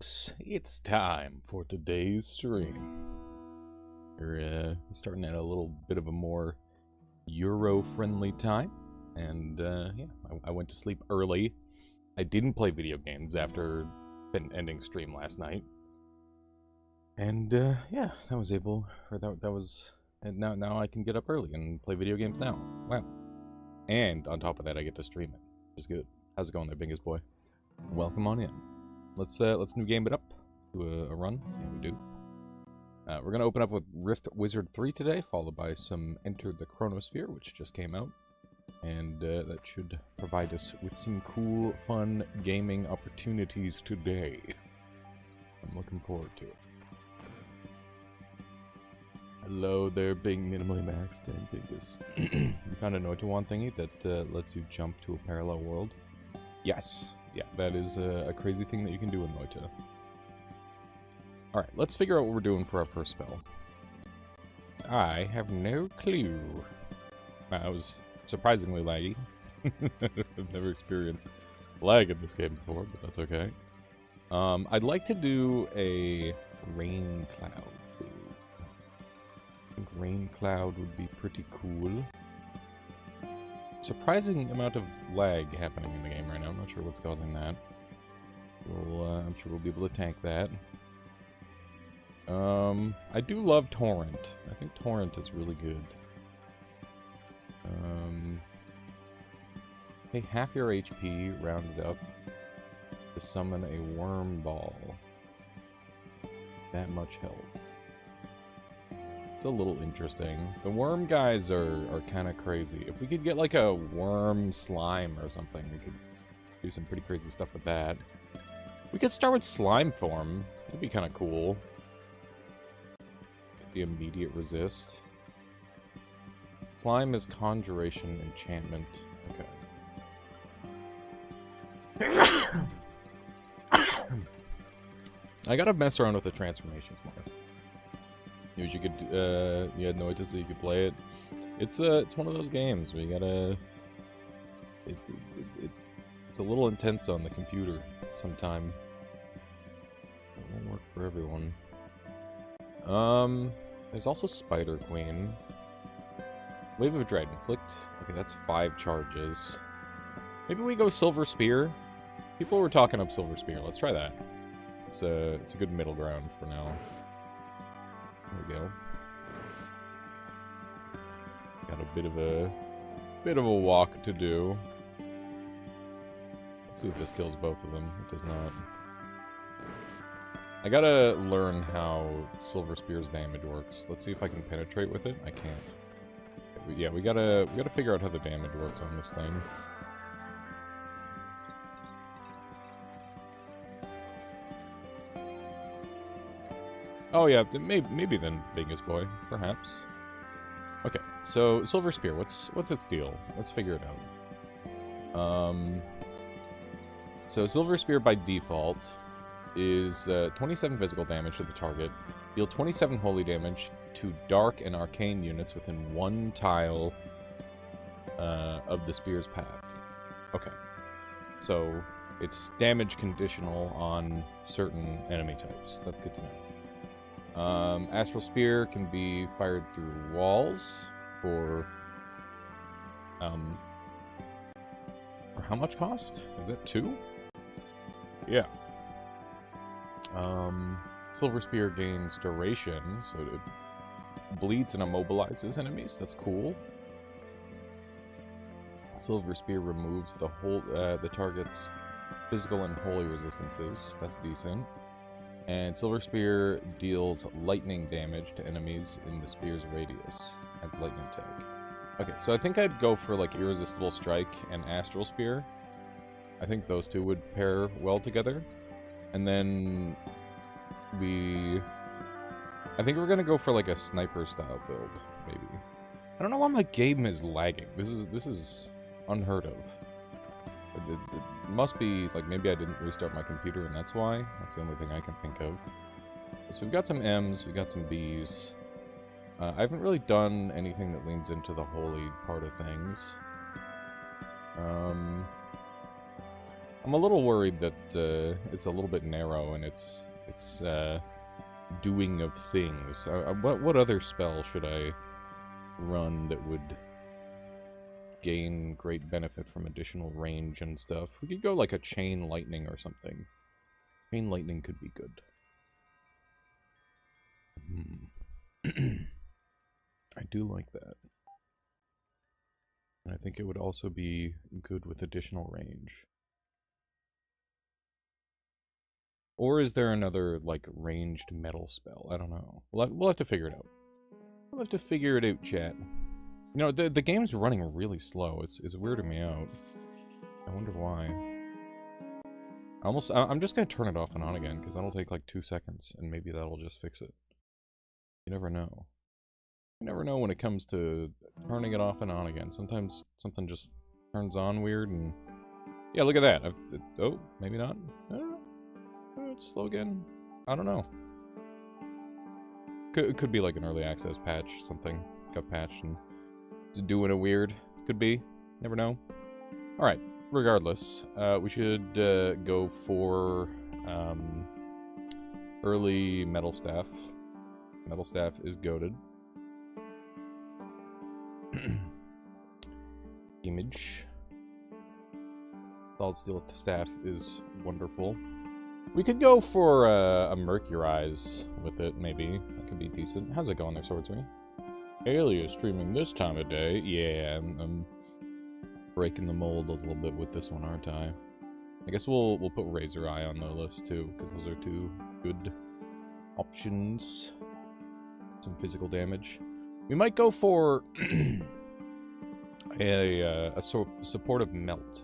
It's time for today's stream. We're starting at a little bit of a more Euro-friendly time, and yeah, I went to sleep early. I didn't play video games after an ending stream last night, and yeah, and now I can get up early and play video games now. Wow! And on top of that, I get to stream it, which is good. How's it going there, biggest boy? Welcome on in. Let's new game it up. Do a run. See how we do. We're gonna open up with Rift Wizard 3 today, followed by some Enter the Chronosphere, which just came out, and that should provide us with some cool, fun gaming opportunities today. I'm looking forward to it. Hello there, big minimally maxed and biggest. You found a Noita thingy that lets you jump to a parallel world? Yes. Yeah, that is a crazy thing that you can do in Noita. Alright, let's figure out what we're doing for our first spell. I have no clue. Wow, that was surprisingly laggy. I've never experienced lag in this game before, but that's okay. I'd like to do a rain cloud. I think rain cloud would be pretty cool. Surprising amount of lag happening in the game right now. I'm not sure what's causing that. I'm sure we'll be able to tank that. I do love Torrent. I think Torrent is really good. Pay half your HP rounded up to summon a worm ball. That much health. It's a little interesting. The worm guys are kind of crazy. If we could get like a worm slime or something, we could do some pretty crazy stuff with that. We could start with slime form. That'd be kind of cool. Get the immediate resist. Slime is conjuration enchantment. Okay. I gotta mess around with the transformations more. You could, you had Noita so you could play it. It's one of those games where you gotta... It's a little intense on the computer sometime. It won't work for everyone. There's also Spider Queen. Wave of Dragonflict. Okay, that's 5 charges. Maybe we go Silver Spear? People were talking up Silver Spear. Let's try that. It's a good middle ground for now. There we go. Got a bit of a walk to do. Let's see if this kills both of them. It does not. I gotta learn how Silver Spear's damage works. Let's see if I can penetrate with it. I can't. Yeah, we gotta figure out how the damage works on this thing. Oh yeah, maybe then biggest boy, perhaps. Okay, so Silver Spear, what's its deal? Let's figure it out. So Silver Spear by default is 27 physical damage to the target, deal 27 holy damage to dark and arcane units within 1 tile of the spear's path. Okay, so it's damage conditional on certain enemy types. That's good to know. Astral Spear can be fired through walls for how much cost? Is that 2? Yeah. Silver Spear gains duration, so it bleeds and immobilizes enemies. That's cool. Silver Spear removes the target's physical and holy resistances. That's decent. And Silver Spear deals lightning damage to enemies in the spear's radius. Has lightning tag. Okay, so I think I'd go for like Irresistible Strike and Astral Spear. I think those two would pair well together. And then I think we're gonna go for like a sniper style build, maybe. I don't know why my game is lagging. This is unheard of. It must be, like, maybe I didn't restart my computer and that's why. That's the only thing I can think of. So we've got some M's, we've got some B's. I haven't really done anything that leans into the holy part of things. I'm a little worried that it's a little bit narrow in its doing of things. What other spell should I run that would gain great benefit from additional range and stuff? We could go like a Chain Lightning or something. Chain Lightning could be good. I do like that. And I think it would also be good with additional range. Or is there another, like, ranged metal spell? I don't know. We'll have to figure it out. We'll have to figure it out, chat. You know, the game's running really slow. It's weirding me out. I wonder why. I'm just gonna turn it off and on again, because that'll take like 2 seconds, and maybe that'll just fix it. You never know. You never know when it comes to turning it off and on again. Sometimes something just turns on weird, and... Yeah, look at that. Oh, maybe not. It's slow again. I don't know. It could be like an early access patch, something got patched and it's doing it weird. Could be. Never know. Alright, regardless, we should go for early Metal Staff. Metal Staff is goated. Image. Solid Steel Staff is wonderful. We could go for a Mercurize with it, maybe. That could be decent. How's it going there, Swordsry? Alias streaming this time of day. Yeah, I'm breaking the mold a little bit with this one, aren't I? I guess we'll put Razor Eye on the list too, because those are 2 good options. Some physical damage. We might go for a supportive melt.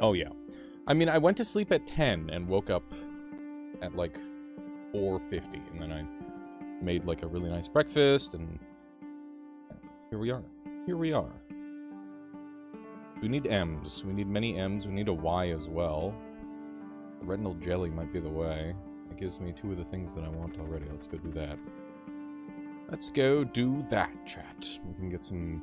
Oh yeah. I mean, I went to sleep at 10 and woke up at like 4:50, and then I made like a really nice breakfast, and here we are. Here we are. We need M's. We need many M's. We need a Y as well. The retinal jelly might be the way. It gives me 2 of the things that I want already. Let's go do that. Let's go do that, chat. We can get some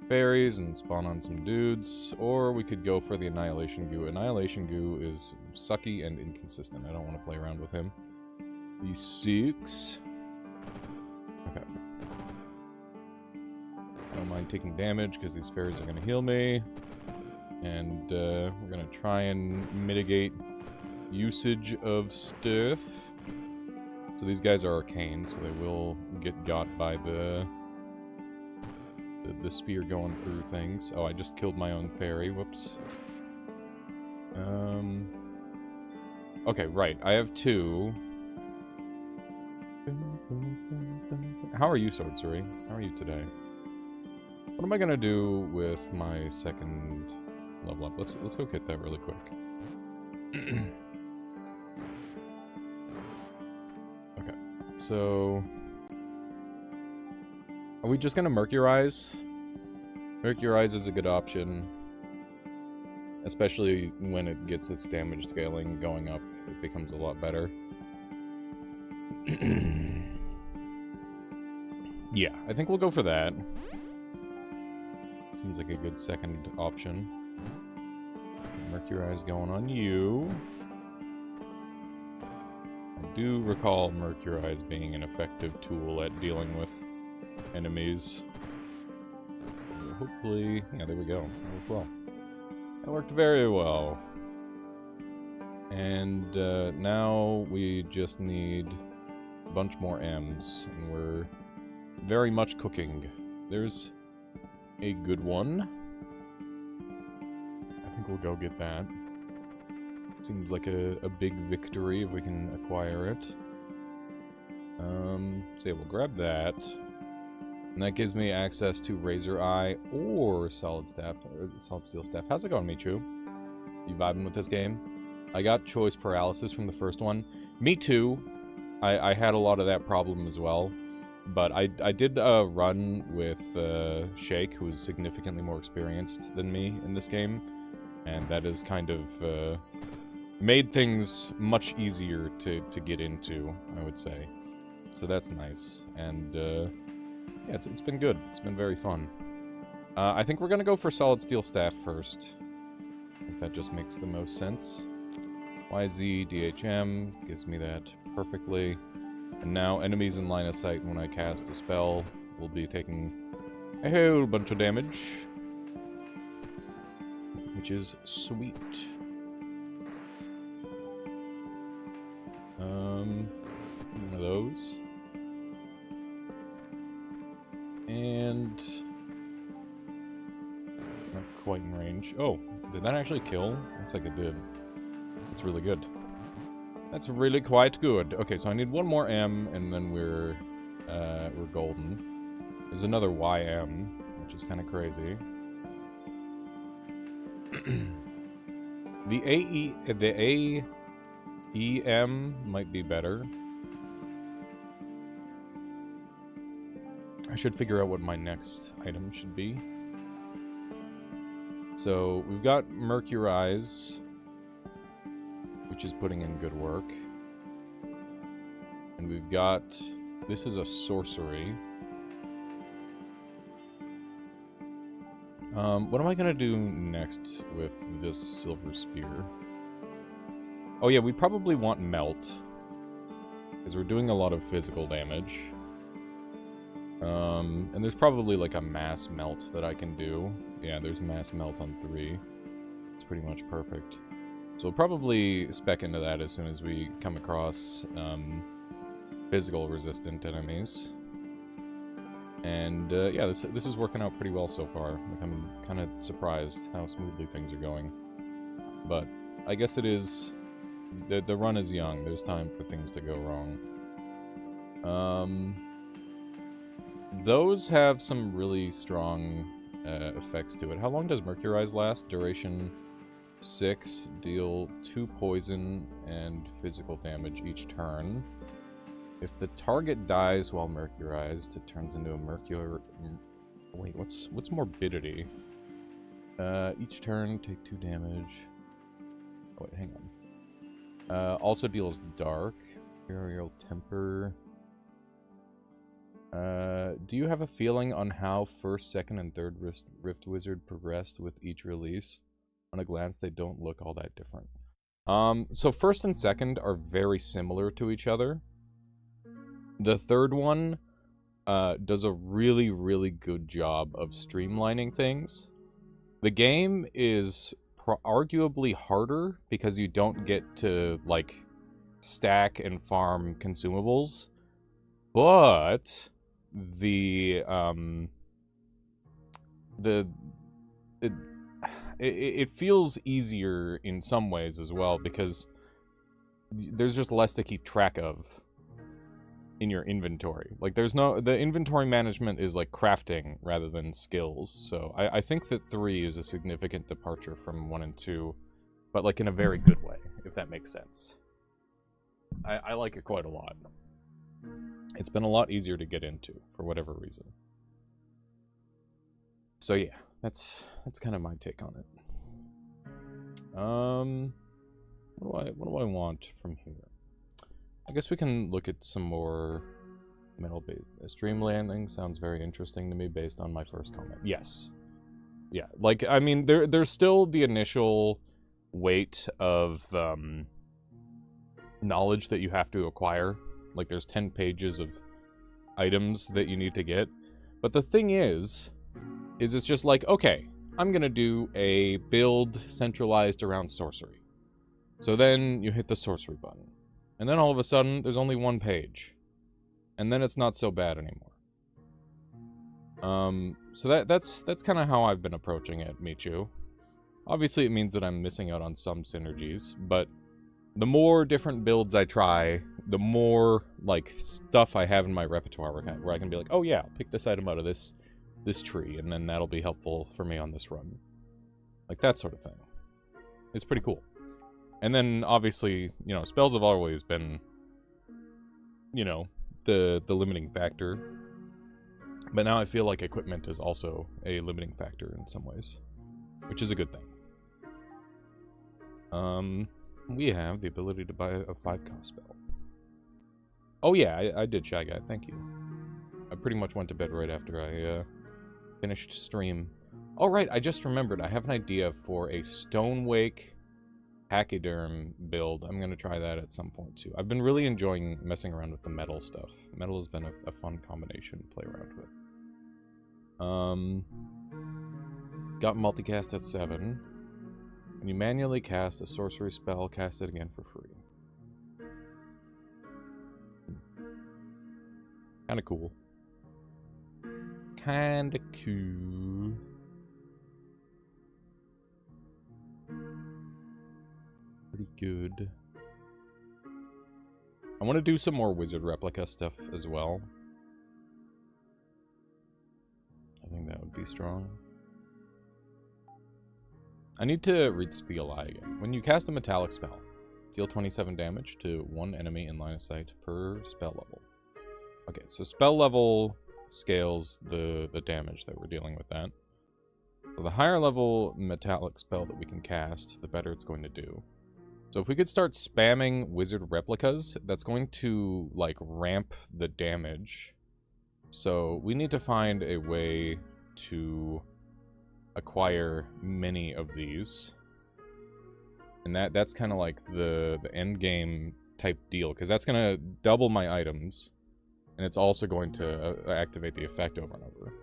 fairies and spawn on some dudes, or we could go for the Annihilation Goo. Annihilation Goo is sucky and inconsistent. I don't want to play around with him. E6. Okay. I don't mind taking damage because these fairies are going to heal me. And we're going to try and mitigate usage of stuff. So these guys are arcane, so they will get got by the spear going through things. Oh, I just killed my own fairy. Whoops. Okay, right. I have 2. How are you, Swordsry? How are you today? What am I gonna do with my second level up? Let's go get that really quick. Okay, so are we just gonna Mercurize? Mercurize is a good option, especially when it gets its damage scaling going up. It becomes a lot better. Yeah, I think we'll go for that. Seems like a good second option. Mercurize going on you. I do recall Mercurize being an effective tool at dealing with enemies. Hopefully, yeah, there we go. That worked well. That worked very well. And now we just need a bunch more M's, and we're very much cooking. There's a good one. I think we'll go get that. Seems like a big victory if we can acquire it. So yeah, we'll grab that. And that gives me access to Razor Eye or Solid Staff, or Solid Steel Staff. How's it going, Michu? You vibing with this game? I got choice paralysis from the first one. Me too. I had a lot of that problem as well. But I did run with Shake, who is significantly more experienced than me in this game. And that has kind of made things much easier to get into, I would say. So that's nice. And yeah, it's been good. It's been very fun. I think we're going to go for Solid Steel Staff first. think that just makes the most sense. YZ, DHM gives me that perfectly. And now enemies in line of sight when I cast a spell will be taking a whole bunch of damage. Which is sweet. One of those. And not quite in range. Oh, did that actually kill? Looks like it did. That's really good. That's really quite good. Okay, so I need one more M, and then we're golden. There's another YM, which is kind of crazy. the AEM might be better. I should figure out what my next item should be. So we've got Mercurize, which is putting in good work. And we've got... This is a sorcery. What am I gonna do next with this Silver Spear? Oh yeah, we probably want Melt. Because we're doing a lot of physical damage. And there's probably like a Mass Melt that I can do. Yeah, there's Mass Melt on 3. It's pretty much perfect. So we'll probably spec into that as soon as we come across physical resistant enemies. And yeah, this is working out pretty well so far. Like, I'm kind of surprised how smoothly things are going. But I guess it is... The run is young. There's time for things to go wrong. Those have some really strong effects to it. How long does Mercurize last? Duration 6, deal 2 poison and physical damage each turn. If the target dies while Mercurized, it turns into a Wait, what's Morbidity? Each turn, take 2 damage. Oh, wait, hang on. Also deals Dark. Burial Temper. Do you have a feeling on how first, second, and third Rift Wizard progressed with each release? On a glance, they don't look all that different. So first and second are very similar to each other. The third one does a really, really good job of streamlining things. The game is arguably harder because you don't get to, like, stack and farm consumables. But it feels easier in some ways as well because there's just less to keep track of in your inventory. Like, the inventory management is like crafting rather than skills. So I think that 3 is a significant departure from 1 and 2, but like in a very good way, if that makes sense. I like it quite a lot. It's been a lot easier to get into for whatever reason. So yeah, that's kind of my take on it. What do I want from here? I guess we can look at some more metal-based. Stream landing sounds very interesting to me based on my first comment. Yes. Yeah, like, I mean, there's still the initial weight of knowledge that you have to acquire. Like, there's 10 pages of items that you need to get. But the thing is it's just like, okay, I'm gonna do a build centralized around sorcery. So then you hit the sorcery button. And then all of a sudden, there's only 1 page. And then it's not so bad anymore. So that's kind of how I've been approaching it, Michu. Obviously, it means that I'm missing out on some synergies, but the more different builds I try, the more, like, stuff I have in my repertoire where I can be like, oh yeah, I'll pick this item out of this tree, and then that'll be helpful for me on this run. Like, that sort of thing. It's pretty cool. And then, obviously, you know, spells have always been, you know, the limiting factor. But now I feel like equipment is also a limiting factor in some ways, which is a good thing. We have the ability to buy a 5-cost spell. Oh yeah, I did, Shy Guy, thank you. I pretty much went to bed right after I finished stream. Oh, right, I just remembered. I have an idea for a Stonewake Pachyderm build. I'm going to try that at some point, too. I've been really enjoying messing around with the metal stuff. Metal has been a fun combination to play around with. Got multicast at 7. When you manually cast a sorcery spell, cast it again for free. Kinda cool. Kinda cool. Pretty good. I want to do some more wizard replica stuff as well. I think that would be strong. I need to read Spiel Eye again. When you cast a metallic spell, deal 27 damage to one enemy in line of sight per spell level. Okay, so spell level scales the damage that we're dealing with that. So the higher level metallic spell that we can cast, the better it's going to do. So if we could start spamming wizard replicas, that's going to, like, ramp the damage. So we need to find a way to acquire many of these. And that's kind of like the end game type deal, because that's going to double my items. And it's also going to activate the effect over and over.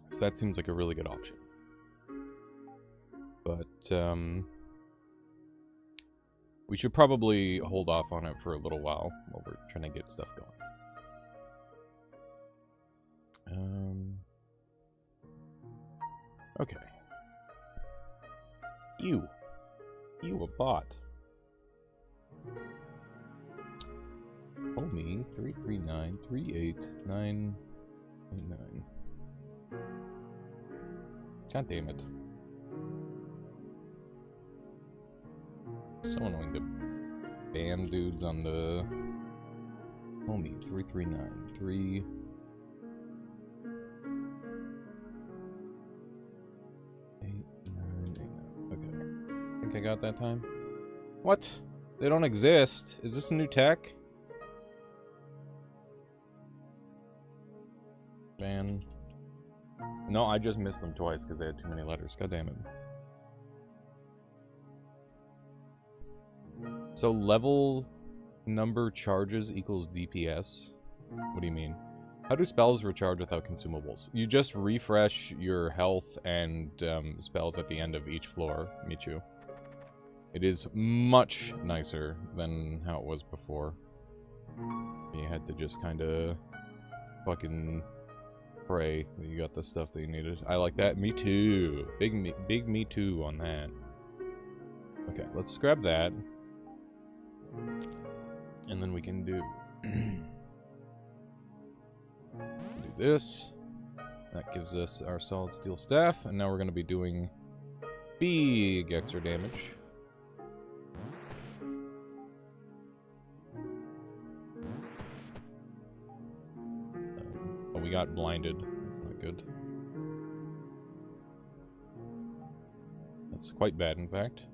So that seems like a really good option. But, we should probably hold off on it for a little while we're trying to get stuff going. Okay. You a bot. Homie 339389989. God damn it. So annoying to ban dudes on the homie 3393. Okay. Think I got that time? What? They don't exist. Is this a new tech? Ban. No, I just missed them twice because they had too many letters. God damn it. So level number charges equals DPS? What do you mean? How do spells recharge without consumables? You just refresh your health and spells at the end of each floor, Michu. It is much nicer than how it was before. You had to just kind of fucking pray that you got the stuff that you needed. I like that. Me too. Big me too on that. Okay, let's grab that. And then we can do this. That gives us our solid steel staff, and now we're going to be doing big extra damage. Oh, we got blinded. That's not good. That's quite bad, in fact.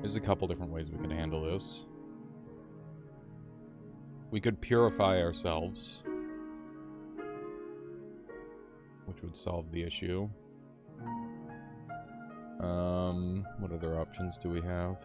There's a couple different ways we can handle this. We could purify ourselves, which would solve the issue. What other options do we have?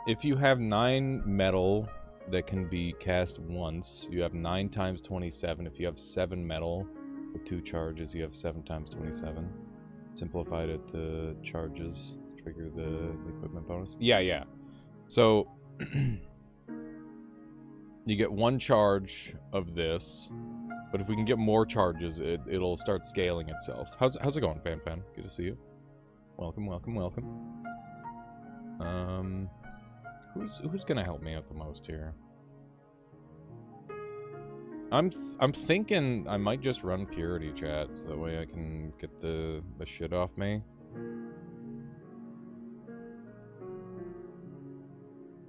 If you have 9 metal that can be cast once, you have 9 times 27. If you have 7 metal with 2 charges, you have 7 times 27. Simplified it to charges to trigger the equipment bonus. Yeah. So you get 1 charge of this, but if we can get more charges, it'll start scaling itself. How's it going, Fan? Good to see you. Welcome. Who's gonna help me out the most here? I'm thinking I might just run Purity chat, so that way I can get the shit off me.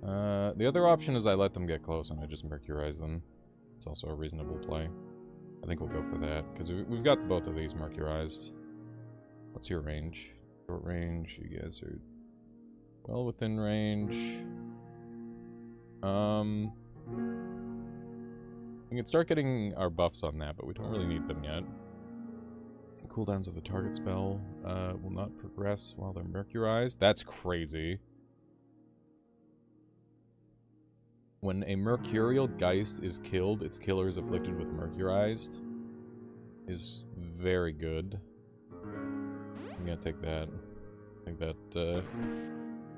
The other option is I let them get close and I just mercurize them. It's also a reasonable play. I think we'll go for that, because we've got both of these mercurized. What's your range? Short range, you guys are well within range. We can start getting our buffs on that, but we don't really need them yet. Cooldowns of the target spell will not progress while they're mercurized. That's crazy. When a mercurial geist is killed, its killer is afflicted with mercurized. Is very good. I'm gonna take that. I think that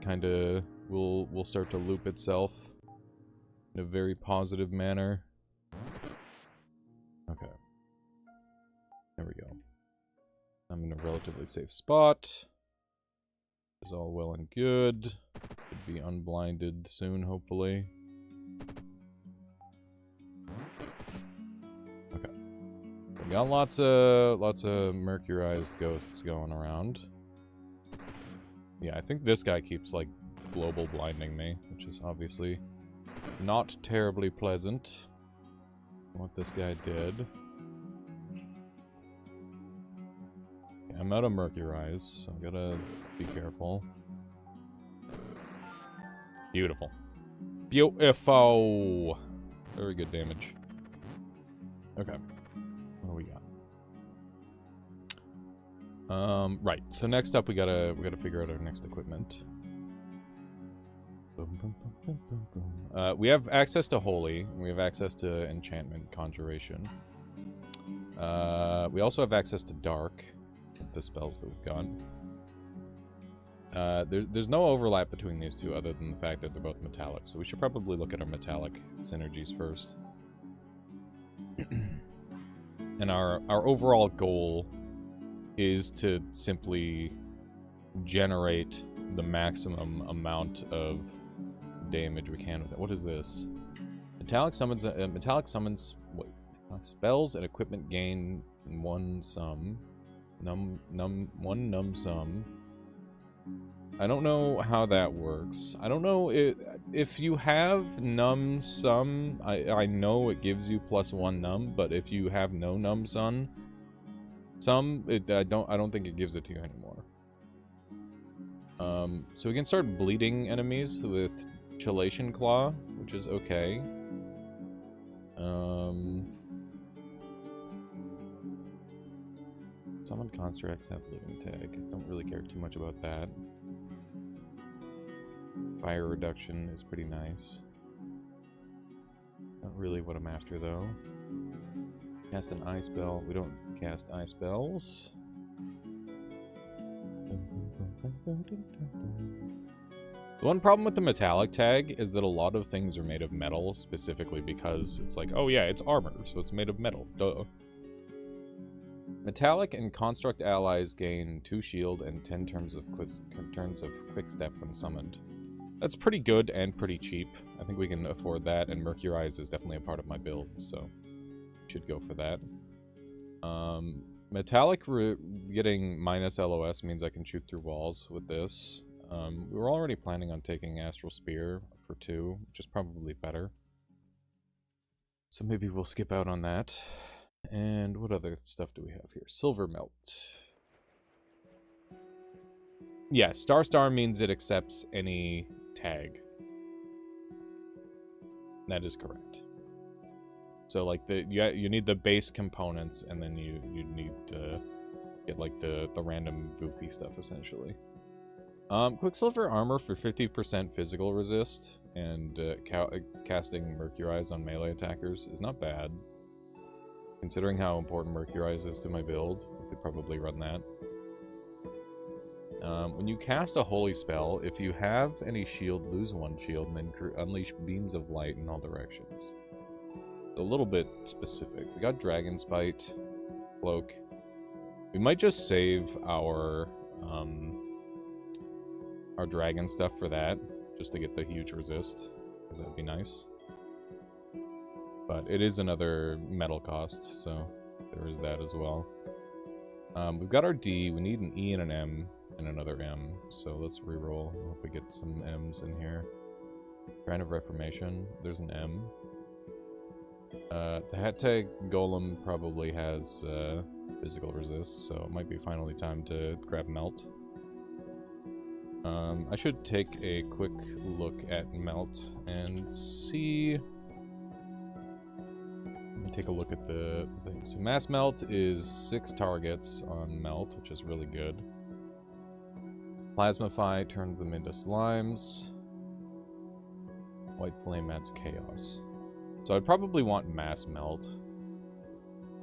kinda will start to loop itself in a very positive manner. Okay. There we go. I'm in a relatively safe spot. It's all well and good. Should be unblinded soon, hopefully. Okay. We got lots of mercurized ghosts going around. Yeah, I think this guy keeps like global blinding me, which is obviously not terribly pleasant. What this guy did. Yeah, I'm out of mercurize, so I gotta be careful. Beautiful. Beautiful! Very good damage. Okay. What do we got? Right. So next up we gotta figure out our next equipment. We have access to Holy, and we have access to Enchantment, Conjuration. We also have access to Dark, with the spells that we've got. There's no overlap between these two other than the fact that they're both metallic, so we should probably look at our metallic synergies first. And our overall goal is to simply generate the maximum amount of damage we can with it. What is this? Metallic summons what? Spells and equipment gain one sum. One num sum. I don't know how that works. I don't know if you have num sum. I know it gives you +1 num, but if you have no num sum, I don't think it gives it to you anymore. So we can start bleeding enemies with Chelation Claw, which is okay. Summon constructs have bleeding tag. Don't really care too much about that. Fire reduction is pretty nice. Not really what I'm after though. Cast an eye spell. We don't cast eye spells. The one problem with the metallic tag is that a lot of things are made of metal, specifically because it's like, oh yeah, it's armor, so it's made of metal. Duh. Metallic and construct allies gain 2 shield and 10 turns of quick step when summoned. That's pretty good and pretty cheap. I think we can afford that, and Mercurize is definitely a part of my build, so should go for that. Metallic getting minus LOS means I can shoot through walls with this. We were already planning on taking Astral Spear for 2, which is probably better. So maybe we'll skip out on that. And what other stuff do we have here? Silver Melt. Yeah, Star means it accepts any tag. That is correct. So like you need the base components, and then you need to get like the random goofy stuff essentially. Quicksilver armor for 50% physical resist and casting Mercurize on melee attackers is not bad. Considering how important Mercurize is to my build, we could probably run that. When you cast a holy spell, if you have any shield, lose 1 shield, and then unleash beams of light in all directions. A little bit specific. We got Dragon Spite, Cloak. We might just save our dragon stuff for that, just to get the huge resist, because that'd be nice. But it is another metal cost, so there is that as well. We've got our D. We need an E and an M and another M, so let's reroll. I hope we get some M's in here. Shrine of Reformation. There's an M. The Hattag Golem probably has physical resist, so it might be finally time to grab Melt. I should take a quick look at Melt and see... Let me take a look at the thing. So Mass Melt is 6 targets on Melt, which is really good. Plasmify turns them into slimes. White Flame adds Chaos. So I'd probably want Mass Melt.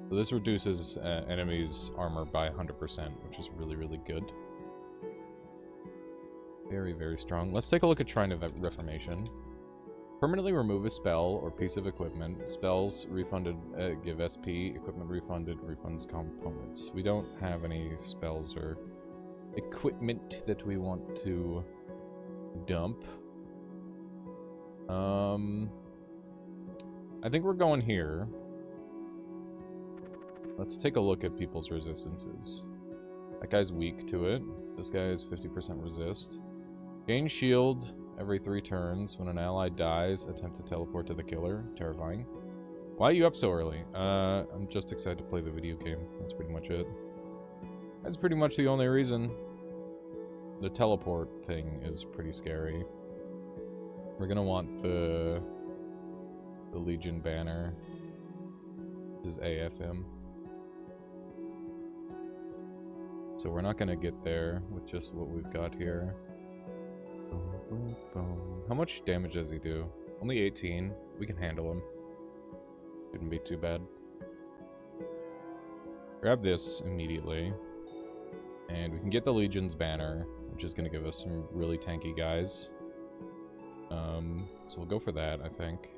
So this reduces enemies' armor by 100%, which is really, really good. Very, very strong. Let's take a look at Shrine of Reformation. Permanently remove a spell or piece of equipment. Spells refunded give SP. Equipment refunded refunds components. We don't have any spells or equipment that we want to dump. I think we're going here. Let's take a look at people's resistances. That guy's weak to it. This guy is 50% resist. Gain shield every 3 turns. When an ally dies, attempt to teleport to the killer. Terrifying. Why are you up so early? I'm just excited to play the video game. That's pretty much it. That's pretty much the only reason. The teleport thing is pretty scary. We're gonna want the Legion banner. This is AFM. So we're not gonna get there with just what we've got here. How much damage does he do? Only 18. We can handle him. Shouldn't be too bad. Grab this immediately. And we can get the Legion's banner, which is going to give us some really tanky guys. So we'll go for that, I think.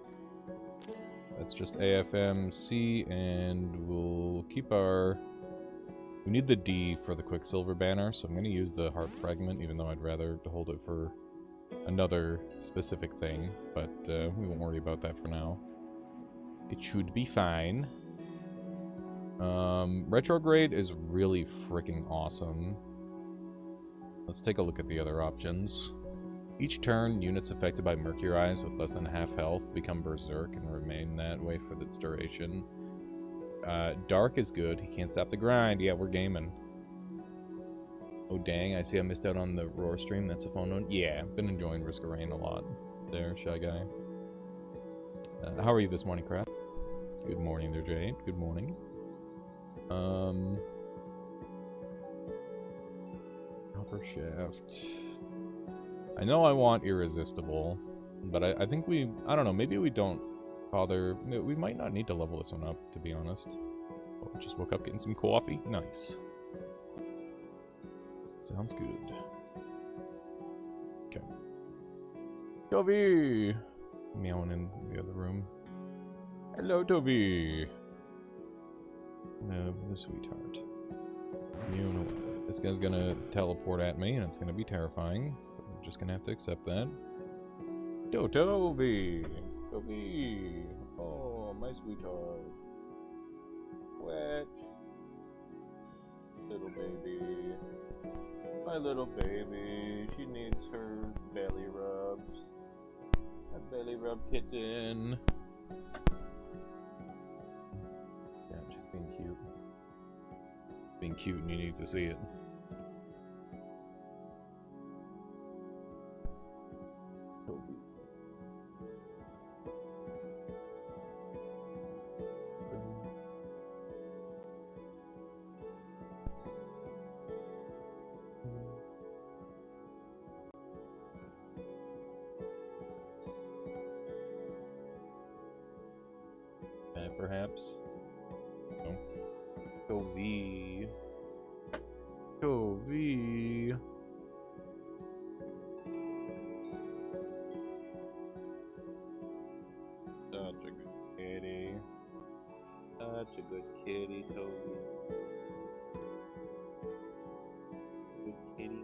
That's just AFMC, and we'll keep our... We need the D for the Quicksilver banner, so I'm going to use the Heart Fragment, even though I'd rather hold it for another specific thing. But we won't worry about that for now. It should be fine. Retrograde is really freaking awesome. Let's take a look at the other options. Each turn, units affected by Mercurize with less than half health become Berserk and remain that way for its duration. Dark is good. He can't stop the grind. Yeah, we're gaming. Oh dang, I see I missed out on the Roar stream. That's a phone one. Yeah, I've been enjoying Risk of Rain a lot. There, Shy Guy. How are you this morning, Craft? Good morning there, Jade. Good morning. Copper Shaft. I know I want Irresistible, but I think we... I don't know, maybe we don't bother... We might not need to level this one up, to be honest. Oh, just woke up getting some coffee. Nice. Sounds good. Okay. Toby! Meowing in the other room. Hello, Toby! No, the sweetheart. Meowing away. This guy's gonna teleport at me, and it's gonna be terrifying. I'm just gonna have to accept that. Toby! Toby! Oh, my sweetheart. Wet. Little baby. My little baby. She needs her belly rubs. A belly rub kitten. Yeah, she's being cute. Being cute and you need to see it. Toby. Perhaps. No. Toby. Toby. Such a good kitty. Such a good kitty, Toby. Good kitty.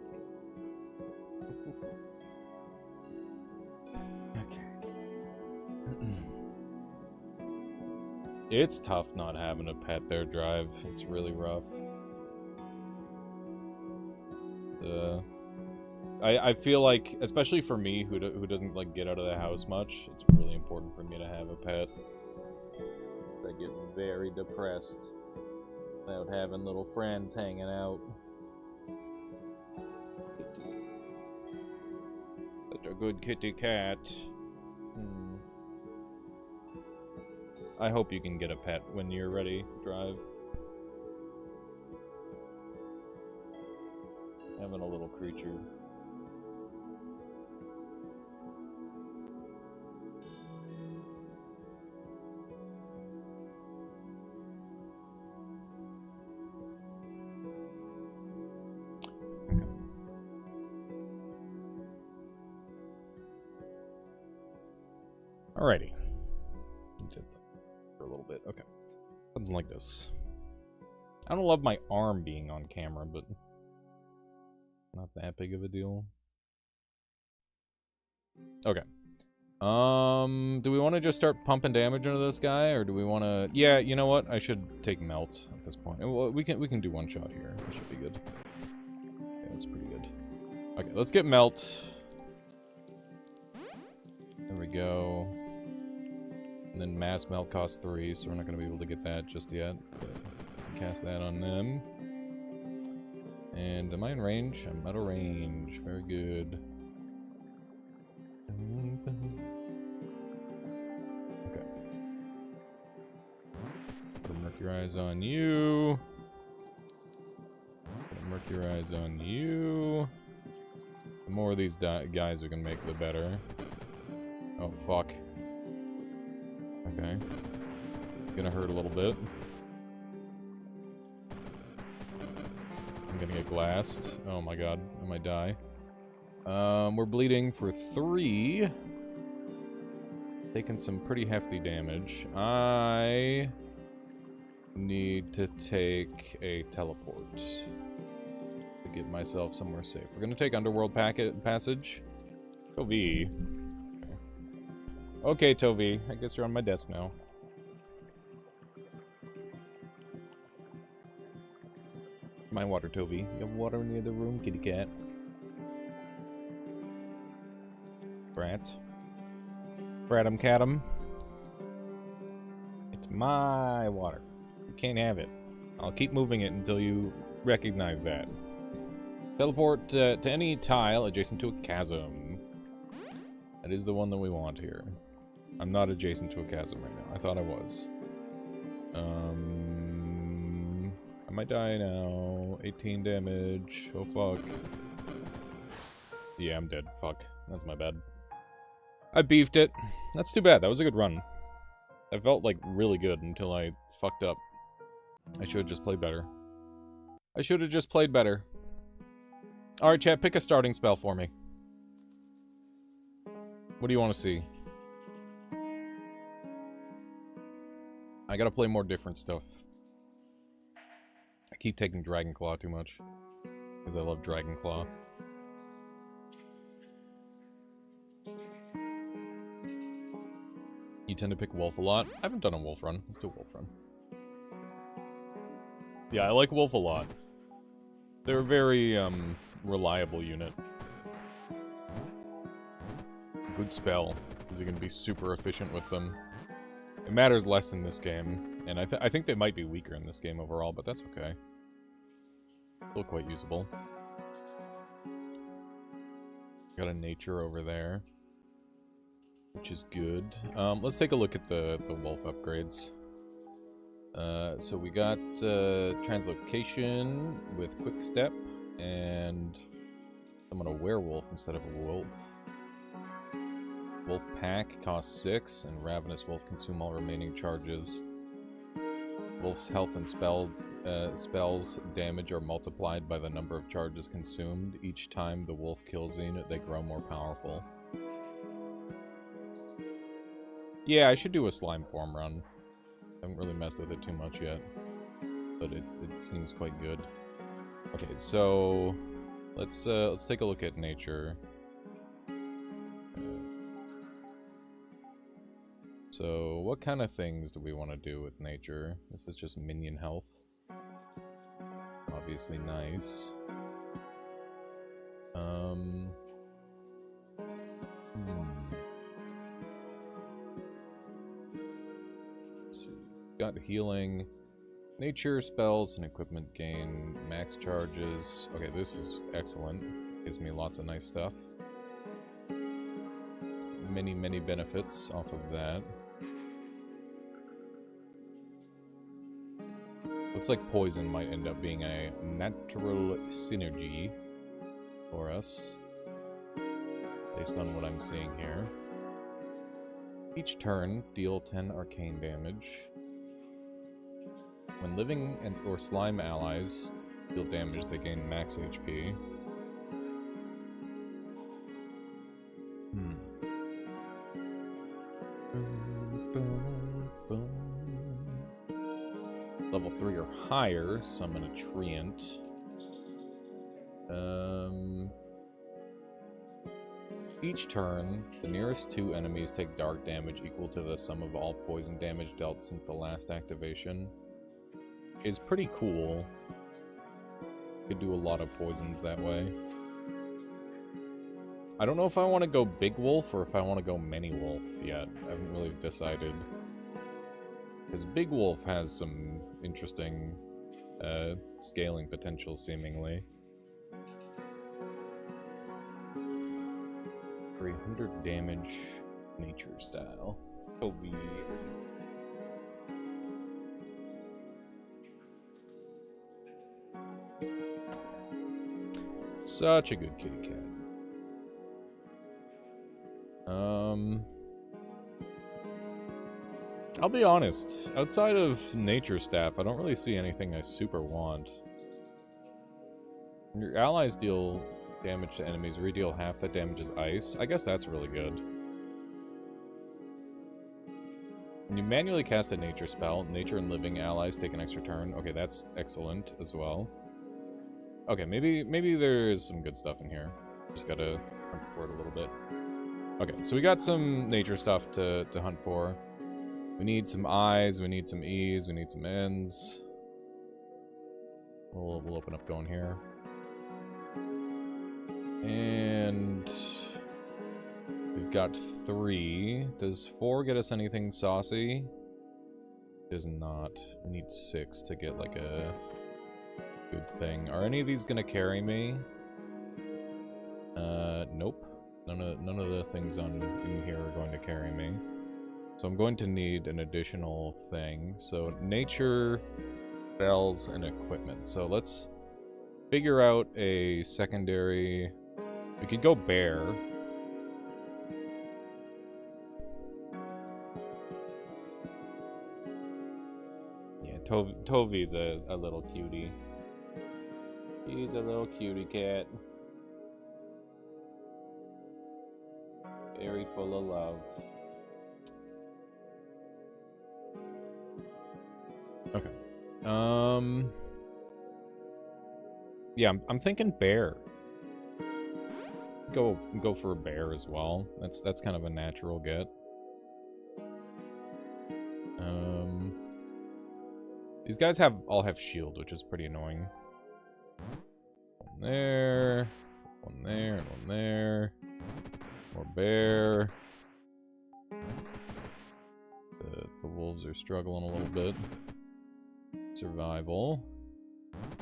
It's tough not having a pet there, Drive. It's really rough. I feel like, especially for me, who doesn't like get out of the house much, it's really important for me to have a pet. I get very depressed without having little friends hanging out. Such a good kitty cat. I hope you can get a pet when you're ready to drive. Having a little creature. Okay. Alrighty. For a little bit. Okay. Something like this. I don't love my arm being on camera, but not that big of a deal. Okay. Do we want to just start pumping damage into this guy, or do we want to? Yeah, you know what? I should take melt at this point. Well, we can do one shot here. That should be good. Yeah, that's pretty good. Okay, let's get melt. There we go. And then mass melt costs 3, so we're not going to be able to get that just yet. But cast that on them. And am I in range? I'm out of range. Very good. Okay. Put a Mercurize on you. Put a Mercurize on you. The more of these guys we can make, the better. Oh, fuck. Okay. Gonna hurt a little bit. I'm gonna get glassed. Oh my god, I might die. We're bleeding for 3. Taking some pretty hefty damage. I need to take a teleport to get myself somewhere safe. We're gonna take Underworld Passage. Tovi. Okay, Tovi. I guess you're on my desk now. My water, Tovi. You have water in the other room, kitty cat. Brat. Brad'em cat'em. It's my water. You can't have it. I'll keep moving it until you recognize that. Teleport to any tile adjacent to a chasm. That is the one that we want here. I'm not adjacent to a chasm right now. I thought I was. I might die now. 18 damage. Oh, fuck. Yeah, I'm dead. Fuck. That's my bad. I beefed it. That's too bad. That was a good run. I felt, like, really good until I fucked up. I should have just played better. I should have just played better. Alright, chat, pick a starting spell for me. What do you want to see? I gotta play more different stuff. I keep taking Dragon Claw too much. Because I love Dragon Claw. You tend to pick Wolf a lot. I haven't done a Wolf run. Let's do a Wolf run. Yeah, I like Wolf a lot. They're a very, reliable unit. Good spell, because you can be super efficient with them. It matters less in this game, and I think they might be weaker in this game overall, but that's okay. Still quite usable. Got a nature over there, which is good. Let's take a look at the wolf upgrades. So we got translocation with quick step, and I'm gonna werewolf instead of a wolf. Wolf Pack costs 6, and Ravenous Wolf consume all remaining charges. Wolf's health and spells damage are multiplied by the number of charges consumed. Each time the wolf kills a unit, they grow more powerful. Yeah, I should do a slime form run. I haven't really messed with it too much yet, but it seems quite good. Okay, so let's take a look at nature. So, what kind of things do we want to do with nature? This is just minion health. Obviously nice. healing. Nature spells and equipment gain max charges. Okay, this is excellent. Gives me lots of nice stuff. Many, many benefits off of that. Looks like poison might end up being a natural synergy for us, based on what I'm seeing here. Each turn, deal 10 arcane damage. When living or slime allies deal damage, they gain max HP. Level 3 or higher, summon a treant. Each turn, the nearest 2 enemies take dark damage equal to the sum of all poison damage dealt since the last activation. Is pretty cool. Could do a lot of poisons that way. I don't know if I want to go Big Wolf or if I want to go Mini Wolf yet. I haven't really decided. Because Big Wolf has some interesting scaling potential, seemingly. 300 damage, nature style. Oh, such a good kitty cat. I'll be honest, outside of nature staff, I don't really see anything I super want. When your allies deal damage to enemies, redeal half that damage as ice. I guess that's really good. When you manually cast a nature spell, nature and living allies take an extra turn. Okay, that's excellent as well. Okay, maybe there's some good stuff in here. Just gotta hunt for it a little bit. Okay, so we got some nature stuff to hunt for. We need some I's, we need some E's, we need some N's. We'll open up going here. And we've got 3. Does 4 get us anything saucy? Does not. We need 6 to get like a good thing. Are any of these gonna carry me? Nope. None of the things in here are going to carry me. So I'm going to need an additional thing. So nature, spells, and equipment. So let's figure out a secondary. We could go bear. Yeah, Tovy's a little cutie. He's a little cutie cat. Very full of love. Okay. Yeah, I'm thinking bear. Go for a bear as well. That's kind of a natural get. These guys all have shield, which is pretty annoying. One there, one there, and one there. More bear. The wolves are struggling a little bit. Survival.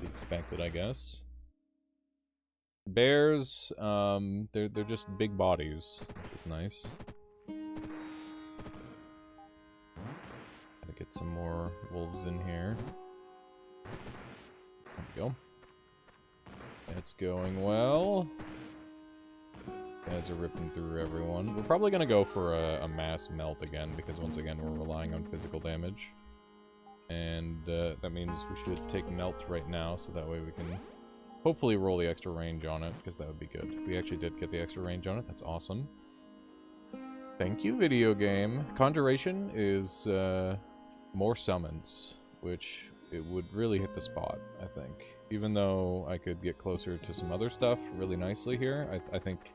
Be expected, I guess. Bears, they're just big bodies, which is nice. Gotta get some more wolves in here. There we go. It's going well. Guys are ripping through everyone. We're probably gonna go for a mass melt again, because once again we're relying on physical damage. And that means we should take melt right now, so that way we can hopefully roll the extra range on it, because that would be good. We actually did get the extra range on it. That's awesome. Thank you, video game. Conjuration is more summons, which it would really hit the spot, I think. Even though I could get closer to some other stuff really nicely here, I think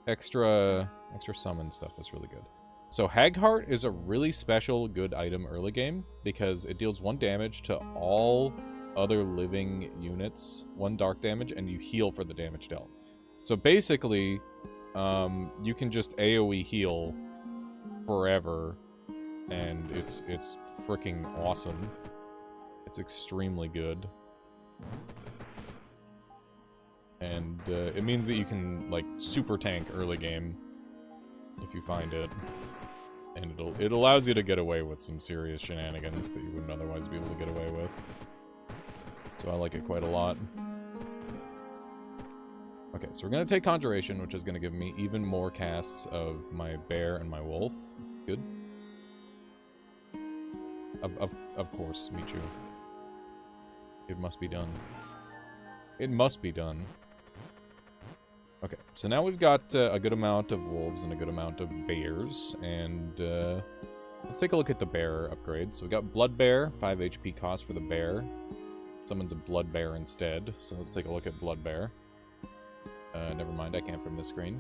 extra summon stuff is really good. So Hagheart is a really special good item early game, because it deals 1 damage to all other living units, 1 dark damage, and you heal for the damage dealt. So basically, you can just AoE heal forever, and it's freaking awesome. It's extremely good. And it means that you can, like, super tank early game if you find it. And it allows you to get away with some serious shenanigans that you wouldn't otherwise be able to get away with. So I like it quite a lot. Okay, so we're going to take Conjuration, which is going to give me even more casts of my bear and my wolf. Good. Of course, Michu. It must be done. It must be done. Okay, so now we've got a good amount of wolves and a good amount of bears, and let's take a look at the bear upgrade. So we got Blood Bear, 5 HP cost for the bear. Summons a Blood Bear instead, so let's take a look at Blood Bear. Never mind, I can't from this screen.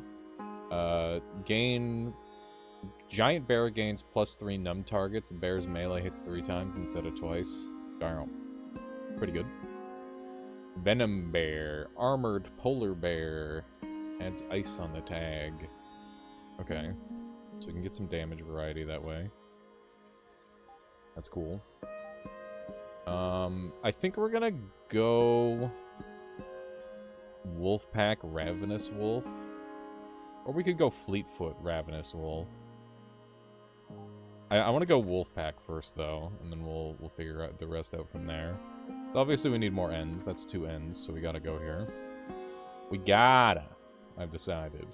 Giant Bear gains +3 numb targets. The bear's melee hits 3 times instead of twice. Darn. Pretty good. Venom Bear, Armored Polar Bear. Adds ice on the tag. Okay. So we can get some damage variety that way. That's cool. I think we're gonna go Wolfpack Ravenous Wolf. Or we could go Fleetfoot Ravenous Wolf. I want to go Wolfpack first, though, and then we'll figure out the rest out from there. Obviously, we need more ends. That's 2 ends, so we gotta go here. We gotta. I've decided.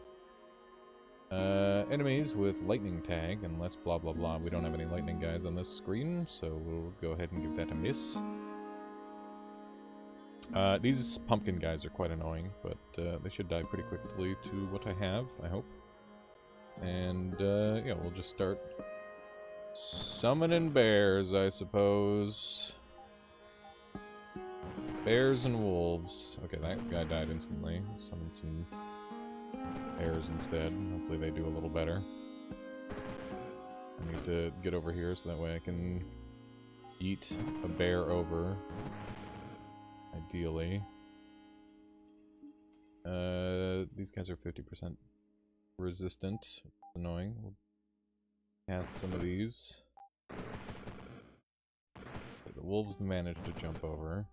Enemies with lightning tag, unless blah blah blah. We don't have any lightning guys on this screen, so we'll go ahead and give that a miss. These pumpkin guys are quite annoying, but they should die pretty quickly to what I have, I hope. And, yeah, we'll just start summoning bears, I suppose. Bears and wolves. Okay, that guy died instantly. Summon some bears instead. Hopefully they do a little better. I need to get over here so that way I can eat a bear over. Ideally. These guys are 50% resistant. It's annoying. We'll cast some of these. Okay, the wolves managed to jump over.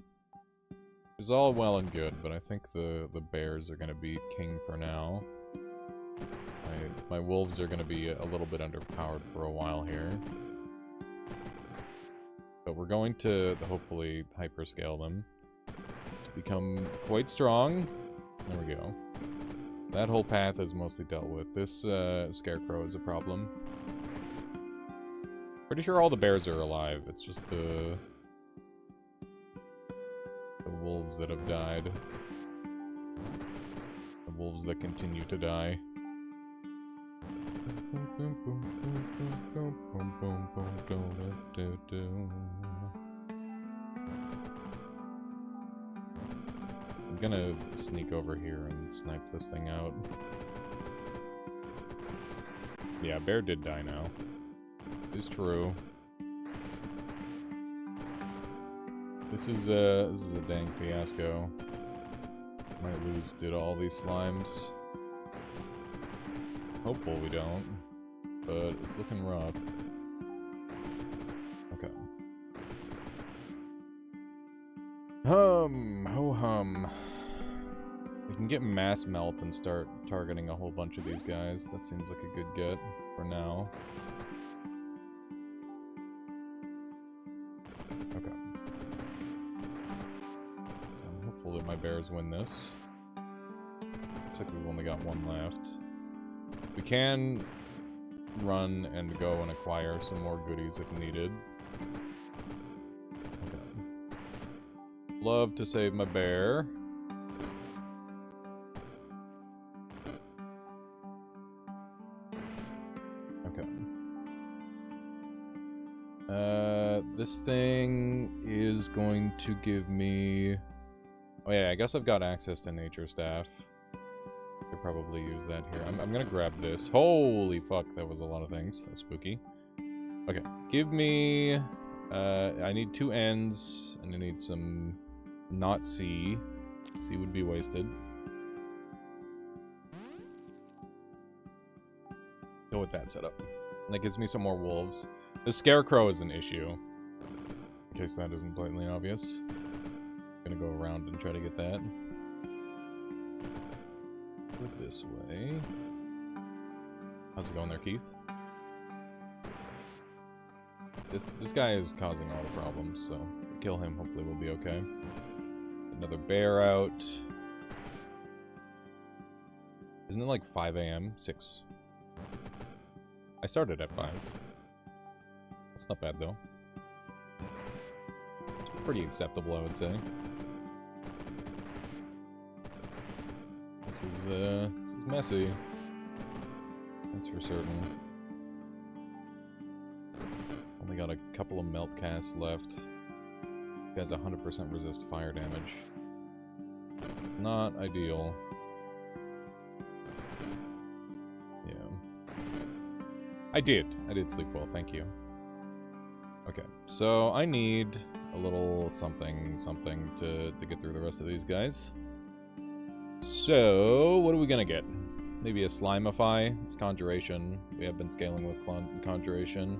It's all well and good, but I think the bears are going to be king for now. My wolves are going to be a little bit underpowered for a while here. But we're going to hopefully hyperscale them to become quite strong. There we go. That whole path is mostly dealt with. This scarecrow is a problem. Pretty sure all the bears are alive. It's just the wolves that have died. The wolves that continue to die. I'm gonna sneak over here and snipe this thing out. Yeah, bear did die now. It's true. This is a dang fiasco. Might lose due to all these slimes. Hopeful we don't, but it's looking rough. Okay. Ho-hum. We can get mass melt and start targeting a whole bunch of these guys. That seems like a good get for now. Okay. I'm hopeful that my bears win this. Looks like we've only got one left. We can run and go and acquire some more goodies if needed. Okay. Love to save my bear. Okay. This thing is going to give me... Oh yeah, I guess I've got access to Nature Staff. Could probably use that here. I'm gonna grab this. Holy fuck, that was a lot of things. That's spooky. Okay, give me... I need 2 ends, and I need some... not C. C would be wasted. Go with that setup. And that gives me some more wolves. The scarecrow is an issue. case that isn't blatantly obvious. Gonna go around and try to get that. Go this way. How's it going there, Keith? This guy is causing all the problems, so kill him, hopefully we'll be okay. Another bear out. Isn't it like 5 AM? 6. I started at 5. That's not bad, though. It's pretty acceptable, I would say. This is messy. That's for certain. Only got a couple of melt casts left. Guy's 100% resist fire damage. Not ideal. Yeah. I did sleep well, thank you. Okay, so I need a little something to get through the rest of these guys. So, what are we gonna get? Maybe a Slimify. It's Conjuration. We have been scaling with Conjuration.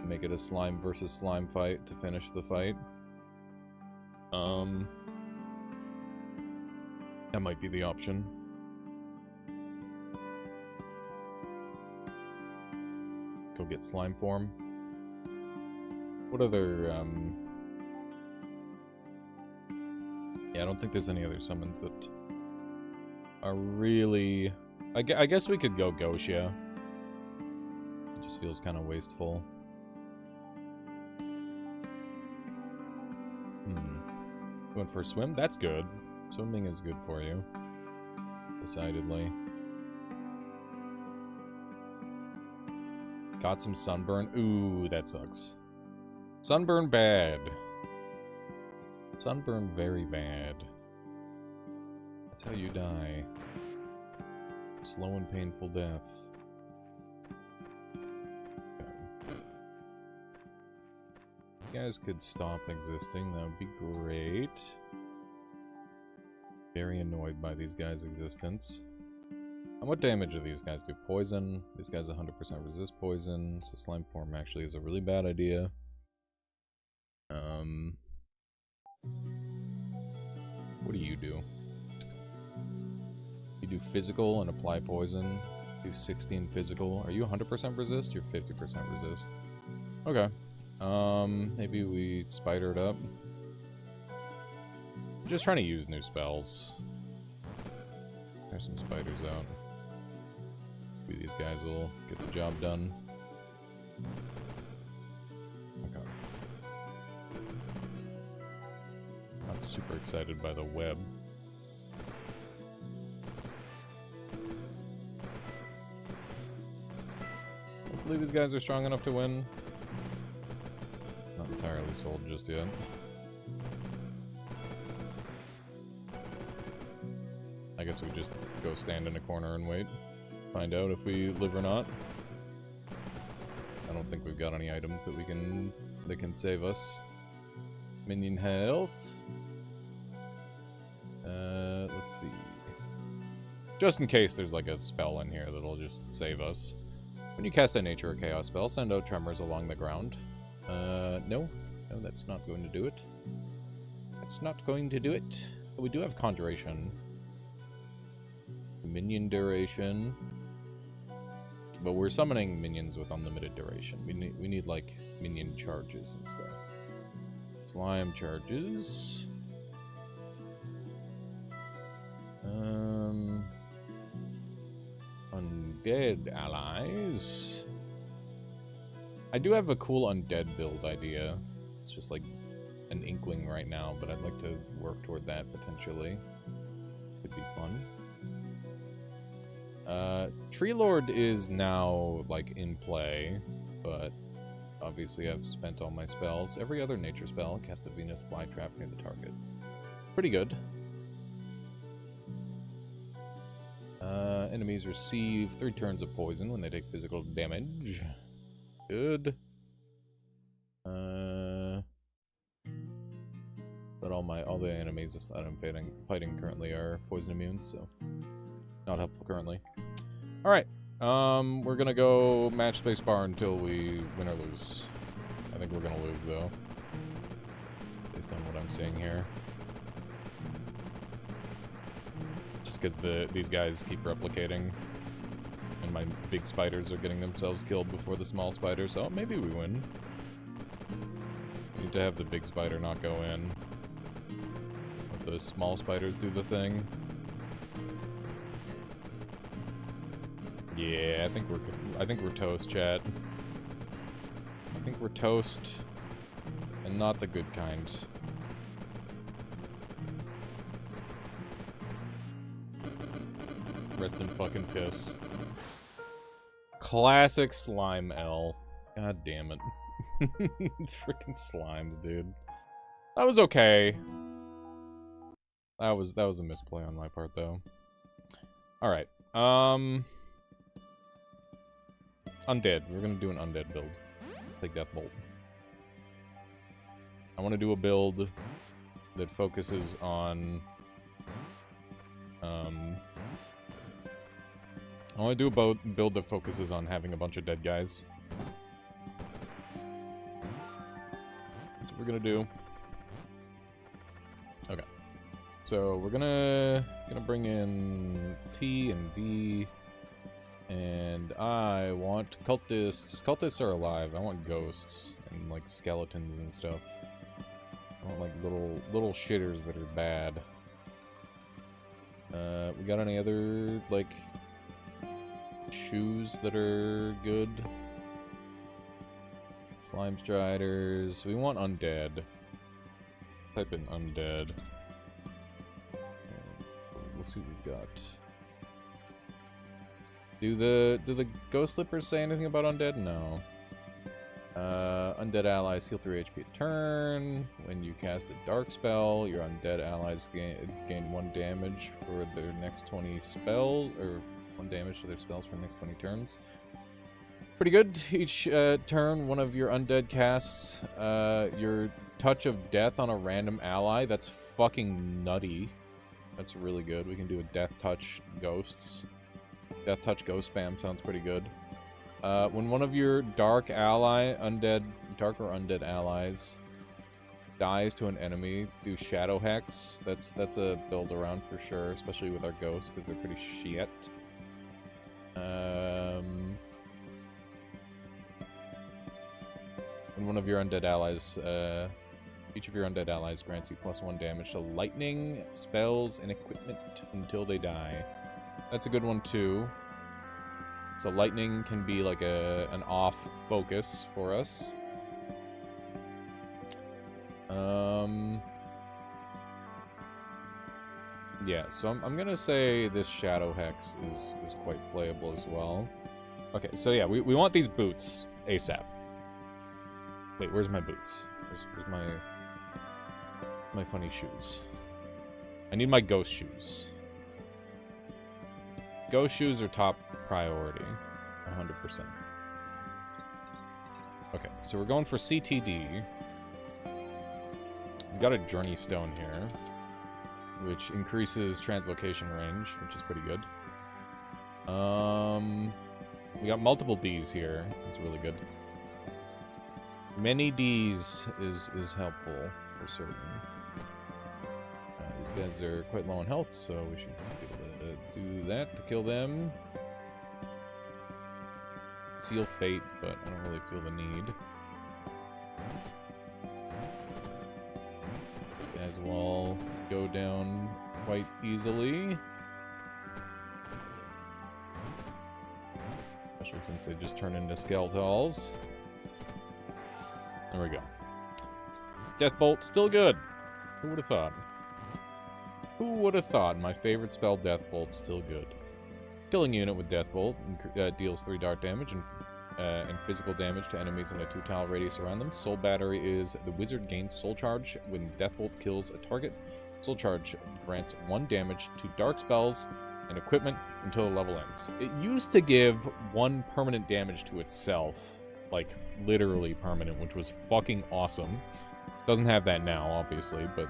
Make it a slime versus slime fight to finish the fight. That might be the option. Go get slime form. What other, yeah, I don't think there's any other summons that are really... I guess we could go Goshia. It just feels kind of wasteful. Went for a swim? That's good. Swimming is good for you. Decidedly. Got some sunburn. Ooh, that sucks. Sunburn bad. Sunburn very bad. That's how you die. Slow and painful death. You guys could stop existing, that would be great. Very annoyed by these guys' existence. And what damage do these guys do? Poison. These guys 100% resist poison, so slime form actually is a really bad idea. What do you do? You do physical and apply poison. Do 16 physical. Are you 100% resist? You're 50% resist. Okay. Maybe we spider it up. I'm just trying to use new spells. There's some spiders out. Maybe these guys will get the job done. Okay. Not super excited by the web. Hopefully these guys are strong enough to win. Not entirely sold just yet. I guess we just go stand in a corner and wait. Find out if we live or not. I don't think we've got any items that can save us. Minion health. Let's see. Just in case there's like a spell in here that'll just save us. When you cast a nature or chaos spell, send out tremors along the ground. No, that's not going to do it. That's not going to do it. But we do have conjuration. Minion duration. But we're summoning minions with unlimited duration. We need like minion charges and stuff. Slime charges. Undead allies. I do have a cool undead build idea. It's just like an inkling right now, but I'd like to work toward that potentially. Could be fun. Tree Lord is now, like, in play, but obviously I've spent all my spells. Every other nature spell, cast a Venus flytrap near the target. Pretty good. Enemies receive 3 turns of poison when they take physical damage. Good. But all the enemies that I'm fighting currently are poison immune, so not helpful currently. Alright, we're gonna go match spacebar until we win or lose. I think we're gonna lose, though. I'm seeing here. Just because these guys keep replicating, and my big spiders are getting themselves killed before the small spiders. Oh, maybe we win. Need to have the big spider not go in. Let the small spiders do the thing. Yeah, I think we're toast, chat. I think we're toast, and not the good kind. Rest in fucking piss. Classic slime L. God damn it. Freaking slimes, dude. That was okay. That was a misplay on my part, though. Alright. Undead. We're gonna do an undead build. Take Death Bolt. I want to do a build that focuses on... I want to do a build that focuses on having a bunch of dead guys. That's what we're gonna do. Okay. So we're gonna bring in T and D, and I want cultists. Cultists are alive. I want ghosts and like skeletons and stuff. I want like little shitters that are bad. We got any other like shoes that are good? Slime striders. We want undead. Type in undead. We'll see what we've got. Do the ghost slippers say anything about undead? No. Undead allies heal 3 HP a turn. When you cast a dark spell, your undead allies gain 1 damage for their next 20 spells, or 1 damage to their spells for the next 20 turns. Pretty good. Each turn, one of your undead casts your touch of death on a random ally. That's fucking nutty. That's really good. We can do a death touch ghosts. Death touch ghost spam sounds pretty good. When one of your dark or undead allies dies to an enemy, do Shadow Hex. That's a build around for sure, especially with our ghosts, because they're pretty shit. When one of your undead allies, each of your undead allies grants you +1 damage to lightning, spells, and equipment until they die. That's a good one too. So lightning can be like an off focus for us. Yeah, so I'm gonna say this Shadow Hex is quite playable as well. Okay, so yeah, we want these boots ASAP. Wait, where's my boots? Where's my funny shoes? I need my ghost shoes. Ghost shoes are top priority, 100%. Okay, so we're going for CTD. We've got a Journey Stone here, which increases translocation range, which is pretty good. We got multiple Ds here. That's really good. Many Ds is helpful for certain. These guys are quite low on health, so we should be able to do that to kill them. Seal Fate, but I don't really feel the need. These guys will all go down quite easily. Especially since they just turn into Skeletals. There we go. Deathbolt, still good. Who would have thought? Who would have thought my favorite spell, Deathbolt, still good? Killing unit with Deathbolt deals 3 dart damage and physical damage to enemies in a 2-tile radius around them. Soul Battery is the wizard gains Soul Charge when Deathbolt kills a target. Soul Charge grants 1 damage to dark spells and equipment until the level ends. It used to give 1 permanent damage to itself, like literally permanent, which was fucking awesome. Doesn't have that now, obviously, but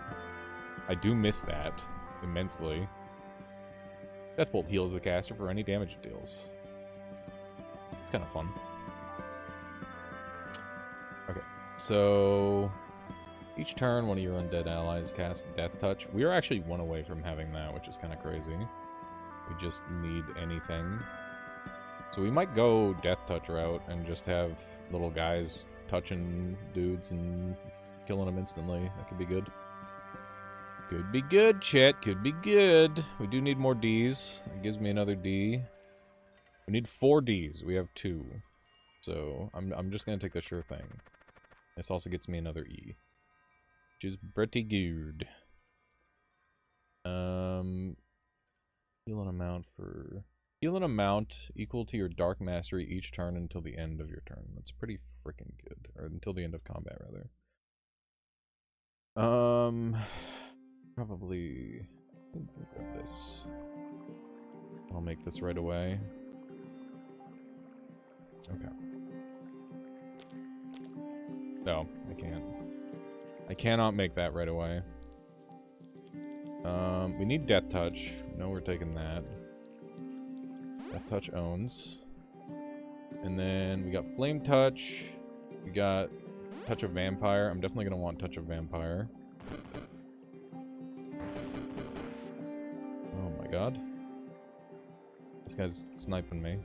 I do miss that immensely. Deathbolt heals the caster for any damage it deals. It's kind of fun. Okay, so Each turn, one of your undead allies cast Death Touch. We are actually one away from having that, which is kind of crazy. We just need anything. So we might go Death Touch route and just have little guys touching dudes and killing them instantly. That could be good. Could be good, chat. Could be good. We do need more Ds. That gives me another D. We need 4 Ds. We have 2. So I'm just going to take the sure thing. This also gets me another E. Which is pretty good. Heal an amount equal to your Dark Mastery each turn until the end of your turn. That's pretty freaking good. Or until the end of combat, rather. Probably grab this. I'll make this right away. Okay. No, I can't. I cannot make that right away. We need Death Touch. No, we're taking that. Death Touch owns. And then we got Flame Touch. We got Touch of Vampire. I'm definitely going to want Touch of Vampire. Oh my god. This guy's sniping me.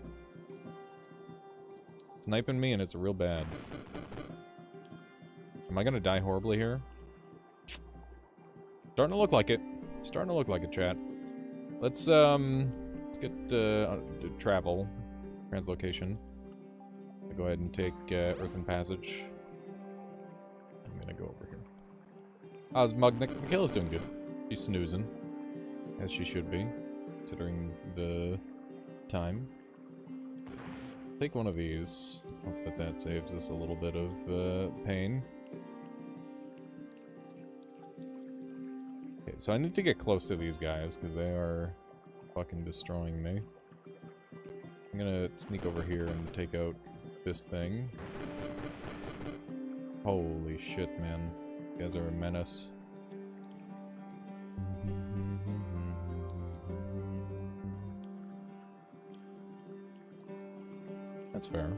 Sniping me, and it's real bad. Am I going to die horribly here? Starting to look like it. Starting to look like it, chat. Let's get travel. Translocation. I'll go ahead and take Earthen Passage. I'm gonna go over here. How's Michaela's doing good. She's snoozing. As she should be, considering the time. Take one of these. Hope that saves us a little bit of pain. Okay, so I need to get close to these guys, because they are fucking destroying me. I'm gonna sneak over here and take out this thing. Holy shit, man. You guys are a menace. That's fair.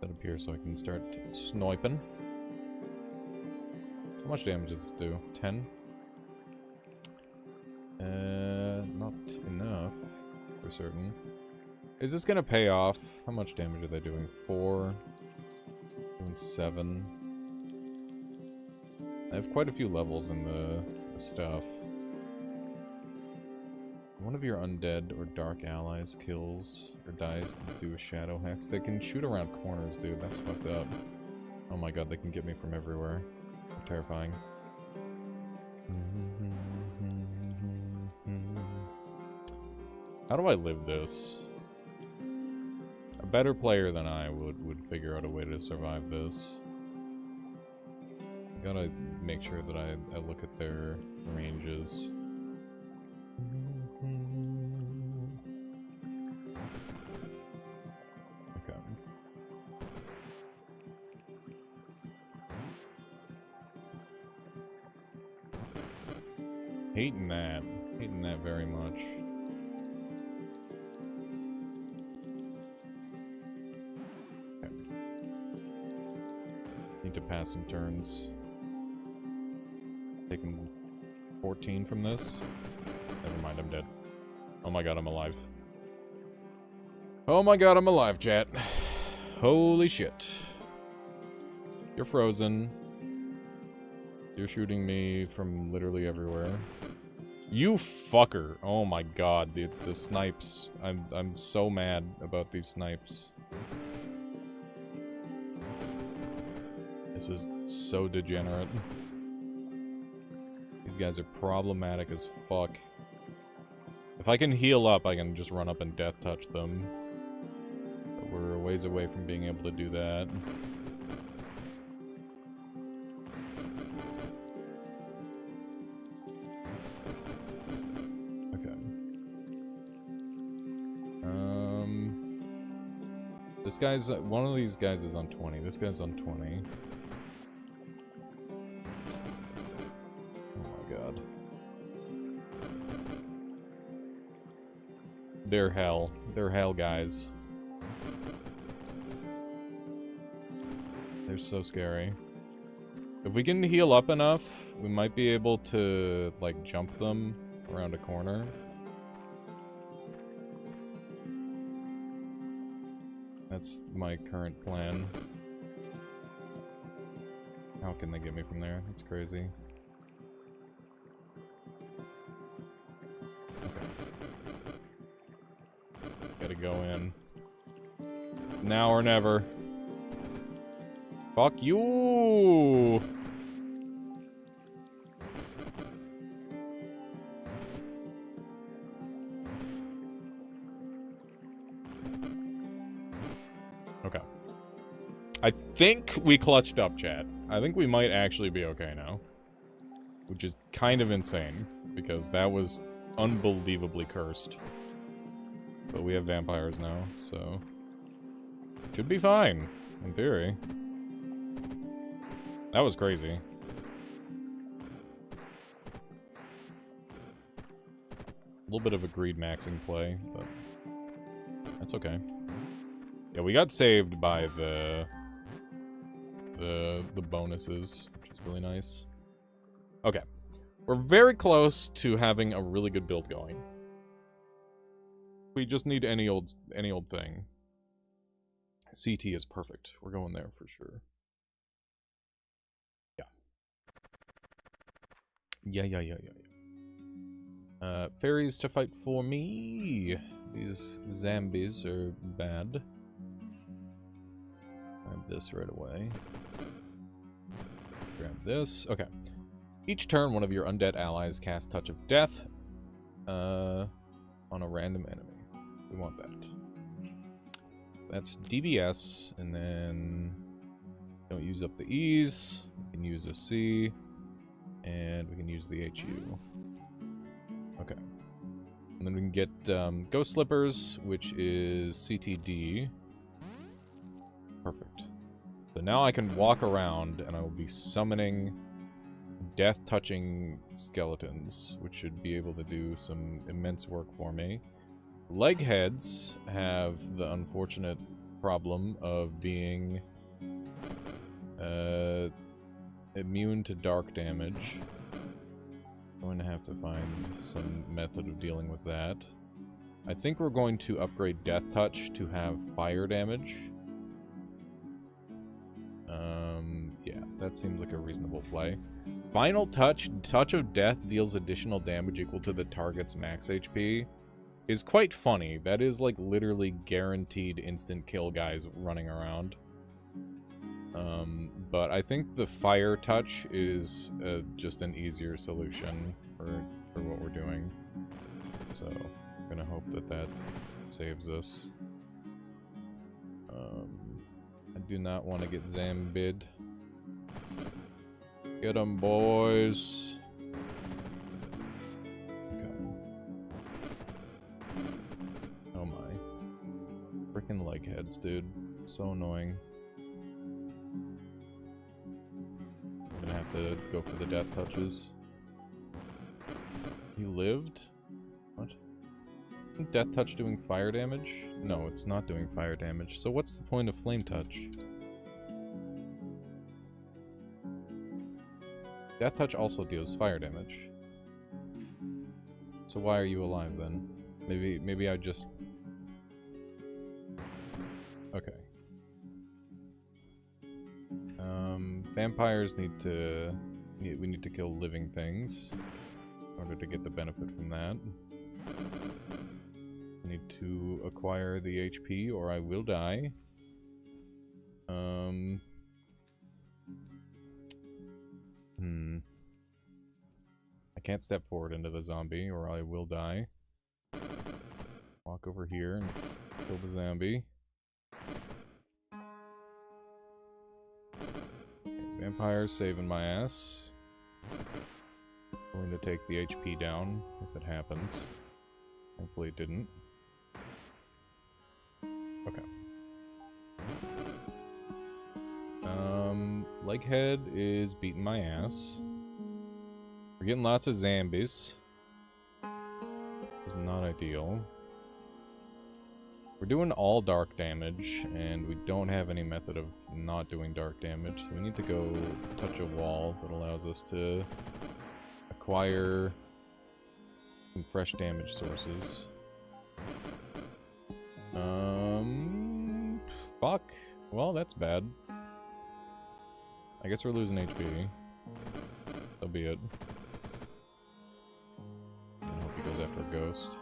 Set up here so I can start sniping. How much damage does this do? 10? Not enough, for certain. Is this gonna pay off? How much damage are they doing? 4? Doing 7. I have quite a few levels in the stuff. One of your undead or dark allies kills or dies due to a shadow hex. They can shoot around corners, dude. That's fucked up. Oh my god, they can get me from everywhere. Terrifying. How do I live this? A better player than I would figure out a way to survive this. I gotta make sure that I look at their ranges. Okay. Hating that. Hating that very much. Okay. Need to pass some turns. Taking 14 from this. Never mind, I'm dead. Oh my god, I'm alive. Oh my god, I'm alive, chat. Holy shit. You're frozen. You're shooting me from literally everywhere. You fucker. Oh my god, dude. The snipes. I'm so mad about these snipes. This is so degenerate. These guys are problematic as fuck. If I can heal up, I can just run up and death touch them. But we're a ways away from being able to do that. Okay. This guy's... one of these guys is on 20. This guy's on 20. they're hell. They're hell, guys. They're so scary. If we can heal up enough, we might be able to, like, jump them around a corner. That's my current plan. How can they get me from there? That's crazy. Okay. Gotta go in. Now or never. Fuck you! Okay. I think we clutched up, chat. I think we might actually be okay now. Which is kind of insane, because that was unbelievably cursed. But we have vampires now, so... should be fine, in theory. That was crazy. A little bit of a greed maxing play, but that's okay. Yeah, we got saved by the bonuses, which is really nice. Okay. We're very close to having a really good build going. We just need any old thing. CT is perfect. We're going there for sure. Yeah. Fairies to fight for me. These zombies are bad. Grab this right away. Grab this. Okay. Each turn, one of your undead allies casts Touch of Death on a random enemy. We want that. So that's DBS, and then don't use up the E's. We can use a C. And we can use the HU. Okay. And then we can get Ghost Slippers, which is CTD. Perfect. So now I can walk around and I will be summoning death-touching skeletons, which should be able to do some immense work for me. Leg heads have the unfortunate problem of being immune to dark damage. I'm going to have to find some method of dealing with that. I think we're going to upgrade Death Touch to have fire damage. Yeah, that seems like a reasonable play. Final Touch, Touch of Death deals additional damage equal to the target's max HP. Is quite funny. That is like literally guaranteed instant kill guys running around. But I think the Fire Touch is just an easier solution for what we're doing. So, I'm gonna hope that that saves us. I do not want to get Zambid. Get 'em, boys! Okay. Oh my. Freaking leg heads, dude. So annoying. I'm gonna have to go for the death touches. He lived? What? Isn't death touch doing fire damage? No, it's not doing fire damage. So what's the point of flame touch? Death touch also deals fire damage. So why are you alive then? Maybe I just... Okay. Vampires need to... We need to kill living things in order to get the benefit from that. I need to acquire the HP or I will die. I can't step forward into the zombie or I will die. Walk over here and kill the zombie. Vampire saving my ass. Going to take the HP down if it happens. Hopefully it didn't. Okay. Leghead is beating my ass. We're getting lots of zombies. It's not ideal. We're doing all dark damage, and we don't have any method of not doing dark damage, so we need to go touch a wall that allows us to acquire some fresh damage sources. Fuck. Well, that's bad. I guess we're losing HP. So be it. I hope he goes after a ghost.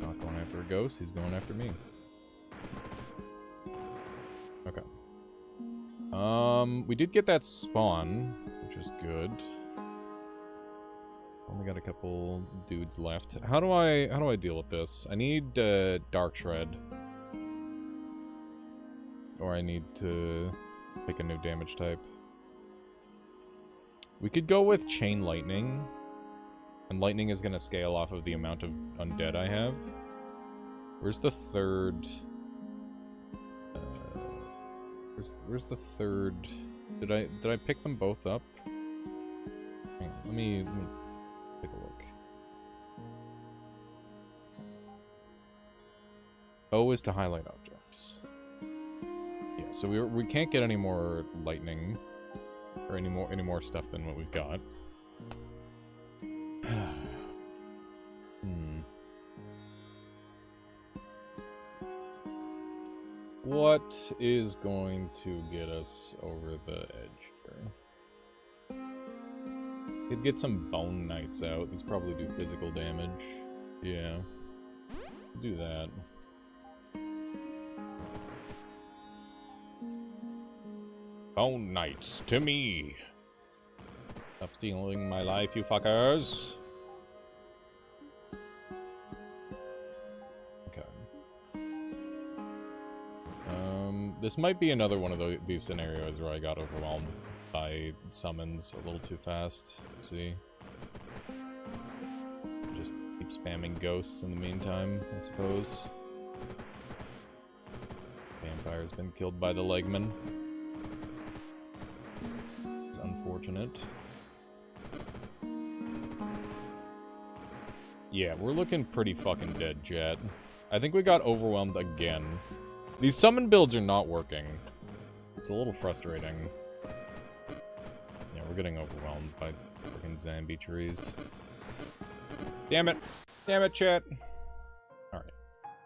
Not going after a ghost, he's going after me. Okay. We did get that spawn, which is good. Only got a couple dudes left. How do I deal with this? I need Dark Shred. Or I need to pick a new damage type. We could go with Chain Lightning. And Lightning is gonna scale off of the amount of undead I have. Where's the third? Where's the third? Did I pick them both up? Hang on, let me take a look. O is to highlight objects. Yeah, so we can't get any more lightning or any more stuff than what we've got. What is going to get us over the edge here? Could get some Bone Knights out. These probably do physical damage. Yeah. Do that. Bone Knights to me! Stop stealing my life, you fuckers! This might be another one of these scenarios where I got overwhelmed by summons a little too fast. Let's see. Just keep spamming ghosts in the meantime, I suppose. Vampire's been killed by the Legman. It's unfortunate. Yeah, we're looking pretty fucking dead, chat. I think we got overwhelmed again. These summon builds are not working. It's a little frustrating. Yeah, we're getting overwhelmed by freaking zombie trees. Damn it! Damn it, chat! Alright.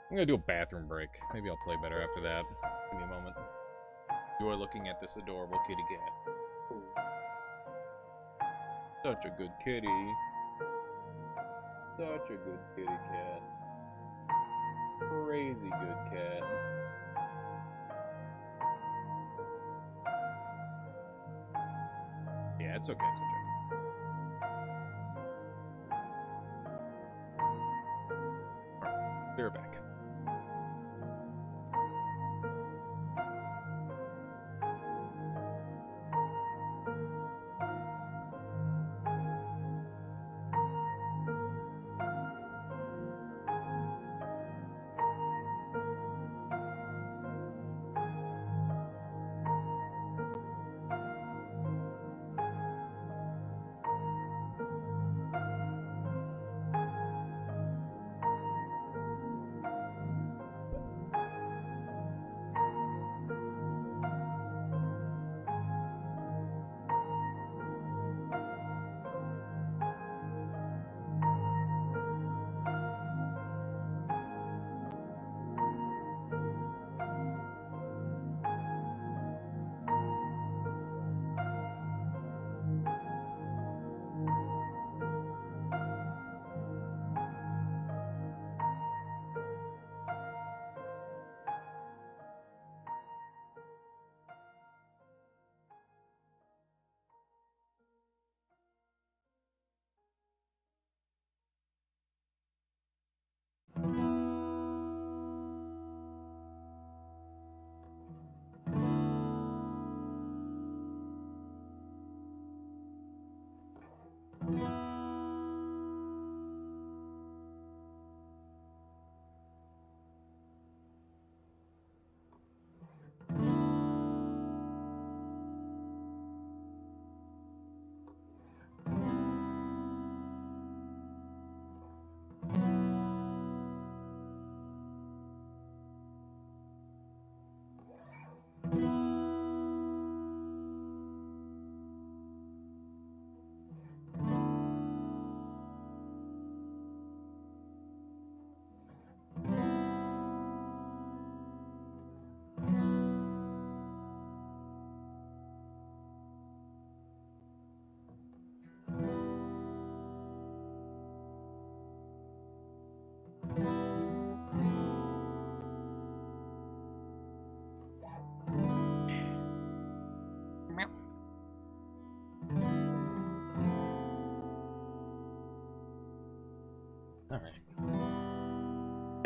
I'm gonna do a bathroom break. Maybe I'll play better after that. Give me a moment. Enjoy looking at this adorable kitty cat. Such a good kitty. Such a good kitty cat. Crazy good cat. Yeah, it's okay, it's okay. Alright, be right back.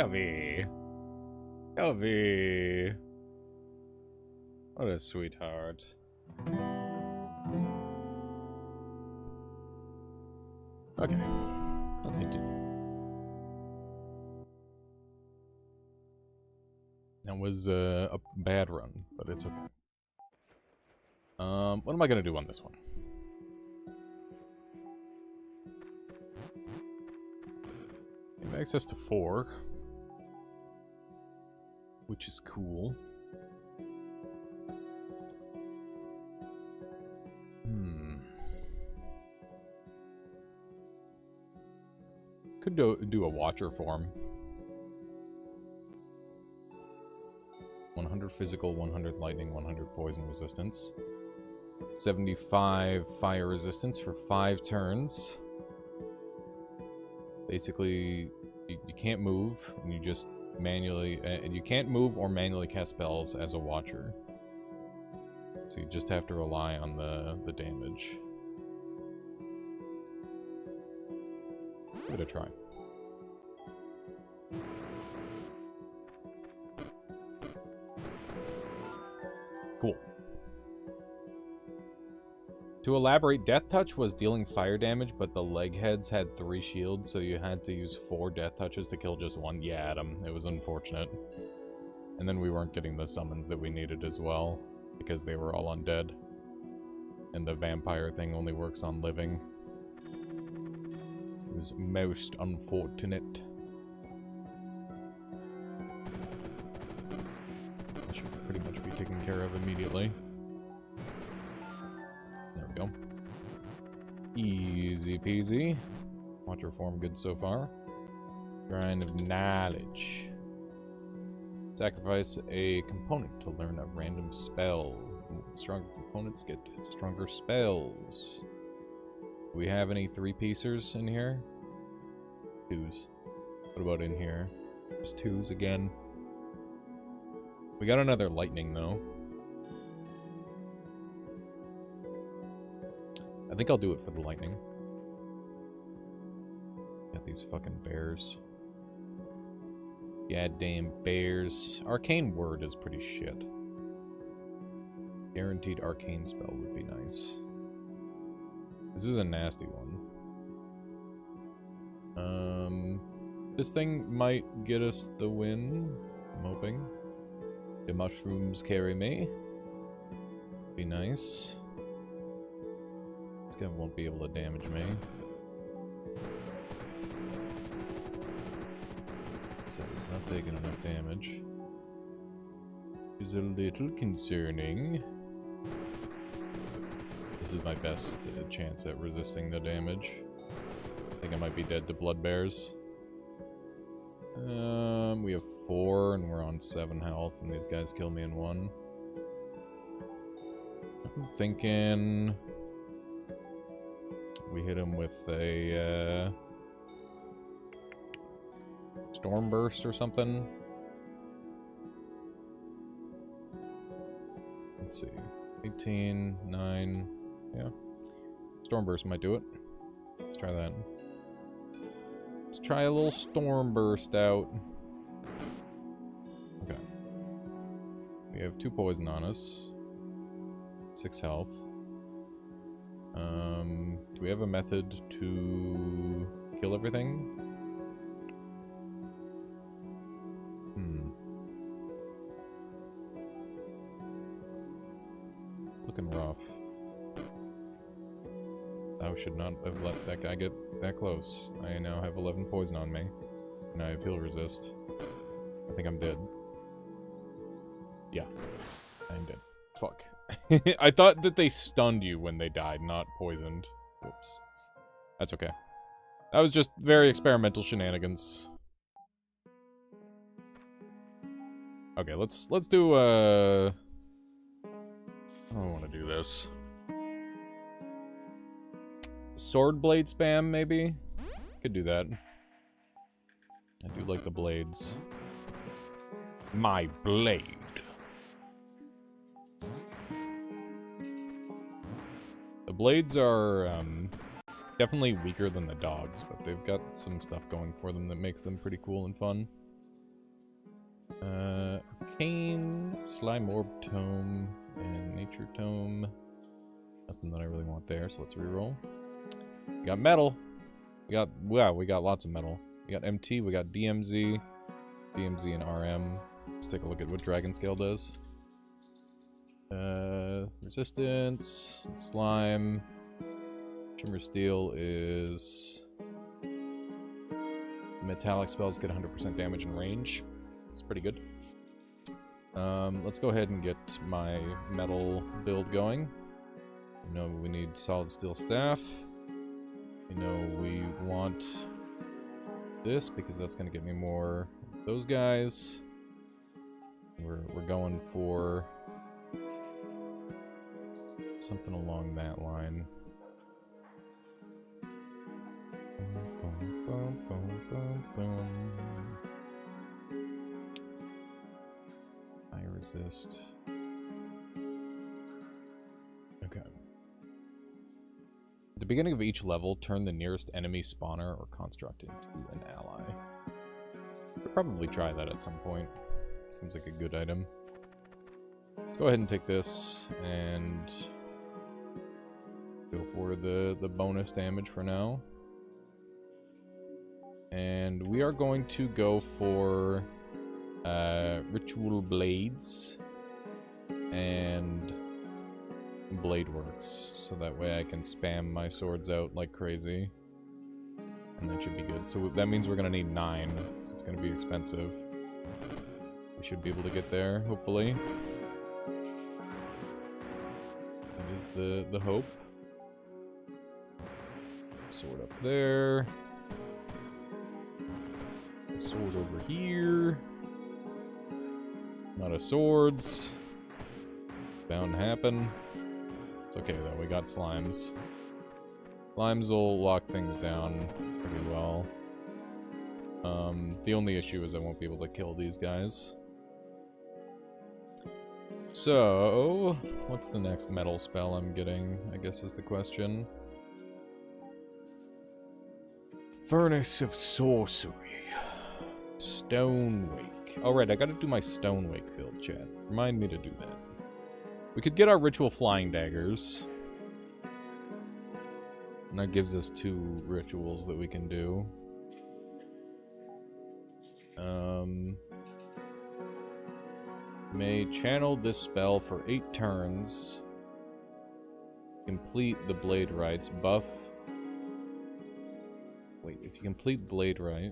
Covey. Covey. What a sweetheart. Okay. Let's continue. That was a bad run, but it's okay. What am I gonna do on this one? I have access to 4, which is cool. Could do a watcher form. 100 physical, 100 lightning, 100 poison resistance. 75 fire resistance for 5 turns. Basically, you can't move, and you just manually... you can't move or manually cast spells as a watcher. So you just have to rely on the damage. Give it a try. Cool. To elaborate, Death Touch was dealing fire damage, but the leg heads had 3 shields, so you had to use 4 Death Touches to kill just 1. Yeah, Adam. It was unfortunate. And then we weren't getting the summons that we needed as well, because they were all undead. And the vampire thing only works on living. It was most unfortunate. That should pretty much be taken care of immediately. There we go. Easy peasy. Watcher form good so far. Shrine of Knowledge. Sacrifice a component to learn a random spell. Stronger components get stronger spells. Do we have any 3-piecers in here? 2s. What about in here? Just 2s again. We got another lightning though. I think I'll do it for the lightning. Got these fucking bears. Goddamn bears. Arcane Word is pretty shit. Guaranteed arcane spell would be nice. This is a nasty one. This thing might get us the win. I'm hoping. The mushrooms carry me. Be nice. This guy won't be able to damage me. So he's not taking enough damage. Is a little concerning. This is my best chance at resisting the damage. I think I might be dead to blood bears. We have 4 and we're on 7 health, and these guys kill me in 1. I'm thinking we hit him with a storm burst or something. Let's see. 18, 9, yeah. Storm burst might do it. Let's try that. Let's try a little storm burst out. Okay. We have 2 poison on us. 6 health. Do we have a method to kill everything? Looking rough. I should not have let that guy get that close. I now have 11 poison on me, and I have heal resist. I think I'm dead. Yeah, I'm dead. Fuck. I thought that they stunned you when they died, not poisoned. Whoops. That's okay. That was just very experimental shenanigans. Okay, let's do I don't want to do this. Sword blade spam, maybe? Could do that. I do like the blades. My blade. The blades are definitely weaker than the dogs, but they've got some stuff going for them that makes them pretty cool and fun. Arcane, Slime Orb Tome, and Nature Tome. Nothing that I really want there, so let's reroll. We got metal. Wow, we got lots of metal. We got MT, we got DMZ, DMZ and RM. Let's take a look at what Dragon Scale does. Resistance, slime. Shimmer Steel is... Metallic spells get 100% damage and range. It's pretty good. Let's go ahead and get my metal build going. You know we need solid steel staff. You know we want this because that's going to get me more of those guys. We're going for something along that line. I resist. Okay. At the beginning of each level, turn the nearest enemy spawner or construct into an ally. Could probably try that at some point. Seems like a good item. Let's go ahead and take this and go for the bonus damage for now. And we are going to go for Ritual Blades and Blade Works, so that way I can spam my swords out like crazy. And that should be good. So that means we're going to need 9, so it's going to be expensive. We should be able to get there, hopefully. That is the hope. Sword up there. Sword over here. Not a swords. Bound to happen. It's okay though, we got slimes. Slimes will lock things down pretty well. The only issue is I won't be able to kill these guys. So, what's the next metal spell I'm getting, I guess is the question. Furnace of Sorcery. Stone Wake. Alright, I gotta do my Stone Wake build, chat. Remind me to do that. We could get our Ritual Flying Daggers. And that gives us 2 rituals that we can do. May channel this spell for 8 turns. Complete the Blade Rites buff. Wait, if you complete Blade Rite...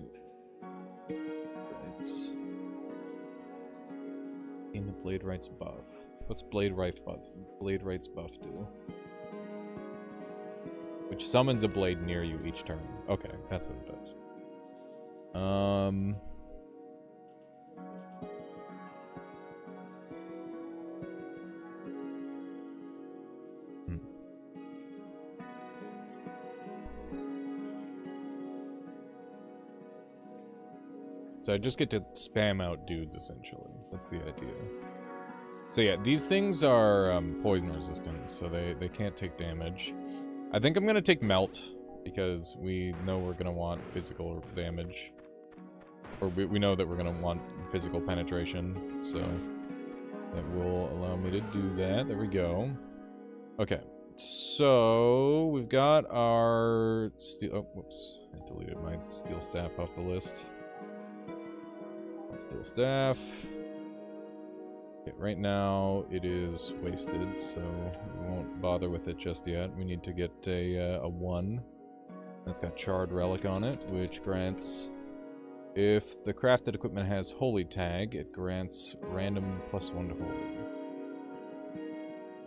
in the Blade Rites buff. What's Blade Rites buff? Blade Rites buff do? Which summons a blade near you each turn. Okay, that's what it does. So I just get to spam out dudes, essentially. That's the idea. So yeah, these things are poison resistant, so they can't take damage. I think I'm going to take Melt, because we know we're going to want physical damage. Or we know that we're going to want physical penetration, so that will allow me to do that. There we go. Okay, so we've got our steel... Oh, whoops. I deleted my steel staff off the list. Steel staff. Okay, right now it is wasted, so we won't bother with it just yet. We need to get a 1. That's got Charred Relic on it, which grants... If the crafted equipment has Holy Tag, it grants random +1 to Holy.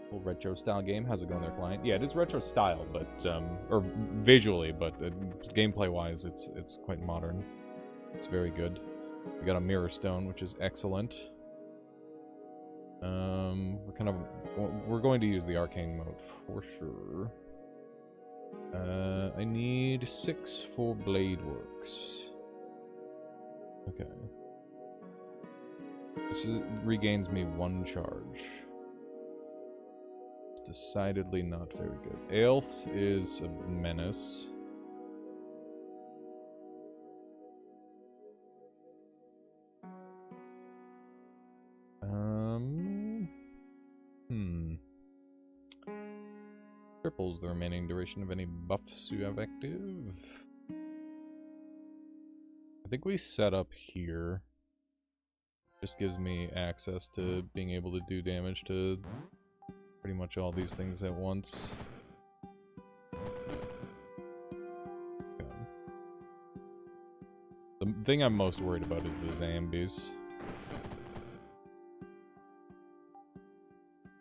Little retro style game. How's it going there, client? Yeah, it is retro style, but or visually, but gameplay wise, it's quite modern. It's very good. We got a Mirror Stone, which is excellent. We're going to use the arcane mode for sure. I need 6 for Blade Works. Okay. This regains me 1 charge. It's decidedly not very good. Aelf is a menace. Pulls the remaining duration of any buffs you have active. I think we set up here. Just gives me access to being able to do damage to pretty much all these things at once. Okay. The thing I'm most worried about is the zombies.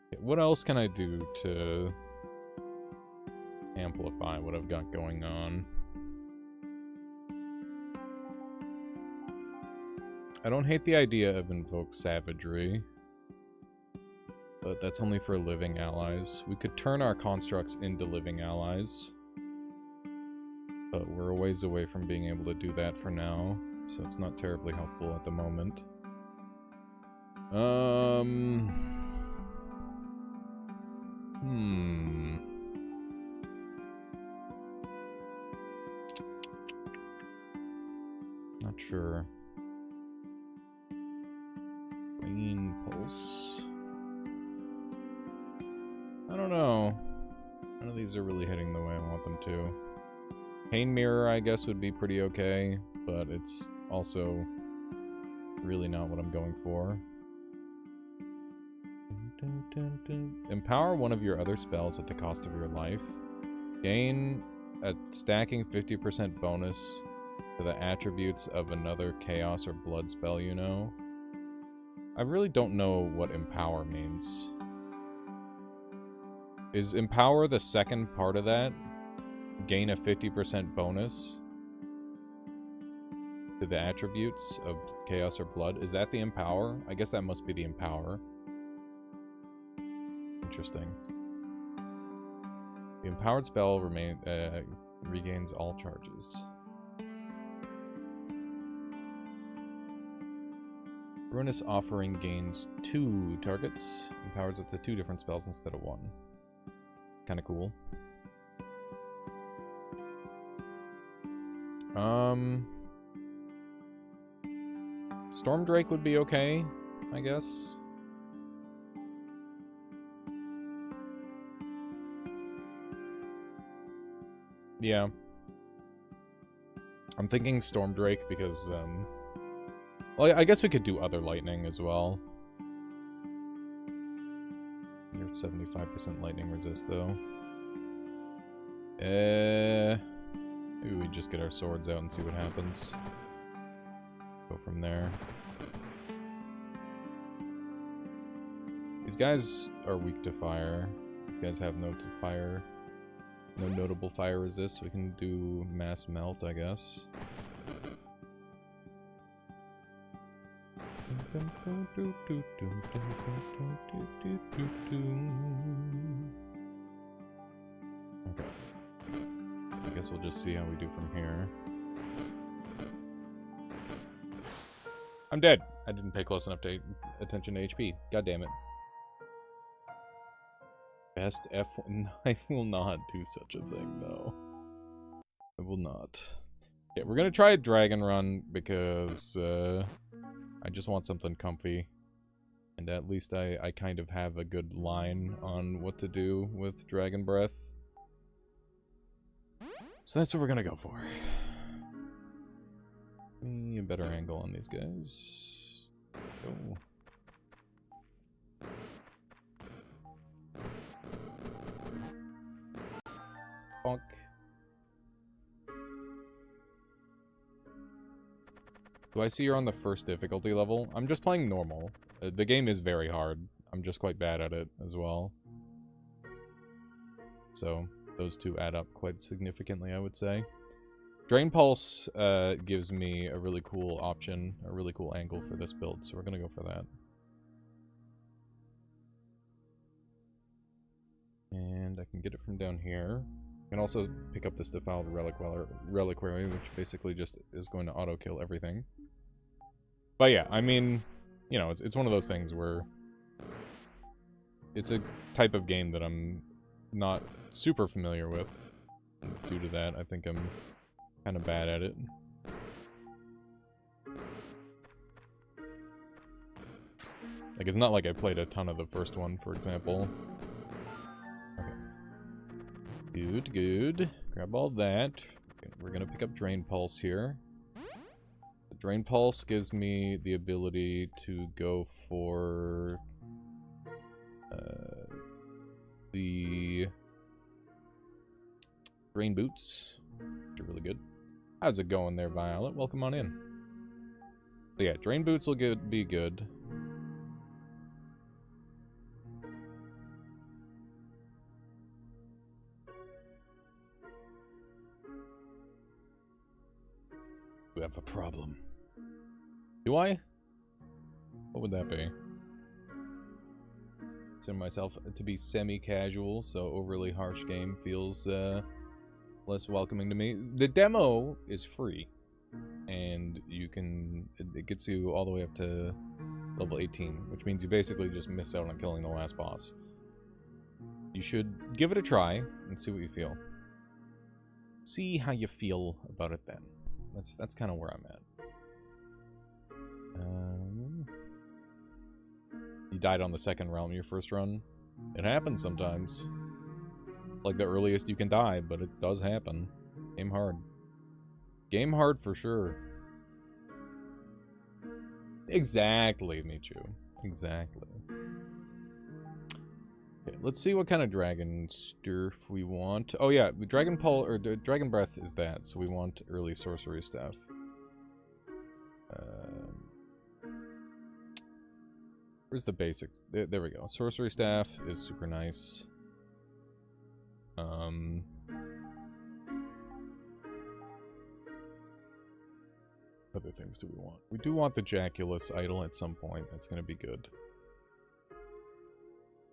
Okay, what else can I do to amplify what I've got going on? I don't hate the idea of Invoke Savagery, but that's only for living allies. We could turn our constructs into living allies, but we're a ways away from being able to do that for now, so it's not terribly helpful at the moment. Not sure. Green Pulse. I don't know. None of these are really hitting the way I want them to. Pain Mirror, I guess, would be pretty okay, but it's also really not what I'm going for. Empower one of your other spells at the cost of your life. Gain a stacking 50% bonus to the attributes of another Chaos or Blood spell you know. I really don't know what Empower means. Is Empower the second part of that? Gain a 50% bonus to the attributes of Chaos or Blood? Is that the Empower? I guess that must be the Empower. Interesting. The empowered spell regains all charges. Ruinous Offering gains 2 targets. Empowers up to 2 different spells instead of 1. Kinda cool. Stormdrake would be okay, I guess. Yeah. I'm thinking Stormdrake because, well, I guess we could do other lightning as well. You're 75% lightning resist, though. Maybe we just get our swords out and see what happens. Go from there. These guys are weak to fire. These guys have no notable fire resist, so we can do mass melt, I guess. Okay. I guess we'll just see how we do from here. I'm dead. I didn't pay close enough attention to HP. God damn it. Best F1. I will not do such a thing, though. I will not. Okay, we're gonna try a Dragon Run because I just want something comfy. And at least I kind of have a good line on what to do with Dragon Breath. So that's what we're gonna go for. Give me a better angle on these guys. Go. Bonk. Do I see you're on the first difficulty level? I'm just playing normal. The game is very hard. I'm just quite bad at it as well. So, those two add up quite significantly, I would say. Drain Pulse gives me a really cool option, a really cool angle for this build, so we're gonna go for that. And I can get it from down here. I can also pick up this Defiled Reliquary, which basically just is going to auto-kill everything. But yeah, I mean, you know, it's one of those things where it's a type of game that I'm not super familiar with. Due to that, I think I'm kind of bad at it. Like, it's not like I played a ton of the first one, for example. Okay. Good, good. Grab all that. We're gonna pick up Drain Pulse here. The Drain Pulse gives me the ability to go for the Drain Boots, which are really good. How's it going there, Violet? Welcome on in. So yeah, Drain Boots will be good. We have a problem. Do I? What would that be? Consider myself to be semi-casual, so overly harsh game feels less welcoming to me. The demo is free, and you can it gets you all the way up to level 18, which means you basically just miss out on killing the last boss. You should give it a try and see what you feel. See how you feel about it then. That's kind of where I'm at. You died on the second realm your first run. It happens sometimes. Like the earliest you can die, but it does happen. Game hard. Game hard for sure. Exactly, Michu. Exactly. Okay, let's see what kind of dragon sturf we want. Oh yeah, Dragon Breath is that, so we want early sorcery staff. Where's the basics? There we go. Sorcery staff is super nice. Other things do we want? We do want the Jaculus idol at some point. That's gonna be good.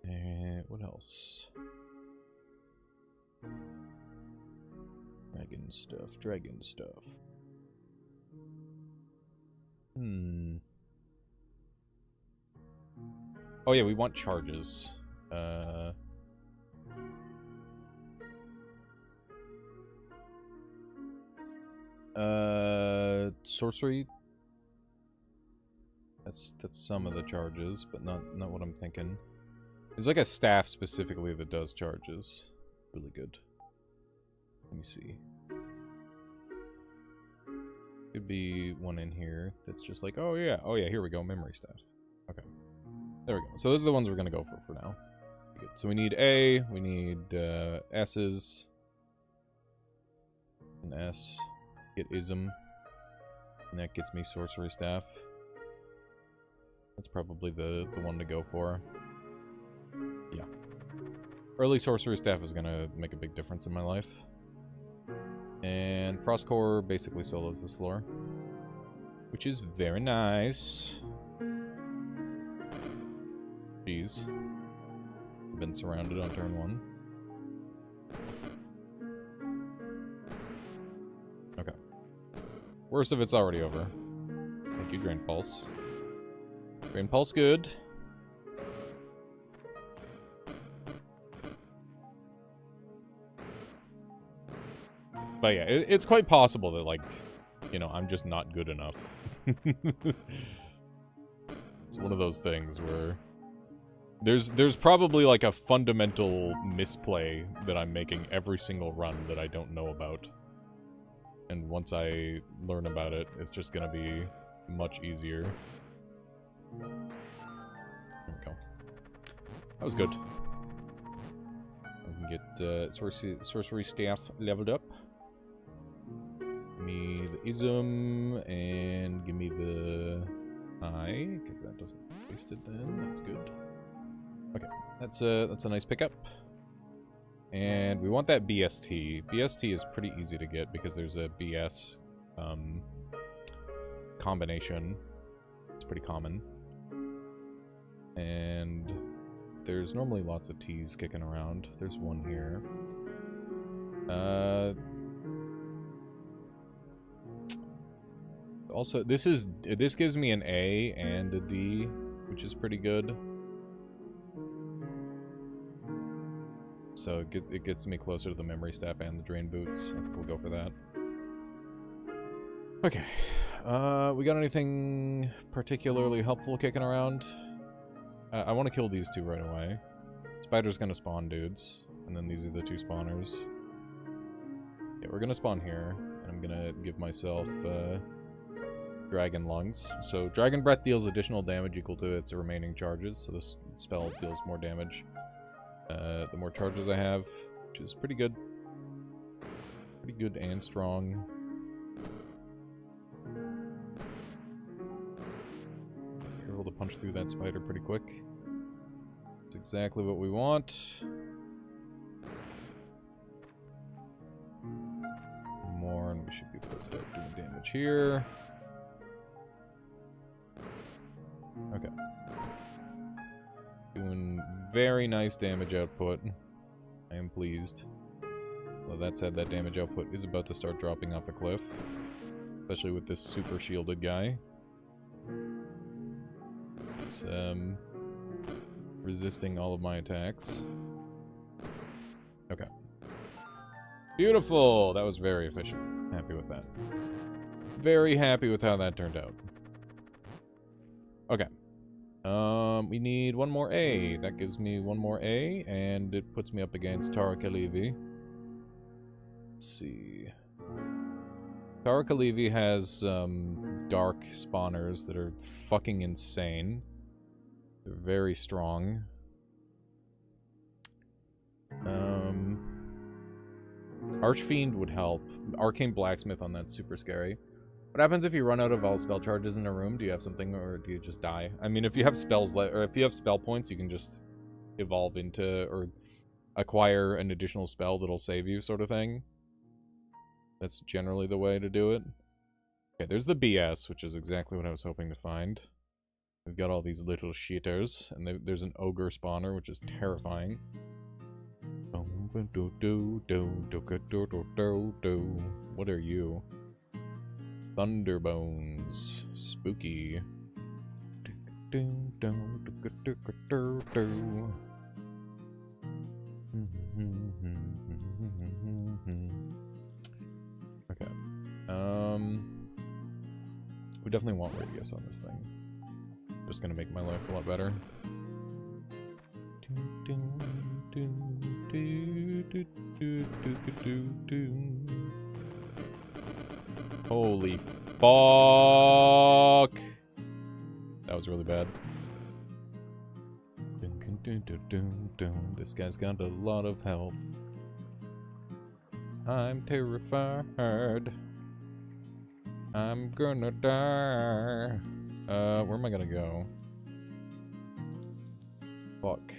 And what else? Dragon stuff. Dragon stuff. Oh yeah, we want charges. Sorcery. That's some of the charges, but not what I'm thinking. There's like a staff specifically that does charges. Really good. Let me see. Could be one in here that's just like, oh yeah, here we go, memory staff. Okay. There we go. So those are the ones we're gonna go for now. Good. So we need A, we need S's. An S. Get Ism. And that gets me Sorcery Staff. That's probably the one to go for. Yeah. Early Sorcery Staff is gonna make a big difference in my life. And Frost Core basically solos this floor. Which is very nice. Jeez. Been surrounded on turn 1. Okay. Worst of it's already over. Thank you, Drain Pulse. Drain Pulse good. But yeah, it's quite possible that, like, you know, I'm just not good enough. It's one of those things where there's probably like a fundamental misplay that I'm making every single run that I don't know about. And once I learn about it, it's just gonna be much easier. There we go. That was good. I can get sorcery staff leveled up. Give me the Ism, and give me the Eye, because that doesn't waste it then. That's good. Okay, that's a nice pickup. And we want that BST. BST is pretty easy to get because there's a BS combination. It's pretty common. And there's normally lots of T's kicking around. There's one here. Also, this gives me an A and a D, which is pretty good. So it gets me closer to the memory staff and the drain boots. I think we'll go for that. Okay. We got anything particularly helpful kicking around? I want to kill these two right away. Spider's gonna spawn dudes, and then these are the two spawners. Yeah, we're gonna spawn here, and I'm gonna give myself Dragon Lungs. So Dragon Breath deals additional damage equal to its remaining charges, so this spell deals more damage the more charges I have, which is pretty good. Pretty good and strong. Careful to punch through that spider pretty quick. That's exactly what we want. More, and we should be able to start doing damage here. Okay. Doing very nice damage output. I am pleased. Well, that said, that damage output is about to start dropping off a cliff. Especially with this super shielded guy. It's, resisting all of my attacks. Okay. Beautiful! That was very efficient. Happy with that. Very happy with how that turned out. Okay. We need one more A. That gives me one more A, and it puts me up against Tara Kalivi. Let's see. Tara Kalivi has, dark spawners that are fucking insane. They're very strong. Archfiend would help. Arcane Blacksmith on that's super scary. What happens if you run out of all spell charges in a room? Do you have something, or do you just die? I mean, if you have spells, or if you have spell points, you can just evolve into, or acquire an additional spell that'll save you, sort of thing. That's generally the way to do it. Okay, there's the BS, which is exactly what I was hoping to find. We've got all these little shitters, and there's an ogre spawner, which is terrifying. What are you? Thunderbones. Spooky. Okay. We definitely want radius on this thing. Just gonna make my life a lot better. Holy fuck! That was really bad. This guy's got a lot of health. I'm terrified. I'm gonna die. Where am I gonna go? Fuck.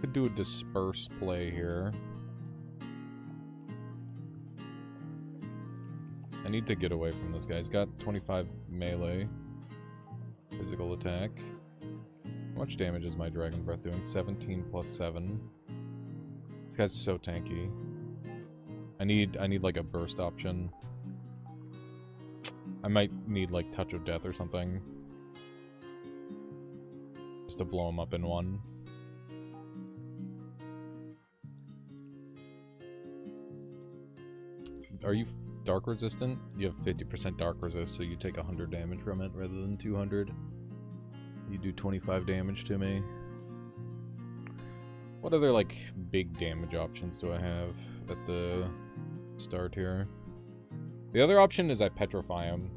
Could do a disperse play here. I need to get away from this guy. He's got 25 melee. Physical attack. How much damage is my Dragon Breath doing? 17 plus 7. This guy's so tanky. I need like a burst option. I might need like Touch of Death or something. Just to blow him up in one. Are you dark resistant? You have 50% dark resist, so you take 100 damage from it rather than 200. You do 25 damage to me. What other, like, big damage options do I have at the start here? The other option is I petrify him.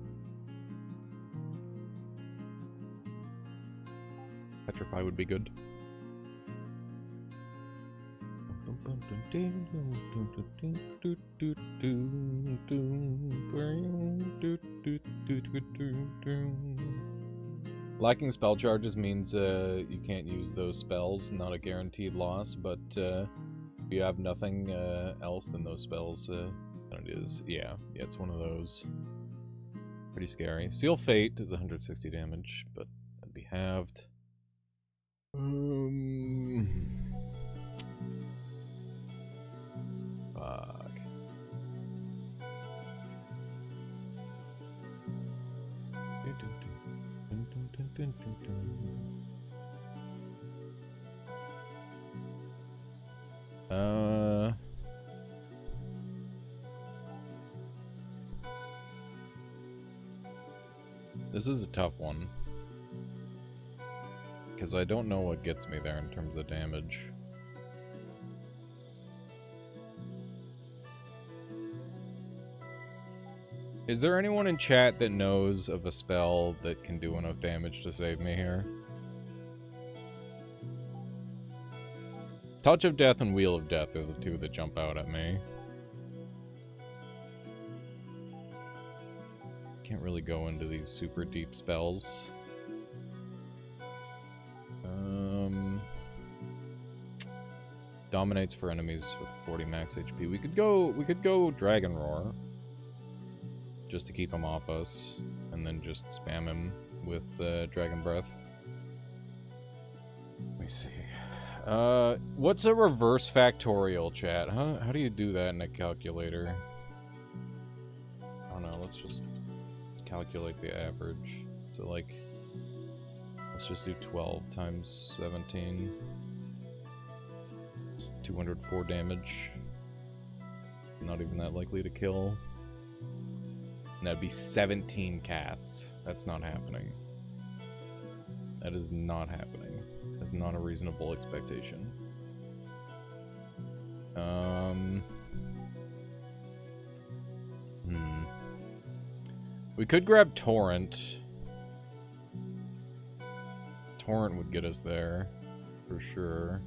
Petrify would be good. Lacking spell charges means you can't use those spells, not a guaranteed loss, but if you have nothing else than those spells, it is. Yeah, it's one of those. Pretty scary. Seal Fate is 160 damage, but that'd be halved. Fuck. This is a tough one. Because I don't know what gets me there in terms of damage. Is there anyone in chat that knows of a spell that can do enough damage to save me here? Touch of Death and Wheel of Death are the two that jump out at me. Can't really go into these super deep spells. Dominates for enemies with 40 max HP. We could go Dragon Roar. Just to keep him off us. And then just spam him with Dragon Breath. Let me see. What's a reverse factorial, chat? Huh? How do you do that in a calculator? I don't know, let's just calculate the average. So, like, let's just do 12 times 17. It's 204 damage. Not even that likely to kill. And that'd be 17 casts. That's not happening. That is not happening. That's not a reasonable expectation. We could grab Torrent. Torrent would get us there, for sure.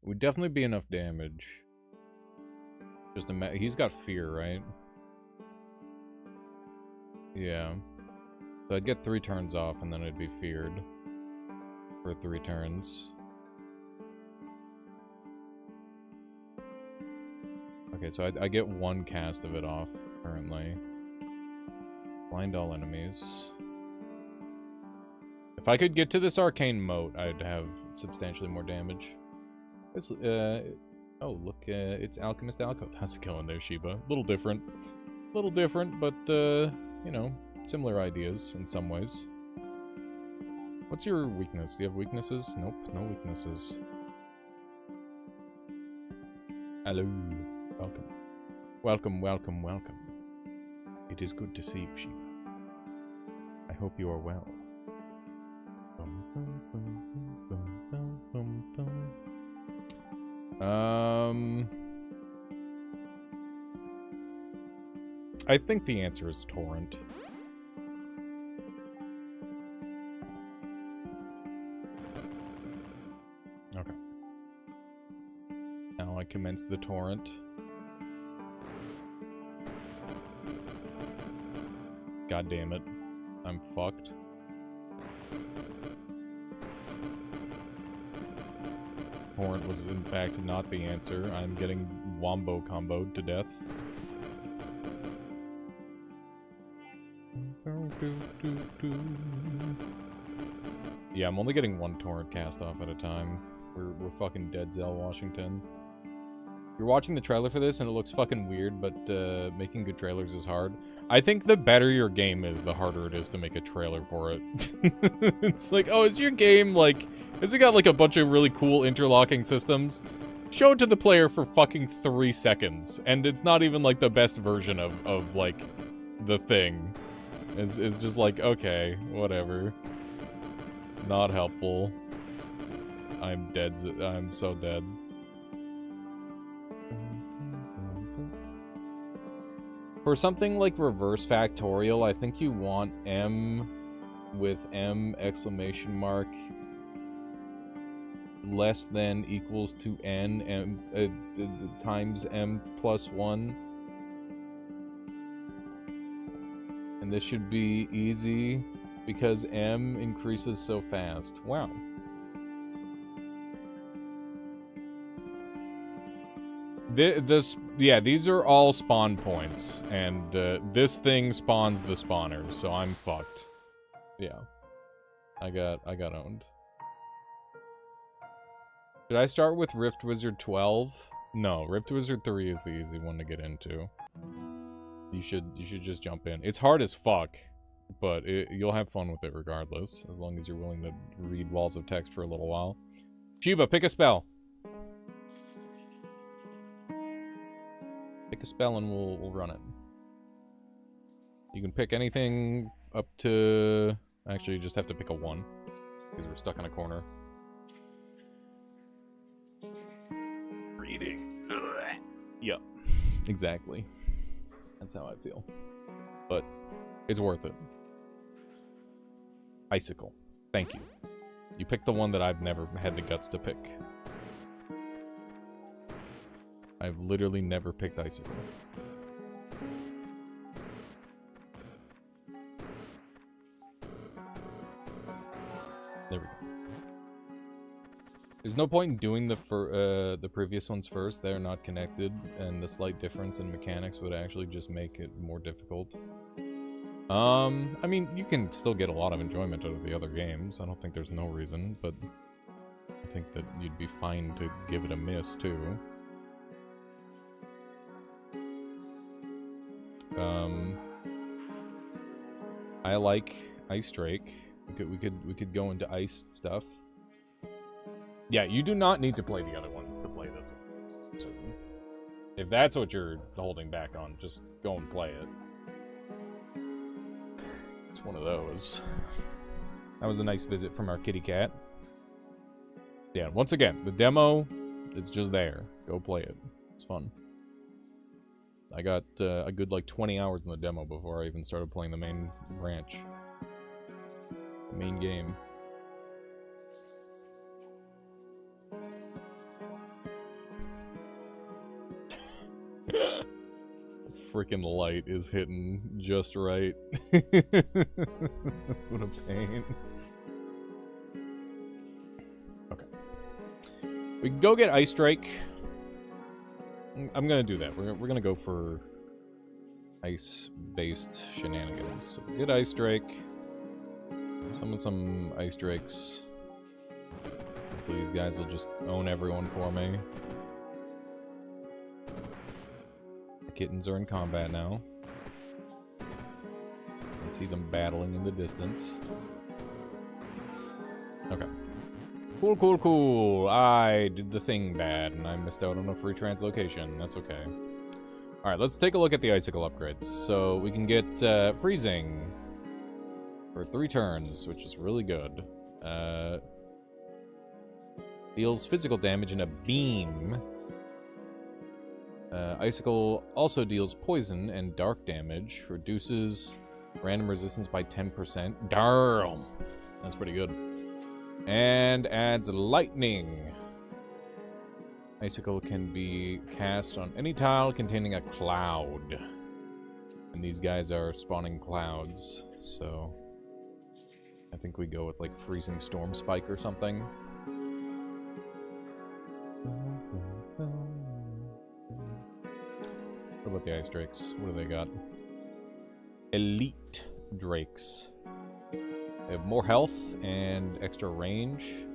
Would definitely be enough damage. Just he's got fear, right? Yeah. So I'd get 3 turns off, and then I'd be feared for 3 turns. Okay, so I get 1 cast of it off currently. Blind all enemies. If I could get to this arcane moat, I'd have substantially more damage. It's, oh, look, it's Alchemist Alco. How's it going there, Shiba? Little different, but, you know, similar ideas in some ways. What's your weakness? Do you have weaknesses? Nope, no weaknesses. Hello. Welcome. Welcome, welcome, welcome. It is good to see you, Shiba. I hope you are well. I think the answer is Torrent. Okay. Now I commence the Torrent. God damn it. I'm fucked. Torrent was in fact not the answer. I'm getting wombo comboed to death. Yeah, I'm only getting 1 Torrent cast off at a time. We're fucking dead, Zell Washington. You're watching the trailer for this and it looks fucking weird, but making good trailers is hard. I think the better your game is, the harder it is to make a trailer for it. It's like, oh, is your game, like, has it got, like, a bunch of really cool interlocking systems? Show it to the player for fucking 3 seconds, and it's not even, like, the best version of like, the thing. It's just like, okay, whatever. Not helpful. I'm dead. I'm so dead. For something like reverse factorial, I think you want M with M exclamation mark less than equals to N M times M plus 1. And this should be easy because M increases so fast. Wow. Yeah, these are all spawn points, and this thing spawns the spawners, so I'm fucked. Yeah, I got owned. Did I start with Rift Wizard 12? No, Rift Wizard 3 is the easy one to get into. You should just jump in. It's hard as fuck, but you'll have fun with it regardless, as long as you're willing to read walls of text for a little while. Shiba, pick a spell. Pick a spell and we'll run it. You can pick anything up to Actually, you just have to pick a 1. Because we're stuck in a corner. Reading. Ugh. Yep. Exactly. That's how I feel. But it's worth it. Icicle. Thank you. You picked the one that I've never had the guts to pick. I've literally never picked Icicle. There we go. There's no point in doing the previous ones first. They're not connected, and the slight difference in mechanics would actually just make it more difficult. I mean, you can still get a lot of enjoyment out of the other games. I don't think there's no reason, but I think that you'd be fine to give it a miss, too. I like Ice Drake. We could go into iced stuff. Yeah, you do not need to play the other ones to play this one. So, if that's what you're holding back on, just go and play it. It's one of those. That was a nice visit from our kitty cat. Yeah, once again, the demo, it's just there. Go play it. It's fun. I got a good, like, 20 hours in the demo before I even started playing the main branch. The main game. The freaking light is hitting just right. What a pain. Okay. We can go get Ice Drake. I'm gonna do that. We're gonna go for ice-based shenanigans. So get Ice Drake. Summon some Ice Drakes. Hopefully these guys will just own everyone for me. The kittens are in combat now. I can see them battling in the distance. Okay. Cool, cool, cool. I did the thing bad, and I missed out on a free translocation. That's okay. Alright, let's take a look at the Icicle upgrades. So, we can get Freezing for 3 turns, which is really good. Deals physical damage in a beam. Icicle also deals poison and dark damage. Reduces random resistance by 10%. Damn! That's pretty good. And adds lightning. Icicle can be cast on any tile containing a cloud. And these guys are spawning clouds, so I think we go with like Freezing Storm Spike or something. What about the Ice Drakes? What do they got? Elite Drakes. They have more health and extra range.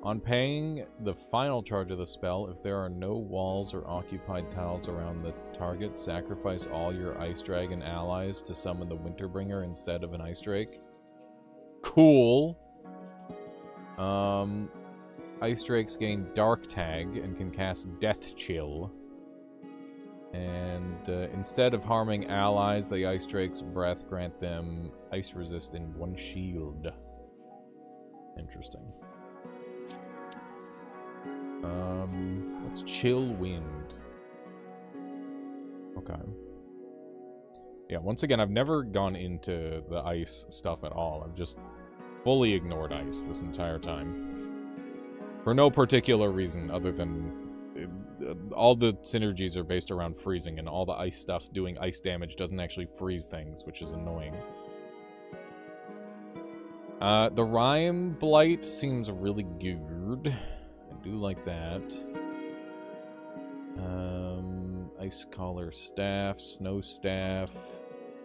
On paying the final charge of the spell, if there are no walls or occupied tiles around the target, sacrifice all your Ice Dragon allies to summon the Winterbringer instead of an Ice Drake. Cool. Ice Drakes gain Dark Tag and can cast Death Chill. And instead of harming allies, the Ice Drake's breath grant them ice resist in 1 shield. Interesting. Let's Chill Wind. Okay. Yeah, once again, I've never gone into the ice stuff at all. I've just fully ignored ice this entire time. For no particular reason other than all the synergies are based around freezing, and all the ice stuff doing ice damage doesn't actually freeze things, which is annoying. The Rime Blight seems really good. I do like that. Ice Collar Staff, Snow Staff.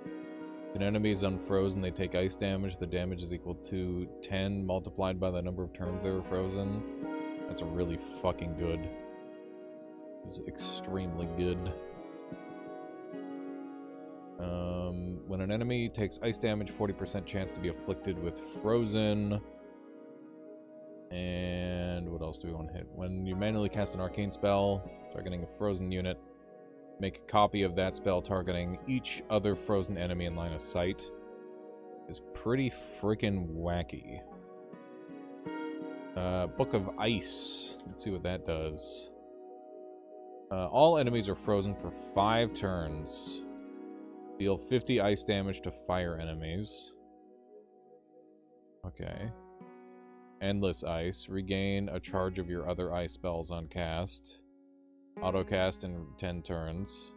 If an enemy is unfrozen, they take ice damage. The damage is equal to 10 multiplied by the number of turns they were frozen. That's really fucking good. It's extremely good. When an enemy takes ice damage, 40% chance to be afflicted with frozen. And what else do we want to hit? When you manually cast an arcane spell targeting a frozen unit, make a copy of that spell targeting each other frozen enemy in line of sight. is pretty freaking wacky. Book of Ice. Let's see what that does. All enemies are frozen for 5 turns. Deal 50 ice damage to fire enemies. Okay. Endless Ice. Regain a charge of your other ice spells on cast. Auto cast in 10 turns.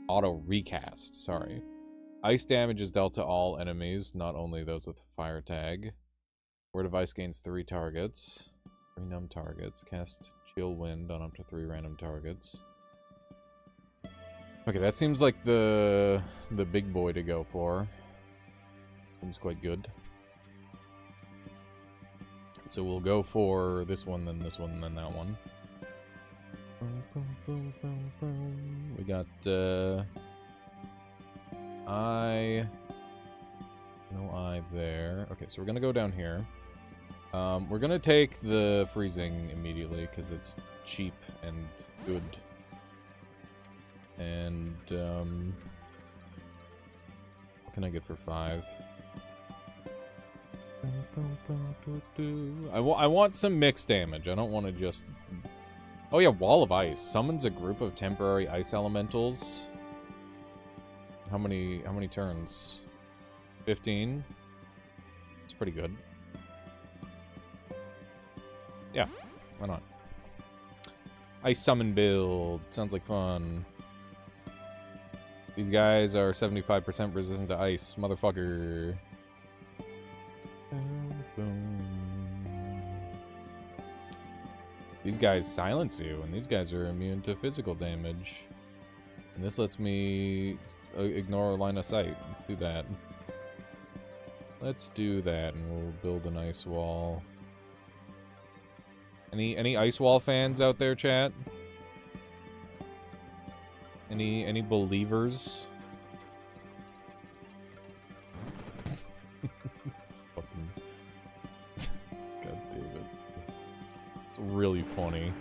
Auto recast, sorry. Ice damage is dealt to all enemies, not only those with fire tag. Word of Ice gains 3 targets. 3 numb targets. Cast Chill Wind on up to 3 random targets. Okay, that seems like the big boy to go for. Seems quite good. So we'll go for this one, then this one, then that one. We got, eye. No eye there. Okay, so we're gonna go down here. We're gonna take the freezing immediately, because it's cheap and good. And, what can I get for 5? I want some mixed damage. I don't want to just... Oh yeah, Wall of Ice. Summons a group of temporary ice elementals. How many turns? 15? It's pretty good. Yeah, why not? Ice summon build. Sounds like fun. These guys are 75% resistant to ice. Motherfucker. These guys silence you, and these guys are immune to physical damage. And this lets me ignore line of sight. Let's do that. Let's do that, and we'll build an ice wall. Any ice wall fans out there, chat? Any believers? Fucking... God damn it. It's really funny.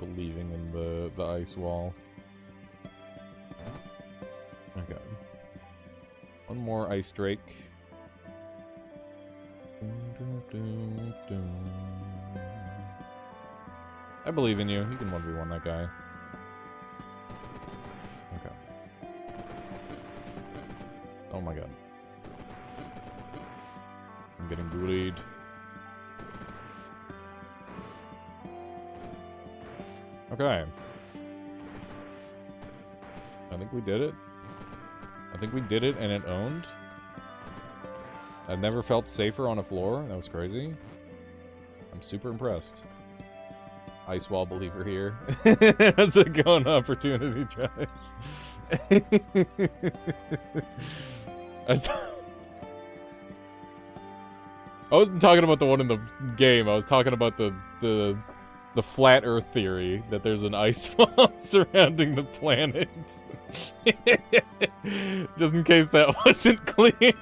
Believing in the ice wall. Okay. One more ice drake. I believe in you. You can 1v1 that guy. Okay. Oh my god. I'm getting bullied. Okay. I think we did it. I think we did it and it owned. I've never felt safer on a floor. That was crazy. I'm super impressed. Ice wall believer here. How's it going, Opportunity Drive? I wasn't talking about the one in the game. I was talking about the flat Earth theory that there's an ice wall surrounding the planet. Just in case that wasn't clear.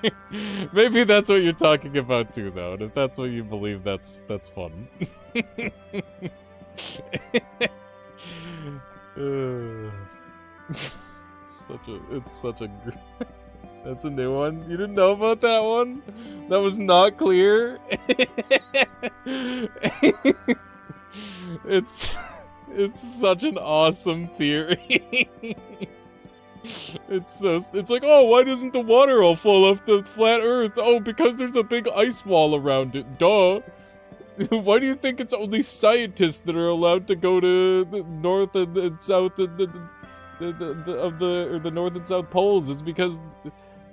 Maybe that's what you're talking about too, though. And if that's what you believe, that's fun. It's such a that's a new one. You didn't know about that one? That was not clear. It's such an awesome theory. It's like, oh, why doesn't the water all fall off the flat Earth? Oh, because there's a big ice wall around it. Duh. Why do you think it's only scientists that are allowed to go to the north and south of the north and south poles? It's because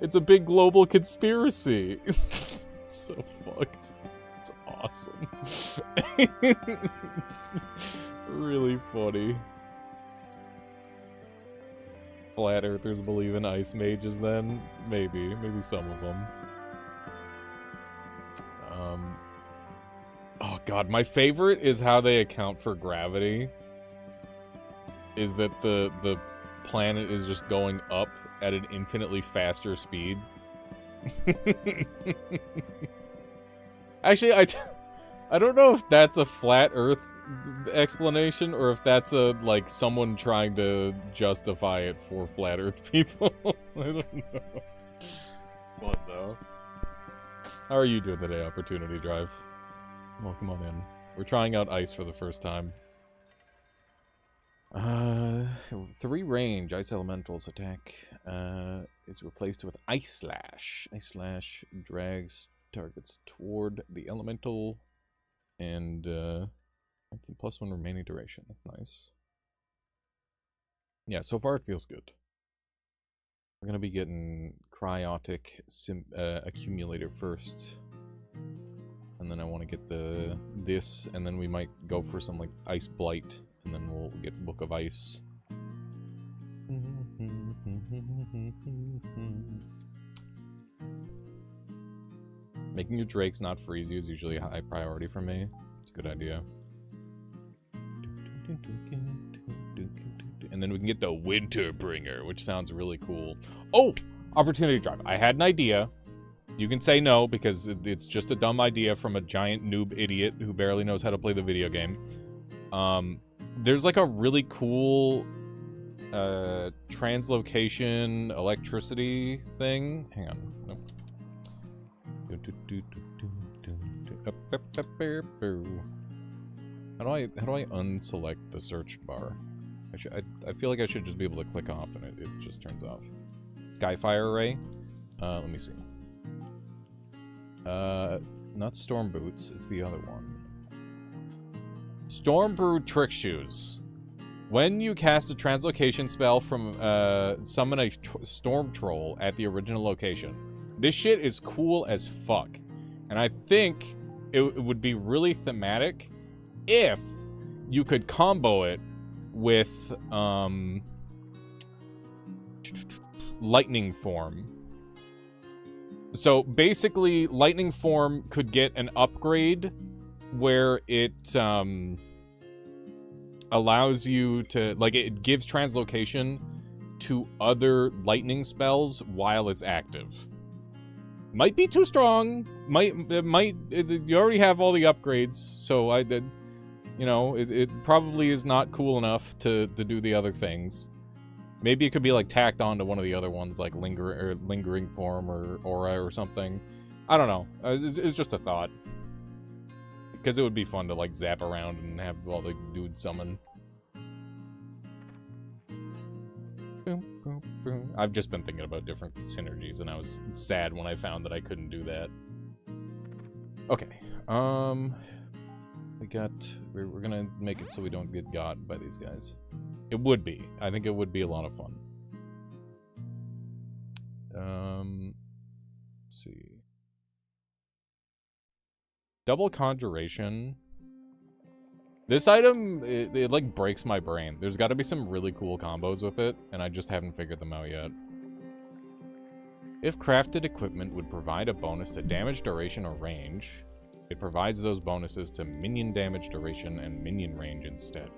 it's a big global conspiracy. It's so fucked. It's awesome. It's really funny. Flat earthers believe in ice mages then? Maybe some of them. Oh god, my favorite is how they account for gravity. Is that the planet is just going up at an infinitely faster speed. Actually, I don't know if that's a flat Earth explanation or if that's like someone trying to justify it for flat Earth people. I don't know. Hello. How are you doing today, Opportunity Drive? Welcome on in. We're trying out ice for the first time. 3 range, ice elementals attack is replaced with Ice Slash. Ice Slash drags targets toward the elemental and +1 remaining duration. That's nice. Yeah, so far it feels good. We're gonna be getting Cryotic Accumulator first. And then I want to get this, and then we might go for some like Ice Blight, and then we'll get Book of Ice. Making your Drakes not freeze you is usually a high priority for me. It's a good idea. And then we can get the Winterbringer, which sounds really cool. Oh! Opportunity Drive. I had an idea. You can say no, because it's just a dumb idea from a giant noob idiot who barely knows how to play the video game. There's like a really cool translocation electricity thing. Hang on. Nope. How do I unselect the search bar? I feel like I should just be able to click off and it just turns off. Skyfire Array. Let me see. Not Storm Boots, it's the other one. Stormbrew Trick Shoes. When you cast a translocation spell from, summon a Storm Troll at the original location. This shit is cool as fuck. And I think it would be really thematic if you could combo it with, Lightning Form. So basically, Lightning Form could get an upgrade where it allows you to, like, it gives translocation to other lightning spells while it's active. Might be too strong. You already have all the upgrades, so it probably is not cool enough to do the other things. Maybe it could be like tacked on to one of the other ones, like lingering form or aura or something. I don't know. It's just a thought. Because it would be fun to like zap around and have all the dudes summon. I've just been thinking about different synergies, and I was sad when I found that I couldn't do that. Okay. We're gonna make it so we don't get got by these guys. It would be. I think it would be a lot of fun. Let's see. Double Conjuration. This item, it like breaks my brain. There's got to be some really cool combos with it, and I just haven't figured them out yet. If crafted equipment would provide a bonus to damage, duration, or range, it provides those bonuses to minion damage, duration, and minion range instead.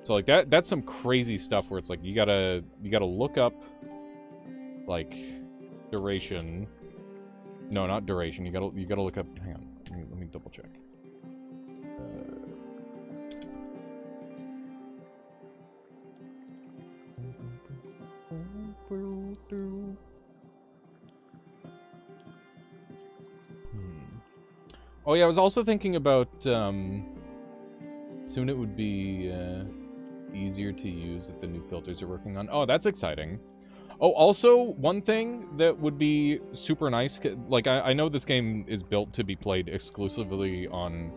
So like that's some crazy stuff where it's like you gotta look up like duration. No, not duration. You gotta look up. Hang on, let me double check. Oh yeah, I was also thinking about soon it would be easier to use that the new filters are working on. Oh, that's exciting. Oh, also, one thing that would be super nice, like, I know this game is built to be played exclusively on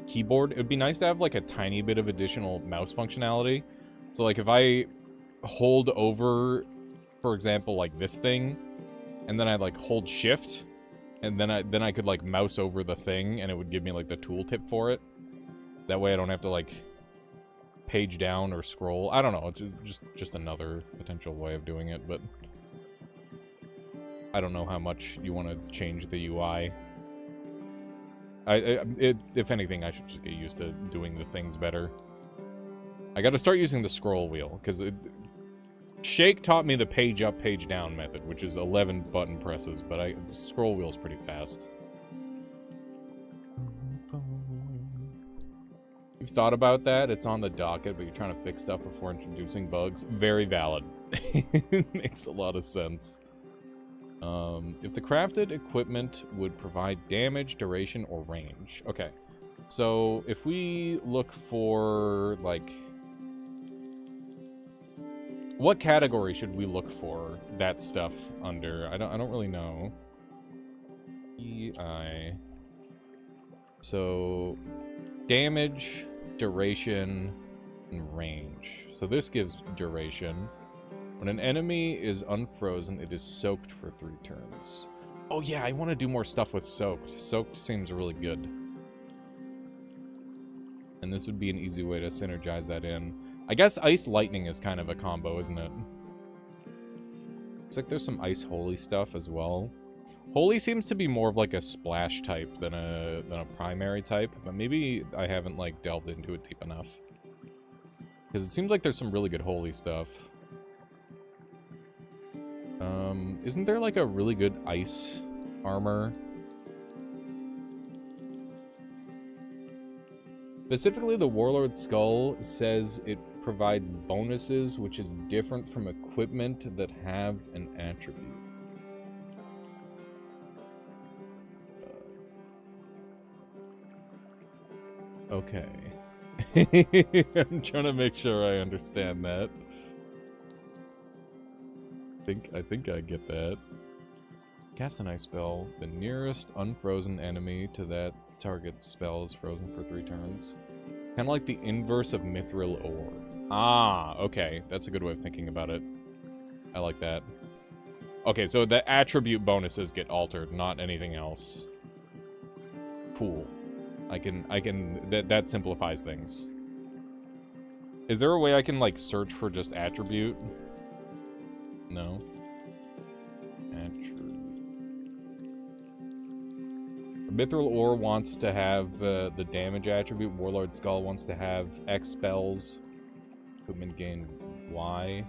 keyboard. It would be nice to have, like, a tiny bit of additional mouse functionality. So, like, if I hold over, for example, like, this thing, and then I, like, hold shift, and then I could, like, mouse over the thing, and it would give me, like, the tooltip for it. That way I don't have to, like, page down or scroll. I don't know. It's just another potential way of doing it, but I don't know how much you want to change the UI. If anything, I should just get used to doing the things better. I got to start using the scroll wheel, because Shake taught me the page up, page down method, which is 11 button presses, but the scroll wheel's pretty fast. You've thought about that? It's on the docket, but you're trying to fix stuff before introducing bugs. Very valid. It makes a lot of sense. If the crafted equipment would provide damage, duration, or range. Okay. So, if we look for, like... What category should we look for that stuff under? I don't really know. EI. So, damage, duration, and range. So this gives duration. When an enemy is unfrozen, it is soaked for 3 turns. Oh yeah, I want to do more stuff with soaked. Soaked seems really good. And this would be an easy way to synergize that in. I guess Ice Lightning is kind of a combo, isn't it? Looks like there's some Ice Holy stuff as well. Holy seems to be more of like a splash type than a primary type, but maybe I haven't like delved into it deep enough. Because it seems like there's some really good Holy stuff. Isn't there like a really good ice armor? Specifically, the Warlord Skull says it provides bonuses, which is different from equipment that have an attribute. Okay. I'm trying to make sure I understand that. I think I get that. Cast an ice spell. The nearest unfrozen enemy to that target spell is frozen for 3 turns. Kind of like the inverse of Mithril Ore. Ah, okay. That's a good way of thinking about it. I like that. Okay, so the attribute bonuses get altered, not anything else. Cool. That simplifies things. Is there a way I can, like, search for just attribute? No. Attribute. Mithril Ore wants to have the damage attribute. Warlord Skull wants to have X spells. Equipment gain Y.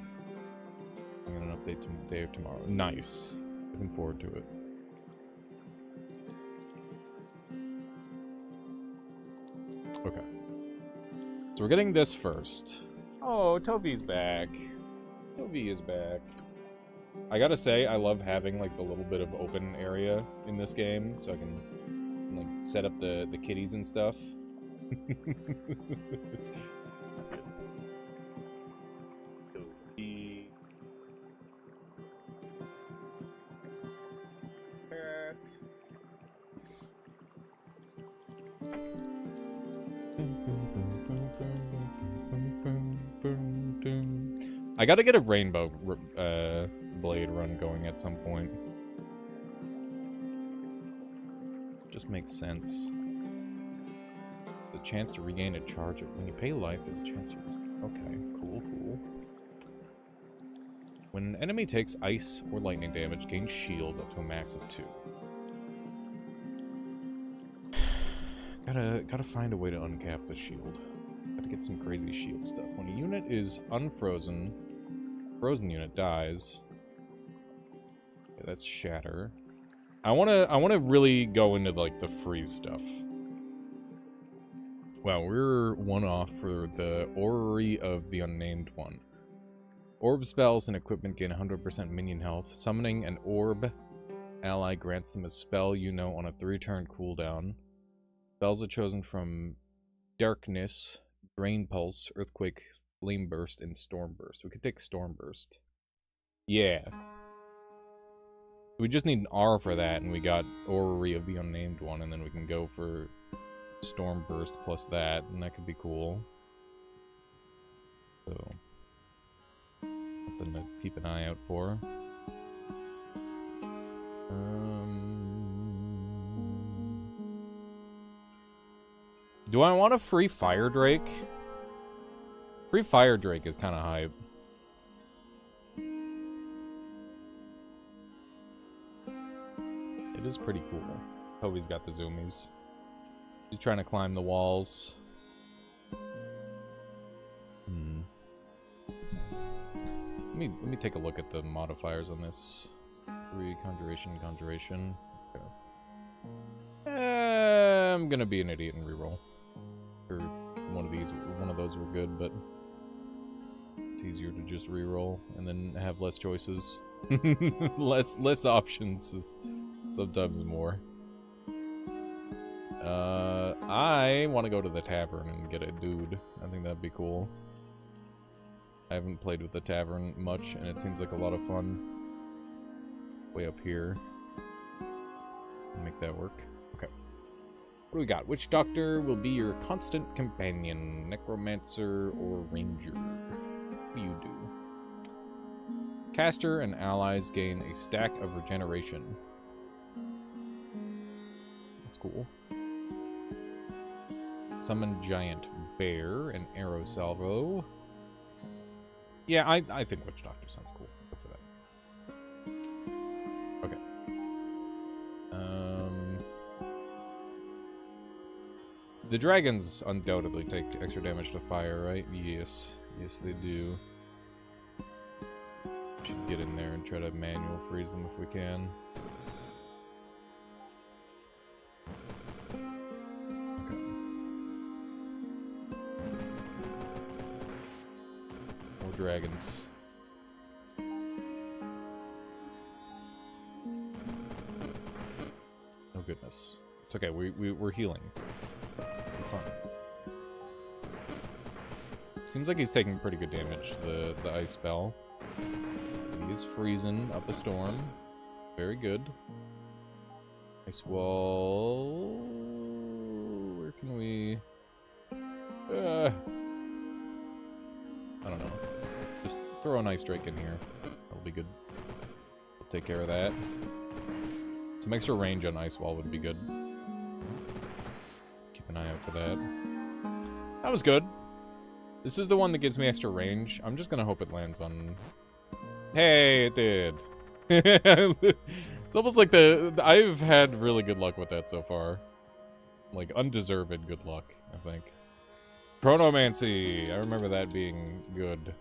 I'm gonna update today or tomorrow. Nice. Looking forward to it. Okay. So we're getting this first. Oh, Toby's back. Toby is back. I gotta say, I love having like the little bit of open area in this game, so I can like set up the kitties and stuff. That's good. Toby. Back. I gotta get a rainbow blade run going at some point. Just makes sense. The chance to regain a charge. When you pay life, there's a chance to... Okay, cool, cool. When an enemy takes ice or lightning damage, gain shield up to a max of 2. Gotta find a way to uncap the shield. Gotta get some crazy shield stuff. When a unit is unfrozen, frozen unit dies. Okay, that's shatter. I wanna really go into like the freeze stuff. Wow, we're 1 off for the Orrery of the Unnamed One. Orb spells and equipment gain 100% minion health. Summoning an orb ally grants them a spell you know on a 3-turn cooldown. Spells are chosen from Darkness, Drain Pulse, Earthquake, Flame Burst, and Storm Burst. We could take Storm Burst. Yeah. We just need an R for that, and we got Orrery of the Unnamed One, and then we can go for Storm Burst plus that, and that could be cool. So, something to keep an eye out for. Do I want a free Fire Drake? Free Fire Drake is kind of hype. It is pretty cool. Toby's got the zoomies. He's trying to climb the walls. Let me take a look at the modifiers on this. 3 conjuration. Okay. I'm gonna be an idiot and reroll. Or one of those were good, but it's easier to just reroll and then have less choices. less options is sometimes more. I want to go to the tavern and get a dude. I think that'd be cool. I haven't played with the tavern much, and it seems like a lot of fun. Way up here. Make that work. Okay. What do we got? Which doctor will be your constant companion? Necromancer or ranger? What do you do? Caster and allies gain a stack of regeneration. That's cool. Summon giant bear and arrow salvo. Yeah, I think Witch Doctor sounds cool. Go for that. Okay. The dragons undoubtedly take extra damage to fire, right? Yes. Yes, they do. Should get in there and try to manual freeze them if we can. Okay. More dragons. Oh goodness. It's okay, we're healing. We're fine. Seems like he's taking pretty good damage, the ice spell. He is freezing up a storm. Very good. Ice wall. Where can we... I don't know. Just throw an ice drake in here. That'll be good. We'll take care of that. Some extra range on ice wall would be good. Keep an eye out for that. That was good. This is the one that gives me extra range. I'm just gonna hope it lands on... Hey, it did. It's almost like I've had really good luck with that so far. Like, undeserved good luck, I think. Chronomancy! I remember that being good.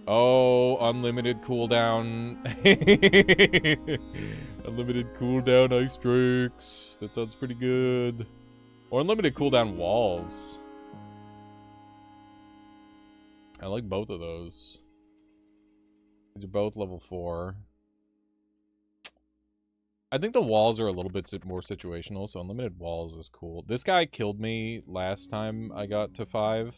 Oh, unlimited cooldown. Unlimited cooldown ice drakes. That sounds pretty good. Or unlimited cooldown walls. I like both of those. These are both level 4. I think the walls are a little bit more situational, so unlimited walls is cool. This guy killed me last time I got to 5.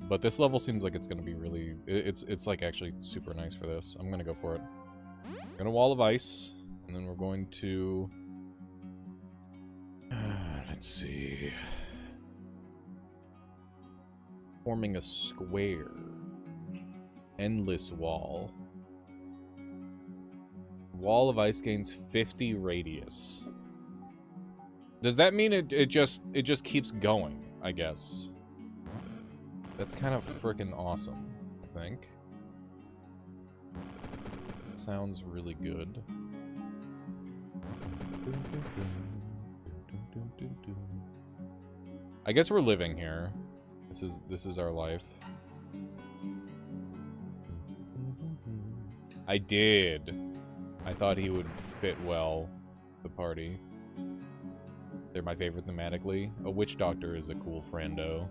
But this level seems like it's gonna be really... It's like actually super nice for this. I'm gonna go for it. We're gonna wall of ice, and then we're going to... let's see... Forming a square. Endless wall. Wall of ice gains 50 radius. Does that mean it just keeps going, I guess? That's kind of freaking awesome, I think. Sounds really good. I guess we're living here. This is our life. I did. I thought he would fit well the party. They're my favorite thematically. A witch doctor is a cool friendo.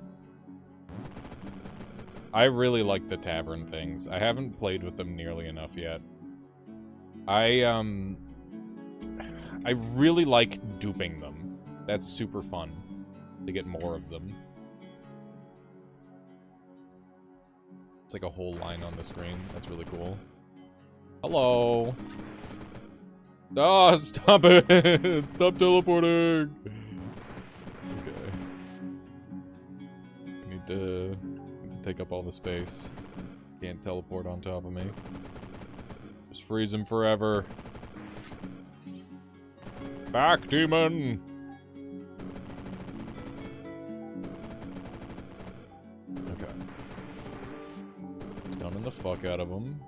I really like the tavern things. I haven't played with them nearly enough yet. I really like duping them. That's super fun to get more of them. It's like a whole line on the screen. That's really cool. Hello. Oh, stop it! Stop teleporting! Okay. I need to take up all the space. Can't teleport on top of me. Just freeze him forever. Back, demon! Okay. Stunning the fuck out of him.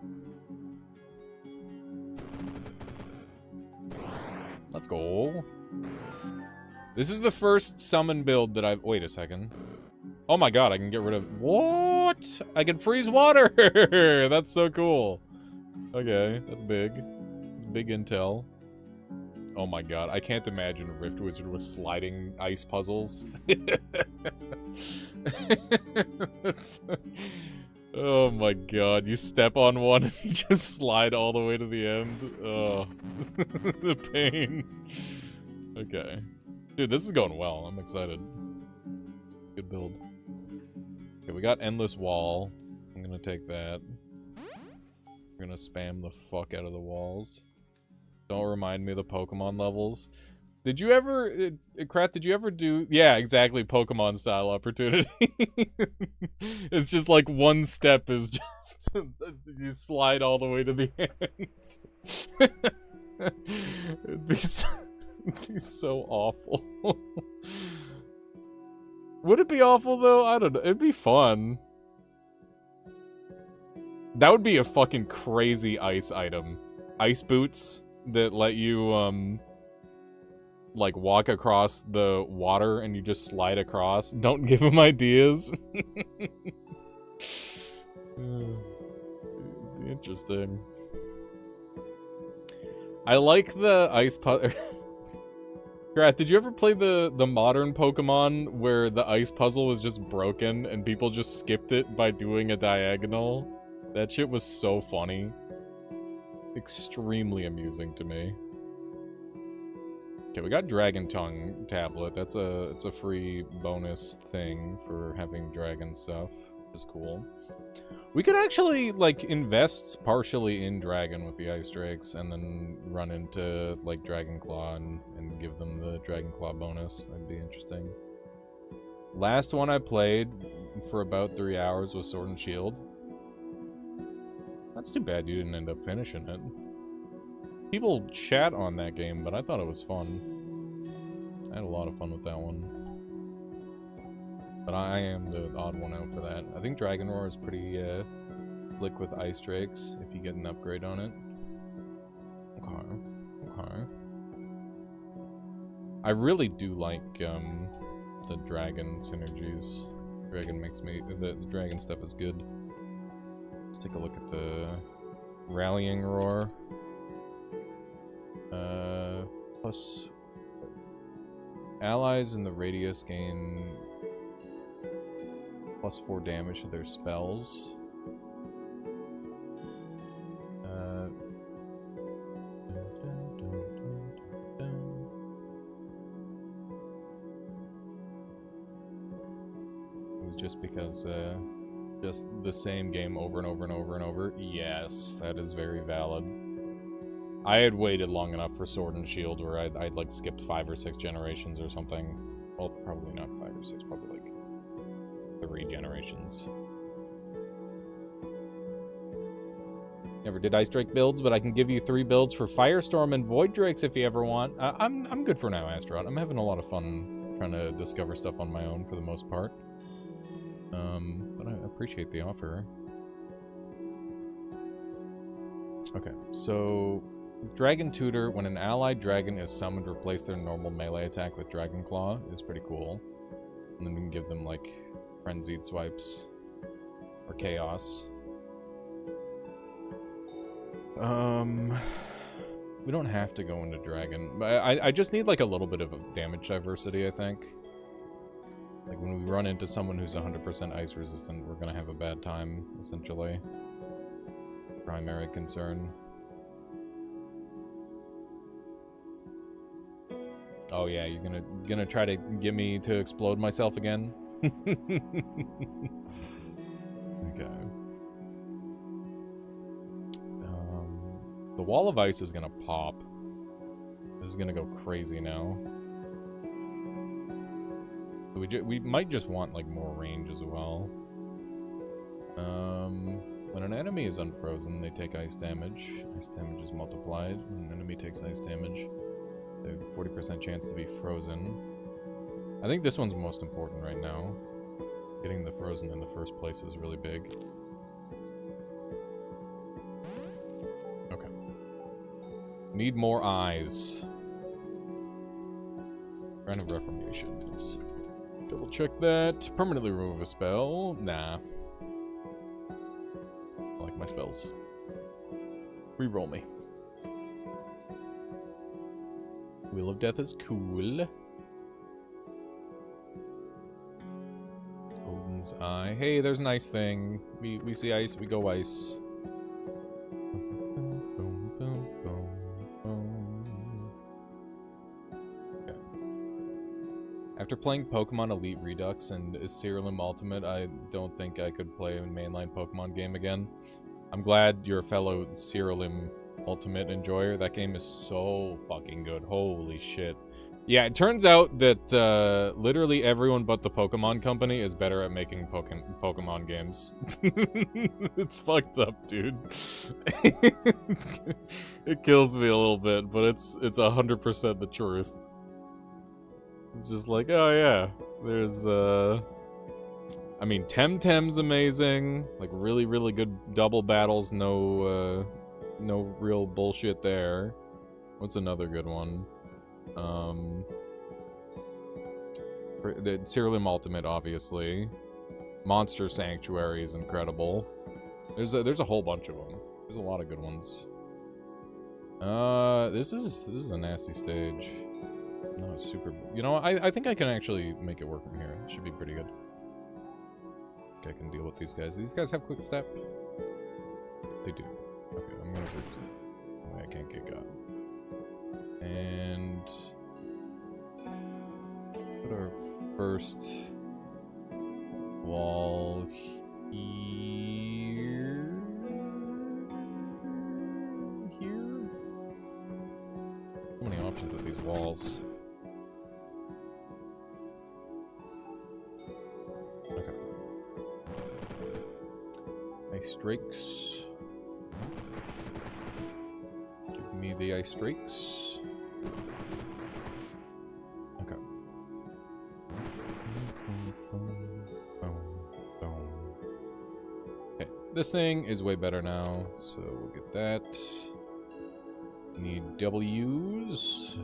Let's go. This is the first summon build that I've... Wait a second. Oh my god, I can get rid of... What? I can freeze water! That's so cool. Okay, that's big. Big intel. Oh my god, I can't imagine Rift Wizard with sliding ice puzzles. That's... Oh my god, you step on one and you just slide all the way to the end. Oh, the pain. Okay. Dude, this is going well. I'm excited. Good build. Okay, we got Endless Wall. I'm gonna take that. We're gonna spam the fuck out of the walls. Don't remind me of the Pokemon levels. Did you ever, Krat, did you ever do, yeah, exactly, Pokemon style opportunity. It's just like one step is just, you slide all the way to the end. It'd be so awful. Would it be awful though? I don't know, it'd be fun. That would be a fucking crazy ice item. Ice boots that let you, like, walk across the water and you just slide across. Don't give him ideas. Interesting. I like the ice puzzle. Grat, did you ever play the modern Pokemon where the ice puzzle was just broken and people just skipped it by doing a diagonal? That shit was so funny. Extremely amusing to me. Okay, we got Dragon Tongue tablet. It's a free bonus thing for having dragon stuff, which is cool. We could actually, like, invest partially in Dragon with the Ice Drakes and then run into, like, Dragon Claw and give them the Dragon Claw bonus. That'd be interesting. Last one I played for about 3 hours was Sword and Shield. That's too bad you didn't end up finishing it. People chat on that game, but I thought it was fun. I had a lot of fun with that one. But I am the odd one out for that. I think Dragon Roar is pretty slick with Ice Drakes if you get an upgrade on it. Okay. I really do like the dragon synergies. Dragon makes me... The dragon stuff is good. Let's take a look at the Rallying Roar. Plus allies in the radius gain +4 damage to their spells. It was just because just the same game over and over and over and over. Yes, that is very valid. I had waited long enough for Sword and Shield where I'd like skipped 5 or 6 generations or something. Well, probably not 5 or 6, probably like 3 generations. Never did Ice Drake builds, but I can give you 3 builds for Firestorm and Void Drakes if you ever want. I'm good for now, Astaroth. I'm having a lot of fun trying to discover stuff on my own for the most part. But I appreciate the offer. Okay, so Dragon Tutor, when an allied dragon is summoned, replace their normal melee attack with Dragon Claw is pretty cool. And then we can give them, like, Frenzied Swipes or Chaos. We don't have to go into Dragon. But I just need, like, a little bit of damage diversity, I think. Like, when we run into someone who's 100% ice resistant, we're gonna have a bad time, essentially. Primary concern. Oh yeah, you're gonna try to get me to explode myself again? Okay. The Wall of Ice is gonna pop. This is gonna go crazy now. We might just want, like, more range as well. When an enemy is unfrozen, they take ice damage. Ice damage is multiplied. When an enemy takes ice damage, they have a 40% chance to be frozen. I think this one's most important right now. Getting the frozen in the first place is really big. Okay. Need more eyes. Shrine of Reformation. Let's double check that. Permanently remove a spell. Nah. I like my spells. Reroll me. Wheel of Death is cool. Oh One's eye. Hey, there's an ice thing. We see ice, we go ice. Okay. After playing Pokemon Elite Redux and Cerulean Ultimate, I don't think I could play a mainline Pokemon game again. I'm glad you're a fellow Cerulean Ultimate enjoyer. That game is so fucking good. Holy shit. Yeah, it turns out that literally everyone but the Pokemon Company is better at making Pokemon games. It's fucked up, dude. It kills me a little bit, but it's 100% the truth. It's just like, oh yeah, there's I mean, Temtem's amazing. Like really, really good double battles. No real bullshit there. What's another good one? The Cerulean Ultimate, obviously. Monster Sanctuary is incredible. There's a whole bunch of them. There's a lot of good ones. This is a nasty stage. No, it's super. You know, I think I can actually make it work from here. It should be pretty good. I think I can deal with these guys. These guys have quick step. They do. Okay, I'm gonna freeze it. I can't get got. And put our first wall here. So many options with these walls. Okay. Ice Drakes. Give me the Ice Drakes. Okay. Okay, this thing is way better now, so we'll get that. Need W's.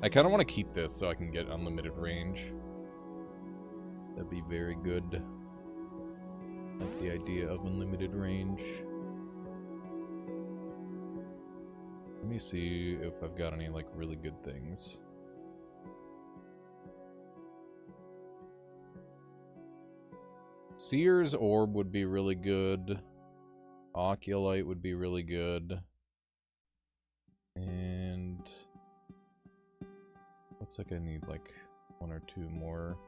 I kind of want to keep this so I can get unlimited range. That'd be very good. Like the idea of unlimited range. Let me see if I've got any, like, really good things. Seer's Orb would be really good. Oculite would be really good. And... looks like I need, like, one or two more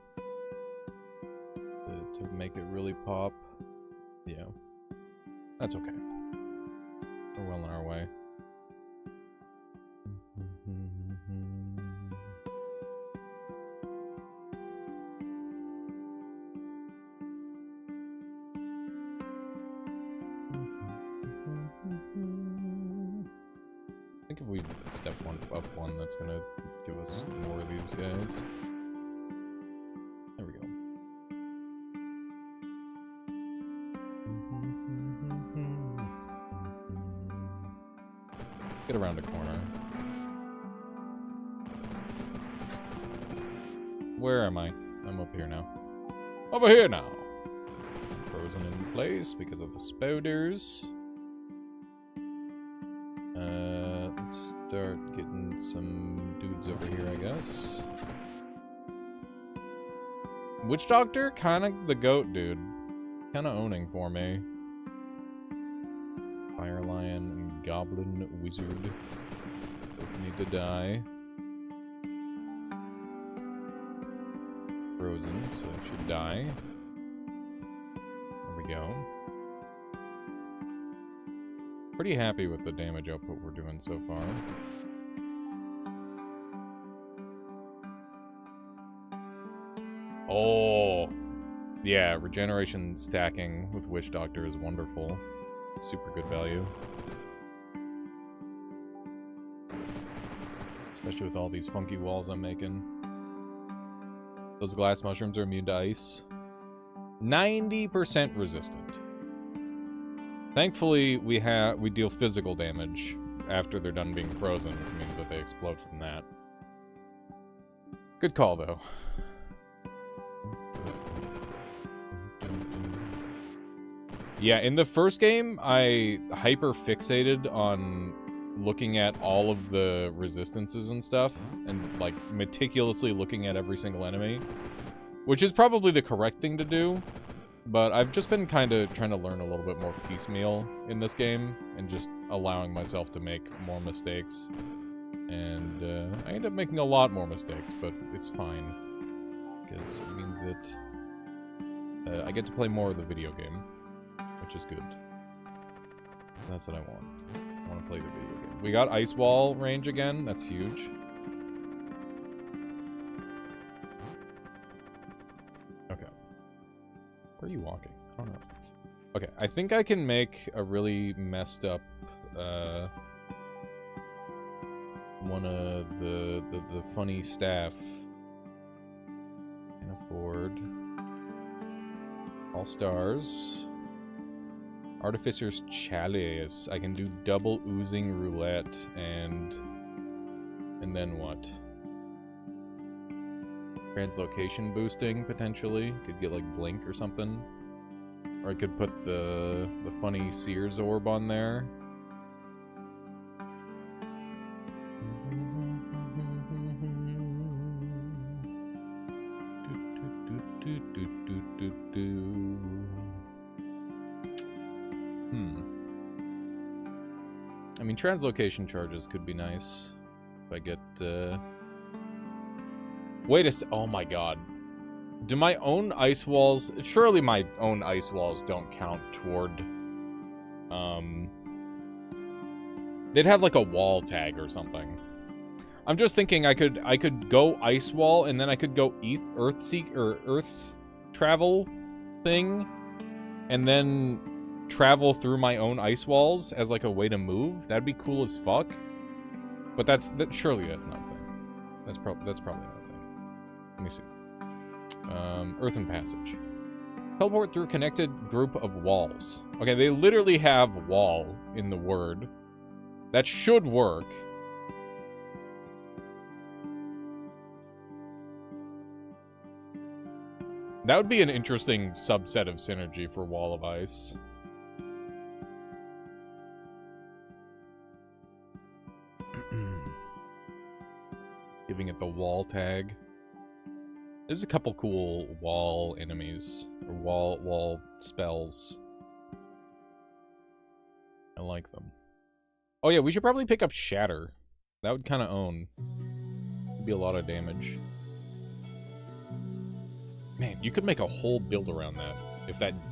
to make it really pop. Yeah. That's okay. We're well on our way. I think if we step up one, that's gonna give us more of these guys. There we go. Get around a corner. Where am I? I'm up here now. Over here now! Frozen in place because of the spouters. Let's start getting some dudes over here, I guess. Witch Doctor? Kinda the goat, dude. Kinda owning for me. Fire Lion and Goblin Wizard. Both need to die. Frozen, so it should die. There we go. Pretty happy with the damage output we're doing so far. Oh! Yeah, regeneration stacking with Witch Doctor is wonderful. Super good value. Especially with all these funky walls I'm making. Those glass mushrooms are immune to ice. 90% resistant. Thankfully, we deal physical damage after they're done being frozen, which means that they explode from that. Good call, though. Yeah, in the first game, I hyper-fixated on looking at all of the resistances and stuff, and, like, meticulously looking at every single enemy. Which is probably the correct thing to do, but I've just been kind of trying to learn a little bit more piecemeal in this game, and just allowing myself to make more mistakes. And I end up making a lot more mistakes, but it's fine. Because it means that I get to play more of the video game, which is good. That's what I want. I want to play the video game. We got Ice Wall range again. That's huge. Okay. Where are you walking? I don't know. Okay, I think I can make a really messed up, one of the funny staff. Can afford all stars. Artificer's Chalice. I can do double oozing roulette and then what? Translocation boosting potentially. Could get like blink or something. Or I could put the funny Sears orb on there. I mean, translocation charges could be nice. If I get, Wait a oh my god. Do my own ice walls... Surely my own ice walls don't count toward... They'd have like a wall tag or something. I'm just thinking I could go ice wall and then I could go earth travel thing and then travel through my own ice walls as like a way to move. That'd be cool as fuck. But surely that's not a thing. That's probably not a thing. Let me see. Earthen Passage. Teleport through connected group of walls. Okay, they literally have wall in the word. That should work. That would be an interesting subset of synergy for Wall of Ice. Giving it the wall tag. There's a couple cool wall enemies, or wall spells. I like them. Oh yeah, we should probably pick up Shatter. That would kind of own. It'd be a lot of damage. Man, you could make a whole build around that.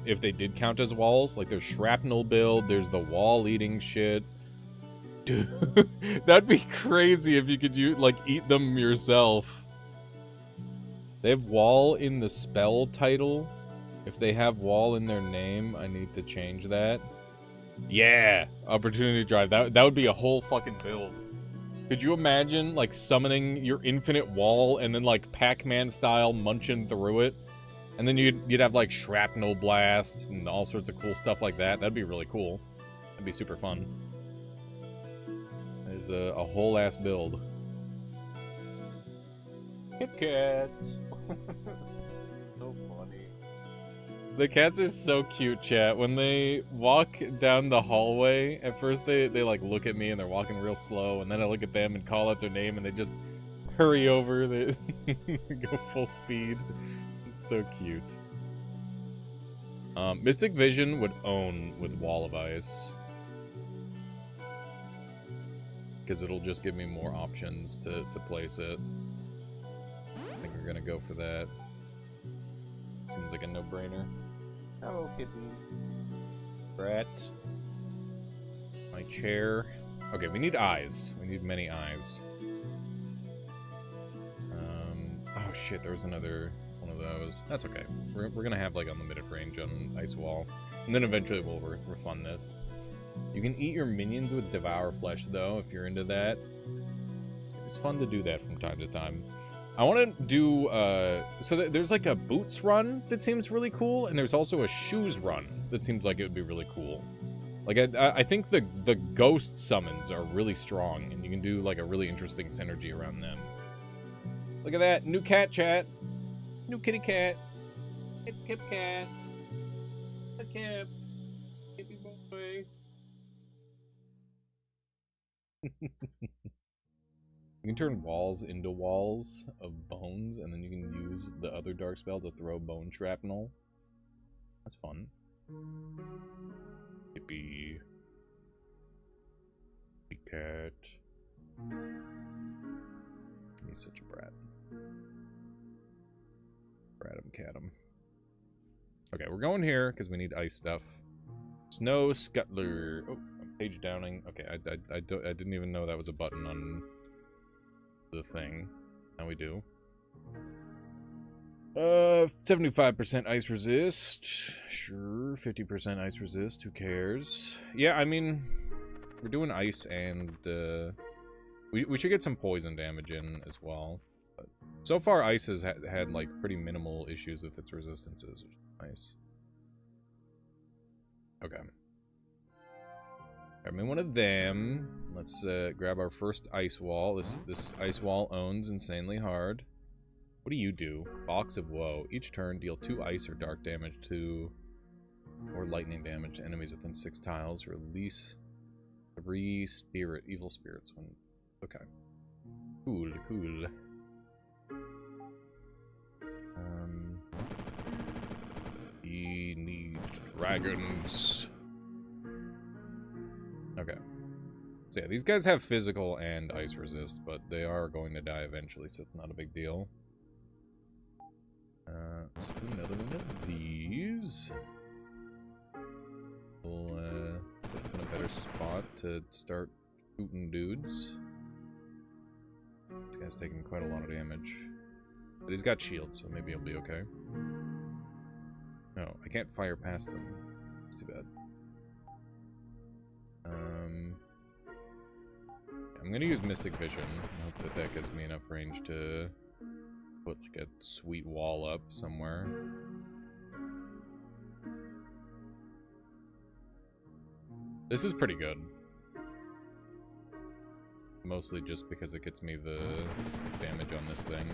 If they did count as walls. Like, there's shrapnel build, there's the wall-eating shit. Dude, that'd be crazy if you could eat them yourself. They have wall in the spell title. If they have wall in their name, I need to change that. Yeah! Opportunity Drive. That would be a whole fucking build. Could you imagine, like, summoning your infinite wall and then, like, Pac-Man style munching through it? And then you'd have, like, shrapnel blasts and all sorts of cool stuff like that. That'd be really cool. That'd be super fun. There's a whole-ass build. Kit Kats! So funny. The cats are so cute, chat. When they walk down the hallway, at first they like look at me and they're walking real slow, and then I look at them and call out their name and they just hurry over. They go full speed. It's so cute. Mystic Vision would own with Wall of Ice. Because it'll just give me more options to place it. I think we're gonna go for that. Seems like a no-brainer. Hello, kitty. Brat. My chair. Okay, we need eyes. We need many eyes. Oh shit, there was another one of those. That's okay. We're gonna have like unlimited range on Ice Wall. And then eventually we'll refund this. You can eat your minions with Devour Flesh though, if you're into that. It's fun to do that from time to time. I want to do, there's like a boots run that seems really cool, and there's also a shoes run that seems like it would be really cool. Like, I think the ghost summons are really strong, and you can do, like, a really interesting synergy around them. Look at that, new cat chat. New kitty cat. It's Kip Cat. The Kip. Kitty boy. You can turn walls into walls of bones, and then you can use the other dark spell to throw bone shrapnel. That's fun. Yippee. Cat. He's such a brat. Bratum catum. Okay, we're going here because we need ice stuff. Snow Scuttler. Oh, page downing. Okay, I didn't even know that was a button on the thing. Now we do. 75% ice resist. Sure, 50% ice resist. Who cares? Yeah, I mean, we're doing ice and we should get some poison damage in as well. But so far, ice has had like pretty minimal issues with its resistances, which is nice. Okay. Grab me one of them. Let's grab our first ice wall. This ice wall owns insanely hard. What do you do? Box of Woe. Each turn, deal 2 ice or dark damage to, or lightning damage to enemies within 6 tiles. Release 3 evil spirits when. Okay. Cool, cool. We need dragons. Okay. So yeah, these guys have physical and ice resist, but they are going to die eventually, so it's not a big deal. Let's do another one of these. We'll set up in a better spot to start shooting dudes. This guy's taking quite a lot of damage. But he's got shield, so maybe he'll be okay. No, I can't fire past them. It's too bad. I'm gonna use Mystic Vision. I hope that that gives me enough range to put like a sweet wall up somewhere. This is pretty good. Mostly just because it gets me the damage on this thing.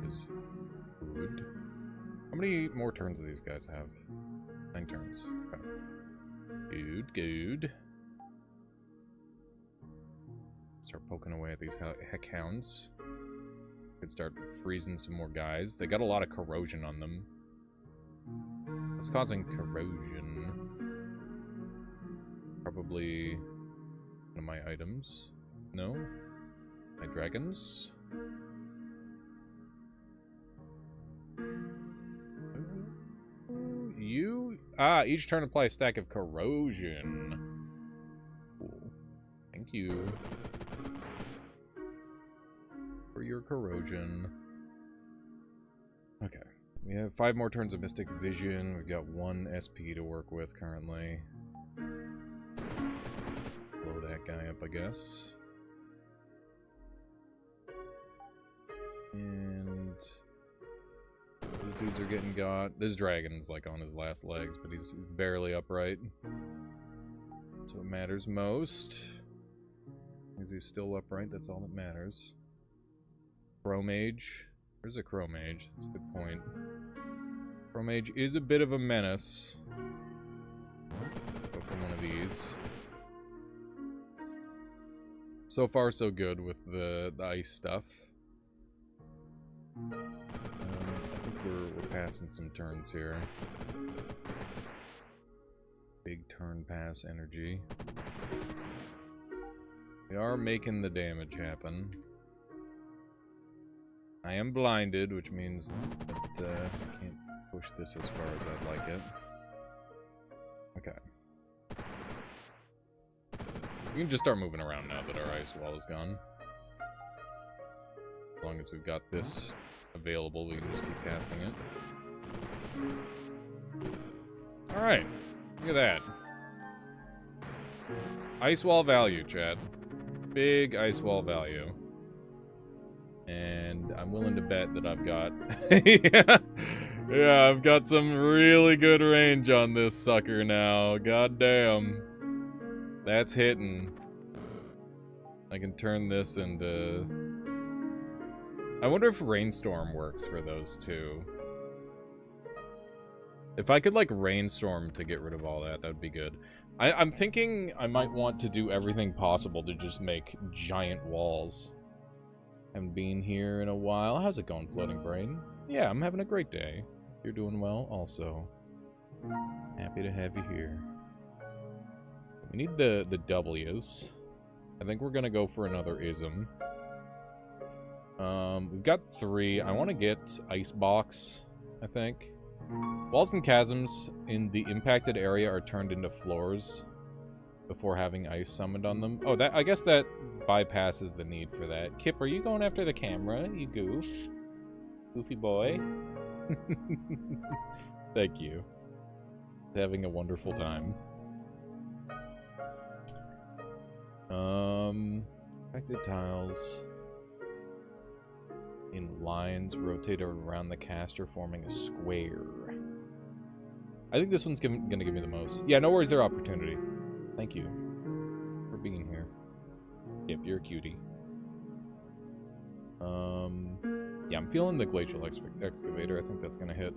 Is good. How many more turns do these guys have? 9 turns. Okay. Good, good. Start poking away at these heck hounds. Could start freezing some more guys. They got a lot of corrosion on them. What's causing corrosion? Probably one of my items. No? My dragons? You? Ah, each turn apply a stack of corrosion. Cool. Thank you for your corrosion. Okay. We have 5 more turns of Mystic Vision. We've got 1 SP to work with currently. Blow that guy up, I guess. And those dudes are getting got. This dragon's like on his last legs, but he's barely upright. That's what matters most. Is he still upright? That's all that matters. Chromage. There's a Chromage. That's a good point. Chromage is a bit of a menace. Go for one of these. So far, so good with the ice stuff. I think we're passing some turns here. Big turn pass energy. We are making the damage happen. I am blinded, which means that I can't push this as far as I'd like it. Okay. We can just start moving around now that our ice wall is gone. As long as we've got this available, we can just keep casting it. Alright. Look at that. Ice wall value, chat. Big ice wall value. And I'm willing to bet that I've got... yeah, I've got some really good range on this sucker now. God damn. That's hitting. I can turn this into... I wonder if Rainstorm works for those two. If I could, like, rainstorm to get rid of all that, that'd be good. I'm thinking I might want to do everything possible to just make giant walls. Haven't been here in a while. How's it going, Floating Brain? Yeah, I'm having a great day. You're doing well, also. Happy to have you here. We need the W's. I think we're gonna go for another ism. We've got 3. I want to get Icebox, I think. Walls and chasms in the impacted area are turned into floors before having ice summoned on them. Oh, I guess that bypasses the need for that. Kip, are you going after the camera, you goof? Goofy boy? Thank you. Having a wonderful time. Affected tiles in lines rotated around the caster, forming a square. I think this one's gonna give me the most. Yeah, no worries there, Opportunity. Thank you for being here. Yep, you're a cutie. Yeah, I'm feeling the Glacial Excavator. I think that's gonna hit.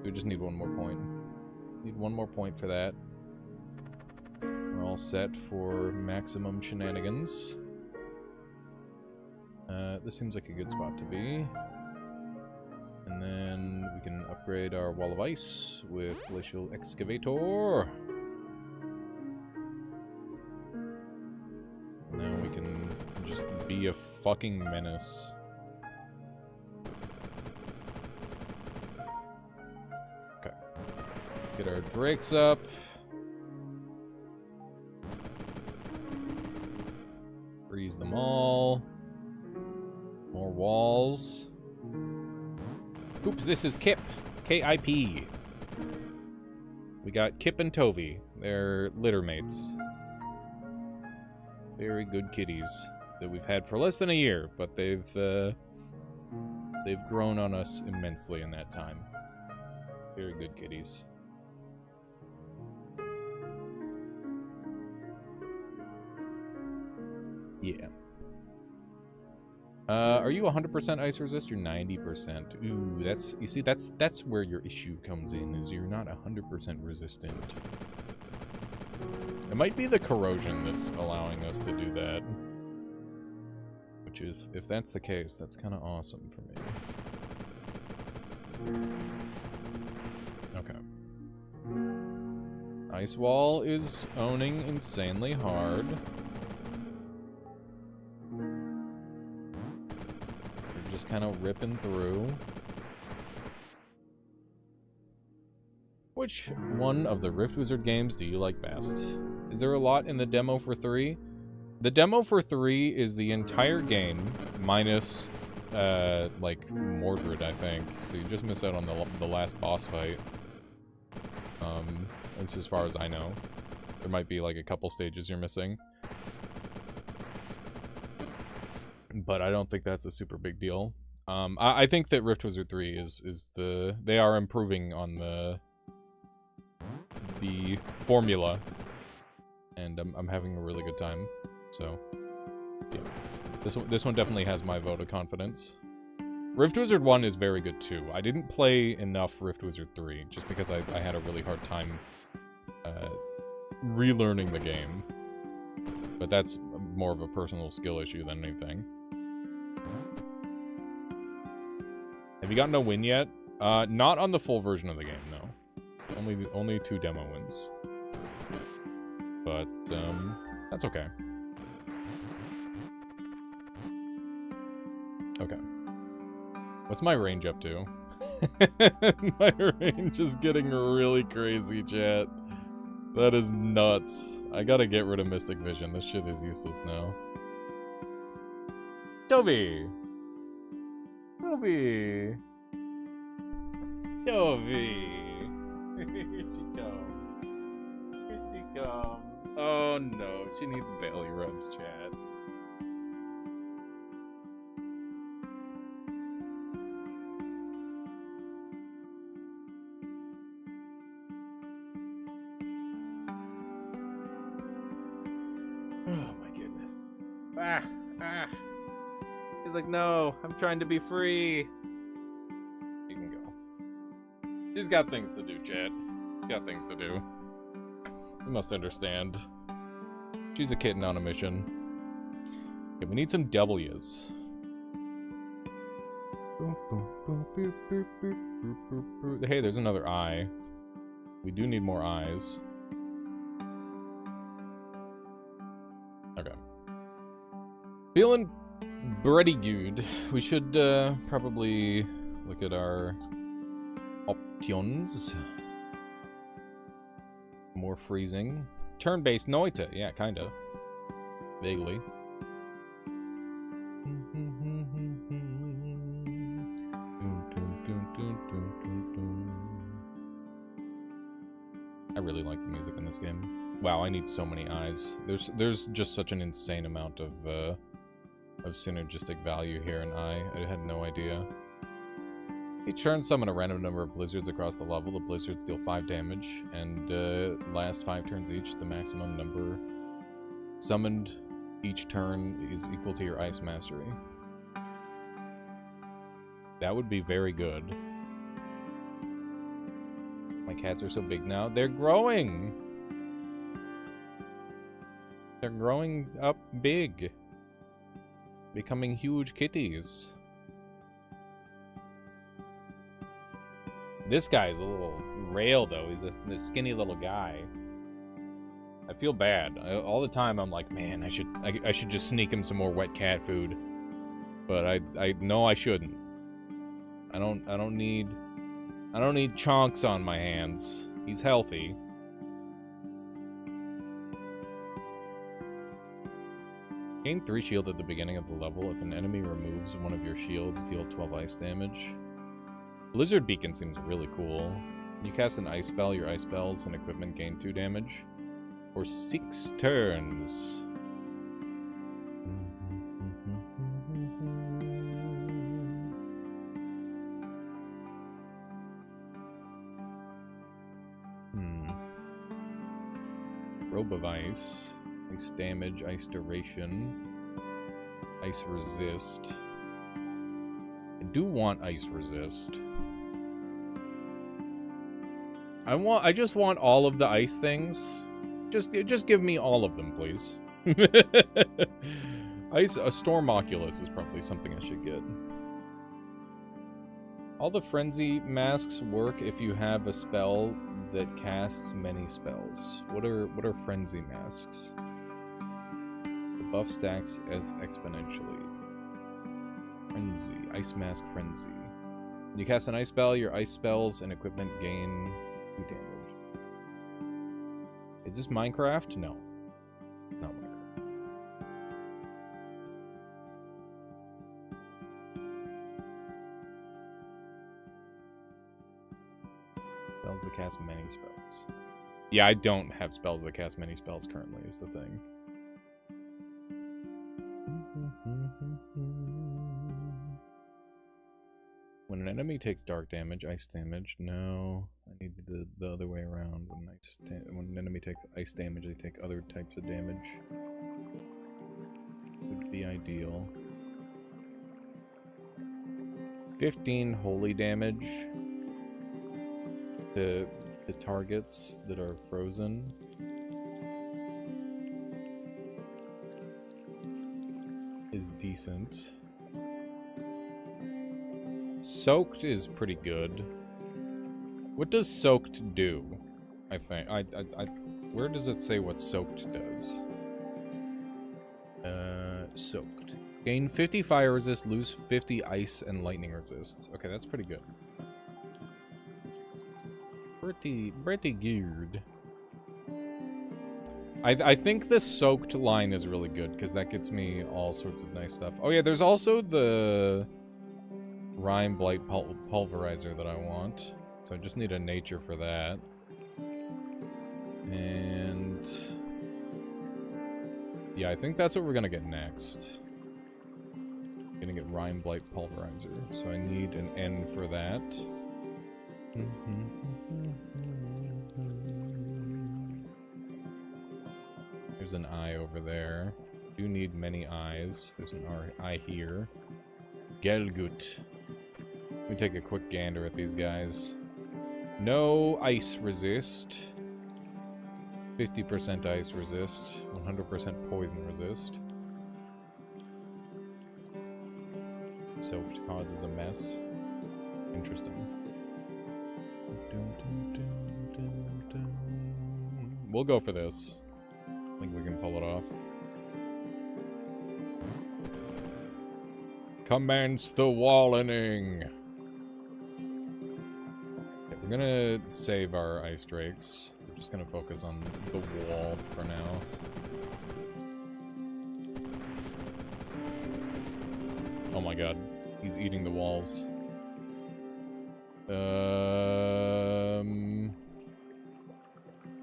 We just need one more point. Need one more point for that. We're all set for maximum shenanigans. This seems like a good spot to be. And then we can upgrade our Wall of Ice with Glacial Excavator. Now we can just be a fucking menace. Okay. Get our drakes up. Freeze them all. More walls. Oops, this is Kip. K-I-P. We got Kip and Tovey. They're litter mates. Very good kitties that we've had for less than a year, but they've grown on us immensely in that time. Very good kitties. Yeah. Are you 100% ice resist or 90%? Ooh, you see, that's where your issue comes in, is you're not 100% resistant. It might be the corrosion that's allowing us to do that. Which is, if that's the case, that's kind of awesome for me. Okay. Ice Wall is owning insanely hard. Just kind of ripping through. Which one of the Rift Wizard games do you like best? Is there a lot in the demo for 3? The demo for 3 is the entire game, minus, like, Mordred, I think. So you just miss out on the last boss fight. That's as far as I know. There might be, like, a couple stages you're missing. But I don't think that's a super big deal. I think that Rift Wizard 3 is they are improving on the formula, and I'm having a really good time. So, yeah, this one definitely has my vote of confidence. Rift Wizard 1 is very good too. I didn't play enough Rift Wizard 3 just because I had a really hard time relearning the game, but that's more of a personal skill issue than anything. Have you gotten a win yet? Not on the full version of the game, no. Only 2 demo wins. But, that's okay. Okay. What's my range up to? My range is getting really crazy, chat. That is nuts. I gotta get rid of Mystic Vision. This shit is useless now. Toby! Toby! Toby! Here she comes. Here she comes. Oh no, she needs belly rubs, chat. Oh my goodness. Ah! He's like, no, I'm trying to be free. You can go. She's got things to do, Chad. She's got things to do. You must understand. She's a kitten on a mission. Okay, we need some W's. Hey, there's another eye. We do need more eyes. Okay. Feeling pretty good. We should probably look at our options. More freezing. Turn-based Noita. Yeah, kinda. Vaguely. I really like the music in this game. Wow, I need so many eyes. There's just such an insane amount of synergistic value here, and I had no idea. Each turn, summon a random number of blizzards across the level. The blizzards deal 5 damage, and last 5 turns each. The maximum number summoned each turn is equal to your ice mastery. That would be very good. My cats are so big now. They're growing! They're growing up big. Becoming huge kitties. This guy's a little rail, though. He's a skinny little guy. I feel bad. All the time I'm like, man, I should just sneak him some more wet cat food. But I know I shouldn't. I don't need chonks on my hands. He's healthy. Gain 3 shield at the beginning of the level. If an enemy removes one of your shields, deal 12 ice damage. Blizzard Beacon seems really cool. When you cast an ice spell, your ice spells and equipment gain 2 damage. For 6 turns. Robe of Ice. Ice damage, ice duration. Ice resist. I do want ice resist. I just want all of the ice things. Just give me all of them, please. A Storm Oculus is probably something I should get. All the frenzy masks work if you have a spell that casts many spells. What are frenzy masks? The buff stacks as exponentially. Frenzy, ice mask frenzy. When you cast an ice spell, your ice spells and equipment gain 2 damage. Is this Minecraft? No. Not Minecraft. Spells that cast many spells. Yeah, I don't have spells that cast many spells currently, is the thing. When an enemy takes dark damage, ice damage, no. I need the other way around. When an enemy takes ice damage, they take other types of damage. Would be ideal. 15 holy damage to the targets that are frozen. Is decent. Soaked is pretty good. What does soaked do? I think where does it say what soaked does? Soaked. Gain 50 fire resist, lose 50 ice and lightning resist. Okay, that's pretty good. Pretty good. I think the soaked line is really good because that gets me all sorts of nice stuff. Oh yeah, there's also the Rime Blight Pulverizer that I want. So I just need a nature for that. And yeah, I think that's what we're gonna get next. Gonna get Rime Blight Pulverizer. So I need an N for that. There's an eye over there. Do need many eyes. There's an eye here. Gelgut. Let me take a quick gander at these guys. No ice resist. 50% ice resist. 100% poison resist. Soaked causes a mess. Interesting. We'll go for this. I think we can pull it off. Commence the wallening. Okay, we're gonna save our ice drakes. We're just gonna focus on the wall for now. Oh my god, he's eating the walls.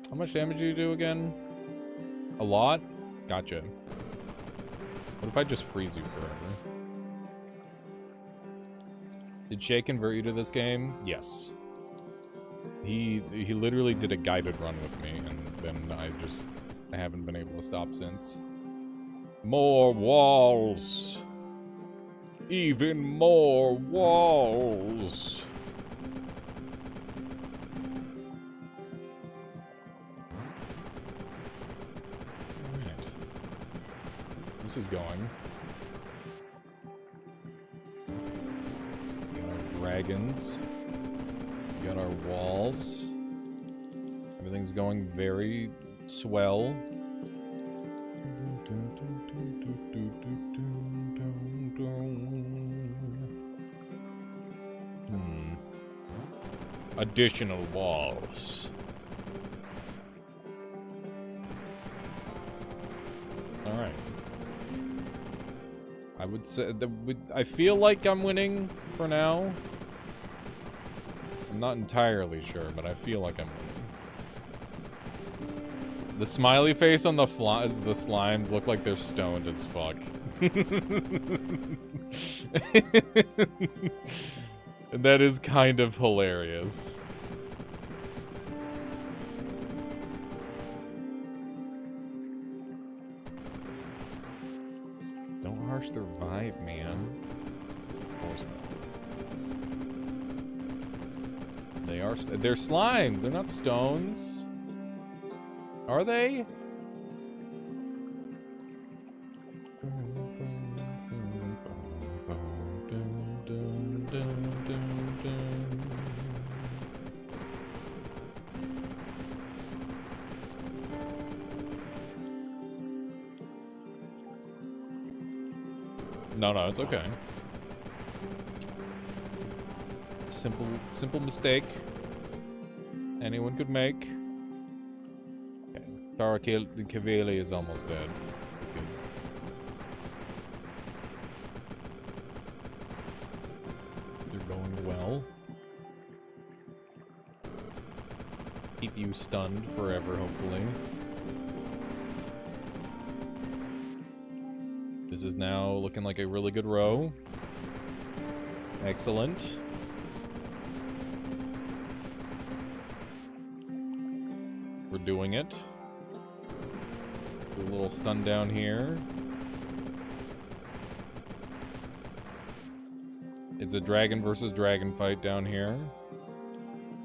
How much damage do you do again? A lot? Gotcha. What if I just freeze you forever? Did Shay convert you to this game? Yes. He literally did a guided run with me, and then I haven't been able to stop since. More walls! Even more walls! Alright. This is going. We got our dragons. We got our walls. Everything's going very swell. Additional walls. Alright. I would say that I feel like I'm winning for now. I'm not entirely sure, but I feel like I'm winning. The smiley face on the slimes look like they're stoned as fuck. And that is kind of hilarious. Don't harsh their vibe, man. Of course not. They're slimes. They're not stones. Are they? No, it's okay. Simple mistake. Anyone could make. Okay. Tara Kaveli is almost dead. That's good. They're going well. Keep you stunned forever, hopefully. This is now looking like a really good row. Excellent. We're doing it. Do a little stun down here. It's a dragon versus dragon fight down here.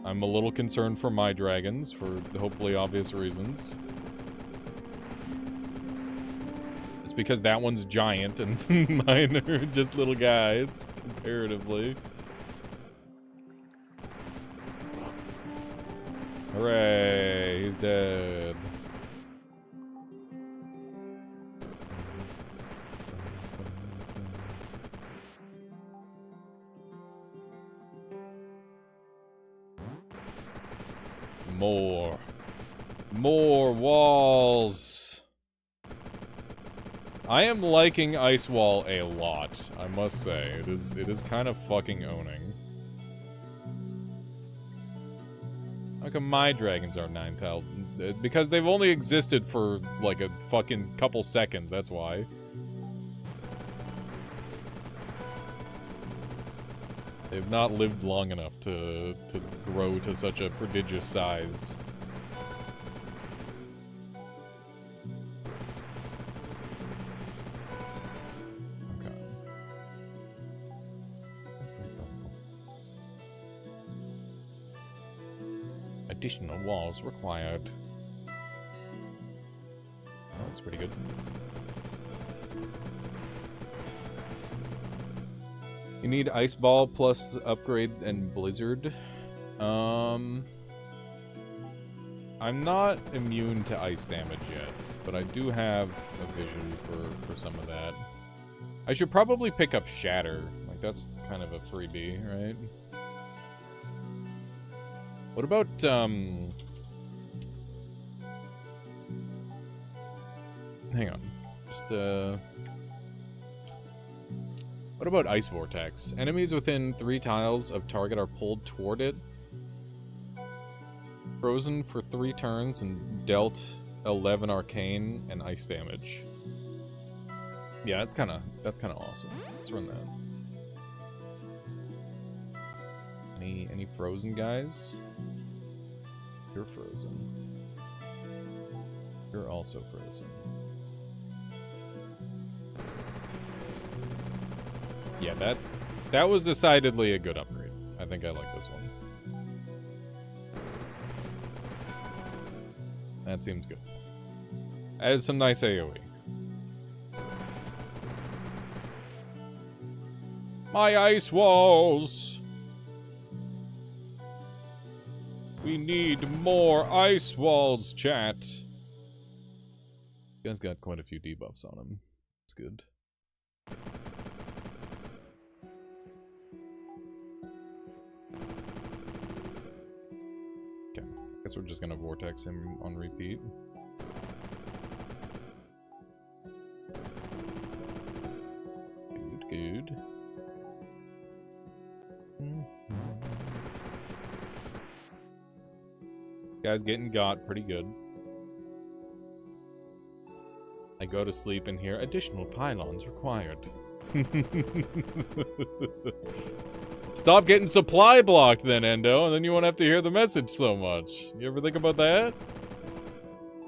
I'm a little concerned for my dragons, for hopefully obvious reasons. It's because that one's giant and mine are just little guys, comparatively. Hooray, he's dead. More walls. I am liking Ice Wall a lot, I must say. It is kind of fucking owning. How come my dragons are 9-tailed? Because they've only existed for like a fucking couple seconds, that's why. They've not lived long enough to grow to such a prodigious size. Okay. Additional walls required. Oh, that's pretty good. You need Ice Ball plus upgrade and Blizzard. I'm not immune to ice damage yet, but I do have a vision for some of that. I should probably pick up Shatter. Like, that's kind of a freebie, right? What about, hang on. Just, what about Ice Vortex? Enemies within 3 tiles of target are pulled toward it. Frozen for 3 turns and dealt 11 arcane and ice damage. Yeah, that's kind of awesome. Let's run that. Any frozen guys? You're frozen. You're also frozen. Yeah, that was decidedly a good upgrade. I think I like this one. That seems good. That is some nice AoE. My ice walls! We need more ice walls, chat. This guy's got quite a few debuffs on him. It's good. Okay, I guess we're just gonna vortex him on repeat. Good. Guy's getting got pretty good. I go to sleep and hear additional pylons required. Stop getting supply blocked then, Endo, and then you won't have to hear the message so much. You ever think about that?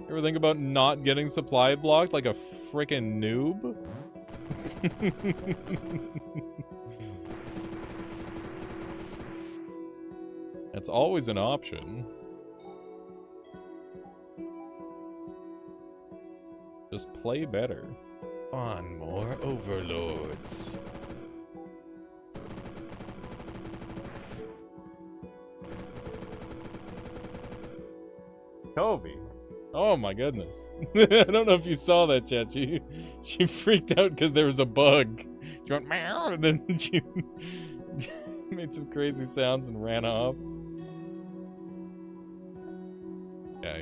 You ever think about not getting supply blocked like a frickin' noob? That's always an option. Just play better. On more overlords. Kobe. Oh my goodness. I don't know if you saw that, chat. She freaked out because there was a bug. She went meow, and then she made some crazy sounds and ran off. Yeah.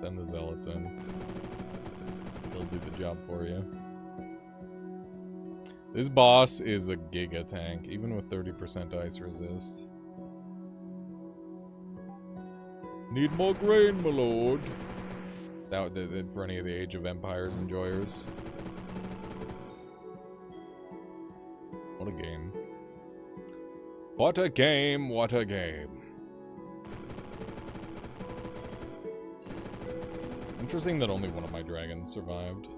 Send the zealots in. They'll do the job for you. This boss is a giga tank, even with 30% ice resist. Need more grain, my lord. That did for any of the Age of Empires enjoyers. What a game. What a game, what a game. Interesting that only one of my dragons survived.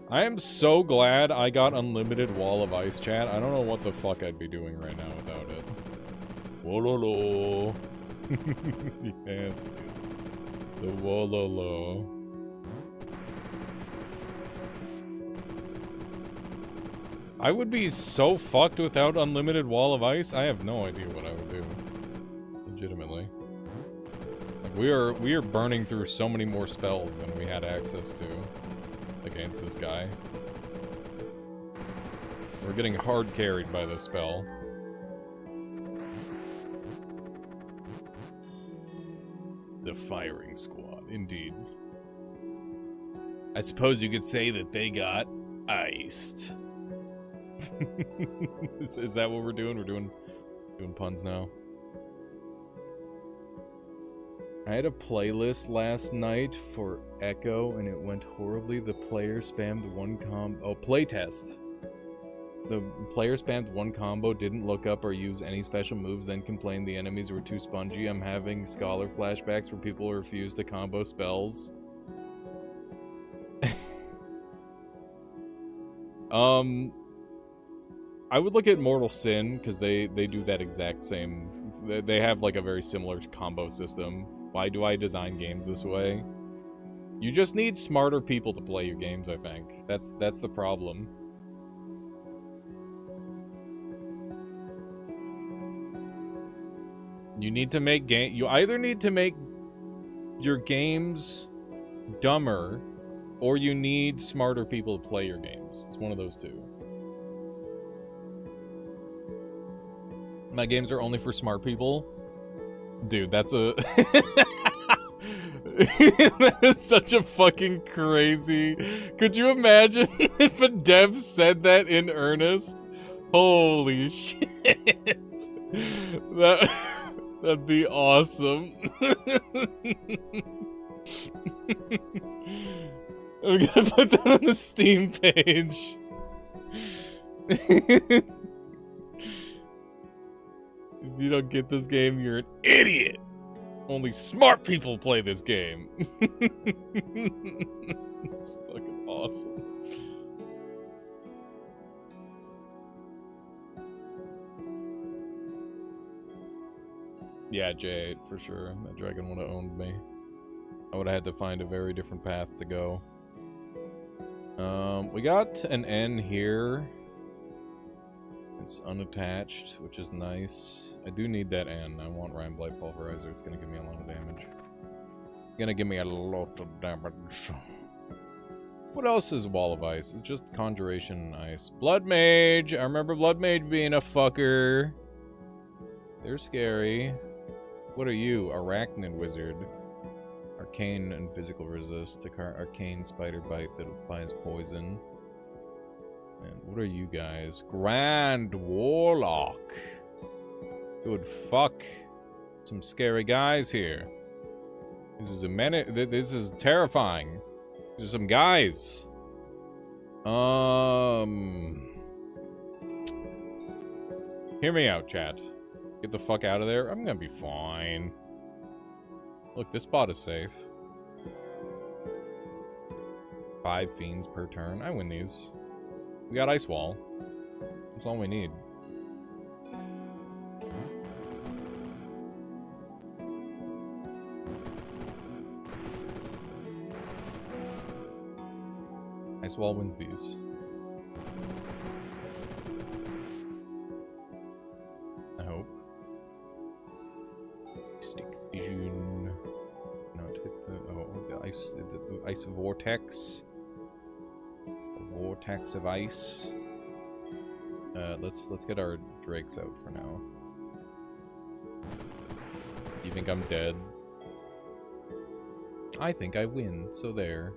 I am so glad I got unlimited Wall of Ice, chat. I don't know what the fuck I'd be doing right now without it. Wololo. Yes, dude. The wololo. I would be so fucked without unlimited Wall of Ice. I have no idea what I would do. Legitimately. Like, we are burning through so many more spells than we had access to against this guy. We're getting hard carried by this spell. The firing squad, indeed. I suppose you could say that they got iced. Is that what we're doing? We're doing puns now. I had a playlist last night for Echo, and it went horribly. The player spammed one combo. Oh, playtest. The player spammed one combo, didn't look up or use any special moves, then complained the enemies were too spongy. I'm having scholar flashbacks where people refuse to combo spells. I would look at Mortal Sin, because they do that exact same... They have, like, a very similar combo system. Why do I design games this way? You just need smarter people to play your games, I think. That's the problem. You need to make you either need to make your games dumber, or you need smarter people to play your games. It's one of those two. My games are only for smart people. Dude, that's a... That is such a fucking crazy... Could you imagine if a dev said that in earnest? Holy shit. That'd be awesome. I'm gonna put that on the Steam page. If you don't get this game, you're an idiot. Only smart people play this game. It's fucking awesome. Yeah, J8 for sure. That dragon would have owned me. I would have had to find a very different path to go. We got an N here. It's unattached, which is nice. I do need that N. I want Rime Blight Pulverizer. It's gonna give me a lot of damage. Gonna give me a lot of damage. What else is Wall of Ice? It's just Conjuration Ice. Blood Mage! I remember Blood Mage being a fucker. They're scary. What are you? Arachnid Wizard. Arcane and Physical Resist. Arcane Spider Bite that applies poison. And what are you guys? Grand Warlock. Good fuck. Some scary guys here. This is this is terrifying. There's some guys. Hear me out, chat. Get the fuck out of there. I'm gonna be fine. Look, this spot is safe. 5 fiends per turn. I win these. We got Ice Wall. That's all we need. Ice Wall wins these. I hope. Stick Vision. Not hit the... Oh, the ice vortex. Vortex of ice. Let's get our drakes out for now. You think I'm dead? I think I win, so there.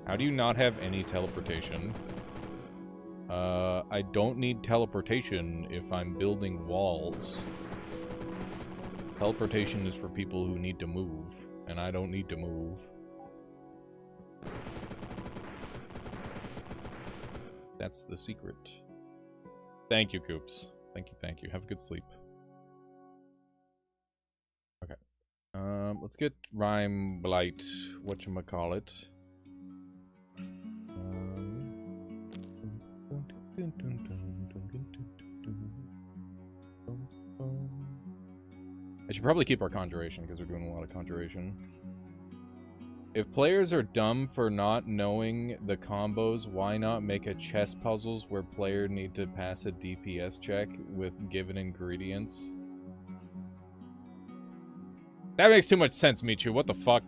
How do you not have any teleportation? I don't need teleportation if I'm building walls. Teleportation is for people who need to move, and I don't need to move. That's the secret. Thank you, Coops. Thank you, thank you. Have a good sleep. Okay. Let's get Rime Blight, whatchamacallit. I should probably keep our Conjuration, because we're doing a lot of Conjuration. If players are dumb for not knowing the combos, why not make a chess puzzles where players need to pass a DPS check with given ingredients? That makes too much sense, Michu. What the fuck?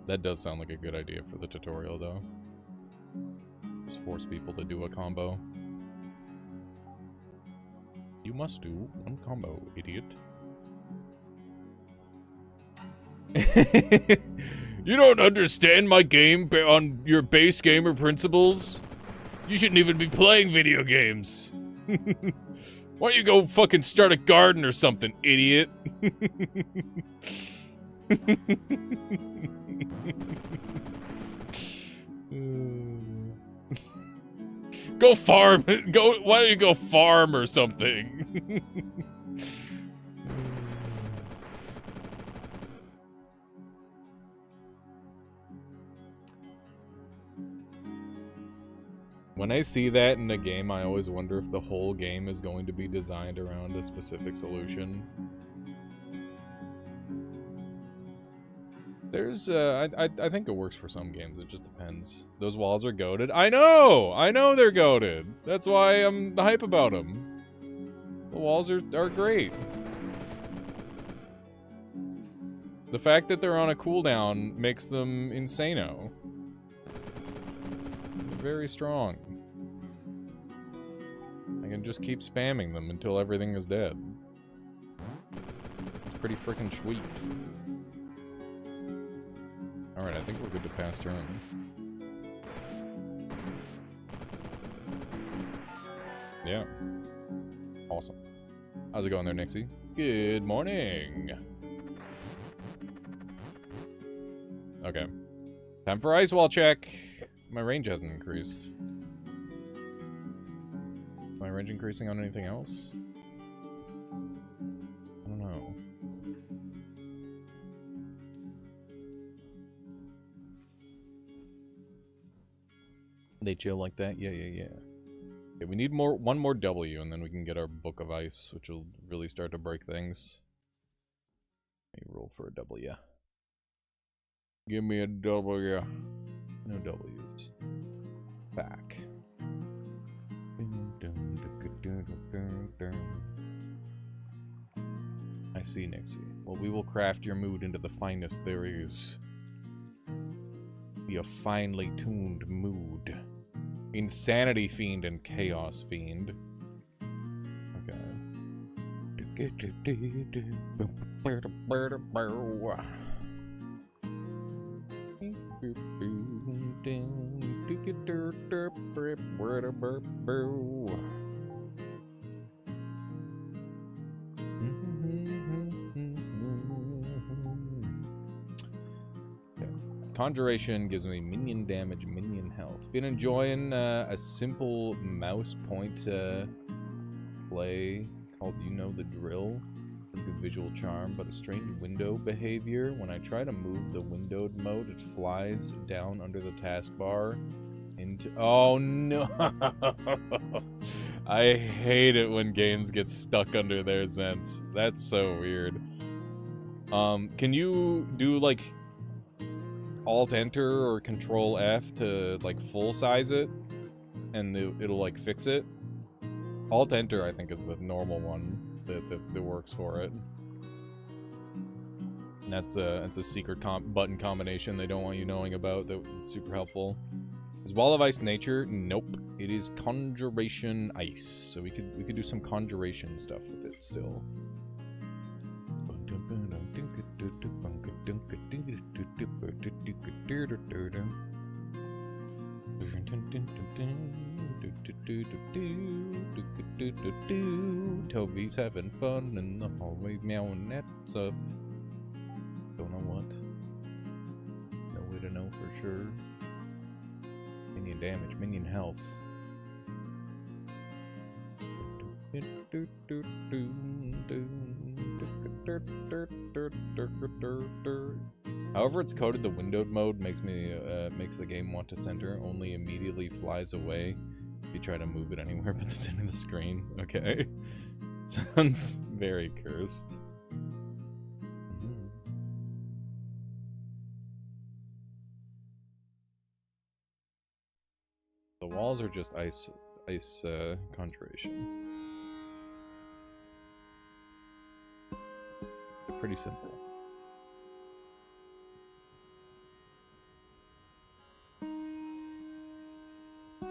That does sound like a good idea for the tutorial, though. Just force people to do a combo. You must do one combo, idiot. You don't understand my game on your base gamer principles? You shouldn't even be playing video games. Why don't you go fucking start a garden or something, idiot? Go farm. Go. Why don't you go farm or something? When I see that in a game, I always wonder if the whole game is going to be designed around a specific solution. There's, I think it works for some games. It just depends. Those walls are goated. I know they're goated. That's why I'm hype about them. The walls are great. The fact that they're on a cooldown makes them insano. They're very strong. I can just keep spamming them until everything is dead. It's pretty freaking sweet. Alright, I think we're good to pass turn. Yeah. Awesome. How's it going there, Nixie? Good morning! Okay. Time for ice wall check! My range hasn't increased. Is my range increasing on anything else? I don't know. They chill like that? Yeah. Okay, we need one more W, and then we can get our Book of Ice, which will really start to break things. Let me roll for a W. Give me a W. No W's. Back. I see, Nixie. Well, we will craft your mood into the finest there is. Be a finely tuned mood. Insanity Fiend and Chaos Fiend. Okay. Conjuration gives me minion damage, minion health. Been enjoying a simple mouse point play called You Know the Drill. It's good visual charm, but a strange window behavior. When I try to move the windowed mode, it flies down under the taskbar into... Oh no! I hate it when games get stuck under their Zent. That's so weird. Can you do like Alt-Enter or Control-F to, like, full-size it, and it'll, like, fix it? Alt-Enter, I think, is the normal one that works for it. And that's a secret button combination they don't want you knowing about that's super helpful. Is Wall of Ice nature? Nope. It is Conjuration Ice. So we could do some conjuration stuff with it still. Toby's having fun in the hallway, meowing at stuff. Don't know what. No way to know for sure. Minion damage, minion health. However it's coded, the windowed mode makes the game want to center, only immediately flies away if you try to move it anywhere but the center of the screen. Okay. Sounds very cursed. The walls are just ice conjuration. Pretty simple.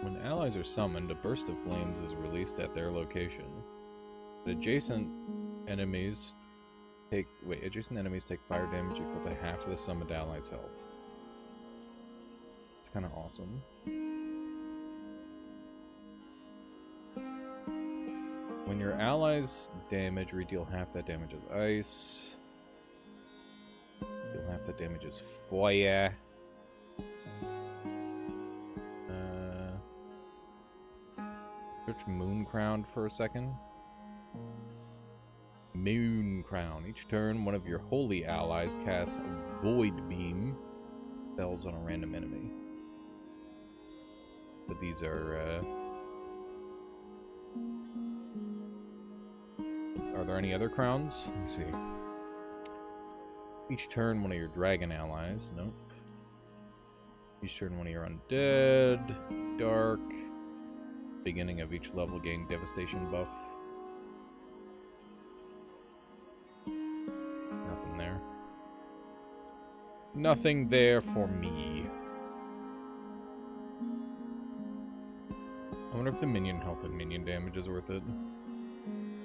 When allies are summoned, a burst of flames is released at their location. Adjacent enemies take fire damage equal to half of the summoned allies' health. It's kind of awesome. When your allies damage, redeal half that damage as ice. Deal half that damage as fire. Switch Moon Crown for a second. Moon Crown. Each turn, one of your holy allies casts Void Beam spells on a random enemy. But these are there any other crowns? Let's see. Each turn, one of your dragon allies. Nope. Each turn, one of your undead. Dark. Beginning of each level, gain devastation buff. Nothing there. Nothing there for me. I wonder if the minion health and minion damage is worth it.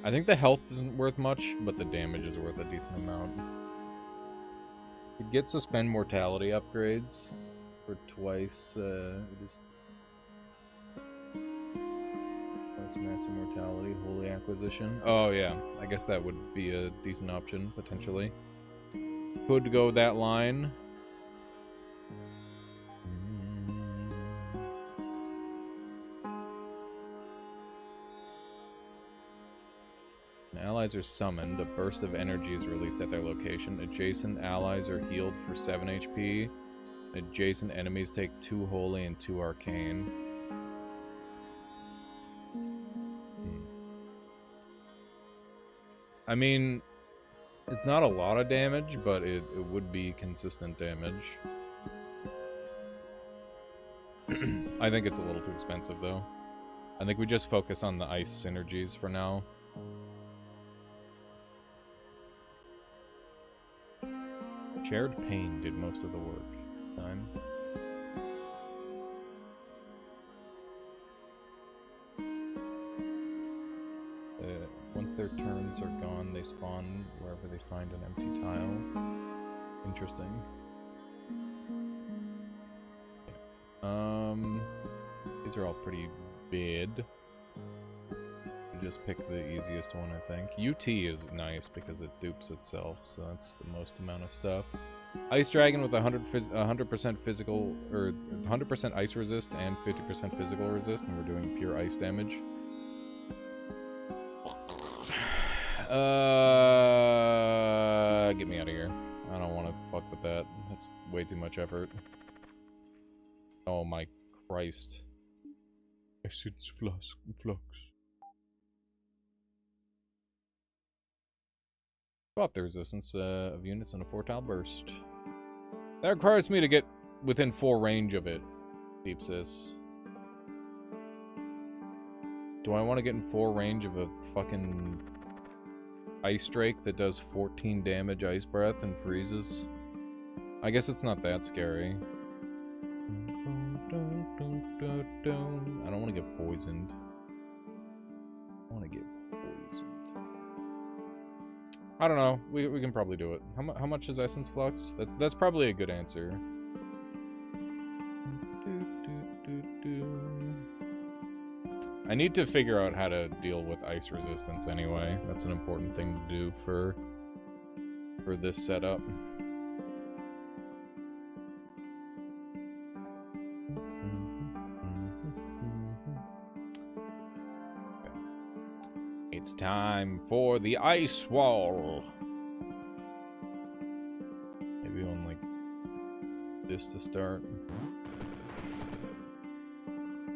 I think the health isn't worth much, but the damage is worth a decent amount. It gets suspend mortality upgrades for twice. Massive mortality, holy acquisition. Oh yeah, I guess that would be a decent option potentially. Could go that line. When allies are summoned, a burst of energy is released at their location. Adjacent allies are healed for 7 HP. Adjacent enemies take 2 holy and 2 arcane. I mean, it's not a lot of damage, but it would be consistent damage. I think it's a little too expensive, though. I think we just focus on the ice synergies for now. Shared Pain did most of the work this time. Once their turns are gone, they spawn wherever they find an empty tile. Interesting. These are all pretty bad. Just pick the easiest one, I think. UT is nice because it dupes itself, so that's the most amount of stuff. Ice Dragon with 100% physical, or 100% ice resist and 50% physical resist, and we're doing pure ice damage. Get me out of here. I don't want to fuck with that. That's way too much effort. Oh my Christ. Essence flux. Swap the resistance of units in a 4-tile burst. That requires me to get within 4 range of it, Deepsis. Do I want to get in 4 range of a fucking Ice Drake that does 14 damage Ice Breath and freezes? I guess it's not that scary. I don't want to get poisoned. I want to get poisoned. I don't know. We can probably do it. How much is Essence Flux? That's probably a good answer. I need to figure out how to deal with ice resistance anyway. That's an important thing to do for this setup. It's time for the ice wall. Maybe on like this to start.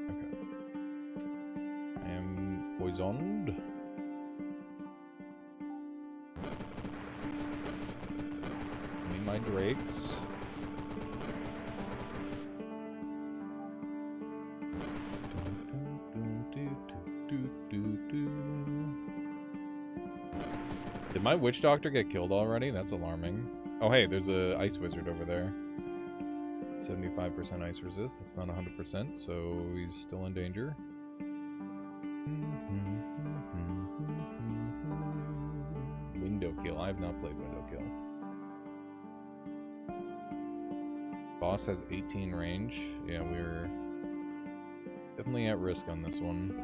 Okay. I am poisoned. Give me my drakes. Did my witch doctor get killed already? That's alarming. Oh hey, there's a ice wizard over there. 75% ice resist. That's not 100%, so he's still in danger. Window kill. I have not played window kill. Boss has 18 range. Yeah, we're definitely at risk on this one.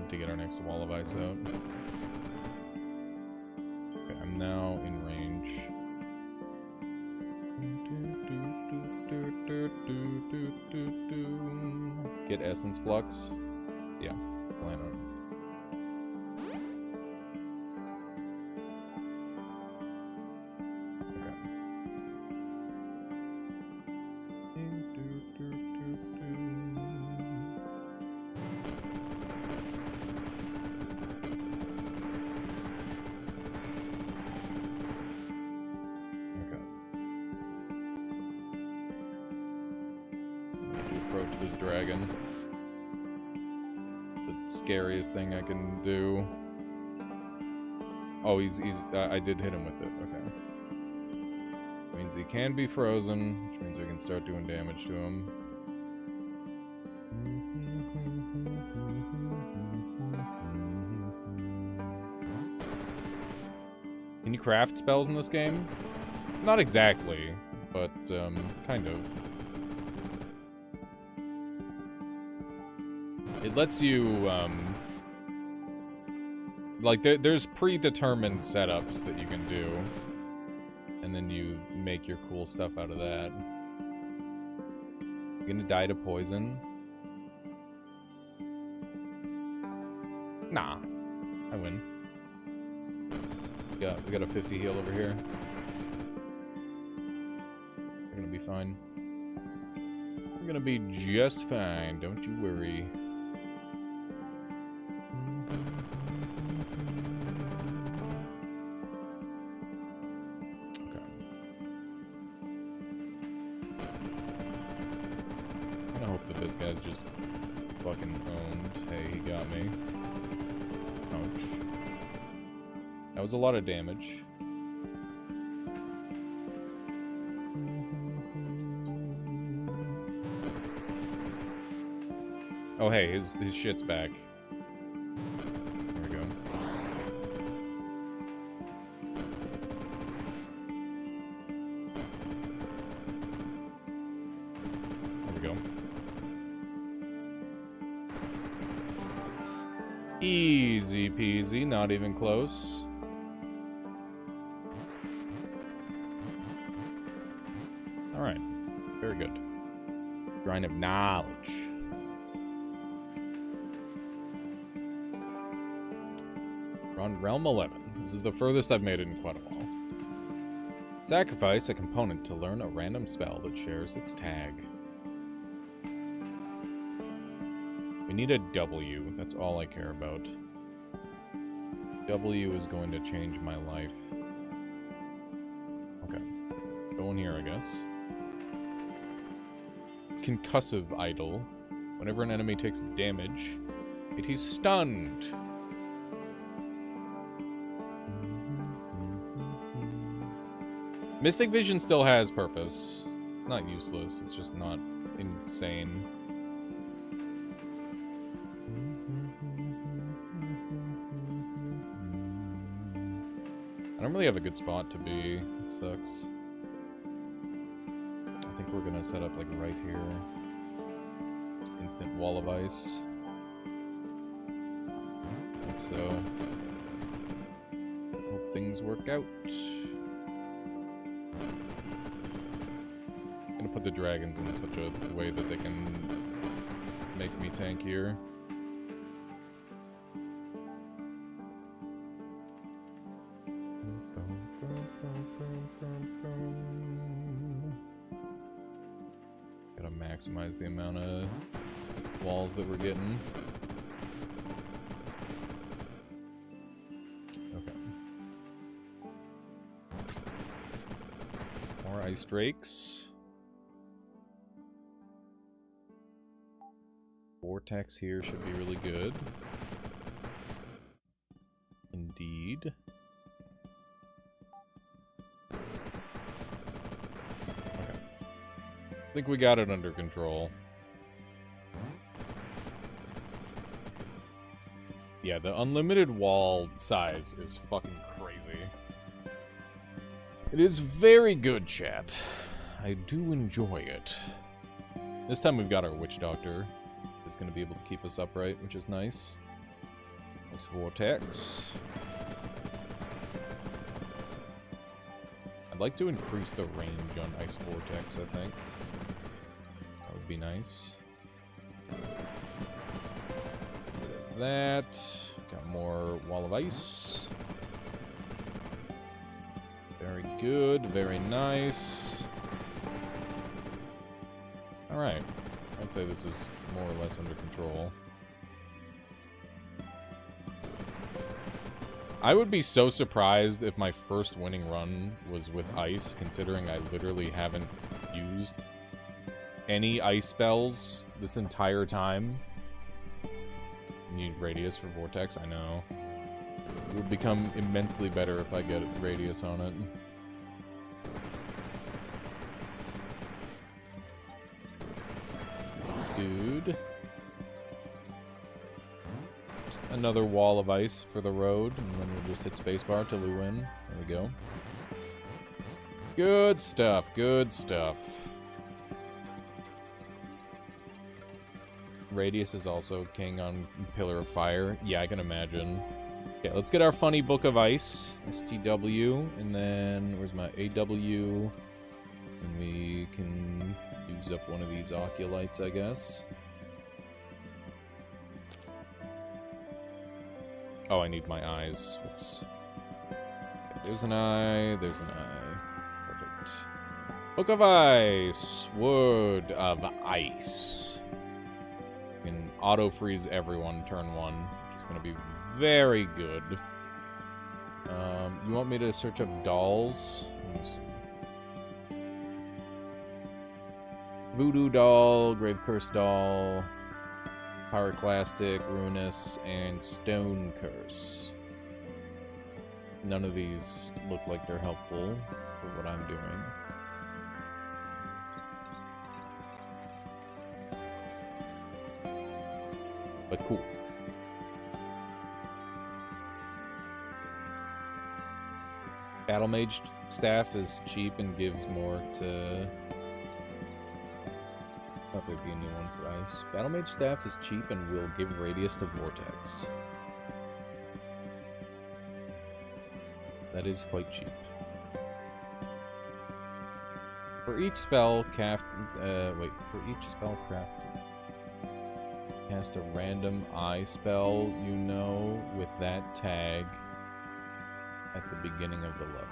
To get our next wall of ice out. Okay, I'm now in range. Get Essence Flux. Yeah, plan on. Approach this dragon. The scariest thing I can do. Oh, I did hit him with it. Okay. Means he can be frozen, which means I can start doing damage to him. Can you craft spells in this game? Not exactly, but kind of. It lets you, like, there's predetermined setups that you can do, and then you make your cool stuff out of that. You gonna die to poison? Nah, I win. We got a 50 heal over here. We're gonna be fine. We're gonna be just fine, don't you worry. This guy's just fucking owned. Hey, he got me. Ouch. That was a lot of damage. Oh hey, his shit's back. There we go. There we go. Easy peasy, not even close. Alright, very good. Shrine of Knowledge. We're on Realm 11. This is the furthest I've made it in quite a while. Sacrifice a component to learn a random spell that shares its tag. We need a W. That's all I care about. W is going to change my life. Okay. Go in here, I guess. Concussive Idol. Whenever an enemy takes damage, it is stunned. Mystic Vision still has purpose. Not useless, it's just not insane. I don't really have a good spot to be. This sucks. I think we're gonna set up like right here. Instant wall of ice. Like so. Hope things work out. I'm gonna put the dragons in such a way that they can make me tankier. Gotta maximize the amount of walls that we're getting. Okay. More ice drakes. Vortex here should be really good. Indeed. I think we got it under control. Yeah, the unlimited wall size is fucking crazy. It is very good, chat. I do enjoy it. This time we've got our Witch Doctor. Who's going to be able to keep us upright, which is nice. Nice Vortex. I'd like to increase the range on Ice Vortex, I think. That would would be nice. That. Got more wall of ice. Very good, very nice. Alright. I'd say this is more or less under control. I would be so surprised if my first winning run was with ice, considering I literally haven't used any ice spells this entire time. Need radius for vortex, I know. It would become immensely better if I get radius on it. Dude. Just another wall of ice for the road, and then we'll just hit spacebar till we win. There we go. Good stuff, good stuff. Radius is also king on Pillar of Fire. Yeah, I can imagine. Okay, let's get our funny Book of Ice. STW, and then where's my AW? And we can use up one of these Oculites, I guess. Oh, I need my eyes. Whoops. Okay, there's an eye, there's an eye. Perfect. Book of Ice! Wood of Ice. We can auto-freeze everyone turn 1, which is going to be very good. You want me to search up dolls? Let me see. Voodoo doll, Grave Curse doll, Pyroclastic, Ruinous, and Stone Curse. None of these look like they're helpful for what I'm doing. But cool. Battle Mage staff is cheap and gives more to... Thought there'd be a new one for ice. Battle Mage staff is cheap and will give radius to Vortex. That is quite cheap. For each spell cast, for each spell crafted, cast a random eye spell, you know, with that tag at the beginning of the level.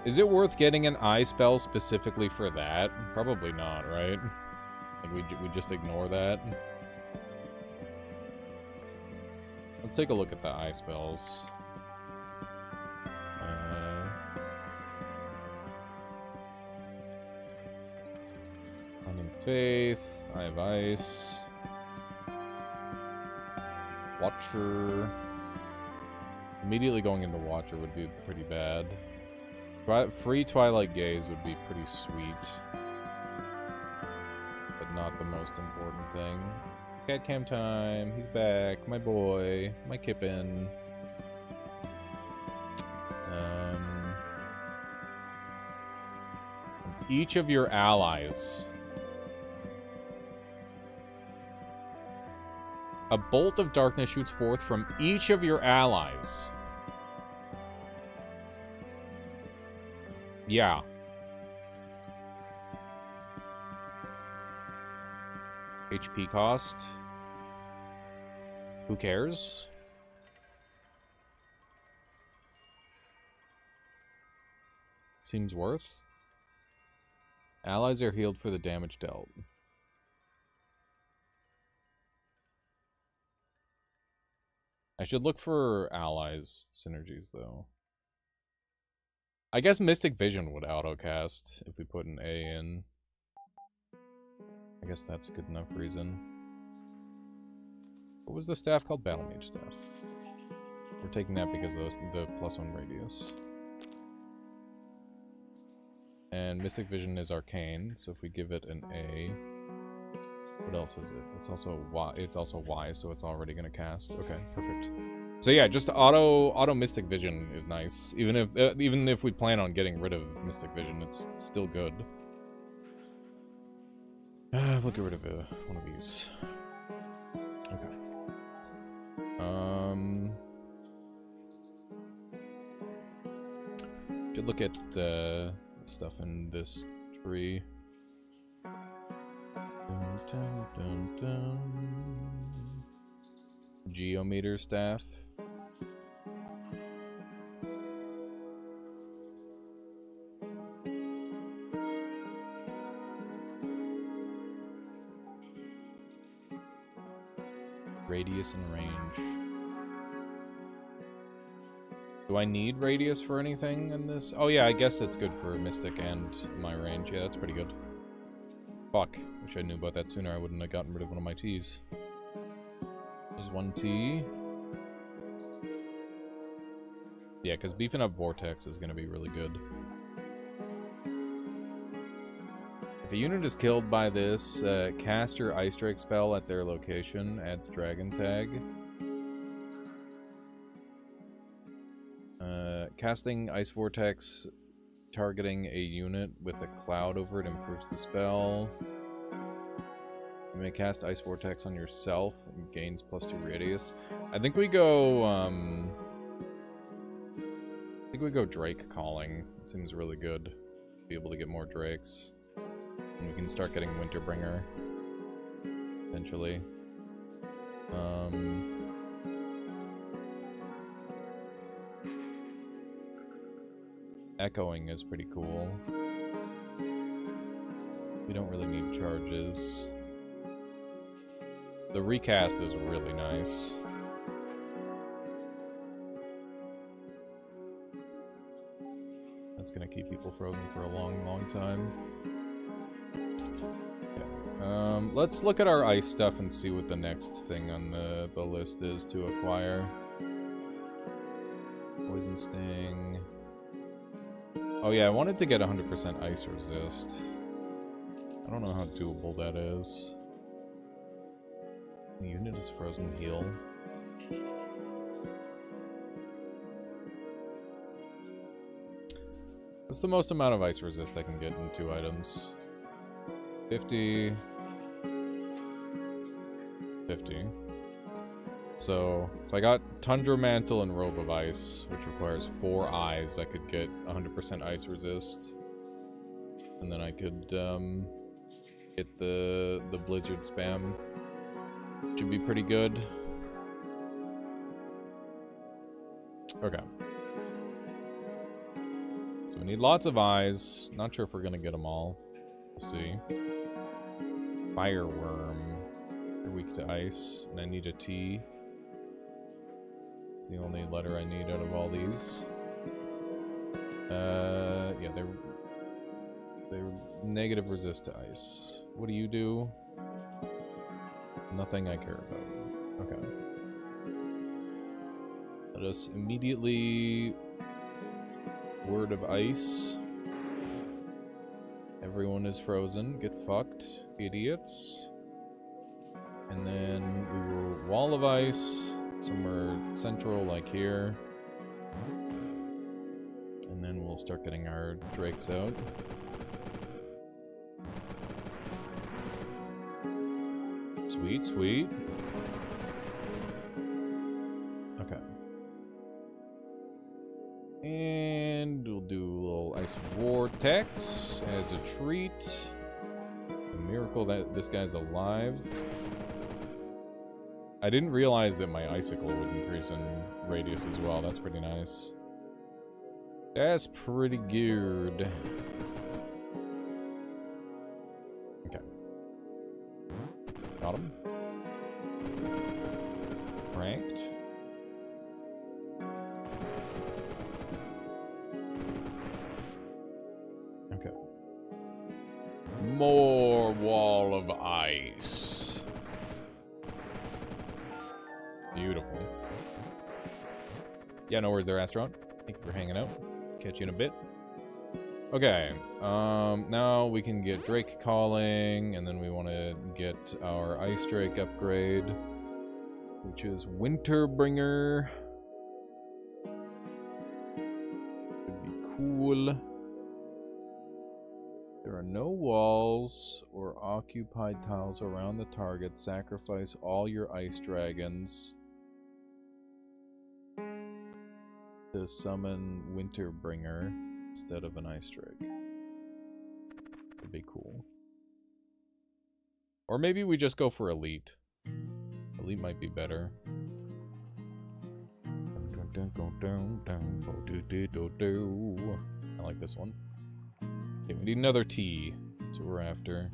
Is it worth getting an eye spell specifically for that? Probably not, right? Like, we just ignore that. Let's take a look at the eye spells. Unending Faith, Eye of Ice, Watcher. Immediately going into Watcher would be pretty bad. Free Twilight Gaze would be pretty sweet, but not the most important thing. Cat cam time, he's back, my boy, my Kippen. Each of your allies. A bolt of darkness shoots forth from each of your allies. Yeah. HP cost. Who cares? Seems worth. Allies are healed for the damage dealt. I should look for allies synergies, though. I guess Mystic Vision would autocast if we put an A in. I guess that's good enough reason. What was the staff called? Battle Mage staff. We're taking that because of the +1 radius. And Mystic Vision is arcane, so if we give it an A, what else is it? It's also Y. It's also Y, so it's already gonna cast. Okay, perfect. So yeah, just auto Mystic Vision is nice. Even if we plan on getting rid of Mystic Vision, it's still good. We'll get rid of one of these. Okay. Should look at stuff in this tree. Dun, dun, dun, dun. Geometer staff. Radius and range. Do I need radius for anything in this? Oh yeah, I guess that's good for Mystic and my range. Yeah, that's pretty good. Fuck. Wish I knew about that sooner. I wouldn't have gotten rid of one of my T's. There's one T. Yeah, because beefing up Vortex is going to be really good. If a unit is killed by this, cast your Ice Drake spell at their location, adds Dragon Tag. Casting Ice Vortex, targeting a unit with a cloud over it improves the spell. You may cast Ice Vortex on yourself and gains +2 radius. I think we go, Drake Calling. It seems really good. Be able to get more Drakes. And we can start getting Winterbringer. Potentially. Echoing is pretty cool. We don't really need charges. The recast is really nice. That's gonna keep people frozen for a long, long time. Okay. Let's look at our ice stuff and see what the next thing on the list is to acquire. Poison Sting. Oh yeah, I wanted to get 100% ice resist. I don't know how doable that is. The unit is frozen heal. What's the most amount of ice resist I can get in 2 items? 50. 50. So, if I got Tundra Mantle and Robe of Ice, which requires 4 eyes, I could get 100% ice resist. And then I could get the Blizzard spam. Should be pretty good. Okay. So we need lots of eyes. Not sure if we're gonna get them all. We'll see. Fireworm. They're weak to ice. And I need a T. It's the only letter I need out of all these. Yeah, they're negative resist to ice. What do you do? Nothing I care about. Okay. Let us immediately Word of Ice. Everyone is frozen. Get fucked, idiots. And then we will Wall of Ice. Somewhere central, like here. And then we'll start getting our Drakes out. Sweet, sweet. Okay. And we'll do a little Ice Vortex as a treat. A miracle that this guy's alive. I didn't realize that my Icicle would increase in radius as well. That's pretty nice. That's pretty good. Okay. Got him. Ranked. Okay. More Wall of Ice. Beautiful. Yeah, no worries there, Astronaut. Thank you for hanging out. Catch you in a bit. Okay, now we can get Drake Calling, and then we want to get our Ice Drake upgrade, which is Winterbringer. Would be cool. There are no walls or occupied tiles around the target. Sacrifice all your ice dragons to summon Winterbringer. instead of an ice drake. That'd be cool. Or maybe we just go for elite. Elite might be better. I like this one. Okay, we need another T. That's what we're after.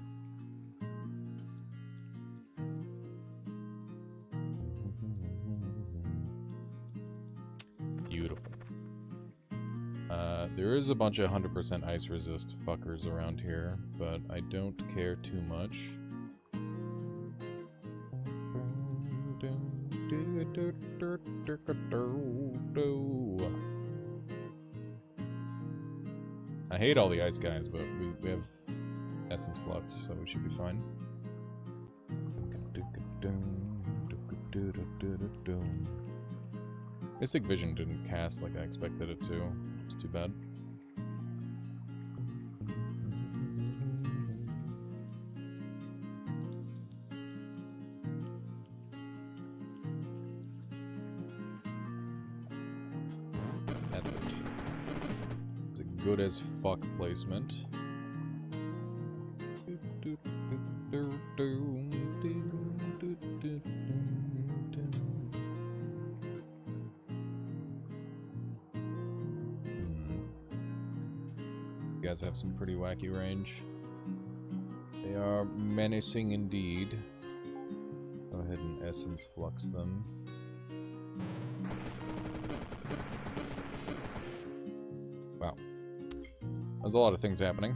Beautiful. There is a bunch of 100% ice resist fuckers around here, but I don't care too much. I hate all the ice guys, but we have Essence Flux, so we should be fine. Mystic Vision didn't cast like I expected it to. It's too bad. That's good. It's a good as fuck placement. You guys have some pretty wacky range. They are menacing indeed. Go ahead and Essence Flux them. Wow. There's a lot of things happening.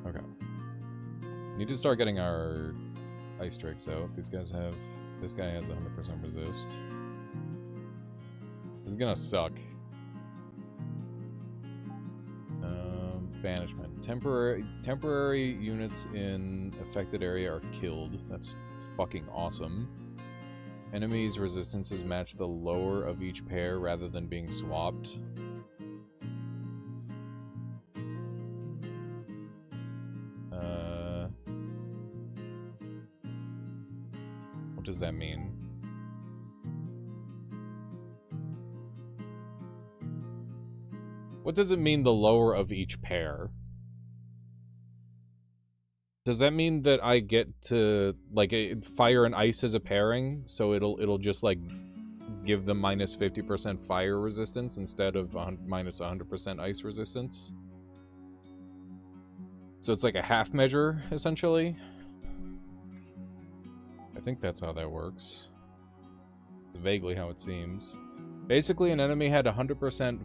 Okay. Need to start getting our ice drakes out. These guys have... This guy has 100% resist. This is gonna suck. Banishment. Temporary units in affected area are killed. That's fucking awesome. Enemies' resistances match the lower of each pair rather than being swapped. What does that mean? What does it mean, the lower of each pair? Does that mean that I get to, like, fire and ice as a pairing? So it'll just, like, give them minus 50% fire resistance instead of minus 100% ice resistance? So it's like a half measure, essentially? I think that's how that works. It's vaguely how it seems. Basically, an enemy had 100%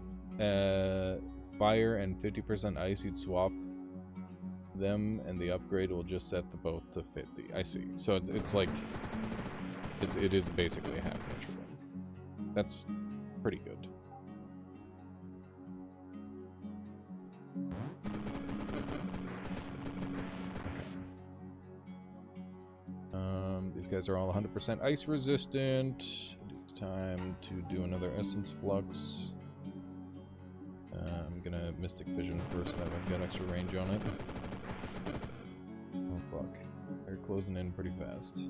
fire and 50% ice, you'd swap them, and the upgrade will just set the both to fit the... I see. So it's like... It is basically a half measure then. That's pretty good. Okay. These guys are all 100% ice resistant. It's time to do another Essence Flux. I'm gonna Mystic Vision first, that I've got extra range on it. Oh fuck. They're closing in pretty fast.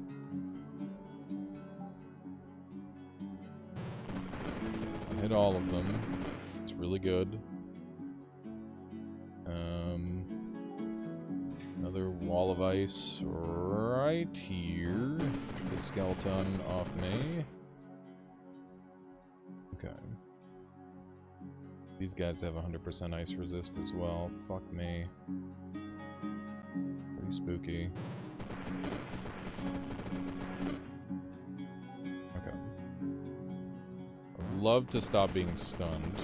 I hit all of them. It's really good. Another wall of ice right here. Get the skeleton off me. Okay. These guys have 100% ice resist as well. Fuck me. Pretty spooky. Okay. I'd love to stop being stunned.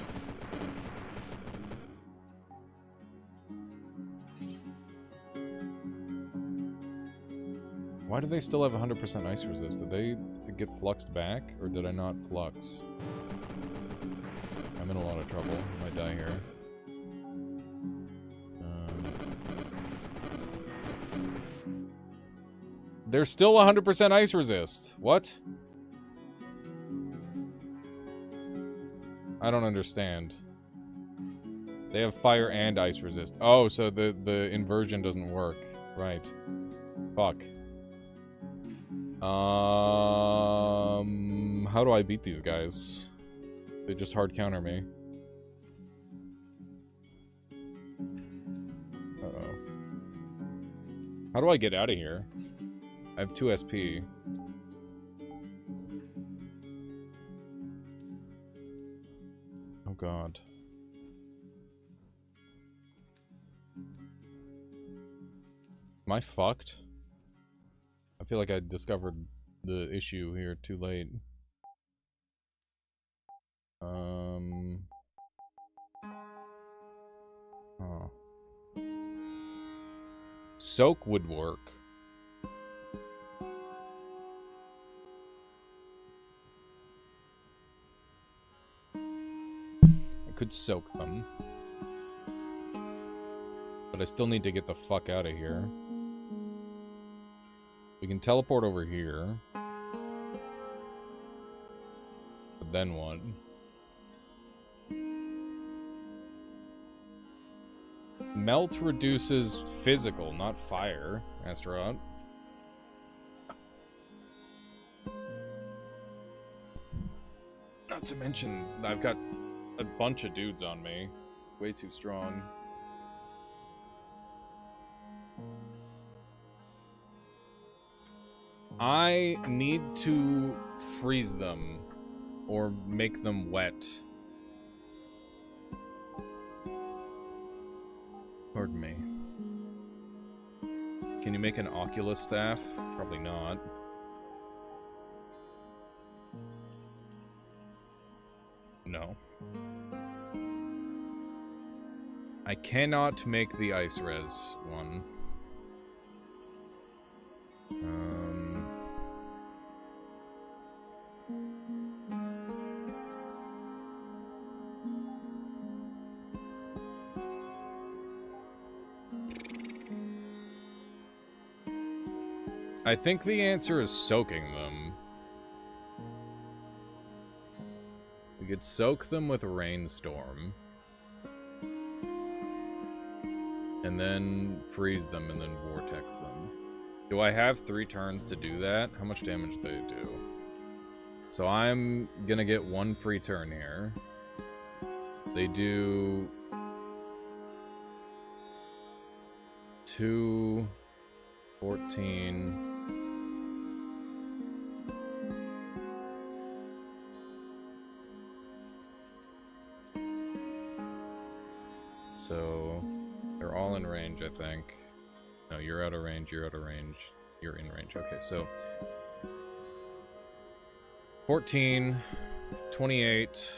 Why do they still have 100% ice resist? Did they get fluxed back, or did I not flux? I'm in a lot of trouble. I might die here. There's still 100% ice resist. What? I don't understand. They have fire and ice resist. Oh, so the inversion doesn't work. Right. Fuck. How do I beat these guys? They just hard counter me. Uh-oh. How do I get out of here? I have 2 SP. Oh god. Am I fucked? I feel like I discovered the issue here too late. Oh. Soak would work. I could soak them. But I still need to get the fuck out of here. We can teleport over here. But then what? Melt reduces physical, not fire, Astaroth. Not to mention, I've got a bunch of dudes on me. Way too strong. I need to freeze them. Or make them wet. Pardon me. Can you make an Oculus staff? Probably not. No. I cannot make the ice res one. I think the answer is soaking them. We could soak them with Rainstorm. And then freeze them and then vortex them. Do I have 3 turns to do that? How much damage do they do? So I'm gonna get 1 free turn here. They do 2, 14... So, they're all in range, I think. No, you're out of range, you're out of range. You're in range. Okay, so... 14, 28...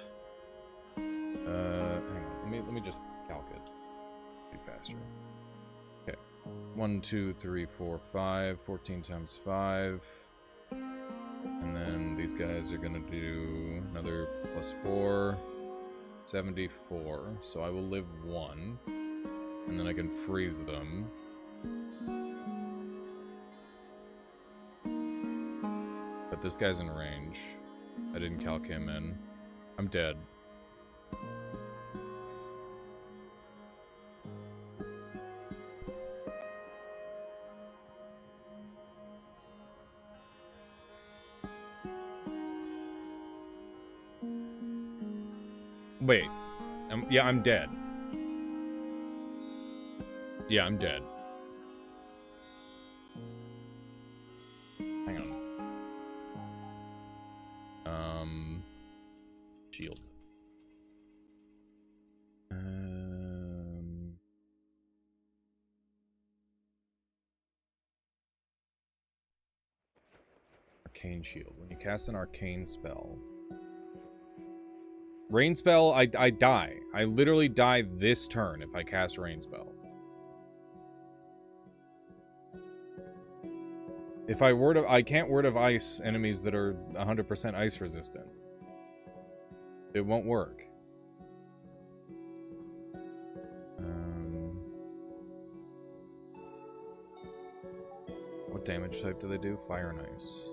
hang on, let me just calc it. Be faster. Okay. 1, 2, 3, 4, 5. 14 times 5. And then these guys are gonna do another plus 4. 74, so I will live 1, and then I can freeze them. But this guy's in range. I didn't calc him in. I'm dead. Wait. Yeah, I'm dead. Yeah, I'm dead. Hang on. Shield. Arcane Shield. When you cast an arcane spell... Rain Spell, I die. I literally die this turn if I cast Rain Spell. If I I can't Word of Ice enemies that are 100% ice resistant. It won't work. What damage type do they do? Fire and Ice.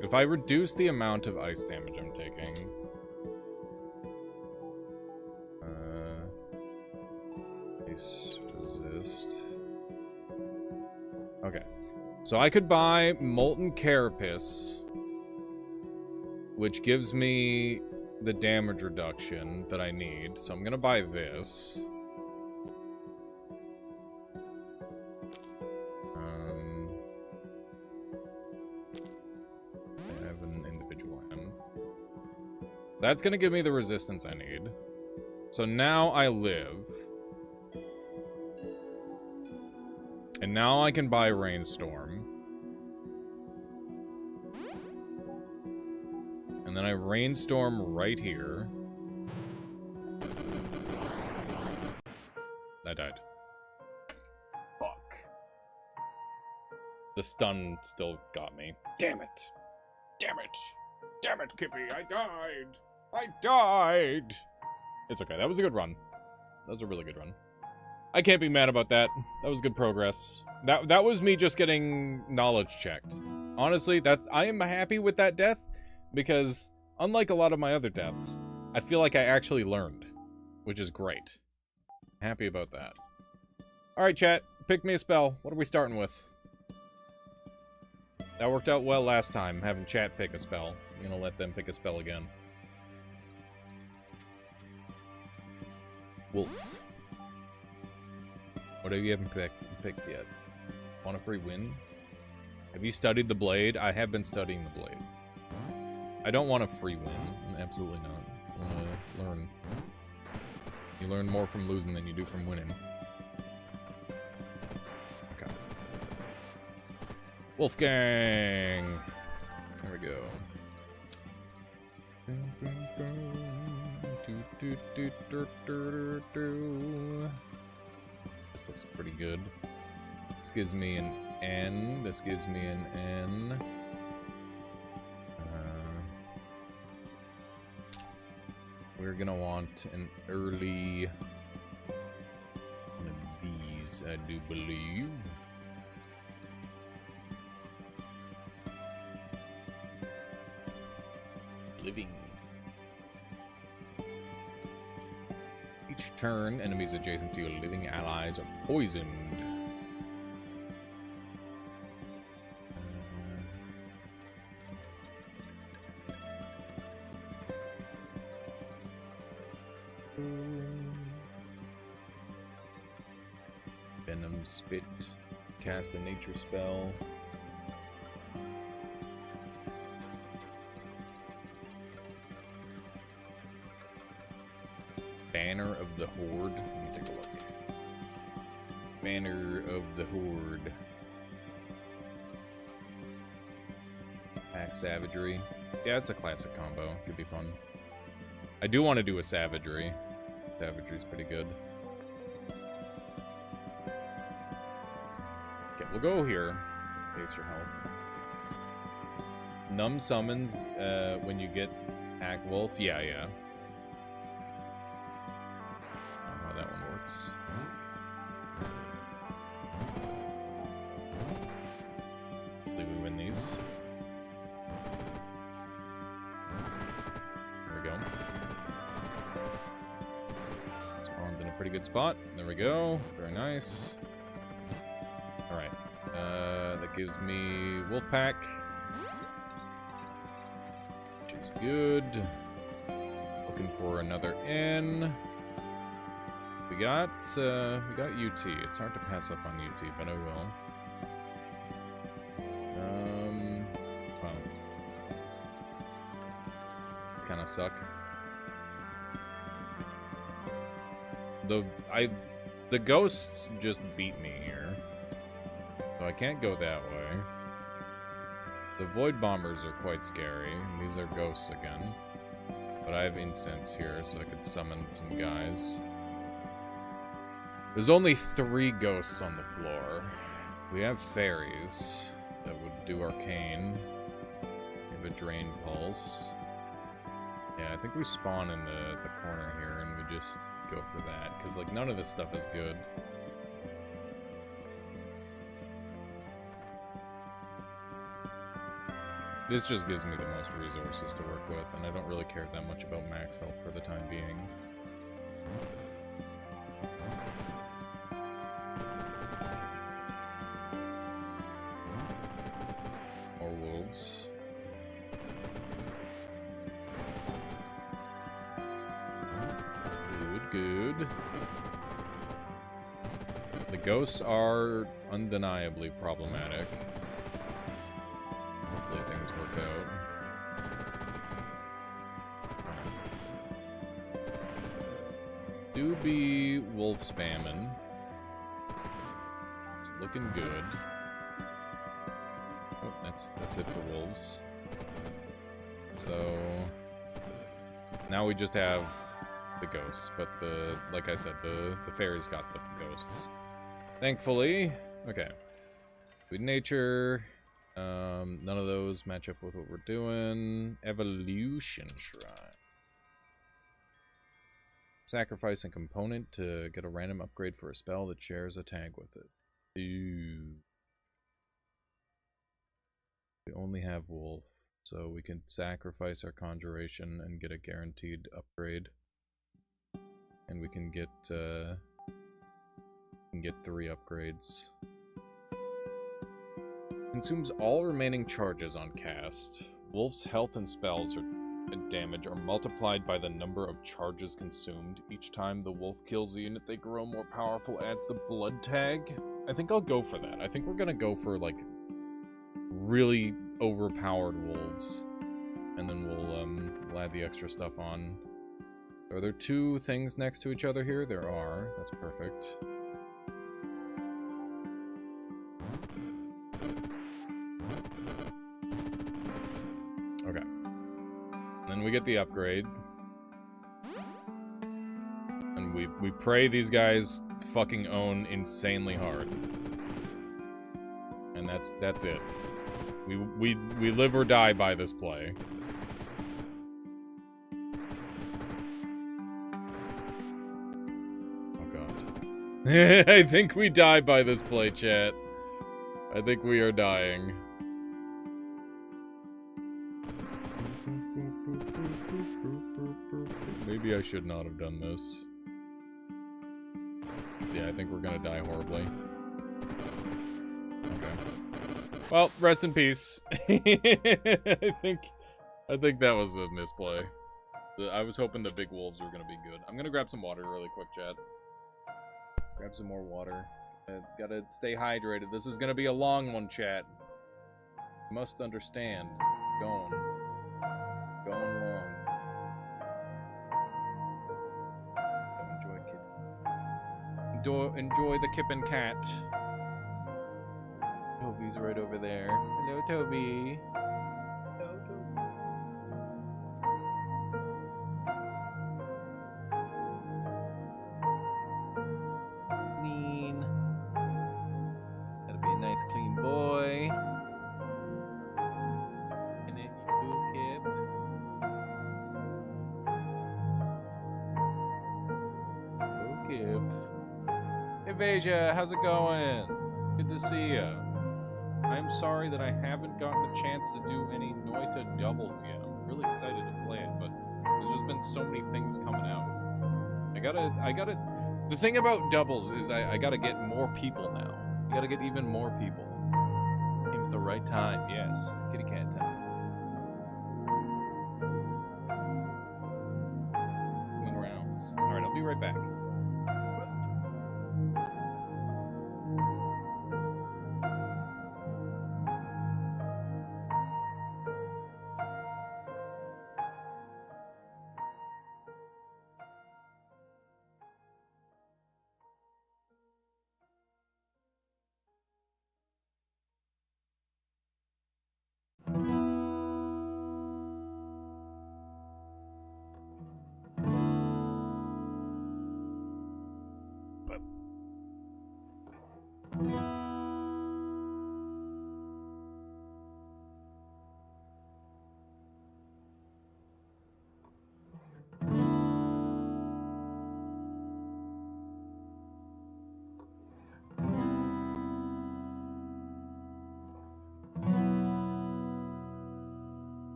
If I reduce the amount of ice damage I'm taking... Ice resist... Okay. So I could buy Molten Carapace which gives me the damage reduction that I need. So I'm gonna buy this. I have an individual hand. That's gonna give me the resistance I need. So now I live. And now I can buy Rainstorm. And then I Rainstorm right here. I died. Fuck. The stun still got me. Damn it. Damn it. Damn it, Kippy. I died. I died. It's okay. That was a good run. That was a really good run. I can't be mad about that. That was good progress. That was me just getting knowledge checked. Honestly, I am happy with that death because unlike a lot of my other deaths, I feel like I actually learned, which is great. Happy about that. All right, chat, pick me a spell. What are we starting with? That worked out well last time, having chat pick a spell. I'm gonna let them pick a spell again. Wolf. What have you haven't picked yet? Want a free win? Have you studied the blade? I have been studying the blade. I don't want a free win. Absolutely not. I want to learn. You learn more from losing than you do from winning. Okay. Wolfgang! There we go. This looks pretty good. This gives me an N. This gives me an N. We're gonna want an early one of these, I do believe. Living. Each turn, enemies adjacent to your living allies are poisoned. Venom Spit. Cast a nature spell. Banner of the Horde. Let me take a look. Banner of the Horde. Pack Savagery. Yeah, it's a classic combo. Could be fun. I do want to do a Savagery. Savagery's pretty good. Okay, we'll go here. Base your health. Numb summons when you get Pack Wolf. Yeah, yeah. That one works. Hopefully we win these. There we go. Spawned in a pretty good spot. There we go. Very nice. Alright. That gives me Wolfpack. Which is good. Looking for another N. We got UT. It's hard to pass up on UT, but I will. Well, it's kind of suck. The ghosts just beat me here, so I can't go that way. The Void Bombers are quite scary, and these are ghosts again. But I have incense here, so I could summon some guys. There's only 3 ghosts on the floor. We have fairies that would do arcane. We have a drain pulse. Yeah, I think we spawn in the corner here and we just go for that. Because, like, none of this stuff is good. This just gives me the most resources to work with, and I don't really care that much about max health for the time being. good. The ghosts are undeniably problematic. Hopefully things work out. Do be wolf spamming. It's looking good. Oh, that's it for wolves. So now we just have the ghosts, but like I said, the fairies got the ghosts. Thankfully. Okay. Good nature. None of those match up with what we're doing. Evolution shrine. Sacrifice a component to get a random upgrade for a spell that shares a tag with it. Ooh. We only have wolf, so we can sacrifice our conjuration and get a guaranteed upgrade. And we can get 3 upgrades. Consumes all remaining charges on cast. Wolf's health and spells and damage are multiplied by the number of charges consumed. Each time the wolf kills a unit, they grow more powerful, adds the blood tag. I think I'll go for that. I think we're gonna go for, like, really overpowered wolves. And then we'll add the extra stuff on. Are there 2 things next to each other here? There are. That's perfect. Okay. Then we get the upgrade. And we pray these guys fucking own insanely hard. And that's it. We live or die by this play. Oh god. I think we die by this play, chat. I think we are dying. Maybe I should not have done this. Yeah, I think we're gonna die horribly. Okay. Well, rest in peace. I think that was a misplay. I was hoping the big wolves were gonna be good. I'm gonna grab some water really quick, chat. Grab some more water. Gotta stay hydrated. This is gonna be a long one, chat. You must understand. Going long. Enjoy the Kip and Cat. Toby's right over there. Hello, Toby. Hello, Toby. Clean. Gotta be a nice, clean boy. And then you, Kip. Oh, Kip. Hey, Veja, how's it going? Good to see you. I'm sorry that I haven't gotten a chance to do any Noita doubles yet. I'm really excited to play it, but there's just been so many things coming out. I gotta... The thing about doubles is I gotta get more people now. I gotta get even more people. Came at the right time, yes. Kitty cat time. Coming rounds. Alright, I'll be right back.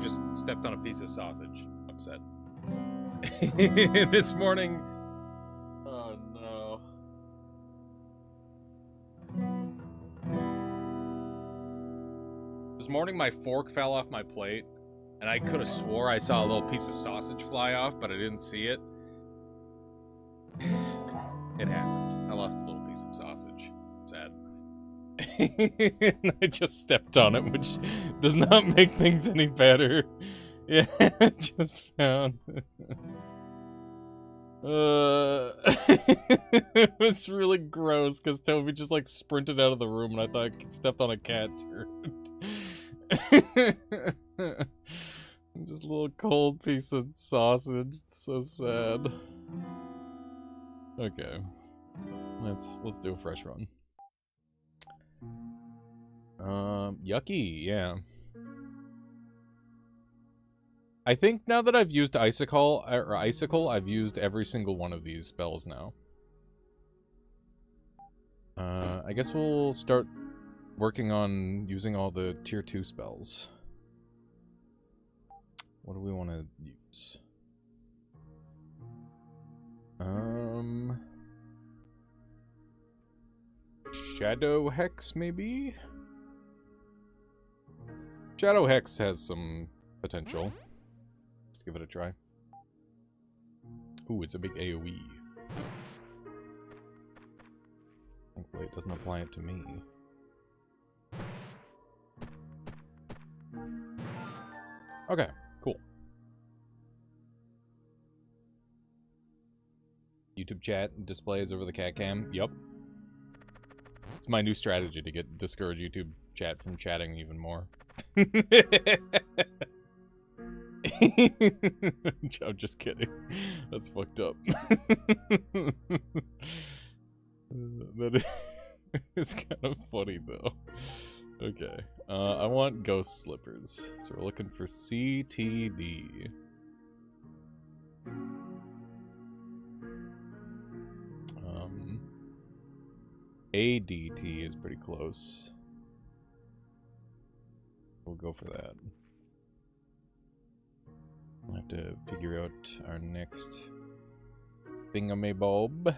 just stepped on a piece of sausage. Upset. This morning... Oh, no. This morning, my fork fell off my plate, and I could have swore I saw a little piece of sausage fly off, but I didn't see it. It happened. I lost a little piece of sausage. Sad. I just stepped on it, which does not make things any better. Yeah, I just found. It was really gross because Toby just like sprinted out of the room, and I thought I stepped on a cat turd. Just a little cold piece of sausage. It's so sad. Okay, let's do a fresh run. Yucky, yeah. I think now that I've used Icicle, I've used every single one of these spells now. I guess we'll start working on using all the tier 2 spells. What do we want to use? Shadow Hex, maybe? Shadow Hex has some potential. Let's give it a try. Ooh, it's a big AoE. Thankfully, it doesn't apply it to me. Okay, cool. YouTube chat displays over the cat cam. Yup. It's my new strategy to discourage YouTube chat from chatting even more. I'm just kidding. That's fucked up. That is kind of funny though. Okay. I want ghost slippers. So we're looking for CTD. ADT is pretty close. We'll go for that. We'll have to figure out our next thingamabob.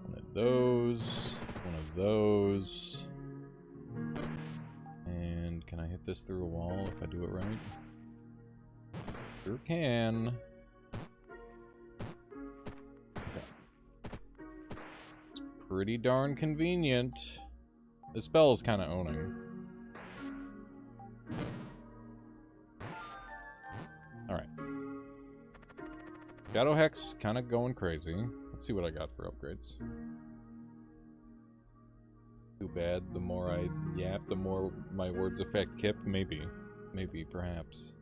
One of those. One of those. And can I hit this through a wall if I do it right? Sure can. Pretty darn convenient. The spell is kind of owning. Alright. Shadow Hex kind of going crazy. Let's see what I got for upgrades. Too bad. The more I yap, the more my words affect Kip. Maybe. Maybe, perhaps.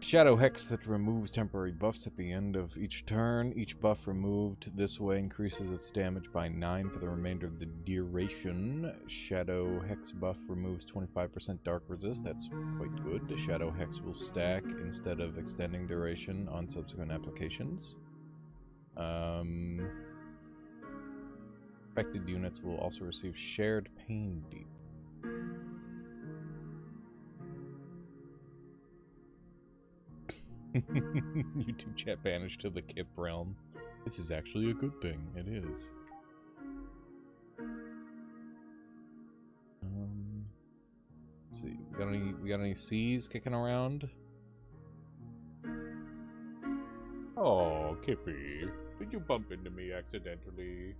Shadow Hex that removes temporary buffs at the end of each turn. Each buff removed this way increases its damage by 9 for the remainder of the duration. Shadow Hex buff removes 25% dark resist. That's quite good. Shadow Hex will stack instead of extending duration on subsequent applications. Affected units will also receive shared pain deep. YouTube chat banished to the Kip realm. This is actually a good thing. It is. Let's see. We got any C's kicking around? Oh, Kippy. Did you bump into me accidentally?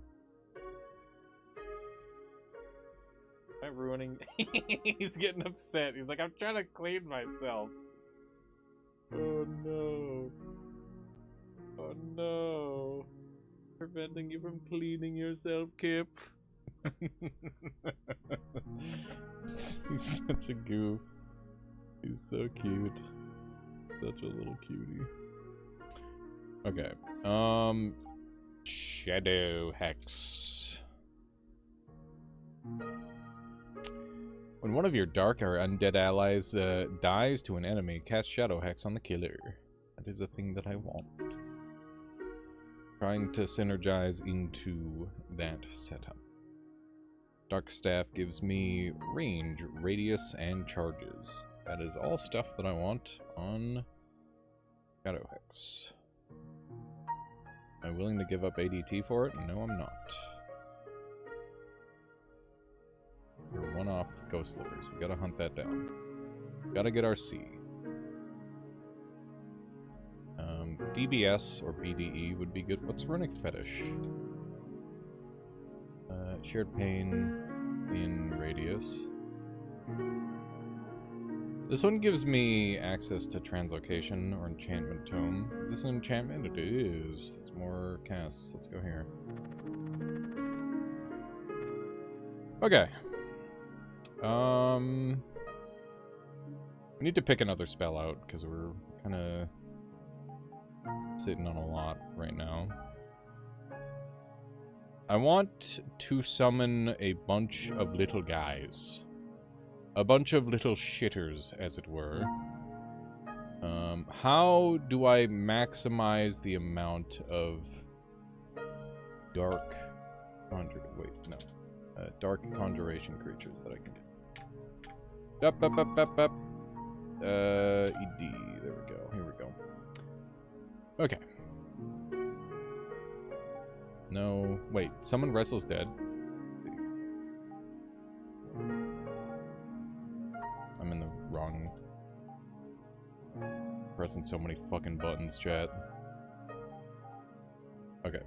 Am I ruining? He's getting upset. He's like, I'm trying to clean myself. Oh no. Oh no. Preventing you from cleaning yourself, Kip. He's such a goof. He's so cute. Such a little cutie. Okay. Shadow Hex. When one of your dark or undead allies dies to an enemy, cast Shadow Hex on the killer. That is a thing that I want. Trying to synergize into that setup. Dark Staff gives me range, radius, and charges. That is all stuff that I want on Shadow Hex. Am I willing to give up ADT for it? No, I'm not. We're one off Ghost Slippers. We gotta hunt that down. Gotta get our C. DBS or BDE would be good. What's Runic Fetish? Shared Pain in Radius. This one gives me access to Translocation or Enchantment Tome. Is this an enchantment? It is. It's more casts. Let's go here. Okay. We need to pick another spell out, because we're kind of sitting on a lot right now. I want to summon a bunch of little guys. A bunch of little shitters, as it were. How do I maximize the amount of dark dark conjuration creatures that I can get? ED. There we go. Here we go. Okay. No. Wait. Summon Restless Dead. I'm in the wrong... Pressing so many fucking buttons, chat. Okay.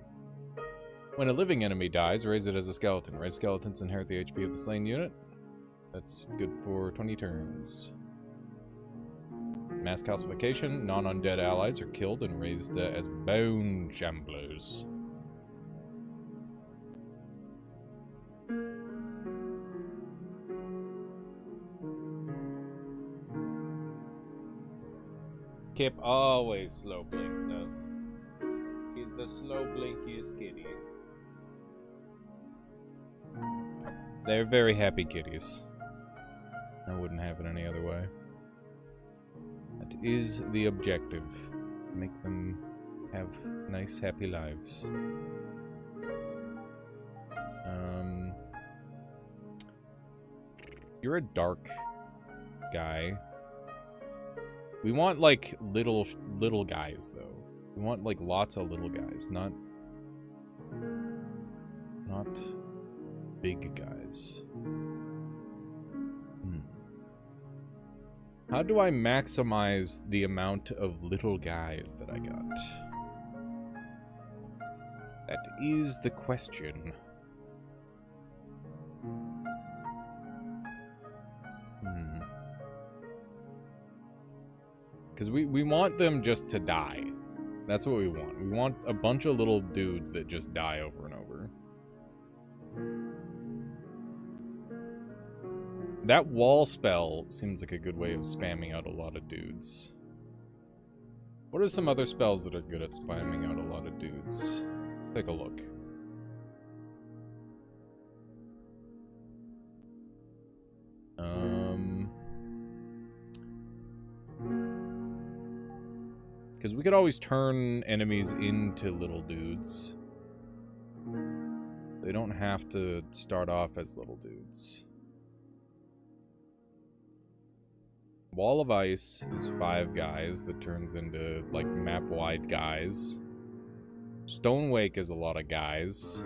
When a living enemy dies, raise it as a skeleton. Raise skeletons inherit the HP of the slain unit. That's good for 20 turns. Mass calcification. Non-undead allies are killed and raised as bone shamblers. Kip always slow blinks us. He's the slow blinkiest kitty. They're very happy kitties. I wouldn't have it any other way. That is the objective. Make them have nice, happy lives. You're a dark guy. We want, like, little guys, though. We want, like, lots of little guys, not big guys. How do I maximize the amount of little guys that I got? That is the question. Because we want them just to die. That's what we want. We want a bunch of little dudes that just die over and over. That wall spell seems like a good way of spamming out a lot of dudes. What are some other spells that are good at spamming out a lot of dudes? Take a look. Because we could always turn enemies into little dudes. They don't have to start off as little dudes. Wall of Ice is 5 guys that turns into, like, map-wide guys. Stonewake is a lot of guys.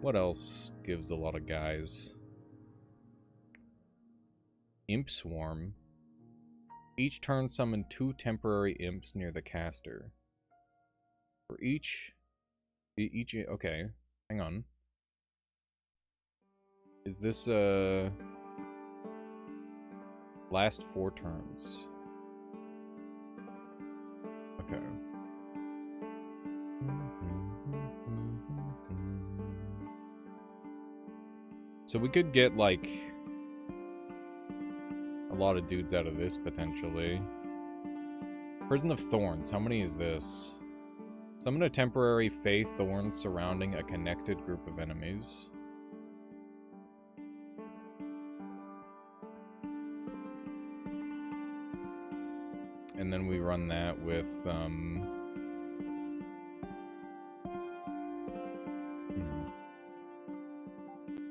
What else gives a lot of guys? Imp Swarm. Each turn summon 2 temporary imps near the caster. For each... Okay, hang on. Is this, last 4 turns? Okay. So we could get, like... a lot of dudes out of this, potentially. Prison of Thorns. How many is this? Summon a temporary Faith Thorn surrounding a connected group of enemies. And then we run that with,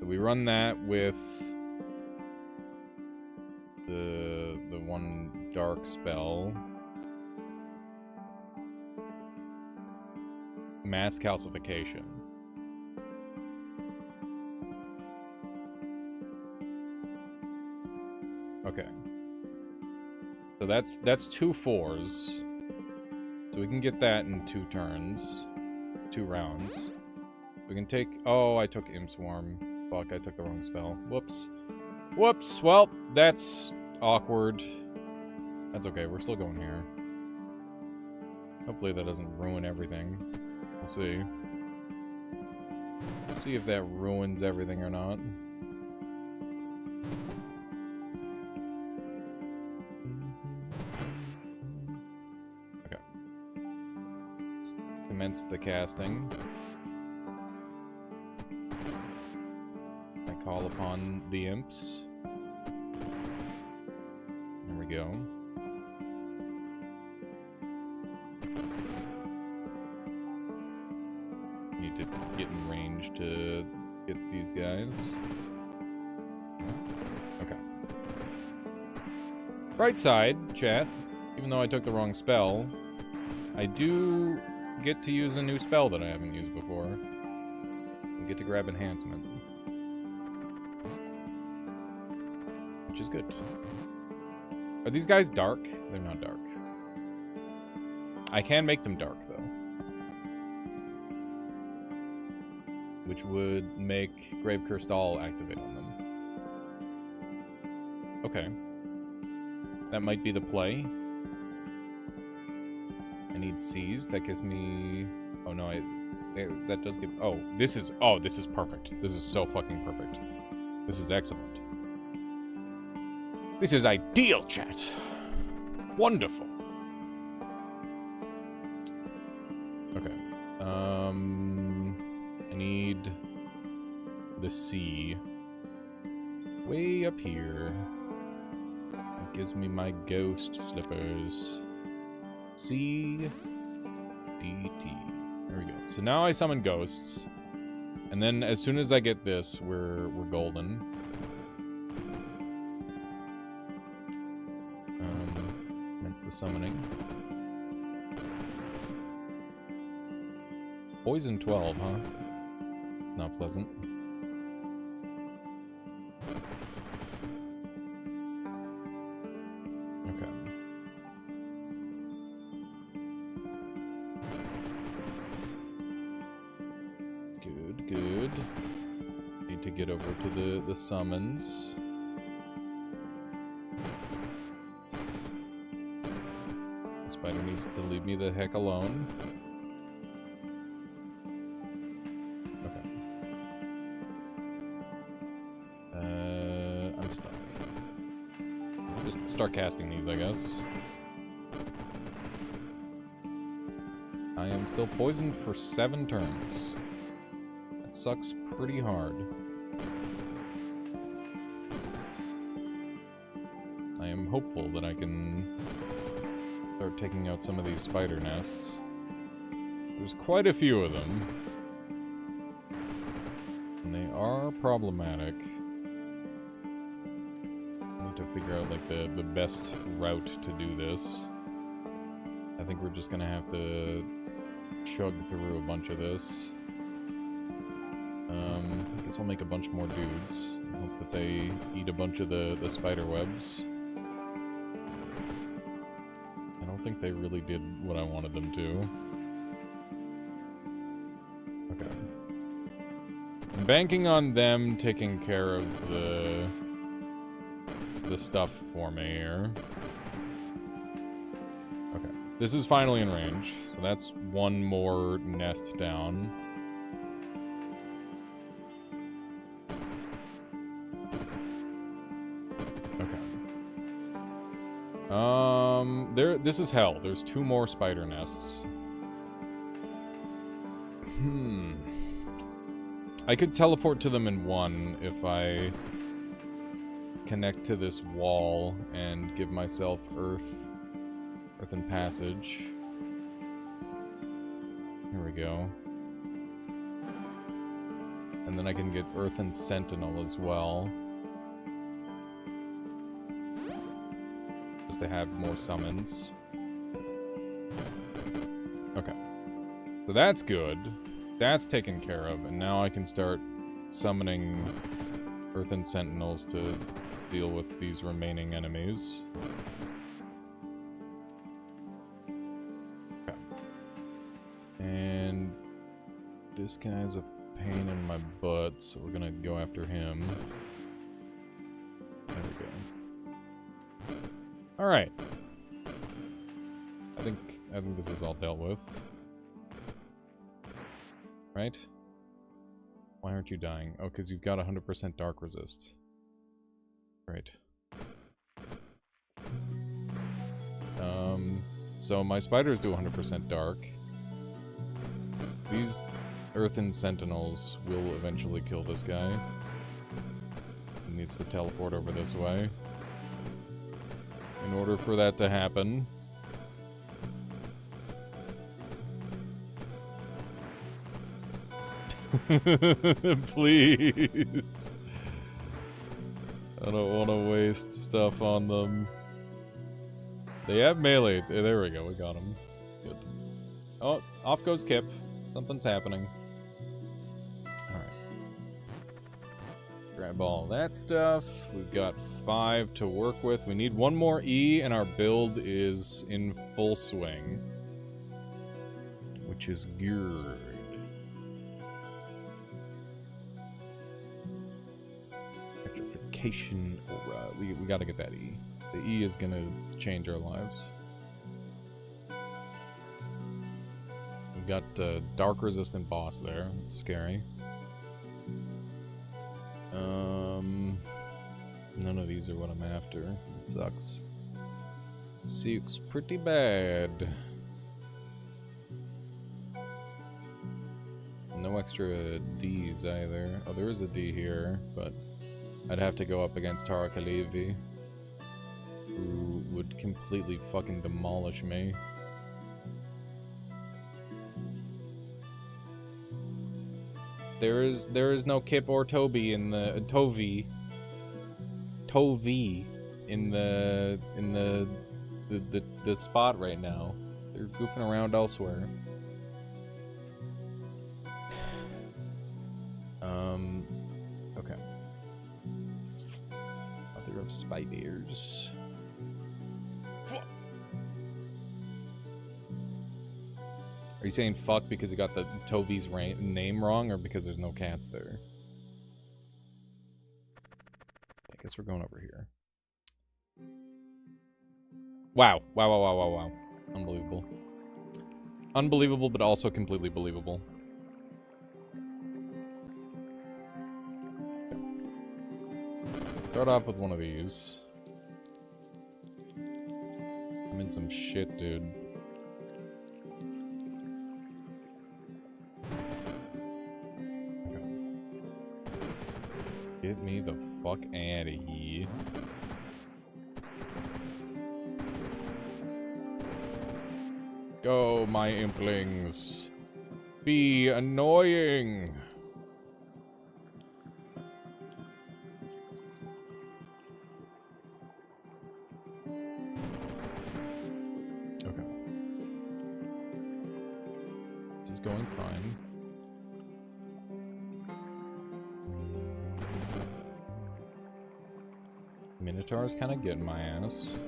we run that with the one dark spell. Mass calcification. Okay. So that's 2 4s. So we can get that in 2 turns. 2 rounds. We can take... Oh, I took Imp Swarm. Fuck, I took the wrong spell. Whoops. Whoops! Well, that's awkward. That's okay, we're still going here. Hopefully that doesn't ruin everything. We'll see. We'll see if that ruins everything or not. Okay. Let's commence the casting. I call upon the imps. There we go. Need to get in range to get these guys. Okay. Right side, chat. Even though I took the wrong spell, I do get to use a new spell that I haven't used before. I get to grab enhancement. Which is good. Are these guys dark? They're not dark. I can make them dark, though. Which would make Grave Cursed Doll activate on them. Okay. That might be the play. I need C's. That gives me... Oh, no, that does give... Oh, this is perfect. This is so fucking perfect. This is excellent. This is ideal, chat. Wonderful. Okay. I need the C way up here. That gives me my ghost slippers. C, D, T. There we go. So now I summon ghosts, and then as soon as I get this, we're golden. That's the summoning. Poison 12, huh? It's not pleasant. Okay. Good, good. Need to get over to the summons. Spider needs to leave me the heck alone. Okay. I'm stuck. Just start casting these, I guess. I am still poisoned for 7 turns. That sucks pretty hard. I am hopeful that I can start taking out some of these spider nests. There's quite a few of them. And they are problematic. I need to figure out, like, the best route to do this. I think we're just gonna have to chug through a bunch of this. I guess I'll make a bunch more dudes. I hope that they eat a bunch of the spider webs. I don't think they really did what I wanted them to. Okay. I'm banking on them taking care of the stuff for me here. Okay. This is finally in range, so that's one more nest down. This is hell. There's 2 more spider nests. I could teleport to them in 1 if I connect to this wall and give myself earthen passage. Here we go. And then I can get Earthen Sentinel as well. Just to have more summons. Okay. So that's good. That's taken care of. And now I can start summoning Earthen Sentinels to deal with these remaining enemies. Okay. And this guy's a pain in my butt, so we're gonna go after him. There we go. Alright. I think this is all dealt with. Right? Why aren't you dying? Oh, because you've got 100% dark resist. Right. So my spiders do 100% dark. These Earthen Sentinels will eventually kill this guy. He needs to teleport over this way. In order for that to happen... Please. I don't want to waste stuff on them. They have melee. There we go, we got him. Good. Oh, off goes Kip. Something's happening. Alright. Grab all that stuff. We've got 5 to work with. We need 1 more E, and our build is in full swing. Which is good. Petrification Aura. We gotta get that E. The E is gonna change our lives. We've got a dark resistant boss there. It's scary. None of these are what I'm after. It sucks. Sucks pretty bad. No extra Ds either. Oh, there is a D here, but I'd have to go up against Tara Kalevi, who would completely fucking demolish me. There is no Kip or Toby in the Tovi in the spot right now. They're goofing around elsewhere. Okay. Mother of spiders. Are you saying fuck because you got the Toby's name wrong, or because there's no cats there? I guess we're going over here. Wow. Wow. Unbelievable. Unbelievable, but also completely believable. Start off with one of these. I'm in some shit, dude. Get me the fuck out of here. Go, my implings. Be annoying. Okay. This is going fine. Minotaur's kind of getting my ass.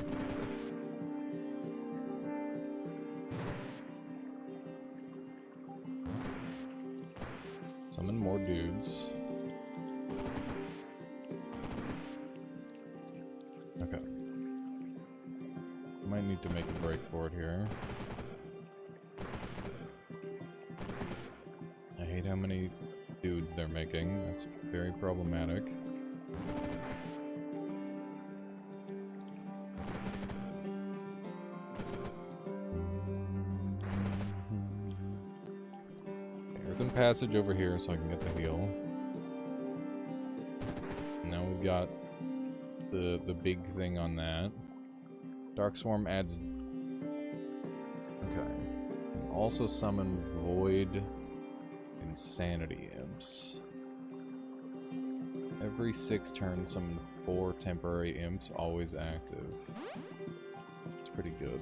Summon more dudes. Okay. Might need to make a break for it here. I hate how many dudes they're making. That's very problematic. Passage over here so I can get the heal. Now we've got the big thing on that. Dark Swarm adds... Okay. And also summon Void Insanity Imps. Every 6 turns, summon 4 temporary imps, always active. It's pretty good.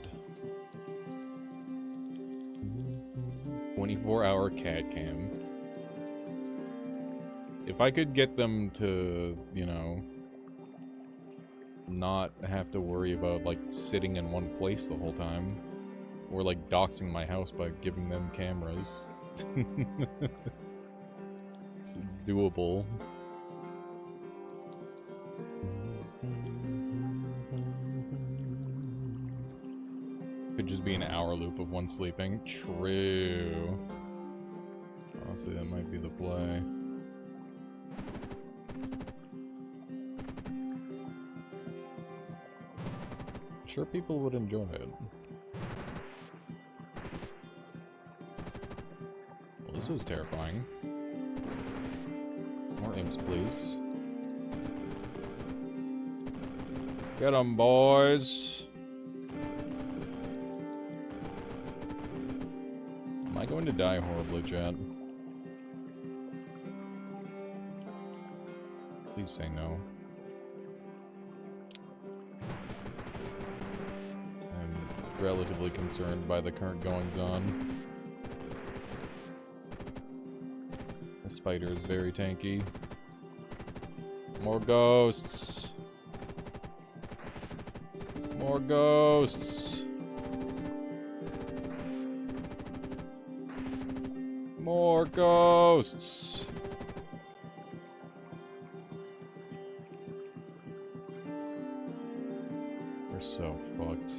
24-hour cat cam. If I could get them to, you know, not have to worry about, like, sitting in one place the whole time. Or, like, doxing my house by giving them cameras. It's doable. Could just be an hour loop of one sleeping. True. Honestly, that might be the play. Sure, people would enjoy it. Well, this is terrifying. More imps, please. Get 'em, boys! Am I going to die horribly, chat? Please say no. I'm relatively concerned by the current goings-on. The spider is very tanky. More ghosts! More ghosts! More ghosts! We're so fucked.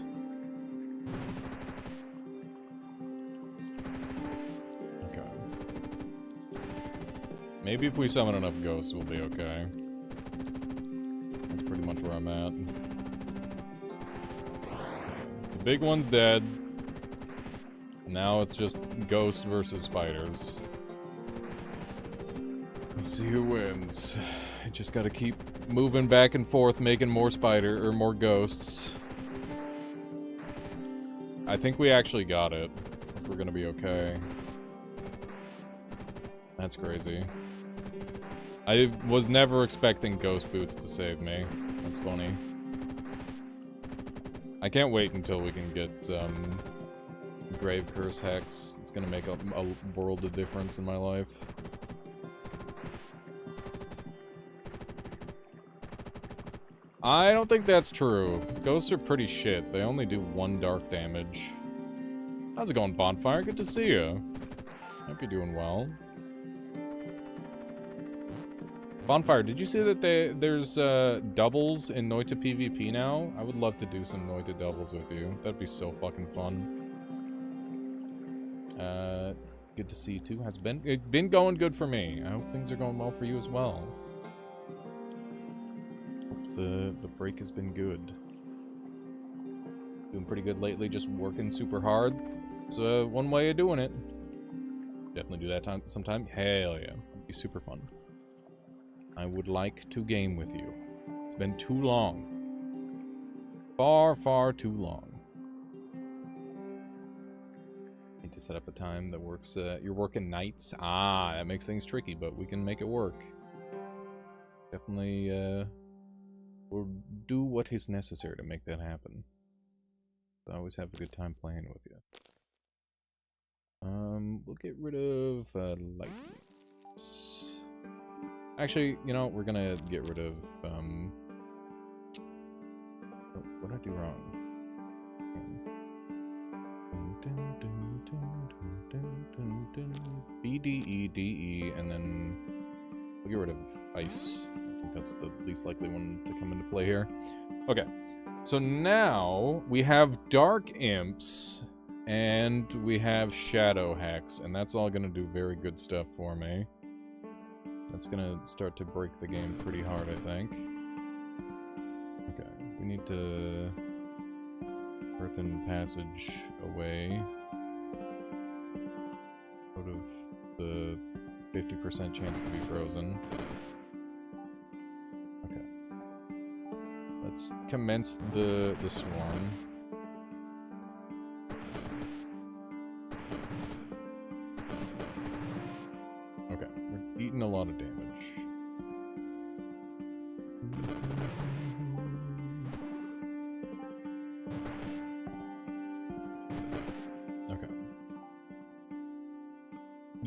Okay. Maybe if we summon enough ghosts, we'll be okay. That's pretty much where I'm at. The big one's dead. Now it's just ghosts versus spiders. Let's see who wins. I just gotta keep moving back and forth, making more more ghosts. I think we actually got it. We're gonna be okay. That's crazy. I was never expecting ghost boots to save me. That's funny. I can't wait until we can get, Grave Curse Hex. It's gonna make a world of difference in my life. I don't think that's true. Ghosts are pretty shit. They only do 1 dark damage. How's it going, Bonfire? Good to see you. Hope you're doing well. Bonfire, did you see that there's doubles in Noita PvP now? I would love to do some Noita doubles with you. That'd be so fucking fun. Good to see you too. It's been going good for me. I hope things are going well for you as well. Hope the break has been good. Doing pretty good lately, just working super hard. It's one way of doing it. Definitely do that sometime. Hell yeah. It'd be super fun. I would like to game with you. It's been too long. Far, far too long. Need to set up a time that works. You're working nights? Ah, that makes things tricky, but we can make it work. Definitely, we'll do what is necessary to make that happen. I always have a good time playing with you. We'll get rid of, lights. Actually, you know, we're gonna get rid of, oh, what did I do wrong? BDEDE, and then we'll get rid of ice. I think that's the least likely one to come into play here. Okay, so now we have dark imps and we have shadow hex, and that's all gonna do very good stuff for me. That's gonna start to break the game pretty hard, I think. Okay, we need to earthen passage away out of the 50% chance to be frozen. Okay. Let's commence the swarm. Okay, we're eating a lot of damage.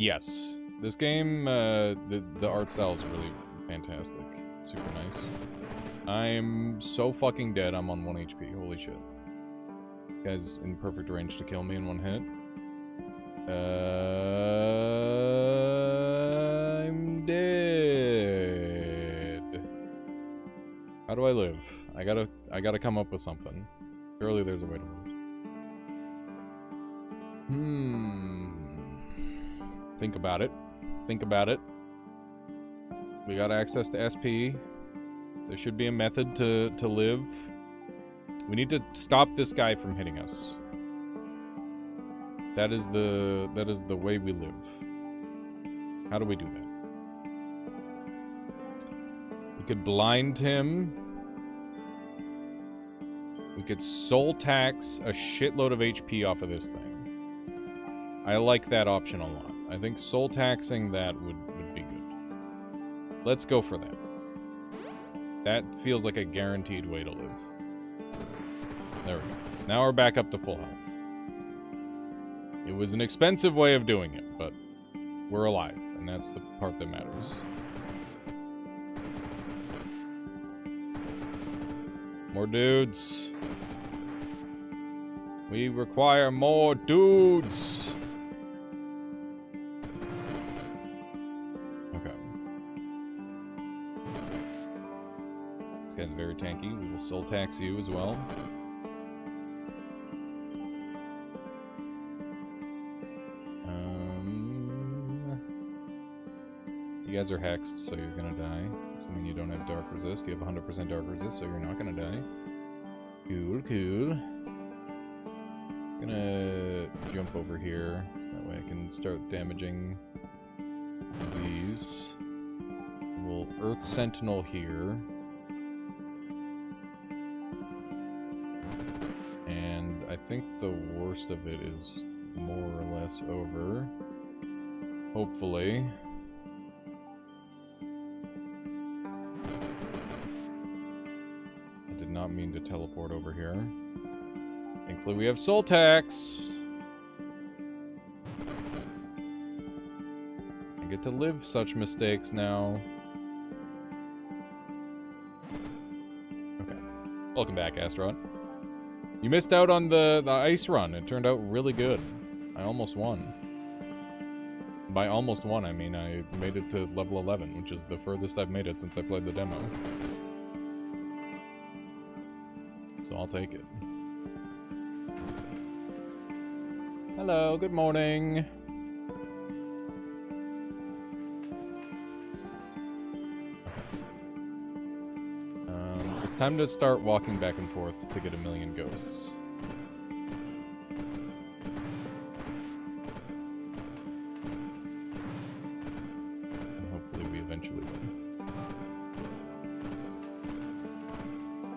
Yes. This game, the art style is really fantastic. Super nice. I'm so fucking dead, I'm on 1 HP. Holy shit. Guy's in perfect range to kill me in 1 hit. I'm dead. How do I live? I gotta come up with something. Surely there's a way to live. Think about it. Think about it. We got access to SP. There should be a method to live. We need to stop this guy from hitting us. That is the way we live. How do we do that? We could blind him. We could soul tax a shitload of HP off of this thing. I like that option a lot. I think soul taxing that would be good. Let's go for that. That feels like a guaranteed way to live. There we go. Now we're back up to full health. It was an expensive way of doing it, but we're alive, and that's the part that matters. More dudes. We require more dudes. Okay. This guy's very tanky. We will soul tax you as well. You guys are hexed, so you're gonna die. Assuming you don't have dark resist. You have 100% dark resist, so you're not gonna die. Cool, cool. Gonna jump over here, so that way I can start damaging these. We'll Earth Sentinel here. And I think the worst of it is more or less over. Hopefully. Not mean to teleport over here. Thankfully we have soul tax. I get to live such mistakes now. Okay. Welcome back, Astaroth. You missed out on the ice run. It turned out really good. I almost won. By almost won, I mean I made it to level 11, which is the furthest I've made it since I played the demo. So I'll take it. Hello, good morning. It's time to start walking back and forth to get 1,000,000 ghosts. And hopefully we eventually win.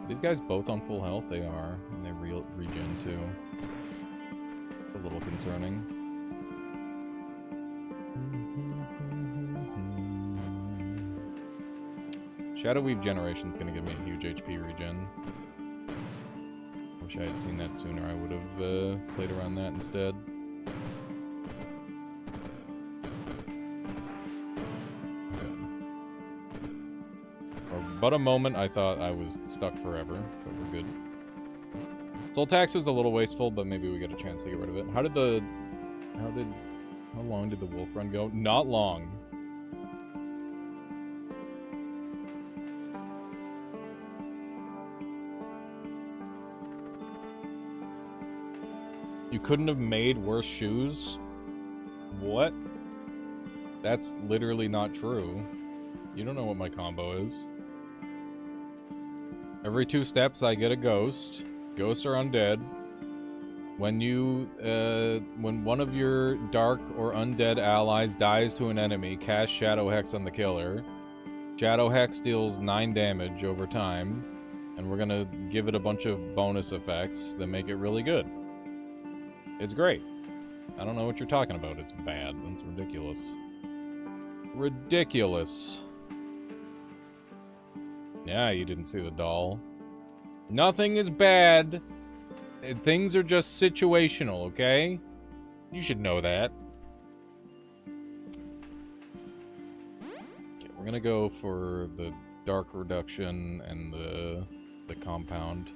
These guys both on full health? They are. And they regen too. A little concerning. Shadow Weave Generation's gonna give me a huge HP regen. Wish I had seen that sooner. I would have played around that instead. But a moment, I thought I was stuck forever, but we're good. Soul Tax was a little wasteful, but maybe we get a chance to get rid of it. How long did the wolf run go? Not long. You couldn't have made worse shoes? What? That's literally not true. You don't know what my combo is. Every 2 steps, I get a ghost. Ghosts are undead. When one of your dark or undead allies dies to an enemy, cast Shadow Hex on the killer. Shadow Hex deals 9 damage over time, and we're gonna give it a bunch of bonus effects that make it really good. It's great. I don't know what you're talking about. It's bad. It's ridiculous. Ridiculous. Yeah, you didn't see the doll. Nothing is bad. Things are just situational, okay? You should know that. we're gonna go for the dark reduction and the compound.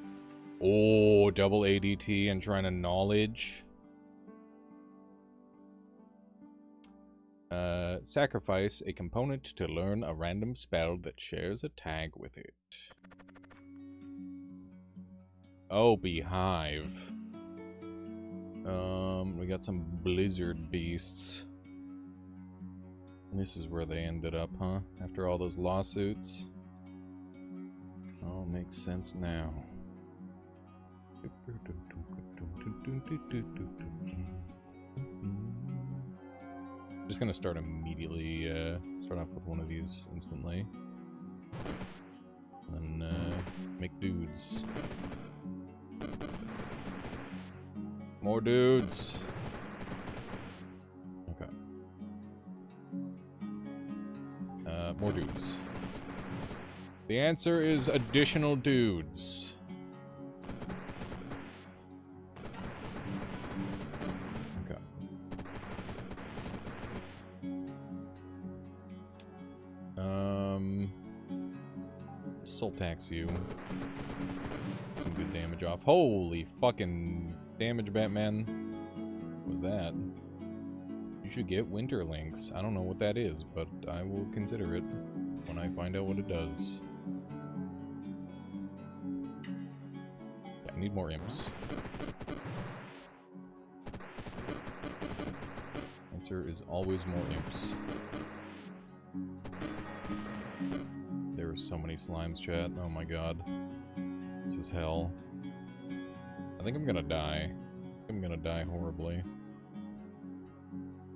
Oh, double ADT and trying to knowledge. Sacrifice a component to learn a random spell that shares a tag with it. Oh, Beehive. We got some blizzard beasts. This is where they ended up, huh? After all those lawsuits. All makes sense now. Just gonna start immediately, start off with one of these instantly. And make dudes. More dudes! Okay. More dudes. The answer is additional dudes. Okay. Soul tax you. Some good damage off. Holy fucking damage, Batman. What was that? You should get Winterlinks. I don't know what that is, but I will consider it when I find out what it does. Yeah, I need more imps. Answer is always more imps. There are so many slimes, chat. Oh my god. This is hell. I think I'm gonna die. I'm gonna die horribly.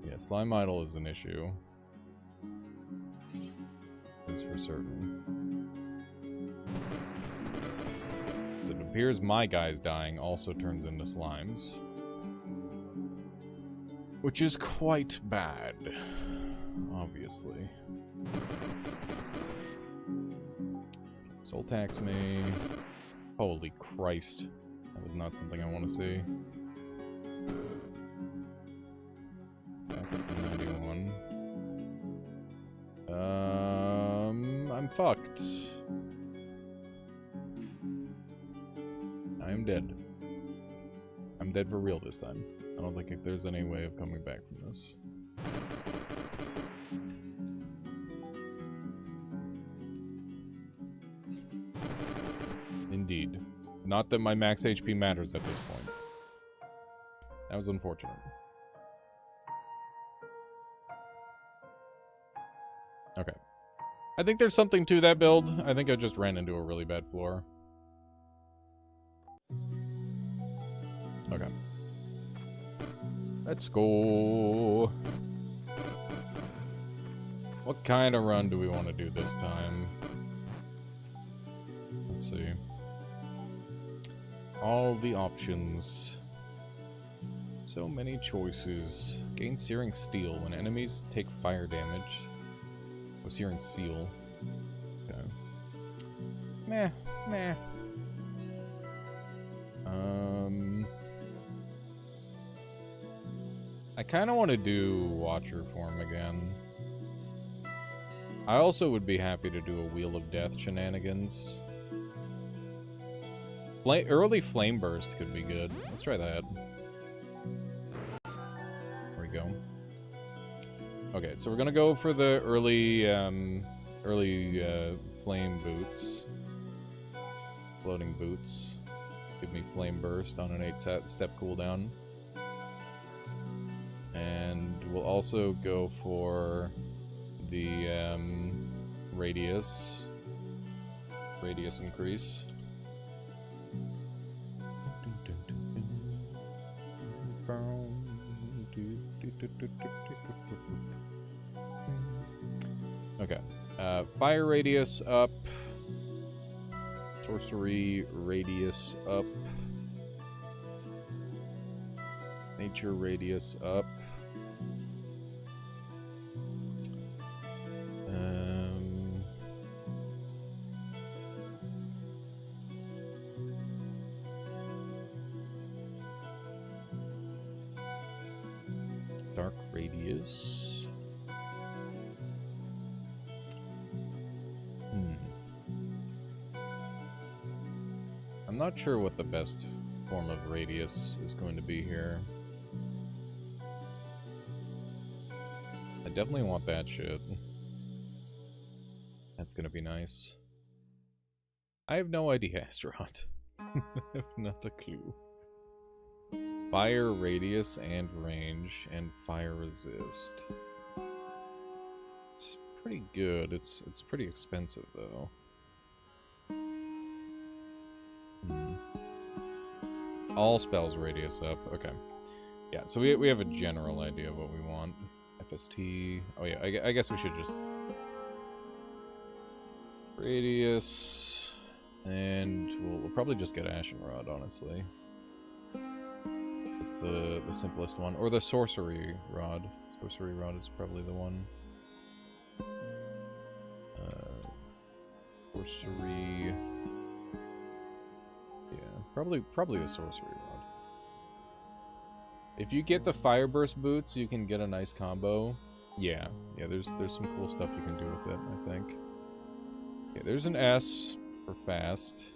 Yeah, slime idol is an issue. That's for certain. So it appears my guys dying also turns into slimes. Which is quite bad. Obviously. Soul tax me. Holy Christ. That was not something I want to see. Back up to 91. I'm fucked. I am dead. I'm dead for real this time. I don't think there's any way of coming back from this. Indeed. Not that my max HP matters at this point. That was unfortunate. Okay. I think there's something to that build. I think I just ran into a really bad floor. Okay. Let's go. What kind of run do we want to do this time? Let's see. All the options. So many choices. Gain Searing Steel when enemies take fire damage. Oh, Searing Seal. Okay. Meh. Meh. I kind of want to do Watcher form again. I also would be happy to do a Wheel of Death shenanigans. Early Flame Burst could be good. Let's try that. There we go. Okay, so we're gonna go for the early Flame Boots. Floating Boots. Give me Flame Burst on an 8-step cooldown. And we'll also go for the radius increase. Okay. Fire radius up. Sorcery radius up. Nature radius up. Dark radius. I'm not sure what the best form of radius is going to be here. I definitely want that shit. That's gonna be nice. I have no idea, Astaroth. I have not a clue. Fire radius and range and fire resist. It's pretty good. It's pretty expensive though. All spells radius up. Okay. Yeah, so we have a general idea of what we want. FST. Oh yeah, I guess we should just radius, and we'll probably just get Ashen Rod, honestly. It's the simplest one, or the Sorcery Rod. Sorcery Rod is probably the one. Sorcery. Yeah, probably the Sorcery Rod. If you get the Fire Burst boots, you can get a nice combo. Yeah, there's some cool stuff you can do with it, I think. Okay, there's an S for fast.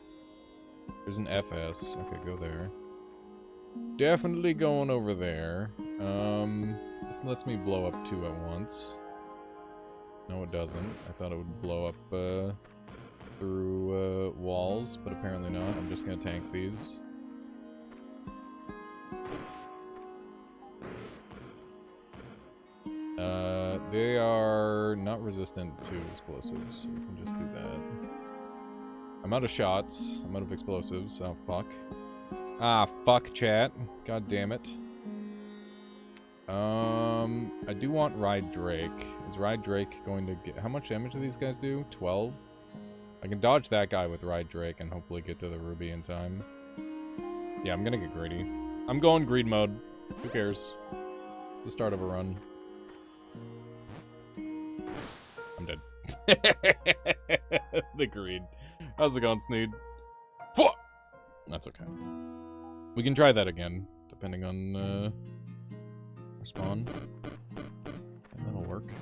There's an FS. Okay, go there. Definitely going over there. This lets me blow up 2 at once. No, it doesn't. I thought it would blow up through walls, but apparently not. I'm just gonna tank these. They are not resistant to explosives, so we can just do that. I'm out of shots. I'm out of explosives. Oh, fuck. Ah, fuck, chat. God damn it. I do want Ride Drake. Is Ride Drake going to get... How much damage do these guys do? 12? I can dodge that guy with Ride Drake and hopefully get to the ruby in time. Yeah, I'm gonna get greedy. I'm going greed mode. Who cares? It's the start of a run. I'm dead. The greed. How's it going, Sneed? Fuck! That's okay. We can try that again, depending on our spawn. And that'll work.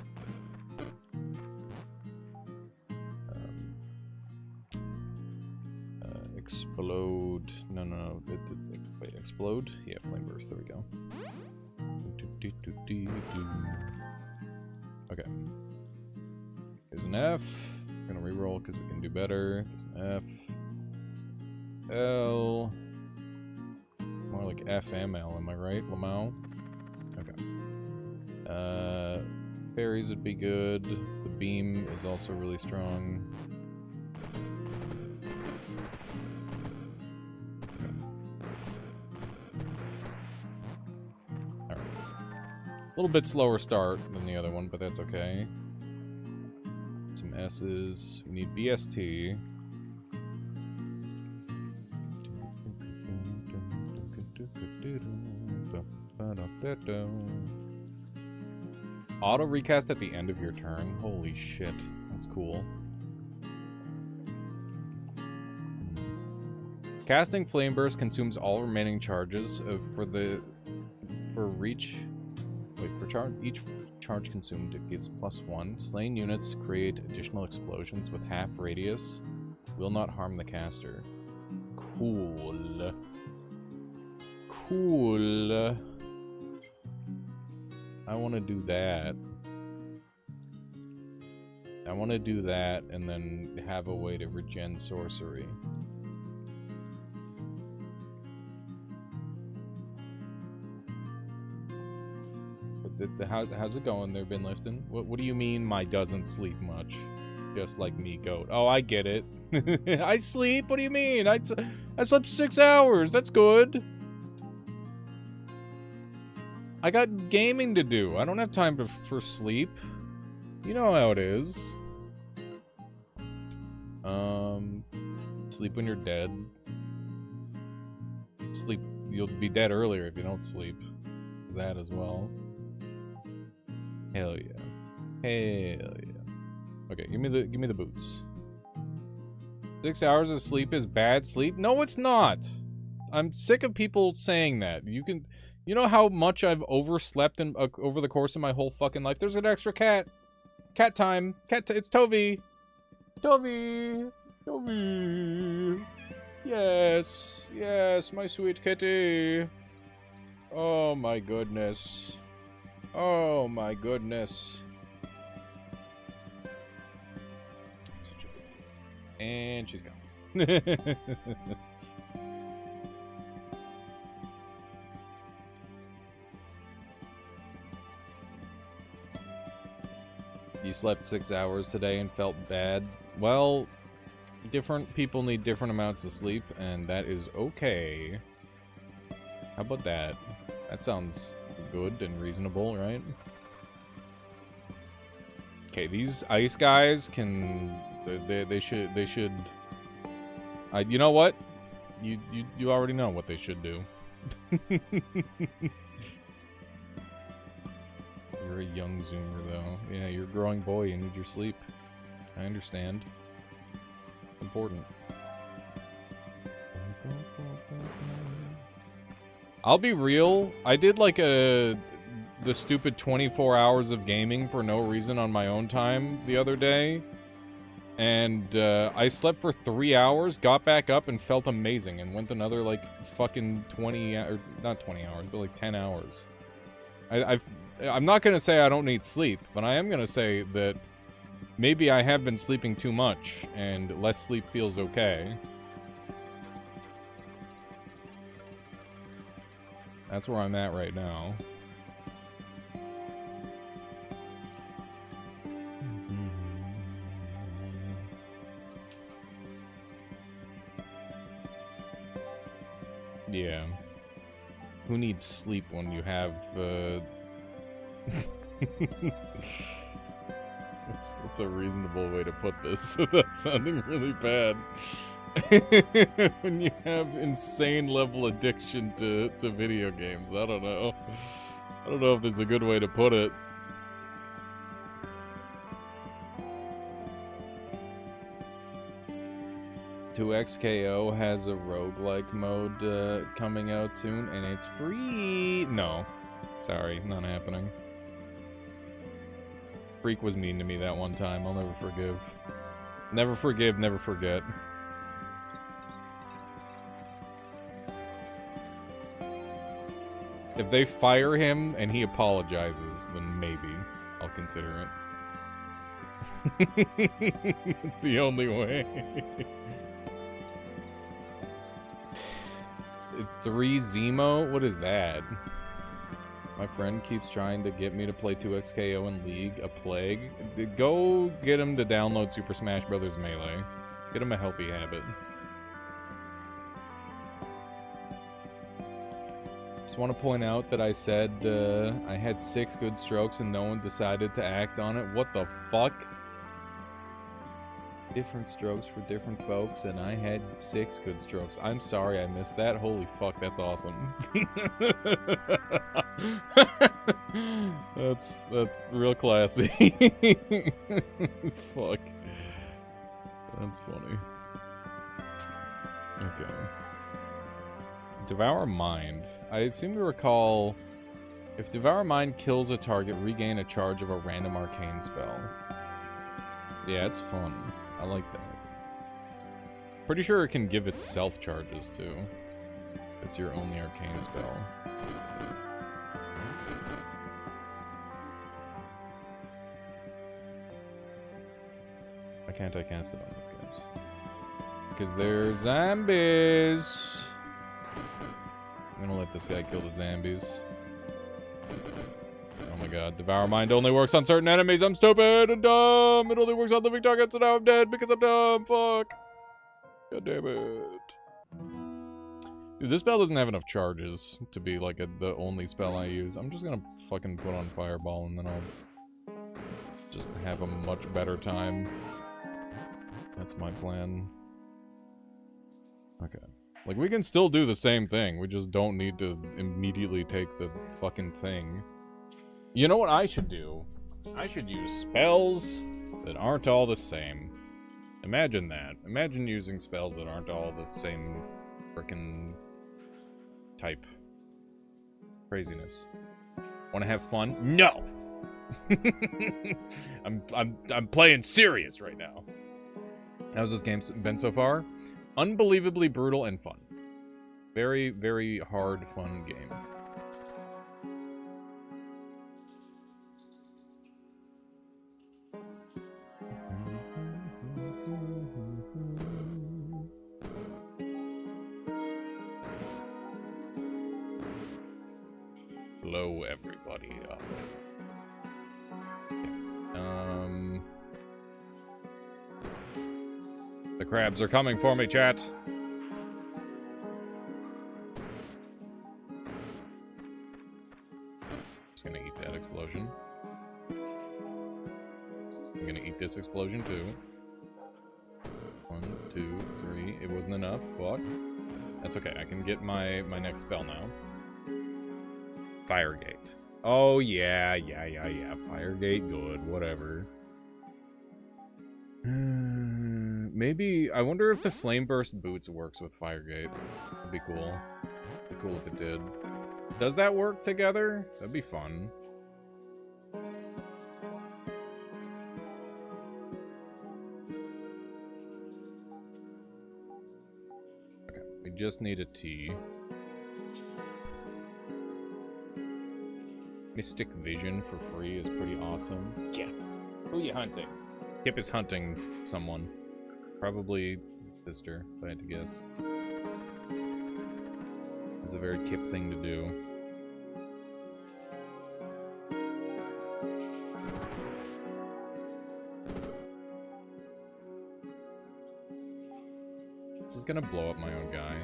Explode. No. Wait, explode? Yeah, flame burst. There we go. Okay. There's an F. I'm gonna reroll because we can do better. There's an F. L. More like FML, am I right, Lamau? Okay. Fairies would be good. The beam is also really strong. Alright. A little bit slower start than the other one, but that's okay. Some S's. We need BST. Auto recast at the end of your turn? Holy shit. That's cool. Casting Flame Burst consumes all remaining charges each charge consumed it gives +1. Slain units create additional explosions with half radius. Will not harm the caster. Cool. Cool. I want to do that. I want to do that and then have a way to regen sorcery. But how's it going there, Bin Lifton? What do you mean my doesn't sleep much? Just like me, goat. Oh, I get it. I sleep? What do you mean? I slept 6 hours. That's good. I got gaming to do. I don't have time for sleep. You know how it is. Sleep when you're dead. Sleep. You'll be dead earlier if you don't sleep. There's that as well. Hell yeah. Hell yeah. Okay, give me the boots. 6 hours of sleep is bad sleep? No, it's not. I'm sick of people saying that. You know how much I've overslept over the course of my whole fucking life? There's an extra cat. Cat time. It's Tovi. Tovi. Tovi. Yes, yes, my sweet kitty. Oh my goodness. Oh my goodness. Such a good deal. And she's gone. You slept 6 hours today and felt bad. Well, different people need different amounts of sleep, and that is okay. How about that? That sounds good and reasonable, right? Okay, these ice guys can... They should... you know what? You already know what they should do. You're a young zoomer, though. Yeah, you're a growing boy. You need your sleep. I understand. Important. I'll be real. I did like the stupid 24 hours of gaming for no reason on my own time the other day. And I slept for 3 hours, got back up, and felt amazing. And went another, like, fucking 20... or not 20 hours, but like 10 hours. I'm not going to say I don't need sleep, but I am going to say that maybe I have been sleeping too much, and less sleep feels okay. That's where I'm at right now. Yeah. Who needs sleep when you have, What's a reasonable way to put this without sounding really bad? When you have insane level addiction to video games, I don't know. I don't know if there's a good way to put it. XKO has a roguelike mode coming out soon, and it's free. No. Sorry, not happening. Freak was mean to me that one time. I'll never forgive. Never forgive, never forget. If they fire him and he apologizes, then maybe I'll consider it. It's the only way. 3 Zemo? What is that? My friend keeps trying to get me to play 2XKO in League, a plague. Go get him to download Super Smash Bros. Melee. Get him a healthy habit. Just want to point out that I said I had 6 good strokes and no one decided to act on it. What the fuck? Different strokes for different folks, and I had 6 good strokes. I'm sorry I missed that. Holy fuck, that's awesome. That's real classy. Fuck. That's funny. Okay. Devour Mind. I seem to recall if Devour Mind kills a target, regain a charge of a random arcane spell. Yeah, it's fun. I like that. Pretty sure it can give itself charges, too. It's your only arcane spell. Why can't I cast it on these guys? Because they're zombies! I'm gonna let this guy kill the zombies. Oh my god, Devour Mind only works on certain enemies. I'm stupid and dumb. It only works on living targets, and now I'm dead because I'm dumb. Fuck. God damn it. Dude, this spell doesn't have enough charges to be like the only spell I use. I'm just gonna fucking put on Fireball and then I'll just have a much better time. That's my plan. Okay. Like, we can still do the same thing. We just don't need to immediately take the fucking thing. You know what I should do? I should use spells that aren't all the same. Imagine that. Imagine using spells that aren't all the same frickin' type. Craziness. Wanna have fun? No! I'm playing serious right now. How's this game been so far? Unbelievably brutal and fun. Very, very hard, fun game. Blow everybody up. The crabs are coming for me, chat. Just gonna eat that explosion. I'm gonna eat this explosion too. 1, 2, 3. It wasn't enough. Fuck. That's okay. I can get my next spell now. Firegate. Oh yeah. Firegate, good. Whatever. Maybe, I wonder if the Flame Burst Boots works with Firegate. That'd be cool. It'd be cool if it did. Does that work together? That'd be fun. Okay, we just need a T. Mystic Vision for free is pretty awesome. Yeah. Who are you hunting? Kip is hunting someone. Probably sister, if I had to guess. It's a very Kip thing to do. This is gonna blow up my own guy.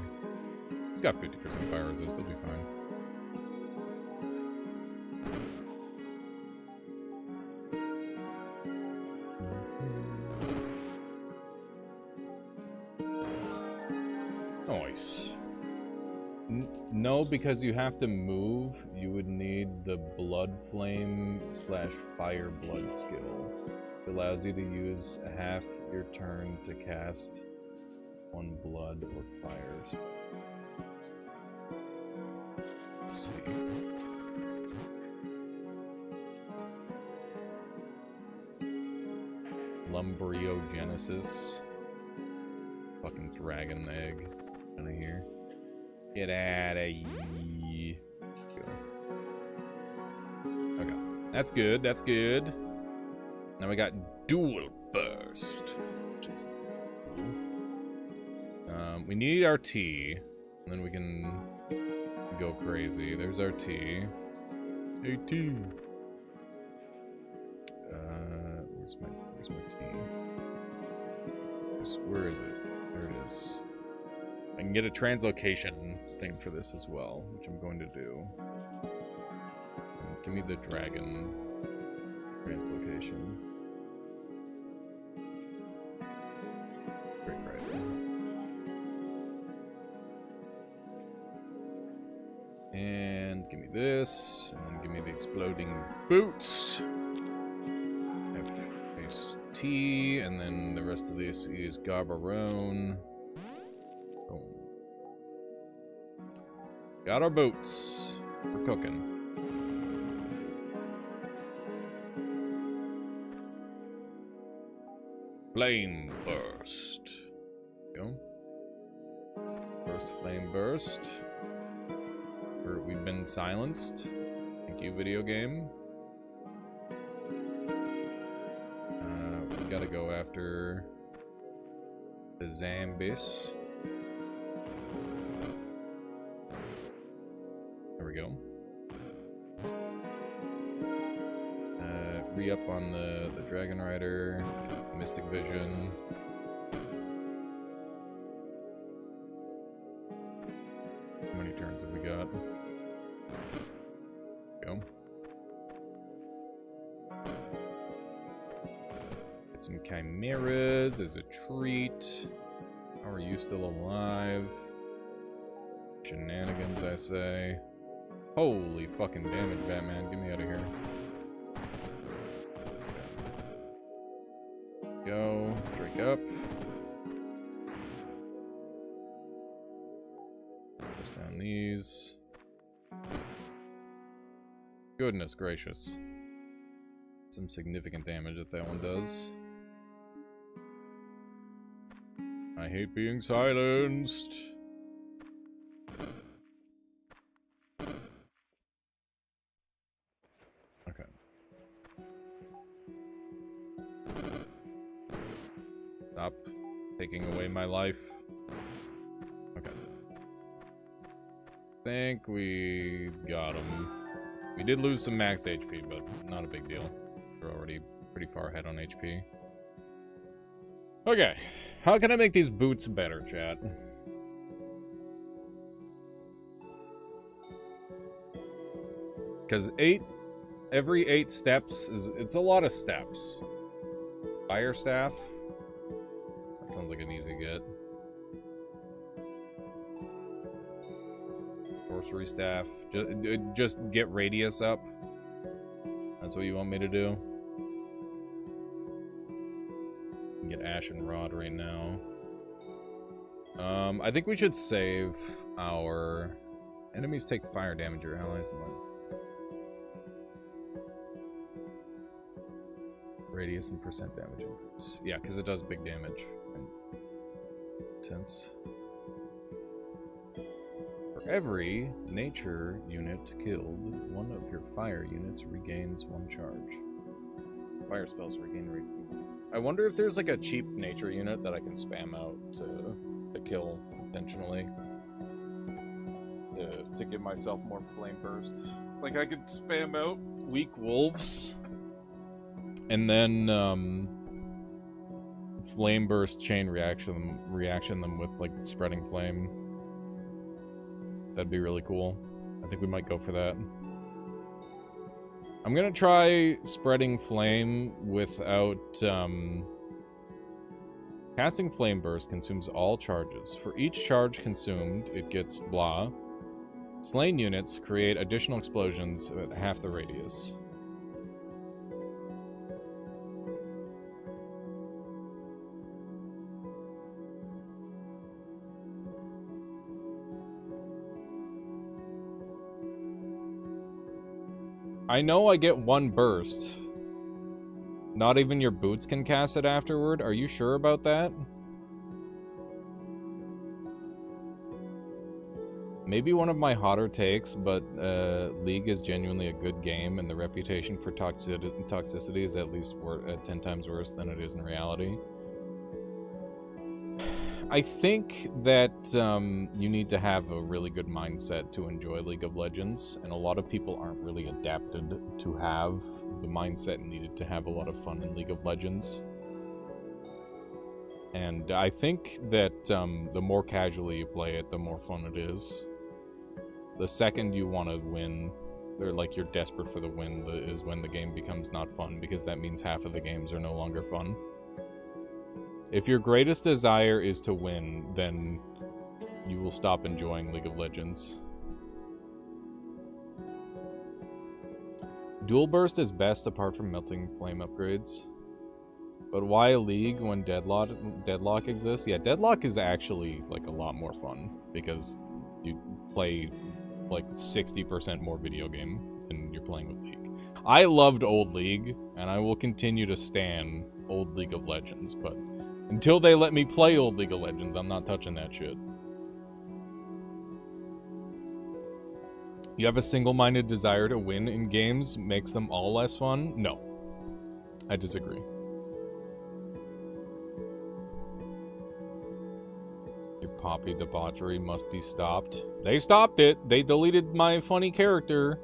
He's got 50% fire resist, he'll be fine. No, because you have to move, you would need the Blood Flame / Fire Blood skill. It allows you to use half your turn to cast 1 blood or fire. Let's see. Lumbriogenesis. Fucking dragon egg. Out of here. Get out of here. Okay. That's good. That's good. Now we got Dual Burst. Which is cool. We need our T. And then we can go crazy. There's our T. Hey, T. Where's my T? Where is it? There it is. I can get a translocation thing for this as well, which I'm going to do. Give me the dragon translocation. Great, right. And give me this, and then give me the exploding boots. F-A-S-T, and then the rest of this is Gabarone. Got our boots. We're cooking. Flame burst. Go. First flame burst. We've been silenced. Thank you, video game. We gotta go after the Zambis. There we go. Re-up on the Dragon Rider, Mystic Vision. How many turns have we got? Go. Get some chimeras as a treat. How are you still alive? Shenanigans, I say. Holy fucking damage, Batman. Get me out of here. Go. Drink up. Just down these. Goodness gracious. Some significant damage that one does. I hate being silenced. Okay. Stop taking away my life. Okay. Think we got him. We did lose some max HP, but not a big deal. We're already pretty far ahead on HP. Okay. How can I make these boots better, chat? Because every 8 steps it's a lot of steps. Fire staff. That sounds like an easy get. Sorcery staff. Just get radius up. That's what you want me to do? Get Ashen Rod right now. I think we should save our... Enemies take fire damage, your allies and radius and percent damage. Yeah, because it does big damage. Sense. For every nature unit killed, one of your fire units regains 1 charge. Fire spells regain rate. I wonder if there's like a cheap nature unit that I can spam out to kill intentionally. To give myself more flame bursts. Like I could spam out weak wolves. And then flame burst chain reaction them with like spreading flame. That'd be really cool. I think we might go for that. I'm gonna try spreading flame without casting flame burst consumes all charges. For each charge consumed, it gets blah. Slain units create additional explosions at half the radius. I know I get 1 burst. Not even your boots can cast it afterward. Are you sure about that? Maybe one of my hotter takes, but League is genuinely a good game, and the reputation for toxicity is at least 10 times worse than it is in reality. I think that you need to have a really good mindset to enjoy League of Legends, and a lot of people aren't really adapted to have the mindset needed to have a lot of fun in League of Legends. And I think that the more casually you play it, the more fun it is. The second you want to win, or like you're desperate for the win, is when the game becomes not fun, because that means half of the games are no longer fun. If your greatest desire is to win, then you will stop enjoying League of Legends. Dual Burst is best apart from Melting Flame upgrades. But why League when Deadlock exists? Yeah, Deadlock is actually like a lot more fun because you play like 60% more video game than you're playing with League. I loved old League, and I will continue to stan old League of Legends, but until they let me play old League of Legends, I'm not touching that shit. You have a single-minded desire to win in games makes them all less fun? No. I disagree. Your Poppy debauchery must be stopped. They stopped it. They deleted my funny character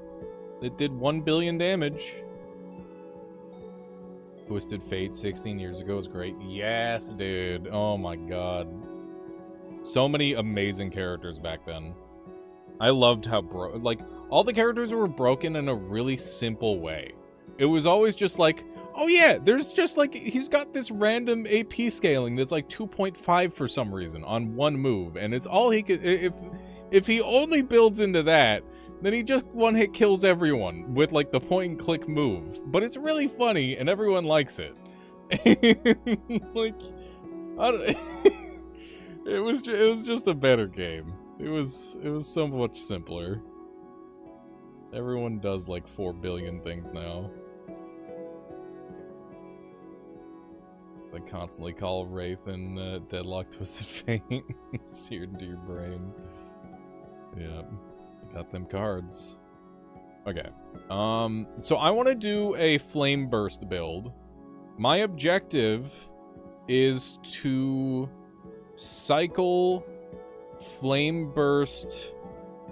that did 1 billion damage. Twisted Fate 16 years ago was great. Yes, dude. Oh my god. So many amazing characters back then. I loved how like all the characters were broken in a really simple way. It was always just like, oh yeah, there's just like he's got this random AP scaling that's like 2.5 for some reason on one move, and it's all he could. If he only builds into that, then he just one-hit kills everyone with, like, the point-and-click move. But it's really funny, and everyone likes it. Like, I don't... it was just a better game. It was so much simpler. Everyone does, like, 4 billion things now. I constantly call Wraith and Deadlock Twisted Fate seared into your brain. Yeah, got them cards. Okay. So I want to do a Flame Burst build. My objective is to cycle Flame Burst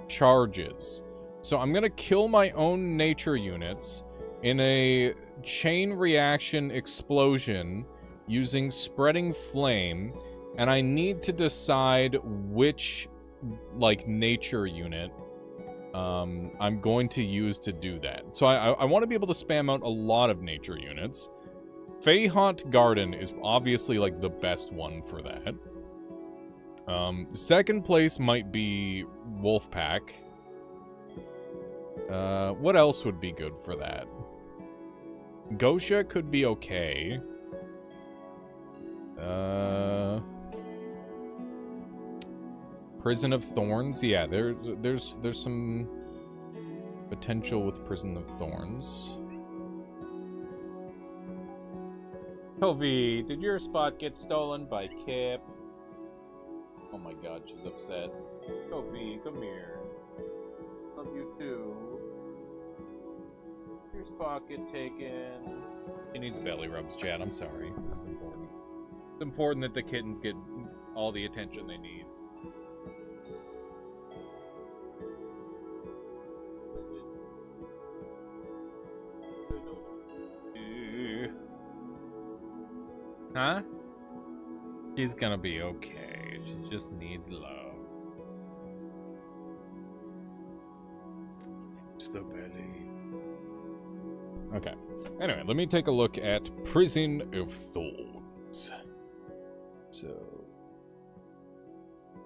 charges. So I'm going to kill my own nature units in a chain reaction explosion using Spreading Flame, and I need to decide which, like, nature unit I'm going to use to do that. So I want to be able to spam out a lot of nature units. Feyhaunt Garden is obviously, like, the best one for that. Second place might be Wolfpack. What else would be good for that? Gosha could be okay. Prison of Thorns, yeah, there's some potential with Prison of Thorns. Kobe, did your spot get stolen by Kip? Oh my god, she's upset. Kobe, come here. Love you too. Your spot get taken. She needs belly rubs, Chad. I'm sorry. This is important. It's important that the kittens get all the attention they need. Huh? She's gonna be okay. She just needs love. It's the belly. Okay. Anyway, let me take a look at Prison of Thorns. So,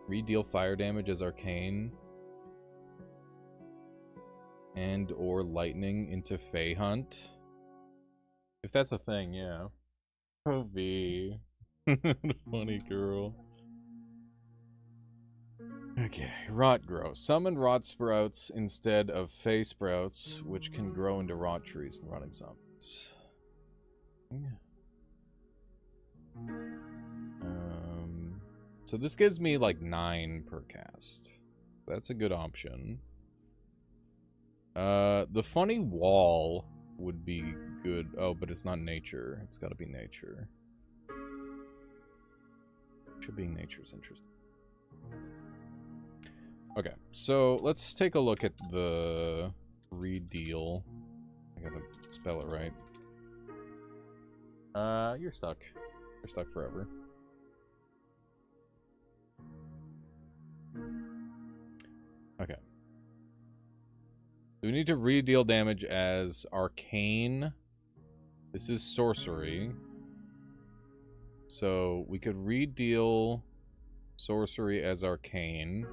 redeal fire damage as arcane and or lightning into Feyhunt. If that's a thing, yeah. Oh, V. Funny girl. Okay, Rot Grow. Summon Rot Sprouts instead of Fey Sprouts, which can grow into Rot Trees and rotting zombies. So this gives me like 9 per cast. That's a good option. The Funny Wall would be good. Oh, but it's not nature. It's got to be nature. Should be nature's interesting. Okay, so let's take a look at the redeal. I gotta spell it right. You're stuck. You're stuck forever. Okay. So we need to redeal damage as arcane. This is sorcery. So we could redeal sorcery as arcane.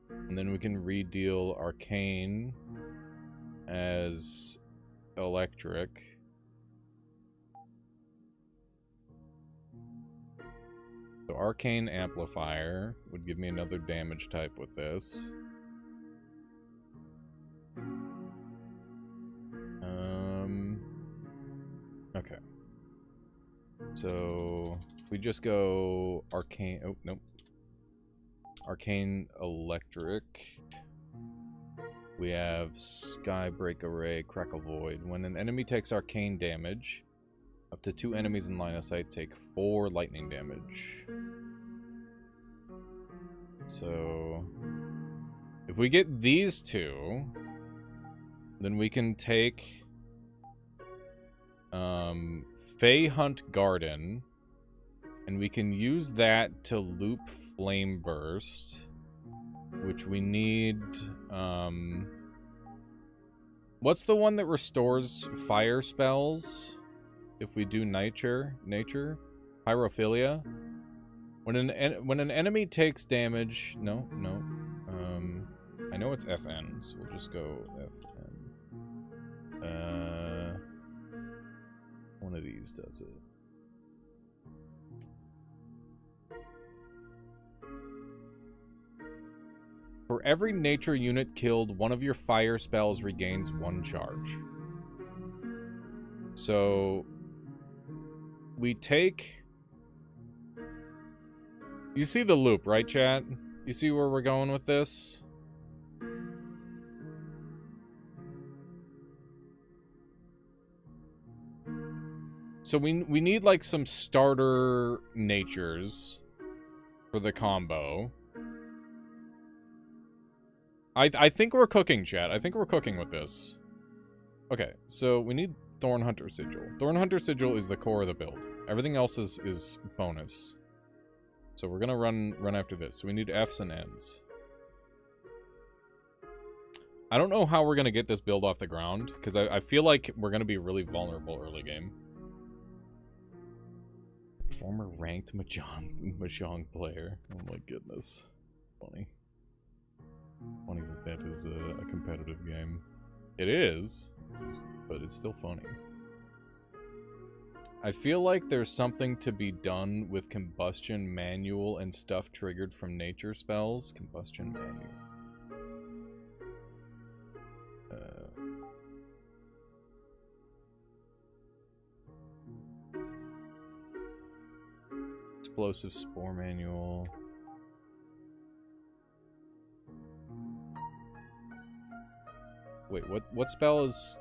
And then we can redeal arcane as electric. So arcane amplifier would give me another damage type with this. Okay. So if we just go arcane, oh nope. Arcane electric. We have Skybreak Array, Crackle Void. When an enemy takes arcane damage, up to 2 enemies in line of sight take 4 lightning damage. So if we get these 2, then we can take Feyhunt Garden, and we can use that to loop Flame Burst, which we need. What's the one that restores fire spells if we do nature? Pyrophilia. When an enemy takes damage, no. I know it's FN, so we'll just go FN. One of these does it. For every nature unit killed, one of your fire spells regains 1 charge. So we take... You see the loop, right, chat? You see where we're going with this? So we need like some starter natures for the combo. I think we're cooking, chat. I think we're cooking with this. Okay, so we need Thornhunter Sigil. Thornhunter Sigil is the core of the build. Everything else is bonus. So we're gonna run after this. So we need Fs and Ns. I don't know how we're gonna get this build off the ground, because I feel like we're gonna be really vulnerable early game. Former ranked Mahjong player. Oh my goodness. Funny. Funny that is a competitive game. It is, but it's still funny. I feel like there's something to be done with combustion manual and stuff triggered from nature spells. Combustion manual. Explosive spore manual. Wait, what spell is...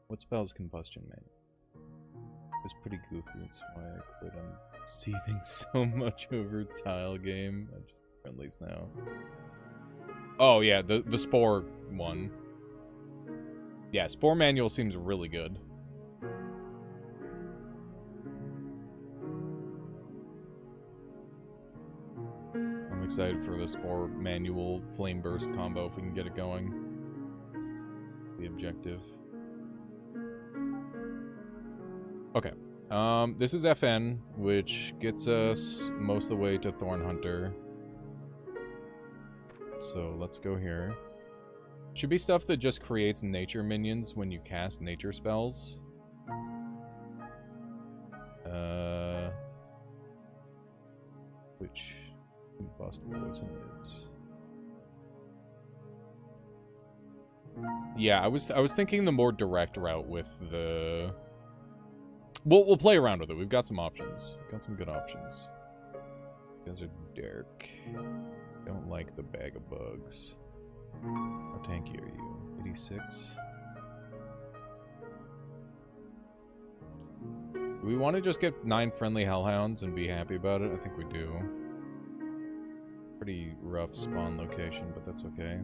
What spell is combustion manual? It's pretty goofy, that's why I quit. I'm seething so much over tile game. I'm just friendlies now. Oh yeah, the spore one. Yeah, spore manual seems really good. I'm excited for the spore manual flame burst combo if we can get it going. The objective. Okay. This is FN, which gets us most of the way to Thornhunter. So let's go here. Should be stuff that just creates nature minions when you cast nature spells. Which combust poison is. Yeah, I was thinking the more direct route with the... We'll play around with it. We've got some options. We've got some good options. You guys are dark. Don't like the bag of bugs. How tanky are you? 86? Do we want to just get 9 friendly hellhounds and be happy about it? I think we do. Pretty rough spawn location, but that's okay.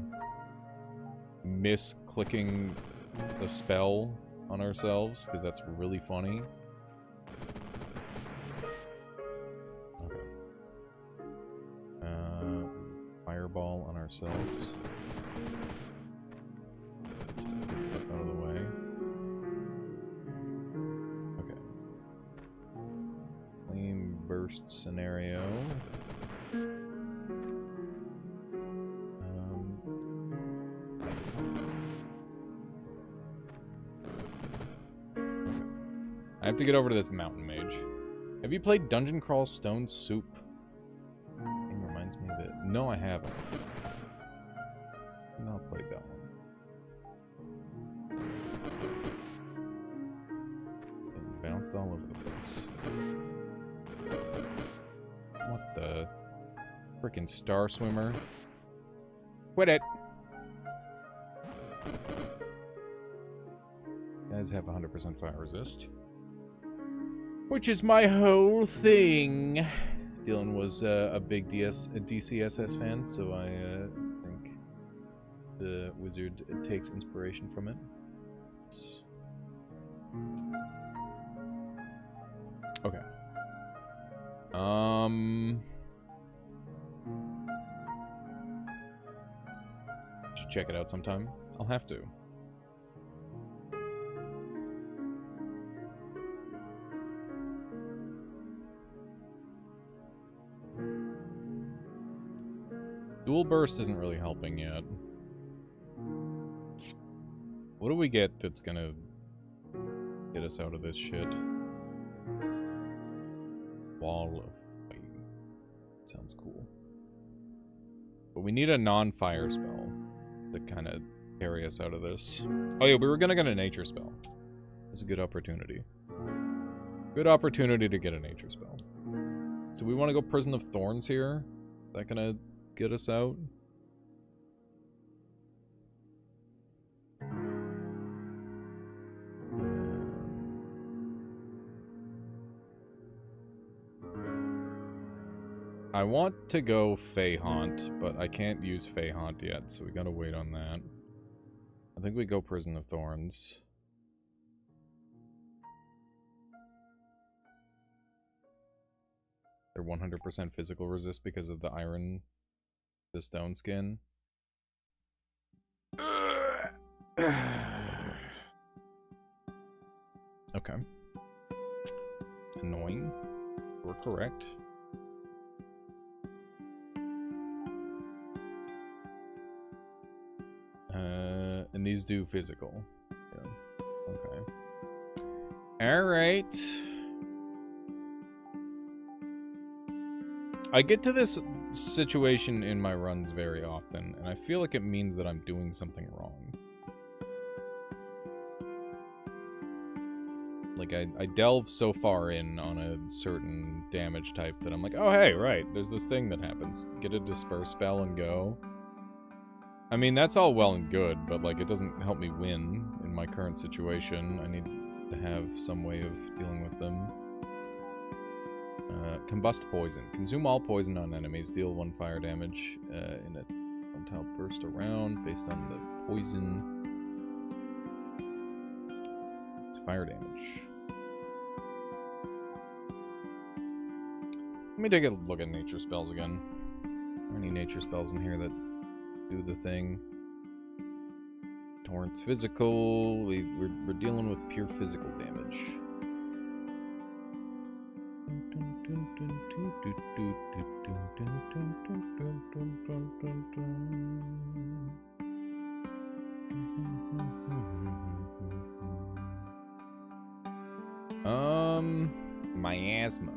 Misclicking the spell on ourselves, because that's really funny. Okay. Fireball on ourselves. Just to get stuff out of the way. Okay. Flame burst scenario. I have to get over to this mountain mage. Have you played Dungeon Crawl Stone Soup? It reminds me of it. No, I haven't. I've not played that one. Getting bounced all over the place. What the? Frickin' Star Swimmer. Quit it! You guys have 100% fire resist. Which is my whole thing. Dylan was a big DCSS fan, so I think the wizard takes inspiration from it. Okay. Should check it out sometime. I'll have to. Dual burst isn't really helping yet. What do we get that's gonna get us out of this shit? Wall of Fire. Sounds cool. But we need a non-fire spell to kind of carry us out of this. Oh yeah, we were gonna get a nature spell. It's a good opportunity. Good opportunity to get a nature spell. Do we want to go Prison of Thorns here? Is that gonna get us out? I want to go Fey Haunt, but I can't use Fey Haunt yet, so we gotta wait on that. I think we go Prison of Thorns. They're 100% physical resist because of the iron, the stone skin. Okay. Annoying. We're correct. And these do physical. Yeah. Okay. Alright. I get to this situation in my runs very often, and I feel like it means that I'm doing something wrong. Like, I delve so far in on a certain damage type that I'm like, oh hey, right, there's this thing that happens. Get a Disperse spell and go. I mean, that's all well and good, but like, it doesn't help me win in my current situation. I need to have some way of dealing with them. Combust Poison. Consume all poison on enemies. Deal 1 fire damage in a one-tile burst around based on the poison. It's fire damage. Let me take a look at nature spells again. Are there any nature spells in here that do the thing? Torrent's physical. We're dealing with pure physical damage. Miasma.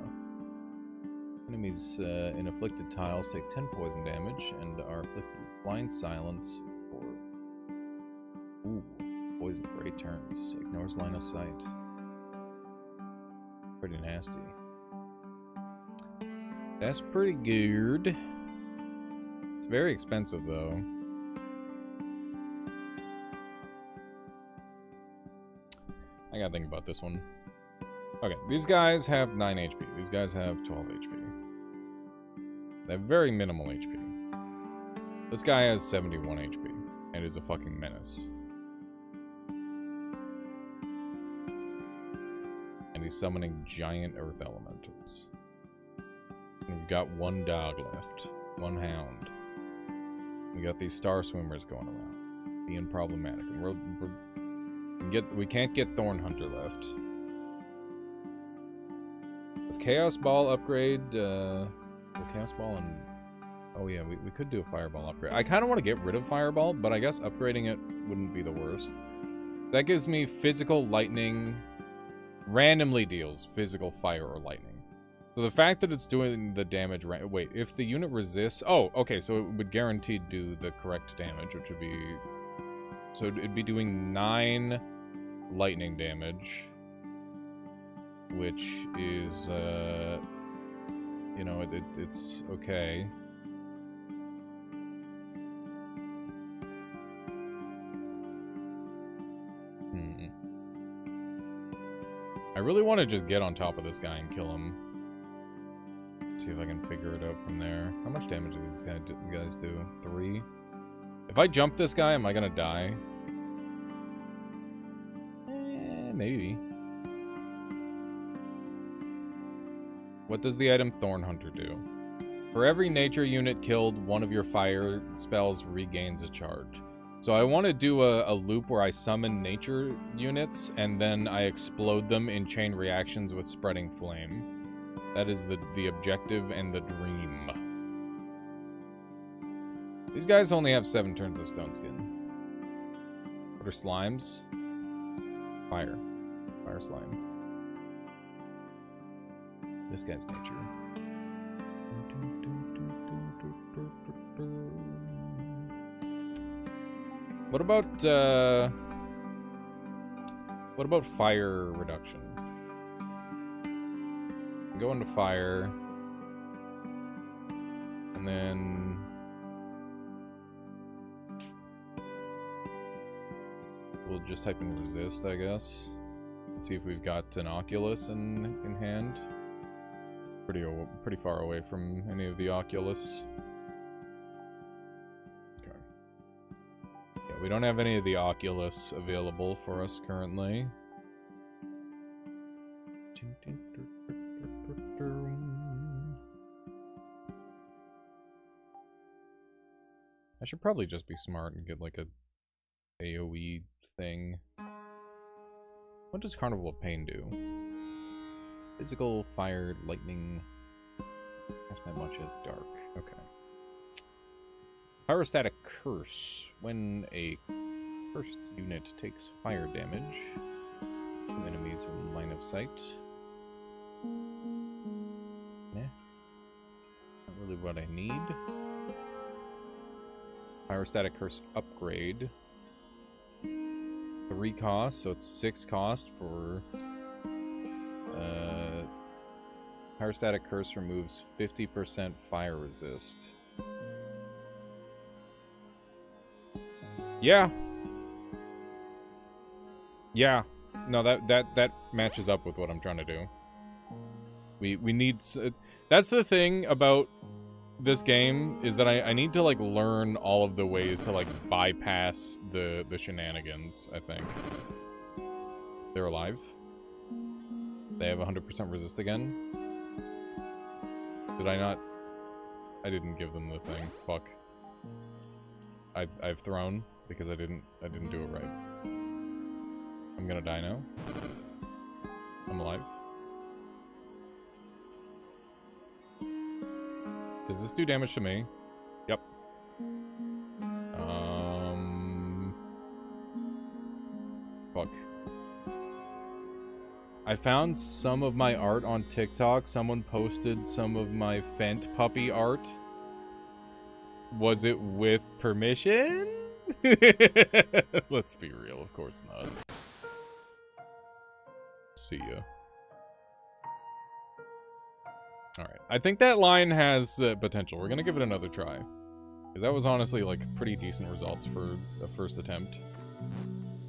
Enemies in afflicted tiles take 10 poison damage and are afflicted with blind silence for poison for 8 turns. Ignores line of sight. Pretty nasty. That's pretty good. It's very expensive though. I gotta think about this one. Okay, these guys have 9 HP. These guys have 12 HP. They have very minimal HP. This guy has 71 HP, and is a fucking menace. And he's summoning giant earth elementals. And we've got 1 dog left. 1 hound. We got these star swimmers going around. Being problematic. And we can't get Thorn Hunter left. With Chaos Ball upgrade, Chaos Ball and... Oh yeah, we could do a Fireball upgrade. I kind of want to get rid of Fireball, but I guess upgrading it wouldn't be the worst. That gives me physical lightning, randomly deals physical fire or lightning. So the fact that it's doing the damage... Wait, if the unit resists... Oh, okay, so it would guaranteed do the correct damage, which would be... So it'd be doing 9 lightning damage, which is, you know, it's okay. I really want to just get on top of this guy and kill him. See if I can figure it out from there. How much damage do these guys do? 3? If I jump this guy, am I gonna die? Maybe. What does the item Thorn Hunter do? For every nature unit killed, one of your fire spells regains a charge. So I want to do a loop where I summon nature units, and then I explode them in chain reactions with Spreading Flame. That is the objective and the dream. These guys only have 7 turns of Stone Skin. What are slimes? Fire. Fire slime. This guy's nature. What about fire reduction? go into fire. And then... we'll just type in resist, I guess. And see if we've got an Oculus in hand. Pretty far away from any of the Oculus. Okay. Yeah, we don't have any of the Oculus available for us currently. I should probably just be smart and get like a AoE thing. What does Carnival of Pain do? Physical, fire, lightning. Not that much as dark. Okay. Pyrostatic Curse. When a cursed unit takes fire damage from enemies in line of sight. Not really what I need. Pyrostatic Curse upgrade. 3 cost, so it's 6 cost for... Pyrostatic Curse removes 50% fire resist. Yeah. Yeah. No, that matches up with what I'm trying to do. We need... that's the thing about this game, is that I need to, like, learn all of the ways to, like, bypass the shenanigans, I think. They're alive. They have 100% resist again. Did I not? I didn't give them the thing. Fuck. I've thrown because I didn't do it right. I'm gonna die now. I'm alive. Does this do damage to me? Yep. Fuck. I found some of my art on TikTok. Someone posted some of my Fent puppy art. Was it with permission? Let's be real, of course not. See ya. Alright, I think that line has potential. We're gonna give it another try. Because that was honestly, like, pretty decent results for a first attempt.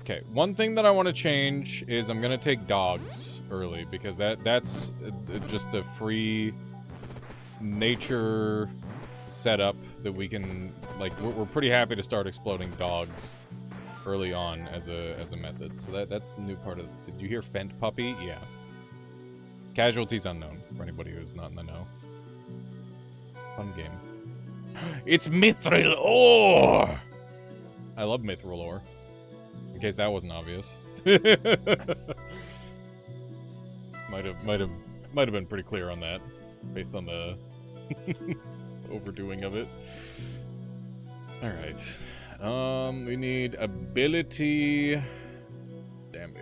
Okay, one thing that I want to change is I'm gonna take dogs early, because that's just the free nature setup that we can, like, we're pretty happy to start exploding dogs early on as a method. So that's a new part of... Did you hear Fent puppy? Yeah. Casualties unknown, for anybody who's not in the know. Fun game. It's Mithril Ore! I love Mithril Ore. In case that wasn't obvious. might have been pretty clear on that, based on the overdoing of it. Alright. We need ability damage.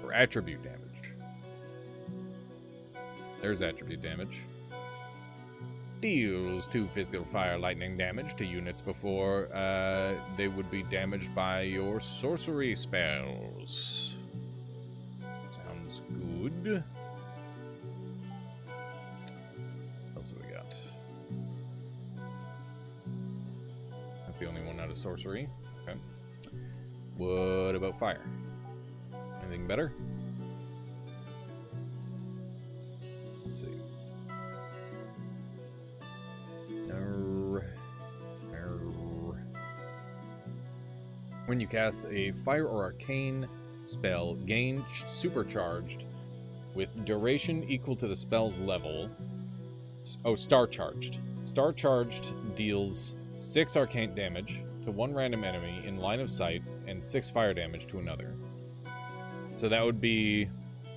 Or attribute damage. There's attribute damage. Deals 2 physical fire lightning damage to units before they would be damaged by your sorcery spells. Sounds good. What else have we got? That's the only one out of sorcery. Okay. What about fire? Anything better? Let's see. When you cast a fire or arcane spell, gain supercharged with duration equal to the spell's level. Oh, star charged. Star charged deals 6 arcane damage to 1 random enemy in line of sight and 6 fire damage to another. So that would be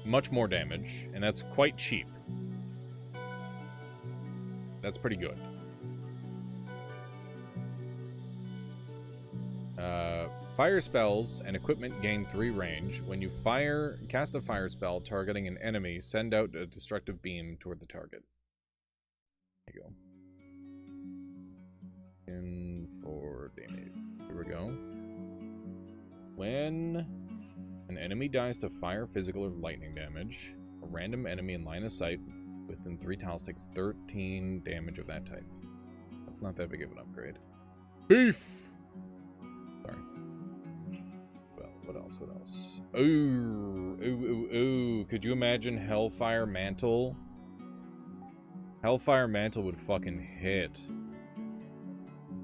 much more damage, and that's quite cheap. That's pretty good. Fire spells and equipment gain 3 range. When you cast a fire spell targeting an enemy, send out a destructive beam toward the target. There you go. In for damage. Here we go. When an enemy dies to fire, physical, or lightning damage, a random enemy in line of sight within 3 tiles takes 13 damage of that type. That's not that big of an upgrade. Beef! Sorry. Well, what else? What else? Ooh. Could you imagine Hellfire Mantle? Hellfire Mantle would fucking hit.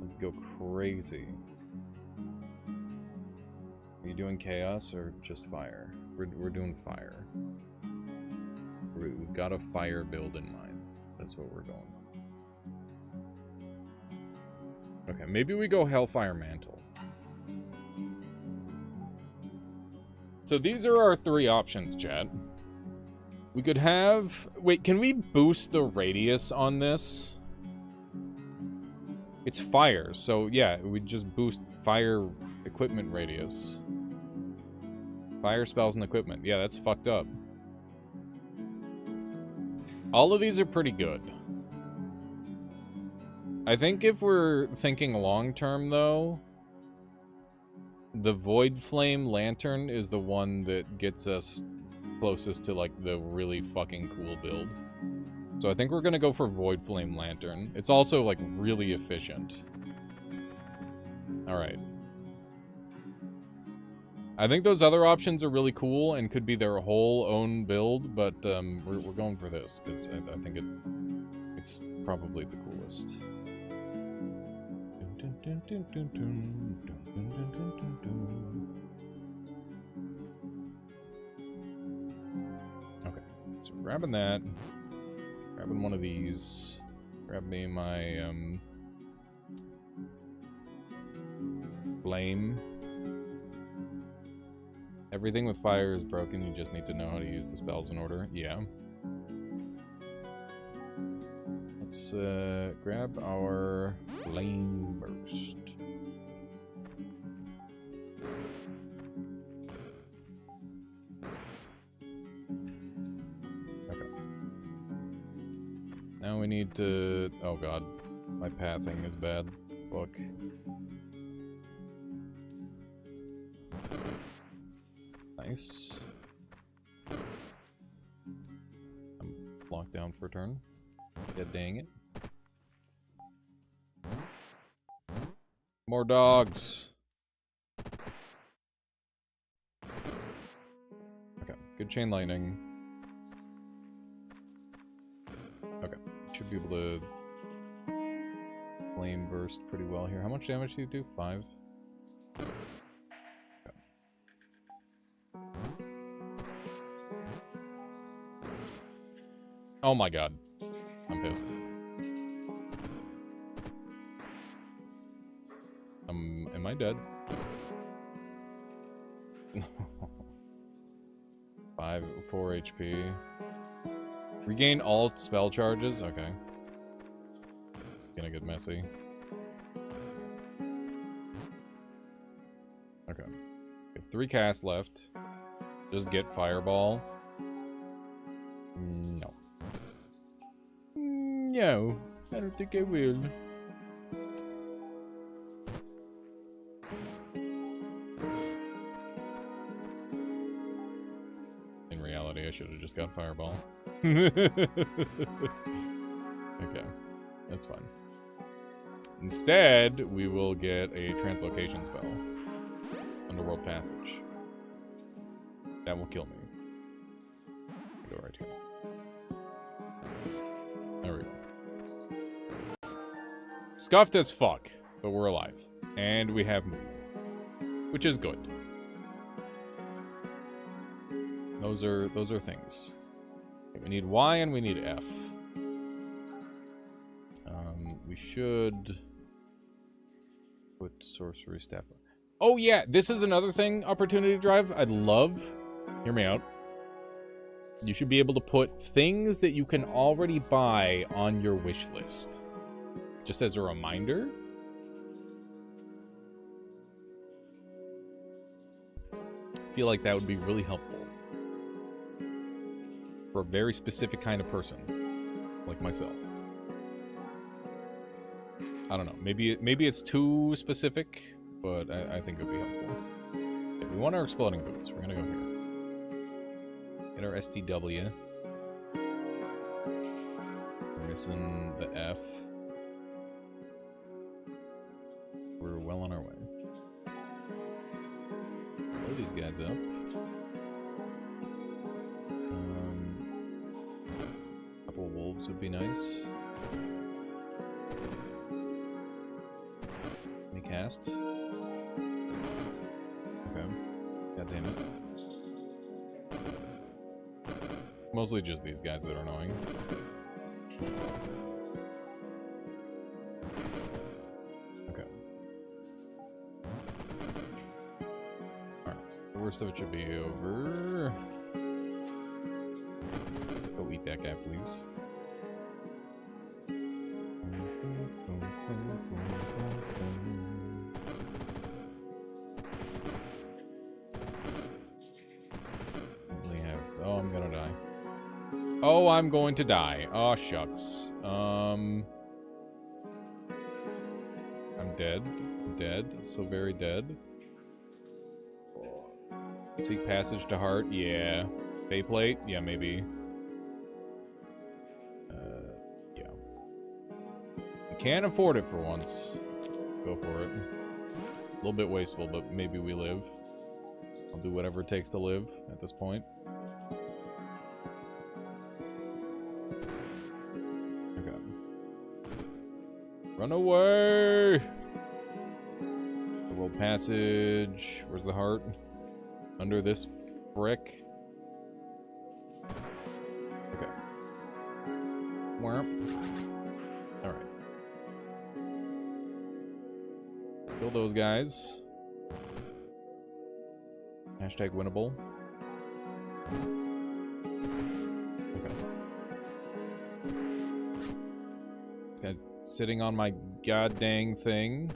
Would go crazy. Are you doing Chaos or just Fire? We're doing Fire. We've got a Fire build in mind. That's what we're going for. Okay, maybe we go Hellfire Mantle. So these are our 3 options, chat. We could have... Wait, can we boost the radius on this? It's fire, so yeah, we just boost fire equipment radius. Fire spells and equipment. Yeah, that's fucked up. All of these are pretty good. I think if we're thinking long-term, though, the Void Flame Lantern is the one that gets us closest to, like, the really fucking cool build. So I think we're gonna go for Void Flame Lantern. It's also, like, really efficient. Alright. I think those other options are really cool and could be their whole own build, but we're going for this, because I think it's probably the coolest. Okay, so grabbing that. Grabbing one of these. Grab me my flame. Everything with fire is broken, you just need to know how to use the spells in order. Yeah. Let's grab our Flame Burst. Okay. Now we need to... Oh god. My pathing is bad. Fuck. Nice. I'm locked down for a turn. Yeah, dang it. More dogs. Okay, good chain lightning. Okay, should be able to flame burst pretty well here. How much damage do you do? 5? Oh my god. I'm pissed. Am I dead? 4 HP. Regain all spell charges? Okay. It's gonna get messy. Okay. We have 3 casts left. Just get Fireball. No. No, I don't think I will. In reality, I should have just got Fireball. Okay, that's fine. Instead, we will get a Translocation spell. Underworld Passage. That will kill me. Go right here. There we go. Scuffed as fuck, but we're alive. And we have move, which is good. Those are things. Okay, we need Y and we need F. We should put Sorcery Staff. Oh yeah, this is another thing, Opportunity Drive, I'd love. Hear me out. You should be able to put things that you can already buy on your wish list. Just as a reminder. I feel like that would be really helpful. For a very specific kind of person. Like myself. I don't know. Maybe it's too specific, but I think it would be helpful. Okay, we want our Exploding Boots. We're gonna go here. Get our STW. Missing the F. We're well on our way. Blow these guys up. Couple wolves would be nice. Any cast? Okay. God damn it. Mostly just these guys that are annoying. Okay. Alright. The worst of it should be over. Go eat that guy, please. Oh, I'm gonna die. Oh, I'm going to die. Oh, shucks. I'm dead. I'm dead. So very dead. Seek passage to heart. Yeah. Feyplate? Yeah, maybe. Yeah. I can't afford it for once. Go for it. A little bit wasteful, but maybe we live. I'll do whatever it takes to live at this point. Run away! The world passage. Where's the heart? Under this brick. Okay. Alright. Kill those guys. Hashtag winnable. Guy's sitting on my god dang thing.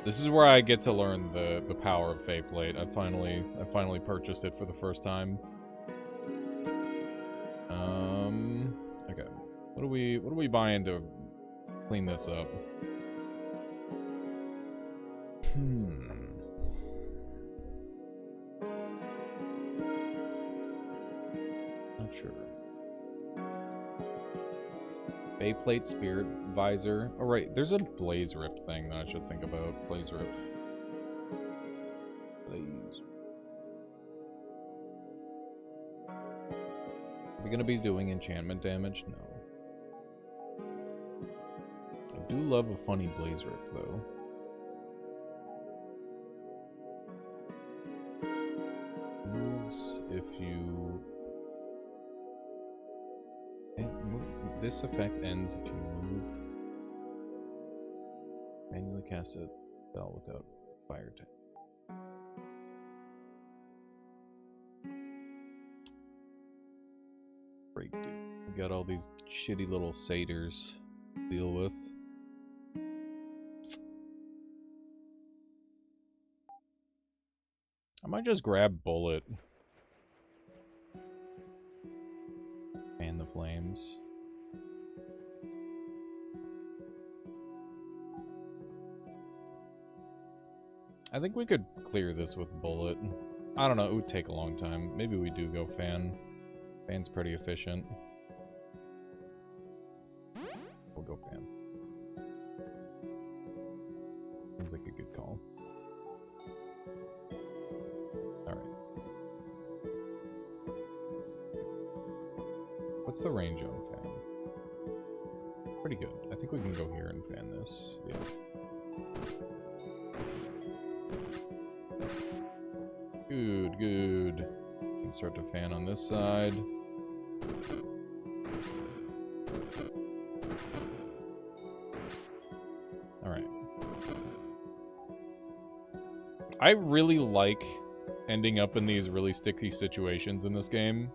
This is where I get to learn the power of Feyplate. I finally purchased it for the first time. Okay. What do we buying to clean this up? Not sure. Feyplate, Spirit, Visor. Oh, right. There's a Blaze Rip thing that I should think about. Blaze Rip. Blaze. Are we going to be doing enchantment damage? No. I do love a funny Blaze Rip, though. Moves if you... This effect ends if you move. Manually cast a spell without fire type. Break, dude. We got all these shitty little satyrs to deal with. I might just grab Bullet. Fan the flames. I think we could clear this with Bullet. I don't know, it would take a long time. Maybe we do go Fan. Fan's pretty efficient. We'll go Fan. Seems like a good call. Alright. What's the range on Fan? Pretty good. I think we can go here and Fan this. Yeah. Good, good. We can start to fan on this side. Alright. I really like ending up in these really sticky situations in this game.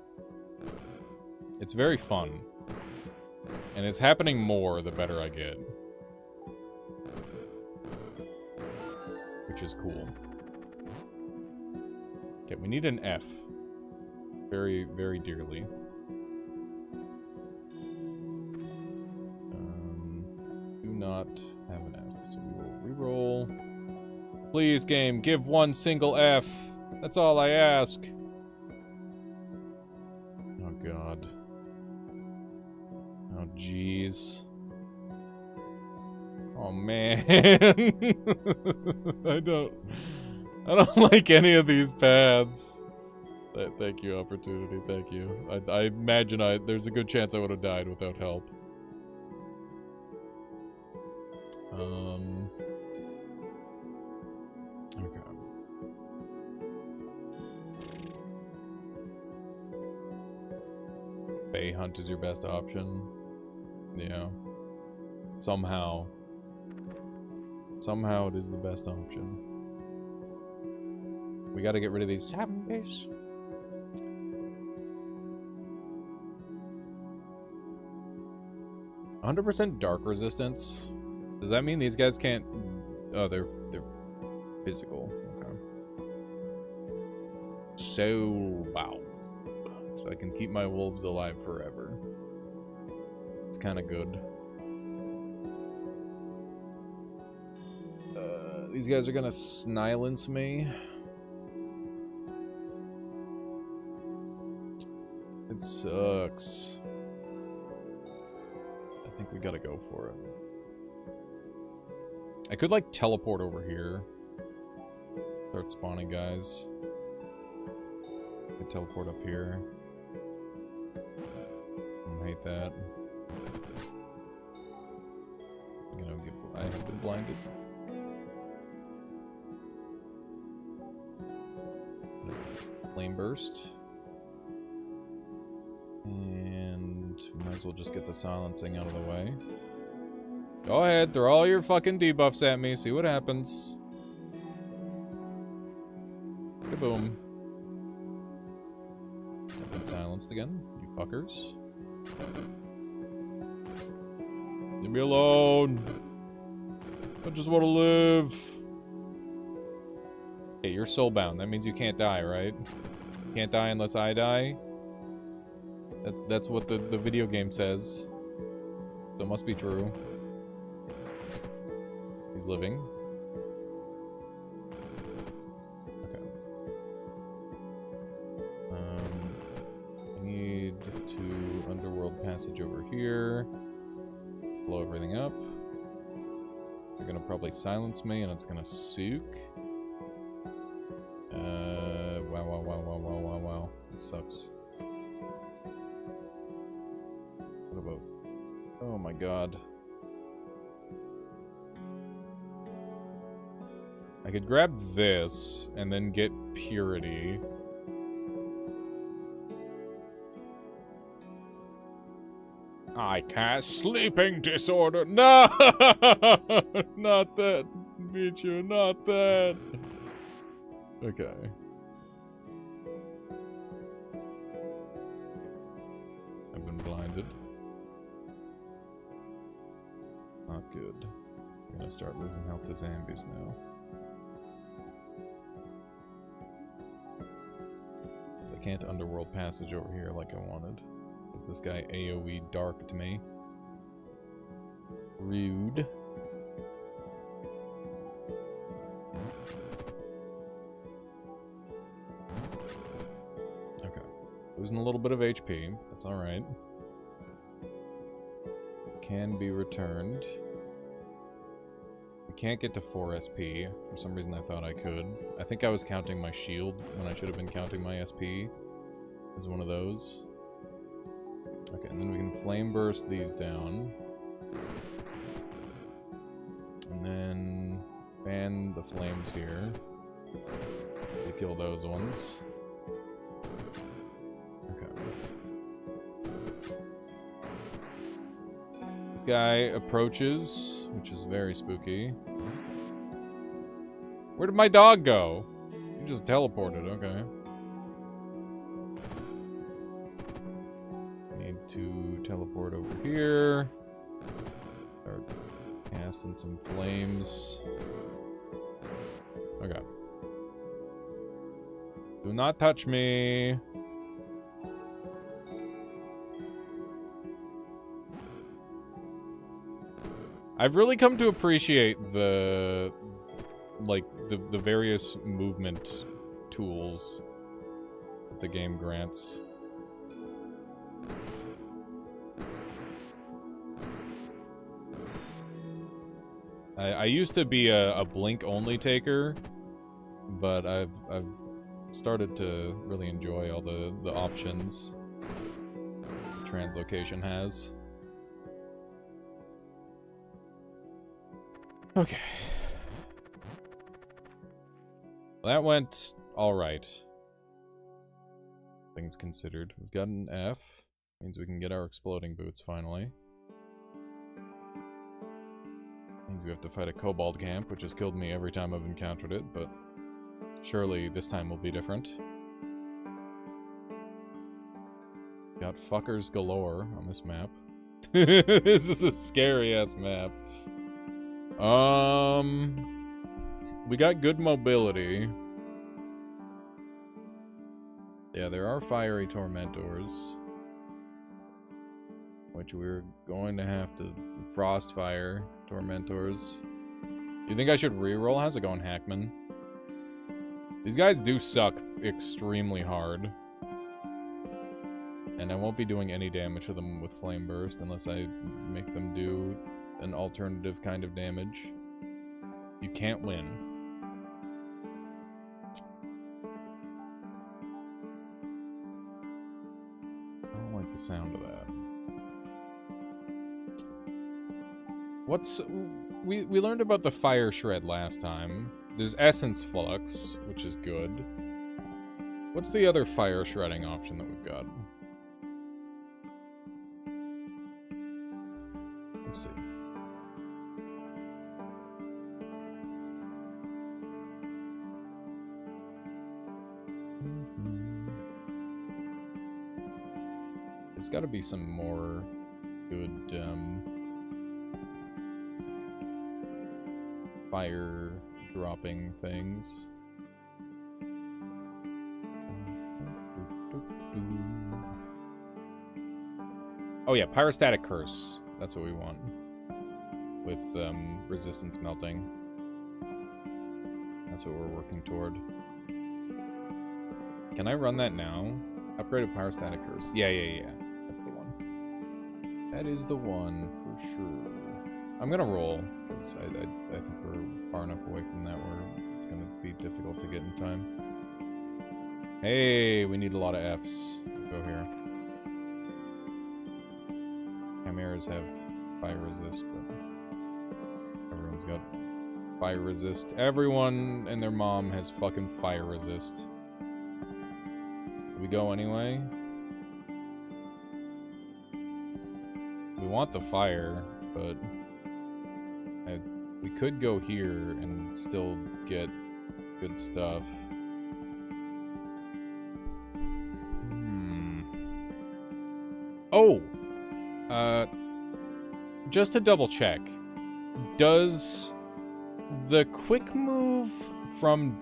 It's very fun. And it's happening more the better I get. Which is cool. Okay, we need an F. Very, very dearly. Do not have an F, so we will re-roll. Please, game, give one single F. That's all I ask. Oh, god. Oh, jeez. Oh, man. I don't like any of these paths. Thank you, Opportunity. Thank you. I imagine there's a good chance I would have died without help. Okay. Bay Hunt is your best option. Yeah. Somehow it is the best option. We gotta get rid of these zombies. 100% dark resistance. Does that mean these guys can't? Oh, they're physical. Okay. So wow. So I can keep my wolves alive forever. It's kind of good. These guys are gonna silence me. It sucks. I think we gotta go for it. I could, like, teleport over here. Start spawning guys. I could teleport up here. I hate that. I have been blinded. Flame burst. And might as well just get the silencing out of the way. Go ahead, throw all your fucking debuffs at me, see what happens. Kaboom. I've been silenced again, you fuckers. Leave me alone. I just want to live. Hey, you're soulbound. That means you can't die, right? You can't die unless I die. That's what the video game says. So it must be true. He's living. Okay. I need to underworld passage over here. Blow everything up. They're gonna probably silence me, and it's gonna sook. Wow. This sucks. What about... Oh my god. I could grab this, and then get Purity. I cast Sleeping Disorder. No! Not that, Michu, not that. Okay. I've been blinded. Not good. I'm gonna start losing health to zombies now. Because I can't underworld passage over here like I wanted. Because this guy AoE darked me. Rude. Okay. Losing a little bit of HP. That's alright. Can be returned. I can't get to 4 SP. For some reason I thought I could. I think I was counting my shield when I should have been counting my SP. It was one of those. Okay, and then we can flame burst these down. And then fan the flames here. To kill those ones. Okay. This guy approaches, which is very spooky. Where did my dog go? He just teleported, okay. To teleport over here. Start casting some flames. Okay. Do not touch me. I've really come to appreciate the various movement tools that the game grants. I used to be a blink only taker, but I've started to really enjoy all the options translocation has. Okay. Well, that went alright. Things considered. We've got an F. Means we can get our exploding boots finally. Means we have to fight a kobold camp, which has killed me every time I've encountered it, but surely this time will be different. Got fuckers galore on this map. This is a scary-ass map. We got good mobility. Yeah, there are fiery tormentors, which we're going to have to frostfire tormentors. Do you think I should reroll? How's it going, Hackman? These guys do suck extremely hard. And I won't be doing any damage to them with Flame Burst unless I make them do an alternative kind of damage. You can't win. I don't like the sound of that. We learned about the Fire Shred last time. There's Essence Flux, which is good. What's the other fire shredding option that we've got? Let's see. There's got to be some more good fire dropping things. Oh yeah, Pyrostatic Curse. That's what we want. With resistance melting. That's what we're working toward. Can I run that now? Upgraded Pyrostatic Curse. Yeah. That's the one. That is the one for sure. I'm gonna roll, because I think we're far enough away from that where it's gonna be difficult to get in time. Hey, we need a lot of Fs. Go here. Chimeras have fire resist, but everyone's got fire resist. Everyone and their mom has fucking fire resist. We go anyway. We want the fire, but we could go here and still get good stuff. Oh! Just to double check, does the quick move from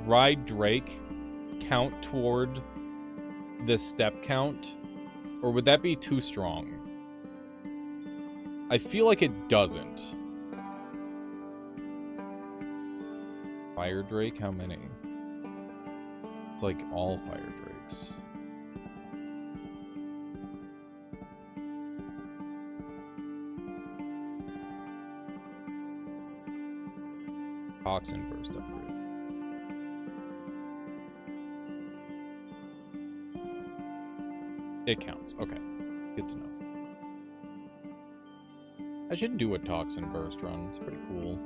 Ride Drake count toward the step count? Or would that be too strong? I feel like it doesn't. Fire Drake? How many? It's like all Fire Drakes. Toxin Burst upgrade. It counts. Okay. Good to know. I should do a Toxin Burst run. It's pretty cool.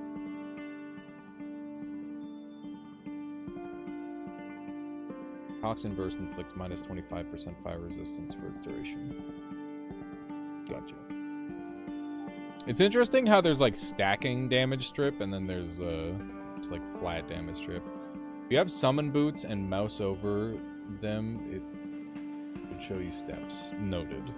Toxin Burst inflicts minus 25% fire resistance for its duration. Gotcha. It's interesting how there's like stacking damage strip and then there's just like flat damage strip. If you have summon boots and mouse over them, it would show you steps. Noted.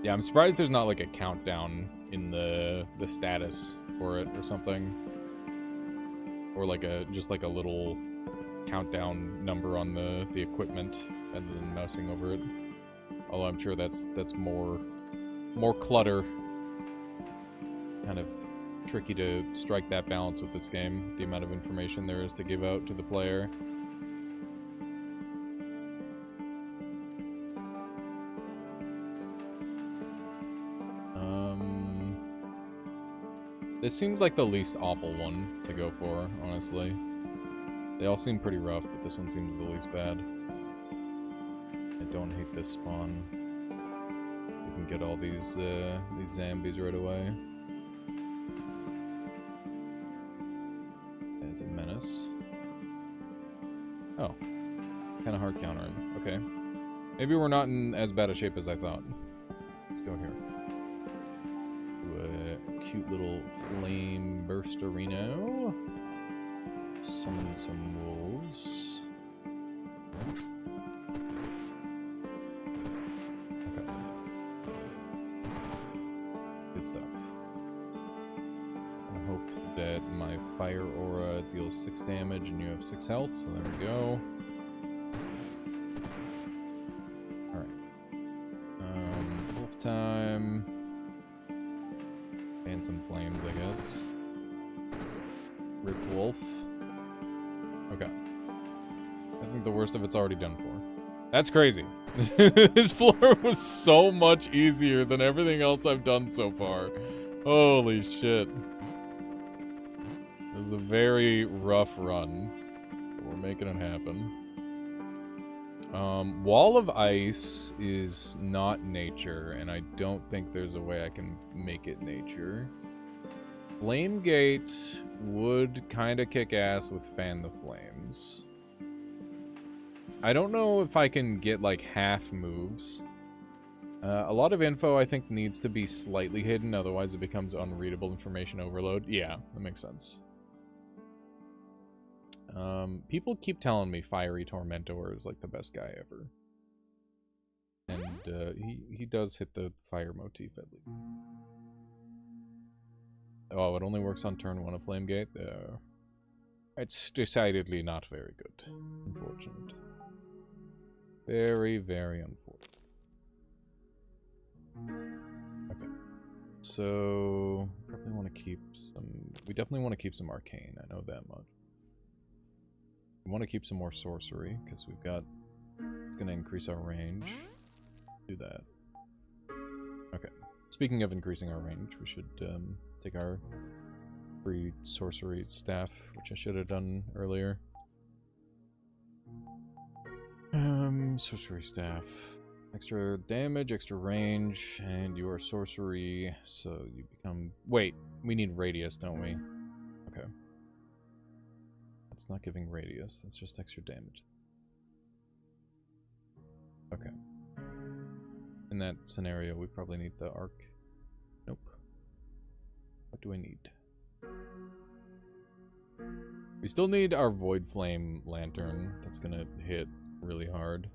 Yeah, I'm surprised there's not like a countdown in the status for it or something. Or like just like a little countdown number on the equipment rather than mousing over it. Although I'm sure that's more clutter. Kind of tricky to strike that balance with this game, the amount of information there is to give out to the player. This seems like the least awful one to go for, honestly. They all seem pretty rough, but this one seems the least bad. I don't hate this spawn. We can get all these zombies right away. There's a menace. Oh. Kind of hard counter him. Okay. Maybe we're not in as bad a shape as I thought. Let's go here. Do a cute little flame bursterino. Summon some wolves. Okay. Good stuff. I hope that my fire aura deals 6 damage and you have 6 health, so there we go. Time and some flames, I guess. Rip Wolf. Okay. I think the worst of it's already done for. That's crazy. This floor was so much easier than everything else I've done so far. Holy shit. This is a very rough run, but we're making it happen. Wall of Ice is not nature, and I don't think there's a way I can make it nature. Flame Gate would kind of kick ass with Fan the Flames. I don't know if I can get, like, half moves. A lot of info, I think, needs to be slightly hidden, otherwise it becomes unreadable information overload. Yeah, that makes sense. People keep telling me Fiery Tormentor is like the best guy ever. And he does hit the fire motif at least. Oh, it only works on turn 1 of Flamegate? It's decidedly not very good. Unfortunate. Very, very unfortunate. Okay. So, probably want to keep some... We definitely want to keep some Arcane, I know that much. We want to keep some more sorcery, because we've got... It's going to increase our range. Do that. Okay. Speaking of increasing our range, we should take our free sorcery staff, which I should have done earlier. Sorcery staff. Extra damage, extra range, and your sorcery, so you become... Wait, we need radius, don't we? Okay. That's not giving radius, that's just extra damage. Okay. In that scenario, we probably need the arc. Nope. What do I need? We still need our Void Flame Lantern. That's gonna hit really hard.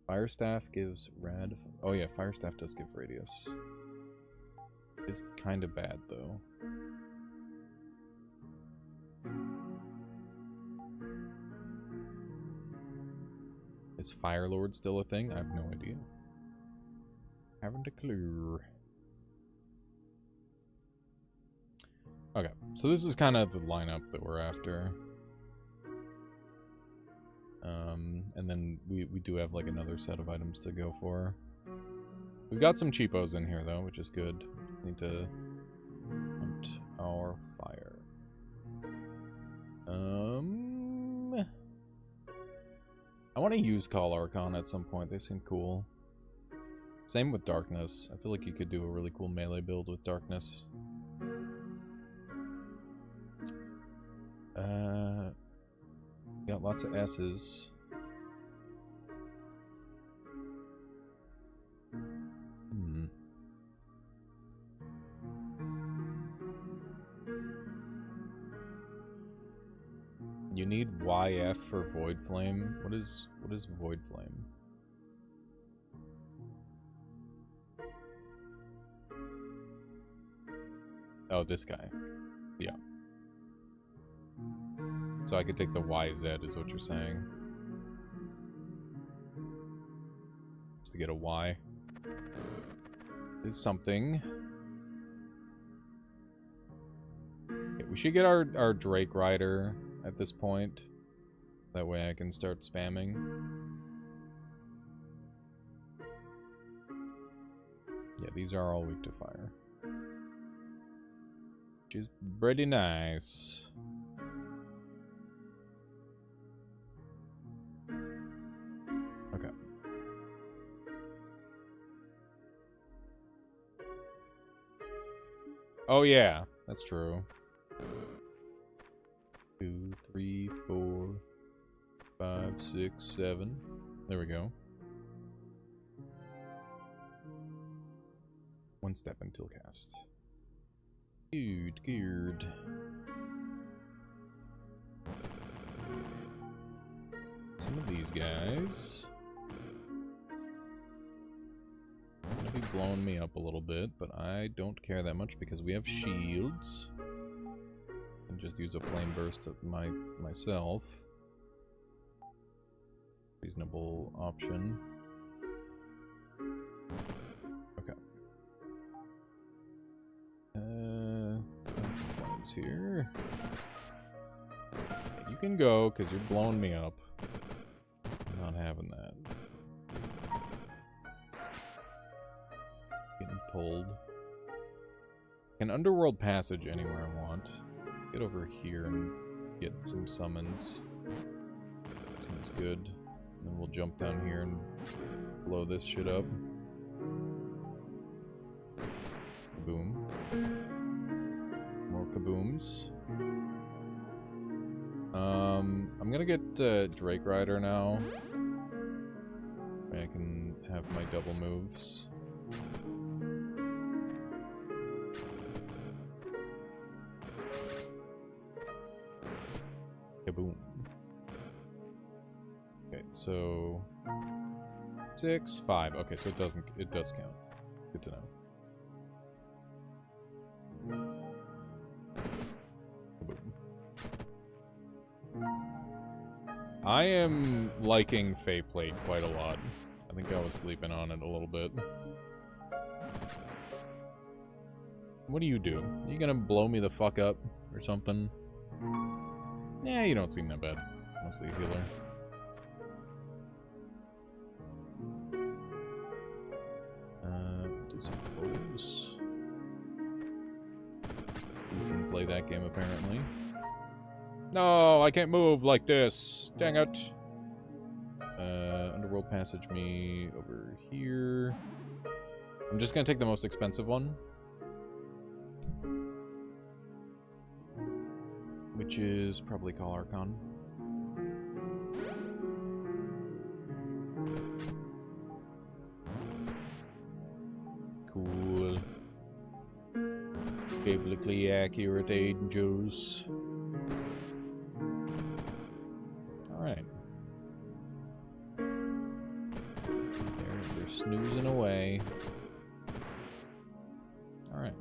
Fire Staff gives rad... Oh yeah, Fire Staff does give radius. It's kind of bad, though. Is Fire Lord still a thing? I have no idea. Haven't a clue. Okay, so this is kind of the lineup that we're after. And then we do have like another set of items to go for. We've got some cheapos in here though, which is good. We need to hunt our fire. I want to use Call Archon at some point. They seem cool. Same with Darkness. I feel like you could do a really cool melee build with Darkness. Got lots of S's. You need YF for Void Flame. What is Void Flame? Oh, this guy. Yeah. So I could take the YZ is what you're saying. Just to get a Y. Is something. Okay, we should get our Drake Rider at this point. That way I can start spamming. Yeah, these are all weak to fire. Which is pretty nice. Okay. Oh yeah, that's true. 2, 3, 4, 5, 6, 7. There we go. One step until cast. Good. Some of these guys are gonna be blowing me up a little bit, but I don't care that much because we have shields. And just use a flame burst myself. Reasonable option. Okay. Got some flames here. Okay, you can go because you're blowing me up. I'm not having that. Getting pulled. An underworld passage anywhere I want. Get over here and get some summons. Seems good. Then we'll jump down here and blow this shit up. Kaboom. More kabooms. I'm gonna get Drake Rider now. I can have my double moves. Kaboom. Okay, so 6, 5. Okay, so it does count. Good to know. Kaboom. I am liking Fate Plate quite a lot. I think I was sleeping on it a little bit. What do? Are you gonna blow me the fuck up or something? Yeah, you don't seem that bad. Mostly a healer. Do some pulls. You can play that game apparently. No, I can't move like this. Dang it. Underworld passage me over here. I'm just gonna take the most expensive one. Which is probably Call Archon. Cool. Biblically accurate angels. Alright. They're snoozing away. Alright.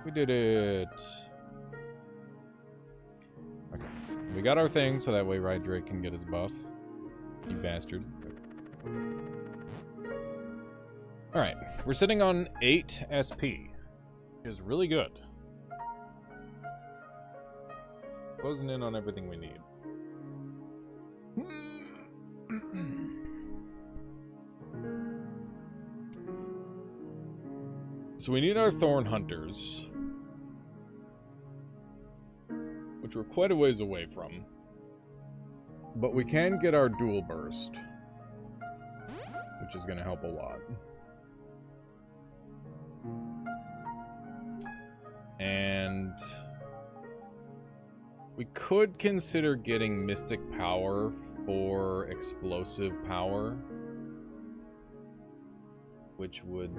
We did it. Okay. We got our thing, so that way Ride Drake can get his buff. You bastard. Alright. We're sitting on 8 SP. Which is really good. Closing in on everything we need. So we need our Thorn Hunters. Which we're quite a ways away from. But we can get our Dual Burst. Which is going to help a lot. And we could consider getting Mystic Power for Explosive Power. Which would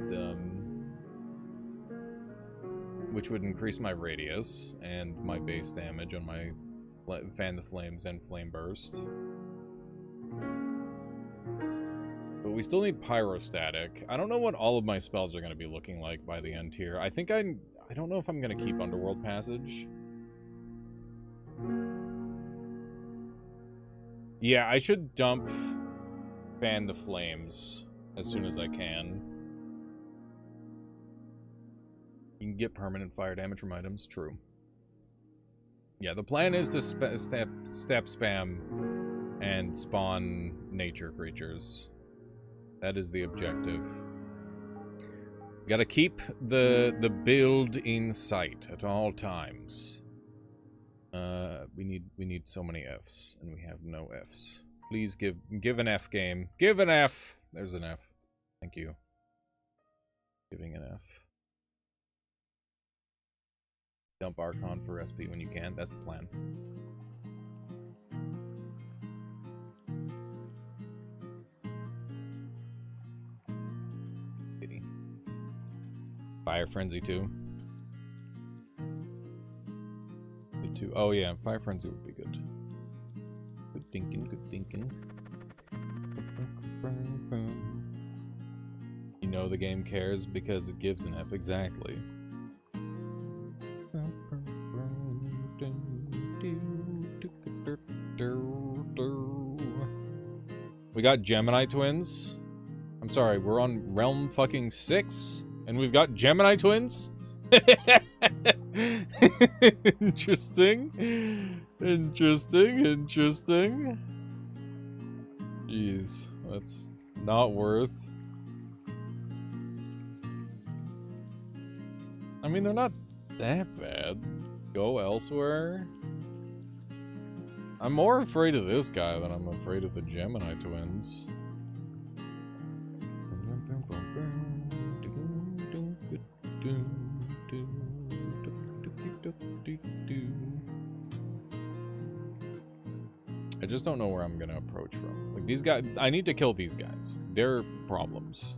increase my radius and my base damage on my Fan the Flames and Flame Burst. But we still need Pyrostatic. I don't know what all of my spells are going to be looking like by the end here. I think I don't know if I'm going to keep Underworld Passage. Yeah, I should dump Fan the Flames as soon as I can. You can get permanent fire damage from items, true. Yeah, the plan is to step spam and spawn nature creatures. That is the objective. Gotta keep the build in sight at all times. We need so many Fs, and we have no Fs. Please give an F game. Give an F! There's an F. Thank you. Giving an F. Dump Archon for SP when you can. That's the plan. Pity. Fire Frenzy too. Good too. Oh yeah, Fire Frenzy would be good. Good thinking, good thinking. You know the game cares because it gives an F. Exactly. We got Gemini twins. I'm sorry, we're on Realm fucking 6, and we've got Gemini twins? Interesting. Interesting. Jeez, that's not worth. I mean, they're not that bad. Go elsewhere. I'm more afraid of this guy than I'm afraid of the Gemini twins. I just don't know where I'm gonna approach from. Like, these guys, I need to kill these guys. They're problems.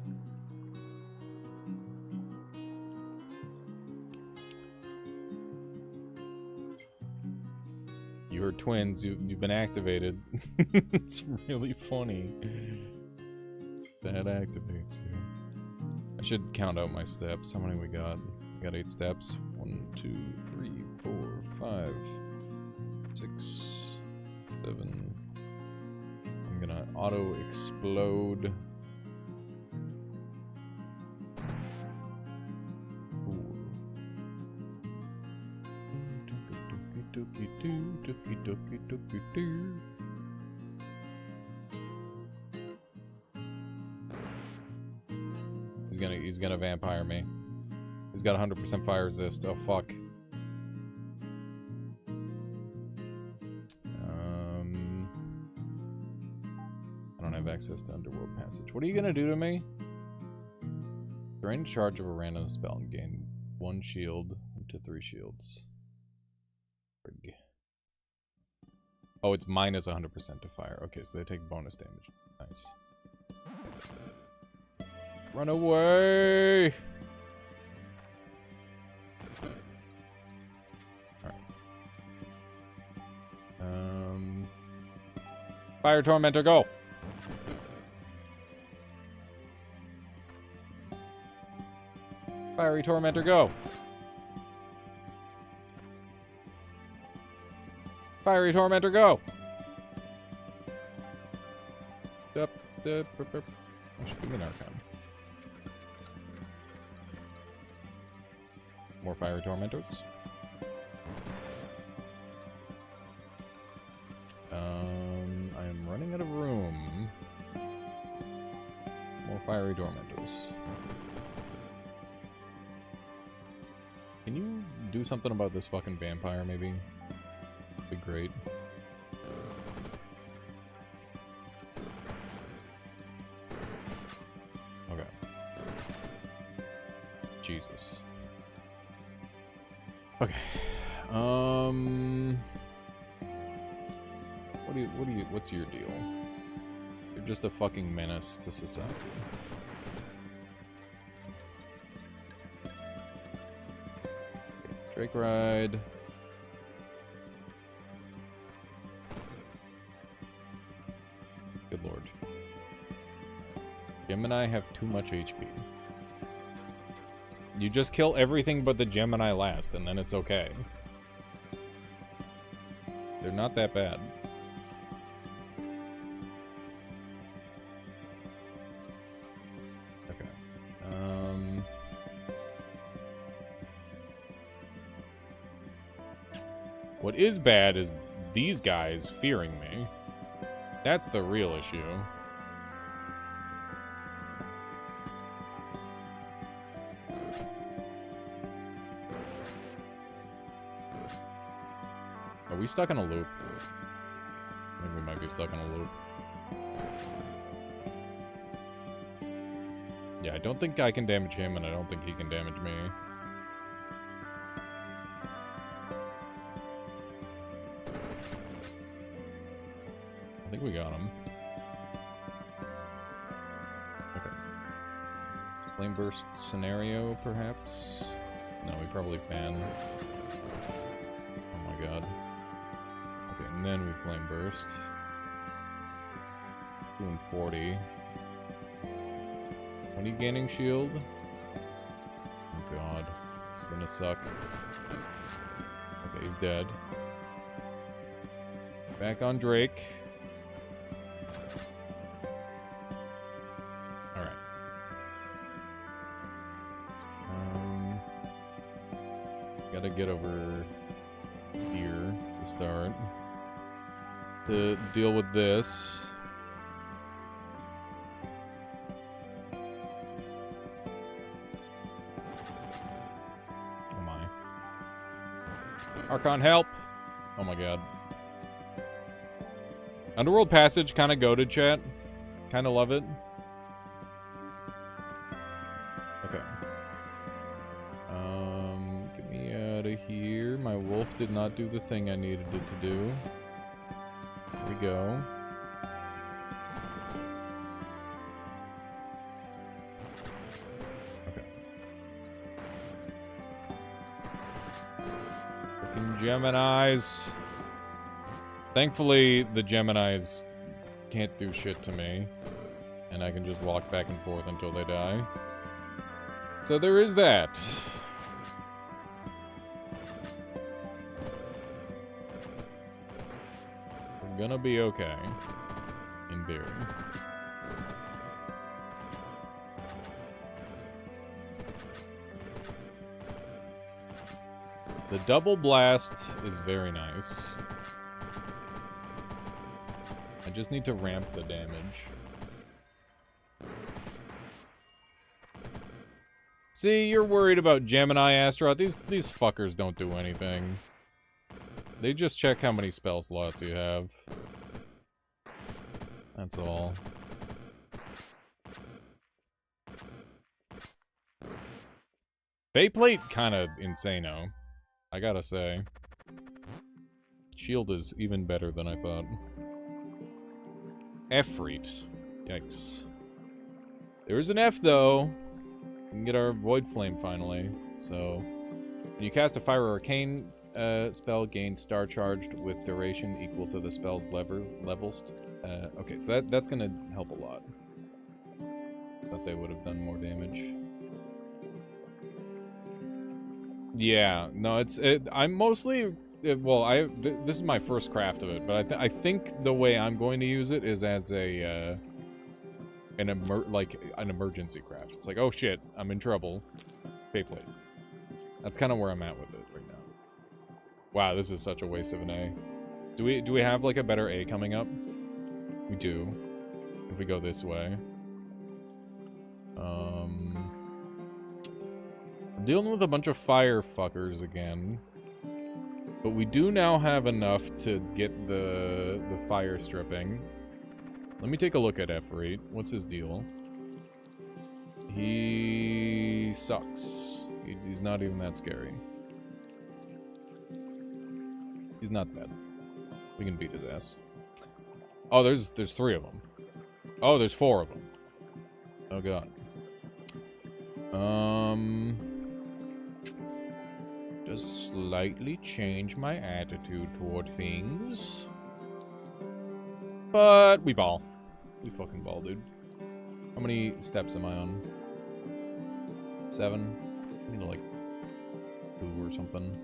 You heard twins, you've been activated. It's really funny. That activates you. I should count out my steps. How many we got? We got 8 steps. 1, 2, 3, 4, 5, 6, 7. I'm gonna auto explode. He's gonna vampire me. He's got 100% fire resist. Oh fuck. I don't have access to Underworld Passage. What are you gonna do to me? Drain charge of a random spell and gain 1 shield to 3 shields. Frig. Oh, it's minus 100% to fire. Okay, so they take bonus damage. Nice. Run away! Alright. Fire Tormentor, go! Fiery Tormentor, go! Fiery Tormentor, go! I should give me an Archon. More Fiery Tormentors. I am running out of room. More Fiery Tormentors. Can you do something about this fucking vampire, maybe? That'd be great. Okay. Jesus. Okay. What's your deal? You're just a fucking menace to society. Drake Ride. Good lord. Gemini have too much HP. You just kill everything but the Gemini last, and then it's okay. They're not that bad. Okay. What is bad is these guys fearing me. That's the real issue. Are we stuck in a loop? I think we might be stuck in a loop. Yeah, I don't think I can damage him, and I don't think he can damage me. I think we got him. Okay. Flame burst scenario, perhaps? No, we probably fan. Oh my god. Okay, and then we flame burst. Doing 40. 20 gaining shield. Oh god. It's gonna suck. Okay, he's dead. Back on Drake. Alright. Gotta get over here to start. To deal with this. Oh my. Archon, help! Oh my god. Underworld Passage, kind of goated, chat. Kind of love it. Okay. Get me out of here. My wolf did not do the thing I needed it to do. Here we go. Okay. Freaking Geminis. Thankfully, the Geminis can't do shit to me. And I can just walk back and forth until they die. So there is that. We're gonna be okay. In theory. The double blast is very nice. I just need to ramp the damage. See, you're worried about Gemini, Astaroth. These fuckers don't do anything. They just check how many spell slots you have. That's all. Baitplate kinda insano, I gotta say. Shield is even better than I thought. Efreet. Yikes. There's an F, though. We can get our Void Flame, finally. So, when you cast a Fire or Arcane spell, gain Star Charged with duration equal to the spell's levels. Okay, so that's gonna help a lot. Thought they would have done more damage. Yeah, no, I'm mostly... Well, this is my first craft of it, but I think the way I'm going to use it is as a an emergency craft. It's like, oh shit, I'm in trouble. Baitplate. That's kind of where I'm at with it right now. Wow, this is such a waste of an A. Do we have like a better A coming up? We do. If we go this way. I'm dealing with a bunch of fire fuckers again. But we do now have enough to get the fire stripping. Let me take a look at Efreet. What's his deal? He sucks. He's not even that scary. He's not bad. We can beat his ass. Oh, there's 3 of them. Oh, there's 4 of them. Oh god. Does slightly change my attitude toward things. But we ball. We fucking ball, dude. How many steps am I on? 7? I need to, like, 2 or something.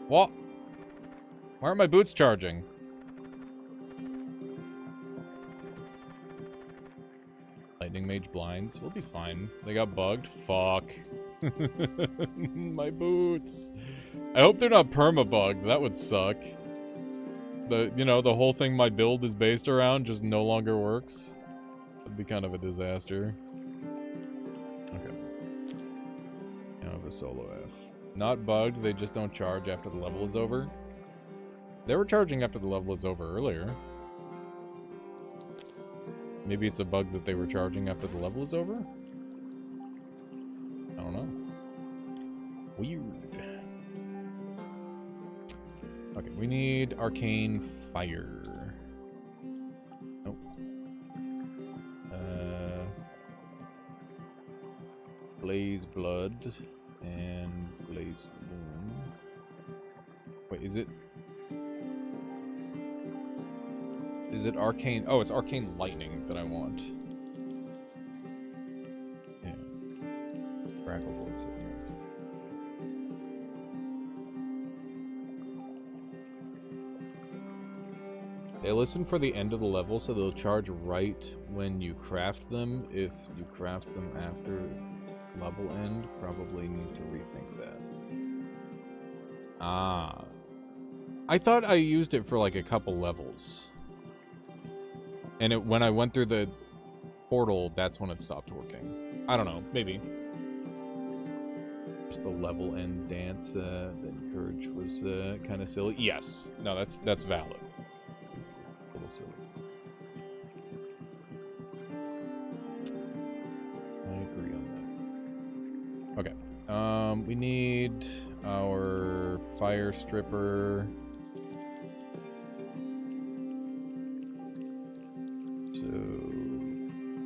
What? Why aren't my boots charging? Lightning Mage blinds. We'll be fine. They got bugged. Fuck. My boots. I hope they're not perma-bugged. That would suck. The whole thing my build is based around just no longer works. That'd be kind of a disaster. a solo F. Not bugged, they just don't charge after the level is over. They were charging after the level is over earlier. Maybe it's a bug that they were charging after the level is over? I don't know. Weird. Okay, we need Arcane Fire. Nope. Blaze Blood and Blaze Moon. Wait, is it Arcane? Oh, it's Arcane Lightning that I want. Yeah. Crackle Blitz it next. They listen for the end of the level, so they'll charge right when you craft them. If you craft them after level end, probably need to rethink that. Ah. I thought I used it for like a couple levels. And when I went through the portal, that's when it stopped working. I don't know, maybe. Just the level end dance that Courage was kind of silly. Yes. No, that's valid. A little silly. I agree on that. Okay. We need our Fire Stripper.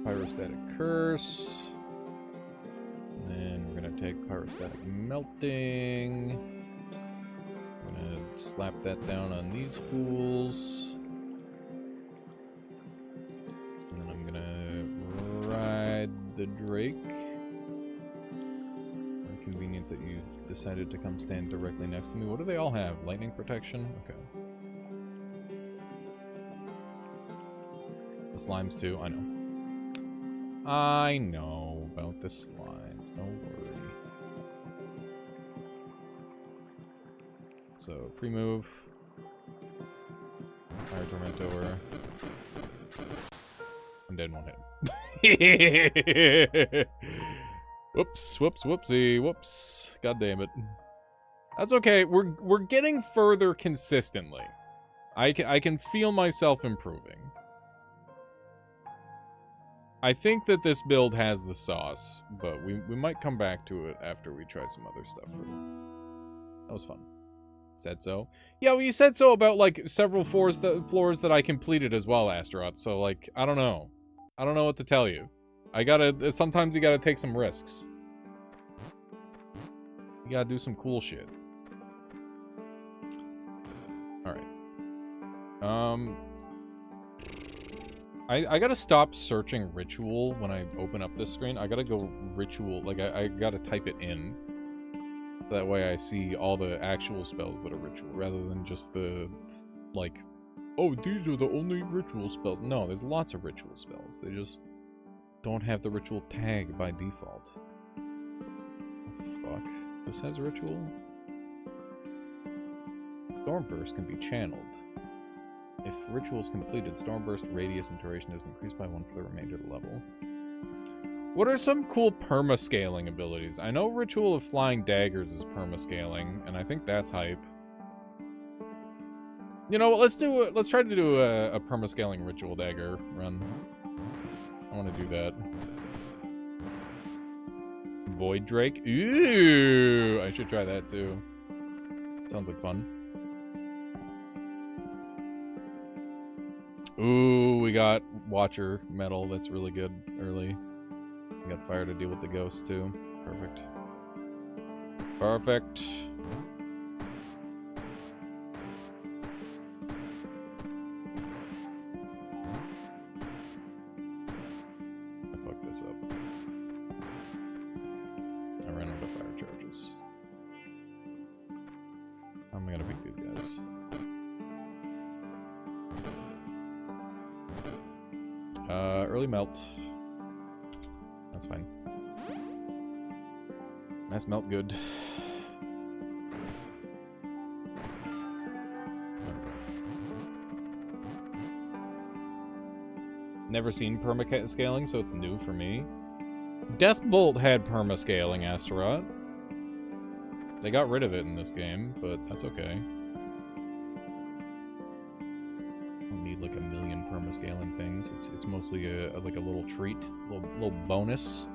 Pyrostatic Curse. And then we're going to take Pyrostatic Melting. I'm going to slap that down on these fools. And then I'm going to ride the Drake. Very convenient that you decided to come stand directly next to me. What do they all have? Lightning protection? Okay. The slimes too, I know. I know about the slime. Don't worry. So, free move. Fire Tormentor. I'm dead in one hit. Whoops, whoops, whoopsie, whoops. God damn it. That's okay. We're getting further consistently. I can feel myself improving. I think that this build has the sauce, but we might come back to it after we try some other stuff. That was fun. Said so. Yeah, well, you said so about, like, several floors that I completed as well, Astaroth, so, like, I don't know. I don't know what to tell you. Sometimes you gotta take some risks. You gotta do some cool shit. Alright. I gotta stop searching ritual when I open up this screen. I gotta go ritual, like I gotta type it in. That way I see all the actual spells that are ritual, rather than just the, like, oh, these are the only ritual spells. No, there's lots of ritual spells. They just don't have the ritual tag by default. Oh, fuck. This has ritual? Stormburst can be channeled. If ritual is completed, Stormburst radius and duration is increased by 1 for the remainder of the level. What are some cool perma-scaling abilities? I know Ritual of Flying Daggers is perma-scaling, and I think that's hype. You know, let's try to do a perma-scaling Ritual Dagger run. I want to do that. Void Drake? Ooh! I should try that too. Sounds like fun. Ooh, we got Watcher Metal. That's really good early. We got Fire to deal with the ghosts too. Perfect. Perfect. I fucked this up. I ran out of fire charges. How am I gonna beat these guys? Early melt. That's fine. Mass melt good. Never seen perma-scaling, so it's new for me. Deathbolt had perma-scaling, Astaroth. They got rid of it in this game, but that's okay. Don't need like a million permascaling things. It's mostly like a little treat, little bonus.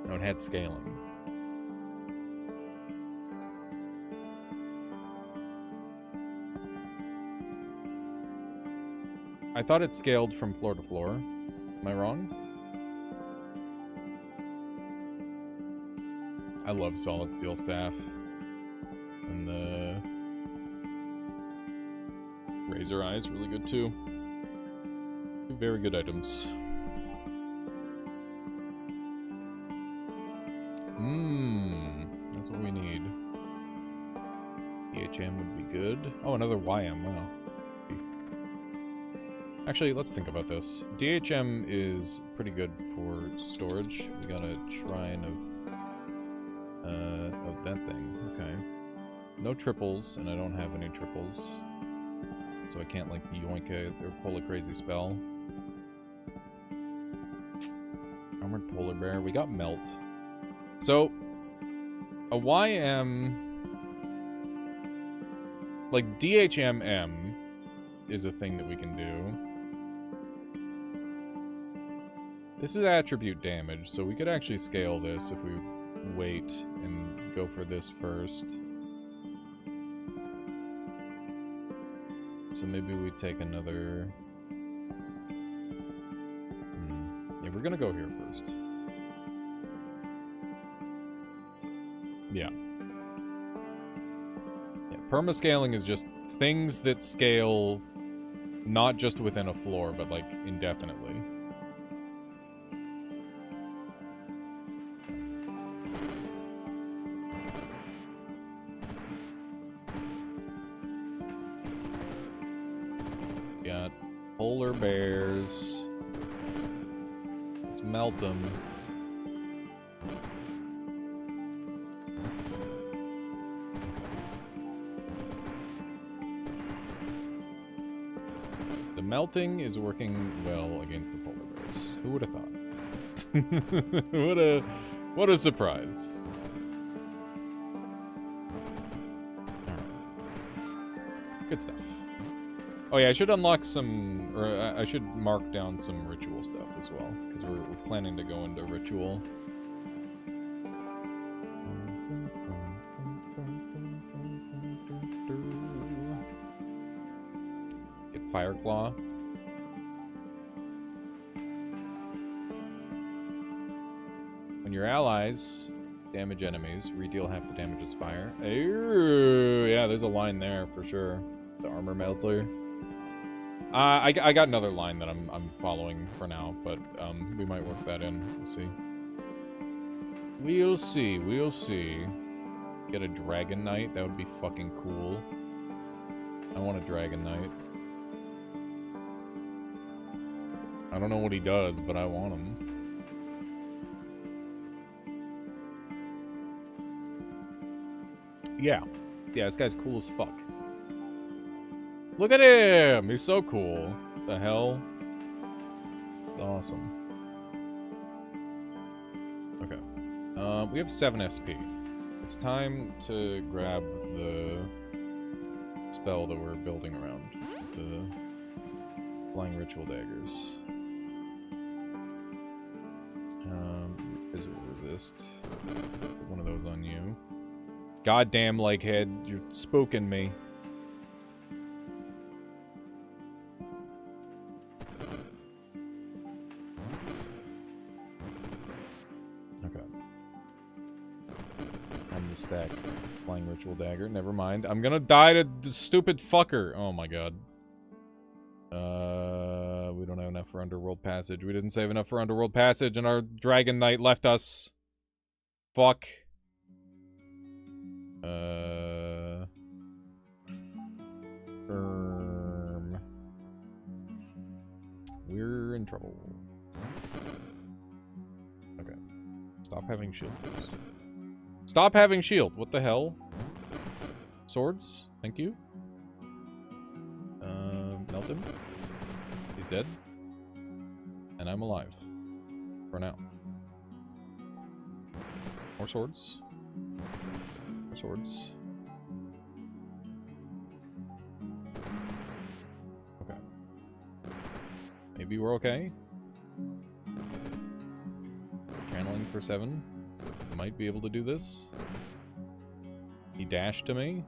No, it had scaling. I thought it scaled from floor to floor. Am I wrong? I love solid steel staff. And the razor eye is really good too. Two very good items. That's what we need. DHM would be good. Oh, another YM, wow. Actually, let's think about this. DHM is pretty good for storage. We got a shrine of that thing. Okay. No triples, and I don't have any triples. So I can't, like, yoink or pull a crazy spell. Armored polar bear. We got melt. So, a YM... Like, DHMM is a thing that we can do. This is attribute damage, so we could actually scale this if we wait and go for this first. So maybe we take another... Yeah, we're gonna go here first. Yeah. Yeah, permascaling is just things that scale not just within a floor, but like indefinitely. Got polar bears. Let's melt them. The melting is working well against the polar bears. Who would have thought? What a surprise. Alright. Good stuff. Oh yeah, I should unlock some, or I should mark down some ritual stuff as well, because we're planning to go into ritual. Get Fireclaw. When your allies damage enemies, redeal half the damage as fire. Ooh, yeah, there's a line there for sure. The armor melter. I got another line that I'm following for now, but we might work that in. We'll see. We'll see. We'll see. Get a Dragon Knight. That would be fucking cool. I want a Dragon Knight. I don't know what he does, but I want him. Yeah. Yeah, this guy's cool as fuck. Look at him! He's so cool. What the hell? It's awesome. Okay. We have 7 SP. It's time to grab the spell that we're building around. It's the Flying Ritual Daggers. Physical resist. Put one of those on you. Goddamn, Leghead, you're spooking me. Stack Flying Ritual Dagger. Never mind. I'm gonna die to the stupid fucker. Oh my god. We don't have enough for Underworld Passage. We didn't save enough for Underworld Passage, and our Dragon Knight left us. Fuck. We're in trouble. Okay. Stop having shield, please. Stop having shield. What the hell? Swords. Thank you. Melt him. He's dead. And I'm alive. For now. More swords. Swords. Okay. Maybe we're okay. Channeling for 7. Might be able to do this. He dashed to me.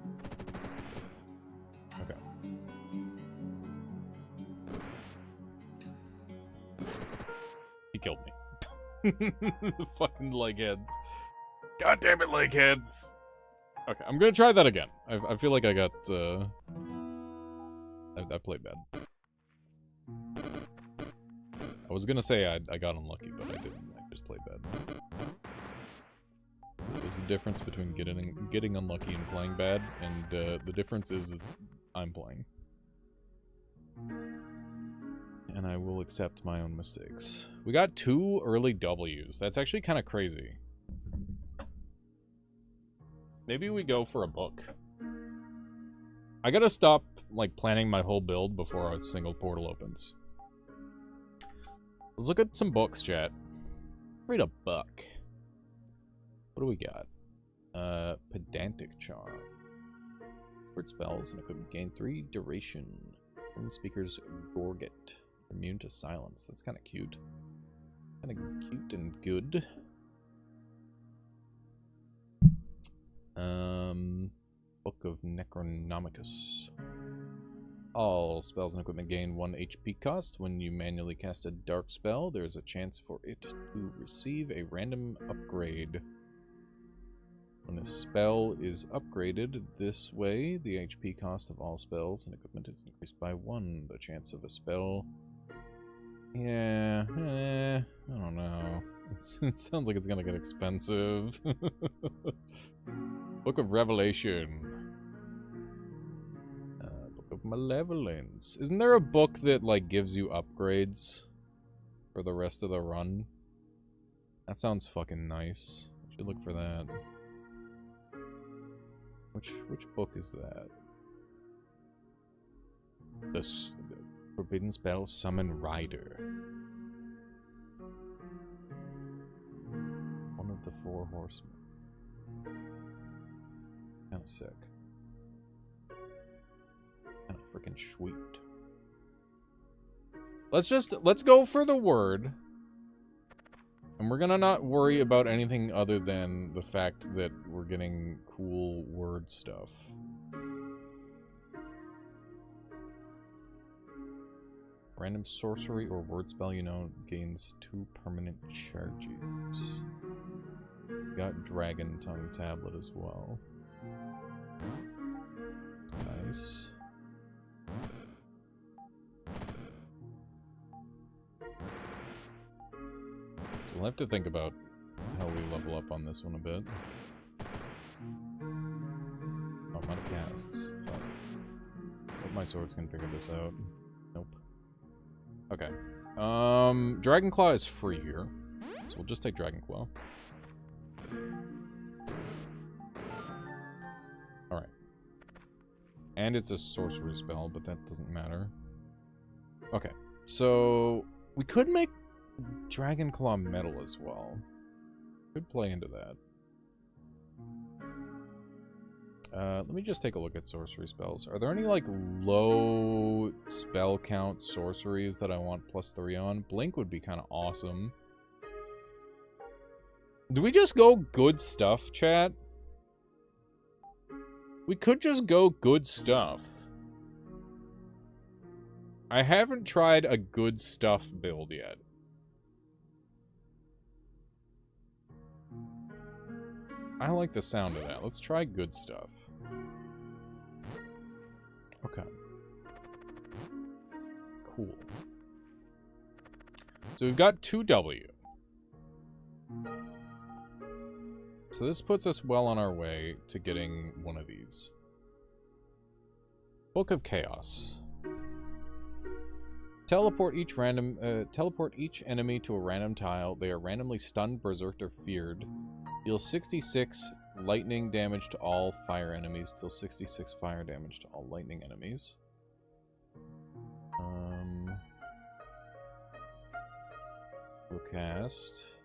Okay. He killed me. Fucking leg heads. God damn it, leg heads. Okay, I'm gonna try that again. I feel like I got, I played bad. I was gonna say I got unlucky, but I didn't. I just played bad. So there's a difference between getting unlucky and playing bad, and the difference is I'm playing. And I will accept my own mistakes. We got 2 early W's. That's actually kind of crazy. Maybe we go for a book. I gotta stop, like, planning my whole build before a single portal opens. Let's look at some books, chat. Read a book. What do we got? Pedantic Charm. Word spells and equipment gain 3 duration. From speaker's Gorget. Immune to silence. That's kind of cute. Kind of cute and good. Book of Necronomicus. All spells and equipment gain 1 HP cost. When you manually cast a dark spell, there is a chance for it to receive a random upgrade. When a spell is upgraded this way, the HP cost of all spells and equipment is increased by 1. The chance of a spell... Yeah, I don't know. It sounds like it's gonna get expensive. Book of Revelation. Book of Malevolence. Isn't there a book that, like, gives you upgrades for the rest of the run? That sounds fucking nice. I should look for that. Which book is that? The Forbidden Spell Summon Rider. One of the 4 horsemen. Kinda sick. Kinda freaking sweet. Let's go for the word. And we're gonna not worry about anything other than the fact that we're getting cool word stuff. Random sorcery or word spell you know gains 2 permanent charges. We got Dragon Tongue Tablet as well. Nice. So we'll have to think about how we level up on this one a bit. Oh, I'm out of casts. Fuck. Hope my swords can figure this out. Nope. Okay. Dragonclaw is free here. So we'll just take Dragonclaw. Alright. And it's a sorcery spell, but that doesn't matter. Okay. So we could make Dragonclaw metal as well. Could play into that. Let me just take a look at sorcery spells. Are there any, like, low spell count sorceries that I want +3 on? Blink would be kind of awesome. Do we just go good stuff, chat? We could just go good stuff. I haven't tried a good stuff build yet. I like the sound of that. Let's try good stuff. Okay. Cool. So we've got 2W. So this puts us well on our way to getting one of these. Book of Chaos. Teleport each enemy to a random tile. They are randomly stunned, berserked, or feared. Deal 66 lightning damage to all fire enemies. Deal 66 fire damage to all lightning enemies. We'll cast.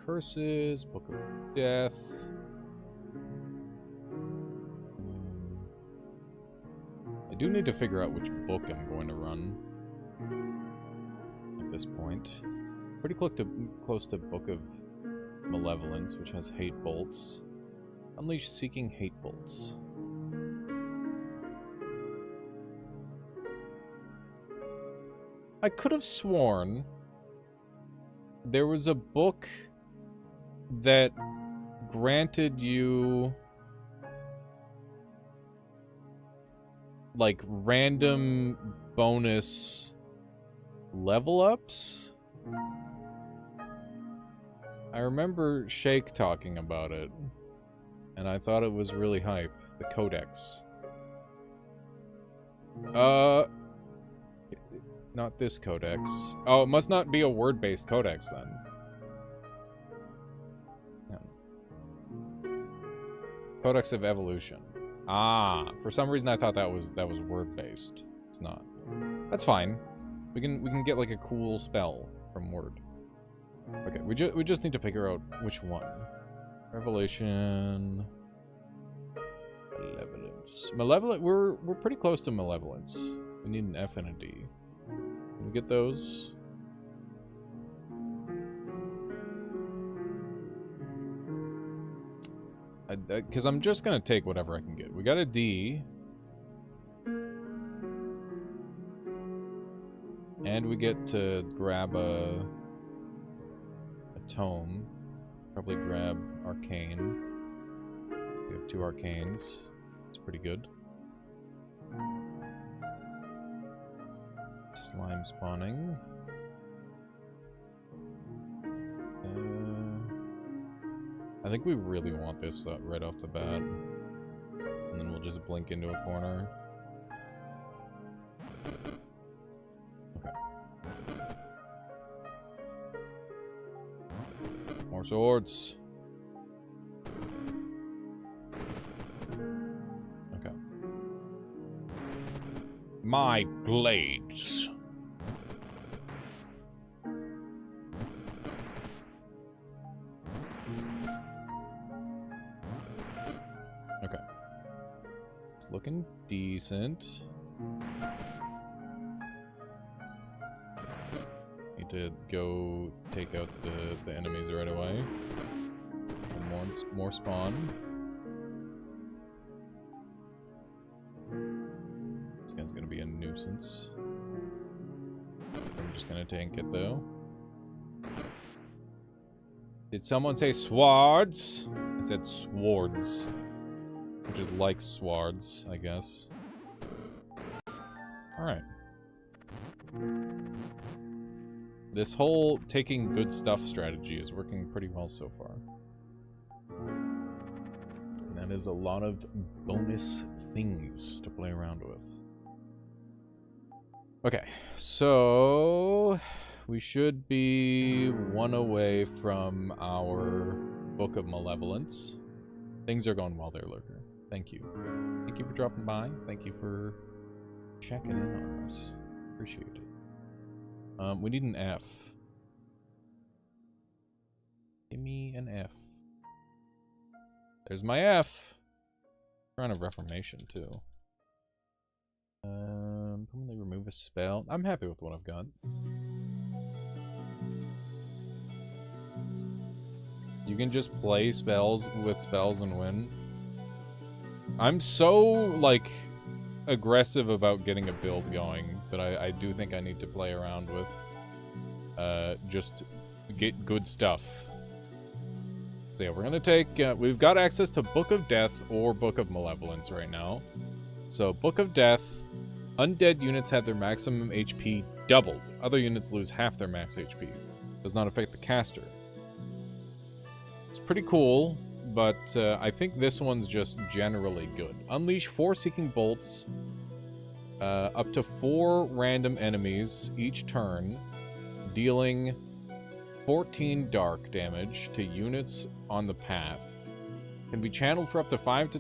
Curses, Book of Death. I do need to figure out which book I'm going to run at this point. Pretty close to Book of Malevolence, which has Hate Bolts. Unleash Seeking Hate Bolts. I could have sworn there was a book that granted you like random bonus level ups. I remember Shake talking about it, and I thought it was really hype. The Codex. Not this codex. Oh, it must not be a word-based codex then. Yeah. Codex of Evolution. Ah, for some reason I thought that was word-based. It's not. That's fine. We can get like a cool spell from word. Okay, we just need to figure out which one. Revelation. Malevolence. Malevolent. We're pretty close to Malevolence. We need an F and a D. Can we get those? Because I'm just gonna take whatever I can get. We got a D. And we get to grab a tome. Probably grab Arcane. We have 2 Arcanes. It's pretty good. Slime spawning. I think we really want this right off the bat. And then we'll just blink into a corner. Okay. More swords. Okay. My blades. Okay. It's looking decent. Need to go take out the enemies right away. More spawn. This guy's gonna be a nuisance. I'm just gonna tank it though. Did someone say swords? I said swords. Which is like swords, I guess. Alright. This whole taking good stuff strategy is working pretty well so far. And that is a lot of bonus things to play around with. Okay, so we should be 1 away from our Book of Malevolence. Things are going well there, Lurker. Thank you. Thank you for dropping by. Thank you for checking in on us. Appreciate it. We need an F. Give me an F. There's my F. I'm trying to Reformation too. Permanently remove a spell. I'm happy with what I've got. You can just play spells with spells and win. I'm so, like, aggressive about getting a build going that I do think I need to play around with. Just get good stuff. So yeah, we're gonna take, we've got access to Book of Death or Book of Malevolence right now. So, Book of Death, undead units have their maximum HP doubled. Other units lose half their max HP. Does not affect the caster. It's pretty cool, but I think this one's just generally good. Unleash 4 Seeking Bolts, up to 4 random enemies each turn, dealing 14 dark damage to units on the path. Can be channeled for up to 5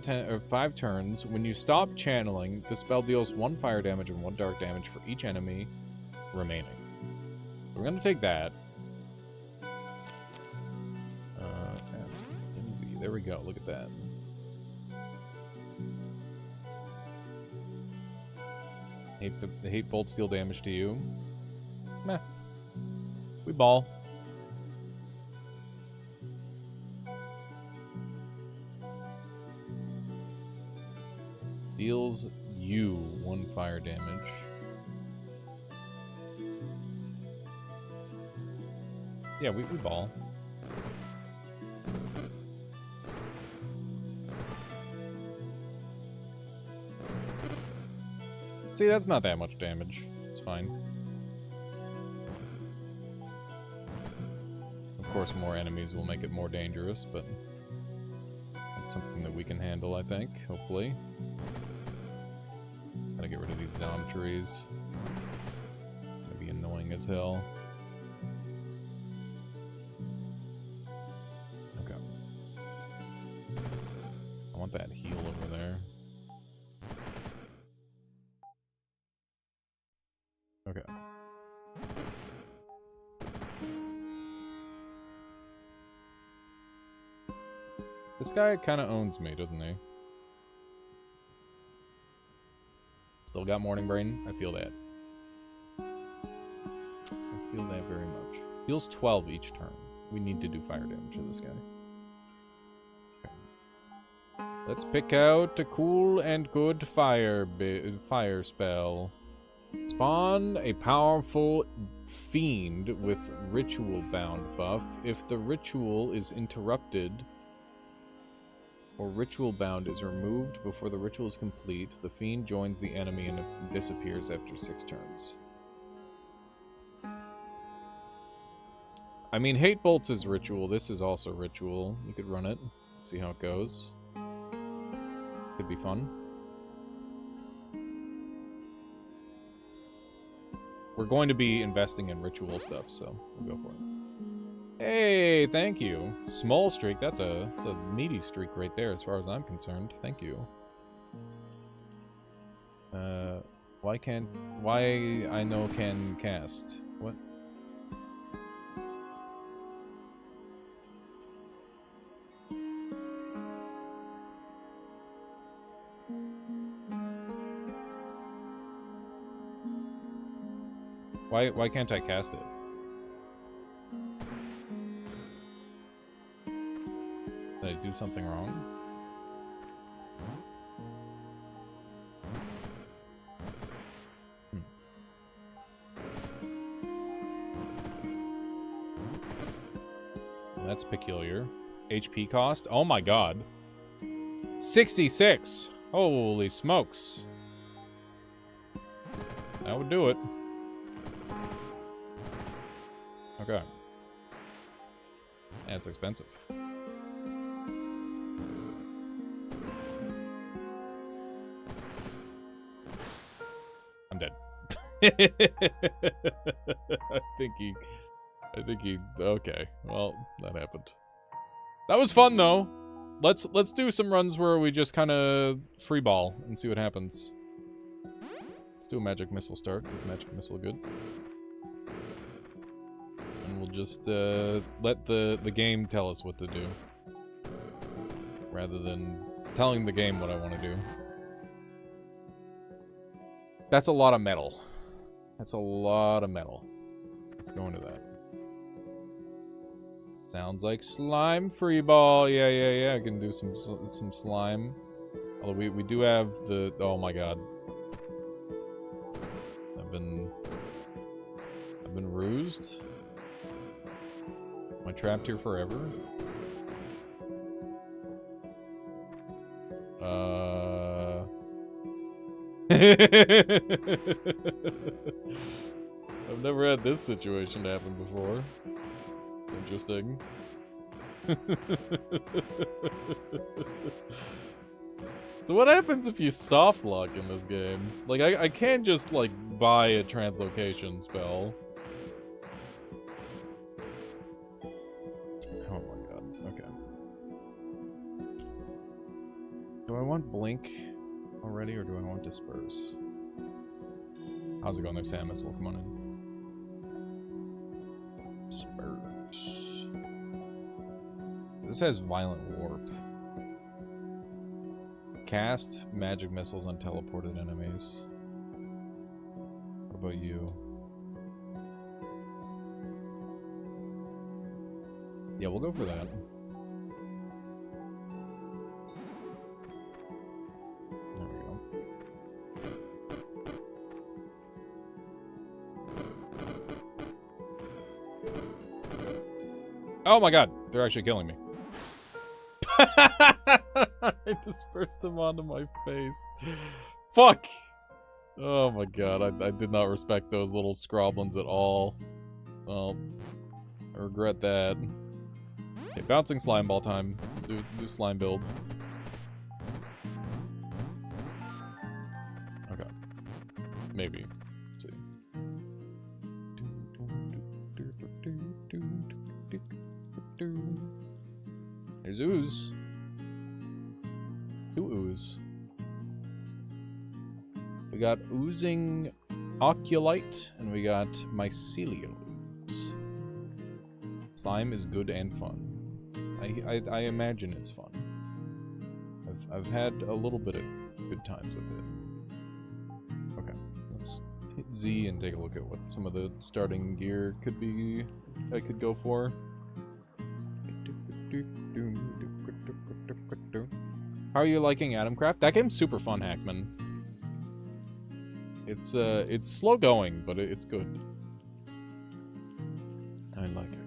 turns. When you stop channeling, the spell deals 1 fire damage and 1 dark damage for each enemy remaining. We're gonna take that. There we go. Look at that. Hate bolt steal damage to you. Meh. We ball. Deals you 1 fire damage. Yeah, we ball. See, that's not that much damage. It's fine. Of course, more enemies will make it more dangerous, but that's something that we can handle, I think, hopefully. Gotta get rid of these Zombtrees. Gonna be annoying as hell. Okay. I want that heal over there. Okay. This guy kind of owns me, doesn't he? Still got Morning Brain. I feel that. I feel that very much. Deals 12 each turn. We need to do fire damage to this guy. Okay. Let's pick out a cool and good fire spell. Spawn a powerful fiend with ritual bound buff. If the ritual is interrupted or ritual bound is removed before the ritual is complete, the fiend joins the enemy and disappears after 6 turns. I mean, Hate Bolts is ritual. This is also ritual. You could run it, see how it goes. Could be fun. We're going to be investing in ritual stuff, so we'll go for it. Hey, thank you. Small streak, that's a meaty streak right there as far as I'm concerned. Thank you. Why I know can cast? What? Why can't I cast it? Did I do something wrong? That's peculiar. HP cost? Oh my god. 66! Holy smokes. That would do it. Okay. And it's expensive. I'm dead. I think he okay. Well, that happened. That was fun though. Let's do some runs where we just kind of free ball and see what happens. Let's do a magic missile start. Is magic missile good? And we'll just let the game tell us what to do, rather than telling the game what I want to do. That's a lot of metal. That's a lot of metal. Let's go into that. Sounds like slime free ball. Yeah. I can do some slime. Although we do have the oh my god. I've been rused. Am I trapped here forever? I've never had this situation happen before. Interesting. So what happens if you soft lock in this game? Like, I can't just, like, buy a translocation spell. Oh my god, okay. Do I want Blink already, or do I want Disperse? How's it going there, Samus? Well, come on in. Disperse. This has Violent Warp. Cast magic missiles on teleported enemies. What about you? Yeah, we'll go for that. There we go. Oh my god, they're actually killing me. I dispersed them onto my face. Fuck! Oh my god, I did not respect those little scroblins at all. Well, I regret that. Okay, bouncing slime ball time. Do slime build. Okay. Maybe. Let's see. There's ooze. 2 ooze. We got oozing oculite, and we got mycelial ooze. Slime is good and fun. I imagine it's fun. I've had a little bit of good times with it. Okay, let's hit Z and take a look at what some of the starting gear could be. I could go for. How are you liking Atomcraft? That game's super fun, Hackman. It's slow going, but it's good. I like it.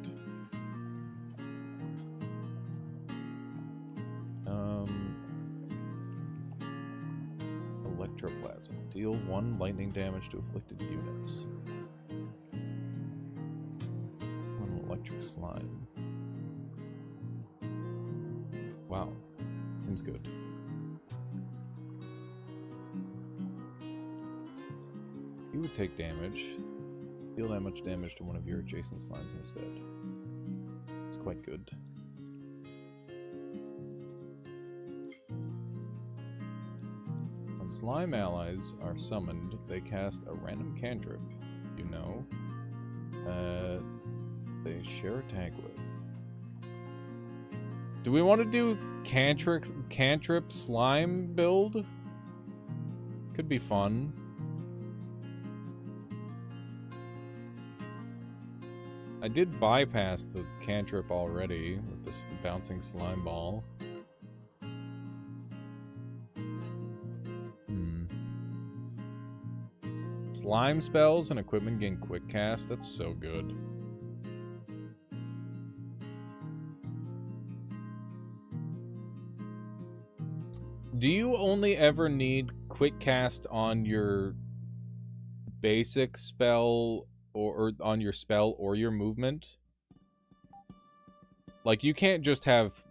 Electroplasm. Deal 1 lightning damage to afflicted units. 1 electric slime. Wow. Seems good. You would take damage. Deal that much damage to one of your adjacent slimes instead. It's quite good. When slime allies are summoned, they cast a random cantrip, you know, they share a tag with. Do we want to do cantrip slime build? Could be fun. I did bypass the cantrip already with this bouncing slime ball. Slime spells and equipment gain quick cast. That's so good. Do you only ever need quick cast on your basic spell or on your spell or your movement? Like, you can't just have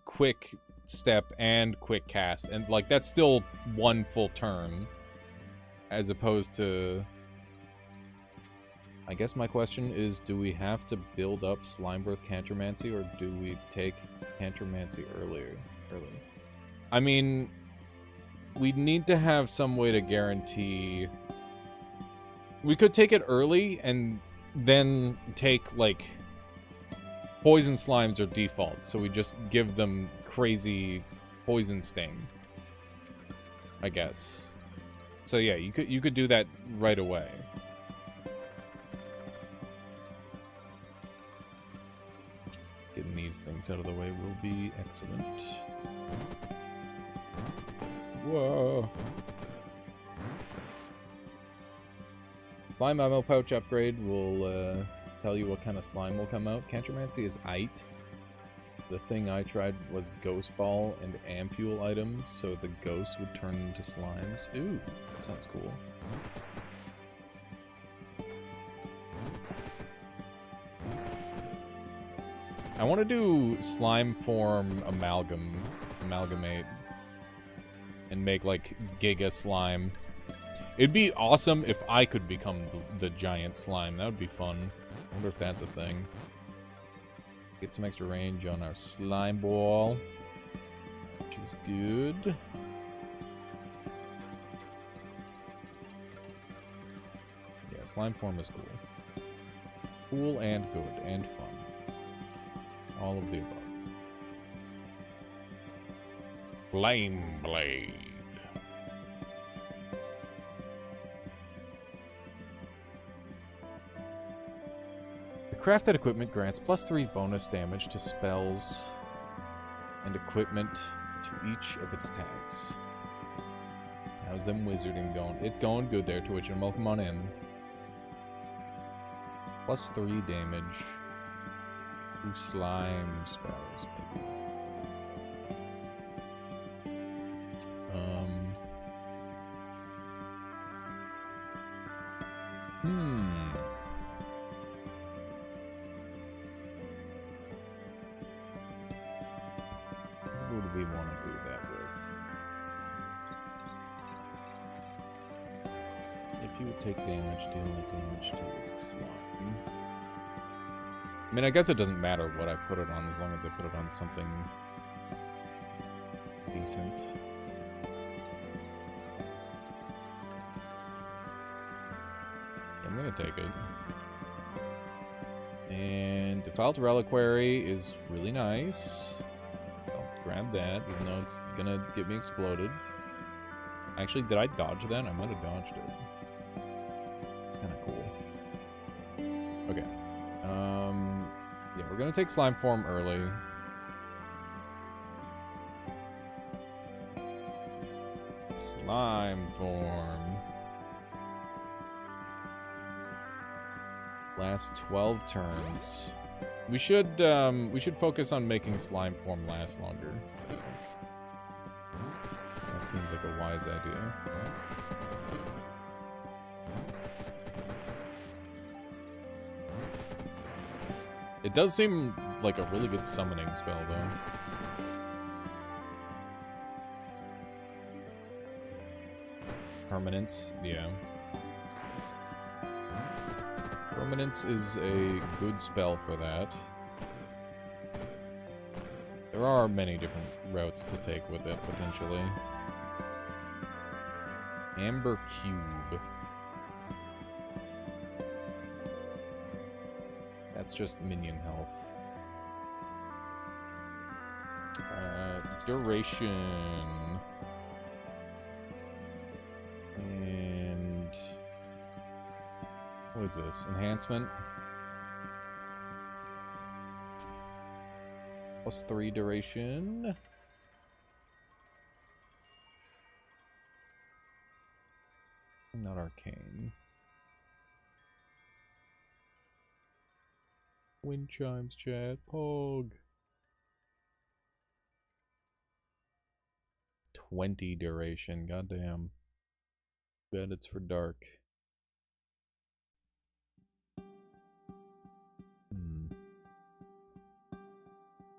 quick step and quick cast, and like that's still 1 full turn. As opposed to... I guess my question is, do we have to build up Slimebirth Cantromancy, or do we take Cantromancy early? I mean, we need to have some way to guarantee... We could take it early, and then take, like... Poison Slimes are default, so we just give them crazy Poison Sting. I guess. So yeah, you could do that right away. Getting these things out of the way will be excellent. Whoa. Slime ammo pouch upgrade will tell you what kind of slime will come out. Cantromancy is Ite. The thing I tried was Ghost Ball and Ampule items, so the ghosts would turn into slimes. Ooh, that sounds cool. I want to do slime form amalgamate, and make like Giga Slime. It'd be awesome if I could become the giant slime. That would be fun. I wonder if that's a thing. Get some extra range on our slime ball, which is good. Yeah, slime form is cool. Cool and good and fun. All of the above. Flame Blade. The crafted equipment grants +3 bonus damage to spells and equipment to each of its tags. How's them wizarding going? It's going good there, Twitch, and welcome on in. +3 damage to slime spells, maybe. Who do we want to do that with? If you would take damage, deal damage to the slime. I mean, I guess it doesn't matter what I put it on as long as I put it on something decent. I'm gonna take it. And Defiled Reliquary is really nice. I'll grab that, even though it's gonna get me exploded. Actually, did I dodge that? I might have dodged it. It's kind of cool. Okay. Yeah, we're gonna take Slime Form early. Slime Form. Last 12 turns. We should focus on making Slime Form last longer. That seems like a wise idea. It does seem like a really good summoning spell, though. Permanence, yeah. Permanence is a good spell for that. There are many different routes to take with it, potentially. Amber Cube. That's just minion health. Duration. And... what is this? Enhancement? +3 duration. Not arcane. Wind chimes, chat. Pog. 20 duration. Goddamn. Bet it's for dark.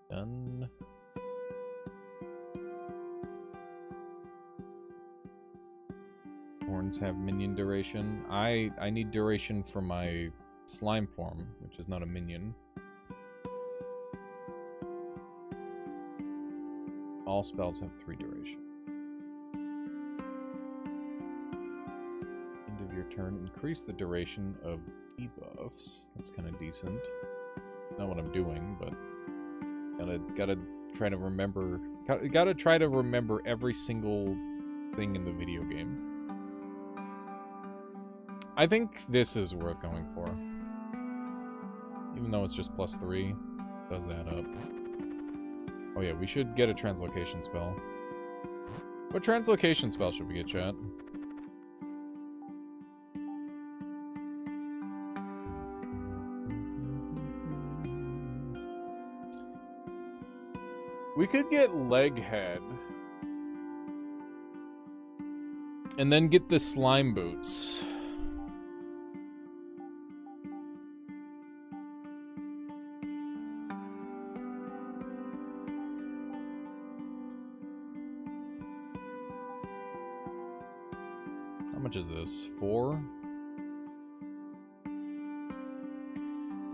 Done. Horns have minion duration. I need duration for my slime form, which is not a minion. All spells have 3 duration. End of your turn. Increase the duration of debuffs. That's kind of decent. Not what I'm doing, but gotta try to remember. Gotta try to remember every single thing in the video game. I think this is worth going for. Even though it's just +3, it does add up. Oh yeah, we should get a translocation spell. What translocation spell should we get, chat? We could get Leghead. And then get the Slime Boots. How much is this? 4?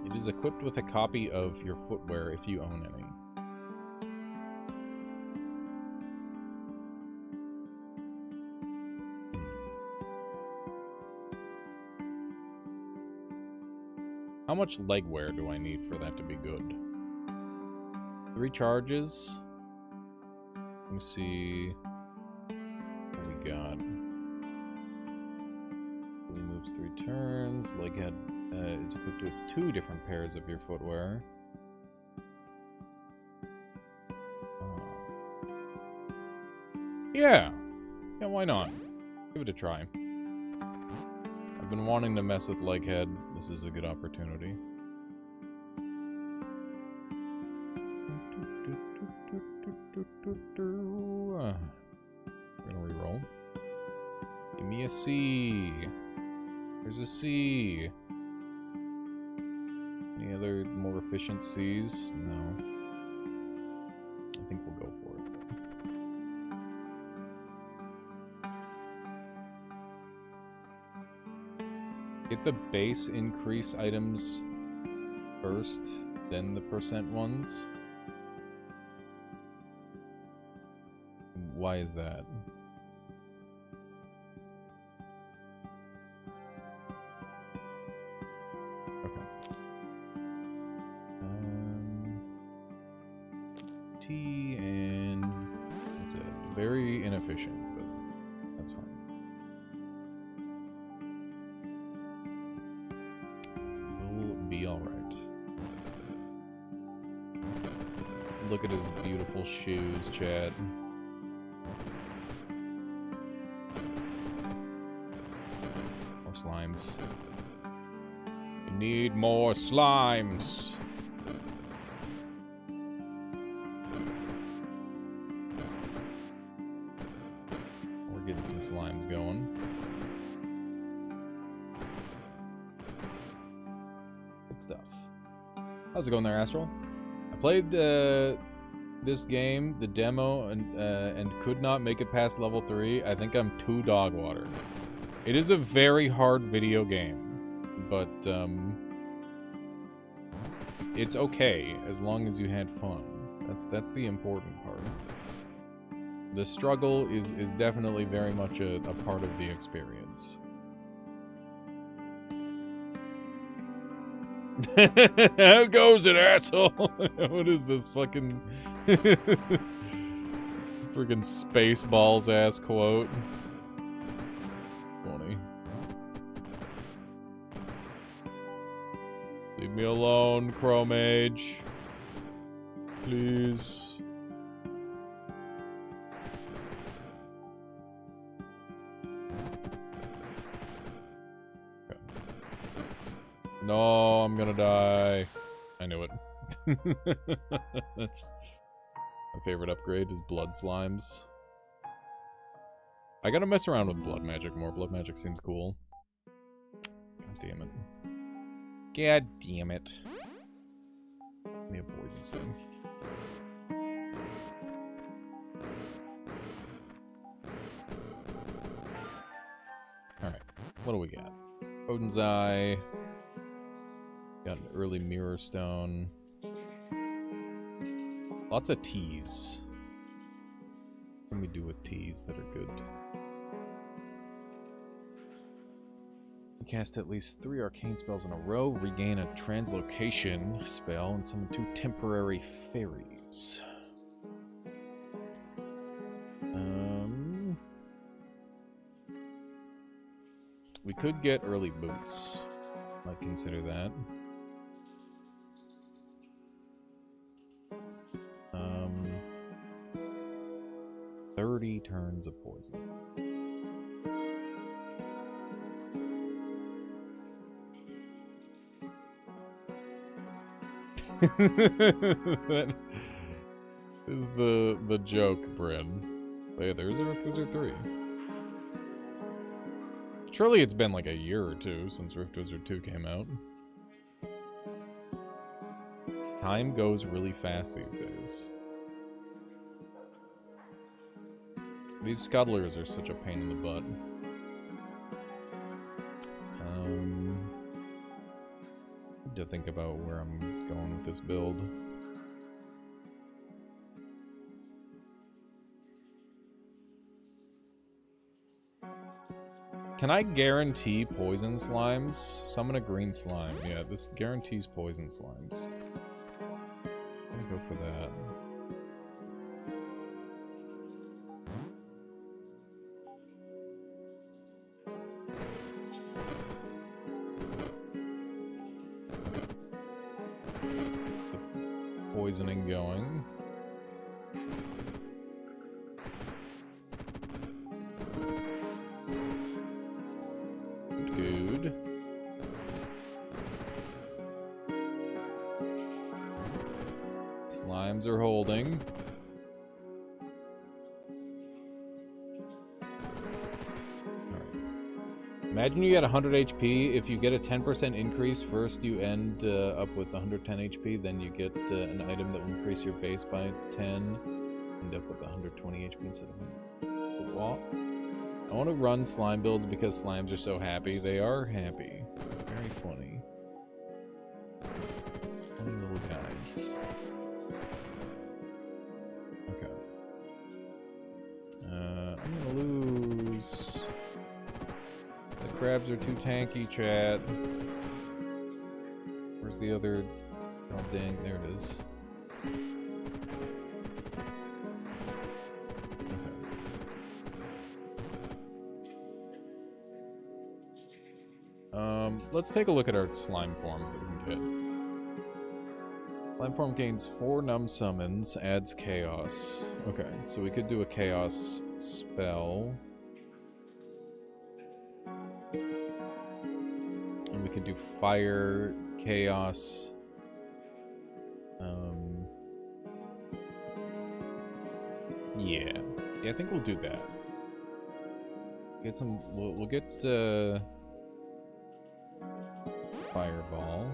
It is equipped with a copy of your footwear if you own any. How much leg wear do I need for that to be good? 3 charges? me see what we got. He moves 3 turns. Leghead is equipped with 2 different pairs of your footwear. Yeah, why not? Give it a try. I've been wanting to mess with Leghead. This is a good opportunity. We're gonna reroll. Give me a C. There's a C. Any other more efficient C's? No. I think we'll go for it. Get the base increase items first, then the percent ones. Why is that? Okay. T and what's it? Very inefficient, but that's fine. We'll be alright. Look at his beautiful shoes, Chad. More slimes. We need more slimes. We're getting some slimes going. Good stuff. How's it going there, Astral? I played this game, the demo, and could not make it past level 3. I think I'm 2 dog water. It is a very hard video game, but it's okay as long as you had fun. That's the important part. The struggle is definitely very much a part of the experience. How goes it, asshole? What is this fucking friggin' Spaceballs ass quote? Funny. Leave me alone, Chromage. Please. No, I'm gonna die. I knew it. That's my favorite upgrade is blood slimes. I gotta mess around with blood magic more. Blood magic seems cool. God damn it. God damn it. Give me a poison sting. Alright, what do we got? Odin's Eye. Got an early Mirror Stone. Lots of T's. What can we do with T's that are good? Cast at least 3 arcane spells in a row, regain a translocation spell, and summon 2 temporary fairies. We could get early boots. Might consider that. 30 turns of poison. That is the joke, Bryn. But yeah, there's a Rift Wizard 3. Surely it's been like a year or 2 since Rift Wizard 2 came out. Time goes really fast these days. These scuttlers are such a pain in the butt. Need to think about where I'm going with this build. Can I guarantee poison slimes? Summon a green slime. Yeah, this guarantees poison slimes. I'm gonna go for that. poisoning going. Good. Slimes are holding. Imagine you get 100 HP. If you get a 10% increase, first you end up with 110 HP, then you get an item that will increase your base by 10. End up with 120 HP instead of 100. Well, I want to run slime builds because slimes are so happy. They are happy. Very funny. Funny little guys. Okay. I'm gonna lose... The crabs are too tanky, chat. Where's the other... Oh, dang, there it is. Okay. Let's take a look at our slime forms that we can get. Slime form gains 4 numb summons, adds chaos. Okay, so we could do a chaos spell. And we can do fire, chaos. Yeah, I think we'll do that. Get some. We'll get fireball.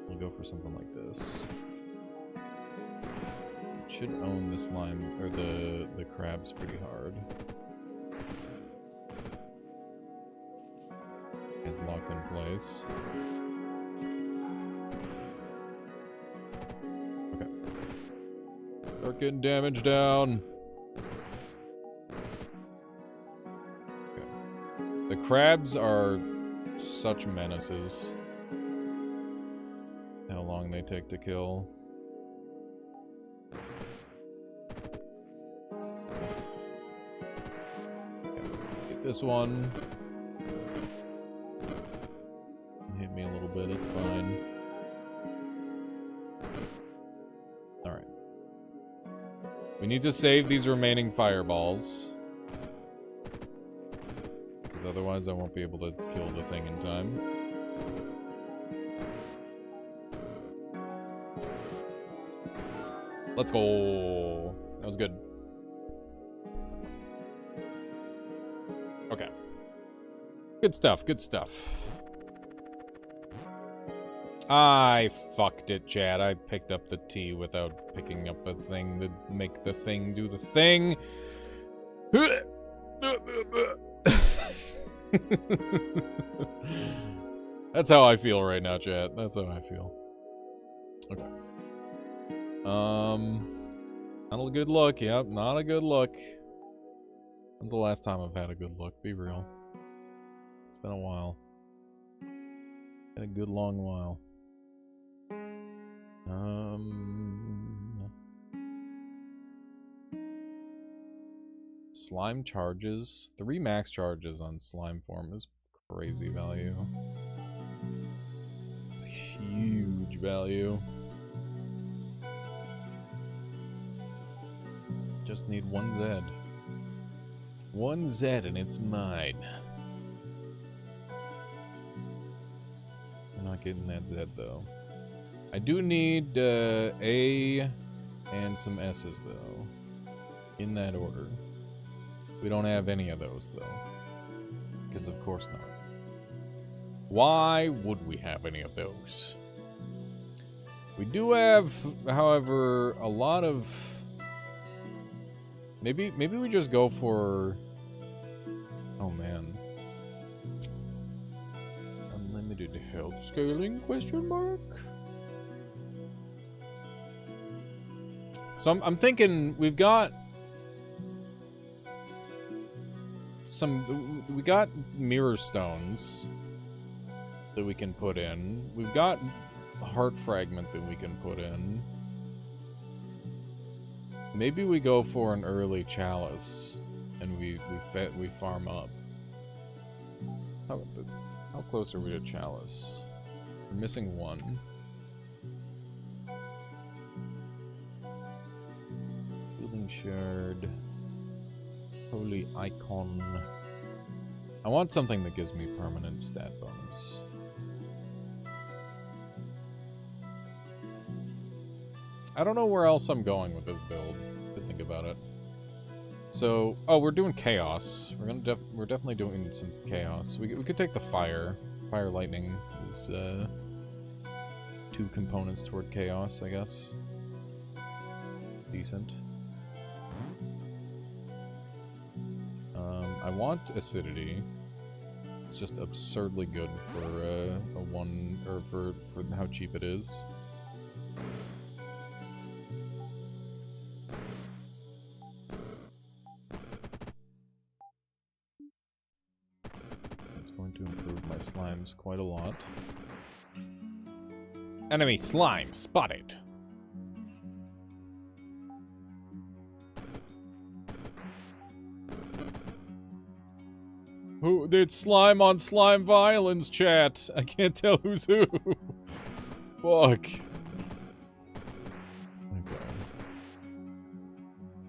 We'll go for something like this. Should own the slime or the crabs pretty hard. It's locked in place. Okay. Start getting damage down. Okay. The crabs are such menaces. How long they take to kill. Okay. Get this one. Hit me a little bit, it's fine. Alright. We need to save these remaining fireballs. Because otherwise I won't be able to kill the thing in time. Let's go! That was good. Okay. Good stuff, good stuff. I fucked it, Chad. I picked up the T without picking up a thing to make the thing do the thing. That's how I feel right now, Chad. That's how I feel. Okay. Not a good look. Yep, not a good look. When's the last time I've had a good look? Be real. It's been a while. Been a good long while. Slime charges. 3 max charges on slime form is crazy value. It's huge value. Just need 1 Z. 1 Z and it's mine. I'm not getting that Z though. I do need A and some S's though. In that order. We don't have any of those though. Because of course not. Why would we have any of those? We do have, however, a lot of... Maybe we just go for... Oh man. Unlimited health scaling, question mark? So I'm thinking we've got we got mirror stones that we can put in. We've got a heart fragment that we can put in. Maybe we go for an early chalice and we farm up. How close are we to chalice? We're missing 1. Shard. Holy Icon. I want something that gives me permanent stat bonus. I don't know where else I'm going with this build, to think about it. So, oh, we're doing Chaos. We're definitely doing some Chaos. We could take the Fire. Fire Lightning is, 2 components toward Chaos, I guess. Decent. I want Acidity. It's just absurdly good for a 1, or for how cheap it is. It's going to improve my slimes quite a lot. Enemy slime spotted. Who did slime on slime violence, chat? I can't tell who's who. Fuck. Okay.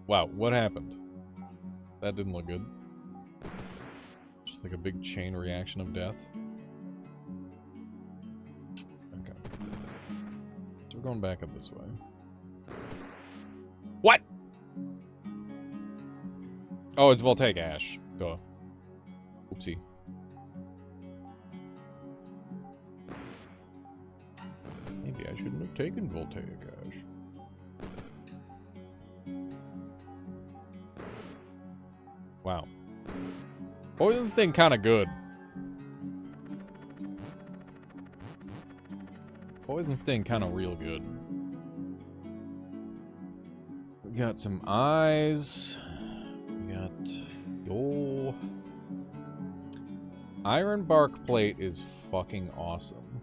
Wow, what happened? That didn't look good. Just like a big chain reaction of death. Okay. So we're going back up this way. What? Oh, it's Voltaic Ash. Duh. Oopsie. Maybe I shouldn't have taken Voltaic Ash. Wow. Poison Sting kinda good. Poison Sting kinda real good. We got some eyes. We got yo. Iron Bark Plate is fucking awesome.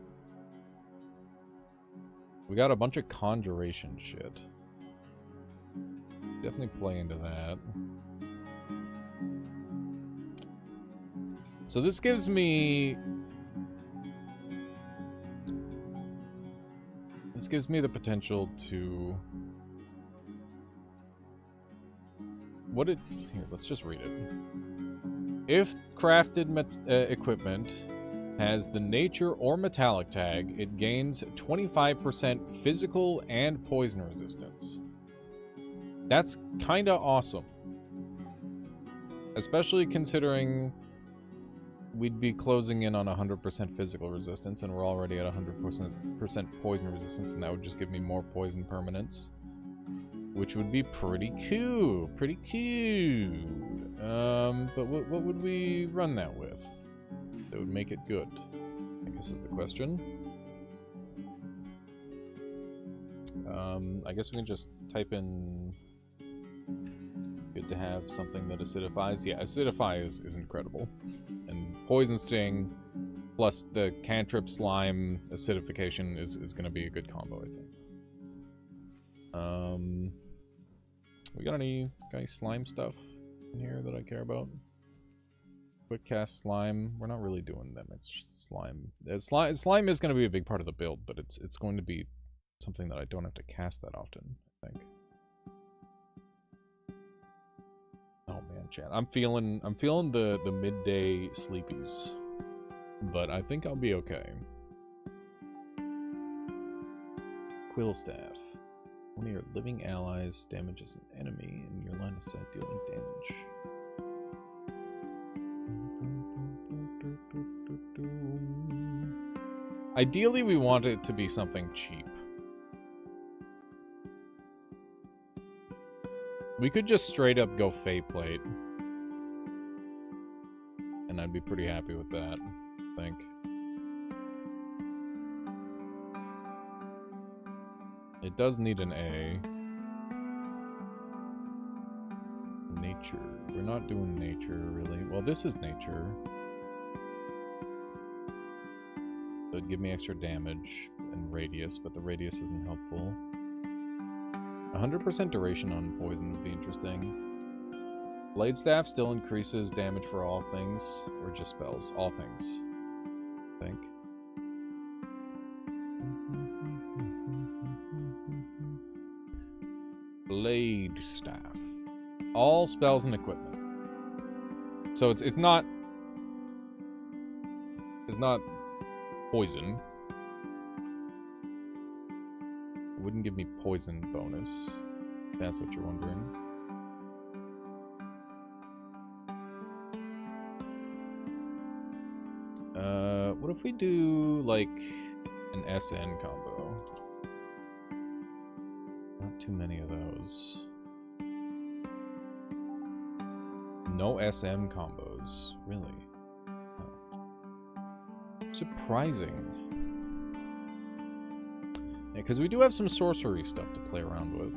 We got a bunch of conjuration shit. Definitely play into that. So this gives me... This gives me the potential to... What it... Here, let's just read it. If crafted equipment has the nature or metallic tag, it gains 25% physical and poison resistance. That's kinda awesome. Especially considering we'd be closing in on 100% physical resistance, and we're already at 100% poison resistance, and that would just give me more poison permanence. Which would be pretty cool. Pretty cool. But what would we run that with? That would make it good, I guess is the question. I guess we can just type in... Good to have something that acidifies. Yeah, acidify is incredible. And Poison Sting plus the cantrip slime acidification is going to be a good combo, I think. We got any slime stuff in here that I care about? Quick cast slime. We're not really doing them. It's just slime. Slime is going to be a big part of the build, but it's going to be something that I don't have to cast that often, I think. Oh man, chat. I'm feeling the midday sleepies, but I think I'll be okay. Quill Staff. One of your living allies damages an enemy in your line of sight, dealing damage. Ideally, we want it to be something cheap. We could just straight up go Fey Plate. And I'd be pretty happy with that, I think. It does need an A. Nature. We're not doing nature, really. Well, this is nature. So it'd give me extra damage and radius, but the radius isn't helpful. 100% duration on poison would be interesting. Blade Staff still increases damage for all things, or just spells? All things, I think. Blade Staff. all spells and equipment. So it's not poison. It wouldn't give me poison bonus. If that's what you're wondering. What if we do like an SN combo? Not too many of those. No SM combos, really. Oh. Surprising. Yeah, because we do have some sorcery stuff to play around with.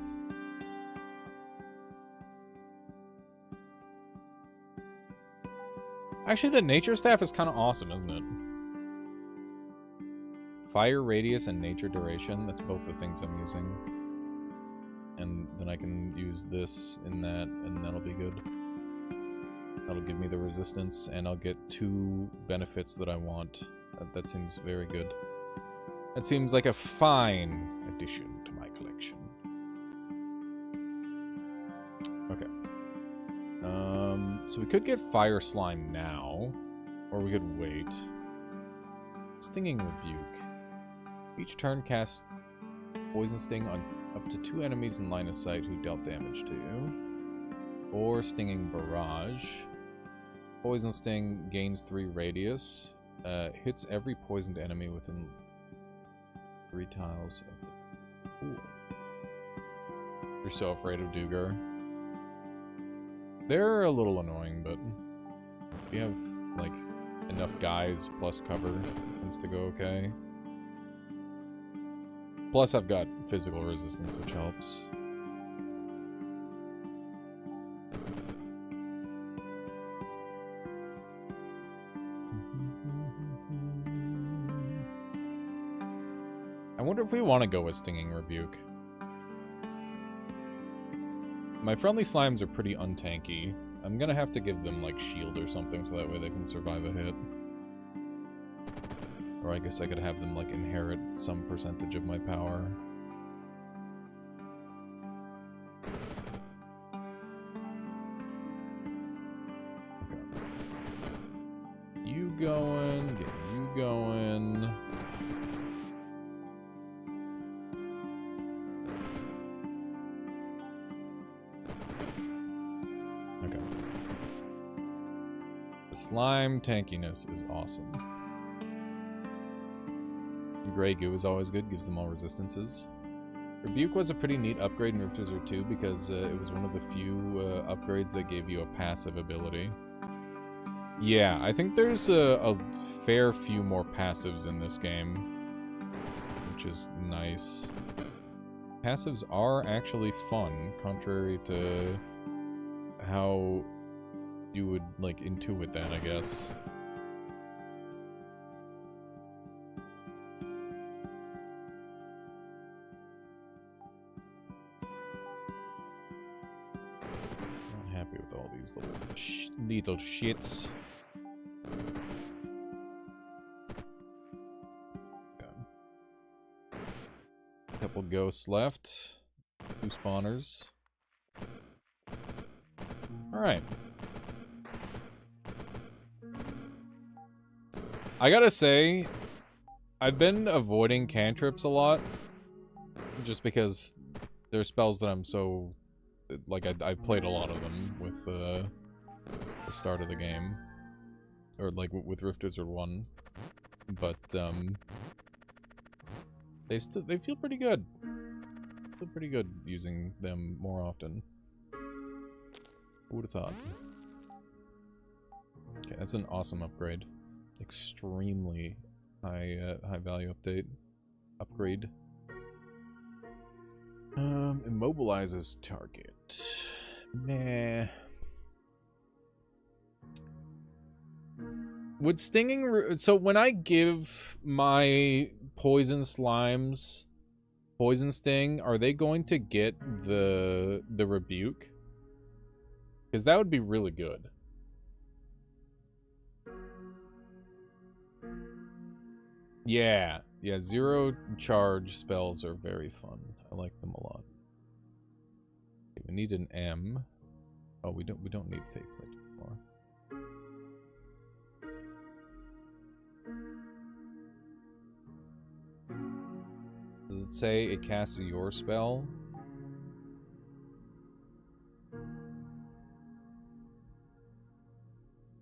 Actually, the nature staff is kind of awesome, isn't it? Fire radius and nature duration, that's both the things I'm using. And then I can use this in that, and that'll be good. That'll give me the resistance, and I'll get 2 benefits that I want. That seems very good. That seems like a fine addition to my collection. Okay. So we could get Fire Slime now, or we could wait. Stinging Rebuke. Each turn cast Poison Sting on up to 2 enemies in line of sight who dealt damage to you. Or Stinging Barrage. Poison Sting gains 3 radius. Hits every poisoned enemy within 3 tiles of the pool. You're so afraid of Duger. They're a little annoying, but if you have, like, enough guys plus cover, it tends to go okay. Plus, I've got physical resistance, which helps. I wonder if we want to go with Stinging Rebuke. My friendly slimes are pretty untanky. I'm gonna have to give them, like, shield or something so that way they can survive a hit. Or I guess I could have them, like, inherit some percentage of my power. Okay. You going, get you going. Okay. The slime tankiness is awesome. Grey Goo is always good, gives them all resistances. Rebuke was a pretty neat upgrade in Rift Wizard 2 because it was one of the few upgrades that gave you a passive ability. Yeah, I think there's a fair few more passives in this game, which is nice. Passives are actually fun, contrary to how you would, like, intuit that, I guess. Not happy with all these little shits. Okay. Couple ghosts left. 2 spawners. Alright. I gotta say, I've been avoiding cantrips a lot. Just because they're spells that I'm so... Like, I played a lot of them with the start of the game. Or, like, with Rift Wizard 1. But, they feel pretty good. Feel pretty good using them more often. Who would have thought? Okay, that's an awesome upgrade. Extremely high value upgrade. Immobilizes target. Meh. Would stinging... So when I give my poison slimes poison sting, are they going to get the rebuke? Because that would be really good. Yeah, 0 charge spells are very fun. I like them a lot. Okay, we need an M. Oh, we don't need fate plate anymore. Does it say it casts your spell?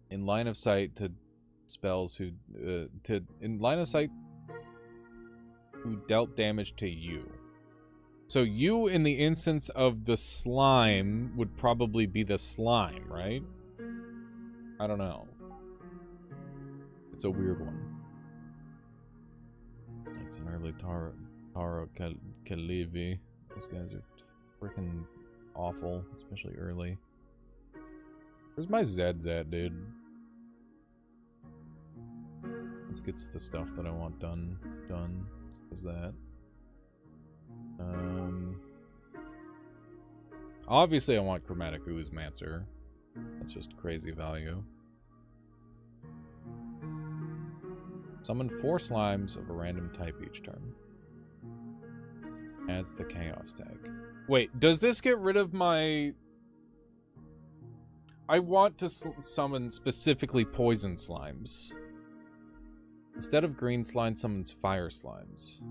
In line of sight to spells who in line of sight who dealt damage to you. So you, in the instance of the slime, would probably be the slime, right? I don't know. It's a weird one. It's an early Taro Kalivi. Those guys are freaking awful, especially early. Where's my Zed, dude? Let's get the stuff that I want done. So there's that. Obviously I want Chromatic Ooze Mancer. That's just crazy value. Summon 4 slimes of a random type each turn. Adds the chaos tag. Wait, does this get rid of my... I want to summon specifically poison slimes. Instead of green slime, summons fire slimes.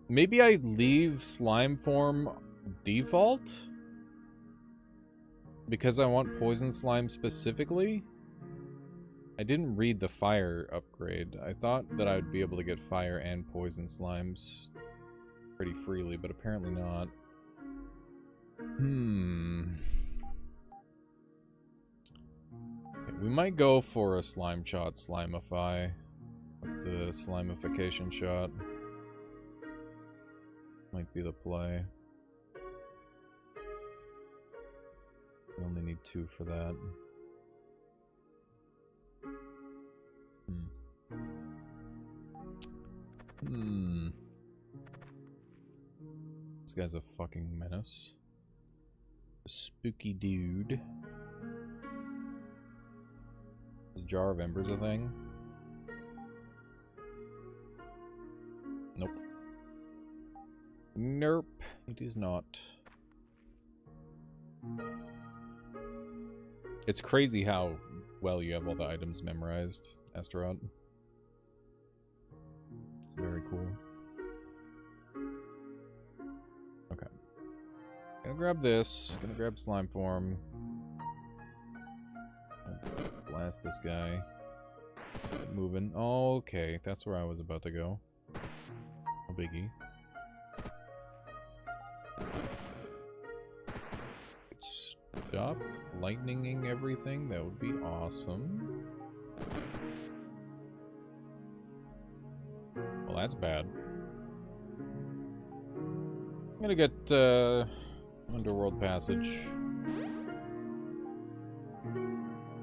Maybe I leave slime form default? Because I want poison slime specifically? I didn't read the fire upgrade. I thought that I would be able to get fire and poison slimes pretty freely, but apparently not. Okay, we might go for a slime shot, slimify. With the slimification shot. Might be the play. We only need 2 for that. This guy's a fucking menace. A spooky dude. Is Jar of Embers a thing? Nope. Nope, it is not. It's crazy how well you have all the items memorized, Astaroth. It's very cool. Okay. Gonna grab this. Gonna grab slime form. Blast this guy. Get moving. Oh, okay, that's where I was about to go. No biggie. Stop lightninging everything. That would be awesome. Well, that's bad. I'm gonna get Underworld Passage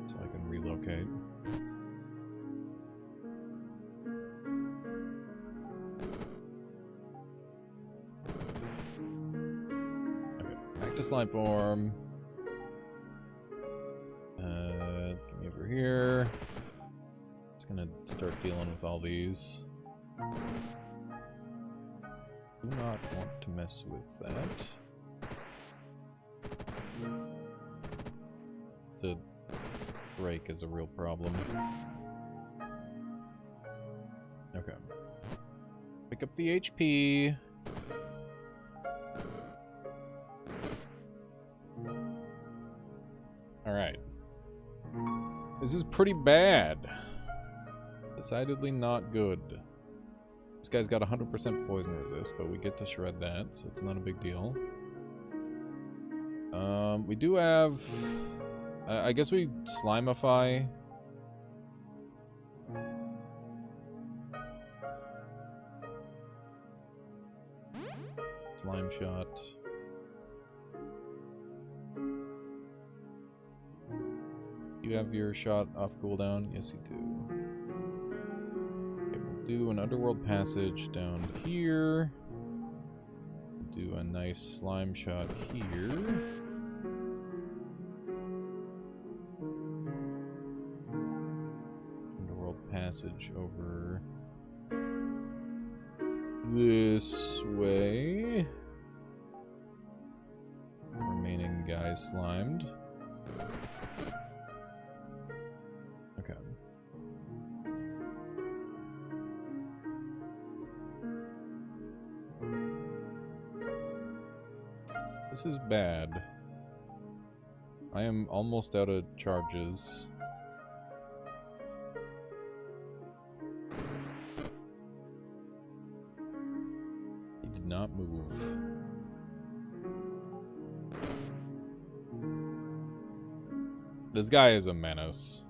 so I can relocate. Okay, back to slime form. Get me over here. Just gonna start dealing with all these. Do not want to mess with that. The break is a real problem. Okay. Pick up the HP. Alright. This is pretty bad. Decidedly not good. This guy's got 100% poison resist, but we get to shred that, so it's not a big deal. We do have... I guess we slimify. Slime shot. You have your shot off cooldown? Yes, you do. Okay, we'll do an Underworld Passage down here. Do a nice slime shot here. Underworld Passage over this way. Remaining guy slimed. Okay. This is bad. I am almost out of charges. He did not move. This guy is a menace.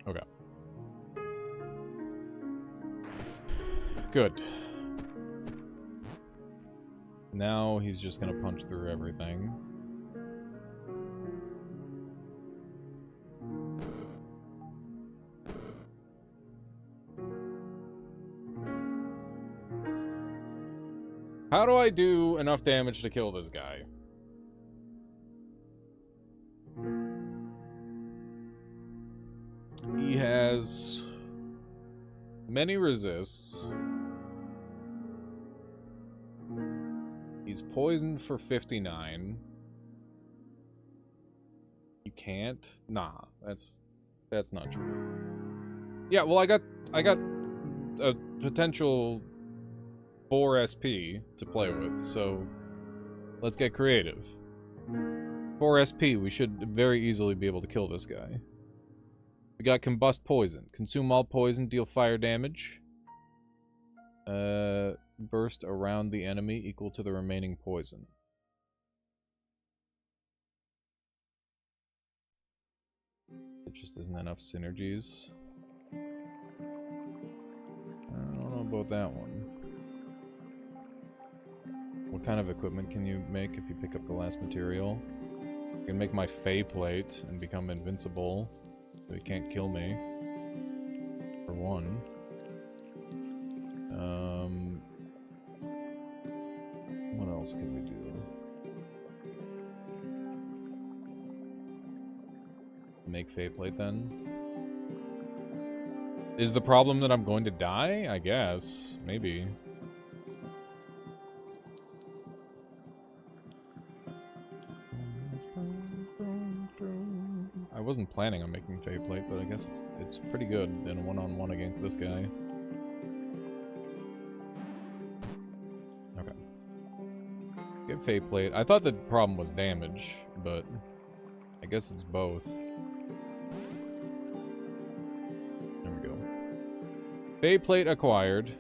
Okay. Good. Now he's just gonna punch through everything. How do I do enough damage to kill this guy? He has many resists. He's poisoned for 59. You can't? Nah, that's not true. Yeah, well I got a potential 4 SP to play with, so let's get creative. 4 SP, we should very easily be able to kill this guy. We got Combust Poison. Consume all poison, deal fire damage. Burst around the enemy equal to the remaining poison. It just isn't enough synergies. I don't know about that one. What kind of equipment can you make if you pick up the last material? I can make my Fey Plate and become invincible, so he can't kill me. For one. What else can we do? Make Fey Plate then? Is the problem that I'm going to die? I guess. Maybe. I wasn't planning on making Fey Plate, but I guess it's pretty good in a one-on-one against this guy. Okay. Get Fey Plate. I thought the problem was damage, but I guess it's both. There we go. Fey Plate acquired.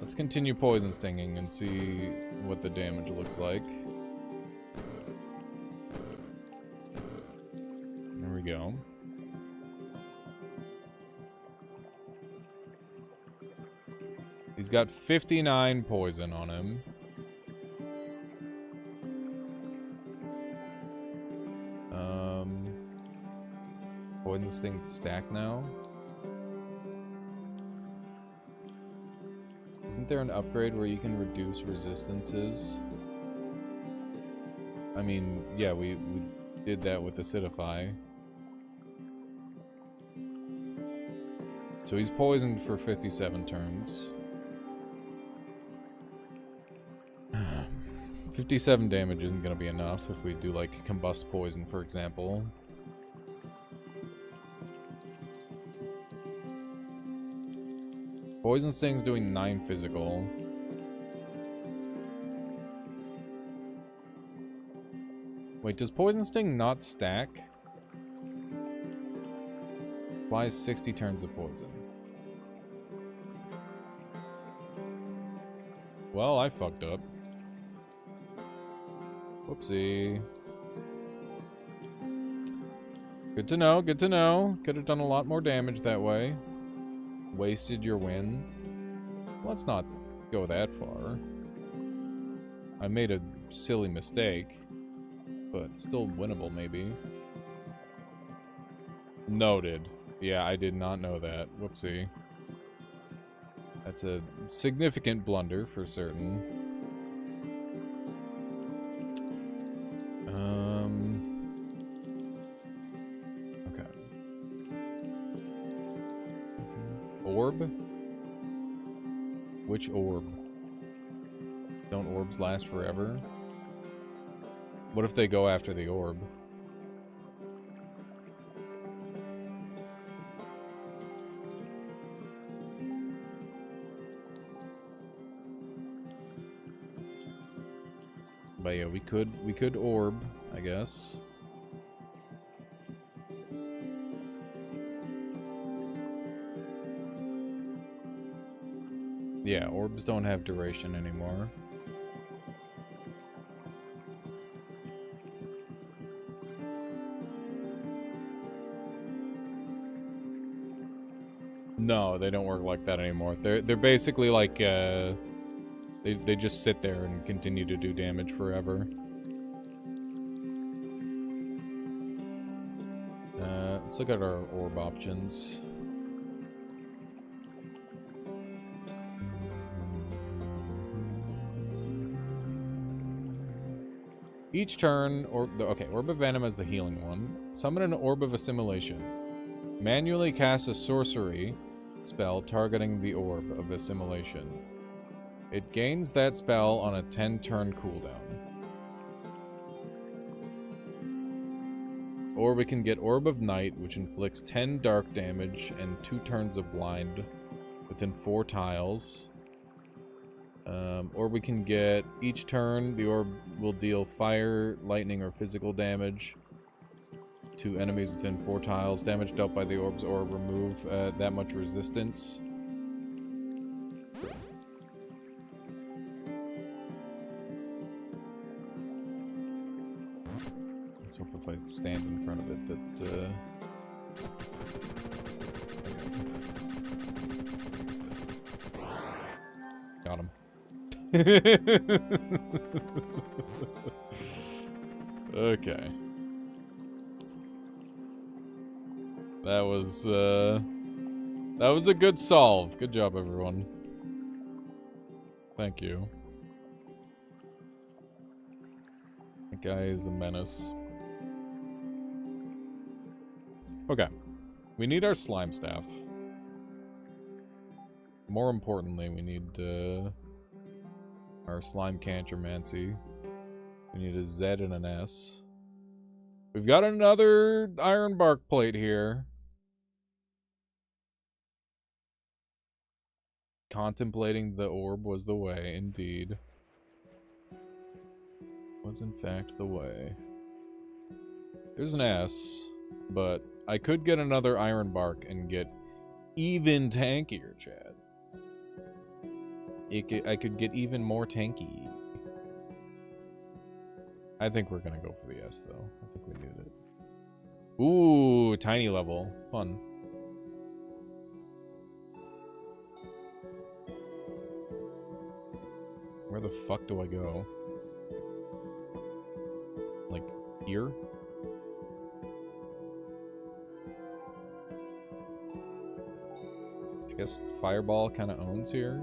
Let's continue Poison Stinging and see what the damage looks like. Go. He's got 59 poison on him. Poison Sting stack now. Isn't there an upgrade where you can reduce resistances? I mean, yeah, we did that with Acidify. So he's poisoned for 57 turns. 57 damage isn't going to be enough if we do, like, Combust Poison, for example. Poison Sting's doing 9 physical. Wait, does Poison Sting not stack? Applies 60 turns of poison. Well, I fucked up. Whoopsie. Good to know, good to know. Could have done a lot more damage that way. Wasted your win. Let's not go that far. I made a silly mistake, but still winnable maybe. Noted. Yeah, I did not know that. Whoopsie. That's a significant blunder for certain. Okay. Orb? Which orb? Don't orbs last forever? What if they go after the orb? But yeah, we could orb, I guess. Yeah, orbs don't have duration anymore. No, they don't work like that anymore. They're basically like they just sit there and continue to do damage forever. Let's look at our orb options. Each turn, Orb of Venom is the healing one. Summon an Orb of Assimilation. Manually cast a sorcery spell targeting the Orb of Assimilation. It gains that spell on a 10-turn cooldown. Or we can get Orb of Night, which inflicts 10 dark damage and 2 turns of blind within 4 tiles. Or we can get, each turn, the orb will deal fire, lightning, or physical damage to enemies within 4 tiles. Damage dealt by the orb's orb remove that much resistance. Let's hope if I stand in front of it that... Got him. Okay. That was a good solve. Good job, everyone. Thank you. That guy is a menace. Okay. We need our slime staff. More importantly, we need our slime cantromancy. We need a Z and an S. We've got another iron bark plate here. Contemplating the orb was the way, indeed. Was in fact the way. There's an S, but I could get another iron bark and get even tankier, Chad. I could get even more tanky. I think we're gonna go for the S, though. I think we need it. Ooh, tiny level. Fun. Where the fuck do I go? Like, here? I guess Fireball kind of owns here.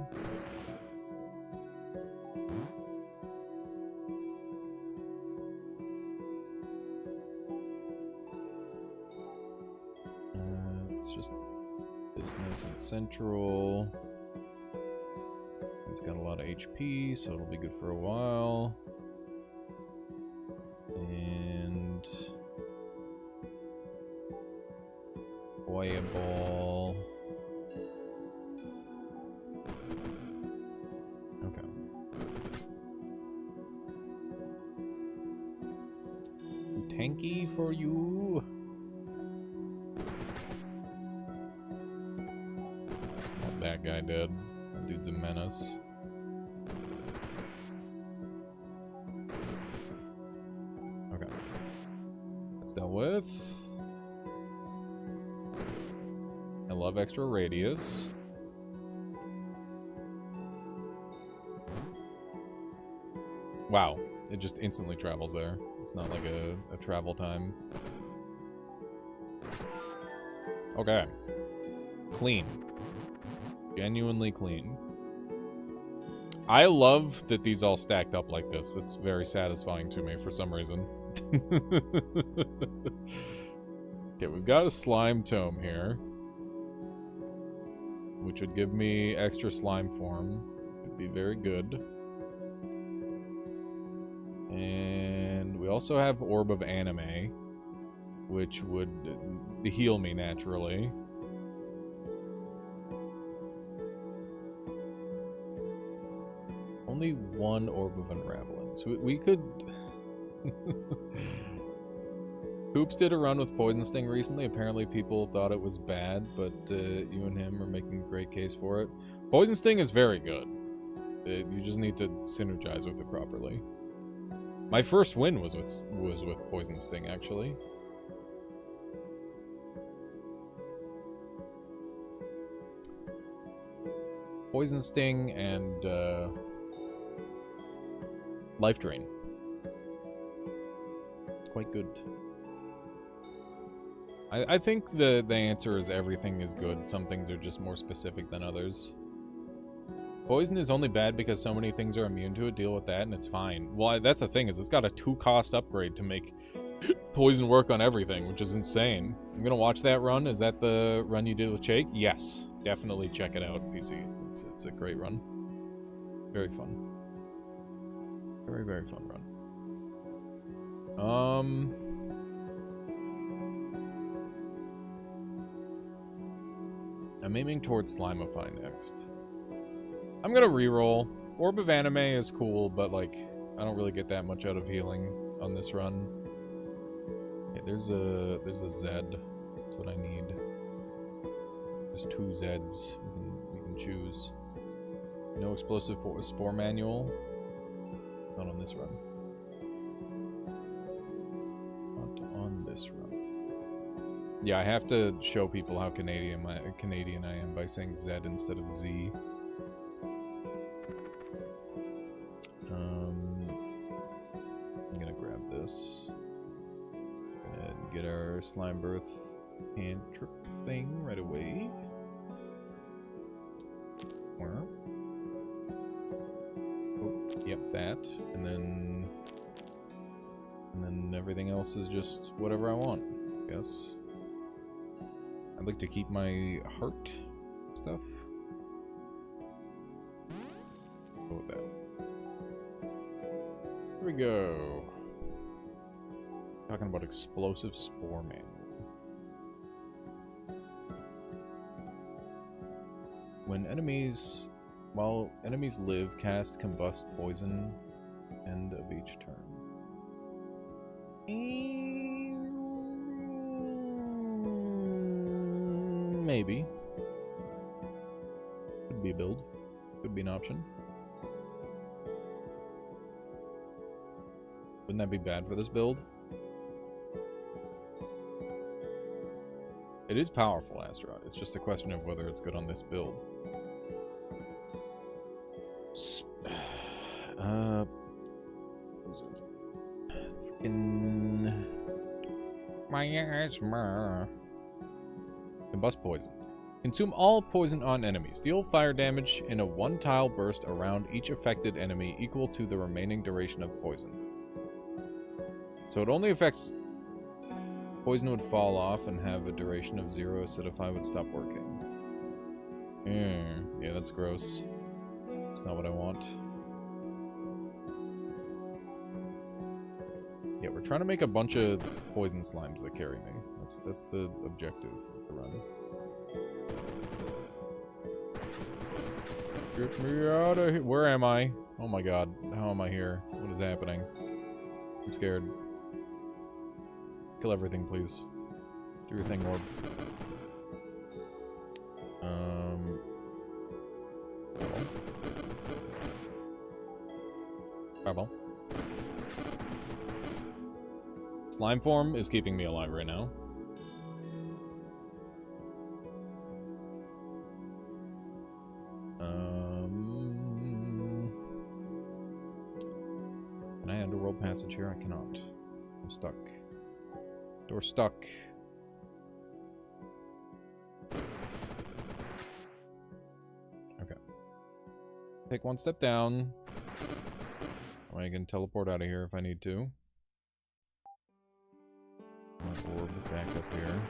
It's just business and central. He's got a lot of HP, so it'll be good for a while. And Ball. Okay. Tanky for you. Not that guy dead. That dude's a menace. Okay. That's dealt with. I love extra radius. Wow. It just instantly travels there. It's not like a travel time. Okay. Clean. Genuinely clean. I love that these all stacked up like this. It's very satisfying to me for some reason. Okay, we've got a slime tome here, which would give me extra slime form. Would be very good. And we also have Orb of Anime, which would heal me naturally. Only one Orb of Unraveling. So we could... Hoops did a run with Poison Sting recently. Apparently people thought it was bad, but you and him are making a great case for it. Poison Sting is very good. You just need to synergize with it properly. My first win was with Poison Sting, actually. Poison Sting and Life Drain. Quite good. I think the answer is everything is good. Some things are just more specific than others. Poison is only bad because so many things are immune to it. Deal with that and it's fine. Well, that's the thing, is it's got a 2-cost upgrade to make poison work on everything, which is insane. I'm gonna watch that run. Is that the run you did with Jake? Yes. Definitely check it out, PC. It's a great run. Very fun. Very, very fun run. I'm aiming towards Slimify next. I'm gonna reroll. Orb of Anime is cool, but like, I don't really get that much out of healing on this run. Okay, there's a Z. That's what I need. There's 2 Zs we can choose. No explosive spore manual. Not on this run. Not on this run. Yeah, I have to show people how Canadian I am by saying Z instead of Z. I'm gonna grab this and get our slime birth cantrip thing right away. Oh, yep, that, and then everything else is just whatever I want, I guess. I'd like to keep my heart stuff. Go with that. Here we go. Talking about explosive spore manual. While enemies live, cast combust poison end of each turn. Maybe. Could be a build. Could be an option. Wouldn't that be bad for this build? It is powerful, Astaroth. It's just a question of whether it's good on this build. Freaking miasma. Combust poison. Consume all poison on enemies. Deal fire damage in a 1-tile burst around each affected enemy equal to the remaining duration of poison. So it only affects... Poison would fall off and have a duration of 0. Acidify would stop working. Yeah, that's gross. That's not what I want. Yeah, we're trying to make a bunch of poison slimes that carry me. That's the objective of the run. Get me out of here. Where am I? Oh my god. How am I here? What is happening? I'm scared. Kill everything, please. Do your thing, Orb. Fireball. Slime form is keeping me alive right now. Can I underworld passage here? I cannot. I'm stuck. Door stuck. take one step down. I can teleport out of here if I need to. My orb back up here.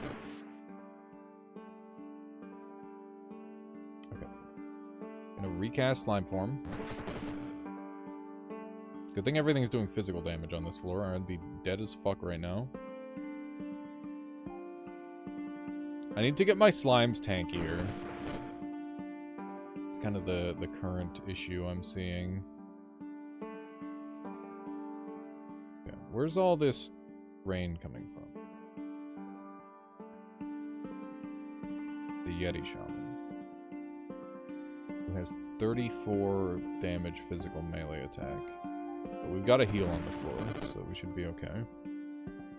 Okay. Gonna recast slime form. Good thing everything's doing physical damage on this floor, or I'd be dead as fuck right now. I need to get my slimes tankier. It's kind of the current issue I'm seeing. Okay, where's all this rain coming from? The Yeti Shaman, who has 34 damage physical melee attack. But we've got a heal on the floor, so we should be okay.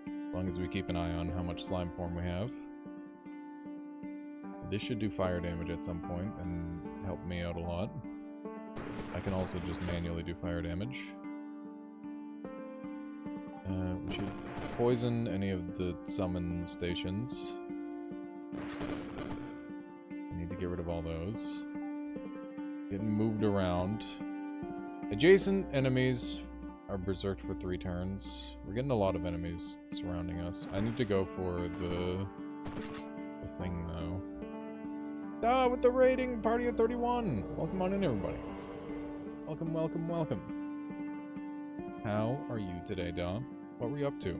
As long as we keep an eye on how much slime form we have. This should do fire damage at some point and help me out a lot. I can also just manually do fire damage. We should poison any of the summon stations. I need to get rid of all those. Getting moved around. Adjacent enemies are berserked for 3 turns. We're getting a lot of enemies surrounding us. I need to go for the thing though. Ah, with the rating, party of 31. Welcome on in, everybody. Welcome, welcome, welcome. How are you today, Dom? What were you up to?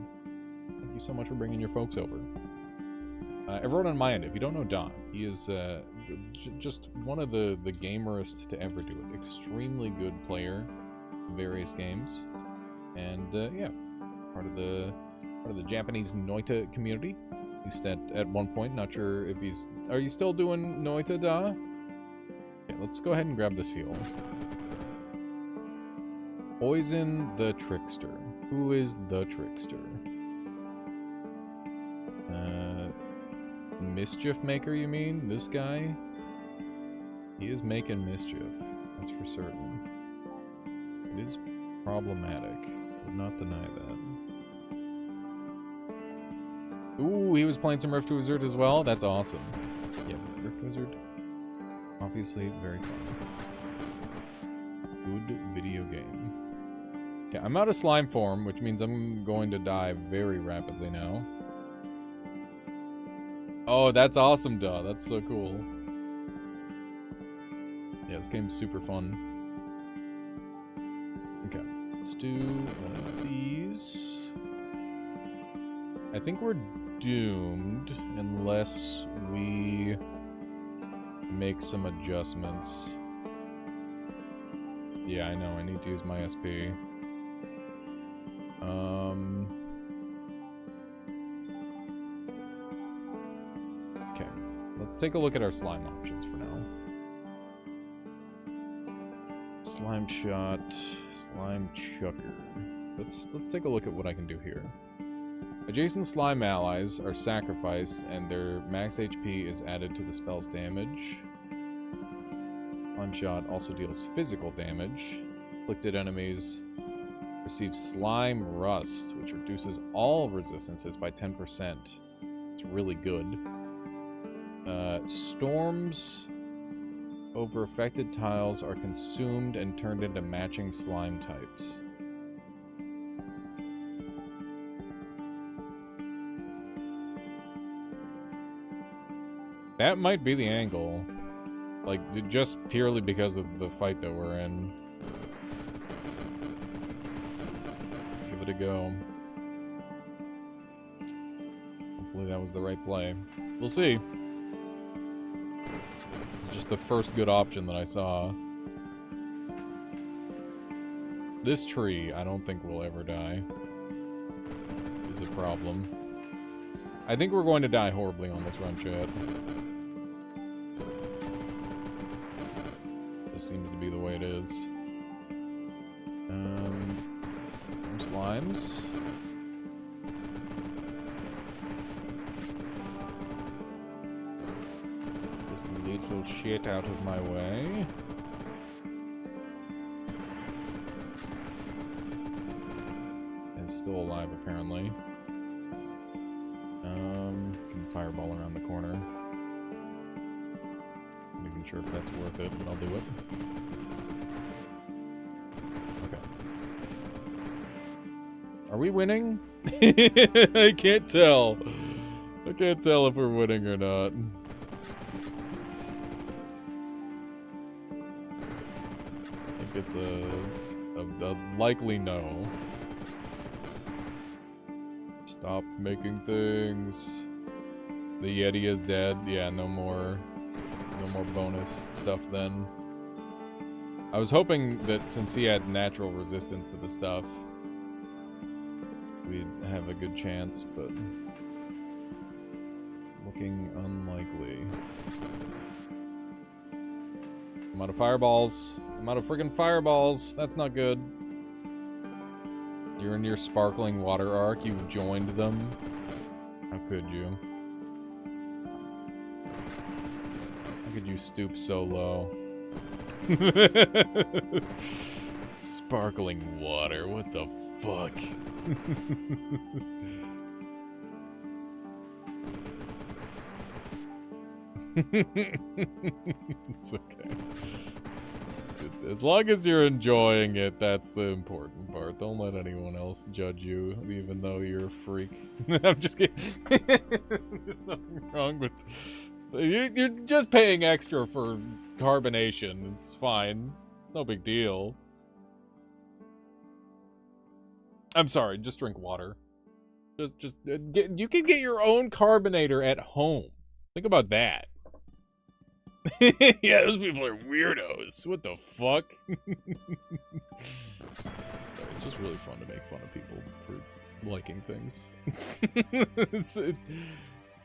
Thank you so much for bringing your folks over. Everyone on my end, if you don't know Don, he is just one of the gamerest to ever do it. Extremely good player in various games, and yeah, part of the Japanese Noita community. He's at one point. Not sure if he's. Are you still doing Noita, Da? Okay, let's go ahead and grab this heal. Poison the Trickster. Who is the Trickster? Mischief Maker, you mean? This guy? He is making mischief. That's for certain. It is problematic. Would not deny that. Ooh, he was playing some Rift Wizard as well? That's awesome. Yeah, Rift Wizard. Obviously, very fun. Good video game. Okay, I'm out of slime form, which means I'm going to die very rapidly now. Oh, that's awesome, duh. That's so cool. Yeah, this game's super fun. Okay, let's do one of these. I think we're doomed unless we make some adjustments. Yeah, I know. I need to use my SP. Okay, let's take a look at our slime options for now. Slime shot, slime chucker. Let's take a look at what I can do here. Adjacent slime allies are sacrificed and their max HP is added to the spell's damage. Slime shot also deals physical damage. Afflicted enemies receive slime rust, which reduces all resistances by 10%. It's really good. Storms over affected tiles are consumed and turned into matching slime types. That might be the angle. Like, just purely because of the fight that we're in. Give it a go. Hopefully that was the right play. We'll see. It's just the first good option that I saw. This tree, I don't think will ever die. Is a problem. I think we're going to die horribly on this run, chat. This seems to be the way it is. Slimes. This little shit out of my way. Is still alive, apparently. Can fireball around the corner. Not even sure if that's worth it, but I'll do it. Are we winning? I can't tell. I can't tell if we're winning or not. I think it's a likely no. Stop making things. The Yeti is dead. Yeah, no more bonus stuff then. I was hoping that since he had natural resistance to the stuff, we'd have a good chance, but it's looking unlikely. I'm out of fireballs. I'm out of friggin' fireballs. That's not good. You're in your sparkling water arc. You've joined them. How could you? How could you stoop so low? Sparkling water. What the fuck? It's okay. As long as you're enjoying it, that's the important part. Don't let anyone else judge you, even though you're a freak. I'm just kidding. There's nothing wrong with... You're just paying extra for carbonation. It's fine. No big deal. I'm sorry, just drink water. You can get your own carbonator at home. Think about that. Yeah, those people are weirdos. What the fuck? It's just really fun to make fun of people for liking things.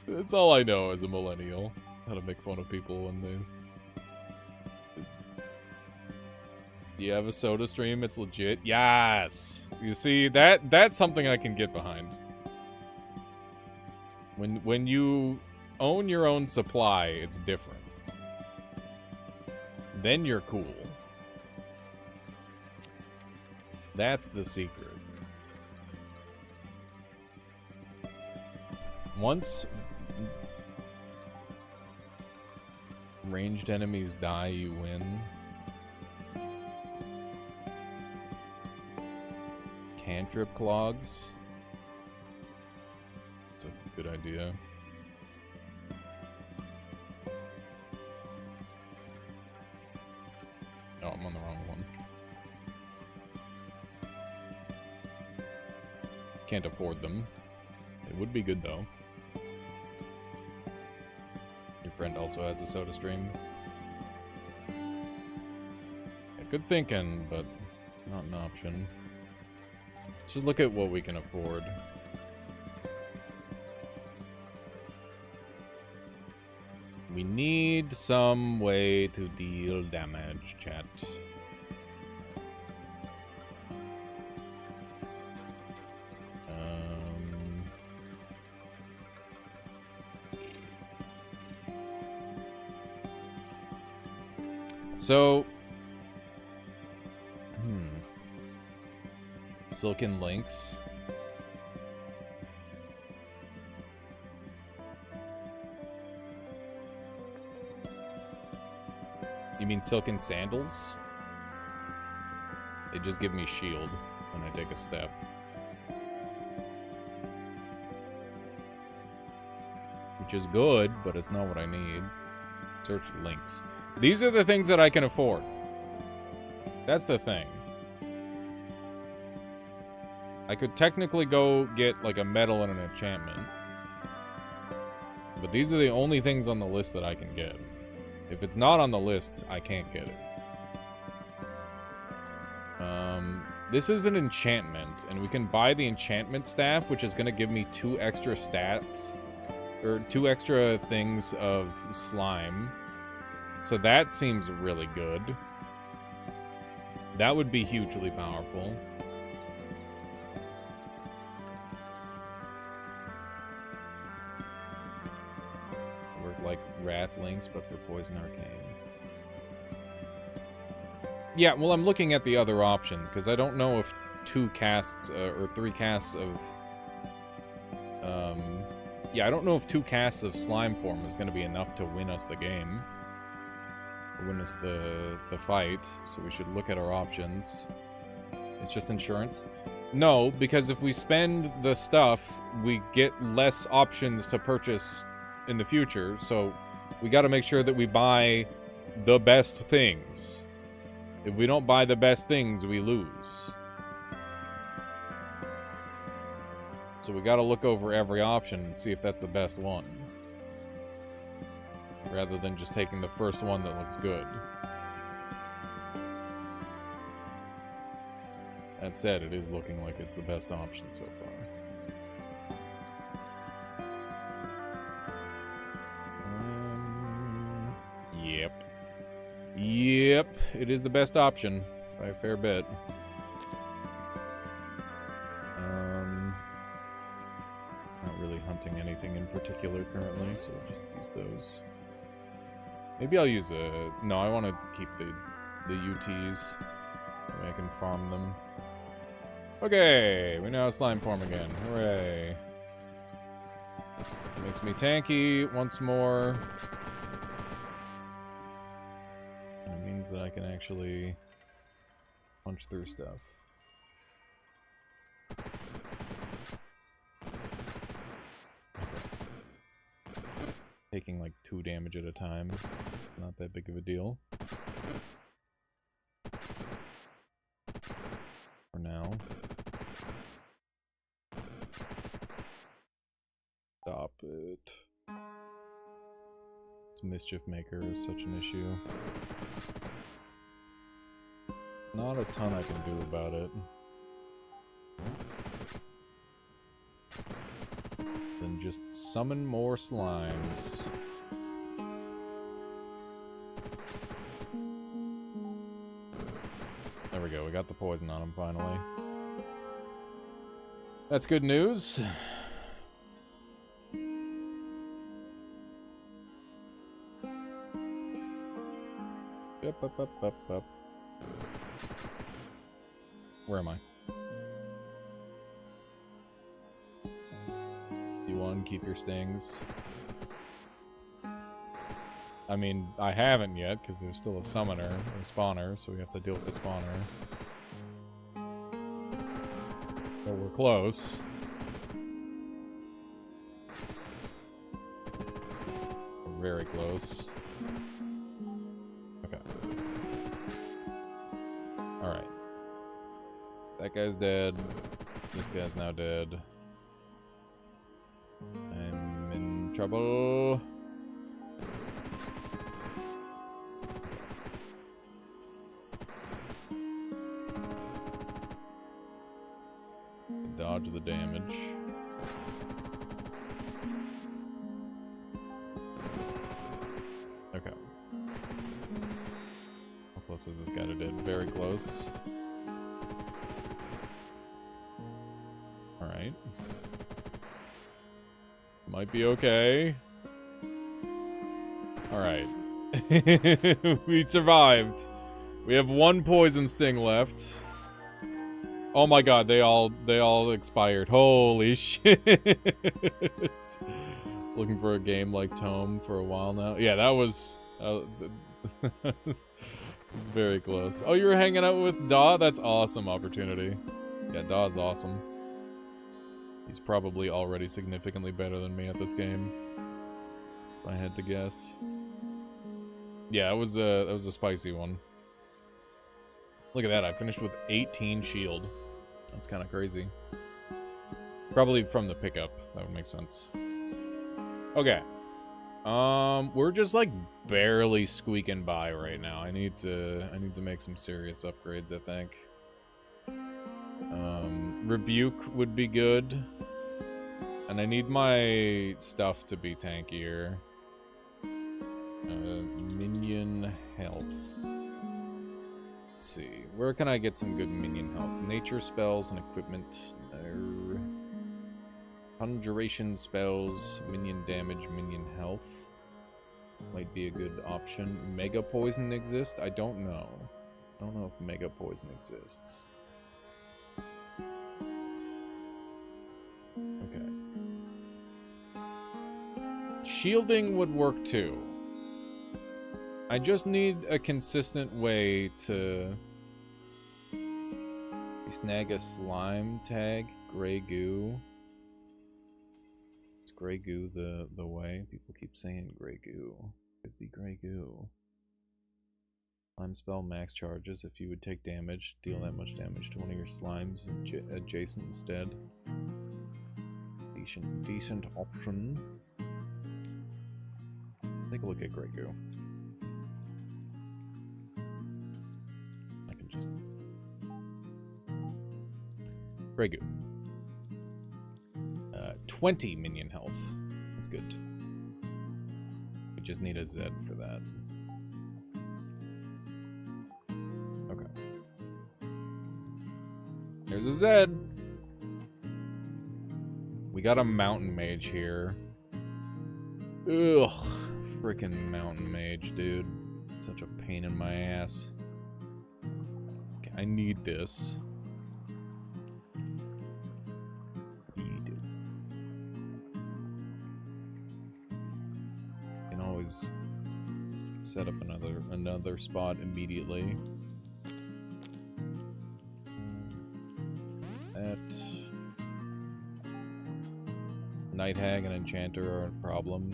It's all I know as a millennial. How to make fun of people when they... Do you have a soda stream? It's legit. Yes! You see, that's something I can get behind. When you own your own supply, it's different. Then you're cool. That's the secret. Once ranged enemies die, you win. Cantrip clogs. That's a good idea. Oh, I'm on the wrong one. Can't afford them. It would be good, though. Your friend also has a soda stream. Yeah, good thinking, but it's not an option. Let's just look at what we can afford. We need some way to deal damage, chat. So, Silken Links. You mean Silken Sandals? They just give me shield when I take a step. Which is good, but it's not what I need. Search links. These are the things that I can afford. That's the thing. I could technically go get like a medal and an enchantment. But these are the only things on the list that I can get. If it's not on the list, I can't get it. This is an enchantment, and we can buy the enchantment staff, which is going to give me 2 extra stats, or 2 extra things of slime. So that seems really good. That would be hugely powerful. Work like Wrath Links, but for Poison Arcane. Yeah, well, I'm looking at the other options, because I don't know if 2 casts, or 3 casts of... yeah, I don't know if 2 casts of Slime Form is going to be enough to win us the game. Or win us the fight, so we should look at our options. It's just insurance. No, because if we spend the stuff, we get less options to purchase in the future, so we gotta make sure that we buy the best things. If we don't buy the best things, we lose. So we gotta look over every option and see if that's the best one. Rather than just taking the first one that looks good. That said, it is looking like it's the best option so far. Yep. Yep, it is the best option by a fair bit. Not really hunting anything in particular currently, so we'll just use those. Maybe I'll use a... No, I want to keep the UTs. Maybe I can farm them. Okay, we now have slime form again. Hooray. Makes me tanky once more. And it means that I can actually punch through stuff. Taking like 2 damage at a time. Not that big of a deal. For now. Stop it. This mischief maker is such an issue. Not a ton I can do about it. Then just summon more slimes. There we go, we got the poison on him finally. That's good news. Up. Where am I? You want to keep your stings? I mean, I haven't yet, because there's still a summoner, or a spawner, so we have to deal with the spawner. But we're close. We're very close. Okay. Alright. That guy's dead. This guy's now dead. I'm in trouble. Dodge the damage. Okay. How close is this guy to dead? Very close. Alright. Might be okay. Alright. We survived. We have 1 poison sting left. Oh my god, they all expired. Holy shit. Looking for a game like Tome for a while now. Yeah, that was... it's very close. Oh, you were hanging out with Daw? That's awesome opportunity. Yeah, Daw's awesome. He's probably already significantly better than me at this game, if I had to guess. Yeah, that was a spicy one. Look at that, I finished with 18 shield. That's kind of crazy. Probably from the pickup, that would make sense. Okay. We're just like barely squeaking by right now. I need to make some serious upgrades, I think. Rebuke would be good. And I need my stuff to be tankier. Minion health. Let's see. Where can I get some good minion health? Nature spells and equipment. Conjuration spells, minion damage, minion health. Might be a good option. Mega poison exists? I don't know. I don't know if mega poison exists. Okay. Shielding would work too. I just need a consistent way to You snag a slime tag, gray goo. Is gray goo the way? People keep saying gray goo. Could be gray goo. Slime spell max charges. If you would take damage, deal that much damage to one of your slimes adjacent instead. Decent option. Take a look at gray goo. I can just gray goo. 20 minion health. That's good. We just need a Z for that. Okay. There's a Z. We got a mountain mage here. Ugh. Frickin' mountain mage, dude. Such a pain in my ass. Okay, I need this. Set up another spot immediately. That Night Hag and Enchanter are a problem.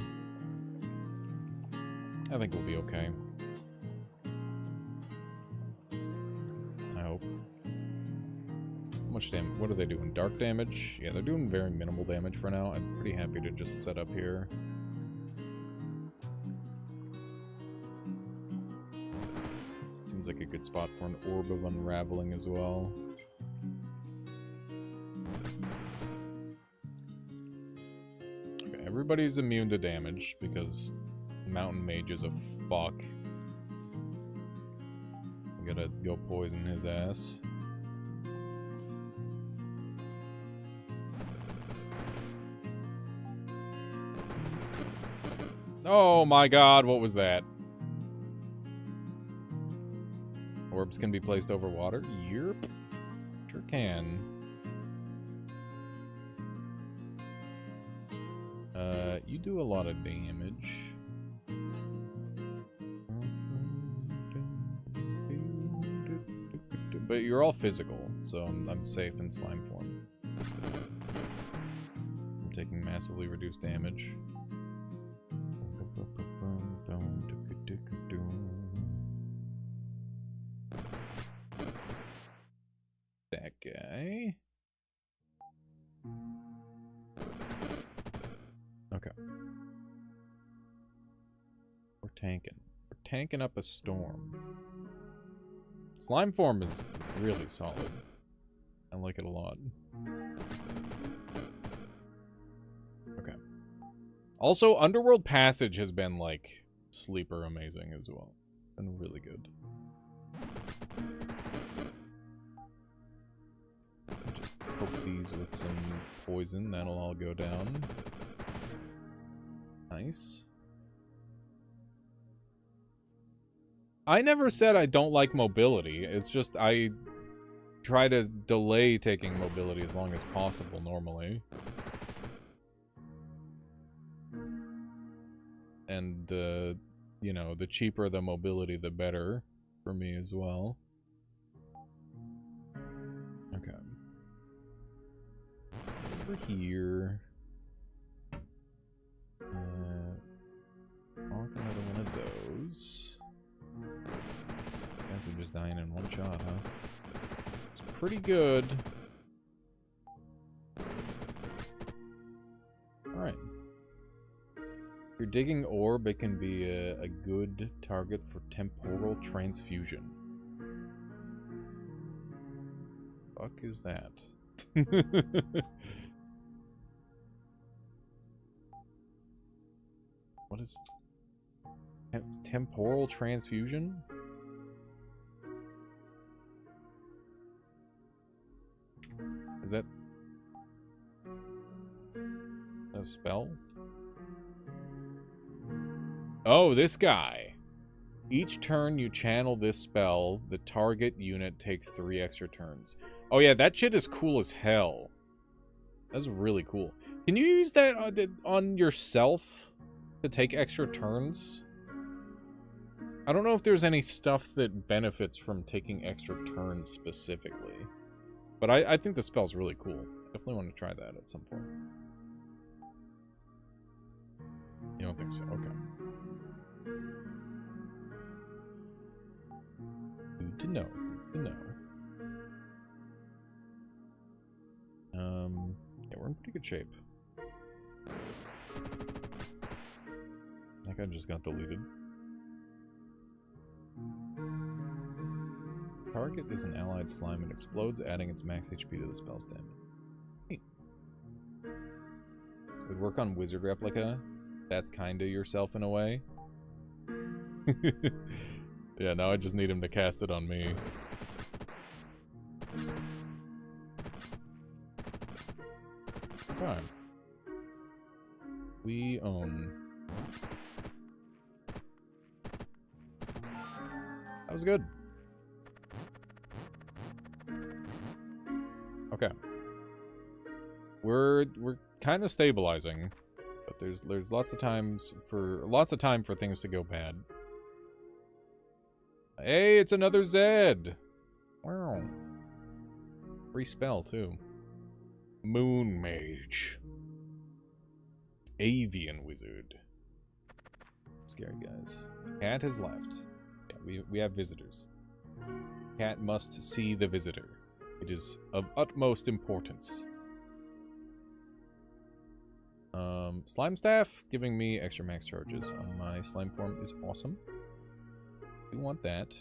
I think we'll be okay. I hope. How much damage? What are they doing? Dark damage? Yeah, they're doing very minimal damage for now. I'm pretty happy to just set up here. Seems like a good spot for an Orb of Unraveling as well. Okay, everybody's immune to damage because Mountain Mage is a fuck. We gotta go poison his ass. Oh my god, what was that? Orbs can be placed over water? Yep. Sure can. You do a lot of damage. But you're all physical, so I'm safe in slime form. I'm taking massively reduced damage. That guy. Okay. We're tanking. We're tanking up a storm. Slime form is really solid. I like it a lot. Okay. Also, Underworld Passage has been, like, sleeper amazing as well. Been really good. Just poke these with some poison. That'll all go down. Nice. I never said I don't like mobility. It's just I try to delay taking mobility as long as possible normally. And, you know, the cheaper the mobility, the better for me as well. Okay. Over here. Bonk another one of those. Guys are just dying in one shot, huh? It's pretty good. Alright. If you're digging orb, it can be a good target for temporal transfusion. Fuck is that? What is temporal transfusion? Is that a spell? Oh, this guy. Each turn you channel this spell, the target unit takes 3 extra turns. Oh yeah, that shit is cool as hell. That's really cool. Can you use that on yourself to take extra turns? I don't know if there's any stuff that benefits from taking extra turns specifically. But I think the spell's really cool. Definitely want to try that at some point. You don't think so? Okay. Good to know. Good to know. Yeah, we're in pretty good shape. That guy just got deleted. Target is an allied slime and explodes, adding its max HP to the spell's damage. Neat. Would work on Wizard Replica. That's kinda yourself in a way. Yeah, now I just need him to cast it on me. Fine. We own. That was good. Okay. We're kind of stabilizing, but there's lots of time for things to go bad. Hey, it's another Zed. Wow. Free spell too. Moon Mage. Avian Wizard. Scary guys. Cat has left. Yeah, we have visitors. Cat must see the visitor. It is of utmost importance. Slime Staff giving me extra max charges on my slime form is awesome. I do want that.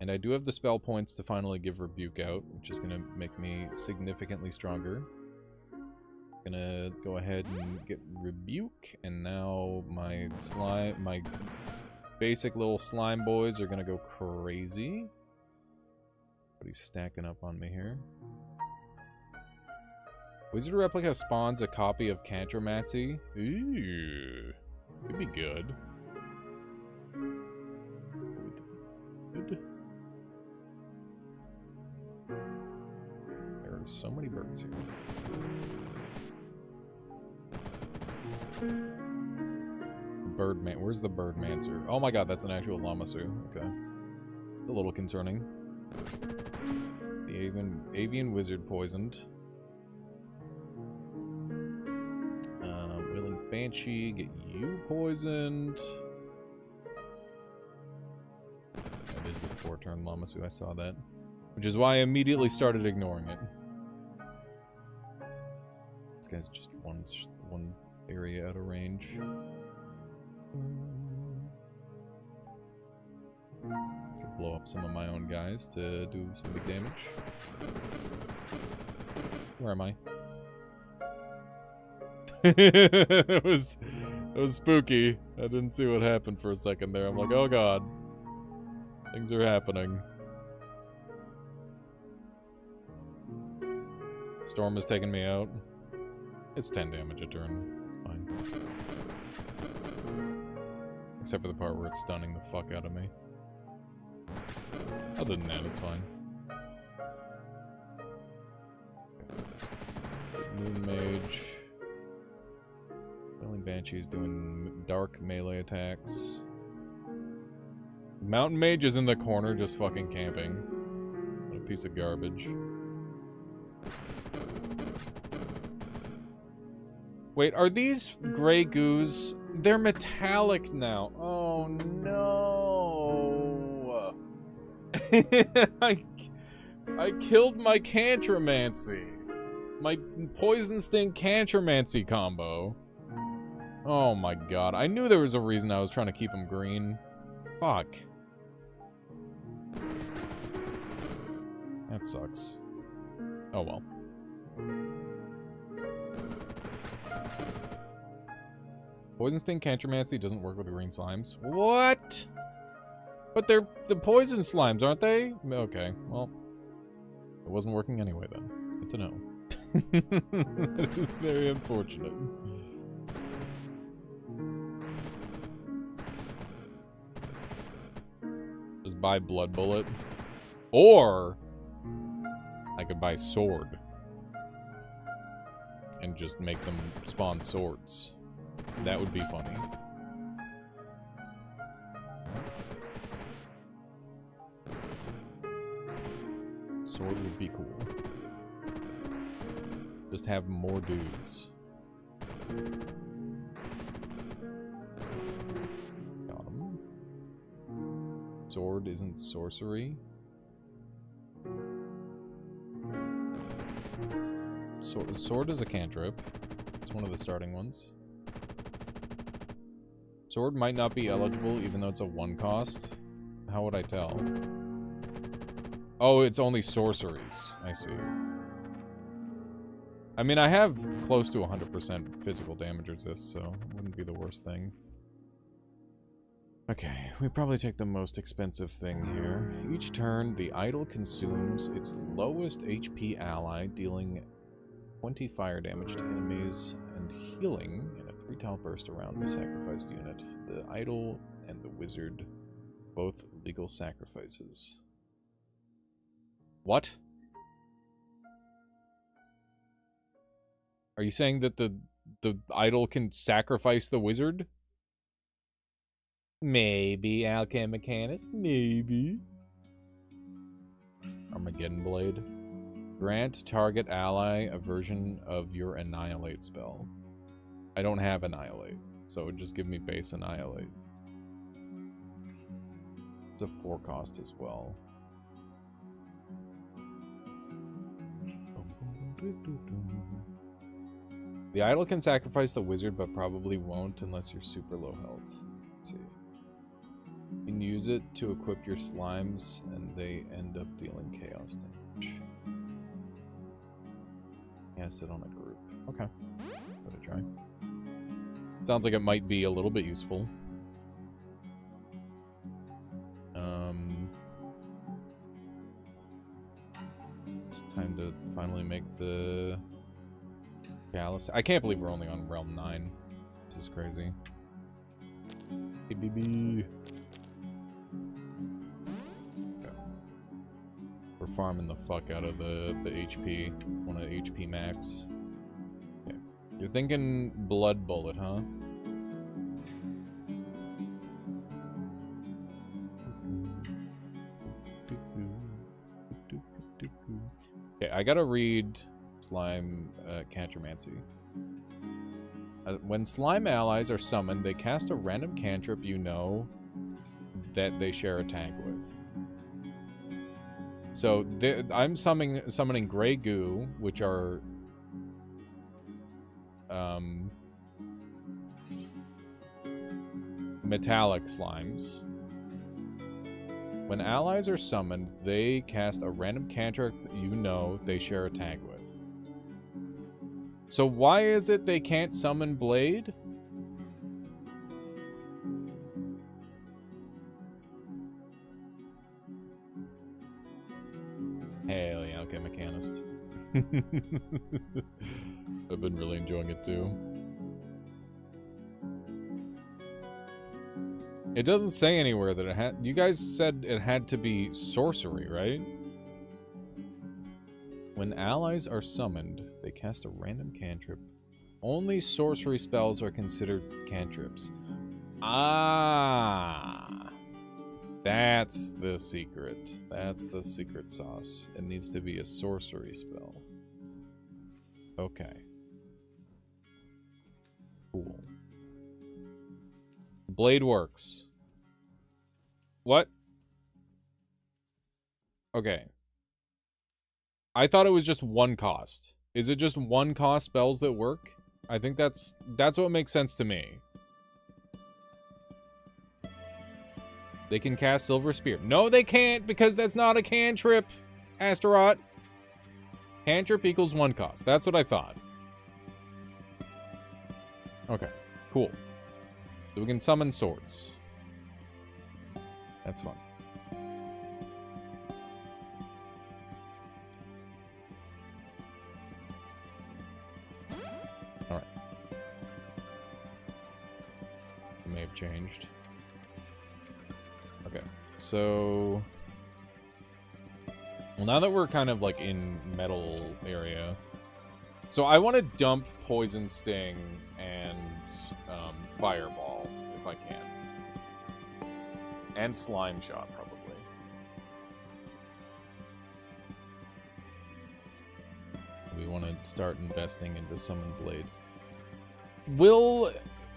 And I do have the spell points to finally give Rebuke out, which is going to make me significantly stronger. Gonna go ahead and get Rebuke, and now my basic little slime boys are gonna go crazy. But he's stacking up on me here. Wizard Replica spawns a copy of Cantromancy. Ooh, could be good. There are so many birds here. Birdman. Where's the Birdmancer? Oh my god, that's an actual Lammasu. Okay. A little concerning. The avian wizard poisoned. Willing Banshee, get you poisoned. That is a 4-turn Lammasu, I saw that. Which is why I immediately started ignoring it. This guy's just one area out of range. Could blow up some of my own guys to do some big damage. Where am I? It was spooky. I didn't see what happened for a second there. I'm like, oh god. Things are happening. Storm has taken me out. It's 10 damage a turn. It's fine. Except for the part where it's stunning the fuck out of me. Other than that, it's fine. Moon Mage. Willing Banshee is doing dark melee attacks. Mountain Mage is in the corner just fucking camping. What a piece of garbage. Wait, are these gray goos? They're metallic now. Oh no. I killed my Cantromancy. My Poison Sting Cantromancy combo. Oh my god. I knew there was a reason I was trying to keep him green. Fuck. That sucks. Oh well. Poison Sting Cantromancy doesn't work with the green slimes. What? But they're the poison slimes, aren't they? Okay, well. It wasn't working anyway then. Good to know. It is very unfortunate. Just buy Blood Bullet. Or I could buy Sword. And just make them spawn swords. That would be funny. Sword would be cool. Just have more dudes. Got him. Sword isn't sorcery. Sword is a cantrip. It's one of the starting ones. Sword might not be eligible even though it's a 1 cost. How would I tell? Oh, it's only sorceries. I see. I mean, I have close to 100% physical damage resist, so it wouldn't be the worst thing. Okay, we probably take the most expensive thing here. Each turn, the idol consumes its lowest HP ally, dealing 20 fire damage to enemies and healing in a 3-tile burst around the sacrificed unit. The idol and the wizard, both legal sacrifices. What? Are you saying that the idol can sacrifice the wizard? Maybe, Alchemichanus, maybe. Armageddon Blade. Grant target ally a version of your Annihilate spell. I don't have Annihilate, so it would just give me base Annihilate. It's a 4 cost as well. The idol can sacrifice the wizard, but probably won't unless you're super low health. Let's see. You can use it to equip your slimes, and they end up dealing chaos damage. Cast it on a group. Okay. Give it a try. Sounds like it might be a little bit useful. It's time to finally make the Chalice. I can't believe we're only on Realm 9. This is crazy. BBB. Okay. We're farming the fuck out of the HP. One of HP max. Okay. You're thinking Blood Bullet, huh? Okay, I gotta read Slime Cantromancy. When slime allies are summoned, they cast a random cantrip you know that they share a tag with. So I'm summoning Grey Goo, which are metallic slimes. When allies are summoned, they cast a random cantrip you know they share a tag with. So why is it they can't summon Blade? Hell yeah, okay, Mechanist. I've been really enjoying it too. It doesn't say anywhere that it had... You guys said it had to be sorcery, right? When allies are summoned, they cast a random cantrip. Only sorcery spells are considered cantrips. Ah! That's the secret. That's the secret sauce. It needs to be a sorcery spell. Okay. Cool. Blade works. What? Okay. I thought it was just 1 cost. Is it just 1 cost spells that work? I think that's what makes sense to me. They can cast Silver Spear. No, they can't, because that's not a cantrip, Astaroth. Cantrip equals 1 cost. That's what I thought. Okay, cool. So we can summon swords. That's fun. Alright. It may have changed. Okay, so... Well, now that we're kind of, like, in metal area... So I want to dump Poison Sting and Fireball, if I can. And Slime Shot, probably. start investing into Summon Blade. Will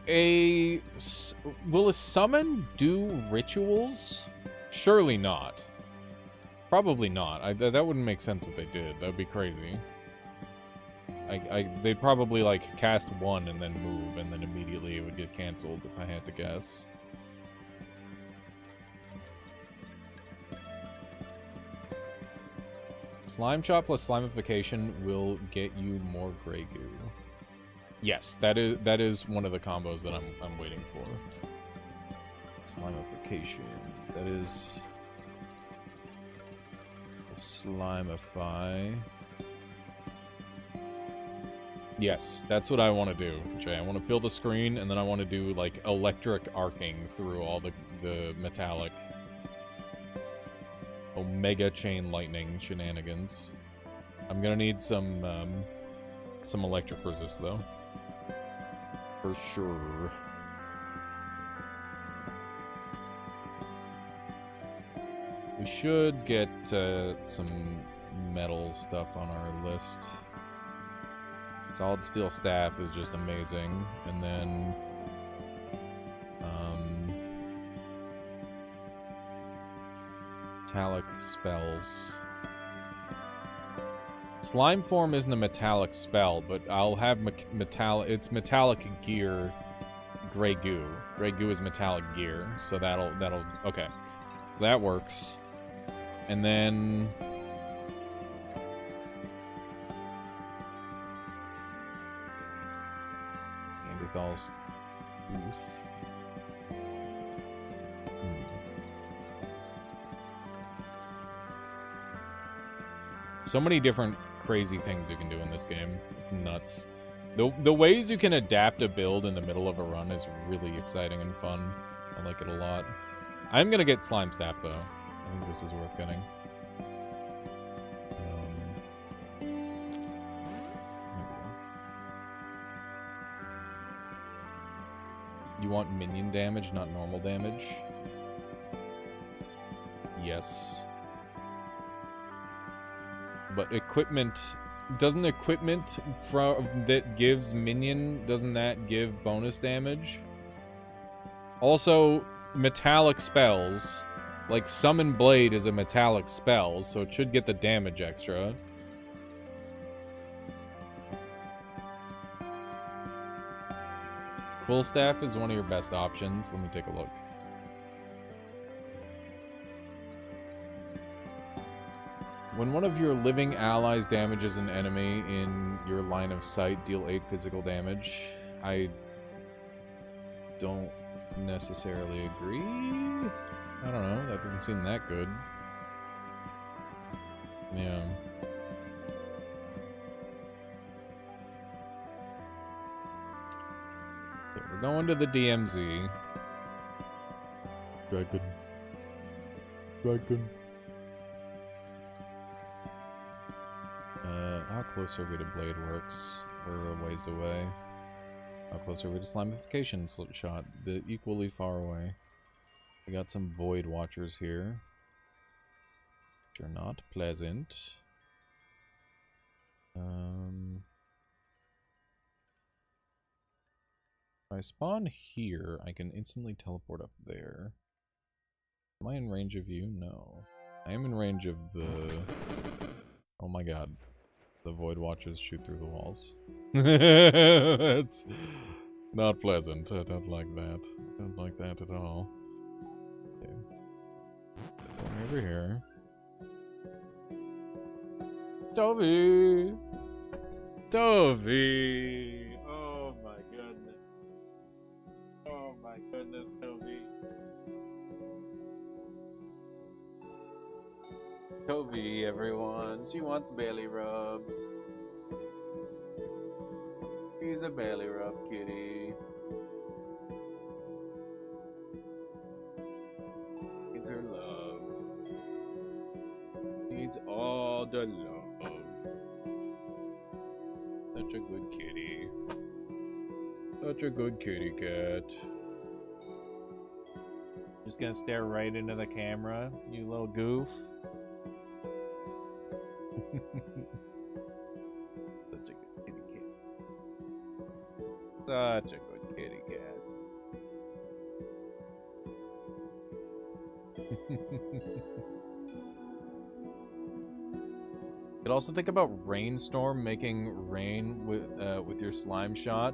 a summon do rituals? Surely not. Probably not. That wouldn't make sense if they did. That would be crazy. They'd probably, like, cast one and then move, and then immediately it would get canceled, if I had to guess. Slime Shot plus Slimification will get you more Grey Goo. Yes, that is one of the combos that I'm waiting for. Slimification. That is Slimify. Yes, that's what I want to do, Jay. I want to fill the screen, and then I want to do, like, electric arcing through all the metallic Omega Chain Lightning shenanigans. I'm gonna need some electric resist, though. For sure. We should get some metal stuff on our list. Solid Steel Staff is just amazing. And then... metallic spells. Slime Form isn't a metallic spell, but I'll have it's metallic gear Grey Goo. Grey Goo is metallic gear, so that'll okay. So that works. And then Neanderthal's Ooth. So many different crazy things you can do in this game. It's nuts. The ways you can adapt a build in the middle of a run is really exciting and fun. I like it a lot. I'm gonna get Slime Staff, though. I think this is worth getting. There we go. You want minion damage, not normal damage? Yes. But equipment... Doesn't equipment that gives minion... Doesn't that give bonus damage? Also, metallic spells... Like, Summon Blade is a metallic spell, so it should get the damage extra. Quill Staff is one of your best options. Let me take a look. When one of your living allies damages an enemy in your line of sight, deal 8 physical damage. I don't necessarily agree. I don't know, that doesn't seem that good. Yeah. Okay, we're going to the DMZ. Dragon. How close are we to Blade Works? We're a ways away. How close are we to Slimification Shot? Equally far away. We got some Void Watchers here, which are not pleasant. If I spawn here, I can instantly teleport up there. Am I in range of you? No. I am in range of the... Oh my god. The Void Watchers shoot through the walls. That's not pleasant. I don't like that. I don't like that at all. Okay. Going over here. Dovey! Dovey! Oh my goodness. Oh my goodness, Dovey. Dovey, everyone. She wants belly rubs. She's a belly rub kitty. Needs her love. Needs all the love. Such a good kitty. Such a good kitty cat. Just gonna stare right into the camera, you little goof. Such a Such a good kitty cat. You could also think about Rainstorm making rain with your slime shot.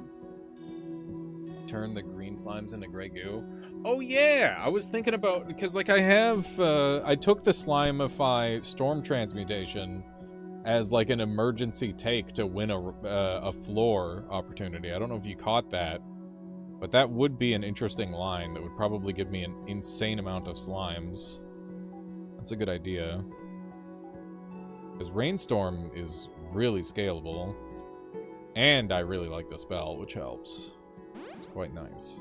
Turn the green slimes into gray goo. Oh yeah, I was thinking about, because like I took the Slimify Storm Transmutation as like an emergency take to win a floor opportunity. I don't know if you caught that, but that would be an interesting line that would probably give me an insane amount of slimes. That's a good idea. Because Rainstorm is really scalable, and I really like the spell, which helps. It's quite nice.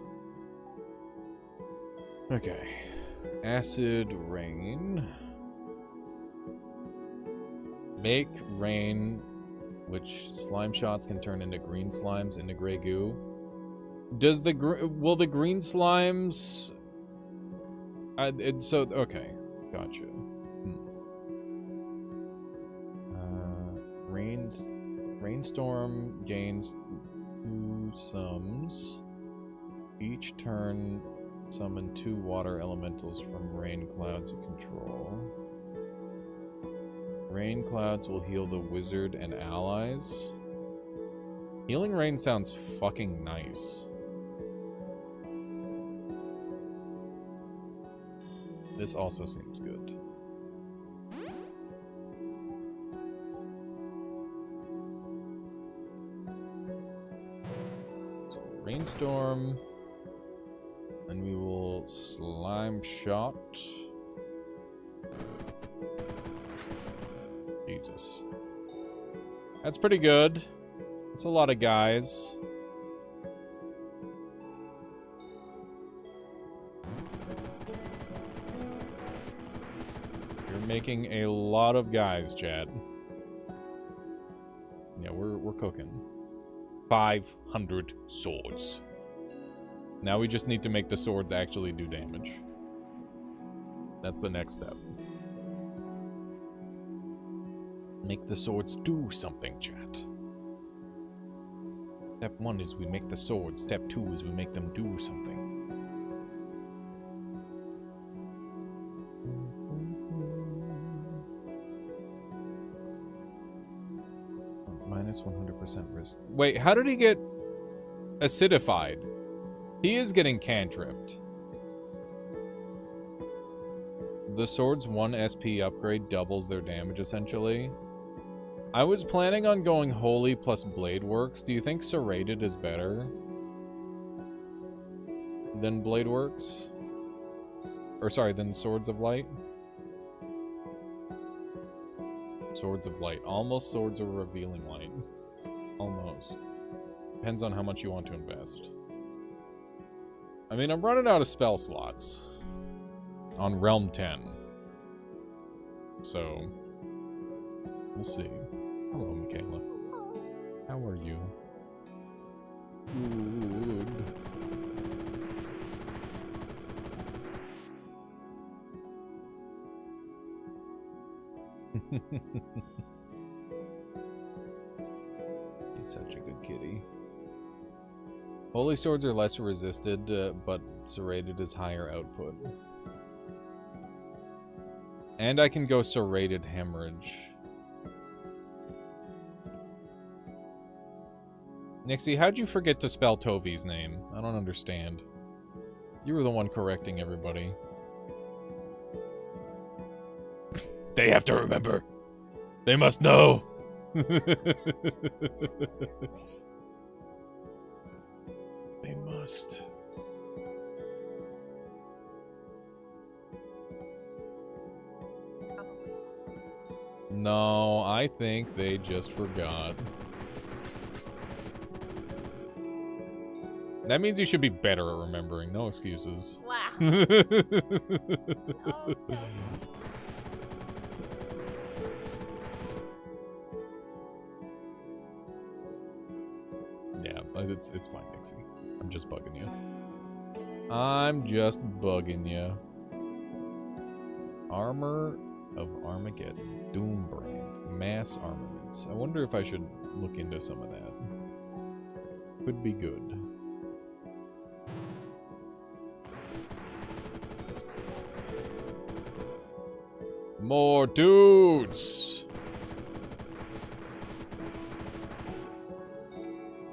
Okay. Acid Rain. Make rain, which slime shots can turn into green slimes into gray goo. Does the will the green slimes? Okay, gotcha. Rainstorm gains 2 sums. Each turn, summon 2 water elementals from rain clouds you control. Rain clouds will heal the wizard and allies. Healing rain sounds fucking nice. This also seems good. So, Rainstorm. And we will slime shot. Jesus. That's pretty good. That's a lot of guys. You're making a lot of guys, Chad. Yeah, we're cooking. 500 swords. Now we just need to make the swords actually do damage. That's the next step. Make the swords do something, chat. Step 1 is we make the swords. Step 2 is we make them do something. Minus 100% risk. Wait, how did he get acidified? He is getting cantripped. The sword's 1 SP upgrade doubles their damage, essentially. I was planning on going Holy plus Blade Works. Do you think Serrated is better than Blade Works? Or sorry, than Swords of Light? Swords of Light. Almost Swords of Revealing Light. Almost. Depends on how much you want to invest. I mean, I'm running out of spell slots on Realm 10. So, we'll see. Hello, Michaela. How are you? Good. He's such a good kitty. Holy swords are less resisted, but serrated is higher output. And I can go serrated hemorrhage. Nixie, how'd you forget to spell Tovi's name? I don't understand. You were the one correcting everybody. They have to remember. They must know. They must. No, I think they just forgot. That means you should be better at remembering. No excuses. Wow. Okay. Yeah, it's fine, Nixie. I'm just bugging you. I'm just bugging you. Armor of Armageddon. Doombrand. Mass armaments. I wonder if I should look into some of that. Could be good. More dudes!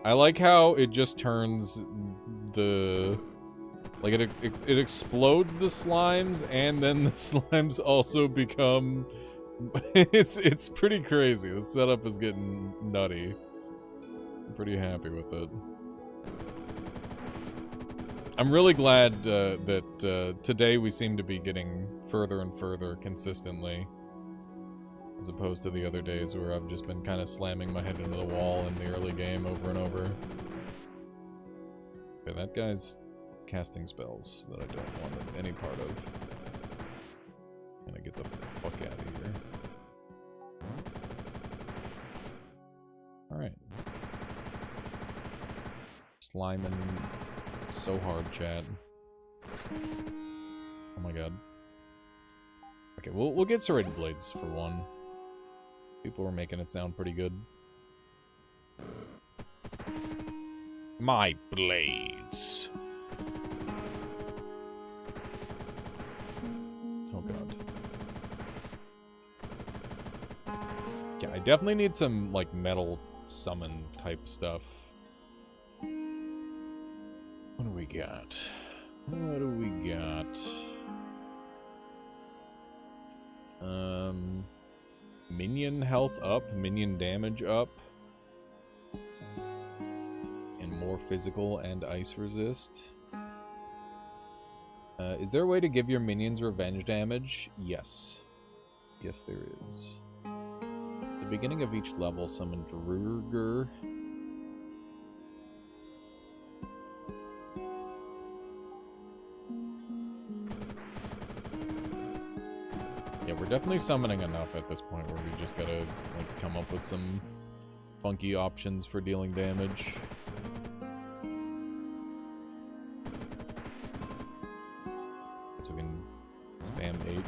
I like how it just turns the... Like, it explodes the slimes, and then the slimes also become... It's pretty crazy. The setup is getting nutty. I'm pretty happy with it. I'm really glad that today we seem to be getting further and further consistently, as opposed to the other days where I've just been kind of slamming my head into the wall in the early game over and over. Okay, that guy's casting spells that I don't want any part of. Gonna get the fuck out of here. Alright. Sliming so hard, chat. Oh my god. Okay, we'll get serrated blades for one. People were making it sound pretty good. My blades. Oh god. Yeah, I definitely need some, like, metal summon type stuff. What do we got? What do we got? Minion health up, minion damage up. And more physical and ice resist. Is there a way to give your minions revenge damage? Yes. Yes, there is. At the beginning of each level, summon Druger. Yeah, we're definitely summoning enough at this point where we just gotta, like, come up with some funky options for dealing damage. So we can spam 8.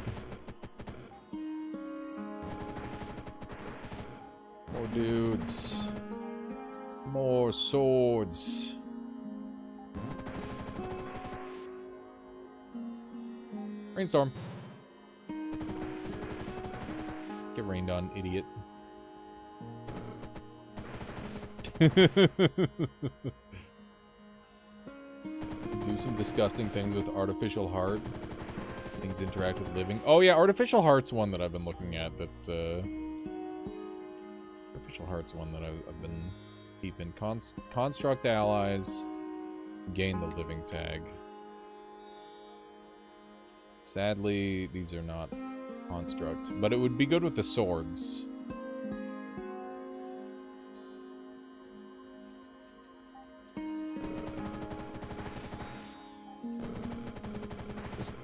More dudes. More swords. Rainstorm. Get rained on, idiot. Do some disgusting things with artificial heart. Things interact with living. Oh yeah, artificial heart's one that I've been looking at. That artificial heart's one that I've been keeping. Construct allies, gain the living tag. Sadly, these are not construct, but it would be good with the swords.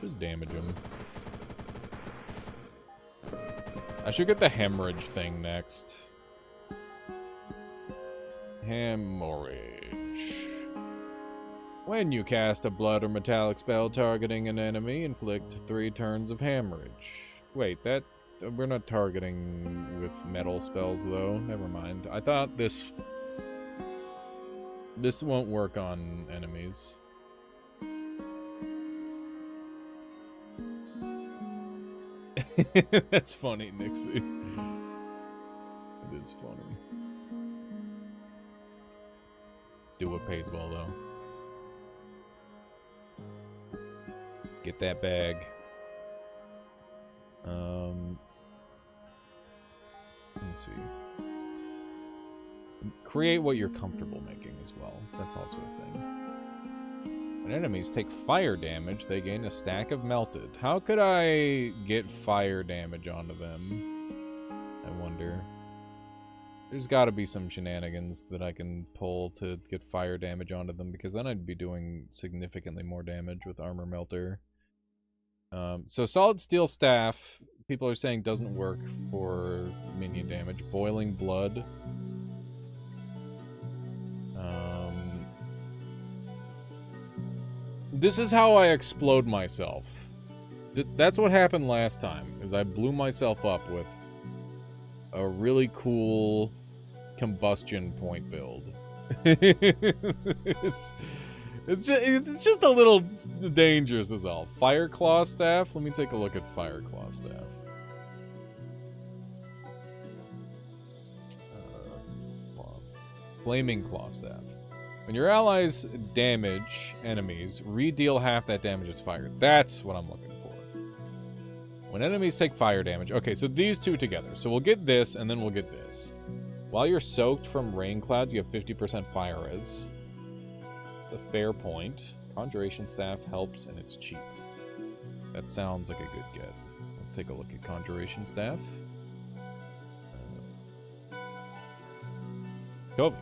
Just damage him. I should get the hemorrhage thing next. Hemorrhage. When you cast a blood or metallic spell targeting an enemy, inflict 3 turns of hemorrhage. Wait, that... we're not targeting with metal spells, though. Never mind. I thought this... this won't work on enemies. That's funny, Nixie. It is funny. Do what pays well, though. Get that bag. Let me see. Create what you're comfortable making as well. That's also a thing. When enemies take fire damage, they gain a stack of melted. How could I get fire damage onto them? I wonder. There's got to be some shenanigans that I can pull to get fire damage onto them, because then I'd be doing significantly more damage with Armor Melter. So Solid Steel Staff, people are saying doesn't work for minion damage. Boiling Blood. This is how I explode myself. That's what happened last time, is I blew myself up with a really cool combustion point build. It's just a little dangerous is all. Fire Claw Staff? Let me take a look at Fire Claw Staff. Flaming Claw Staff. When your allies damage enemies, re-deal half that damage as fire. That's what I'm looking for. When enemies take fire damage. Okay, so these two together. So we'll get this, and then we'll get this. While you're soaked from rain clouds, you have 50% fire res. A fair point. Conjuration Staff helps, and it's cheap. That sounds like a good get. Let's take a look at Conjuration Staff. Kobe.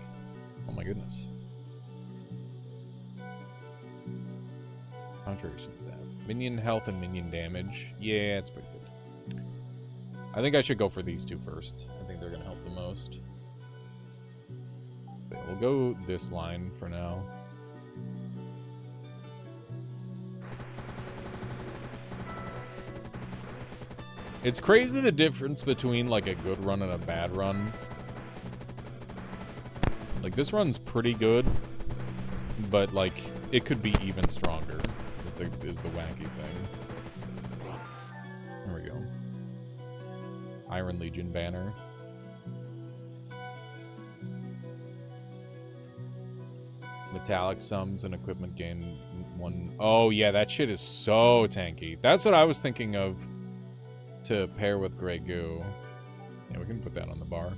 Oh my goodness. Conjuration Staff. Minion health and minion damage. Yeah, it's pretty good. I think I should go for these two first. I think they're going to help the most. Okay, we'll go this line for now. It's crazy the difference between like a good run and a bad run. Like this run's pretty good, but like it could be even stronger. Is the wacky thing. There we go. Iron Legion banner. Metallic sums and equipment gain 1. Oh yeah, that shit is so tanky. That's what I was thinking of to pair with Grey Goo. Yeah, we can put that on the bar.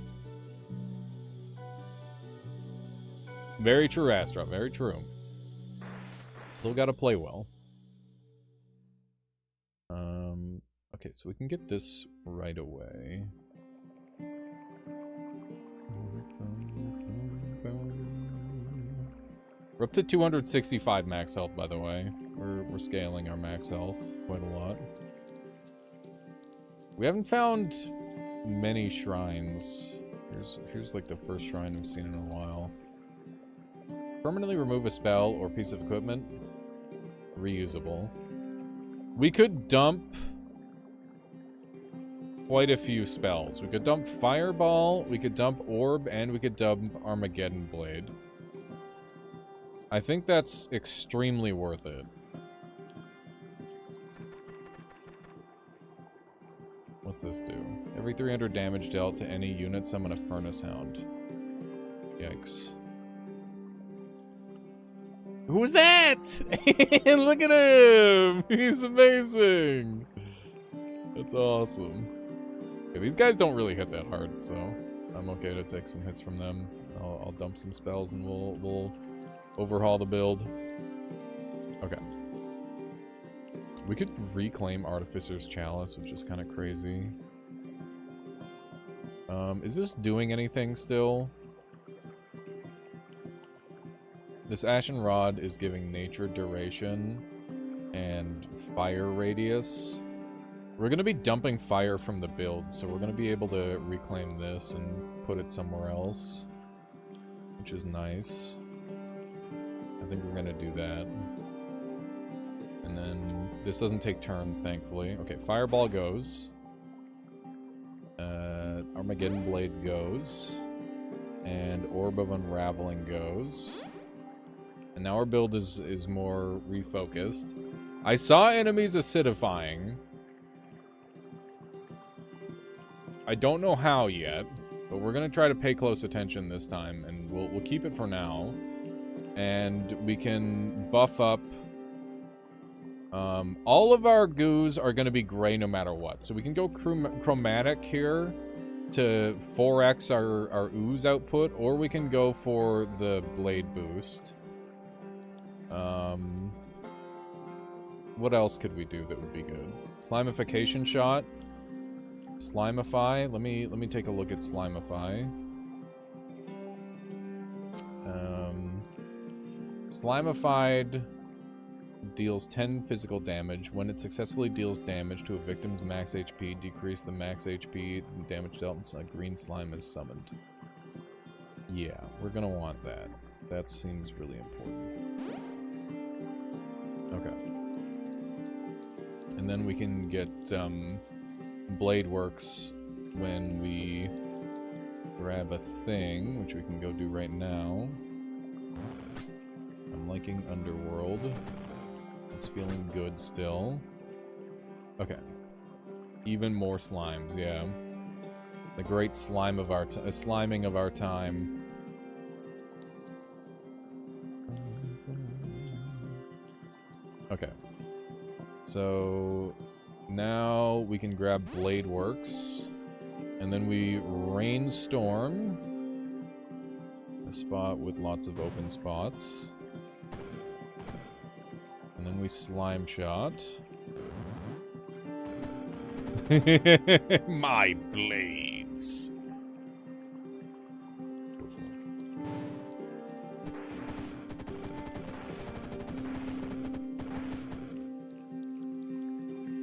Very true, Astra. Very true. Still got to play well. Okay, so we can get this right away. We're up to 265 max health, by the way. We're scaling our max health quite a lot. We haven't found many shrines. Here's like the first shrine we've seen in a while. Permanently remove a spell or piece of equipment. Reusable. We could dump quite a few spells. We could dump Fireball, we could dump Orb, and we could dump Armageddon Blade. I think that's extremely worth it. What's this do? Every 300 damage dealt to any unit, summon a Furnace Hound. Yikes. Who's that? Look at him! He's amazing! That's awesome. Okay, these guys don't really hit that hard, so I'm okay to take some hits from them. I'll dump some spells and we'll overhaul the build. Okay. We could reclaim Artificer's Chalice, which is kind of crazy. Is this doing anything still? This Ashen Rod is giving nature duration and fire radius. We're going to be dumping fire from the build, so we're going to be able to reclaim this and put it somewhere else, which is nice. I think we're going to do that. And then this doesn't take turns, thankfully. Okay, Fireball goes. Armageddon Blade goes. And Orb of Unraveling goes. And now our build is more refocused. I saw enemies acidifying. I don't know how yet, but we're gonna try to pay close attention this time, and we'll keep it for now. And we can buff up. All of our goos are gonna be gray no matter what, so we can go chromatic here to 4x our ooze output, or we can go for the blade boost. What else could we do that would be good? Slimification shot. Slimify. Let me take a look at Slimify. Slimified deals 10 physical damage. When it successfully deals damage to a victim's max HP, decrease the max HP damage dealt and a green slime is summoned. Yeah, we're gonna want that. That seems really important. Okay. And then we can get Blade Works when we grab a thing, which we can go do right now. I'm liking Underworld. It's feeling good still. Okay. Even more slimes, yeah. The great slime of our sliming of our time. Okay. So now we can grab Blade Works. And then we Rainstorm. A spot with lots of open spots. And then we Slime Shot. My blades.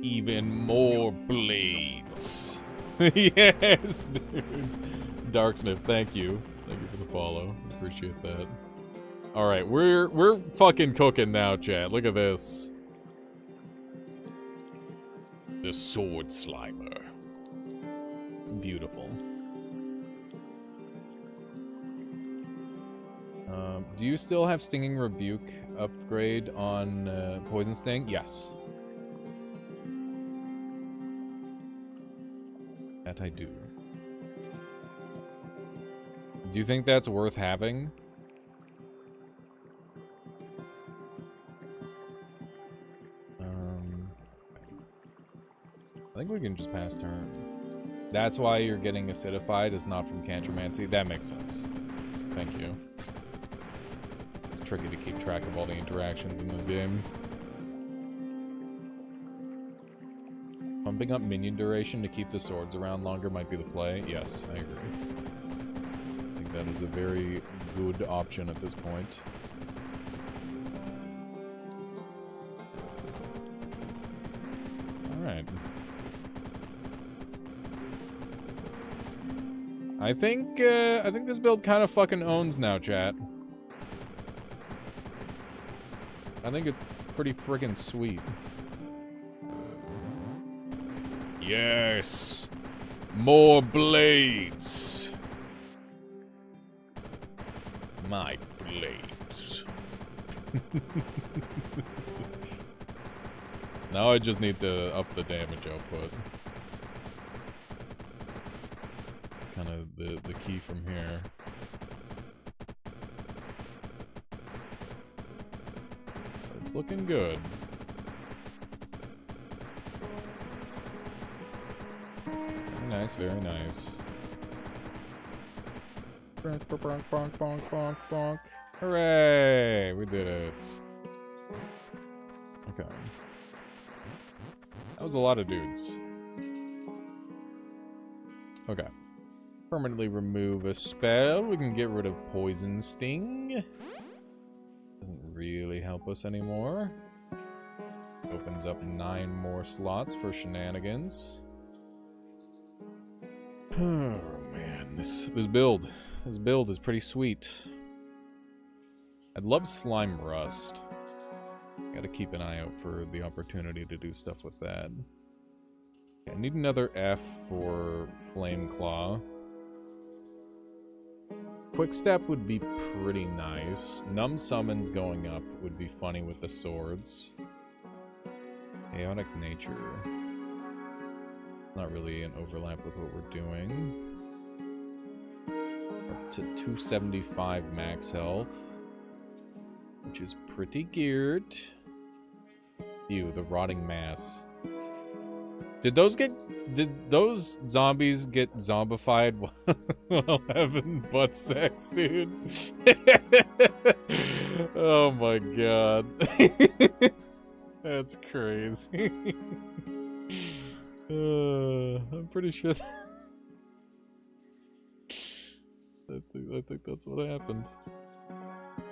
Even more blades. Yes, dude. Darksmith, thank you. Thank you for the follow. Appreciate that. Alright, we're fucking cooking now, chat. Look at this. The Sword Slimer. It's beautiful. Do you still have Stinging Rebuke upgrade on Poison Sting? Yes. That I do. Do you think that's worth having? I think we can just pass turn. That's why you're getting acidified, is not from Cantromancy. That makes sense. Thank you. It's tricky to keep track of all the interactions in this game. Pumping up minion duration to keep the swords around longer might be the play. Yes, I agree. I think that is a very good option at this point. Alright. I think this build kind of fucking owns now, chat. I think it's pretty friggin' sweet. Yes! More blades! My blades. Now I just need to up the damage output. It's kind of the key from here. It's looking good. Very nice, very nice. Bonk, bonk, bonk, bonk, bonk, bonk. Hooray! We did it. Okay. That was a lot of dudes. Okay. Permanently remove a spell. We can get rid of Poison Sting. Doesn't really help us anymore. Opens up 9 more slots for shenanigans. Oh man, this build is pretty sweet. I'd love Slime Rust. Gotta keep an eye out for the opportunity to do stuff with that. I need another F for Flame Claw. Quick Step would be pretty nice. Numb Summons going up would be funny with the swords. Chaotic Nature. Not really an overlap with what we're doing. Up to 275 max health. Which is pretty geared. Ew, the Rotting Mass. Did those zombies get zombified while having butt sex, dude? Oh my god. That's crazy. I'm pretty sure I think that's what happened.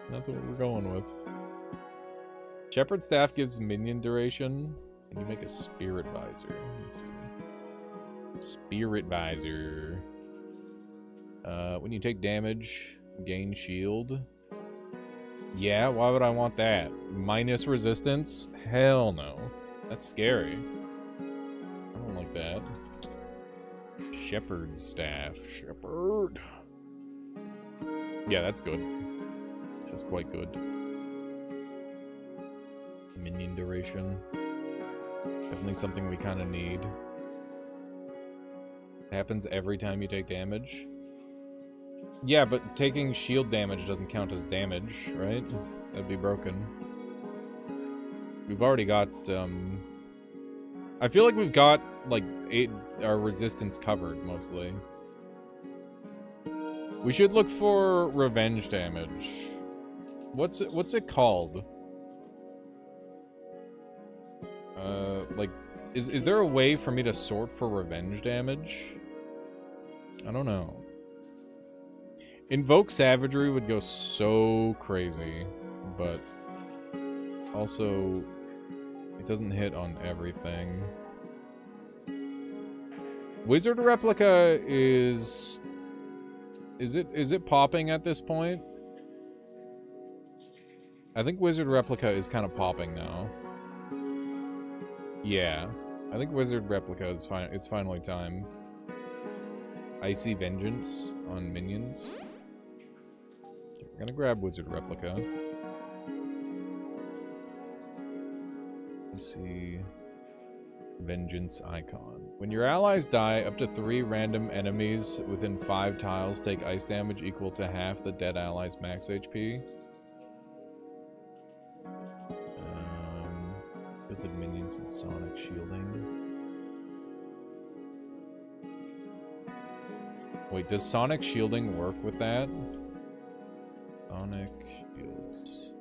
That's what we're going with. Shepherd Staff gives minion duration. Can you make a Spirit Visor? Let's see. Spirit Visor. When you take damage, gain shield. Yeah, why would I want that? Minus resistance? Hell no. That's scary. I don't like that. Shepherd Staff. Shepherd. Yeah, that's good. Just quite good. Minion duration. Definitely something we kind of need. It happens every time you take damage. Yeah, but taking shield damage doesn't count as damage, right? That'd be broken. We've already got, I feel like we've got, like, our resistance covered, mostly. We should look for revenge damage. What's it called? Like, is there a way for me to sort for revenge damage? I don't know. Invoke Savagery would go so crazy, but also it doesn't hit on everything. Wizard Replica is it popping at this point? I think Wizard Replica is kind of popping now. Yeah, I think Wizard Replica is fine. It's finally time. Icy Vengeance on minions. We're gonna grab Wizard Replica. Let's see. Vengeance icon. When your allies die, up to 3 random enemies within 5 tiles take ice damage equal to half the dead ally's max HP. Shielded minions and sonic shielding. Wait, does sonic shielding work with that? Sonic shields.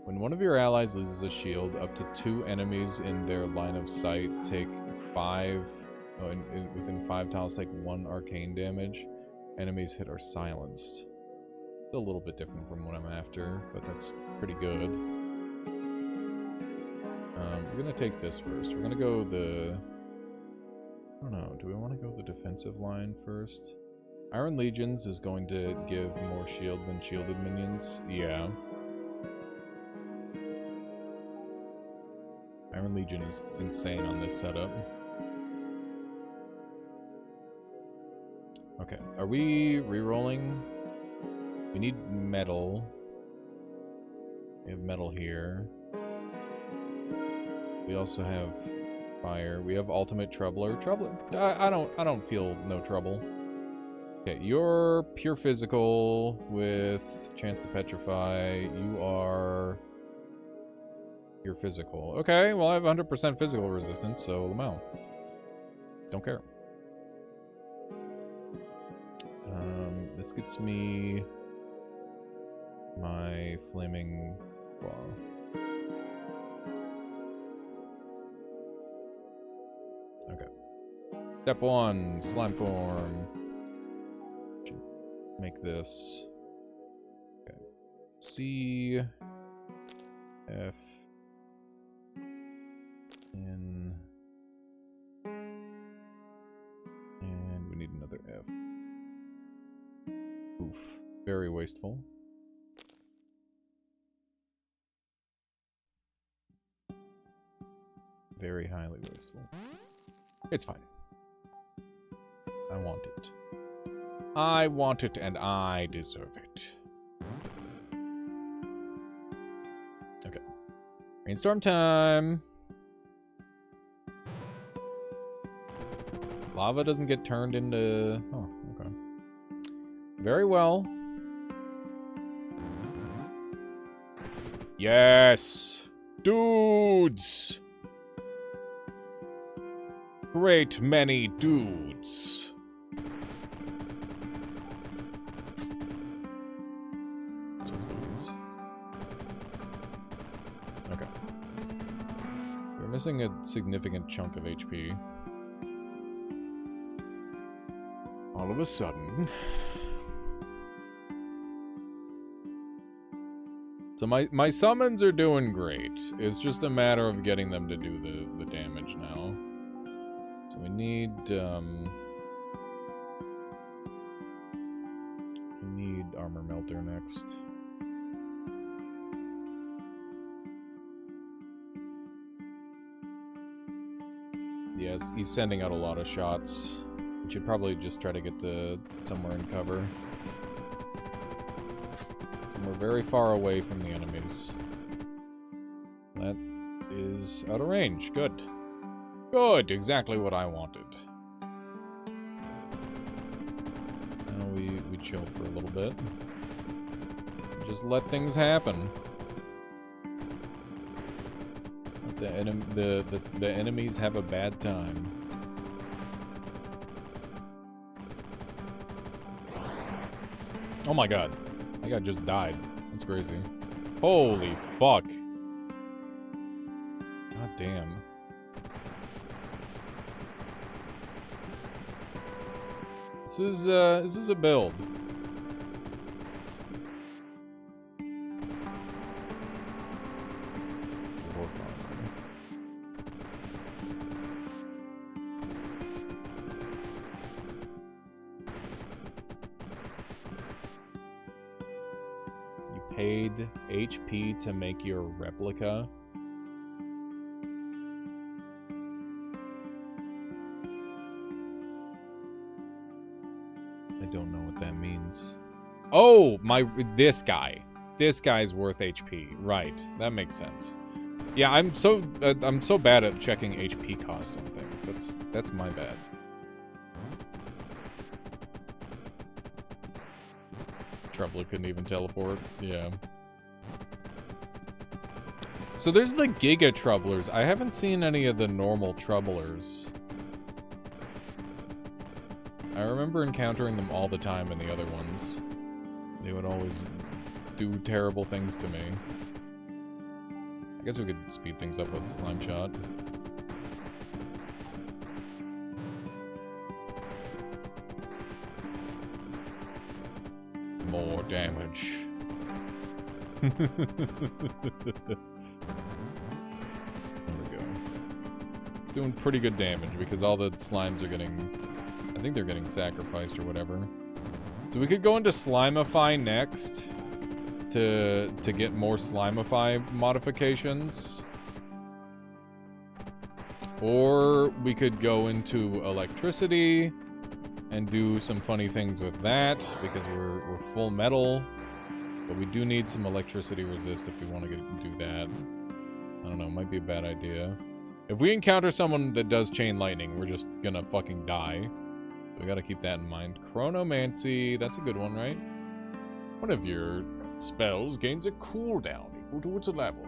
When one of your allies loses a shield, up to 2 enemies in their line of sight take 5... within 5 tiles take 1 arcane damage. Enemies hit are silenced. Still a little bit different from what I'm after, but that's pretty good. We're gonna take this first. We're gonna go the... I don't know, do we want to go the defensive line first? Iron Legions is going to give more shield than shielded minions. Yeah. Iron Legion is insane on this setup. Okay, are we re-rolling? We need metal. We have metal here. We also have fire. We have ultimate troubler. I don't feel no trouble. Okay, you're pure physical with chance to petrify. You are pure physical. Okay, well I have 100% physical resistance, so Lamau. Don't care. This gets me my flaming claw. Okay. Step 1, slime form. Should make this. Okay. C, F, N, and we need another F. Oof. Very wasteful. Very highly wasteful. It's fine. I want it. I want it and I deserve it. Okay. Rainstorm time! Lava doesn't get turned into... Oh, okay. Very well. Yes! Dudes! Great many dudes. Okay. We're missing a significant chunk of HP. All of a sudden. So my summons are doing great. It's just a matter of getting them to do the damage now. So we need Armor Melter next. Yes, he's sending out a lot of shots. We should probably just try to get to somewhere in cover. Somewhere very far away from the enemies. That is out of range. Good. Good, exactly what I wanted. Now we chill for a little bit. Just let things happen. The enemies have a bad time. Oh my god. That guy just died. That's crazy. Holy fuck. God damn. This is a build. You paid HP to make your replica. Don't know what that means. Oh, this guy. This guy's worth HP. Right. That makes sense. Yeah, I'm so bad at checking HP costs on things. That's my bad. Troubler couldn't even teleport. Yeah. So there's the Giga Troublers. I haven't seen any of the normal Troublers. I remember encountering them all the time in the other ones. They would always do terrible things to me. I guess we could speed things up with Slime Shot. More damage. There we go. It's doing pretty good damage because all the slimes are getting... I think they're getting sacrificed or whatever. So we could go into Slimify next to get more Slimify modifications. Or we could go into Electricity and do some funny things with that because we're full metal. But we do need some electricity resist if we want to do that. I don't know, might be a bad idea. If we encounter someone that does Chain Lightning, we're just gonna fucking die. We gotta keep that in mind. Chronomancy, that's a good one, right? One of your spells gains a cooldown equal to its level.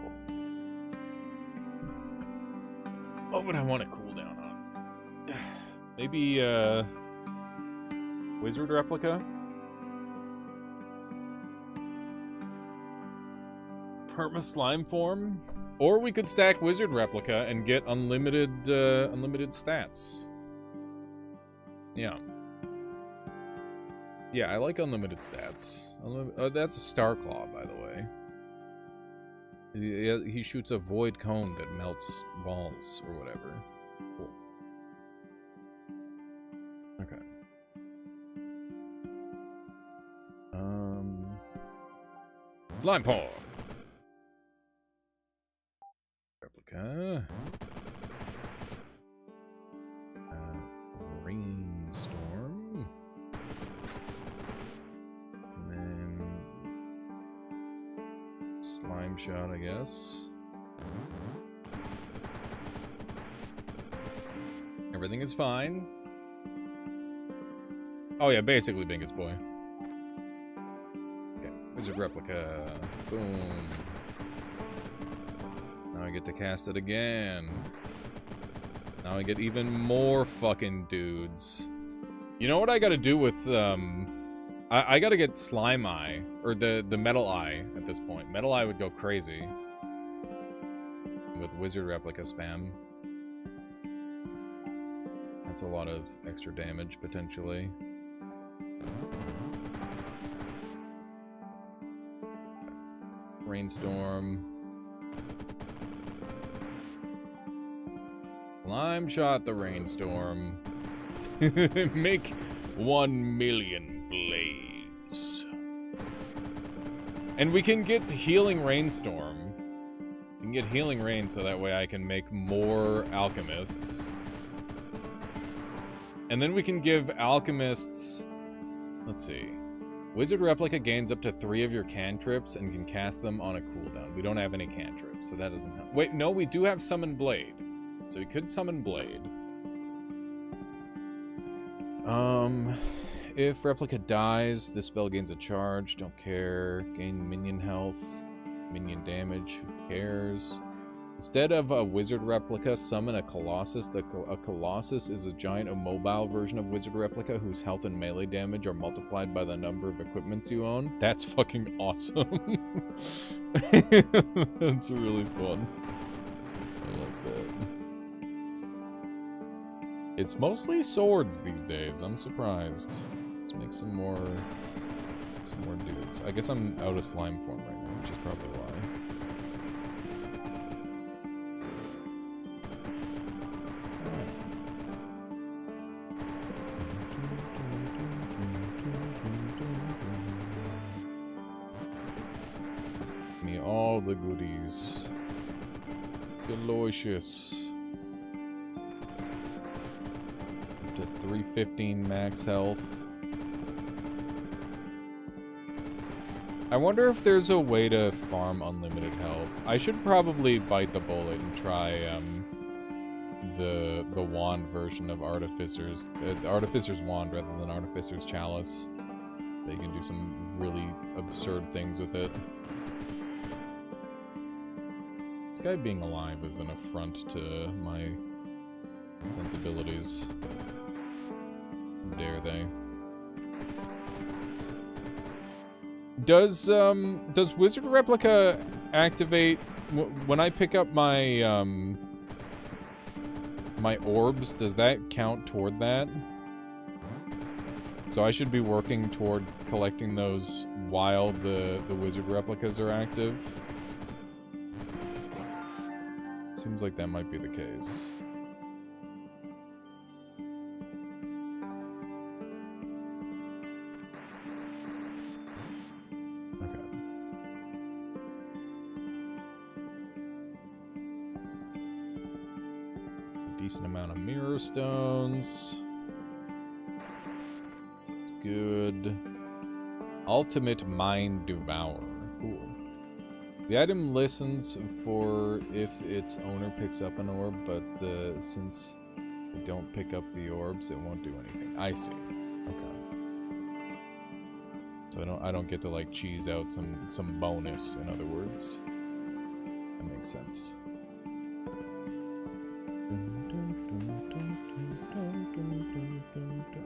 What would I want a cooldown on? Maybe, Wizard Replica? Perma Slime Form? Or we could stack Wizard Replica and get unlimited stats. Yeah. Yeah, I like unlimited stats. That's a Starclaw, by the way. He shoots a void cone that melts balls or whatever. Cool. Okay. Slime Paw. Replica. Rainstorm. And then Slime Shot, I guess. Everything is fine. Oh yeah, basically Bingus Boy. Okay, Wizard Replica. Boom. Now I get to cast it again. Now I get even more fucking dudes. You know what I gotta do with, I gotta get Slime Eye, or the Metal Eye at this point. Metal Eye would go crazy with Wizard Replica spam. That's a lot of extra damage, potentially. Rainstorm. Slime Shot the Rainstorm. Make 1 million blades. And we can get Healing Rainstorm. We can get Healing Rain so that way I can make more Alchemists. And then we can give Alchemists... Let's see. Wizard Replica gains up to 3 of your cantrips and can cast them on a cooldown. We don't have any cantrips, so that doesn't help. Wait, no, we do have Summon Blade. So we could Summon Blade. If Replica dies, this spell gains a charge. Don't care. Gain minion health. Minion damage. Who cares? Instead of a wizard replica, summon a Colossus. A Colossus is a giant immobile version of wizard replica whose health and melee damage are multiplied by the number of equipments you own. That's fucking awesome. That's really fun. I like that. It's mostly swords these days. I'm surprised. Let's make some more dudes. I guess I'm out of slime form right now, which is probably why. Me all the goodies. Delicious. Up to 315 max health. I wonder if there's a way to farm unlimited health. I should probably bite the bullet and try the wand version of Artificer's Artificer's wand rather than Artificer's chalice. They can do some really absurd things with it. This guy being alive is an affront to my sensibilities. How dare they? Does Wizard Replica activate when I pick up my my orbs? Does that count toward that? So I should be working toward collecting those while the Wizard Replicas are active. Seems like that might be the case. Decent amount of mirror stones. Good. Ultimate Mind Devourer. Cool. The item listens for if its owner picks up an orb, but since we don't pick up the orbs, it won't do anything. I see. Okay. So I don't get to like cheese out some bonus, in other words. That makes sense.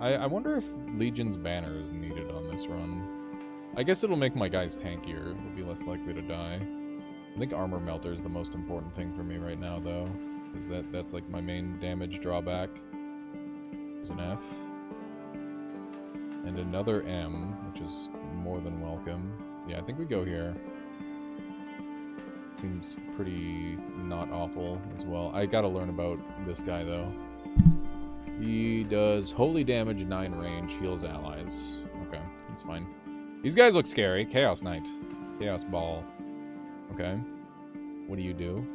I wonder if Legion's banner is needed on this run. I guess it'll make my guys tankier. It'll be less likely to die. I think Armor Melter is the most important thing for me right now, though. Because that's like my main damage drawback. There's an F. And another M, which is more than welcome. Yeah, I think we go here. Seems pretty not awful as well. I gotta learn about this guy, though. He does holy damage, 9 range, heals allies. Okay, that's fine. These guys look scary. Chaos Knight. Chaos Ball. Okay. What do?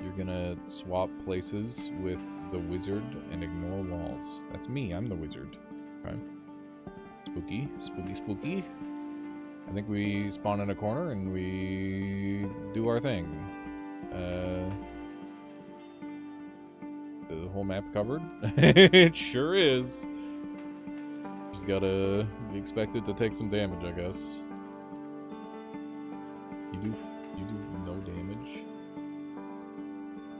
You're gonna swap places with the wizard and ignore walls. That's me. I'm the wizard. Okay. Spooky. Spooky, spooky. I think we spawn in a corner and we do our thing. The whole map covered? It sure is. Just gotta be expected to take some damage, I guess. You do no damage.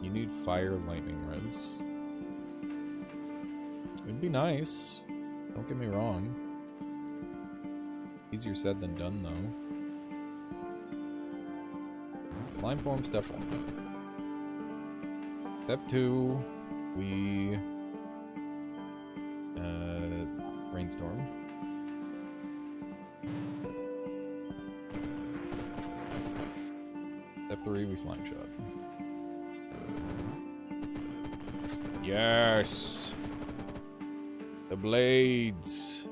You need fire lightning res. It'd be nice. Don't get me wrong. Easier said than done, though. Slime form, step 1. Step 2, we rainstorm. Step 3, we slime shot. Yes! The blades!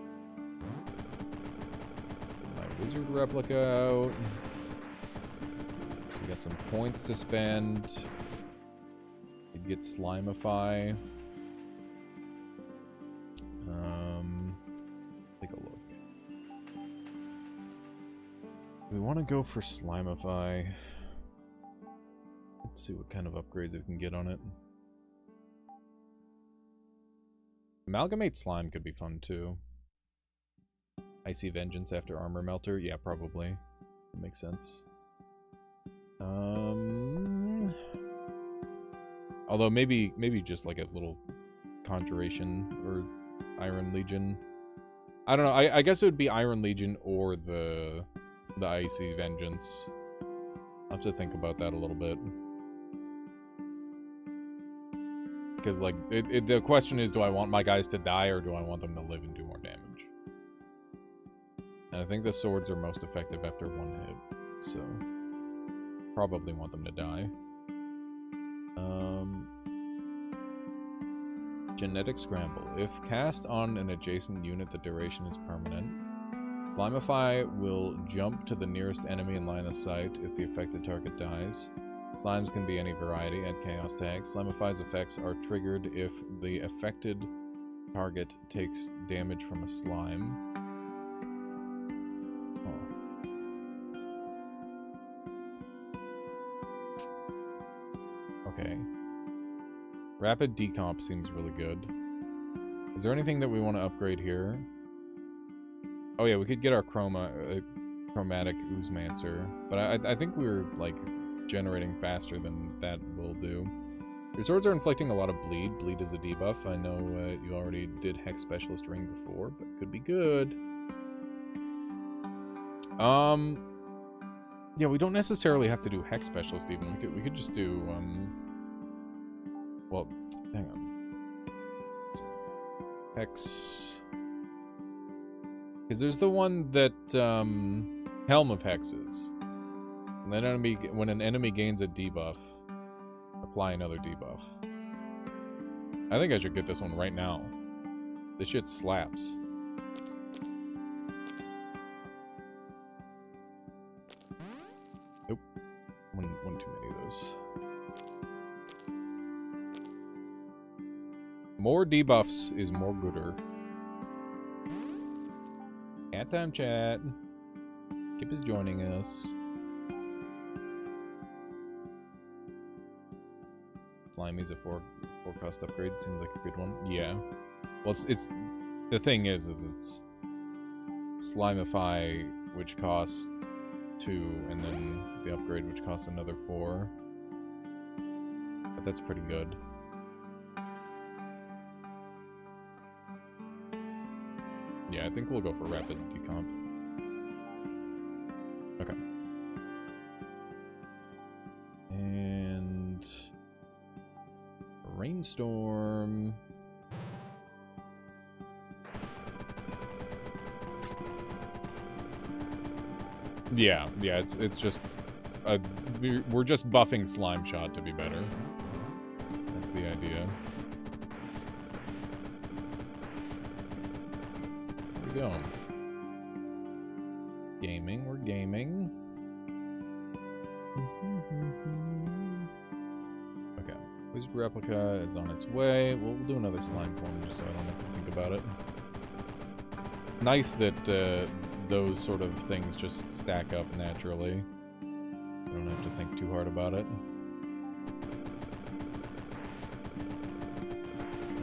My wizard replica out. We got some points to spend. Could get Slimify. Take a look. We want to go for Slimify. Let's see what kind of upgrades we can get on it. Amalgamate Slime could be fun too. Icy Vengeance after Armor Melter? Yeah, probably. That makes sense. Although maybe just like a little Conjuration or Iron Legion. I don't know. I guess it would be Iron Legion or the Icy Vengeance. I'll have to think about that a little bit. Because, like, the question is, do I want my guys to die or do I want them to live and do more damage? And I think the swords are most effective after one hit. So, probably want them to die. Genetic Scramble. If cast on an adjacent unit, the duration is permanent. Slimify will jump to the nearest enemy in line of sight if the affected target dies. Slimes can be any variety. Add chaos tags. Slimify's effects are triggered if the affected target takes damage from a slime. Oh. Okay. Rapid decomp seems really good. Is there anything that we want to upgrade here? Oh yeah, we could get our chromatic Oozemancer, but I think we're like generating faster than that will do. Your swords are inflicting a lot of bleed. Bleed is a debuff. I know you already did Hex Specialist Ring before, but could be good. Yeah, we don't necessarily have to do Hex Specialist even. We could just do well, hang on. Hex. Because there's the one that, Helm of Hexes. When an enemy gains a debuff, apply another debuff. I think I should get this one right now. This shit slaps. Nope. One too many of those. More debuffs is more gooder. Cat time chat. Kip is joining us. Slimy's a 4-cost upgrade. Seems like a good one. Yeah. Well, it's the thing is it's Slimify, which costs 2, and then the upgrade, which costs another 4. But that's pretty good. Yeah, I think we'll go for rapid decomp. Okay. And Rainstorm. Yeah, it's just we're just buffing Slime Shot to be better. That's the idea. Going. Gaming, we're gaming. Okay, Wizard Replica is on its way. We'll do another slime form just so I don't have to think about it. It's nice that those sort of things just stack up naturally. You don't have to think too hard about it.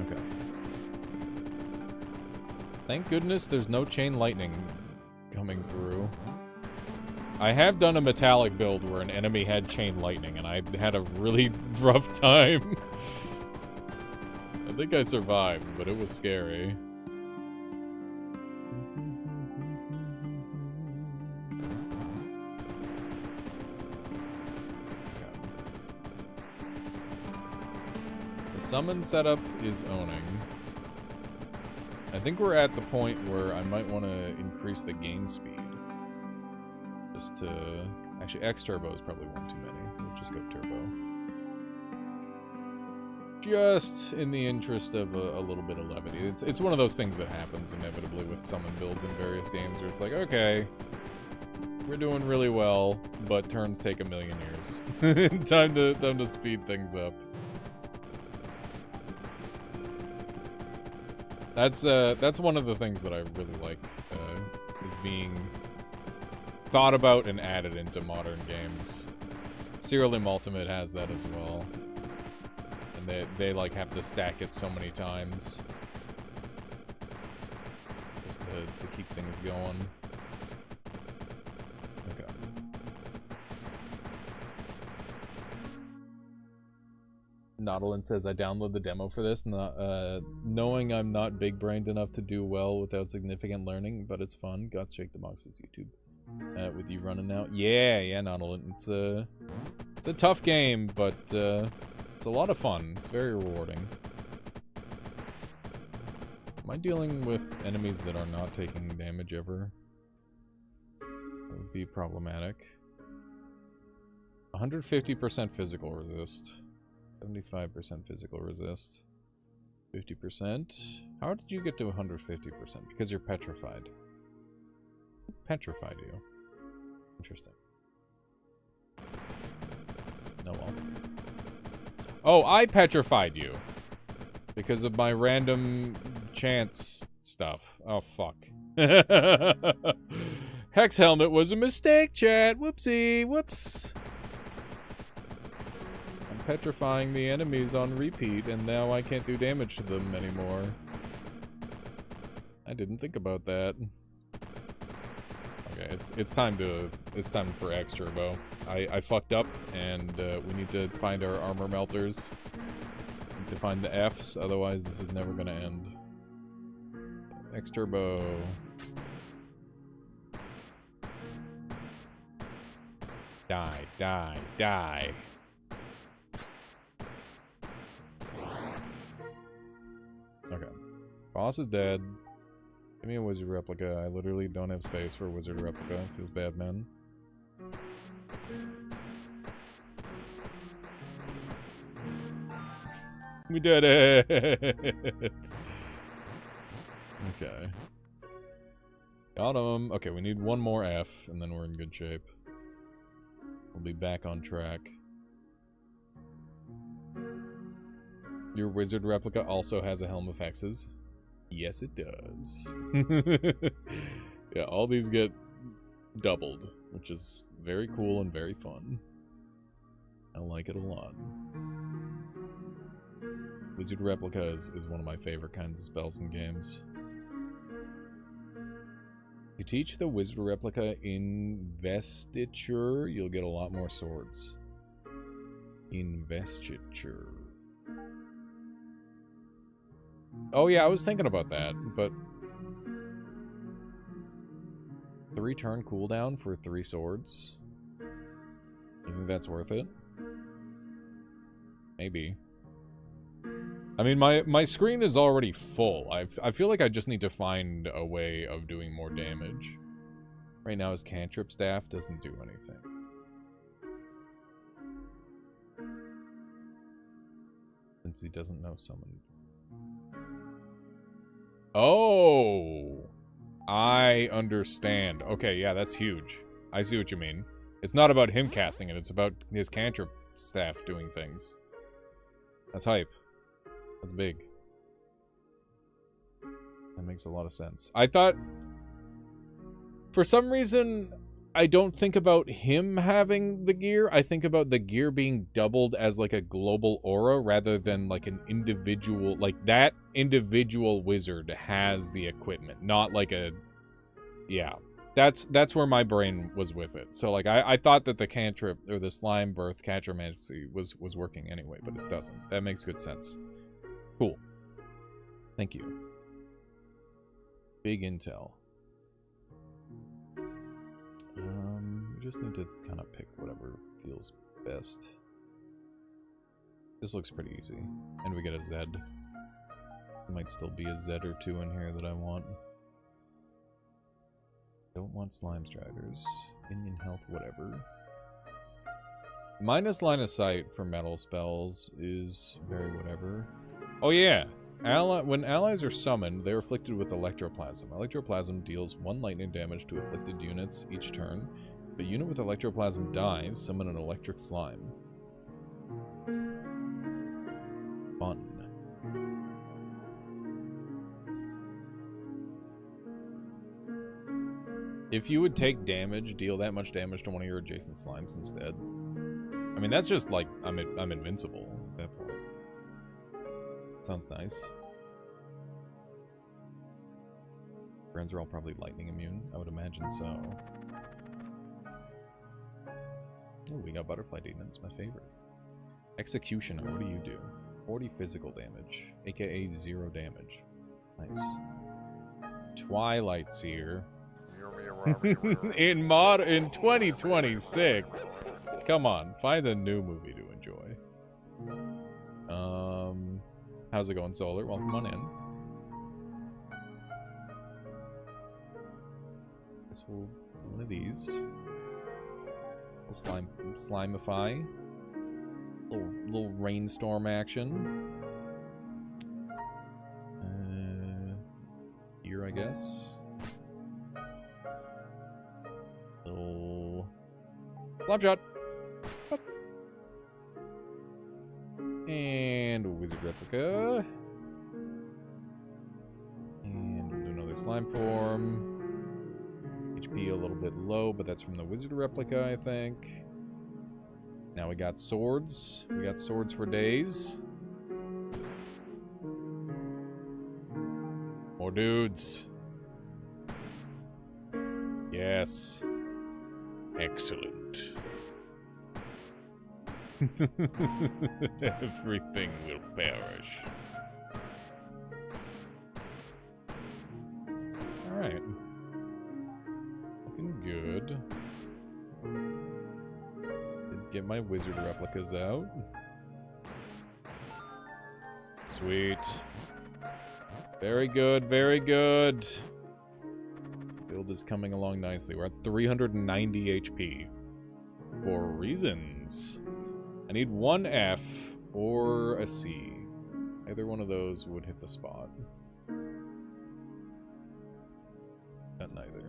Okay. Thank goodness there's no chain lightning coming through. I have done a metallic build where an enemy had chain lightning, and I had a really rough time. I think I survived, but it was scary. The summon setup is owning. I think we're at the point where I might want to increase the game speed. Just to... Actually, X Turbo is probably one too many. We'll just go Turbo. Just in the interest of a little bit of levity. It's one of those things that happens inevitably with summon builds in various games where it's like, okay, we're doing really well, but turns take 1,000,000 years. Time to speed things up. That's one of the things that I really like, is being thought about and added into modern games. Serial Ultimate has that as well. And they like have to stack it so many times. Just to keep things going. Okay. Nautilin says, I download the demo for this, knowing I'm not big-brained enough to do well without significant learning, but it's fun. Got Shake the Box's YouTube. With you running now. Yeah, Nautilin. It's a tough game, but it's a lot of fun. It's very rewarding. Am I dealing with enemies that are not taking damage ever? That would be problematic. 150% physical resist. 75% physical resist. 50%. How did you get to 150%? Because you're petrified. Who petrified you? Interesting. Oh well. Oh, I petrified you. Because of my random chance stuff. Oh, fuck. Hex Helmet was a mistake, chat. Whoopsie. Whoops. I'm petrifying the enemies on repeat, and now I can't do damage to them anymore. I didn't think about that. Okay, it's time for X Turbo. I fucked up, and we need to find our armor melters. Need to find the Fs, otherwise this is never gonna end. X Turbo. Die, die, die. Okay. Boss is dead. Give me a wizard replica. I literally don't have space for a wizard replica. Feels bad, man. We did it! Okay. Got him. Okay, we need one more F, and then we're in good shape. We'll be back on track. Your wizard replica also has a Helm of Hexes. Yes, it does. Yeah, all these get doubled, which is very cool and very fun. I like it a lot. Wizard replica is one of my favorite kinds of spells in games. You teach the wizard replica investiture, you'll get a lot more swords. Investiture. Oh yeah, I was thinking about that, but 3 turn cooldown for 3 swords? You think that's worth it? Maybe. I mean, my screen is already full. I feel like I just need to find a way of doing more damage. Right now his cantrip staff doesn't do anything. Since he doesn't know summon. Oh! I understand. Okay, yeah, that's huge. I see what you mean. It's not about him casting it, it's about his cantrip staff doing things. That's hype. That's big. That makes a lot of sense. I thought... For some reason, I don't think about him having the gear. I think about the gear being doubled as like a global aura rather than like an individual... Like, that individual wizard has the equipment, not like a... Yeah. That's where my brain was with it. So, like, I thought that the cantrip, or the slime birth Catchromancy was working anyway, but it doesn't. That makes good sense. Cool. Thank you. Big intel. We just need to kind of pick whatever feels best. This looks pretty easy. And we get a Z. There might still be a Z or 2 in here that I want. Don't want slime striders. Minion health, whatever. Minus line of sight for metal spells is very whatever. Oh yeah! When allies are summoned, they are afflicted with Electroplasm. Electroplasm deals 1 lightning damage to afflicted units each turn. If a unit with Electroplasm dies, summon an electric slime. Fun. If you would take damage, deal that much damage to one of your adjacent slimes instead. I mean, that's just like, I'm invincible at that point. Sounds nice. Friends are all probably lightning immune. I would imagine so. Oh, we got butterfly demons, my favorite. Executioner, what do you do? 40 physical damage, aka 0 damage. Nice. Twilight Seer. in 2026. Come on, find a new movie to enjoy. How's it going, Solar? Welcome on in. Guess we'll do one of these. We'll Slimify. Little rainstorm action. Here, I guess. Little flop shot. Up. And a wizard replica. And we'll do another slime form. HP a little bit low, but that's from the wizard replica, I think. Now we got swords. We got swords for days. More dudes. Yes. Excellent. Everything will perish. Alright. Looking good. Get my wizard replicas out. Sweet. Very good, very good. Build is coming along nicely. We're at 390 HP. For reasons. I need one F or a C. Either one of those would hit the spot. But neither.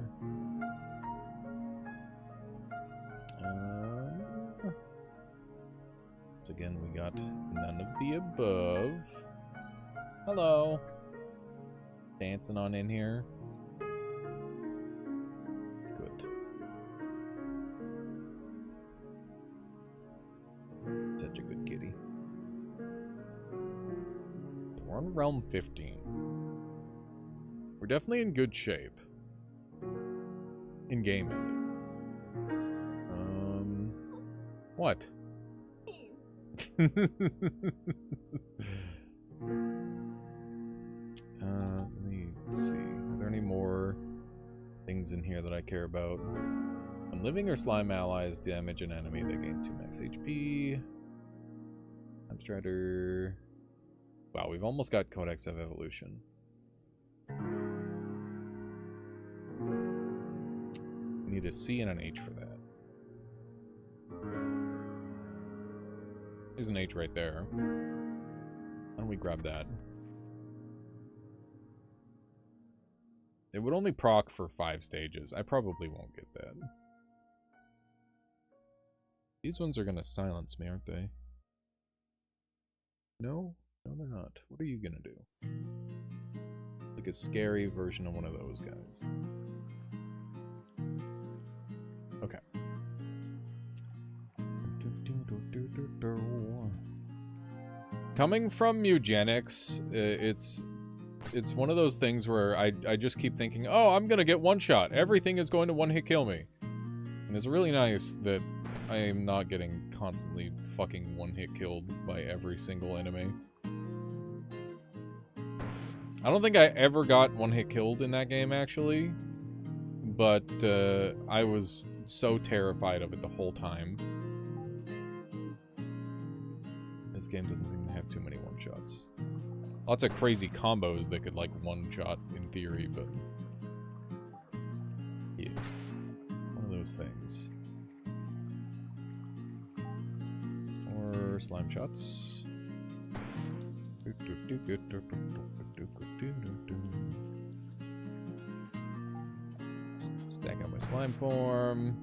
Again, we got none of the above. Hello. Dancing on in here. It's good. Such a good kitty. We're on realm 15. We're definitely in good shape. In game. What? Let me see. Are there any more things in here that I care about? When living or slime allies damage an enemy, they gain 2 max HP. Strider. Wow, we've almost got Codex of Evolution. We need a C and an H for that. There's an H right there. Why don't we grab that? It would only proc for 5 stages. I probably won't get that. These ones are gonna silence me, aren't they? No? No, they're not. What are you gonna do? Like a scary version of one of those guys. Okay. Coming from eugenics, it's one of those things where I just keep thinking, oh, I'm gonna get one shot. Everything is going to one hit kill me. And it's really nice that I am not getting constantly fucking one hit killed by every single enemy. I don't think I ever got one hit killed in that game, actually. But I was so terrified of it the whole time. This game doesn't seem to have too many one-shots. Lots of crazy combos that could, like, one-shot in theory, but... yeah. One of those things. Or slime shots. Stack out my slime form.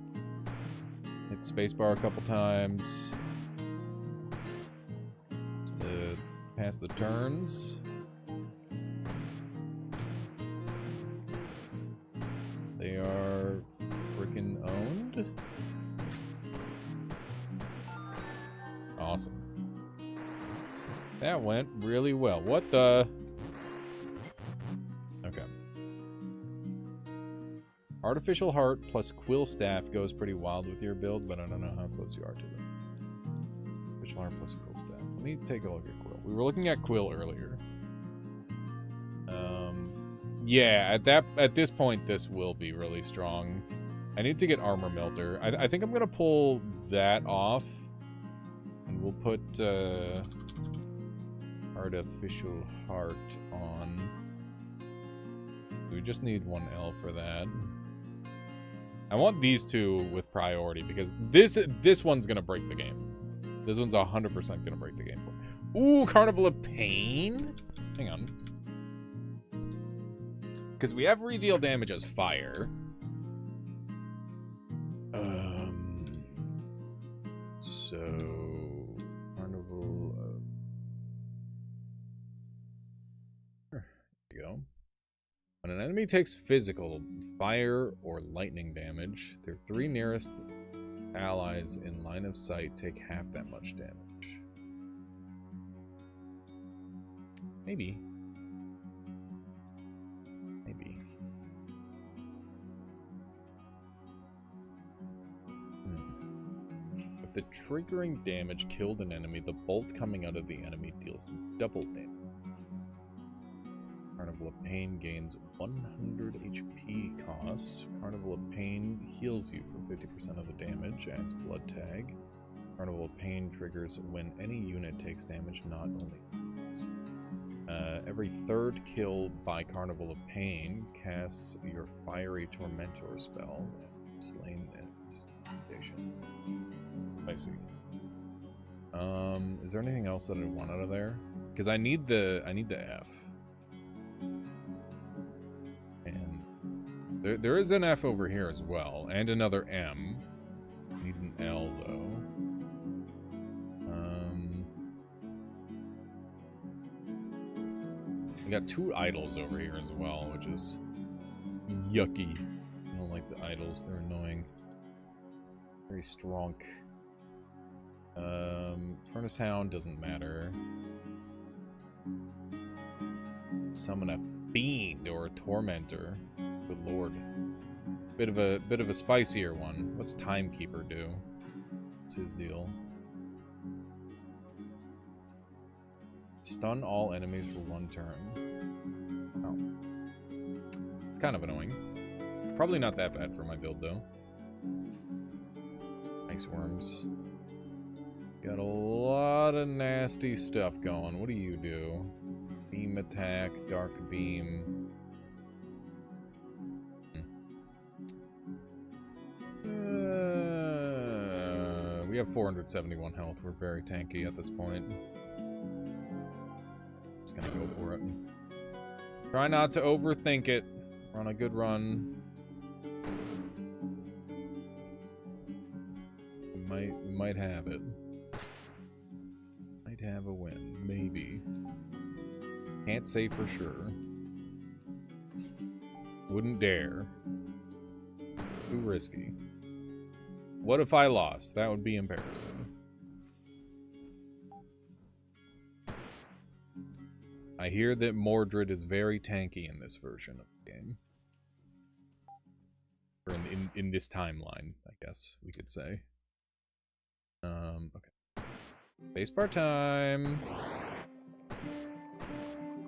Hit spacebar a couple times. Just to pass the turns. They are freaking owned. Awesome. That went really well. What the? Okay. Artificial Heart plus Quill Staff goes pretty wild with your build, but I don't know how close you are to them. Official heart plus Quill stats. Let me take a look at Quill. We were looking at Quill earlier. Yeah, at this point, this will be really strong. I need to get Armor Melter. I think I'm gonna pull that off, and we'll put Artificial Heart on. We just need 1 L for that. I want these two with priority because this one's gonna break the game. This one's 100% gonna break the game for me. Ooh, Carnival of Pain. Hang on. Because we have redeal damage as fire. So Carnival of... There you go. When an enemy takes physical, fire, or lightning damage, their 3 nearest allies in line of sight take half that much damage. Maybe. Maybe. If the triggering damage killed an enemy, the bolt coming out of the enemy deals double damage. Carnival of Pain gains 100 HP cost. Carnival of Pain heals you for 50% of the damage, adds blood tag. Carnival of Pain triggers when any unit takes damage, not only units. Every 3rd kill by Carnival of Pain casts your Fiery Tormentor spell and slain enemies. I see. Is there anything else that I want out of there? Because I need the F. There is an F over here as well, and another M. Need an L, though. We got 2 idols over here as well, which is yucky. I don't like the idols, they're annoying. Very strong. Furnace Hound doesn't matter. Summon a Fiend or a Tormentor. Good lord. Bit of a spicier one. What's Timekeeper do? What's his deal? Stun all enemies for 1 turn. Oh. It's kind of annoying. Probably not that bad for my build, though. Ice Worms. Got a lot of nasty stuff going. What do you do? Beam attack, Dark Beam. We have 471 health. We're very tanky at this point. Just gonna go for it. Try not to overthink it. We're on a good run. We might have it. Might have a win. Maybe. Can't say for sure. Wouldn't dare. Too risky. What if I lost? That would be embarrassing. I hear that Mordred is very tanky in this version of the game. Or in this timeline, I guess we could say. Okay. Spacebar time!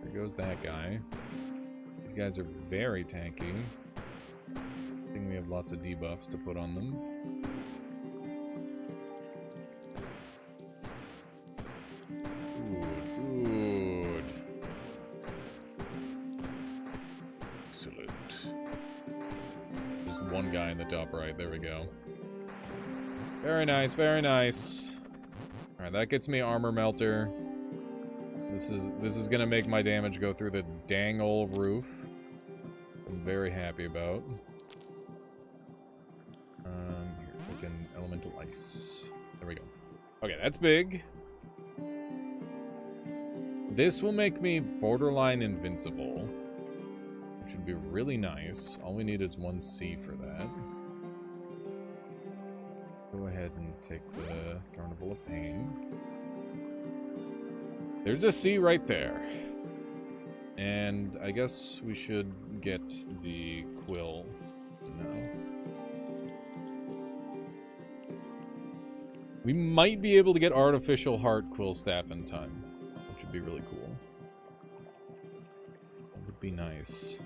There goes that guy. These guys are very tanky. I think we have lots of debuffs to put on them. Good. Excellent. Just one guy in the top right. There we go. Very nice, very nice. Alright, that gets me Armor Melter. This is gonna make my damage go through the dang old roof. I'm very happy about. Here, fucking Elemental Ice. There we go. Okay, that's big. This will make me borderline invincible, which would be really nice. All we need is 1 C for that. Go ahead and take the Carnival of Pain. There's a C right there. And I guess we should get the Quill now. We might be able to get Artificial Heart Quillstaff in time, which would be really cool. That would be nice.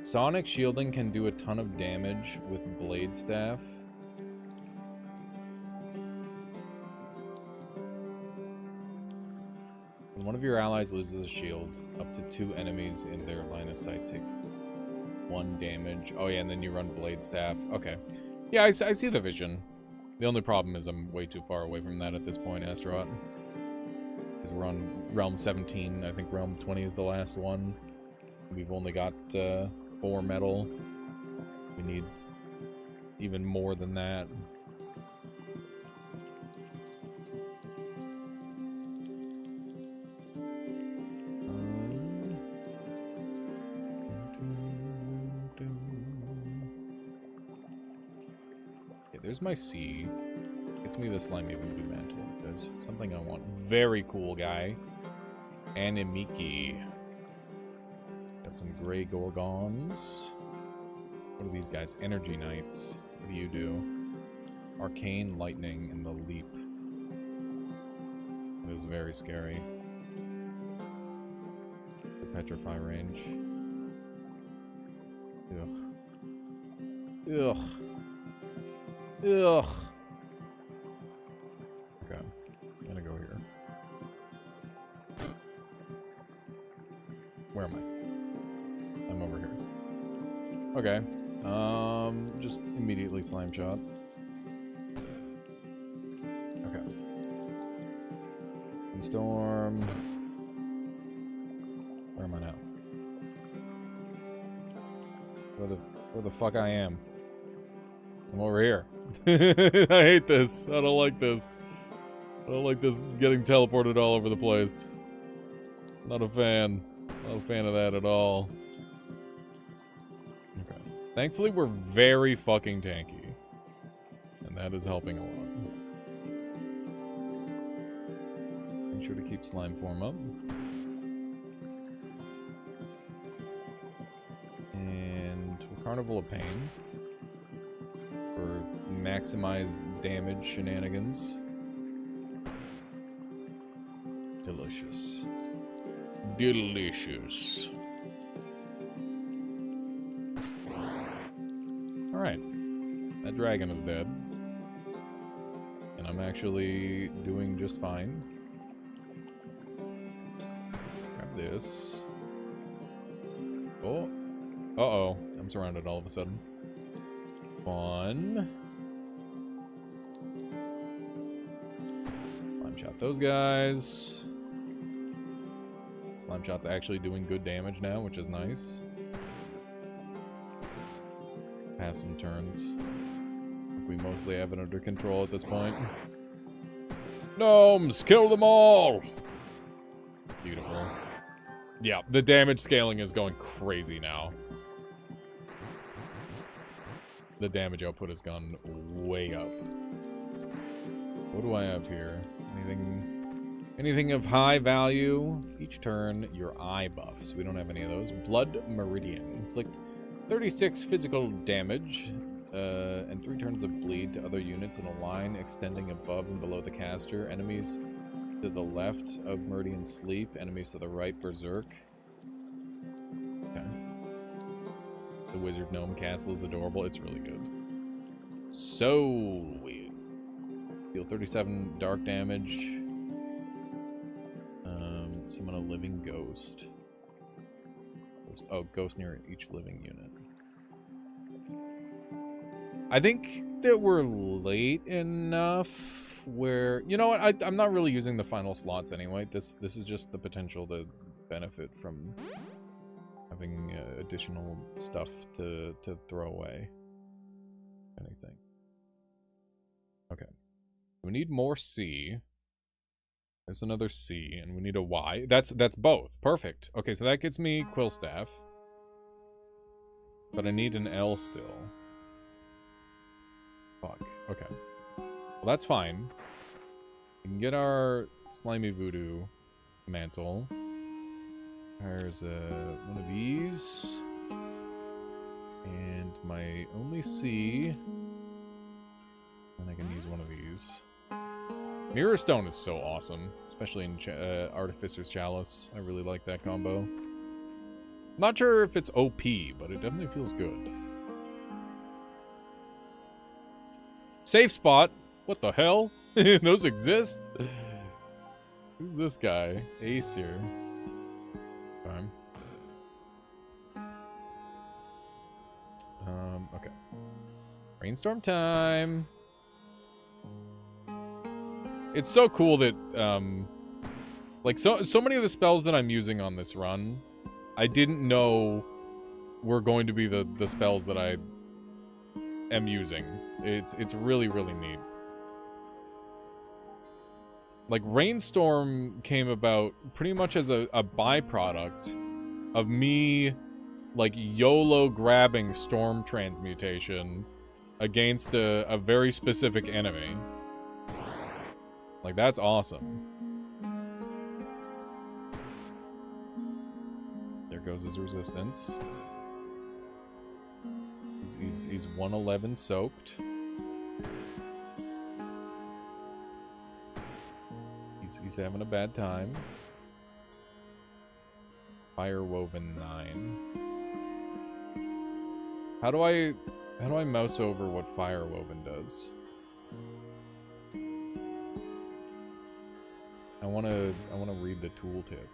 Sonic Shielding can do a ton of damage with Blade Staff. When one of your allies loses a shield, up to 2 enemies in their line of sight take 1 damage. Oh yeah, and then you run Blade Staff. Okay. Yeah, I see the vision. The only problem is I'm way too far away from that at this point, Astaroth. Because we're on Realm 17. I think Realm 20 is the last one. We've only got 4 metal. We need even more than that. There's my C. Gets me the Slimy Voodoo Mantle. There's something I want. Very cool guy. Animiki. Got some Grey Gorgons. What are these guys? Energy Knights. What do you do? Arcane Lightning and the Leap. It is very scary. The Petrify range. Ugh. Ugh. Ugh. Okay. I'm gonna go here. Where am I? I'm over here. Okay. Just immediately Slime Shot. Okay. And Storm. Where am I now? Where the fuck I am? I'm over here. I hate this. I don't like this. I don't like this getting teleported all over the place. Not a fan. Not a fan of that at all. Okay. Thankfully, we're very fucking tanky. And that is helping a lot. Make sure to keep slime form up. And Carnival of Pain. For maximized damage shenanigans. Delicious. Delicious. Alright. That dragon is dead. And I'm actually doing just fine. Grab this. Oh. Uh-oh. I'm surrounded all of a sudden. Fun. Slime shot those guys. Slime shot's actually doing good damage now, which is nice. Pass some turns. We mostly have it under control at this point. Gnomes, kill them all! Beautiful. Yeah, the damage scaling is going crazy now. The damage output has gone way up. What do I have here? Anything of high value? Each turn, your eye buffs. We don't have any of those. Blood Meridian. Inflict 36 physical damage and 3 turns of bleed to other units in a line extending above and below the caster. Enemies to the left of Meridian sleep. Enemies to the right, berserk. Okay. The Wizard Gnome Castle is adorable. It's really good. So weird. Deal 37 dark damage. Summon a living ghost. Oh, ghost near each living unit. I think that we're late enough where... You know what? I'm not really using the final slots anyway. This is just the potential to benefit from having additional stuff to throw away. Anything. Okay. We need more C. There's another C, and we need a Y. That's both. Perfect. Okay, so that gets me Quillstaff. But I need an L still. Fuck. Okay. Well, that's fine. We can get our Slimy Voodoo Mantle. There's one of these. And my only see... And I can use one of these. Mirror Stone is so awesome, especially in Artificer's Chalice. I really like that combo. Not sure if it's OP, but it definitely feels good. Safe spot? What the hell? Those exist? Who's this guy? Aesir. Time. Okay. Rainstorm time. It's so cool that, like, so many of the spells that I'm using on this run, I didn't know were going to be the spells that I am using. It's really, really neat. Like, Rainstorm came about pretty much as a byproduct of me, like, YOLO grabbing Storm Transmutation against a very specific enemy. Like, that's awesome. There goes his resistance. He's 111 soaked. He's having a bad time. Firewoven 9. How do I mouse over what Firewoven does? I wanna read the tooltip.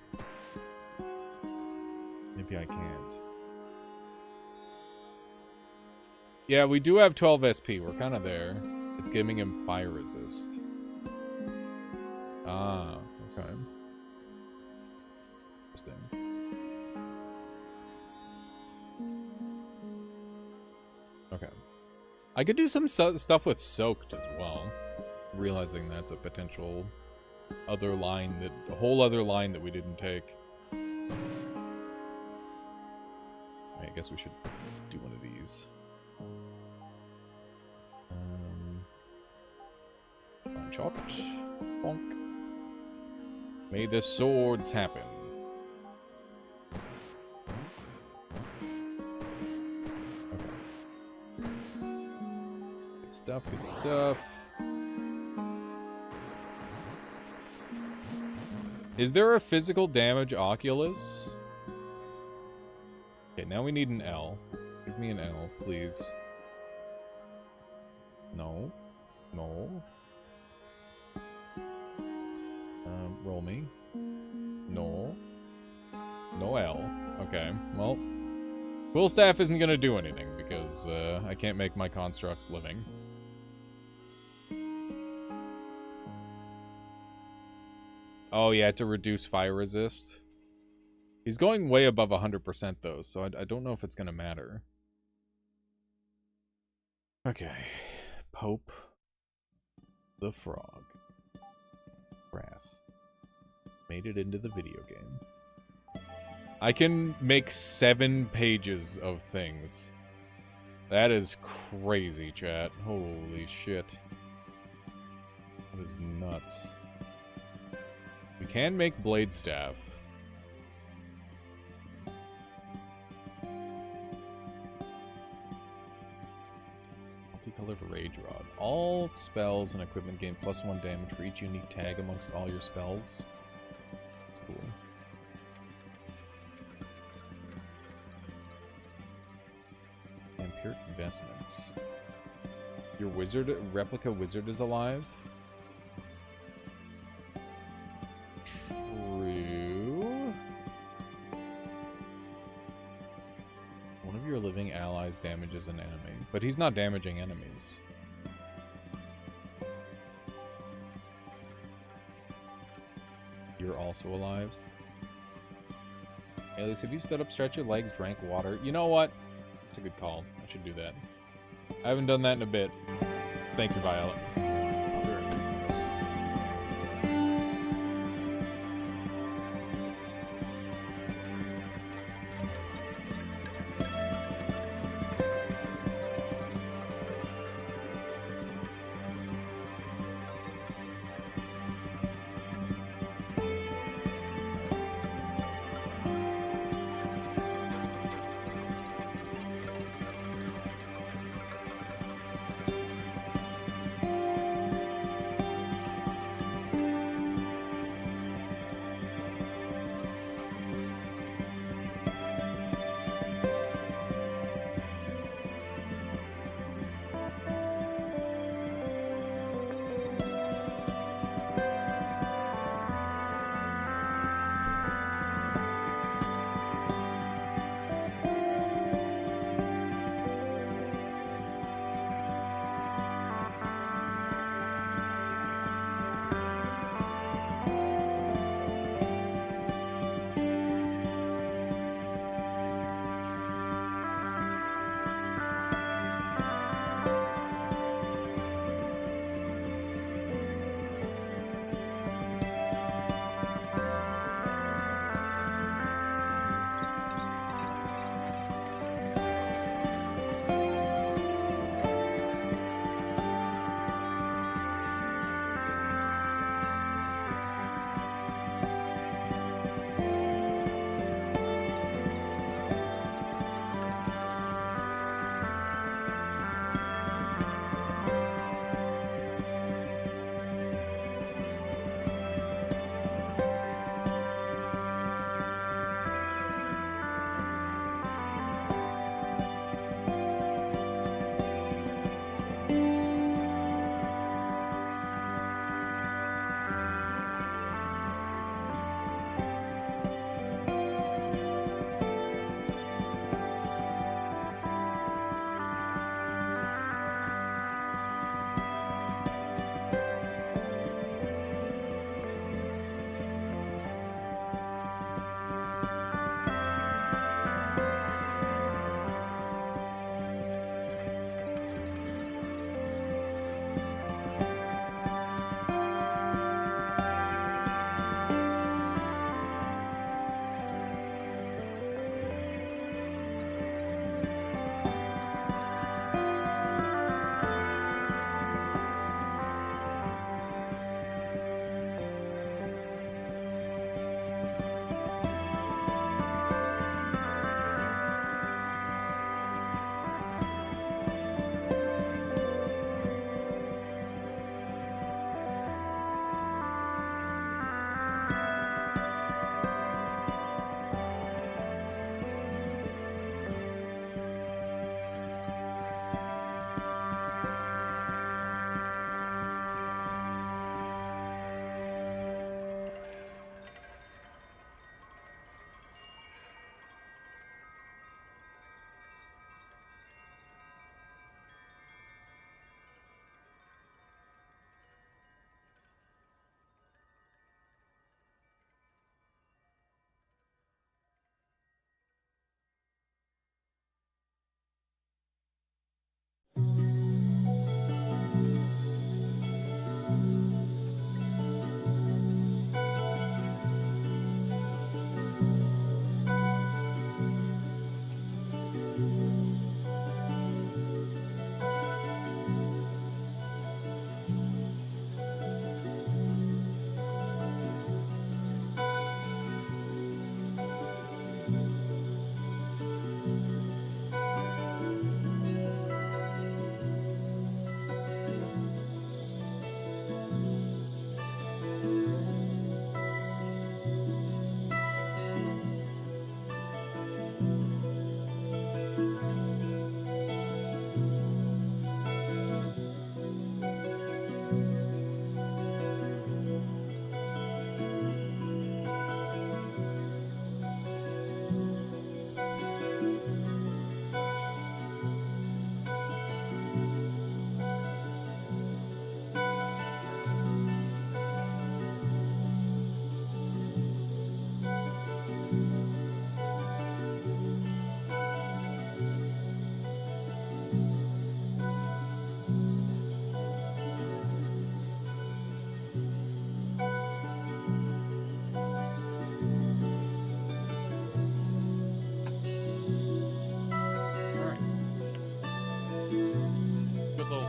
Maybe I can't. Yeah, we do have 12 SP. We're kind of there. It's giving him fire resist. Ah, okay. Interesting. Okay. I could do some stuff with soaked as well. Realizing that's a potential other line a whole other line that we didn't take. I guess we should do one of these. Shot. Bonk. May the swords happen. Okay. Good stuff, good stuff. Is there a physical damage Oculus? Okay, now we need an L. Give me an L, please. No. No. Roll me. No. No L. Okay, well. Quill Staff isn't gonna do anything, because I can't make my constructs living. Oh, yeah, to reduce fire resist. He's going way above 100% though, so I don't know if it's gonna matter. Okay. Pope the Frog. Wrath. Made it into the video game. I can make 7 pages of things. That is crazy, chat. Holy shit. That is nuts. We can make Blade Staff. Multicolored Rage Rod. All spells and equipment gain +1 damage for each unique tag amongst all your spells. That's cool. Vampiric Investments. Your replica wizard is alive? True. One of your living allies damages an enemy, but he's not damaging enemies. You're also alive. Alias, have you stood up, stretched your legs, drank water? You know what? It's a good call. I should do that. I haven't done that in a bit. Thank you, Violet. I'll be right back, guys.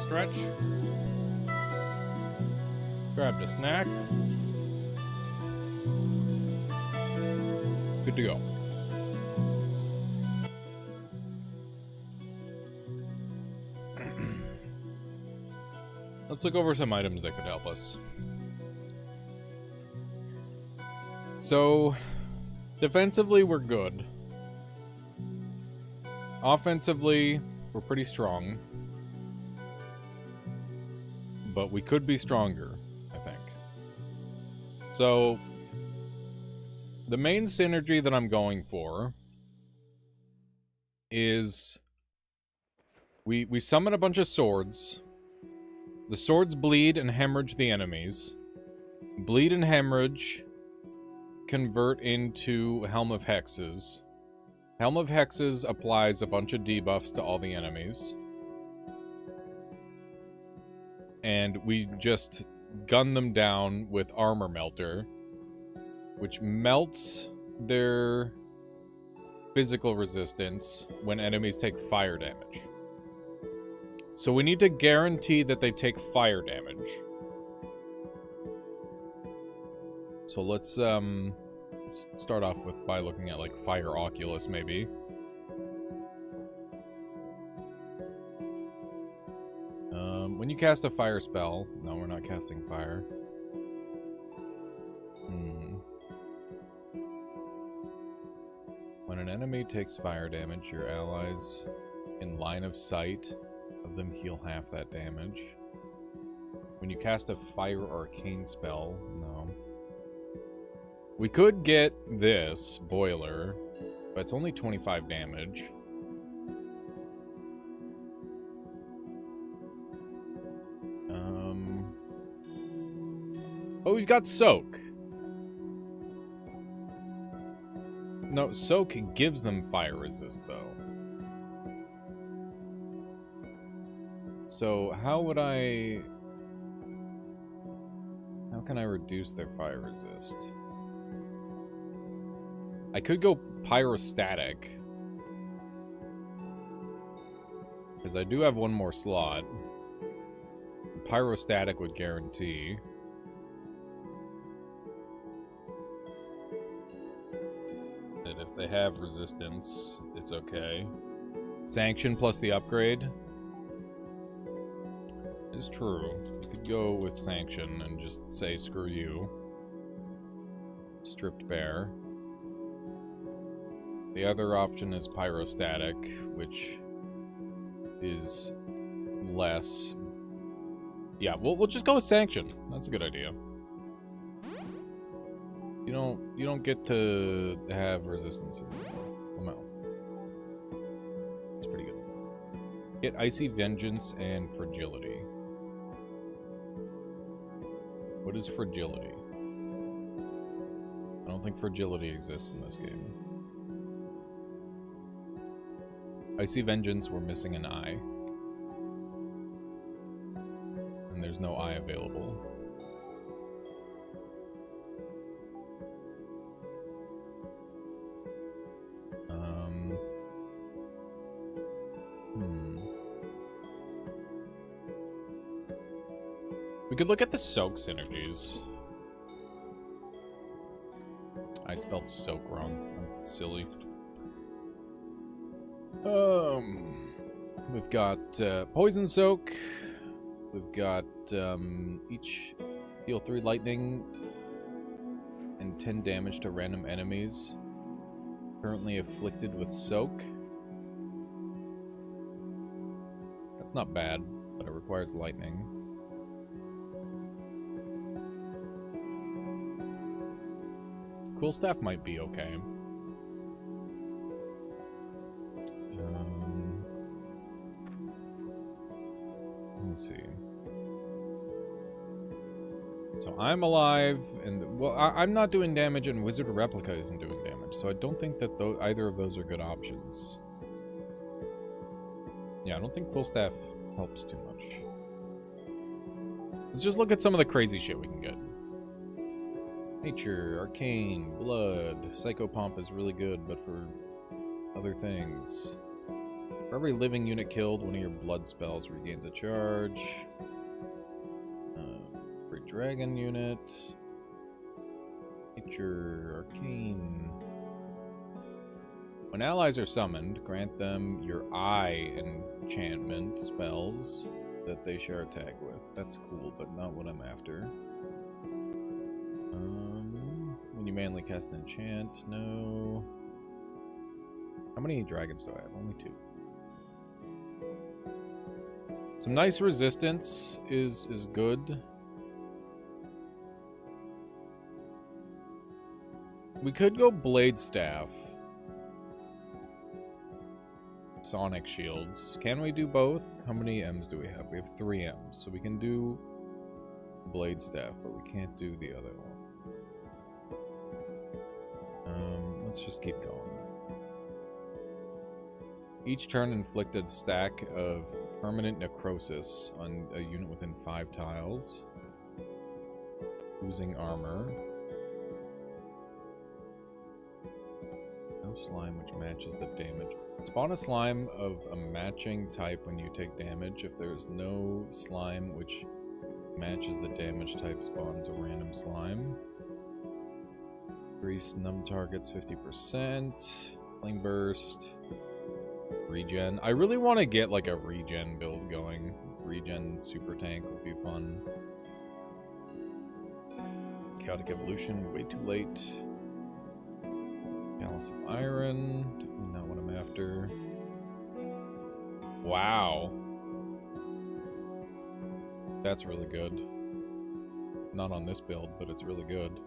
stretch. Grabbed a snack. Good to go. Let's look over some items that could help us. So, defensively, we're good. Offensively, we're pretty strong. But we could be stronger, I think. So, the main synergy that I'm going for is we summon a bunch of swords. The swords bleed and hemorrhage the enemies. Bleed and hemorrhage convert into Helm of Hexes. Helm of Hexes applies a bunch of debuffs to all the enemies. And we just gun them down with Armor Melter, which melts their physical resistance when enemies take fire damage. So we need to guarantee that they take fire damage. So let's start off by looking at like Fire Oculus maybe. When you cast a fire spell, no, we're not casting fire. When an enemy takes fire damage, your allies in line of sight of them heal half that damage. When you cast a fire arcane spell, no. We could get this, Boiler, but it's only 25 damage. Oh, we've got Soak. No, Soak gives them fire resist, though. So, how can I reduce their fire resist? I could go Pyrostatic. Because I do have one more slot. Pyrostatic would guarantee. That if they have resistance, it's okay. Sanction plus the upgrade is true. You could go with Sanction and just say screw you. Stripped Bare. The other option is Pyrostatic, which is less. Yeah, we'll just go with Sanction. That's a good idea. You don't get to have resistances anymore. Well, no. It's pretty good. Get Icy Vengeance and Fragility. What is Fragility? I don't think Fragility exists in this game. Icy Vengeance, we're missing an eye. And there's no eye available. We could look at the Soak synergies. I spelled Soak wrong. I'm silly. We've got Poison Soak. We've got each deal 3 lightning and 10 damage to random enemies currently afflicted with Soak. That's not bad, but it requires lightning. Cool Staff might be okay. Let's see. So I'm alive, and well, I'm not doing damage, and Wizard of Replica isn't doing damage. So I don't think that either of those are good options. Yeah, I don't think Cool Staff helps too much. Let's just look at some of the crazy shit we can get. Nature, Arcane, Blood, Psychopomp is really good, but for other things. For every living unit killed, one of your blood spells regains a charge. Great Dragon unit. Nature, Arcane. When allies are summoned, grant them your Eye enchantment spells that they share a tag with. That's cool, but not what I'm after. When you manually cast an enchant, no. How many dragons do I have? Only 2. Some nice resistance is good. We could go Blade Staff. Sonic Shields. Can we do both? How many M's do we have? We have 3 M's. So we can do Blade Staff, but we can't do the other one. Let's just keep going. Each turn inflicted stack of permanent necrosis on a unit within 5 tiles. Losing armor. No slime which matches the damage. Spawn a slime of a matching type when you take damage. If there's no slime which matches the damage type, spawns a random slime. Increase numb targets 50%. Flame burst. Regen. I really want to get like a regen build going. Regen super tank would be fun. Chaotic evolution, way too late. Chalice of Iron, definitely not what I'm after. Wow. That's really good. Not on this build, but it's really good.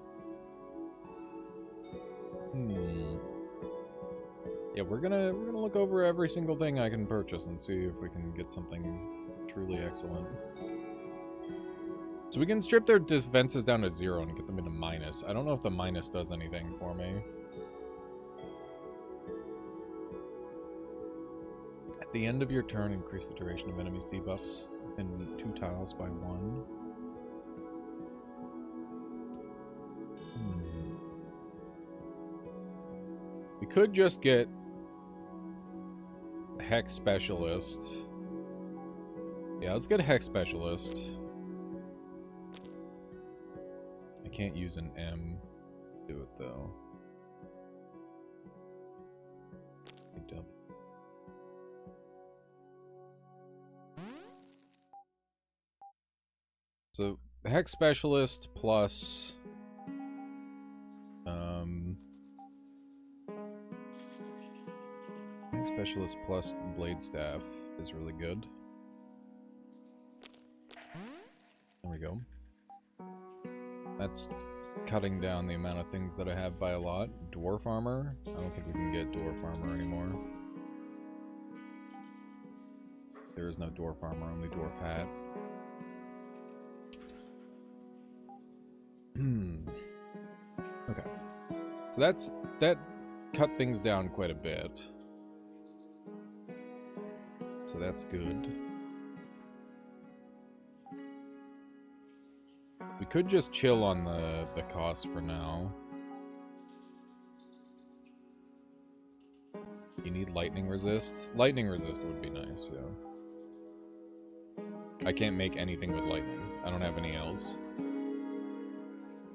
Yeah, we're gonna look over every single thing I can purchase and see if we can get something truly excellent. So we can strip their defenses down to 0 and get them into minus. I don't know if the minus does anything for me. At the end of your turn, increase the duration of enemies' debuffs within 2 tiles by 1. We could just get Hex Specialist. Yeah, let's get a Hex Specialist. I can't use an M to do it though. So Hex Specialist plus Hex Specialist plus Blade Staff is really good. There we go. That's cutting down the amount of things that I have by a lot. Dwarf Armor. I don't think we can get Dwarf Armor anymore. There is no Dwarf Armor, only Dwarf Hat. Okay. So that cut things down quite a bit. So that's good. We could just chill on the cost for now. You need lightning resist? Lightning resist would be nice, yeah. I can't make anything with lightning. I don't have any L's.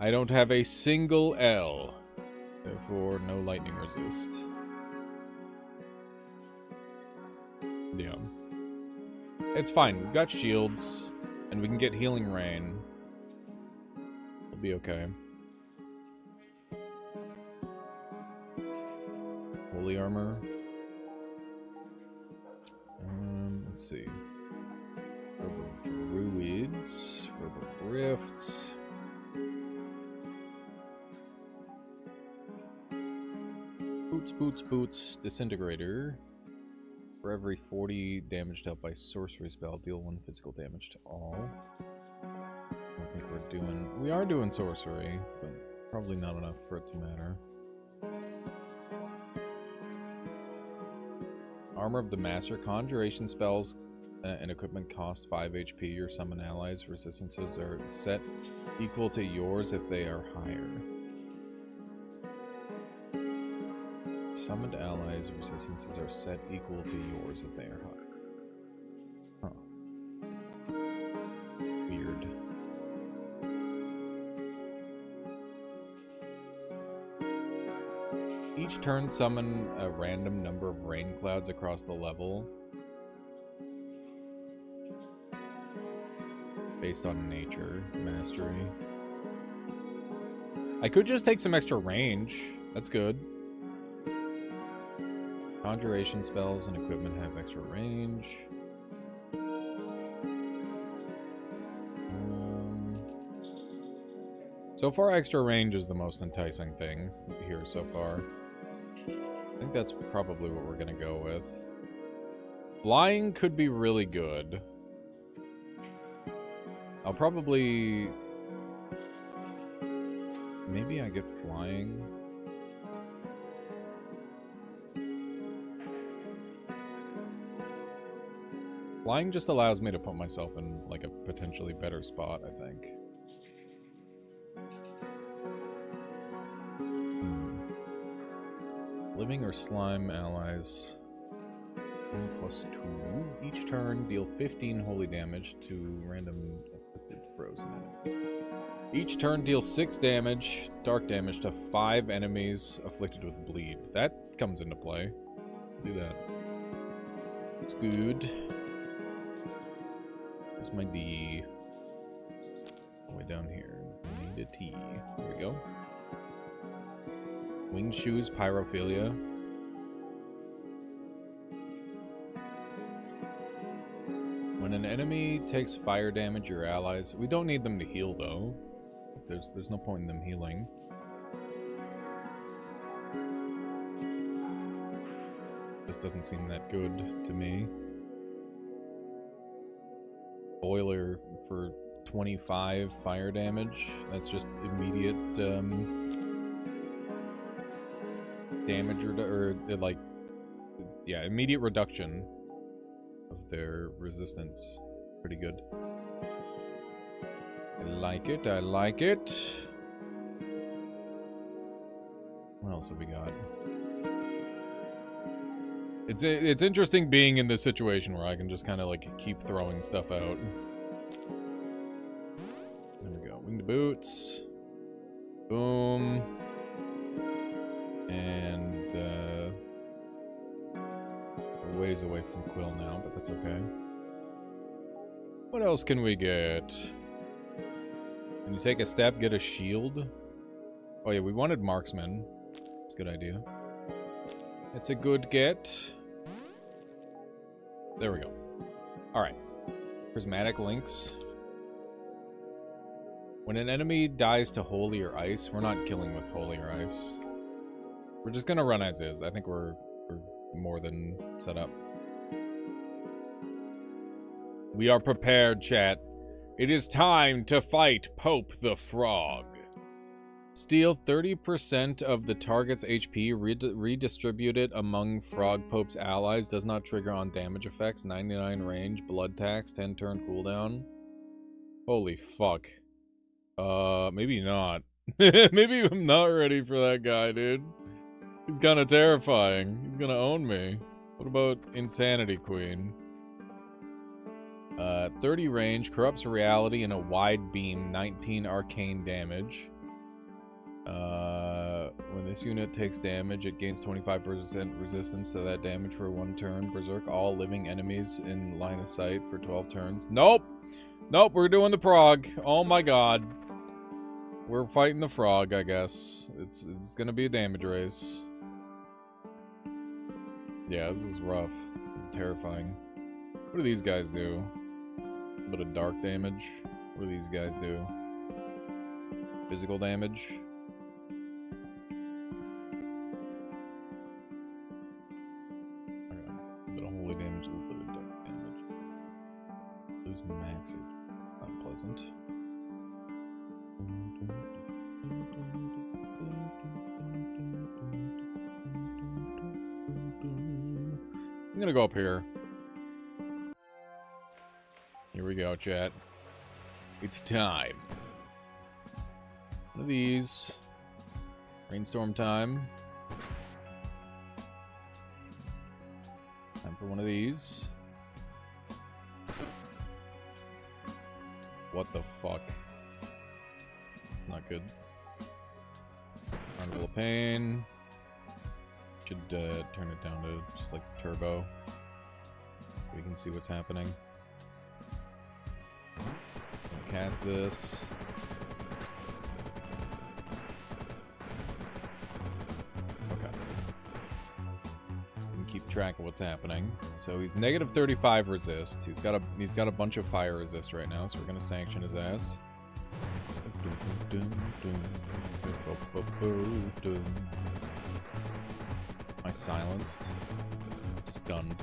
I don't have a single L. Therefore, no lightning resist. Yeah. It's fine. We've got shields, and we can get healing rain. We'll be okay. Holy armor. Let's see. Robo Druids. Robo Rifts. Boots. Disintegrator. For every 40 damage dealt by sorcery spell, deal 1 physical damage to all. I don't think we're doing... We are doing sorcery, but probably not enough for it to matter. Armor of the Master. Conjuration spells and equipment cost 5 HP. Your summon allies' resistances are set equal to yours if they are higher. Summoned allies' resistances are set equal to yours if they are high. Huh. Weird. Each turn, summon a random number of rain clouds across the level. Based on nature, mastery. I could just take some extra range. That's good. Conjuration spells and equipment have extra range. So far, extra range is the most enticing thing here so far. I think that's probably what we're gonna go with. Flying could be really good. I'll probably... Maybe I get flying. Flying just allows me to put myself in, like, a potentially better spot, I think. Living or slime allies. 1+2. Each turn, deal 15 holy damage to random afflicted frozen enemy. Each turn, deal 6 damage, dark damage, to 5 enemies afflicted with bleed. That comes into play. Do that. It's good. Where's my D? All the way down here. I need a T. There we go. Winged shoes, pyrophilia. When an enemy takes fire damage, your allies... We don't need them to heal, though. There's no point in them healing. This doesn't seem that good to me. Boiler for 25 fire damage. That's just immediate damage or like, yeah, immediate reduction of their resistance. Pretty good. I like it, I like it. What else have we got? It's interesting being in this situation where I can just kind of like keep throwing stuff out. There we go. Winged boots. Boom. And we're ways away from Quill now, but that's okay. What else can we get? When you take a step, get a shield. Oh yeah, we wanted marksman. That's a good idea. It's a good get. There we go. Alright. Prismatic links. When an enemy dies to holy or ice, we're not killing with holy or ice. We're just gonna run as is. I think we're more than set up. We are prepared, chat. It is time to fight Pope the Frog. Steal 30% of the target's HP, redistribute it among Frog Pope's allies, does not trigger on damage effects, 99 range, blood tax, 10 turn cooldown. Holy fuck. Maybe not. Maybe I'm not ready for that guy, dude. He's kind of terrifying. He's gonna own me. What about Insanity Queen? 30 range, corrupts reality in a wide beam, 19 arcane damage. When this unit takes damage, it gains 25% resistance to that damage for 1 turn. Berserk all living enemies in line of sight for 12 turns. Nope! Nope, we're doing the prog. Oh my god. We're fighting the frog, I guess. It's gonna be a damage race. Yeah, this is rough. It's terrifying. What do these guys do? A bit of dark damage. What do these guys do? Physical damage. Okay. A bit of holy damage, a little bit of dark damage. Lose max. Not pleasant. I'm gonna go up here. Here we go, chat. It's time. One of these. Rainstorm time. for one of these. What the fuck? It's not good. Carnival of Pain. Should turn it down to just like turbo. So we can see what's happening. Cast this. Okay. And keep track of what's happening. So he's negative 35 resist. He's got a bunch of fire resist right now, so we're gonna sanction his ass. Am I silenced? Stunned.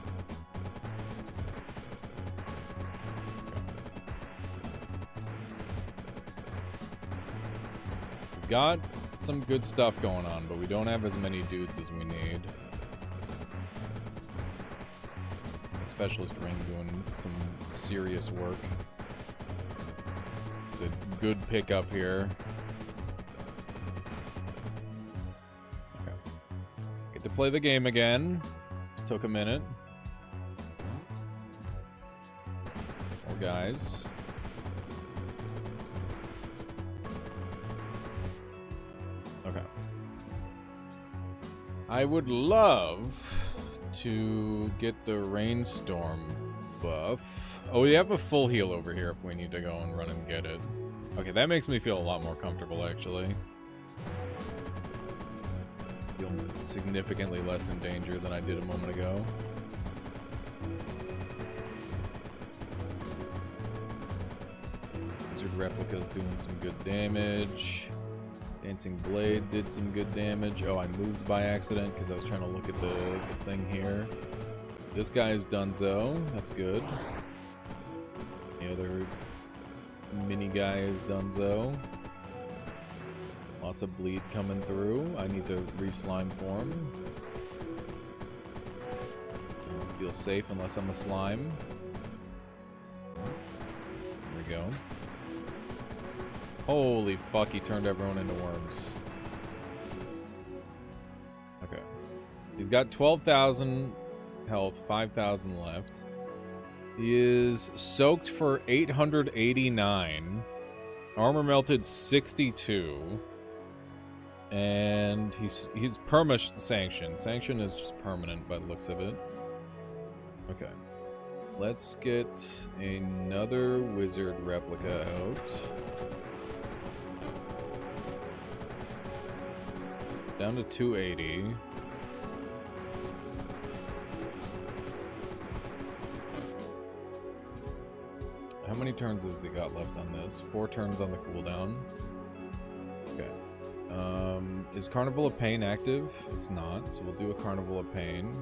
We've got some good stuff going on, but we don't have as many dudes as we need. Specialist Ring doing some serious work. It's a good pickup here. Okay. Get to play the game again. Just took a minute. More guys. Okay. I would love to get the rainstorm buff. Oh, we have a full heal over here if we need to go and run and get it. Okay, that makes me feel a lot more comfortable, actually. Feel significantly less in danger than I did a moment ago. Wizard Replica's doing some good damage. Dancing Blade did some good damage. Oh, I moved by accident because I was trying to look at the thing here. This guy is donezo. That's good. The other mini guy is donezo. Lots of bleed coming through. I need to re-slime form. I don't feel safe unless I'm a slime. There we go. Holy fuck, he turned everyone into worms. Okay. He's got 12,000 health, 5,000 left. He is soaked for 889. Armor melted 62. And he's perma sanction. Sanction is just permanent by the looks of it. Okay. Let's get another wizard replica out. Down to 280. How many turns has he got left on this? 4 turns on the cooldown. Okay. Is Carnival of Pain active? It's not, so we'll do a Carnival of Pain.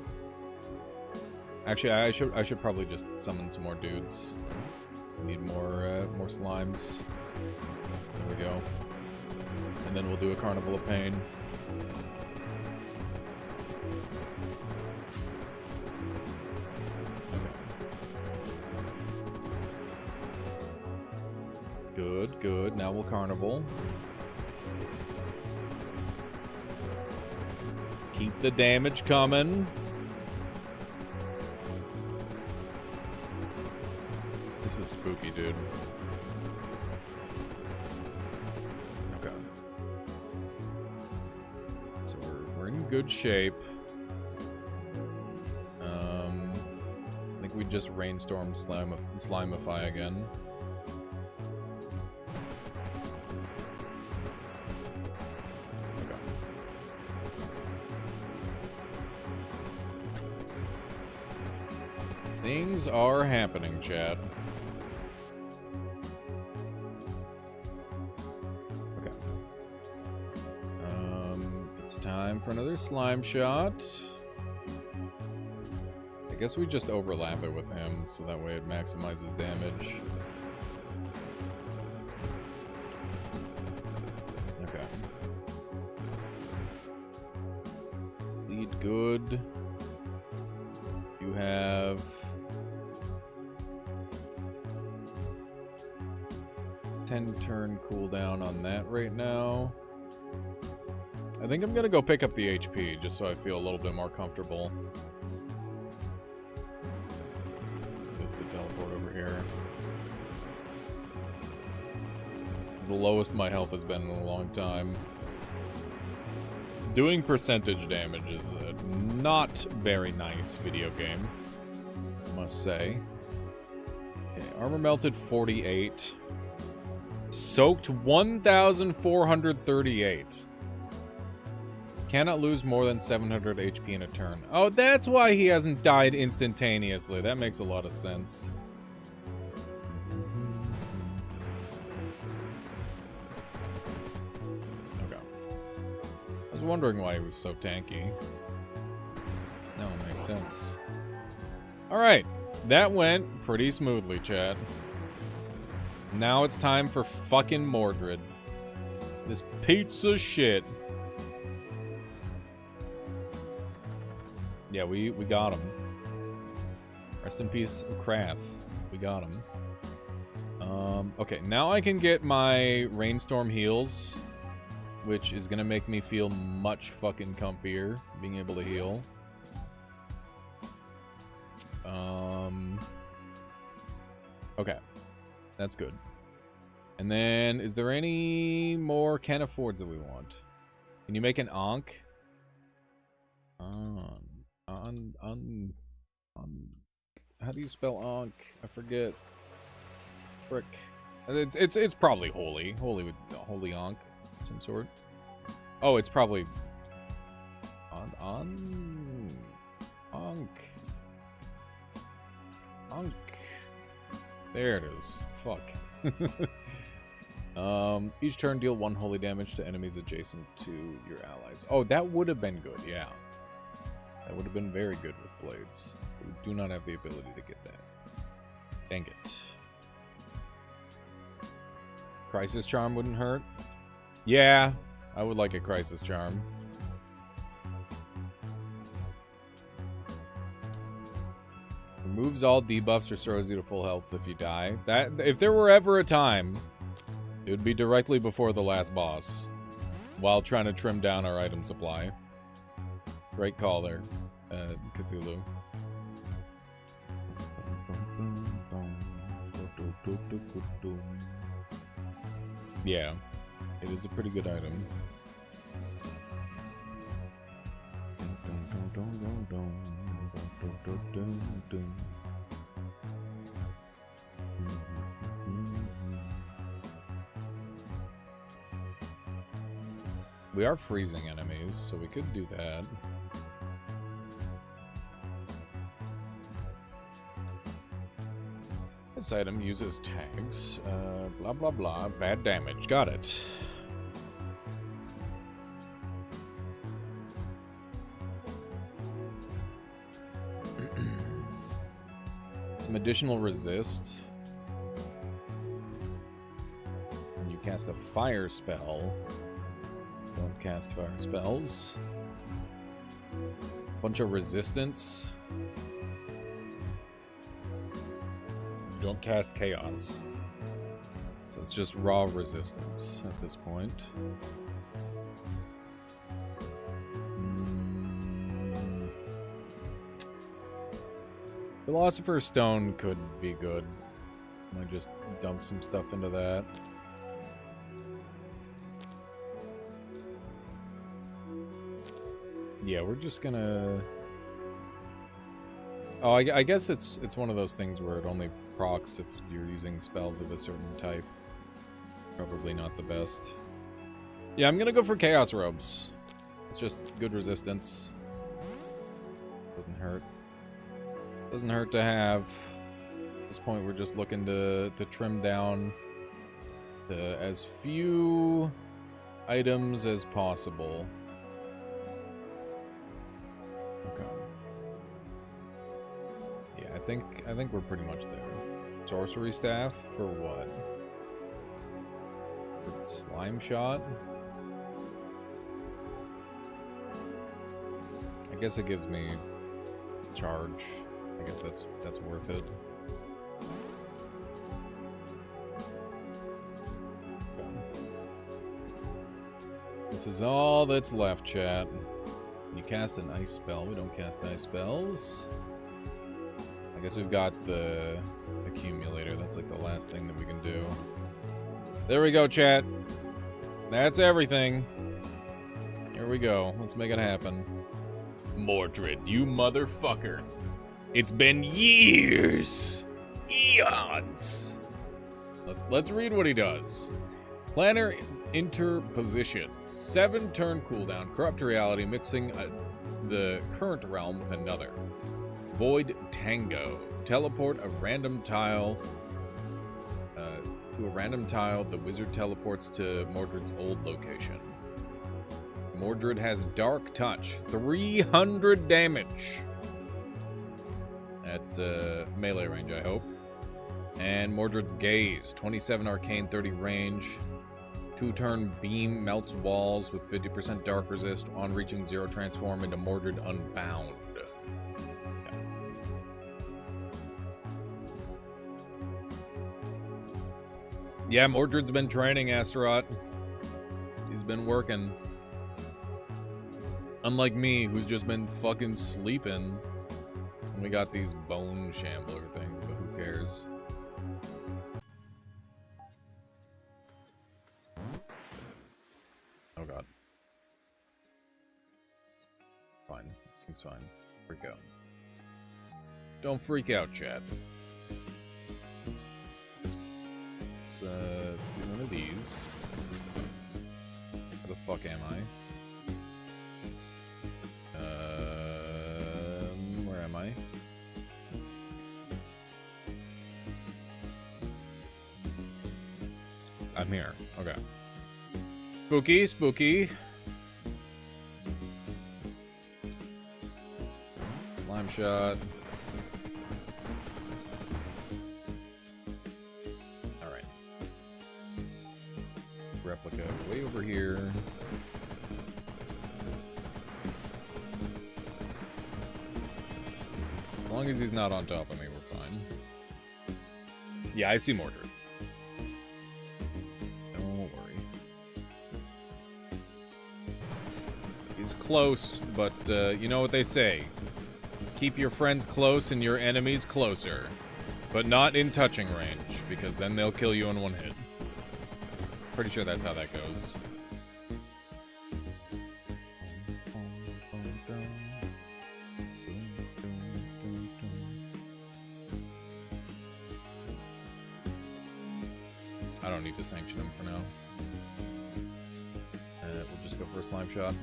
Actually, I should probably just summon some more dudes. We need more slimes. There we go. And then we'll do a Carnival of Pain. Good, good. Now we'll Carnival. Keep the damage coming. This is spooky, dude. Okay. So we're in good shape. I think we just rainstorm Slimify again. Things are happening, Chad. Okay. It's time for another slime shot. I guess we just overlap it with him, so that way it maximizes damage. Okay. Lead good. You have... 10-turn cooldown on that right now. I think I'm gonna go pick up the HP just so I feel a little bit more comfortable. use this to teleport over here. The lowest my health has been in a long time. Doing percentage damage is a not very nice video game, I must say. Okay, armor melted 48. Soaked 1,438. Cannot lose more than 700 HP in a turn. Oh, that's why he hasn't died instantaneously. That makes a lot of sense. Okay. I was wondering why he was so tanky. Now it makes sense. Alright. That went pretty smoothly, chat. Now it's time for fucking Mordred. This pizza shit. Yeah, we got him. Rest in peace, Krath. We got him. Okay, now I can get my Rainstorm heals, which is gonna make me feel much fucking comfier, being able to heal. Okay. That's good. And then, is there any more can't affords that we want? Can you make an Ankh? How do you spell Ankh? I forget. Frick. It's probably holy. Holy Ankh, some sort. Oh, it's probably Ankh. There it is. Fuck. Each turn deal 1 holy damage to enemies adjacent to your allies. Oh, that would have been good, yeah. That would have been very good with blades. We do not have the ability to get that. Dang it. Crisis Charm wouldn't hurt? Yeah, I would like a Crisis Charm. Removes all debuffs, restores you to full health if you die. That, if there were ever a time, it would be directly before the last boss, while trying to trim down our item supply. Great call there, Cthulhu. Yeah, it is a pretty good item. We are freezing enemies, so we could do that. This item uses tags. Blah, blah, blah. Bad damage. Got it. Some additional resist. When you cast a fire spell, don't cast fire spells. Bunch of resistance. Don't cast chaos. So it's just raw resistance at this point. Philosopher's Stone could be good. I might just dump some stuff into that. Yeah, we're just gonna... Oh, I guess it's one of those things where it only procs if you're using spells of a certain type. Probably not the best. Yeah, I'm gonna go for Chaos Robes. It's just good resistance. Doesn't hurt. Doesn't hurt to have. At this point, we're just looking to trim down to as few items as possible. Okay. Yeah, I think we're pretty much there. Sorcery Staff for what? For Slime Shot? I guess it gives me charge. I guess that's worth it. Okay. This is all that's left, chat. You cast an ice spell. We don't cast ice spells. I guess we've got the accumulator. That's like the last thing that we can do. There we go, chat. That's everything. Here we go. Let's make it happen. Mordred, you motherfucker. It's been years. Eons. Let's read what he does. Planner interposition. 7-turn cooldown. Corrupt reality, mixing the current realm with another. Void Tango. Teleport a random tile. To a random tile, the wizard teleports to Mordred's old location. Mordred has Dark Touch. 300 damage. At melee range, I hope. And Mordred's Gaze. 27 arcane, 30 range. 2-turn beam melts walls with 50% dark resist. On reaching 0, transform into Mordred Unbound. Yeah, Mordred's been training, Astaroth. He's been working. Unlike me, who's just been fucking sleeping. And we got these bone shambler things, but who cares? Oh god. Fine. It's fine. Freak out. Don't freak out, chat. Let's do one of these. Where the fuck am I? Where am I? I'm here. Okay. Spooky, spooky. Slime shot. Alright. Replica way over here. As long as he's not on top of me, we're fine. Yeah, I see Mordred. Don't worry. He's close, but you know what they say. Keep your friends close and your enemies closer. But not in touching range, because then they'll kill you in one hit. Pretty sure that's how that goes. I don't need to sanction him for now. We'll just go for a slime shot.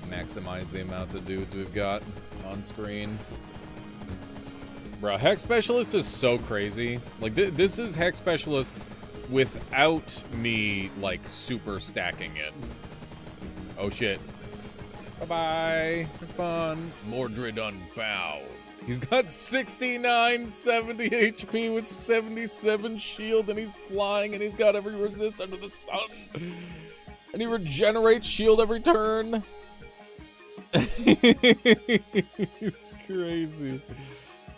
Maximize the amount of dudes we've got on screen. Bro, Hex Specialist is so crazy. Like, this is Hex Specialist without me, like, super stacking it. Oh, shit. Bye-bye. Have fun. Mordred Unbound. He's got 69, 70 HP with 77 shield, and he's flying, and he's got every resist under the sun. And he regenerates shield every turn. It's crazy.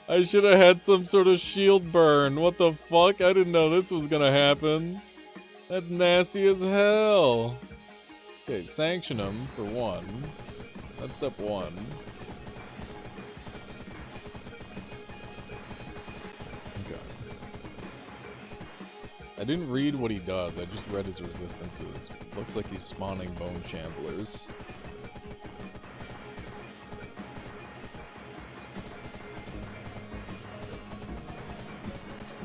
I should have had some sort of shield burn. What the fuck? I didn't know this was gonna happen. That's nasty as hell. Okay, sanction him for one. That's step one. Okay. I didn't read what he does. I just read his resistances. Looks like he's spawning bone shamblers.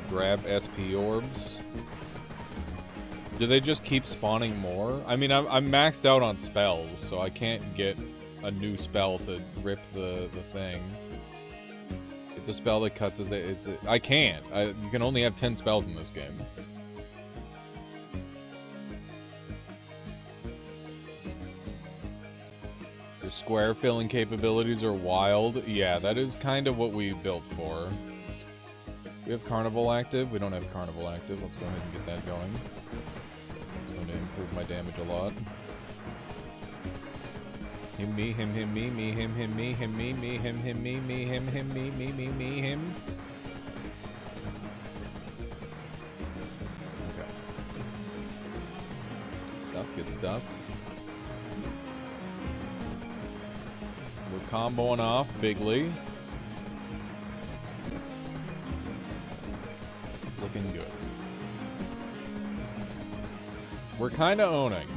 Grab SP orbs. Do they just keep spawning more? I mean, I'm maxed out on spells, so I can't get a new spell to rip the thing. Get the spell that cuts I can't. You can only have 10 spells in this game. Your square filling capabilities are wild. Yeah, that is kind of what we built for. We have Carnival active. We don't have Carnival active. Let's go ahead and get that going. It's going to improve my damage a lot. Him, me, him, me, me, him, me, him, me, me, him, me, me, him, me, me, him. Okay. Good stuff, good stuff. We're comboing off bigly. looking good. We're kind of owning.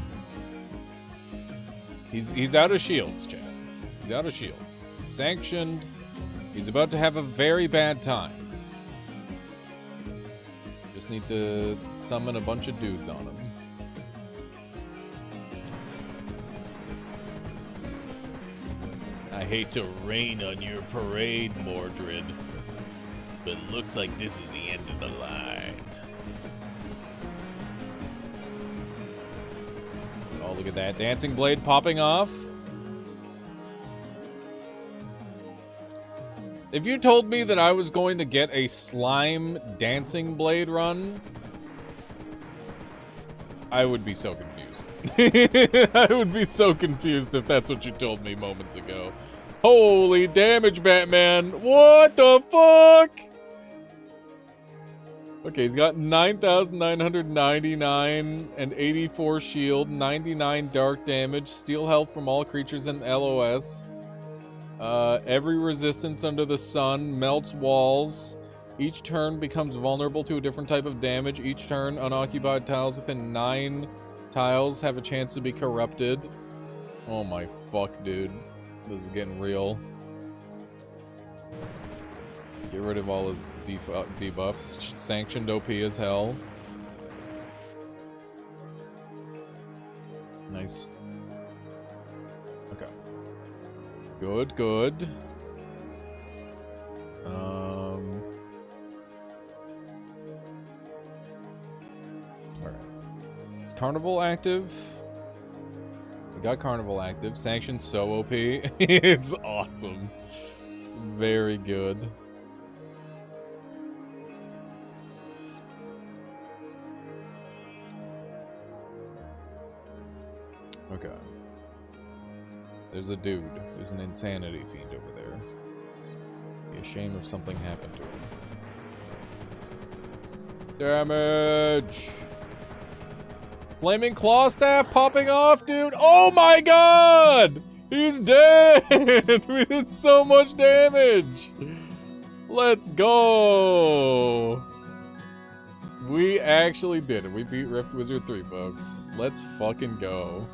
He's out of shields, Chad. He's out of shields. Sanctioned. He's about to have a very bad time. Just need to summon a bunch of dudes on him. I hate to rain on your parade, Mordred, but it looks like this is the end of the line. Oh, look at that. Dancing Blade popping off. If you told me that I was going to get a slime Dancing Blade run, I would be so confused. I would be so confused if that's what you told me moments ago. Holy damage, Batman. What the fuck? Okay, he's got 9,999 and 84 shield, 99 dark damage, steal health from all creatures in LOS. Every resistance under the sun melts walls. Each turn becomes vulnerable to a different type of damage. Each turn, unoccupied tiles within 9 tiles have a chance to be corrupted. Oh my fuck, dude. This is getting real. Get rid of all his debuffs. Sanctioned OP as hell. Nice. Okay. Good, good. Alright. Carnival active. We got Carnival active. Sanctioned so OP. It's awesome. It's very good. Okay. There's a dude. There's an insanity fiend over there. Be a shame if something happened to him. Damage! Flaming Claw Staff popping off, dude! Oh my god! He's dead! We did so much damage! Let's go! We actually did it. We beat Rift Wizard 3, folks. Let's fucking go.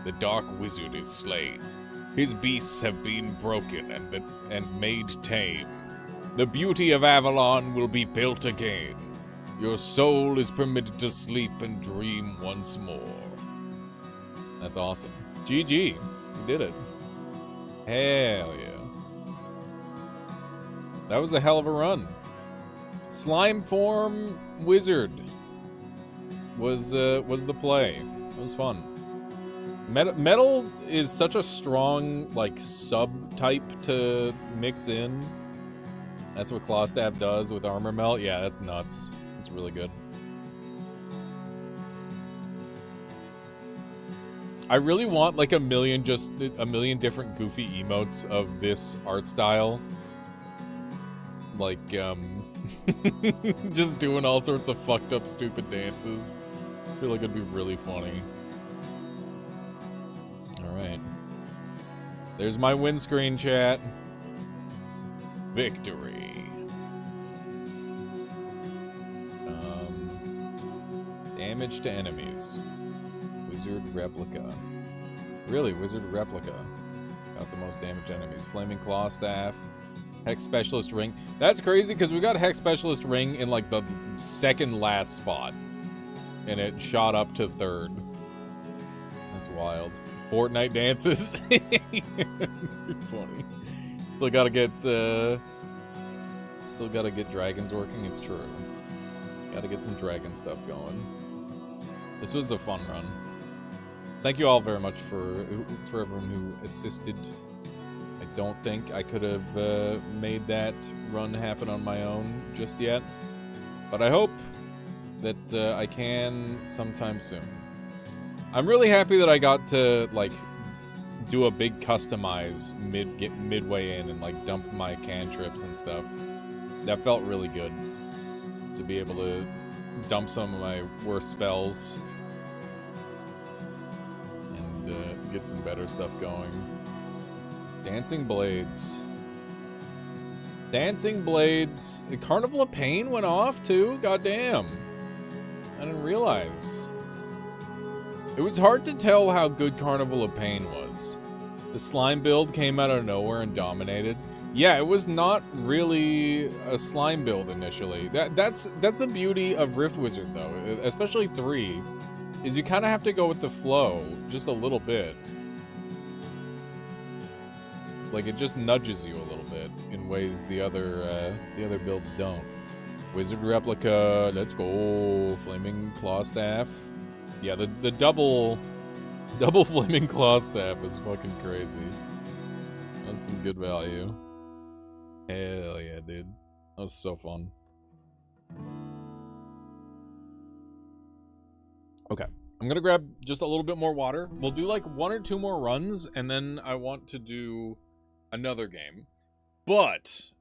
The Dark Wizard is slain. His beasts have been broken and made tame. The beauty of Avalon will be built again. Your soul is permitted to sleep and dream once more. That's awesome. GG. We did it. Hell yeah. That was a hell of a run. Slime form wizard was the play. It was fun. Metal is such a strong, like, sub-type to mix in. That's what Claw Staff does with Armor Melt. Yeah, that's nuts. It's really good. I really want, like, a million different goofy emotes of this art style. Like, just doing all sorts of fucked up, stupid dances. I feel like it'd be really funny. Alright. There's my windscreen, chat. Victory. Damage to enemies. Wizard Replica. Really, Wizard Replica. Got the most damaged enemies. Flaming Claw Staff. Hex Specialist Ring. That's crazy, because we got Hex Specialist Ring in, like, the second last spot. And it shot up to third. That's wild. Fortnite dances. Funny. Still gotta get dragons working, it's true. Gotta get some dragon stuff going. This was a fun run. Thank you all very much for everyone who assisted. I don't think I could have made that run happen on my own just yet. But I hope that I can sometime soon. I'm really happy that I got to, like, do a big customize midway in and, like, dump my cantrips and stuff. That felt really good. To be able to dump some of my worst spells. And get some better stuff going. Dancing Blades. Dancing Blades. The Carnival of Pain went off, too? Goddamn. I didn't realize. It was hard to tell how good Carnival of Pain was. The slime build came out of nowhere and dominated. Yeah, it was not really a slime build initially. That's the beauty of Rift Wizard, though. Especially 3. Is you kind of have to go with the flow just a little bit. Like, it just nudges you a little bit in ways the other builds don't. Wizard Replica, let's go. Flaming Claw Staff. Yeah, the double Flaming Claw Staff is fucking crazy. That's some good value. Hell yeah, dude. That was so fun. Okay. I'm gonna grab just a little bit more water. We'll do like 1 or 2 more runs, and then I want to do another game. But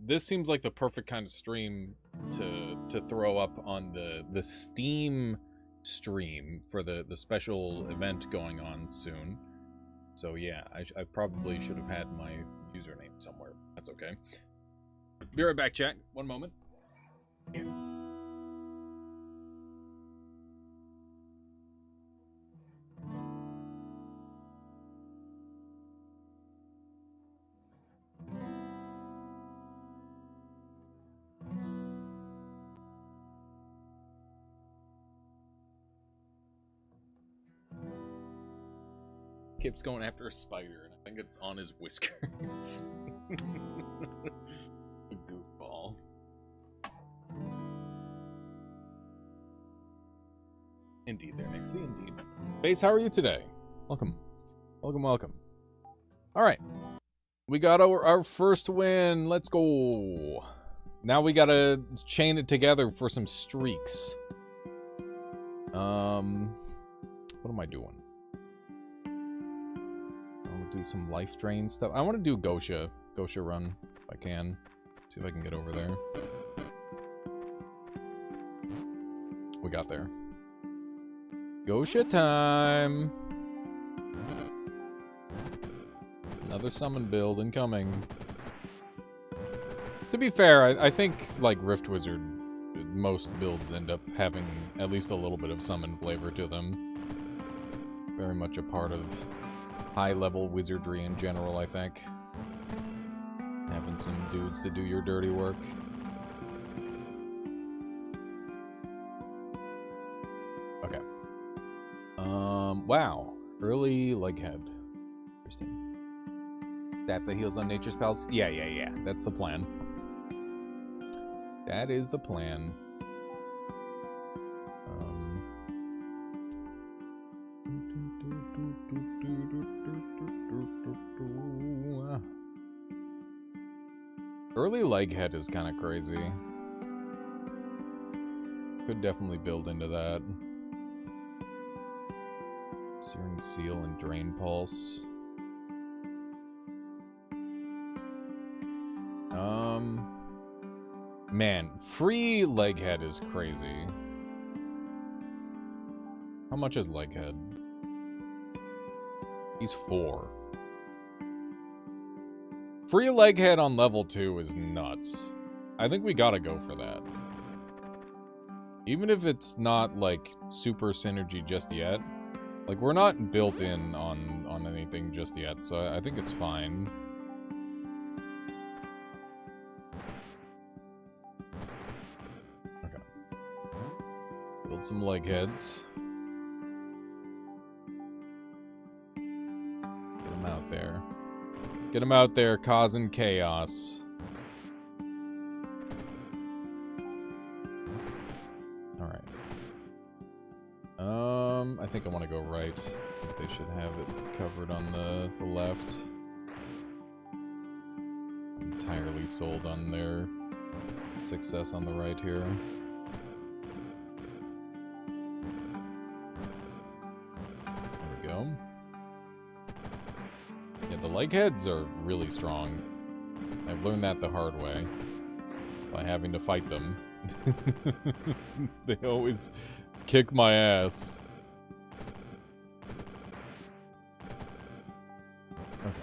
this seems like the perfect kind of stream to throw up on the Steam stream for the special event going on soon. So yeah, I probably should have had my username somewhere. That's okay. Be right back, chat. 1 moment. Yes. Kip's going after a spider, and I think it's on his whiskers. Goofball. Indeed there, Nixie, indeed. Base, how are you today? Welcome. Welcome, welcome. Alright. We got our first win. Let's go. Now we gotta chain it together for some streaks. What am I doing? Do some life drain stuff. I want to do Gosha run if I can. See if I can get over there. We got there. Gosha time. Another summon build incoming. To be fair, I think like Rift Wizard, most builds end up having at least a little bit of summon flavor to them. Very much a part of high-level wizardry in general, I think. Having some dudes to do your dirty work. Okay. Wow. Early Leghead. Interesting. Staff that heals on Nature's Palace? Yeah. That's the plan. That is the plan. Early Leghead is kind of crazy. Could definitely build into that. Searing Seal and Drain Pulse. Man, free Leghead is crazy. How much is Leghead? He's 4. Free Leghead on level 2 is nuts. I think we gotta go for that. Even if it's not, like, super synergy just yet. Like, we're not built in on anything just yet, so I think it's fine. Okay. Build some Legheads. Get them out there. Get him out there causing chaos. Alright. I think I want to go right. I think they should have it covered on the left. I'm entirely sold on their success on the right here. There we go. Yeah, the Legheads are really strong. I've learned that the hard way. By having to fight them. They always kick my ass. Okay.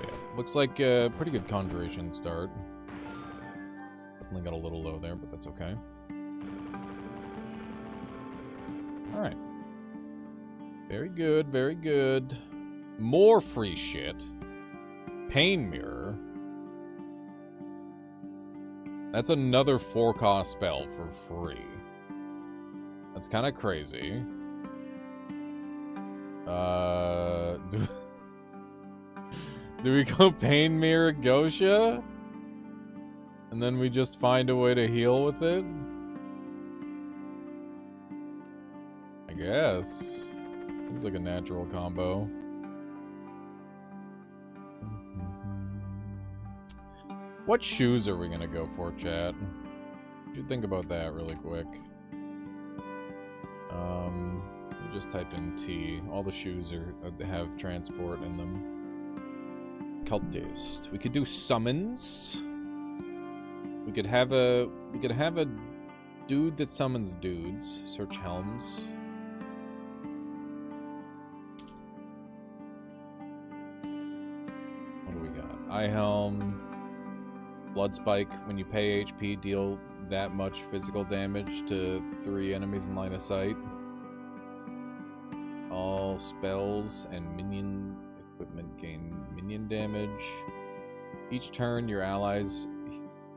Yeah, Looks like a pretty good conjuration start. Definitely got a little low there, but that's okay. Alright. Very good, very good. More free shit. Pain Mirror. That's another 4-cost spell for free. That's kind of crazy. Do we go Pain Mirror Gosha? And then we just find a way to heal with it? I guess. Seems like a natural combo. What shoes are we gonna go for, chat? You should think about that really quick. You just type in T. All the shoes have transport in them. Cultist. We could do summons. We could have a dude that summons dudes. Search helms. What do we got? Eye helm. Blood spike. When you pay HP, deal that much physical damage to 3 enemies in line of sight. All spells and minion equipment gain minion damage. Each turn, your allies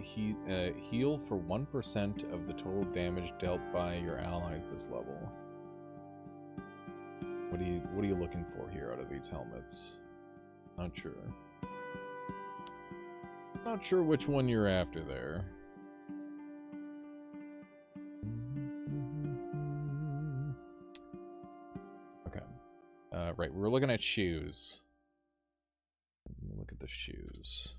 heal for 1% of the total damage dealt by your allies this level. What are you looking for here out of these helmets? Not sure. Not sure which one you're after there. Okay. Right, we're looking at shoes. Look at the shoes.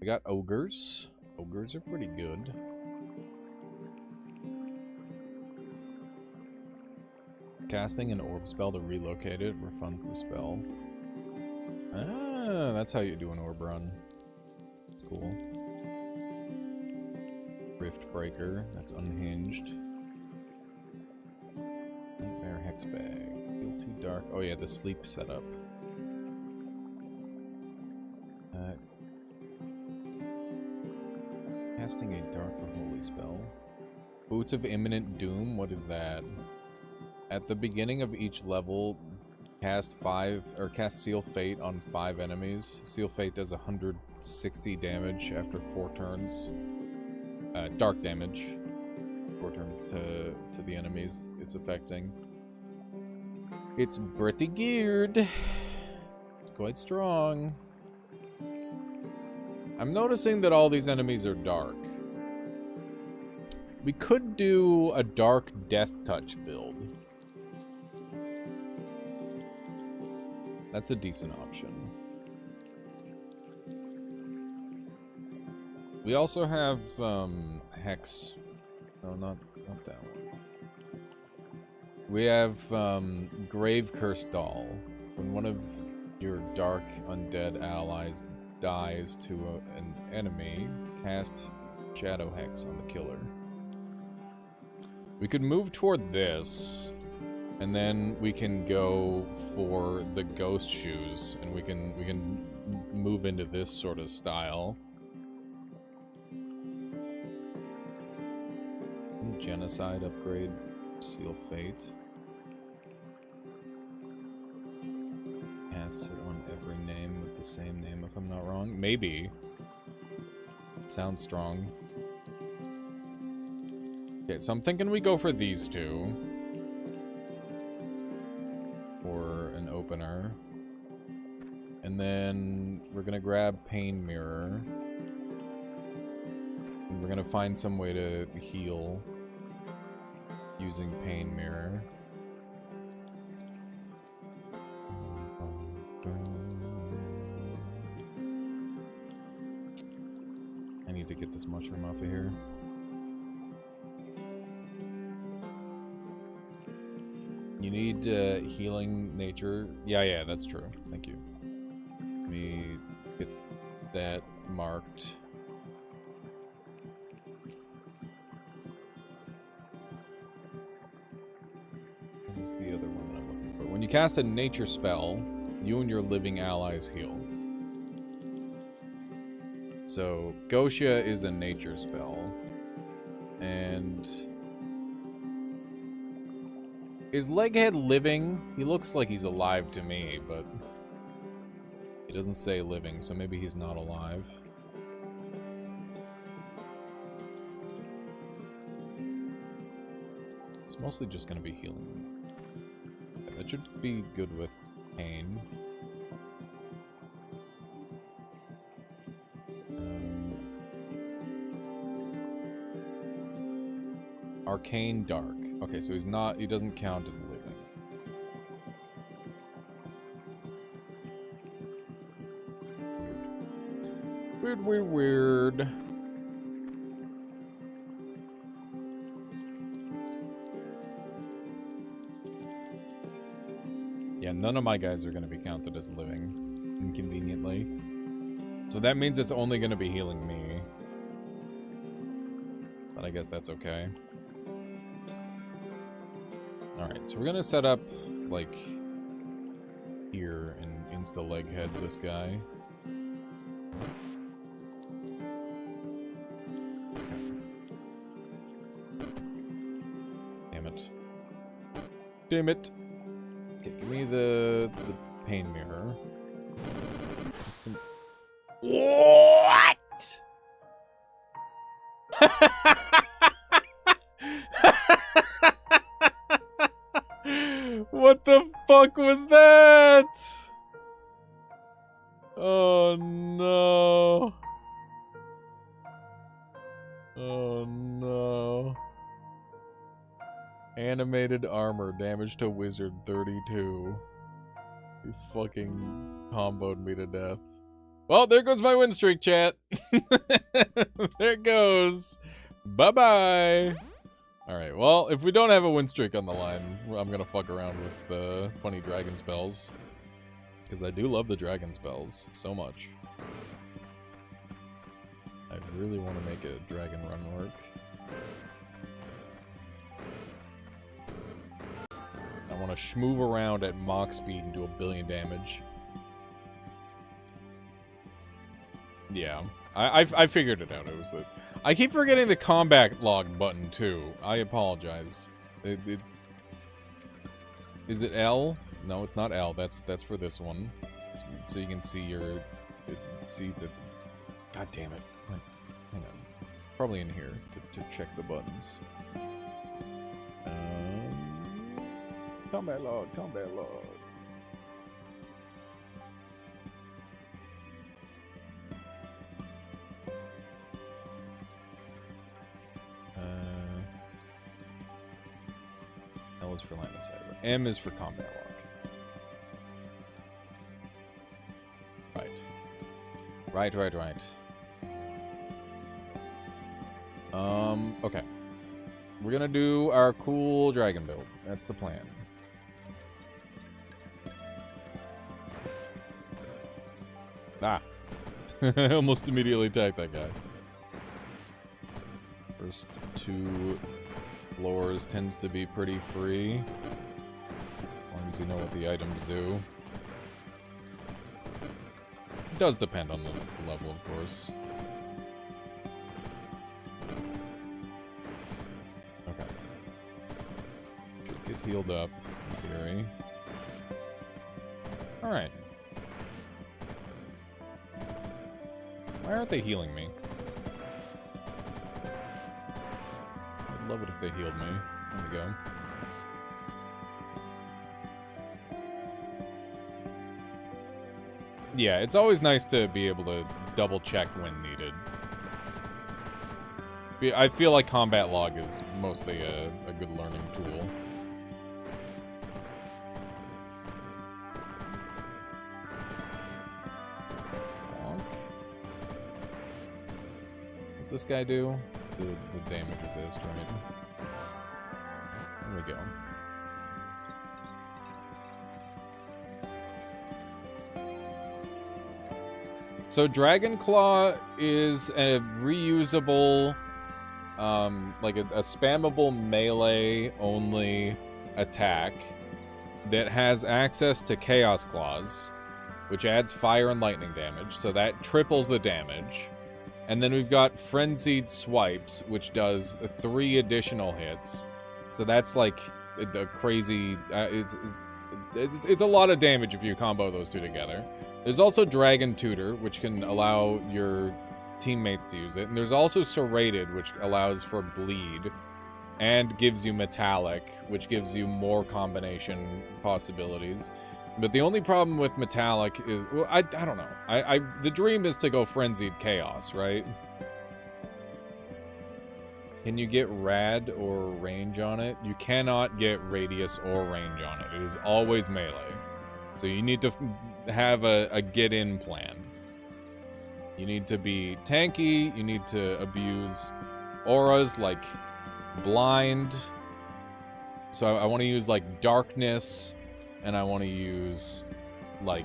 We got ogres. Ogres are pretty good. Casting an orb spell to relocate it refunds the spell. Ah, that's how you do an orb run. That's cool. Rift Breaker. That's unhinged. Nightmare Hex Bag. Feel too dark. Oh yeah, the sleep setup. Casting a dark or holy spell. Boots of Imminent Doom. What is that? At the beginning of each level, cast Seal Fate on 5 enemies. Seal Fate does 160 damage after 4 turns. Dark damage. 4 turns to the enemies it's affecting. It's pretty geared. It's quite strong. I'm noticing that all these enemies are dark. We could do a dark Death Touch build. That's a decent option. We also have Hex. No, not that one. We have Grave Curse Doll. When one of your dark undead allies dies to an enemy, cast Shadow Hex on the killer. We could move toward this, and then we can go for the ghost shoes, and we can move into this sort of style. Genocide upgrade, Seal Fate. Cast it on every name with the same name, if I'm not wrong. Maybe. Sounds strong. Okay, so I'm thinking we go for these two. For an opener. And then we're gonna grab Pain Mirror. And we're gonna find some way to heal using Pain Mirror. I need to get this mushroom off of here. You need healing nature. Yeah, that's true. Thank you. Let me get that marked. What is the other one that I'm looking for? When you cast a nature spell, You and your living allies heal. So, Gotia is a nature spell. And... Is Leghead living? He looks like he's alive to me, but... He doesn't say living, so maybe he's not alive. It's mostly just gonna be healing. Yeah, that should be good with pain. Arcane Dark. Okay, so he doesn't count as living. Weird. Yeah, none of my guys are going to be counted as living, inconveniently. So that means it's only going to be healing me. But I guess that's okay. Alright, so we're going to set up, like, here and insta-leghead this guy. Damn it. Okay, give me the pain mirror. What? What the fuck was that? Oh no. Oh no. Animated armor, damage to wizard 32. You fucking comboed me to death. Well, there goes my win streak, chat. There it goes. Bye-bye. Alright, well, if we don't have a win streak on the line, I'm gonna fuck around with funny dragon spells. Because I do love the dragon spells so much. I really want to make a dragon run work. I want to shmove around at Mach speed and do 1 billion damage. Yeah, I figured it out. It was the... I keep forgetting the combat log button too. I apologize. Is it L? No, it's not L. That's for this one. So you can see your... see the... God damn it. Hang on. Probably in here to check the buttons. Combat log, combat log. L is for line of sight. M is for combat log. Right. Okay. We're gonna do our cool dragon build. That's the plan. Ah. I almost immediately attacked that guy. First 2 floors tends to be pretty free. As long as you know what the items do. It does depend on the level, of course. Okay. Should get healed up, in theory. Alright. Why aren't they healing me? I'd love it if they healed me. There we go. Yeah, it's always nice to be able to double check when needed. I feel like combat log is mostly a good learning tool. What's this guy do? The damage resist, right? There we go. So Dragon Claw is a reusable, like a spammable melee-only attack that has access to Chaos Claws. which adds fire and lightning damage, so that triples the damage. And then we've got Frenzied Swipes, which does 3 additional hits. So that's like a crazy... it's a lot of damage if you combo those two together. There's also Dragon Tutor, which can allow your teammates to use it. And there's also Serrated, which allows for bleed. And gives you Metallic, which gives you more combination possibilities. But the only problem with Metallic is, well, I don't know. The dream is to go Frenzied Chaos, right? Can you get Rad or range on it? You cannot get radius or range on it. It is always melee. So you need to have a get-in plan. You need to be tanky. You need to abuse auras like Blind. So I want to use like Darkness, and I want to use like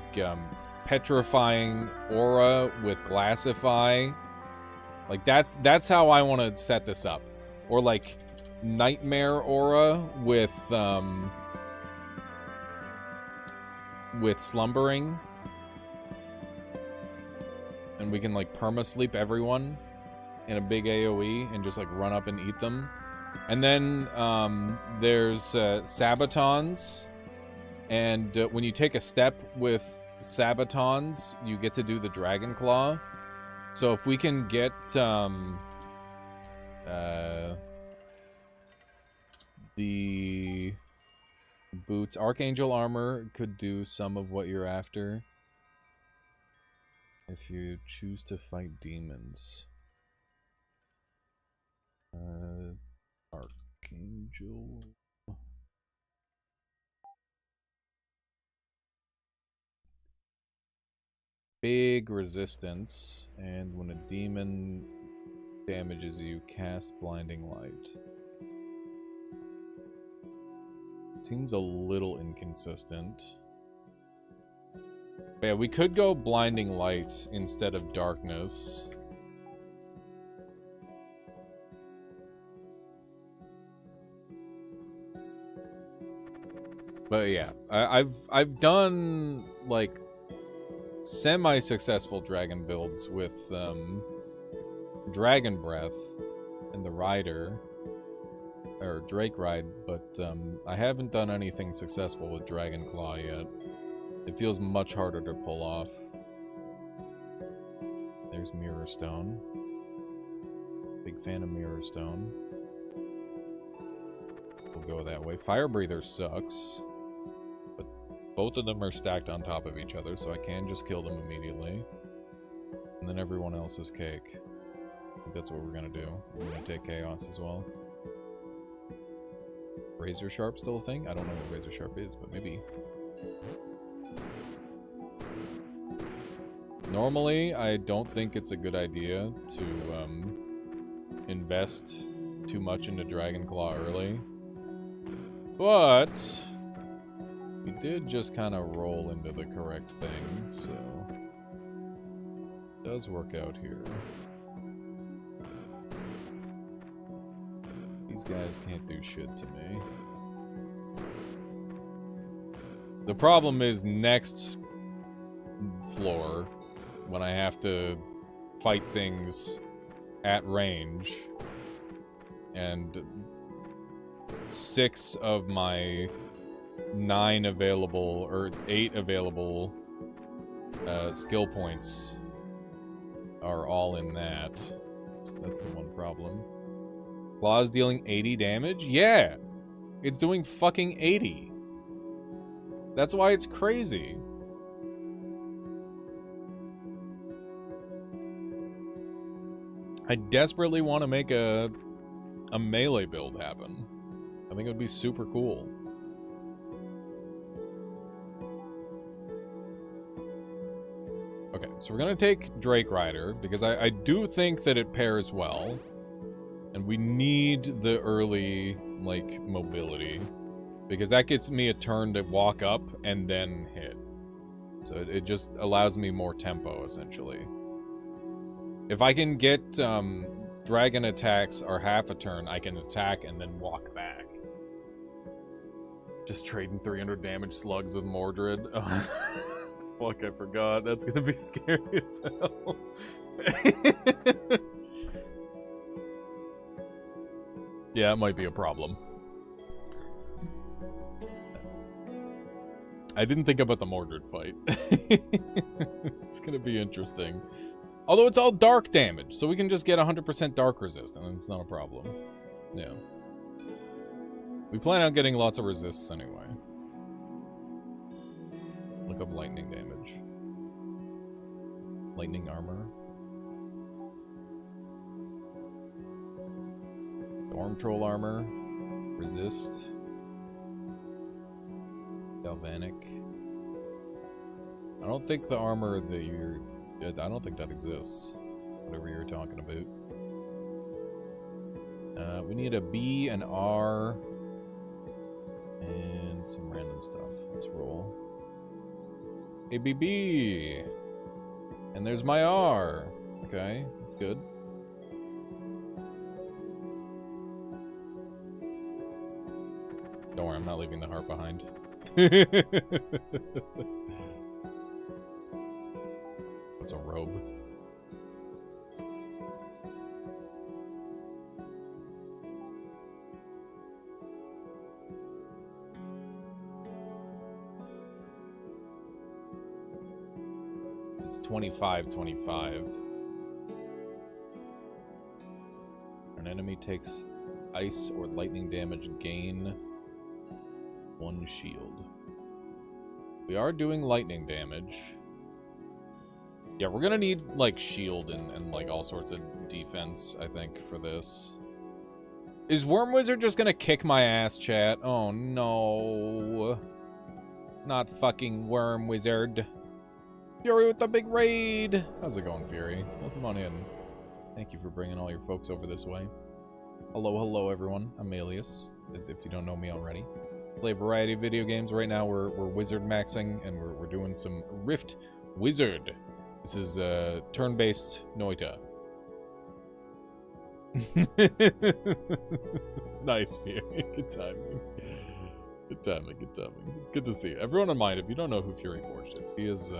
Petrifying Aura with Glassify. Like that's how I want to set this up. Or like Nightmare Aura with Slumbering. And we can like perma-sleep everyone in a big AoE and just like run up and eat them. And then there's Sabatons. And when you take a step with Sabatons, you get to do the Dragon Claw. So if we can get the boots, Archangel Armor could do some of what you're after. If you choose to fight demons. Archangel... Big resistance, and when a demon damages you, cast Blinding Light. Seems a little inconsistent. But yeah, we could go Blinding Light instead of Darkness. But yeah, I've done like semi-successful dragon builds with Dragon Breath and the Rider, or Drake Ride, but I haven't done anything successful with Dragon Claw yet. It feels much harder to pull off. There's Mirror Stone. Big fan of Mirror Stone. We'll go that way. Fire Breather sucks. Both of them are stacked on top of each other, so I can just kill them immediately. And then everyone else is cake. I think that's what we're gonna do. We're gonna take Chaos as well. Razor Sharp still a thing? I don't know what Razor Sharp is, but maybe. Normally, I don't think it's a good idea to invest too much into Dragon Claw early. But we did just kind of roll into the correct thing, so it does work out here. These guys can't do shit to me. The problem is next floor, when I have to fight things at range, and 6 of my 9 available, or 8 available skill points are all in that. That's the one problem. Claw's dealing 80 damage? Yeah! It's doing fucking 80. That's why it's crazy. I desperately want to make a melee build happen. I think it would be super cool. Okay, so we're gonna take Drake Rider, because I do think that it pairs well. And we need the early, like, mobility. Because that gets me a turn to walk up and then hit. So it just allows me more tempo, essentially. If I can get dragon attacks are half a turn, I can attack and then walk back. Just trading 300 damage slugs with Mordred. Fuck, I forgot. That's gonna be scary as hell. Yeah, it might be a problem. I didn't think about the Mordred fight. It's gonna be interesting. Although it's all dark damage, so we can just get 100% dark resist, and it's not a problem. Yeah. We plan on getting lots of resists anyway. Look up lightning damage. Lightning armor. Storm troll armor. Resist. Galvanic. I don't think the armor that you're... I don't think that exists. Whatever you're talking about. We need a B, an R, and some random stuff. Let's roll. ABB! And there's my R. Okay, that's good. Don't worry, I'm not leaving the heart behind. What's a robe? It's 25-25. An enemy takes ice or lightning damage, gain 1 shield. We are doing lightning damage. Yeah, we're gonna need, like, shield and like, all sorts of defense, I think, for this. Is Worm Wizard just gonna kick my ass, chat? Oh, no. Not fucking Worm Wizard. Fury with the big raid! How's it going, Fury? Welcome on in. Thank you for bringing all your folks over this way. Hello, everyone. I'm Alias, if you don't know me already. Play a variety of video games. Right now, we're wizard maxing, and we're doing some Rift Wizard. This is turn-based Noita. Nice, Fury. Good timing. Good timing. It's good to see you. Everyone in mind, if you don't know who Fury Forged is, he is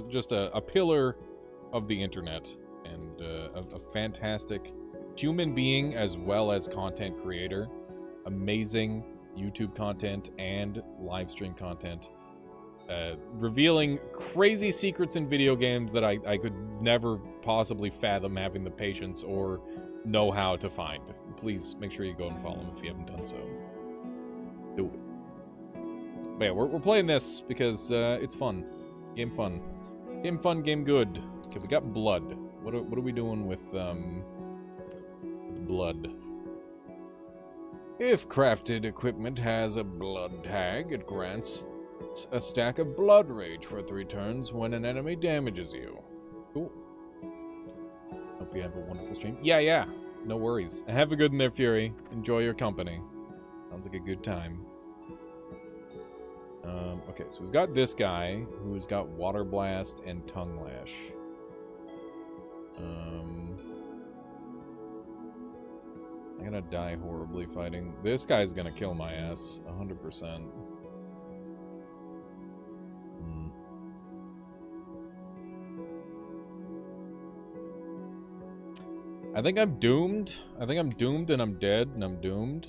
just a pillar of the internet and a fantastic human being as well as content creator. Amazing YouTube content and live stream content. Revealing crazy secrets in video games that I could never possibly fathom having the patience or know how to find. Please make sure you go and follow him if you haven't done so. Do it. But yeah, we're playing this because it's fun. Game fun. Game fun, game good. Okay, we got blood. What are we doing with blood? If crafted equipment has a blood tag, it grants a stack of blood rage for 3 turns when an enemy damages you. Cool. Hope you have a wonderful stream. Yeah. No worries. Have a good one there, Fury. Enjoy your company. Sounds like a good time. Okay, so we've got this guy who's got Water Blast and Tongue Lash. I'm gonna die horribly fighting. This guy's gonna kill my ass, 100%. I think I'm doomed. I think I'm doomed and I'm dead and I'm doomed.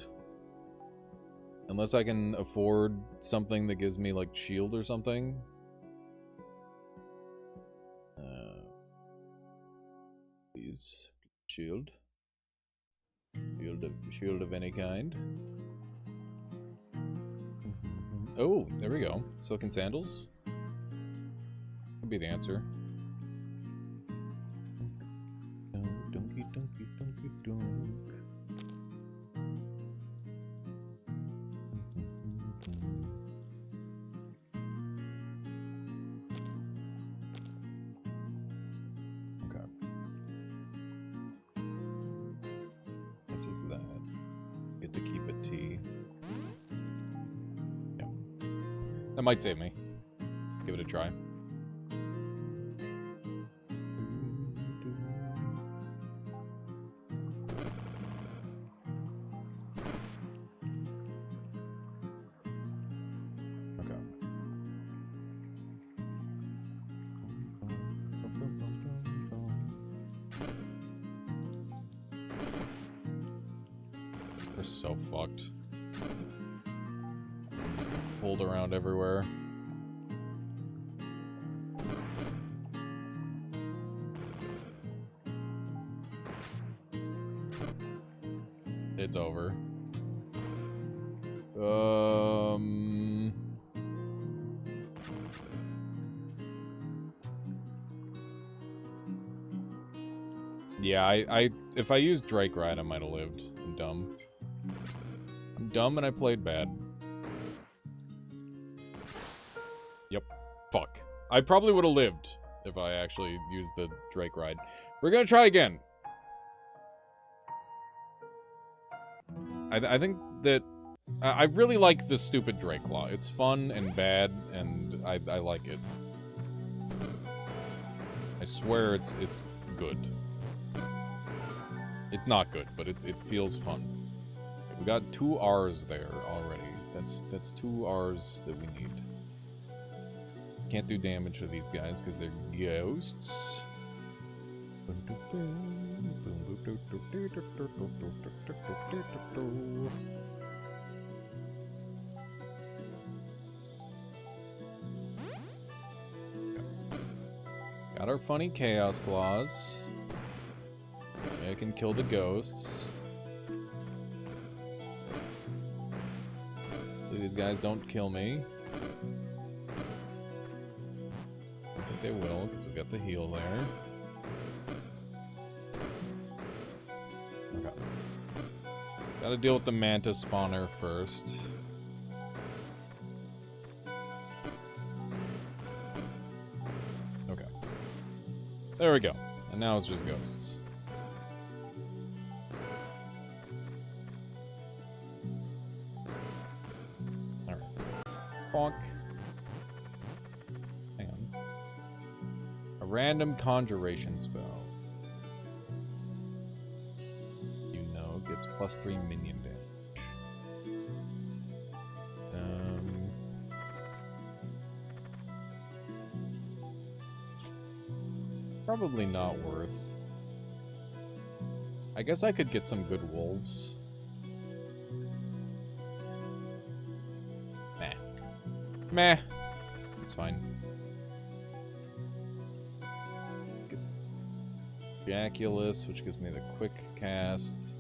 Unless I can afford something that gives me, like, shield or something. Please, shield. Shield of any kind. Oh, there we go. Silken sandals. Could be the answer. Donkey, donkey, donkey, donk. Okay. This is that. Get to keep it T. Yeah. That might save me. Give it a try. We're so fucked. Pulled around everywhere. It's over. Yeah, if I used Drake right, I might have lived. I'm dumb. I'm dumb and I played bad. Yep. Fuck. I probably would have lived if I actually used the Drake ride. We're gonna try again. I think that I really like the stupid Drake Law. It's fun and bad, and I like it. I swear it's good. It's not good, but it feels fun. We got 2 R's there already. That's 2 R's that we need. Can't do damage to these guys because they're ghosts. Got our funny Chaos Claws. I can kill the ghosts. Hopefully these guys don't kill me. I think they will, because we got the heal there. Okay. Gotta deal with the Mantis spawner first. Okay. There we go. And now it's just ghosts. Alright. Bonk. Hang on. A random conjuration spell. Gets +3 minion damage. Probably not worth. I guess I could get some good wolves. Meh. Meh. It's fine. Let's get Jaculus, which gives me the quick cast.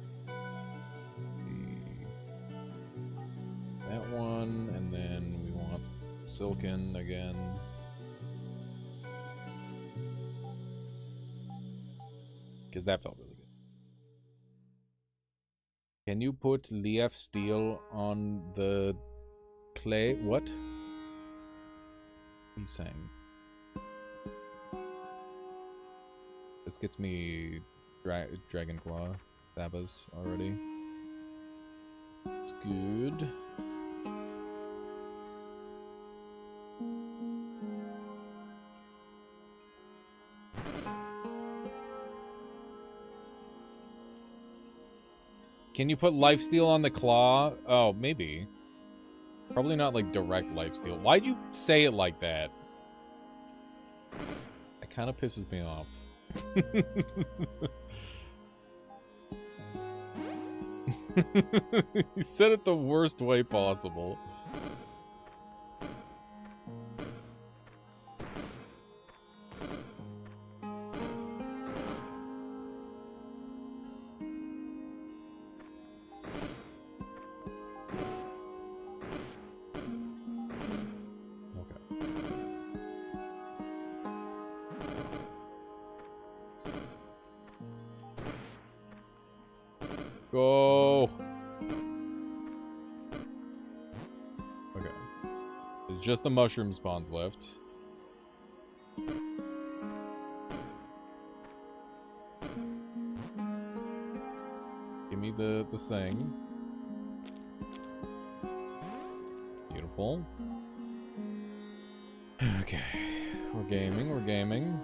That one, and then we want Silken again. Because that felt really good. Can you put Leaf Steel on the clay? What? What are you saying? This gets me Dragon Claw Sabas already. It's good. Can you put lifesteal on the claw? Oh, maybe. Probably not like direct lifesteal. Why'd you say it like that? That kind of pisses me off. You said it the worst way possible. Go. Okay. There's just the mushroom spawns left. Give me the thing. Beautiful. Okay. We're gaming, we're gaming.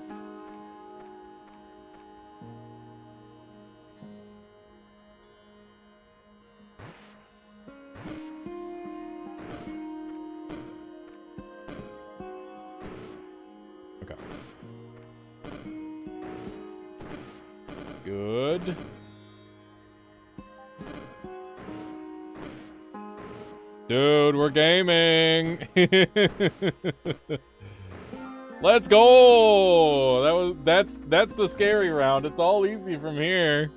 Good. Dude, we're gaming. Let's go. That's the scary round. It's all easy from here.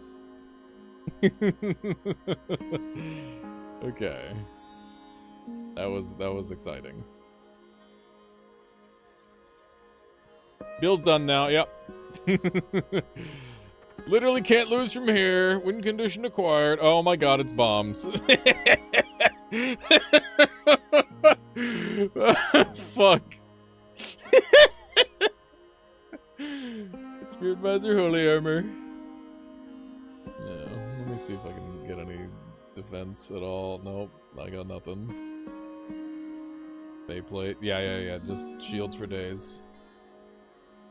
Okay. That was exciting. Bill's done now. Yep. Literally can't lose from here. Win condition acquired. Oh my god, it's bombs. Fuck. It's Spirit Advisor Holy Armor. Yeah, let me see if I can get any defense at all. Nope, I got nothing. Bayplate. Yeah. Just shields for days.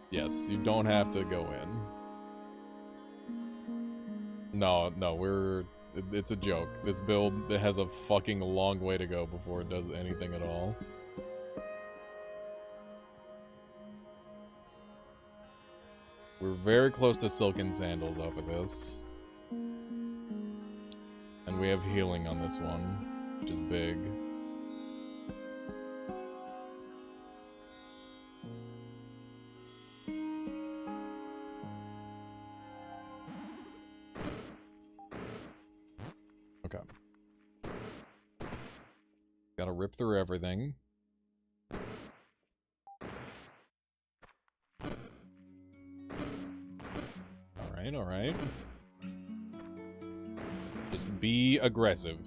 Yes, you don't have to go in. No, it's a joke. This build has a fucking long way to go before it does anything at all. We're very close to Silken Sandals off of this. And we have healing on this one, which is big. Okay. Gotta rip through everything. Alright. Just be aggressive.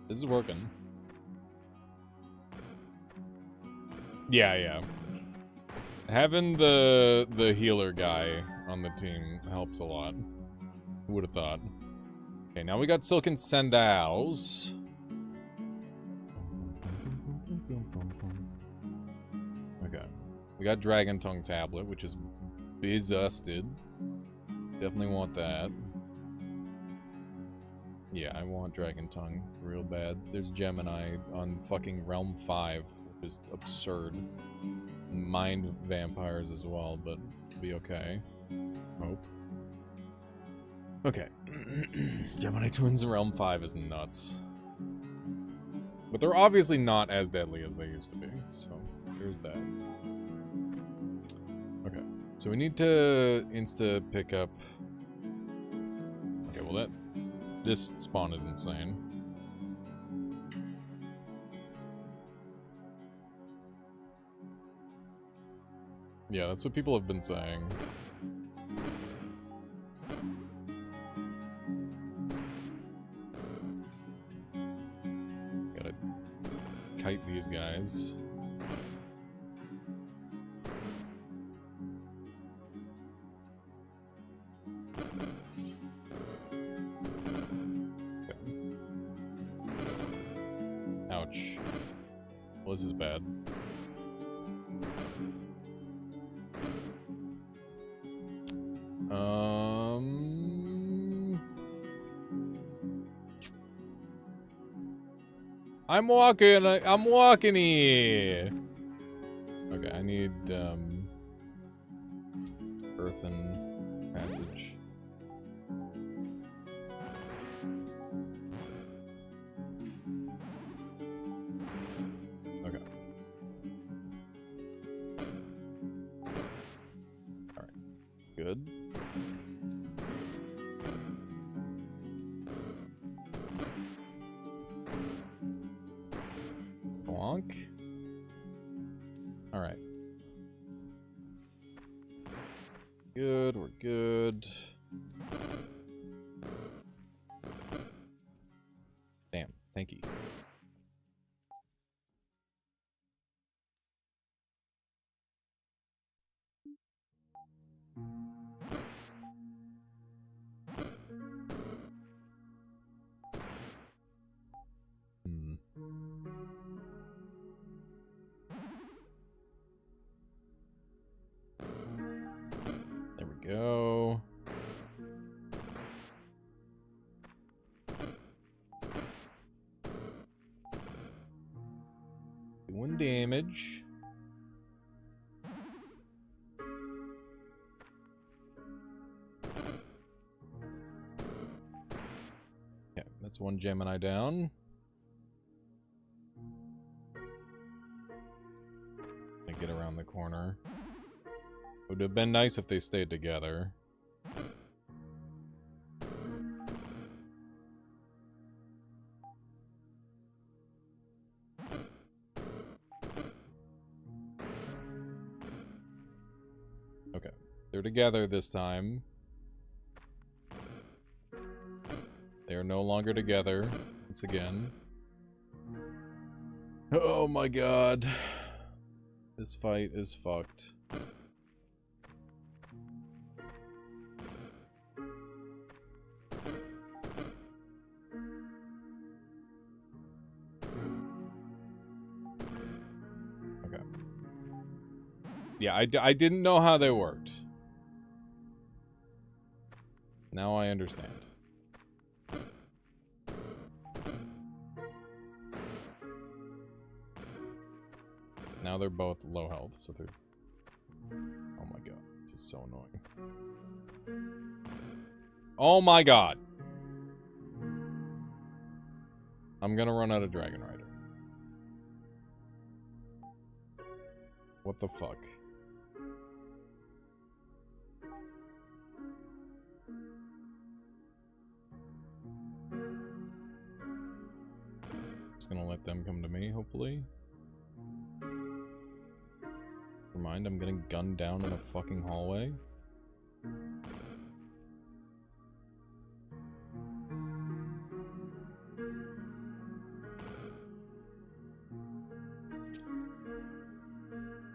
This is working. Yeah. Having the healer guy on the team helps a lot. Who would have thought? Okay, now we got Silken Sandals. Okay. We got Dragon Tongue Tablet, which is bizusted. Definitely want that. Yeah, I want Dragon Tongue real bad. There's Gemini on fucking Realm 5, which is absurd. Mind vampires as well, but be okay. Hope. Okay. Gemini Twins in Realm 5 is nuts. But they're obviously not as deadly as they used to be, so there's that. Okay, so we need to insta pick up... Okay, well this spawn is insane. Yeah, that's what people have been saying. Gotta kite these guys. Okay. Ouch. Well, this is bad. I'm walking here. Okay, I need, earthen passage. Okay. Alright. Good. Alright. Good, we're good. Damn, thank you. There we go. Doing damage. That's one Gemini down. They get around the corner. It would have been nice if they stayed together. Okay, they're together this time. They are no longer together, once again. Oh my god. This fight is fucked. Okay. Yeah, I didn't know how they worked. Now I understand. Now they're both low health, so they're... Oh my god, this is so annoying. Oh my god! I'm gonna run out of Dragon Rider. What the fuck? Just gonna let them come to me, hopefully. Never mind, I'm getting gunned down in a fucking hallway.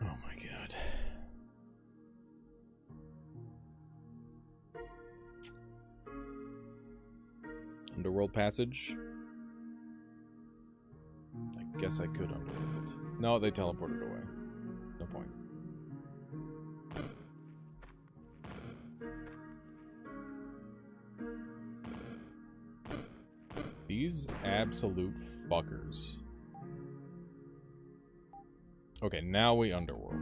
Oh my god. Underworld passage? I guess I could underworld. No, they teleported away. No point. These absolute fuckers. Okay, now we underworld.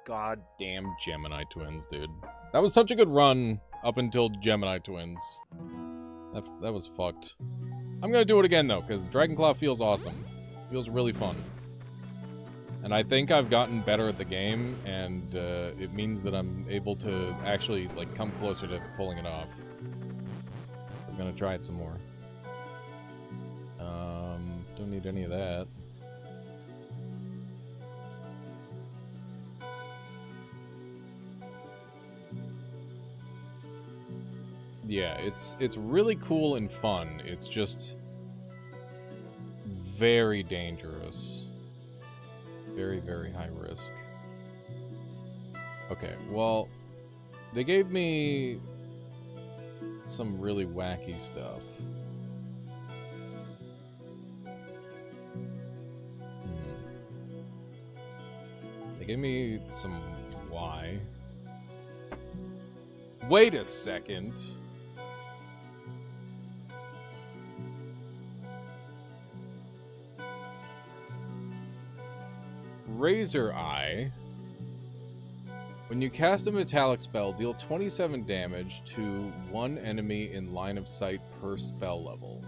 Goddamn Gemini twins, dude. That was such a good run up until Gemini twins. That was fucked. I'm gonna do it again though, because Dragonclaw feels awesome. Feels really fun. And I think I've gotten better at the game, and it means that I'm able to actually like come closer to pulling it off. I'm gonna try it some more. Don't need any of that. Yeah, it's really cool and fun. It's just very dangerous. Very, very high risk. Okay, well, they gave me some really wacky stuff. They gave me some Y. Wait a second. Razor Eye. When you cast a metallic spell, deal 27 damage to one enemy in line of sight per spell level.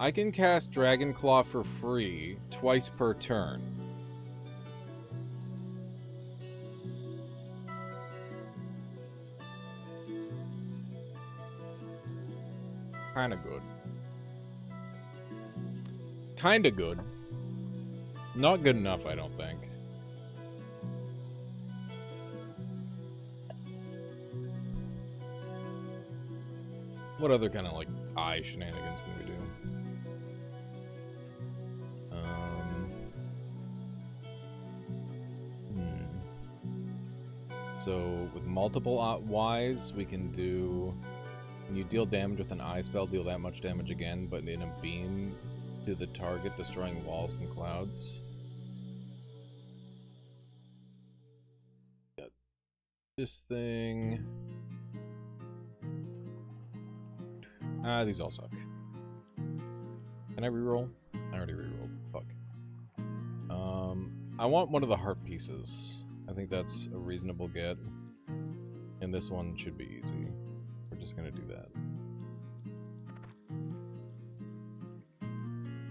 I can cast Dragonclaw for free twice per turn. Kinda good. Kinda good. Not good enough, I don't think. What other kind of, like, eye shenanigans can we do? So, with multiple Ys, we can do... When you deal damage with an eye spell, deal that much damage again, but in a beam to the target, destroying walls and clouds. Got this thing. Ah, these all suck. Can I reroll? I already rerolled. Fuck. I want one of the heart pieces. I think that's a reasonable get. And this one should be easy. We're just gonna do that.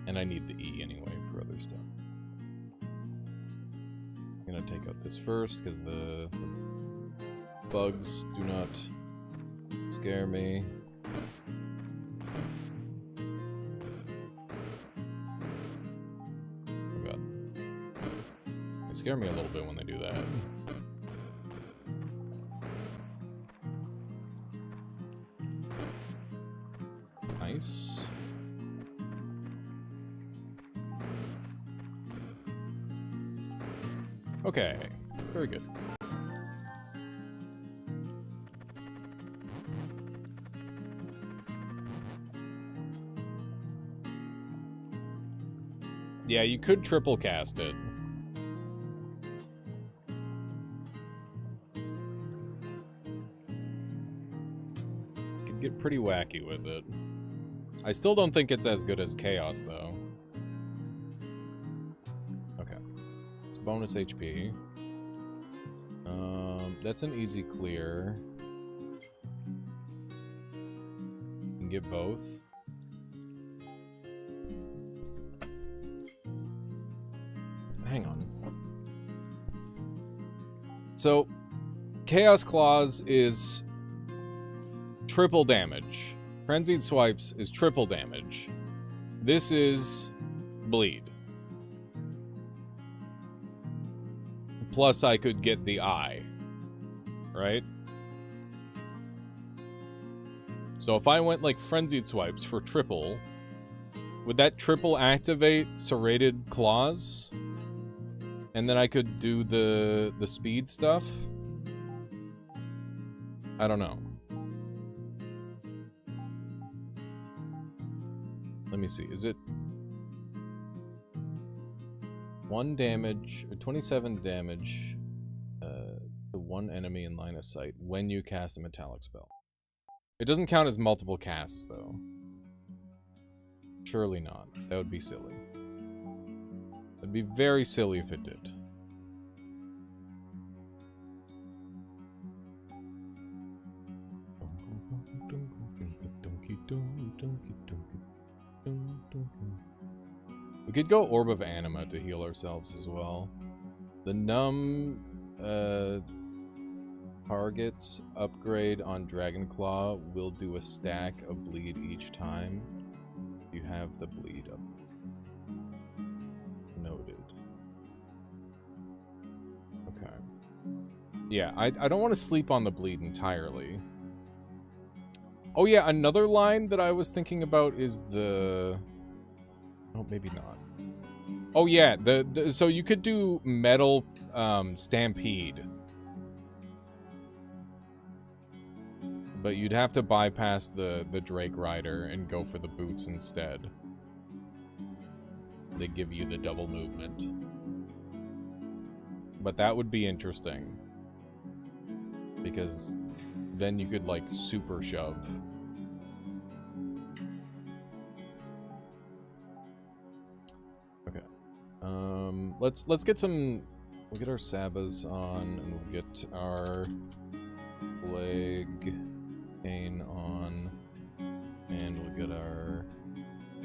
And I need the E anyway for other stuff. I'm gonna take out this first, because the bugs do not scare me. Oh god. They scare me a little bit when they do that. Nice. Okay, very good. Yeah, you could triple cast it. Could get pretty wacky with it. I still don't think it's as good as Chaos, though. Okay. It's bonus HP. That's an easy clear. You can get both. Hang on. So, Chaos Claws is triple damage. Frenzied Swipes is triple damage. This is bleed. Plus I could get the eye. Right? So if I went like Frenzied Swipes for triple, would that triple activate Serrated Claws? And then I could do the speed stuff? I don't know. Let me see. Is it 1 damage or 27 damage to one enemy in line of sight when you cast a metallic spell? It doesn't count as multiple casts, though. Surely not. That would be silly. It'd be very silly if it did. We could go Orb of Anima to heal ourselves as well. The numb targets upgrade on Dragonclaw will do a stack of bleed each time. You have the bleed up. Noted. Okay. Yeah, I don't want to sleep on the bleed entirely. Oh yeah, another line that I was thinking about is the... Oh, maybe not. Oh yeah, so you could do Metal Stampede. But you'd have to bypass the Drake Rider and go for the boots instead. They give you the double movement. But that would be interesting. Because then you could, like, super shove. Okay. Let's get some... We'll get our Sabas on, and we'll get our Plague Cane on, and we'll get our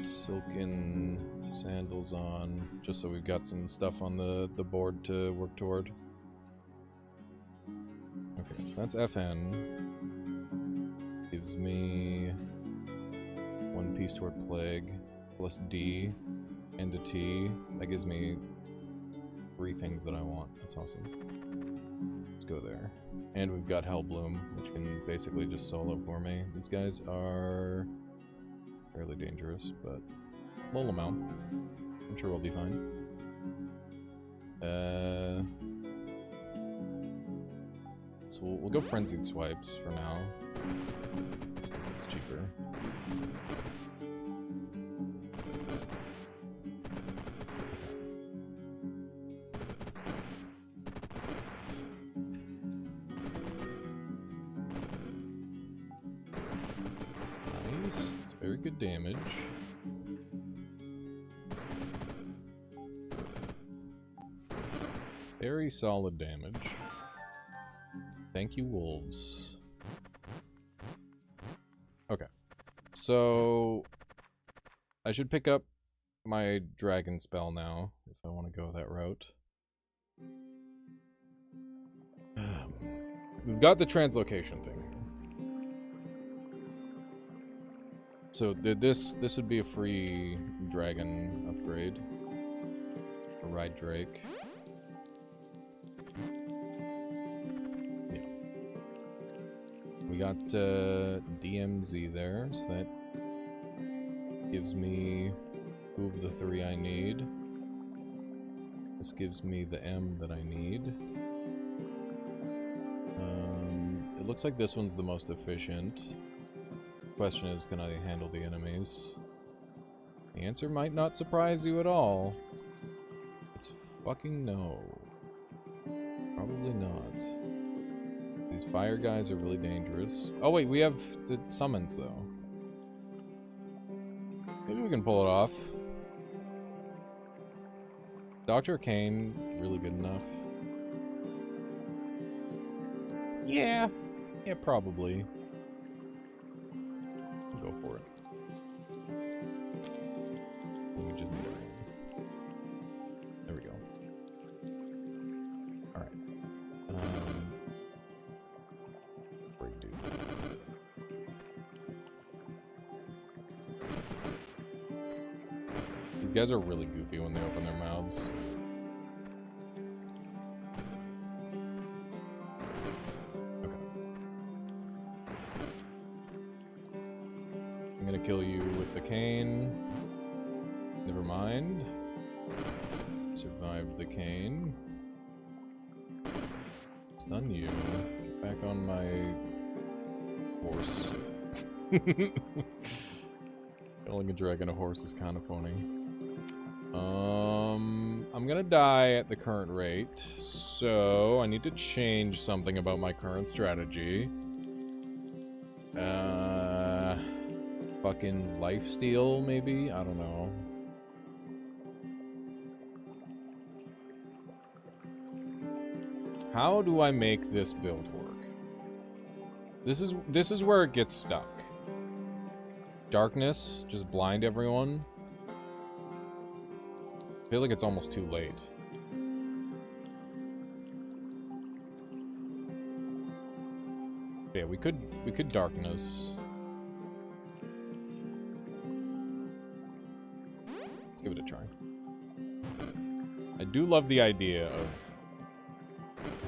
Silken Sandals on, just so we've got some stuff on the board to work toward. Okay, so that's FN. Gives me 1 piece toward Plague, plus D, and a T. That gives me 3 things that I want. That's awesome. Let's go there. And we've got Hellbloom, which can basically just solo for me. These guys are fairly dangerous, but little amount. I'm sure we'll be fine. So we'll go Frenzied Swipes for now, just because it's cheaper. Nice, it's very good damage. Very solid damage. Thank you, wolves. Okay. So I should pick up my dragon spell now, if I want to go that route. We've got the translocation thing. So this would be a free dragon upgrade. A ride Drake. Yeah. We got DMZ there, so that gives me 2 of the 3 I need. This gives me the M that I need. It looks like this one's the most efficient. Question is, can I handle the enemies? The answer might not surprise you at all. It's fucking no. Probably not. These fire guys are really dangerous. Oh wait, we have the summons though. Maybe we can pull it off. Dr. Kane, really good enough. Yeah. Yeah, probably. Go for it. We just need a ring. There we go. Alright. Break dude. These guys are really goofy when they open their mouths. Kill you with the cane. Never mind. Survived the cane. Stun you. Get back on my horse. Killing a dragon, a horse is kind of funny. I'm gonna die at the current rate, so I need to change something about my current strategy. Fucking lifesteal, maybe? I don't know. How do I make this build work? This is where it gets stuck. Darkness, just blind everyone. I feel like it's almost too late. Yeah, we could darkness. Let's give it a try. I do love the idea of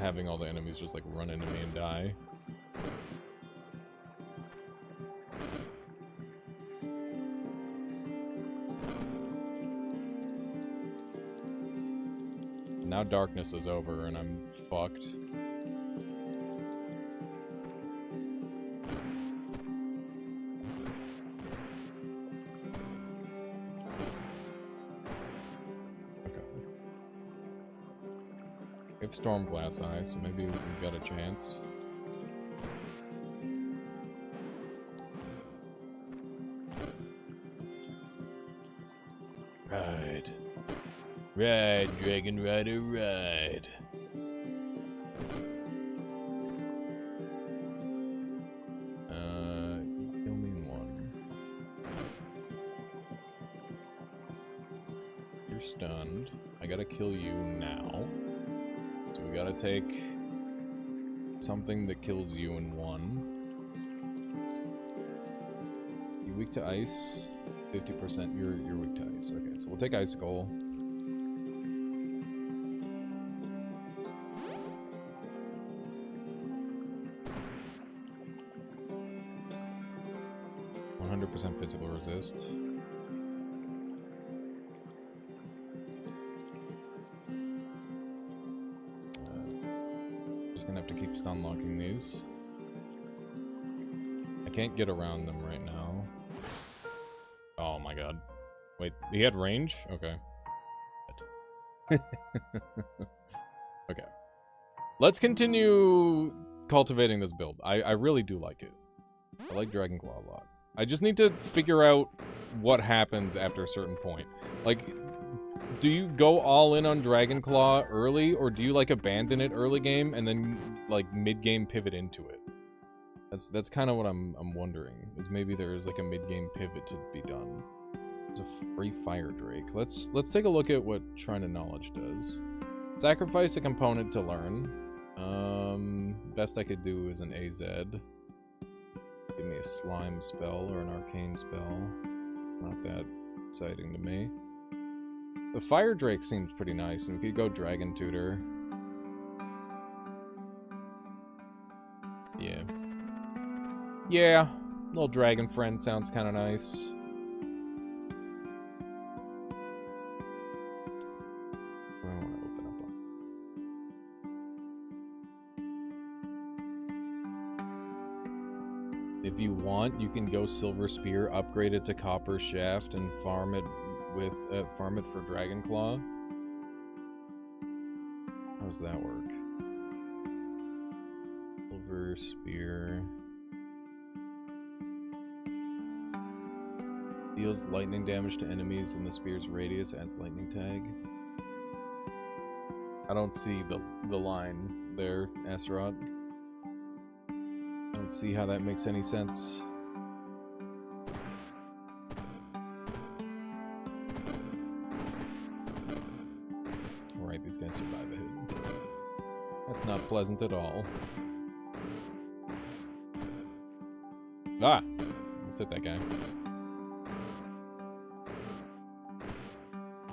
having all the enemies just like run into me and die. Now darkness is over and I'm fucked. Stormglass Eye, so maybe we've got a chance. Ride. Ride, Dragon Rider, ride. Kill me one. You're stunned. I gotta kill you now. We gotta take something that kills you in one. You weak to ice, 50%. You're weak to ice. Okay, so we'll take Icicle. %, physical resist. Gonna have to keep stun locking these. I can't get around them right now. Oh my god. Wait, he had range? Okay. Okay. Let's continue cultivating this build. I really do like it. I like Dragon Claw a lot. I just need to figure out what happens after a certain point. Like, do you go all in on Dragonclaw early, or do you like abandon it early game and then like mid game pivot into it? That's kind of what I'm wondering. Is maybe there is like a mid game pivot to be done. It's a free Fire Drake. Let's take a look at what Shrine of Knowledge does. Sacrifice a component to learn. Best I could do is an AZ. Give me a slime spell or an arcane spell. Not that exciting to me. The Fire Drake seems pretty nice, and we could go Dragon Tutor. Yeah. Yeah, little dragon friend sounds kind of nice. I want to open up on. If you want, you can go Silver Spear, upgrade it to Copper Shaft, and farm it with farm it for Dragonclaw. How does that work? Silver Spear deals lightning damage to enemies in the spear's radius, adds lightning tag. I don't see the line there, Astaroth. I don't see how that makes any sense. Alright, these guys survive a hit. That's not pleasant at all. Ah! Almost hit that guy.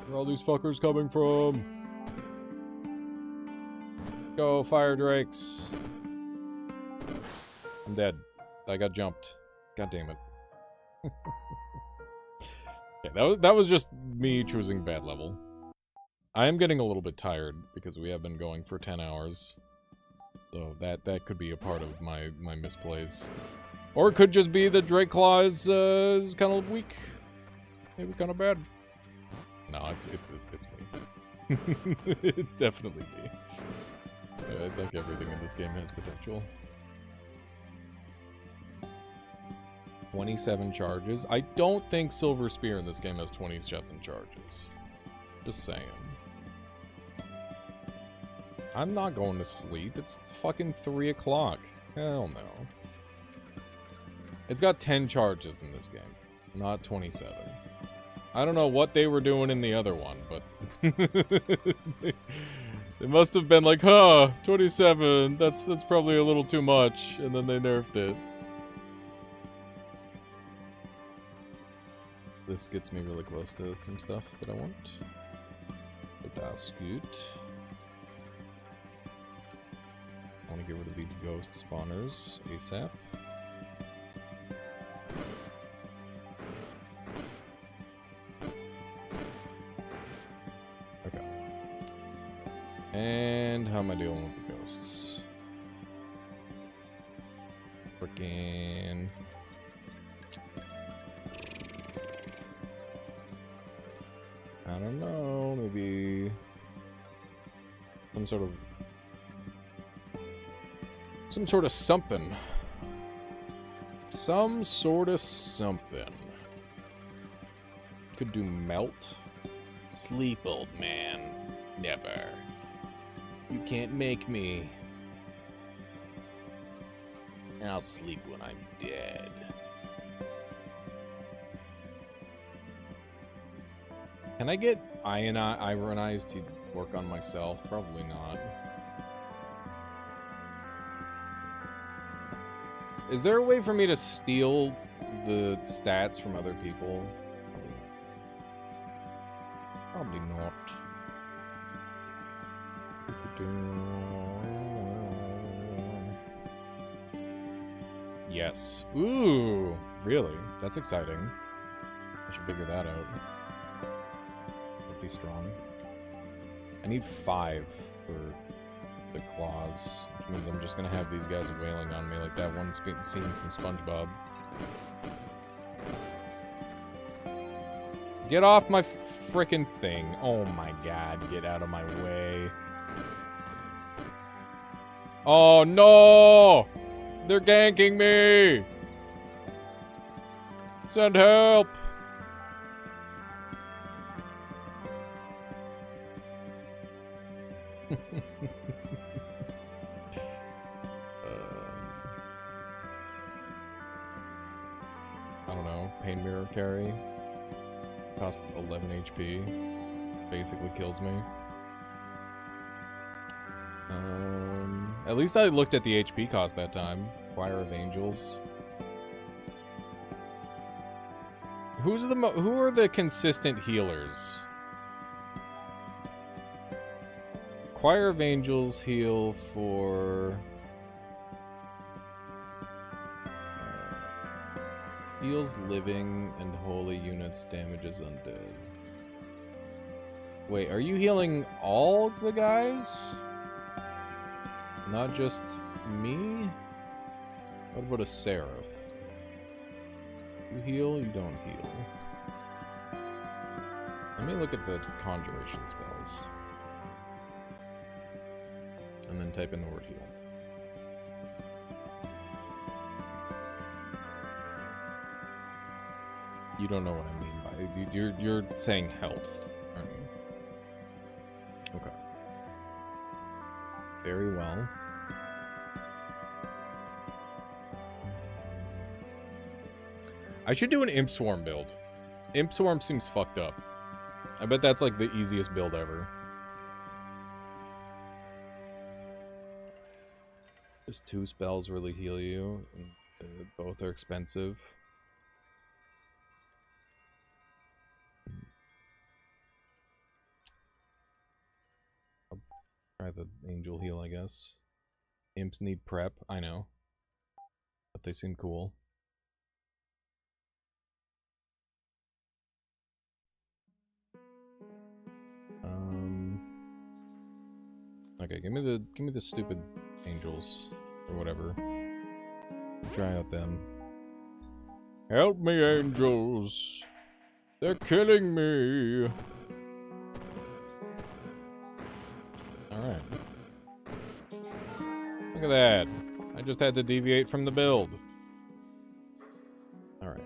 Where are all these fuckers coming from? Go, Fire Drakes! I'm dead. I got jumped. God damn it. Yeah, that was just me choosing bad level. I am getting a little bit tired because we have been going for 10 hours. So that could be a part of my misplays. Or it could just be that Drakeclaw is kind of weak. Maybe kind of bad. No, it's me. It's definitely me. Yeah, I think everything in this game has potential. 27 charges. I don't think Silver Spear in this game has 27 charges. Just saying. I'm not going to sleep. It's fucking 3 o'clock. Hell no. It's got 10 charges in this game, not 27. I don't know what they were doing in the other one, but they must have been like, huh, 27, that's probably a little too much, and then they nerfed it. This gets me really close to some stuff that I want. Scoot. I want to get rid of these ghost spawners ASAP. Okay. And how am I dealing with the ghosts? Frickin'. I don't know, maybe some sort of something. Some sort of something. Could do melt. Sleep, old man. Never. You can't make me. I'll sleep when I'm dead. Can I get Ironized to work on myself? Probably not. Is there a way for me to steal the stats from other people? Probably not. Yes. Ooh, really? That's exciting. I should figure that out. Strong. I need 5 for the claws, which means I'm just gonna have these guys wailing on me like that one scene from SpongeBob. Get off my frickin' thing. Oh my god, get out of my way. Oh no! They're ganking me! Send help! I don't know. Pain Mirror carry. Cost 11 HP. Basically kills me. At least I looked at the HP cost that time. Choir of Angels. Who are the consistent healers? Choir of Angels heal for heals living and holy units, damages undead. Wait, are you healing all the guys? Not just me? What about a Seraph? You heal, you don't heal. Let me look at the conjuration spells. And then type in the word heal. You don't know what I mean by you're saying health, aren't you? Okay. Very well. I should do an Imp Swarm build. Imp Swarm seems fucked up. I bet that's like the easiest build ever. Just 2 spells really heal you. And both are expensive. I'll try the Angel Heal, I guess. Imps need prep, I know. But they seem cool. Okay, give me the stupid angels or whatever. Try out them. Help me, angels! They're killing me! Alright. Look at that! I just had to deviate from the build. Alright.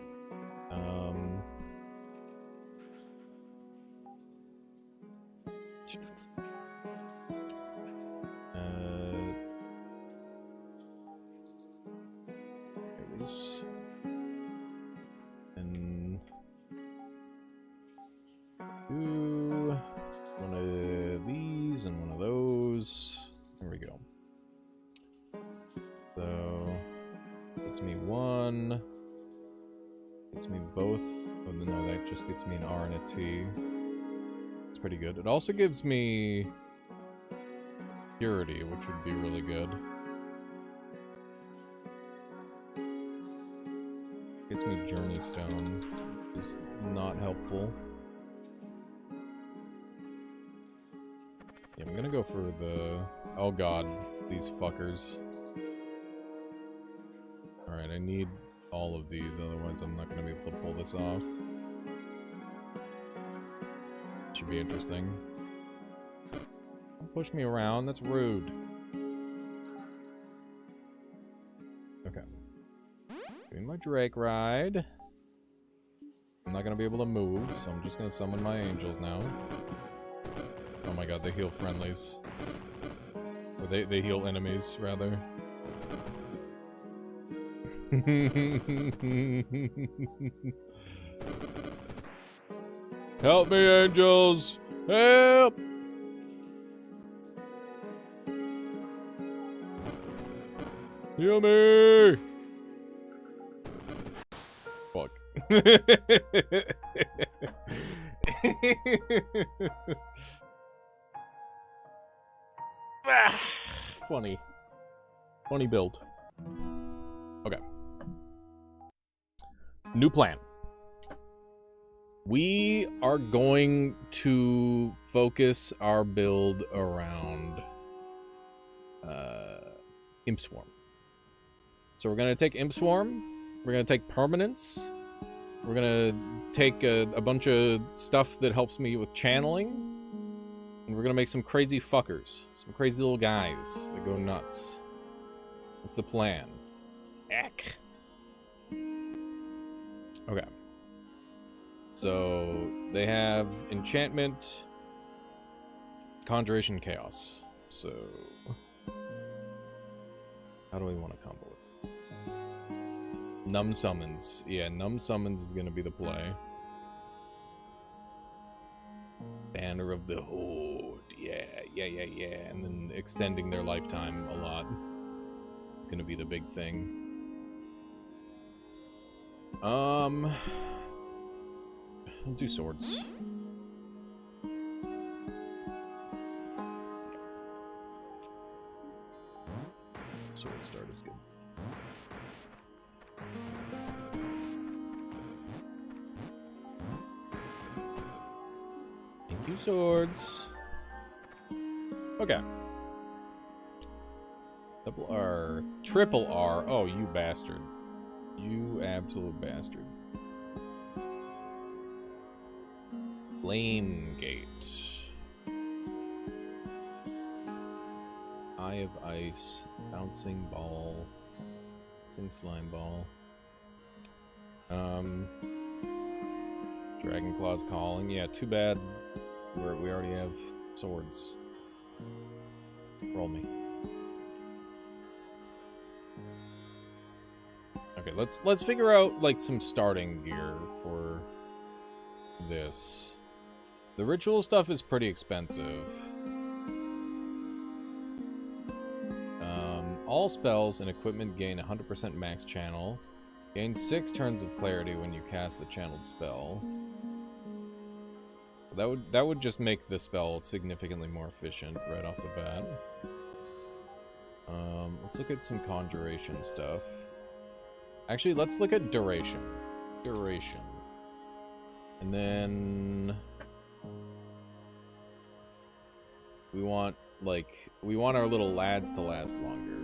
And do one of these and one of those. There we go. So gets me 1. Gets me both. Oh no, that just gets me an R and a T. It's pretty good. It also gives me Purity, which would be really good. Gets me Journey Stone, which is not helpful. Yeah, I'm gonna go for the... Oh god, these fuckers. Alright, I need all of these, otherwise I'm not gonna be able to pull this off. Should be interesting. Don't push me around, that's rude. Okay. Doing my Drake ride. I'm not gonna be able to move, so I'm just gonna summon my angels now. Oh my god, they heal friendlies. Or they heal enemies, rather. Help me, angels! Help! Heal me! Fuck. Funny. Funny build. Okay. New plan. We are going to focus our build around Imp Swarm. So we're going to take Imp Swarm, we're going to take Permanence, we're going to take a bunch of stuff that helps me with channeling, and we're going to make some crazy fuckers, some crazy little guys that go nuts. That's the plan. Eck. Okay. So they have Enchantment, Conjuration, Chaos. So, how do we want to combo it? Numb Summons. Yeah, Numb Summons is going to be the play. Banner of the Horde. Yeah. And then extending their lifetime a lot. It's going to be the big thing. I'll do swords. Sword start is good. Thank you, swords. Okay. Double R. Triple R. Oh, you bastard. You absolute bastard. Flame Gate. Eye of Ice. Bouncing Ball. Bouncing Slime Ball. Dragon Claw's Calling. Yeah, too bad. We already have swords. Roll me. Okay, let's figure out like some starting gear for this. The ritual stuff is pretty expensive. All spells and equipment gain 100% max channel. Gain 6 turns of clarity when you cast the channeled spell. That would just make the spell significantly more efficient right off the bat. Let's look at some conjuration stuff. Actually, let's look at duration. Duration. And then we want our little lads to last longer.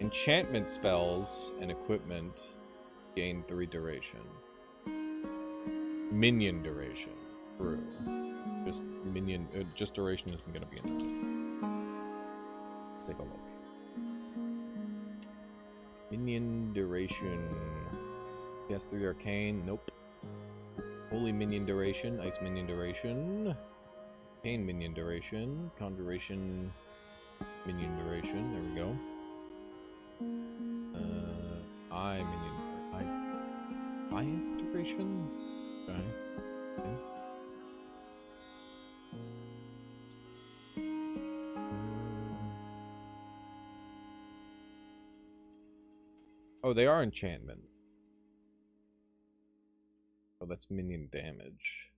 Enchantment spells and equipment gain 3 duration. Minion duration. True. Just duration isn't gonna be enough. Let's take a look. Minion duration. Yes, 3 arcane. Nope. Holy minion duration. Ice minion duration. Pain minion duration. Conjuration minion duration. There we go. Eye minion. Eye duration? Okay. Oh, they are enchantment. Oh, that's minion damage.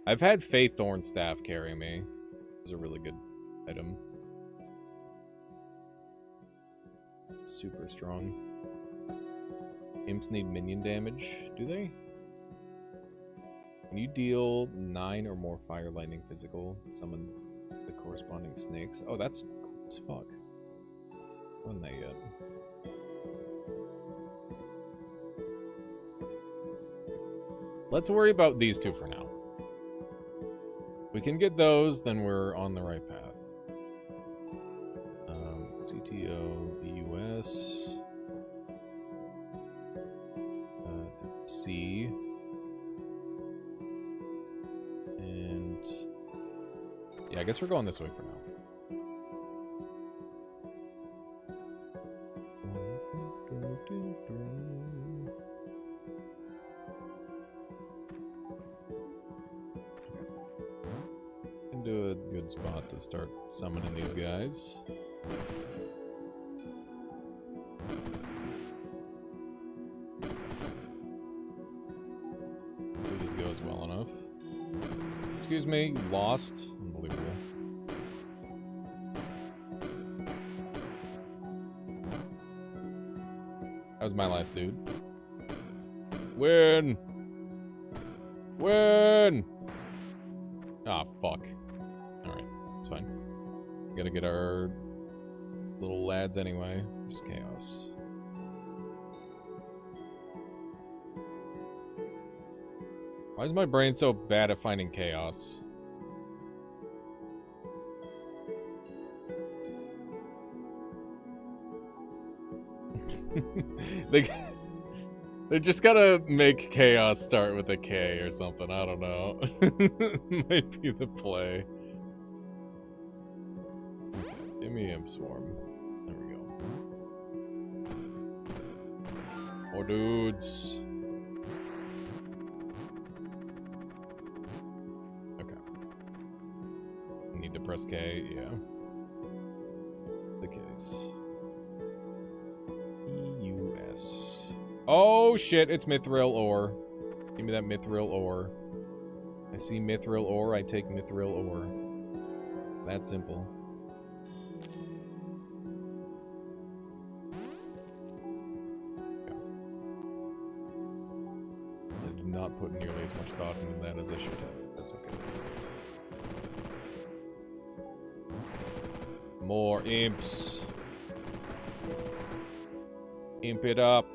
I've had Faithorn Staff carry me. It's a really good item. Super strong. Imps need minion damage, do they? When you deal 9 or more fire, lightning, physical, summon the corresponding snakes. Oh, that's cool as fuck. Run that yet. Let's worry about these two for now. We can get those, then we're on the right path. CTO, EUS, C, and yeah, I guess we're going this way for now. Into a good spot to start summoning these guys. Please goes well enough. Excuse me, lost. Unbelievable. That was my last dude. Win! Win! Ah, fuck. Alright, it's fine. We gotta get our little lads anyway. Just chaos. Why is my brain so bad at finding chaos? They just gotta make chaos start with a K or something. I don't know. Might be the play. Okay, give me Imp Swarm. There we go. More dudes. Okay. Need to press K, yeah. The case. EUS. Oh shit, it's Mithril ore. Give me that Mithril ore. I see Mithril ore, I take Mithril ore. That simple. Okay. I did not put nearly as much thought into that as I should have. That's okay. More imps. Imp it up.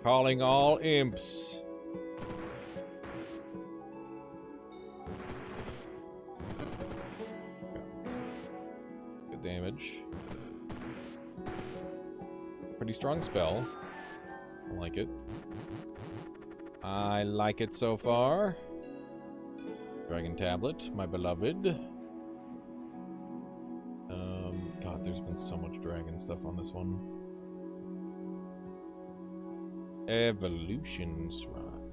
Calling all imps. Good damage. Pretty strong spell. I like it. I like it so far. Dragon Tablet, my beloved. God, there's been so much dragon stuff on this one. Evolution Shrine.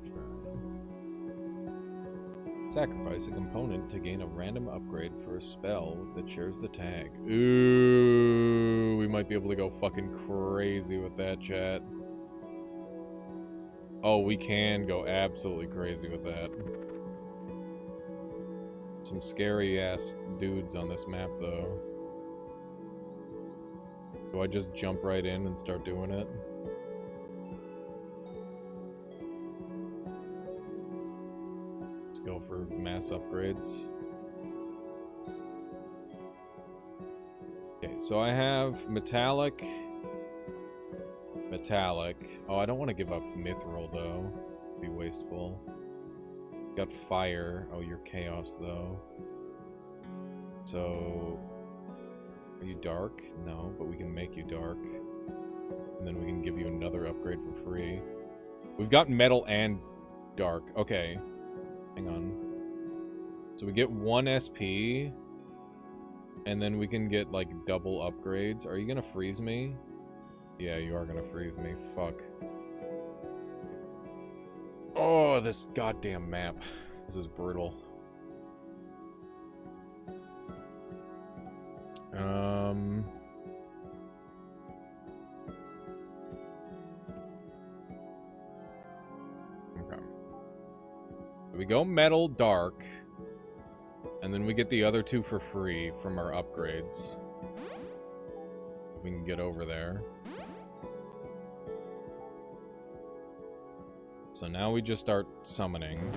Sacrifice a component to gain a random upgrade for a spell that shares the tag. Ooh, we might be able to go fucking crazy with that, chat. Oh, we can go absolutely crazy with that. Some scary ass dudes on this map, though. Do I just jump right in and start doing it? Let's go for mass upgrades. Okay, so I have metallic. Oh, I don't want to give up mithril, though. It'd be wasteful. Got fire. Oh, you're chaos, though. So... Are you dark? No, but we can make you dark. And then we can give you another upgrade for free. We've got metal and dark. Okay. Hang on. So we get 1 SP. And then we can get, like, double upgrades. Are you gonna freeze me? Yeah, you are gonna freeze me. Fuck. Oh, this goddamn map. This is brutal. Okay. We go metal, dark, and then we get the other 2 for free from our upgrades. If we can get over there. So now we just start summoning.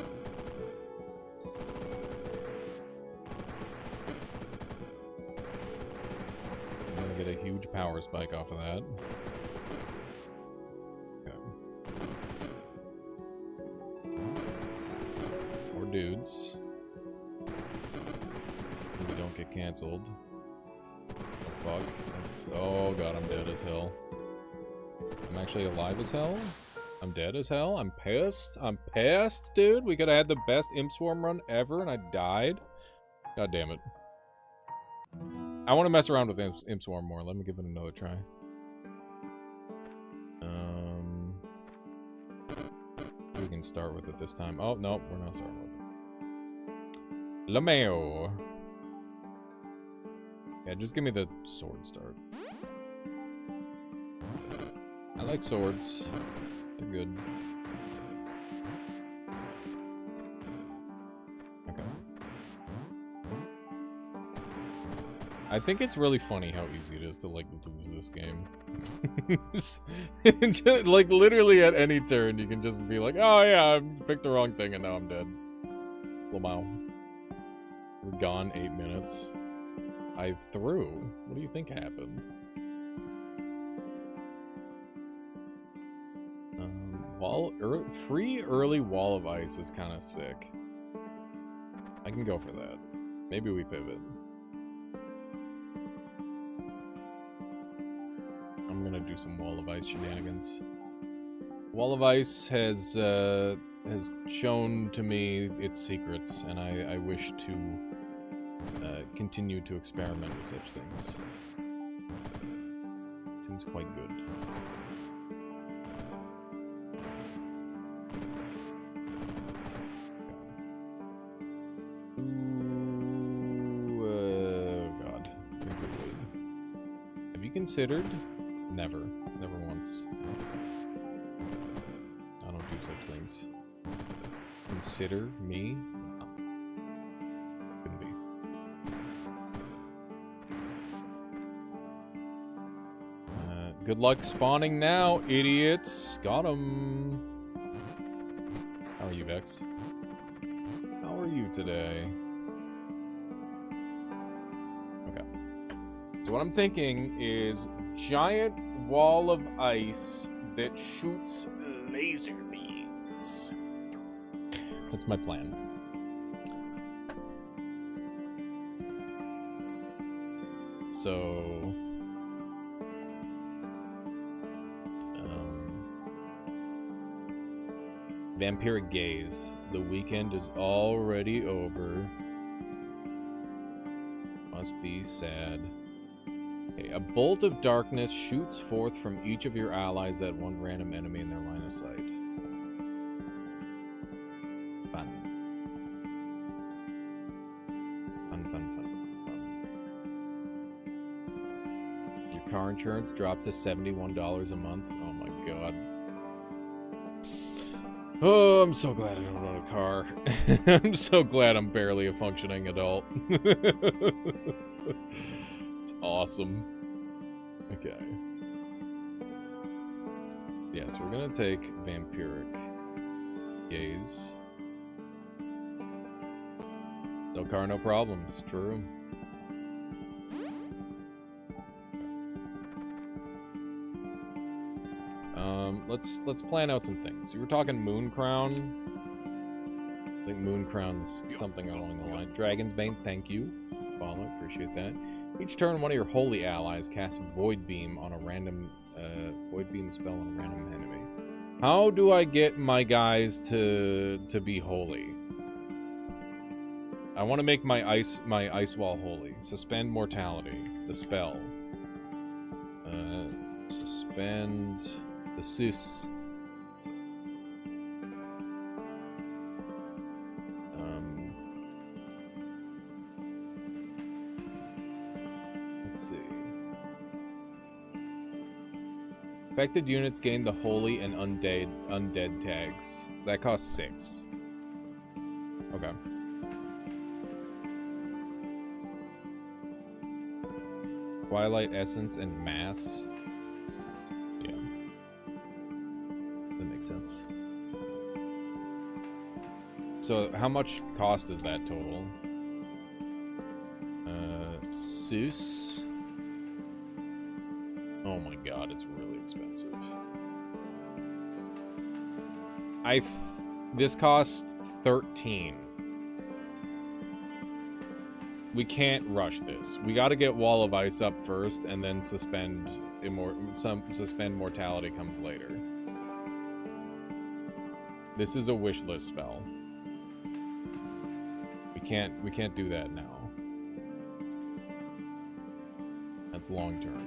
Get a huge power spike off of that. Okay. More dudes. We don't get cancelled. Oh, fuck. Oh god, I'm dead as hell. I'm actually alive as hell? I'm dead as hell? I'm pissed? I'm pissed, dude? We could've had the best Imp Swarm run ever and I died? God damn it. I want to mess around with Imp Swarm more. Let me give it another try. We can start with it this time. Oh, no, we're not starting with it. Lameo. Yeah, just give me the sword start. I like swords. They're good. I think it's really funny how easy it is to, like, lose this game. Just, like, literally at any turn, you can just be like, oh yeah, I picked the wrong thing and now I'm dead. Lamau. We're gone 8 minutes. I threw. What do you think happened? Free early Wall of Ice is kind of sick. I can go for that. Maybe we pivot. I'm gonna do some Wall of Ice shenanigans. Wall of Ice has shown to me its secrets, and I wish to continue to experiment with such things. Seems quite good. God. Have you considered? Never. Never once. I don't do such things. Consider me? No. Couldn't be. Good luck spawning now, idiots. Got him. How are you, Vex? How are you today? Okay. So what I'm thinking is giant wall of ice that shoots laser beams. That's my plan. So Vampiric Gaze. The weekend is already over. Must be sad. Okay, a bolt of darkness shoots forth from each of your allies at one random enemy in their line of sight. Fun. Fun, fun, fun, fun. Your car insurance dropped to $71 a month. Oh my god. Oh, I'm so glad I don't own a car. I'm so glad I'm barely a functioning adult. It's awesome. Okay. Yeah, so we're gonna take Vampiric Gaze. No car, no problems. True. Let's plan out some things. You were talking Moon Crown. I think Moon Crown's something along the line. Dragon's Bane, thank you. Follow, appreciate that. Each turn, one of your holy allies casts Void Beam on a random Void Beam spell on a random enemy. How do I get my guys to be holy? I want to make my ice wall holy. Suspend mortality. The spell. Suspend the sus. Let's see. Affected units gain the holy and undead tags. So that costs 6. Okay. Twilight Essence and Mass. Yeah. That makes sense. So how much cost is that total? Seuss. Oh my god, it's really expensive. This costs 13. We can't rush this. We got to get Wall of Ice up first, and then suspend mortality comes later. This is a wish list spell. We can't do that now. That's long term.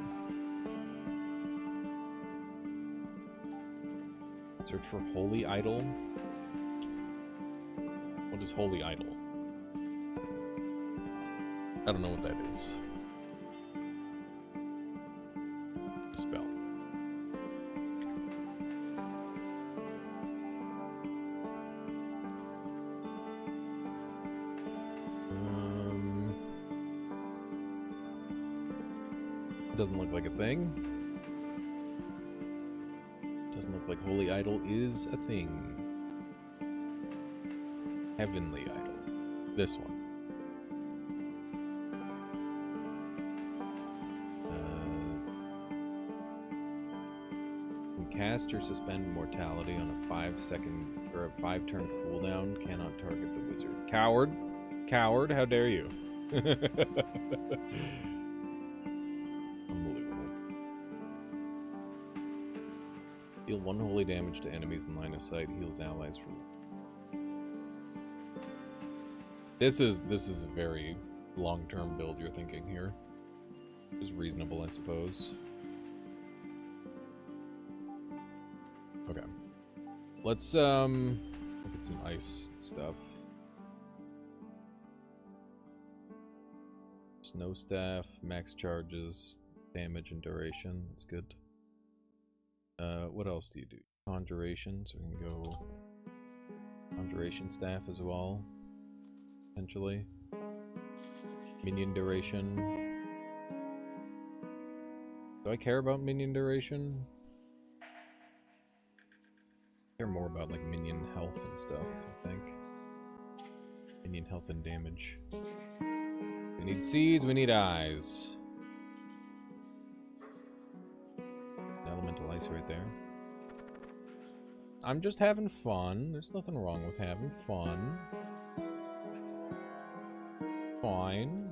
Search for Holy Idol. What is Holy Idol? I don't know what that is. Spell. Doesn't look like a thing. Doesn't look like Holy Idol is a thing. Heavenly Idol. This one. Cast or suspend mortality on a 5-second or a 5-turn cooldown. Cannot target the wizard. Coward! Coward! How dare you? Unbelievable. Deal 1 holy damage to enemies in line of sight. Heals allies from... This is a very long-term build you're thinking here. Is reasonable, I suppose. Okay. Let's look at some ice stuff. Snow staff, max charges, damage and duration. That's good. What else do you do? Conjuration, so we can go conjuration staff as well. Potentially. Minion duration. Do I care about minion duration? I care more about like minion health and stuff, I think. Minion health and damage. We need C's, we need eyes. Elemental ice right there. I'm just having fun. There's nothing wrong with having fun. Fine.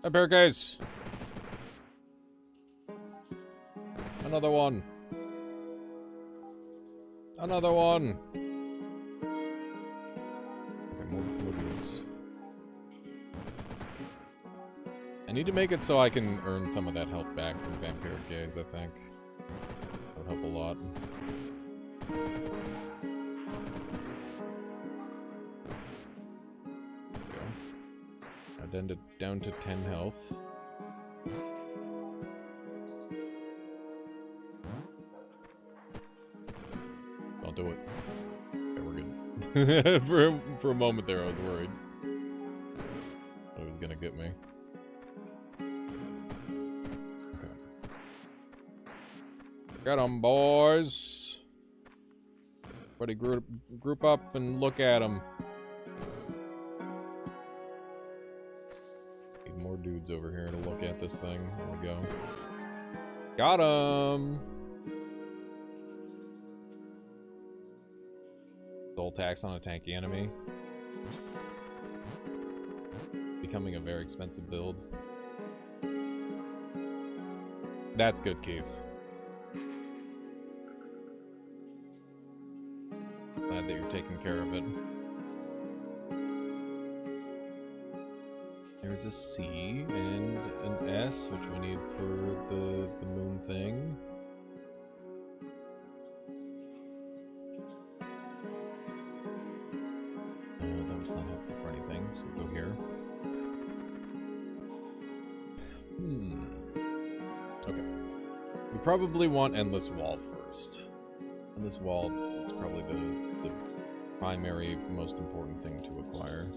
Hi, bear guys. Another one. Another one. Okay, more dudes. I need to make it so I can earn some of that health back from Vampiric Gaze, I think. That would help a lot. There we go. Down to 10 health. I'll do it. Okay, we're good. for a moment there, I was worried. It was gonna get me. Get 'em, boys. Everybody group up and look at them. Need more dudes over here to look at this thing. There we go. Got 'em. Soul tax on a tanky enemy. Becoming a very expensive build. That's good, Keith. Glad that you're taking care of it. There's a C and an S, which we need for the moon thing. That was not helpful for anything, so we'll go here. Okay. We probably want Endless Wall first. Endless Wall is probably the primary, most important thing to acquire.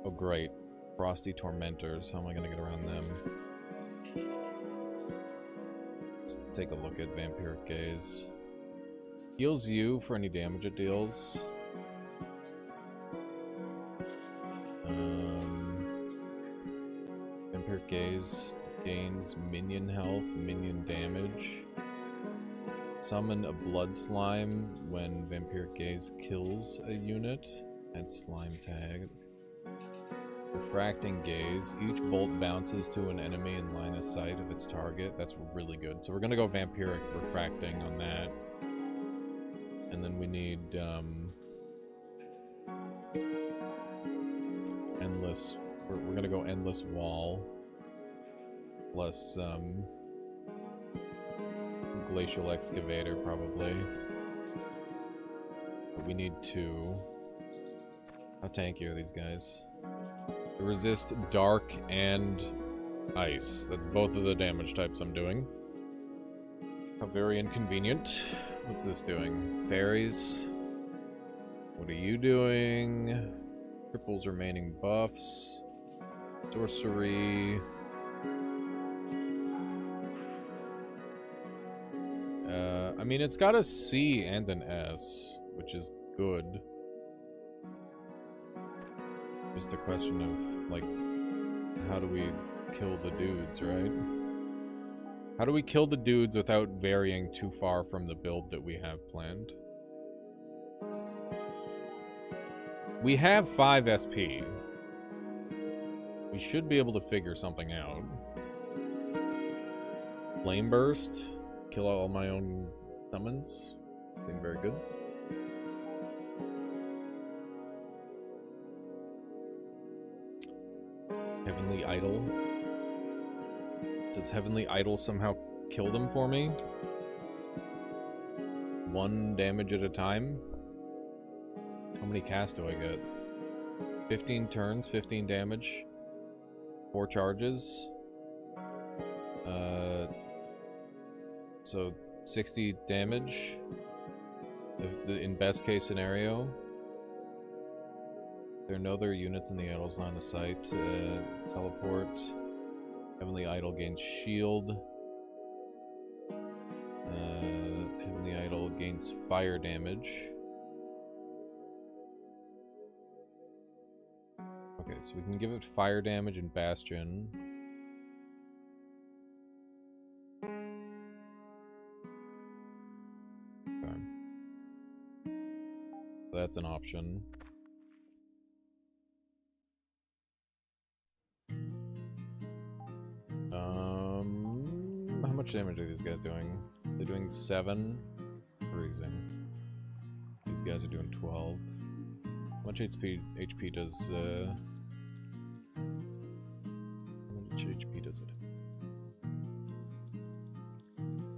Oh great. Frosty Tormentors. How am I going to get around them? Let's take a look at Vampiric Gaze. Heals you for any damage it deals. Vampiric Gaze gains minion health, minion damage. Summon a blood slime when Vampiric Gaze kills a unit. Add slime tag. Refracting Gaze. Each bolt bounces to an enemy in line of sight of its target. That's really good. So we're gonna go Vampiric Refracting on that. And then we need Endless. We're gonna go Endless Wall. Plus Glacial Excavator, probably. But we need 2. How tanky are these guys? They resist dark and ice. That's both of the damage types I'm doing. How very inconvenient. What's this doing? Fairies. What are you doing? Triples remaining buffs. Sorcery. I mean, it's got a C and an S, which is good. Just a question of, like, how do we kill the dudes, right? How do we kill the dudes without varying too far from the build that we have planned? We have 5 SP. We should be able to figure something out. Flame Burst. Kill all my own summons. Seem very good. Heavenly Idol. Does Heavenly Idol somehow kill them for me? 1 damage at a time? How many casts do I get? 15 turns, 15 damage. 4 charges. So 60 damage. In best case scenario. There are no other units in the Idol's line of sight. Teleport. Heavenly Idol gains shield. Heavenly Idol gains fire damage. Okay, so we can give it fire damage and Bastion. Okay. That's an option. How much damage are these guys doing? They're doing 7. Freezing. These guys are doing 12. How much HP does how much HP does it?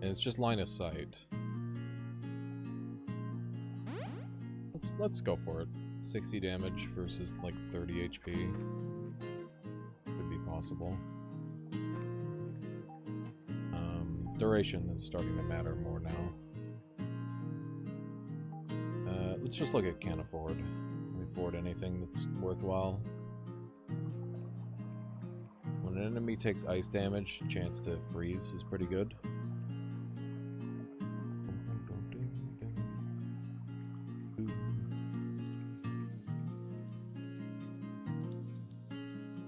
And it's just line of sight. Let's go for it. 60 damage versus like 30 HP. Could be possible. Duration is starting to matter more now. Let's just look at can't afford. Can we afford anything that's worthwhile? When an enemy takes ice damage, chance to freeze is pretty good.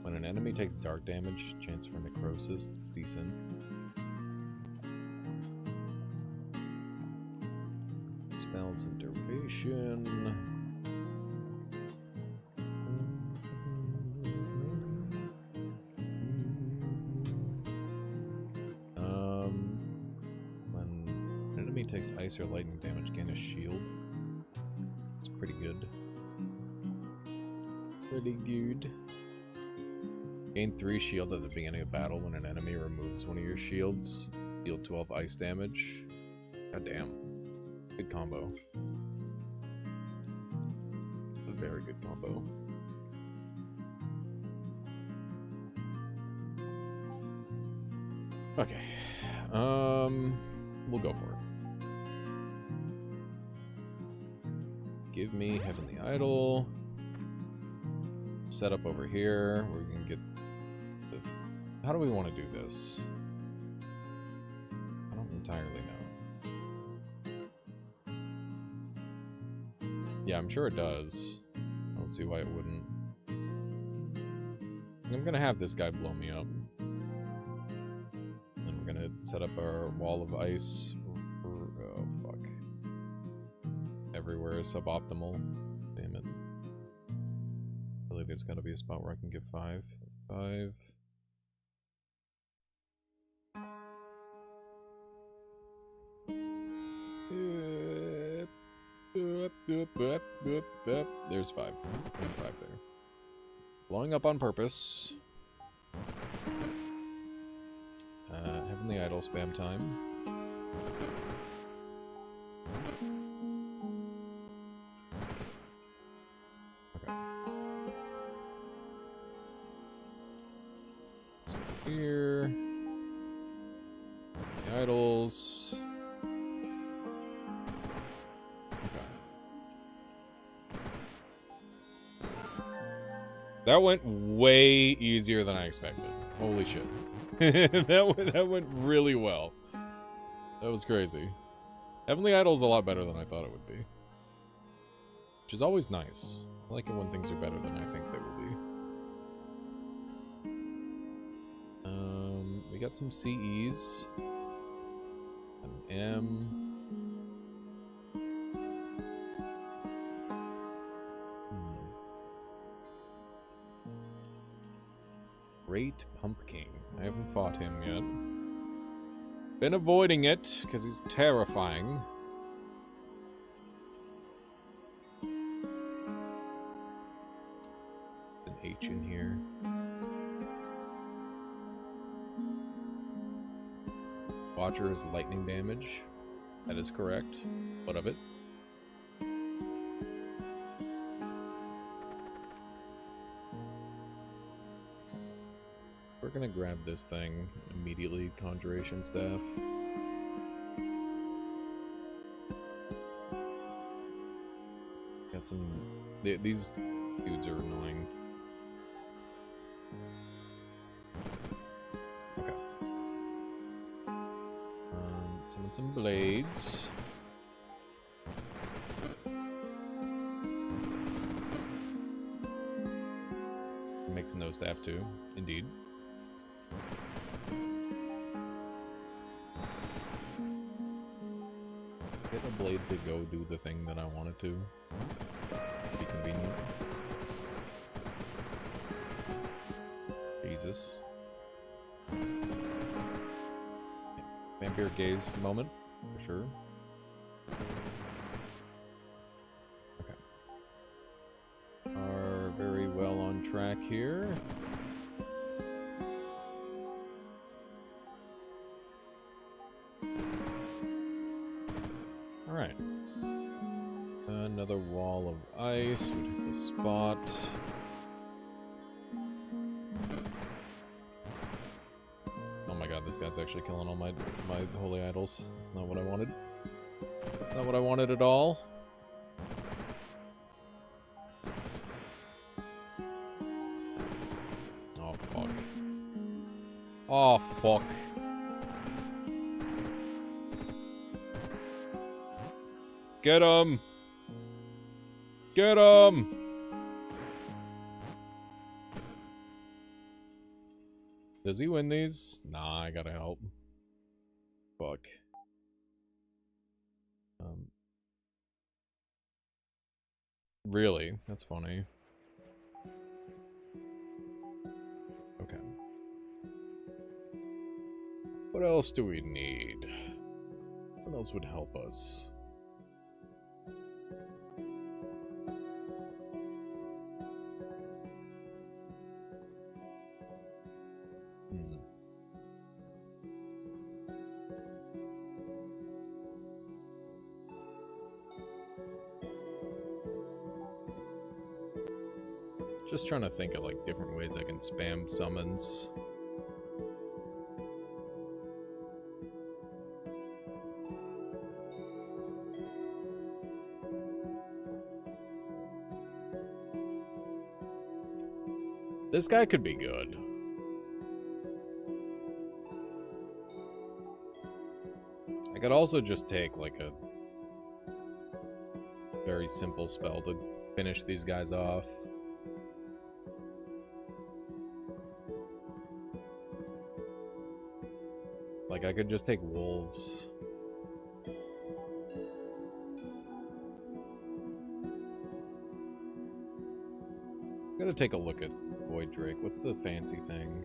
When an enemy takes dark damage, chance for necrosis, that's decent. Spells and duration. When an enemy takes ice or lightning damage, gain a shield. It's pretty good. Pretty good. Gain 3 shield at the beginning of battle when an enemy removes one of your shields. Deal 12 ice damage. God damn. Good combo. A very good combo. Okay. We'll go for it. Give me Heavenly Idol. Set up over here where we can get the... How do we want to do this? I don't entirely know. Yeah, I'm sure it does. I don't see why it wouldn't. I'm gonna have this guy blow me up. And we're gonna set up our wall of ice for, oh fuck. Everywhere is suboptimal. Damn it. Really, there's gotta be a spot where I can give 5. 5. There's 5. 5 there. Blowing up on purpose. Heavenly Idol spam time. Okay. So here. The idols. That went way easier than I expected. Holy shit. that went really well. That was crazy. Heavenly Idol's a lot better than I thought it would be. Which is always nice. I like it when things are better than I think they will be. We got some CEs. An M. Great Pumpkin. I haven't fought him yet. Been avoiding it, because he's terrifying. An H in here. Watcher is lightning damage. That is correct. What of it? We're gonna grab this thing immediately, Conjuration Staff. Got some... These dudes are annoying. Okay. Summon some blades. Makes no staff too, indeed. Get a blade to go do the thing that I wanted to. Be convenient. Jesus. Vampire gaze moment, for sure. Okay. Are very well on track here. Alright. Another wall of ice would hit the spot. Oh my god, this guy's actually killing all my holy idols. That's not what I wanted. Not what I wanted at all. Oh fuck. Oh fuck. Get him! Get him! Does he win these? Nah, I gotta help. Fuck. Really? That's funny. Okay. What else do we need? What else would help us? Just trying to think of like different ways I can spam summons. This guy could be good. I could also just take like a very simple spell to finish these guys off. Like, I could just take wolves. Gotta take a look at Void Drake. What's the fancy thing?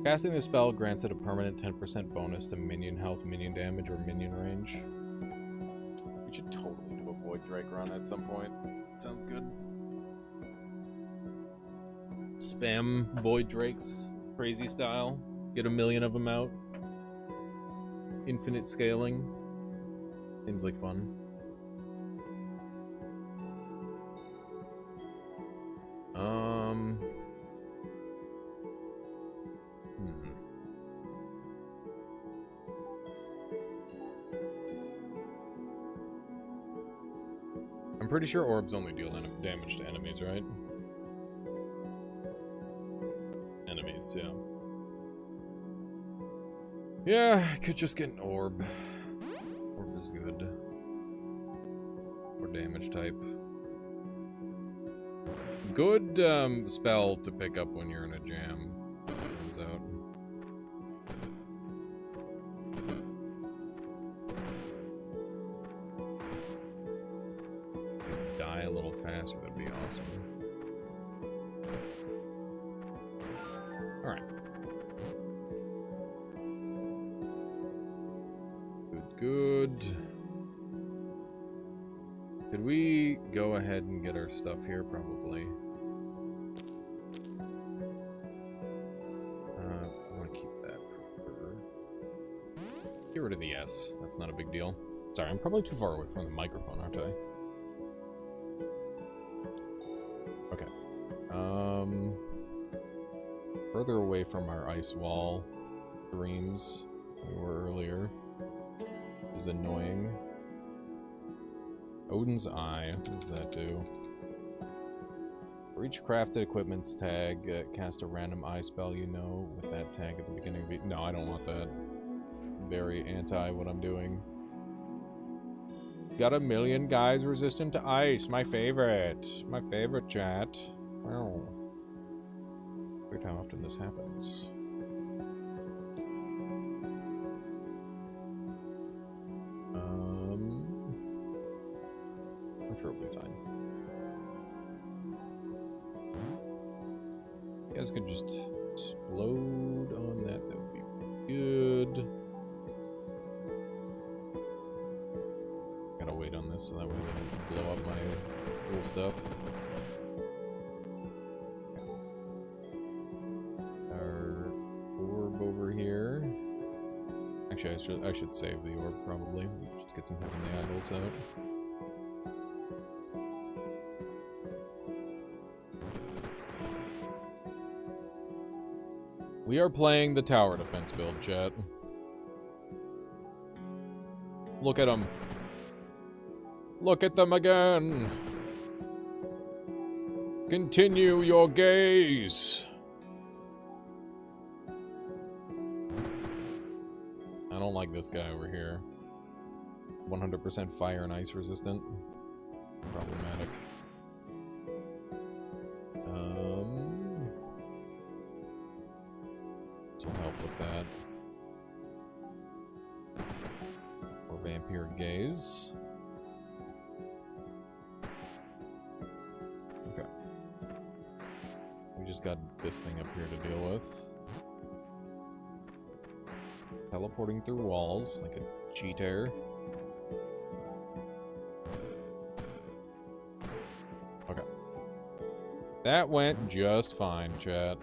Casting the spell grants it a permanent 10% bonus to minion health, minion damage, or minion range. We should totally do a Void Drake run at some point. Sounds good. Spam Void Drakes, crazy style. Get 1 million of them out. Infinite scaling. Seems like fun. I'm pretty sure orbs only deal damage to enemies, right? Enemies, yeah. Yeah, I could just get an orb. Orb is good. Or damage type. Good spell to pick up when you're in a jam, turns out. If I could die a little faster, that'd be awesome. Alright. Good. Could we go ahead and get our stuff here? Probably. I want to keep that for... Get rid of the S. That's not a big deal. Sorry, I'm probably too far away from the microphone, aren't I? Okay. Further away from our ice wall streams we were earlier. Is annoying. Odin's Eye. What does that do? For each crafted equipment's tag, cast a random eye spell you know with that tag at the beginning of it. No, I don't want that. It's very anti what I'm doing. Got a million guys resistant to ice. My favorite. My favorite, chat. Wow. Weird how often this happens. Will be fine. You guys could just explode on that. That would be good. Gotta wait on this so that way they don't blow up my cool stuff. Our orb over here. Actually, I should save the orb probably. Just get some heavenly idols out. We are playing the tower defense build, chat. Look at them. Look at them again. Continue your gaze. I don't like this guy over here. 100% fire and ice resistant. Problematic. This will help with that. Or Vampire Gaze. Okay. We just got this thing up here to deal with. Teleporting through walls like a cheater. Okay. That went just fine, chat.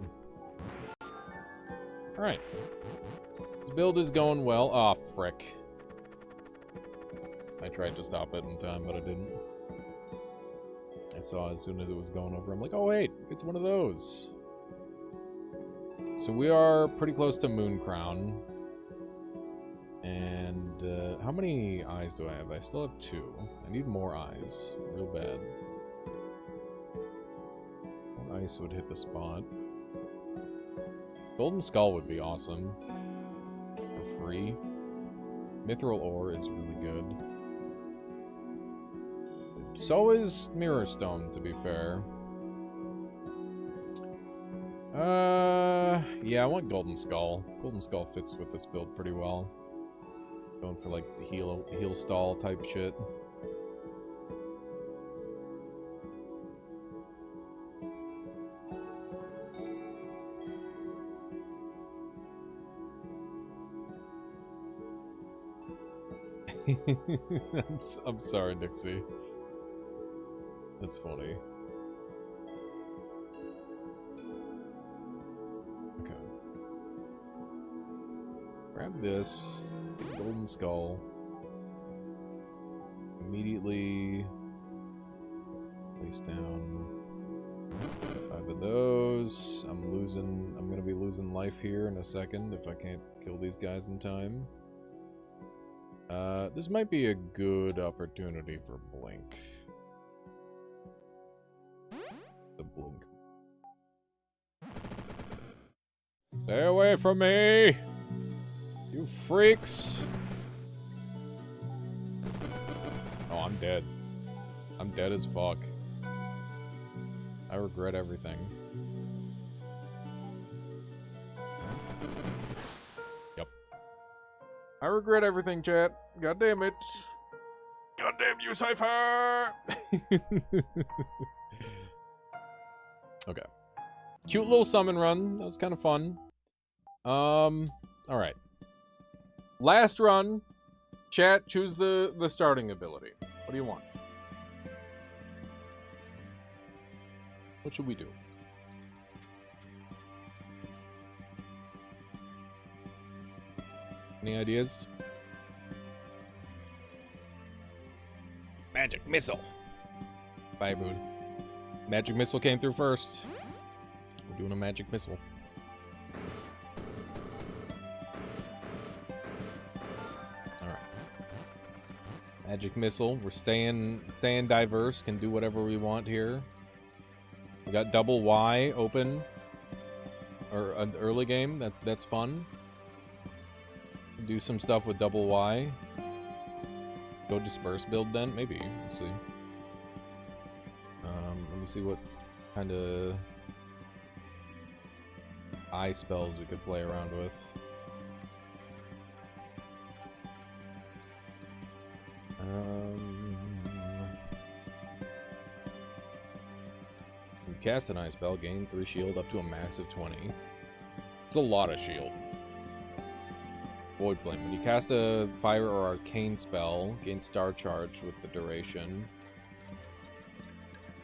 Alright. This build is going well. Aw, frick. I tried to stop it in time, but I didn't. I saw as soon as it was going over, I'm like, oh wait, it's one of those. So we are pretty close to Moon Crown. And, how many eyes do I have? I still have 2. I need more eyes. Real bad. One ice would hit the spot. Golden Skull would be awesome. For free. Mithril Ore is really good. So is Mirror Stone, to be fair. Yeah, I want Golden Skull. Golden Skull fits with this build pretty well. Going for like the heal stall type shit. I'm sorry, Dixie. That's funny. Okay. Grab this. Golden Skull. Immediately place down 5 of those. I'm gonna be losing life here in a second if I can't kill these guys in time. This might be a good opportunity for Blink. The Blink. Stay away from me! You freaks! Oh, I'm dead. I'm dead as fuck. I regret everything. Yep. I regret everything, chat. God damn it. God damn you, Cypher! Okay. Cute little summon run. That was kind of fun. Alright. Last run. Chat, choose the starting ability. What do you want? What should we do? Any ideas? Magic Missile. Bye, Moon. Magic Missile came through first. We're doing a Magic Missile. Alright. Magic Missile. We're staying diverse. Can do whatever we want here. We got double Y open. Or an early game. That's fun. Do some stuff with double Y. Go disperse build then? Maybe. We'll see. Let me see what kind of eye spells we could play around with. You cast an eye spell, gain 3 shield up to a max of 20. It's a lot of shield. Void Flame. When you cast a fire or arcane spell, gain star charge with the duration.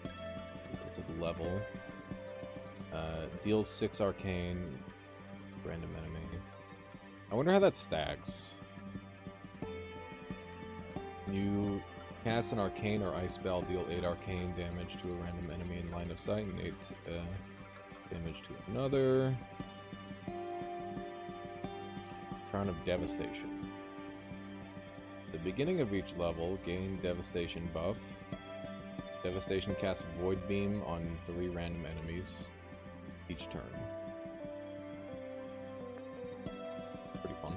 Equal to the level. Deals 6 arcane. Random enemy. I wonder how that stacks. You cast an arcane or ice spell, deal 8 arcane damage to a random enemy in line of sight, and 8 damage to another. Crown of Devastation. The beginning of each level, gain Devastation buff. Devastation casts Void Beam on 3 random enemies each turn. Pretty fun.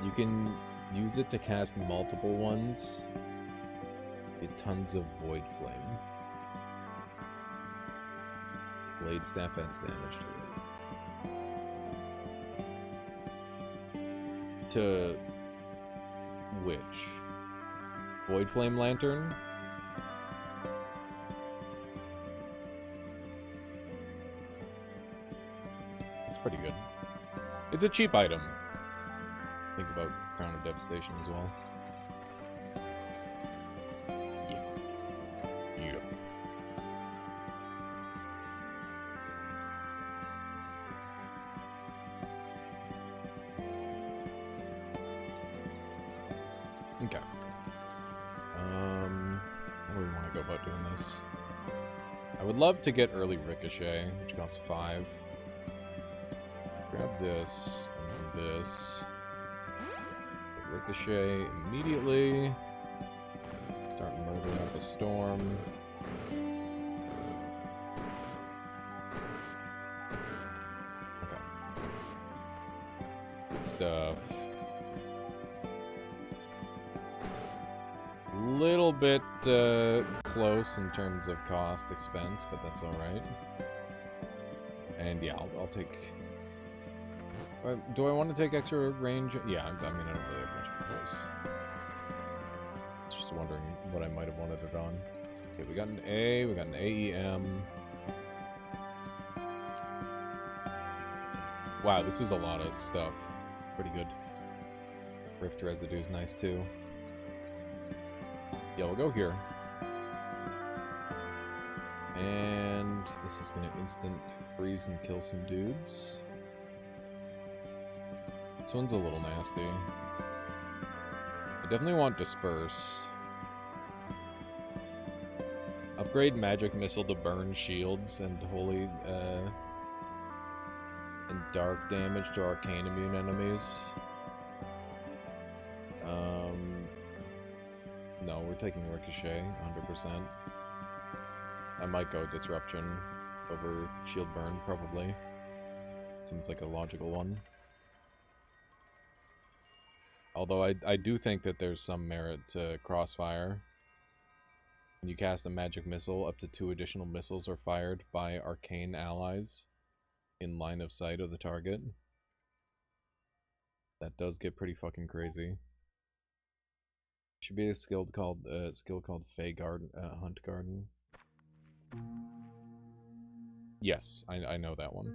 You can use it to cast multiple ones. Get tons of Void Flame. Blade Staff adds damage to it. To which? Void Flame Lantern? It's pretty good. It's a cheap item. Think about Crown of Devastation as well. Yeah. Yeah. Okay. How do we want to go about doing this? I would love to get early Ricochet, which costs 5. Grab this, and then this. Ricochet immediately. Start murdering up a storm. Okay. Good stuff. Little bit close in terms of cost expense, but that's alright. And yeah, I'll take... do I want to take extra range? Yeah, I mean, I don't really have much of course. Just wondering what I might have wanted it on. Okay, we got an A, we got an AEM. Wow, this is a lot of stuff. Pretty good. Rift Residue is nice too. Yeah, we'll go here. And this is going to instant freeze and kill some dudes. This one's a little nasty. I definitely want Disperse. Upgrade Magic Missile to burn shields and holy and dark damage to arcane immune enemies. No, we're taking Ricochet, 100%. I might go Disruption over Shield Burn, probably. Seems like a logical one. Although I do think that there's some merit to Crossfire. When you cast a magic missile, up to 2 additional missiles are fired by arcane allies in line of sight of the target. That does get pretty fucking crazy. Should be a skill called Fey Garden, Hunt Garden. Yes, I know that one.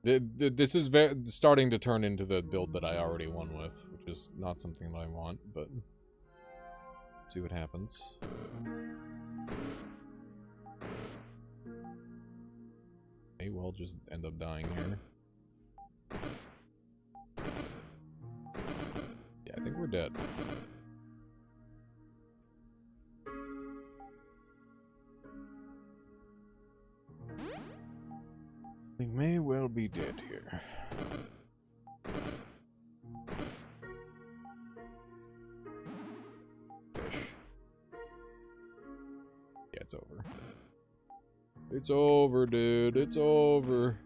This is starting to turn into the build that I already won with, which is not something that I want, but see what happens. May well just end up dying here. Yeah, I think we're dead. We may well be dead here. Fish. Yeah, it's over. It's over, dude. It's over.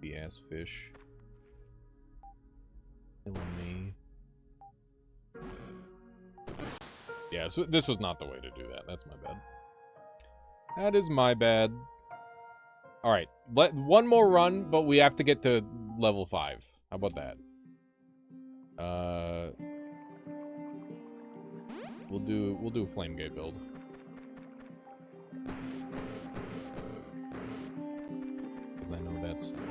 The ass fish. Killing me. Yeah, so this was not the way to do that. That's my bad. That is my bad. Alright, one more run, but we have to get to level 5. How about that? We'll do a Flame Gate build. Because I know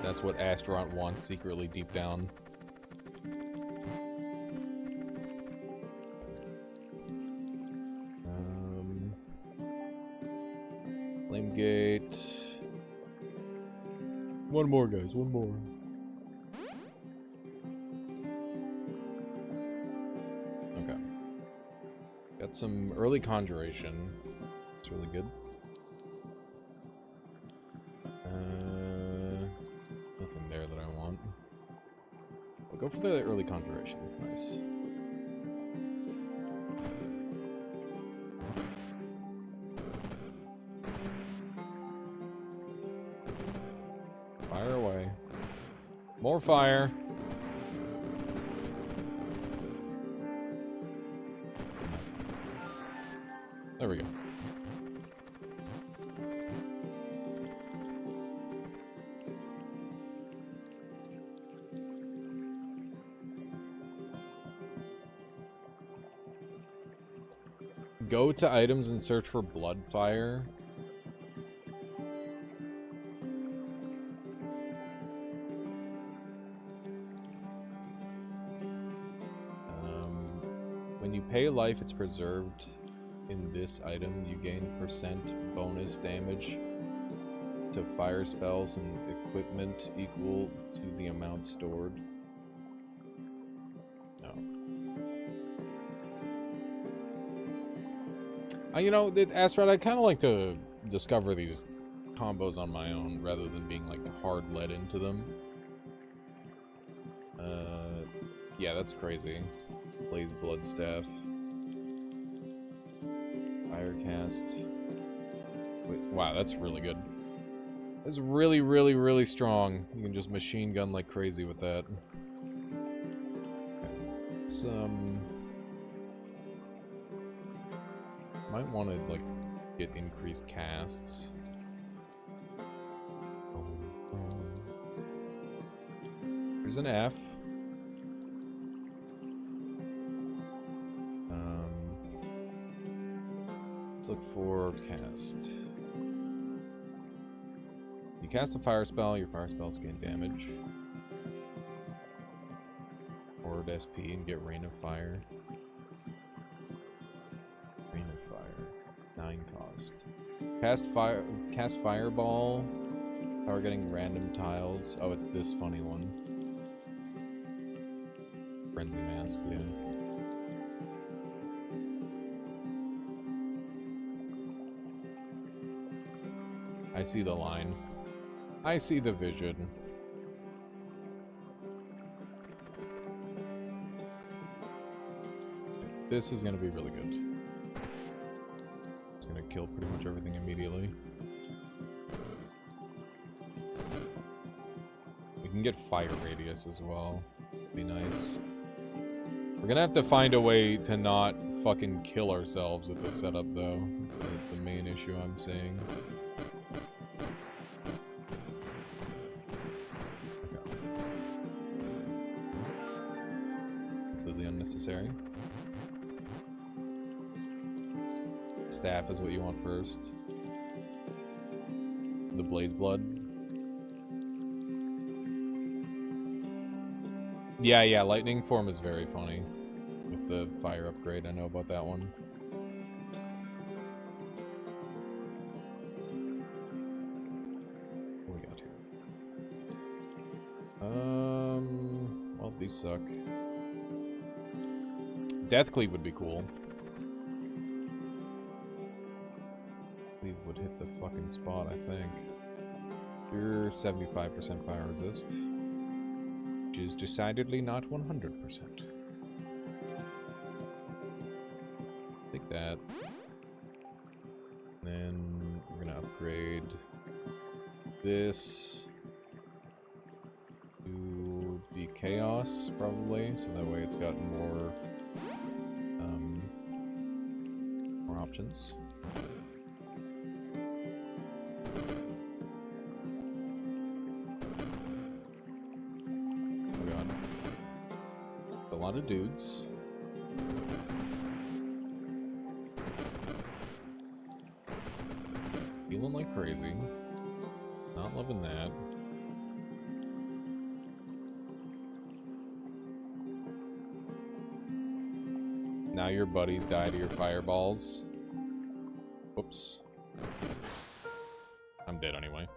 that's what Astaroth wants secretly deep down. Flame Gate. One more, guys. One more. Okay. Got some early Conjuration. It's really good. Nothing there that I want. I'll go for the early Conjuration. It's nice. Fire away. More fire. There we go. Go to items and search for Bloodfire. When you pay life, it's preserved in this item. You gain % bonus damage to fire spells and equipment equal to the amount stored. Oh. You know, Astaroth, I kind of like to discover these combos on my own rather than being like hard led into them. Yeah, that's crazy. Blaze Bloodstaff. Firecast. Wait, wow, that's really good. That's really, really, really strong. You can just machine gun like crazy with that. Okay. Might want to like get increased casts. There's an F. Let's look for cast. You cast a fire spell, your fire spells gain damage. Forward SP and get Rain of Fire. Rain of Fire. 9 cost. Cast Fireball. Targeting random tiles. Oh, it's this funny one. Frenzy Mask, yeah. I see the line. I see the vision. This is gonna be really good. It's gonna kill pretty much everything immediately. We can get Fire Radius as well. Be nice. We're gonna have to find a way to not fucking kill ourselves with this setup, though. That's the main issue I'm seeing. necessary. Staff is what you want first. The Blaze Blood. Yeah, Lightning Form is very funny. With the fire upgrade, I know about that one. What we got here? Well, these suck. Death Cleave would be cool. Cleave would hit the fucking spot, I think. You're 75% fire resist. Which is decidedly not 100%. Take that. Then we're gonna upgrade this to be Chaos, probably, so that way it's got more options. Oh god. A lot of dudes. Feeling like crazy. Not loving that. Now your buddies die to your fireballs. Whoops. I'm dead anyway.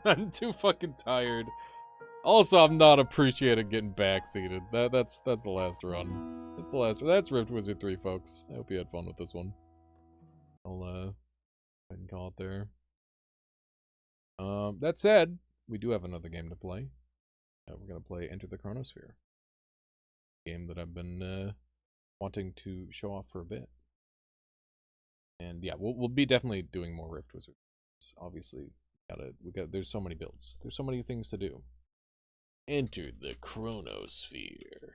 I'm too fucking tired. Also, I'm not appreciating getting backseated. That's the last run. That's the last. That's Rift Wizard 3, folks. I hope you had fun with this one. I'll go ahead and call it there. That said, we do have another game to play. We're gonna play Enter the Chronosphere. Game that I've been wanting to show off for a bit. And yeah, we'll be definitely doing more Rift Wizards. Obviously, there's so many builds. There's so many things to do. Enter the Chronosphere.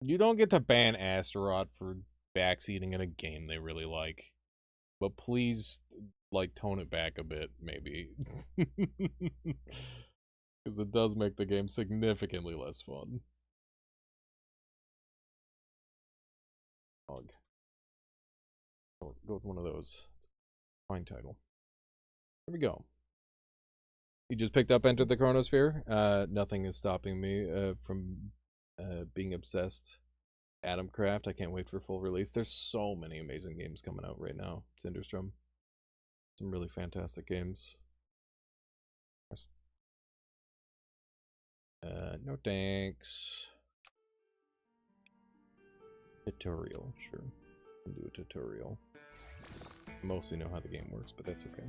You don't get to ban Astaroth for backseating in a game they really like. But please, like, tone it back a bit, maybe. Because it does make the game significantly less fun. Go with one of those. Fine title. Here we go. You just picked up Enter the Chronosphere. Nothing is stopping me from being obsessed. Adamcraft, I can't wait for full release. There's so many amazing games coming out right now. Tinderstrom. Some really fantastic games. No thanks. Tutorial, sure. Can do a tutorial. I mostly know how the game works, but that's okay.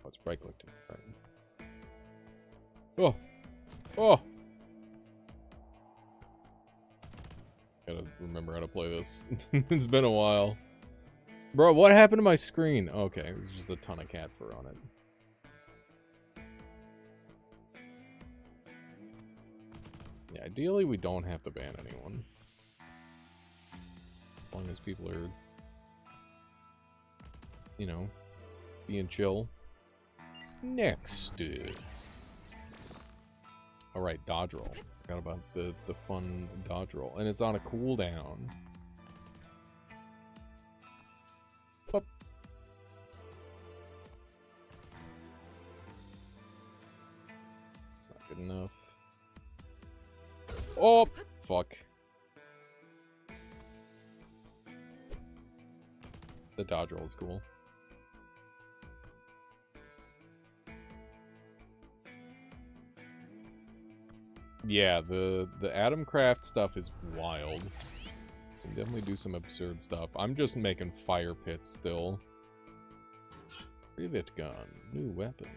Let's right click to it. Oh! Oh! Gotta remember how to play this. It's been a while. Bro, what happened to my screen? Okay, there's just a ton of cat fur on it. Yeah, ideally we don't have to ban anyone. As long as people are, you know, being chill. Next, dude. Alright, dodge roll. Forgot about the fun dodge roll. And it's on a cooldown. Boop. It's not good enough. Oh, fuck. The dodge roll is cool. Yeah, the Adamcraft stuff is wild. Can definitely do some absurd stuff. I'm just making fire pits still. Rivet gun, new weapon.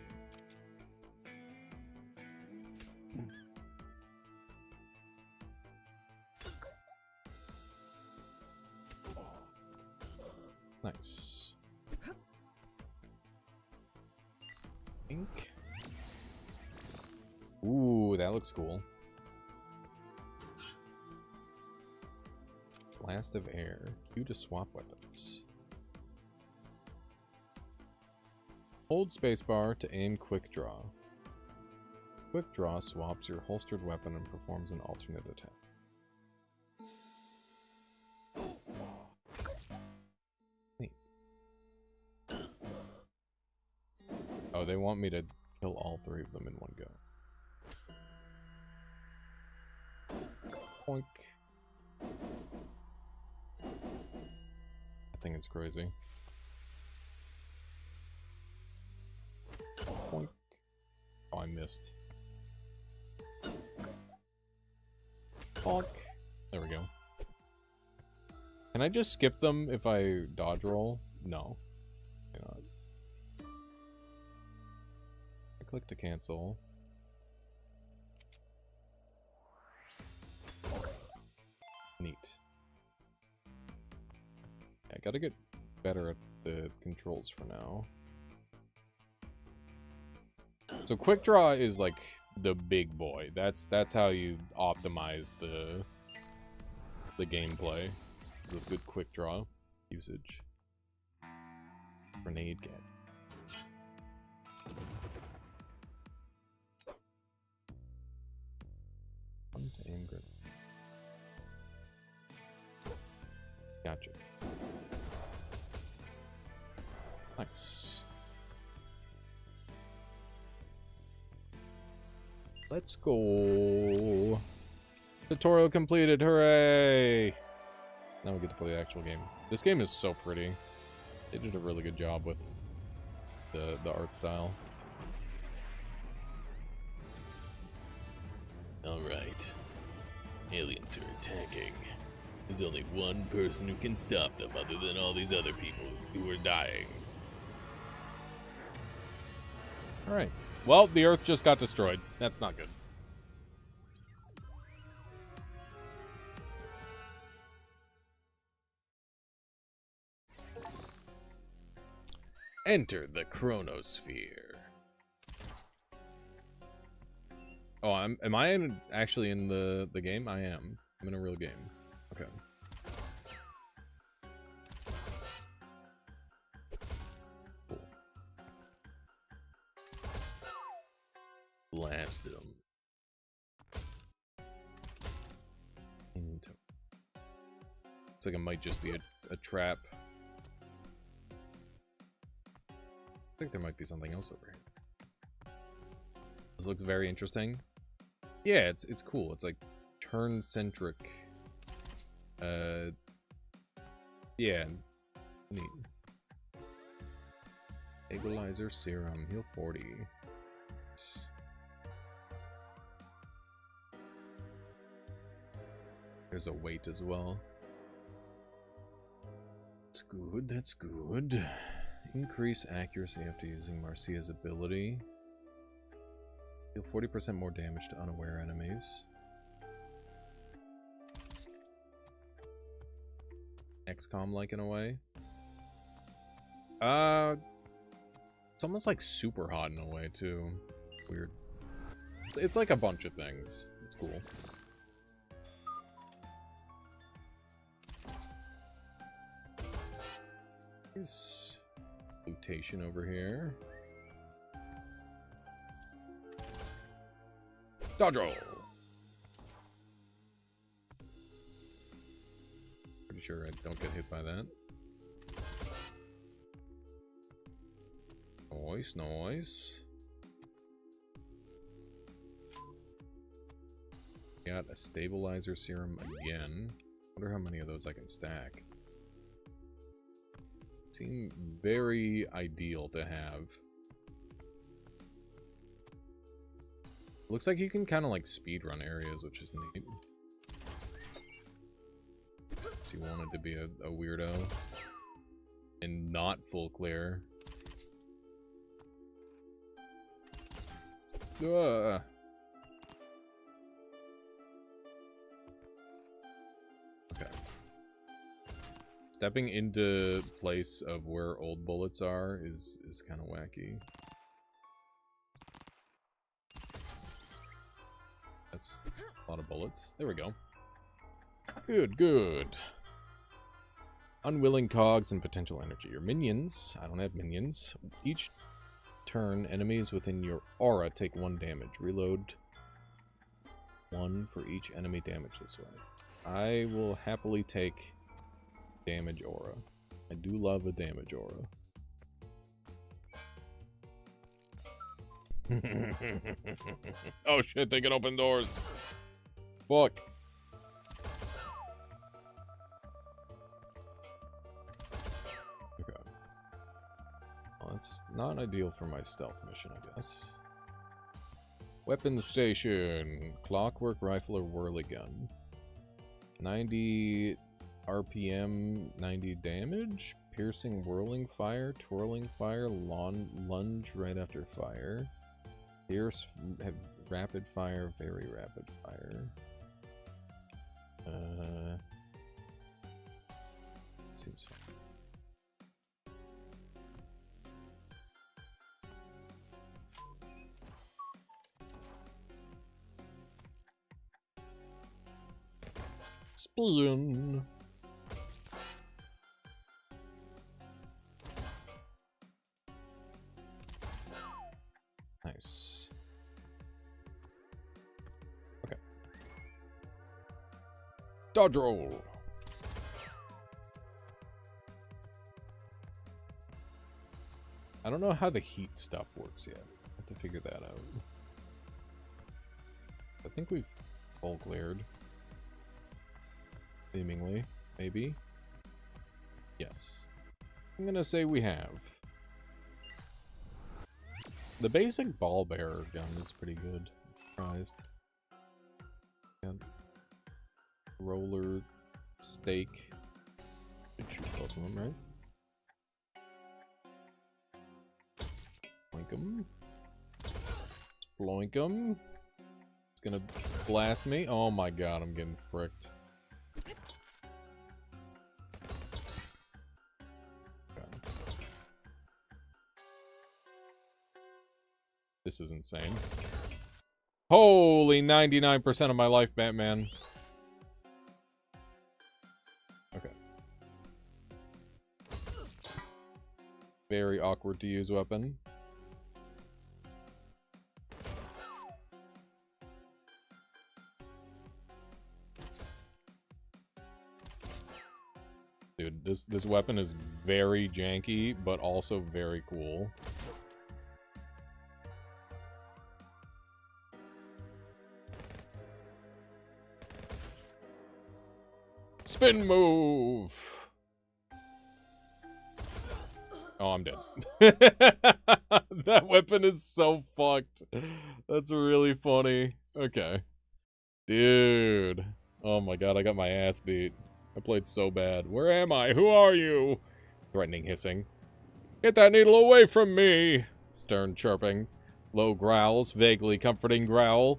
Nice. Ink. Ooh, that looks cool. Blast of air. Q to swap weapons. Hold spacebar to aim quick draw. quick draw swaps your holstered weapon and performs an alternate attack. Neat. Oh, they want me to kill all 3 of them in one go. Boink. I think it's crazy. Boink. Oh, I missed. Bonk. There we go. Can I just skip them if I dodge roll? No. Cannot. I click to cancel. Neat. I gotta get better at the controls for now. So quick draw is like the big boy. That's how you optimize the gameplay. It's a good quick draw usage. Grenade get. Fun to aim grenade. Gotcha. Nice. Let's go. Tutorial completed, hooray! Now we get to play the actual game. This game is so pretty. They did a really good job with the art style. Alright. Aliens are attacking. There's only one person who can stop them other than all these other people who are dying. Alright. Well, the Earth just got destroyed. That's not good. Enter the Chronosphere. Oh, am I actually in the game? I am. I'm in a real game. Okay. Cool. Blasted them. Looks like it might just be a trap. I think there might be something else over here. This looks very interesting. Yeah, it's cool. It's like turn-centric. Yeah. Neat. Stabilizer serum. Heal 40. There's a weight as well. That's good, that's good. Increase accuracy after using Marcia's ability. Deal 40% more damage to unaware enemies. XCOM-like in a way. It's almost like super hot in a way too. Weird. It's like a bunch of things. It's cool. There's lootation over here. Dodge roll. Pretty sure I don't get hit by that. Nice, nice. Got a stabilizer serum again. Wonder how many of those I can stack. Seem very ideal to have. Looks like you can kind of like speedrun areas, which is neat. So you wanted to be a weirdo and not full clear. Ugh. Okay. Stepping into place of where old bullets are is kind of wacky. That's a lot of bullets. There we go. Good, good. Unwilling cogs and potential energy. Your minions, I don't have minions, each turn, enemies within your aura take 1 damage. Reload 1 for each enemy damage this way. I will happily take damage aura. I do love a damage aura. Oh shit, they can open doors. Fuck. Okay. Well, that's not ideal for my stealth mission, I guess. Weapon station. Clockwork rifle or whirly gun. 90 RPM, 90 damage. Piercing whirling fire, twirling fire, lunge right after fire. Pierce, rapid fire, very rapid fire. Seems fine. Spoon. Nice. Okay. Dodge roll. I don't know how the heat stuff works yet. I have to figure that out. I think we've all cleared. Seemingly. Maybe. Yes. I'm gonna say we have. The basic ball bearer gun is pretty good. I'm surprised. And roller stake. Should shoot both of them, right? Bloink 'em. Bloink 'em. It's gonna blast me. Oh my god, I'm getting fricked. This is insane. Holy 99% of my life, Batman. Okay. Very awkward to use weapon. Dude, this weapon is very janky, but also very cool. Spin move! Oh, I'm dead. That weapon is so fucked. That's really funny. Okay. Dude. Oh my god, I got my ass beat. I played so bad. Where am I? Who are you? Threatening hissing. Get that needle away from me! Stern chirping. Low growls, vaguely comforting growl.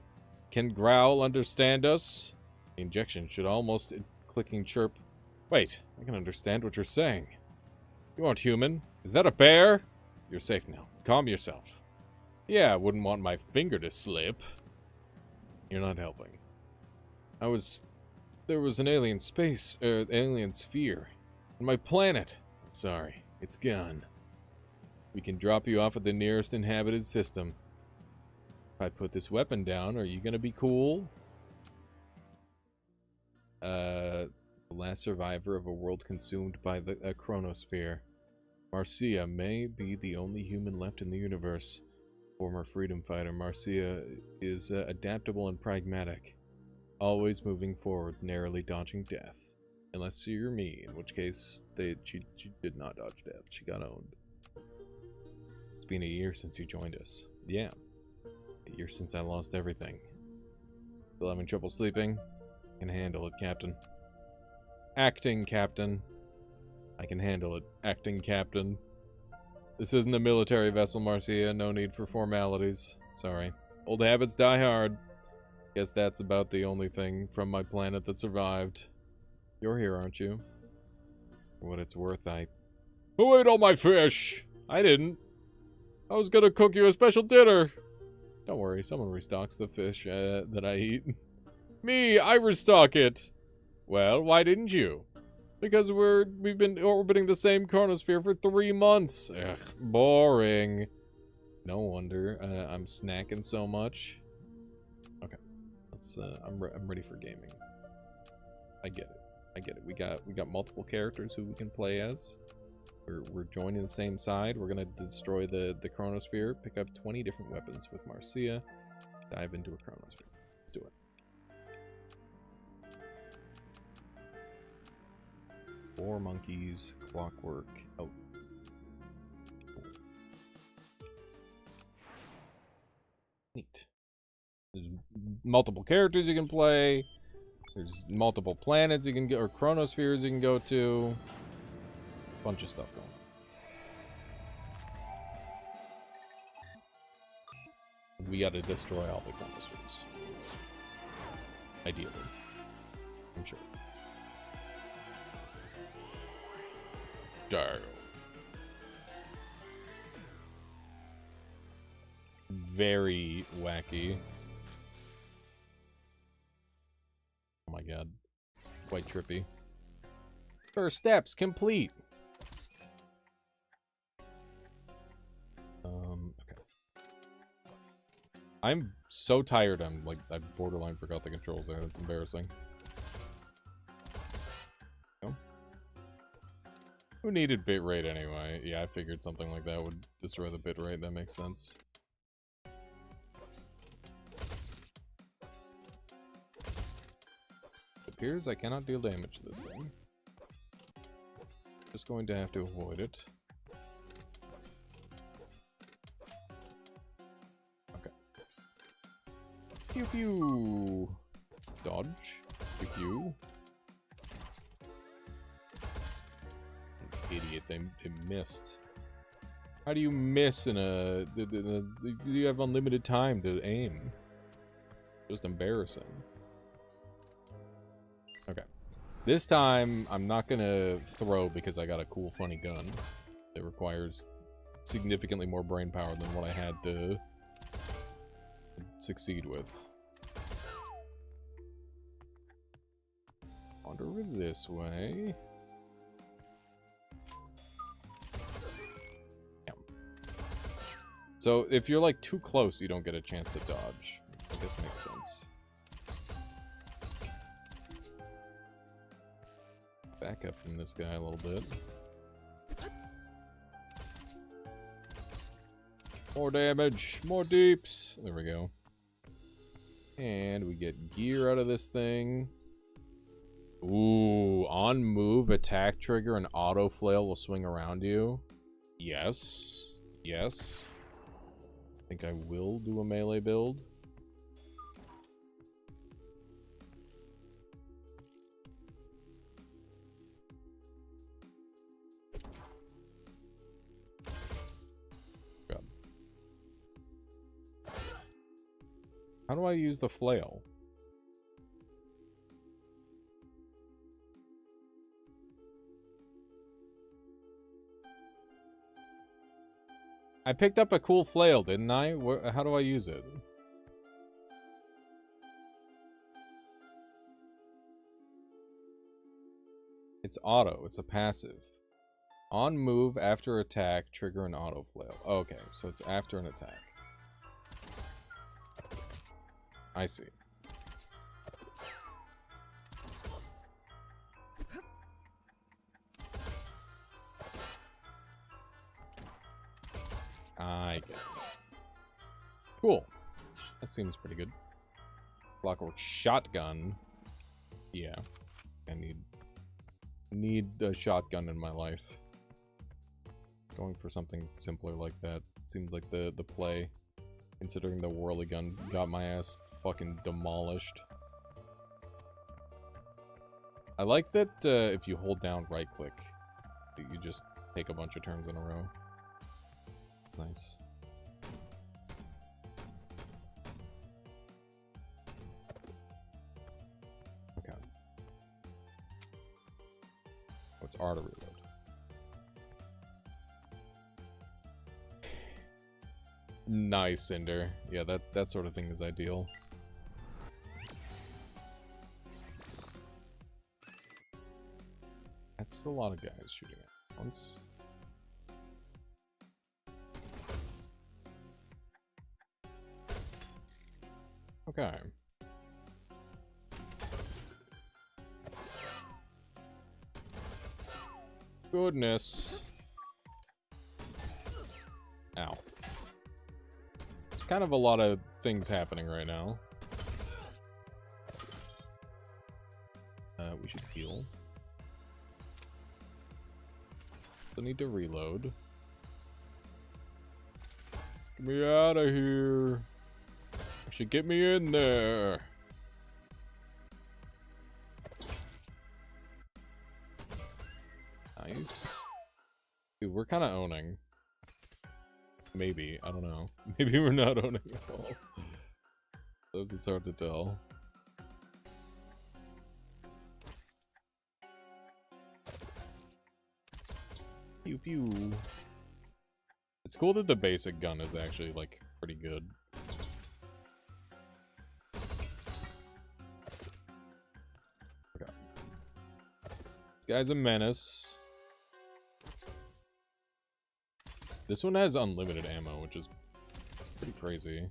Can Growl understand us? The injection should almost... Clicking chirp. Wait, I can understand what you're saying. You aren't human. Is that a bear? You're safe now. Calm yourself. Yeah, I wouldn't want my finger to slip. You're not helping. There was an alien alien sphere on my planet. I'm sorry, it's gone. We can drop you off at the nearest inhabited system. If I put this weapon down, are you gonna be cool? The last survivor of a world consumed by the chronosphere. Marcia may be the only human left in the universe. Former freedom fighter, Marcia is adaptable and pragmatic. Always moving forward, narrowly dodging death. Unless you're me, in which case she did not dodge death. She got owned. It's been a year since you joined us. Yeah. A year since I lost everything. Still having trouble sleeping? I can handle it, Captain. Acting Captain. I can handle it, Acting Captain. This isn't a military vessel, Marcia. No need for formalities. Sorry. Old habits die hard. Guess that's about the only thing from my planet that survived. You're here, aren't you? For what it's worth, Who ate all my fish? I didn't. I was gonna cook you a special dinner. Don't worry, someone restocks the fish that I eat. Me, I restock it. Well, why didn't you? Because we've been orbiting the same chronosphere for 3 months. Ugh, boring. No wonder I'm snacking so much. Okay, let's. I'm ready for gaming. I get it. I get it. We got multiple characters who we can play as. We're joining the same side. We're gonna destroy the Chronosphere. Pick up 20 different weapons with Marcia. Dive into a Chronosphere. Let's do it. Four monkeys, clockwork. Oh. Neat. There's multiple characters you can play. There's multiple planets you can get, or chronospheres you can go to. Bunch of stuff going on. We gotta destroy all the chronospheres. Ideally. I'm sure. Dark. Very wacky. Oh my god. Quite trippy. First steps complete. Okay. I'm so tired. I borderline forgot the controls there. That's embarrassing. Oh. Who needed bitrate anyway? Yeah, I figured something like that would destroy the bitrate. That makes sense. Appears I cannot deal damage to this thing. Just going to have to avoid it. Okay. Pew pew! Dodge. Pew pew. Idiot, they missed. How do you miss in a... Do you have unlimited time to aim? Just embarrassing. Okay. This time, I'm not gonna throw because I got a cool, funny gun. It requires significantly more brain power than what I had to succeed with. Wander over this way. Yeah. So, if you're like too close, you don't get a chance to dodge. I guess makes sense. Back up from this guy a little bit. More damage, more deeps. There we go. And we get gear out of this thing. Ooh, on move, attack trigger, and auto flail will swing around you. Yes. Yes. I think I will do a melee build. How do I use the flail? I picked up a cool flail, didn't I? How do I use it? It's auto. It's a passive. On move, after attack, trigger an auto flail. Okay, so it's after an attack. I see. I get it. Cool. That seems pretty good. Clockwork shotgun. Yeah. I need a shotgun in my life. Going for something simpler like that seems like the play. Considering the whirly gun got my ass fucking demolished. I like that if you hold down right click, you just take a bunch of turns in a row. It's nice. Okay. What's R to reload? Nice, Cinder. Yeah, that sort of thing is ideal. That's a lot of guys shooting at once. Okay. Goodness. Ow. There's kind of a lot of things happening right now. We should heal. Still need to reload. Get me out of here. Actually, get me in there. Nice. Dude, we're kind of owning. Maybe. I don't know. Maybe we're not owning at all. It's hard to tell. Pew pew. It's cool that the basic gun is actually, like, pretty good. Okay. This guy's a menace. This one has unlimited ammo, which is pretty crazy.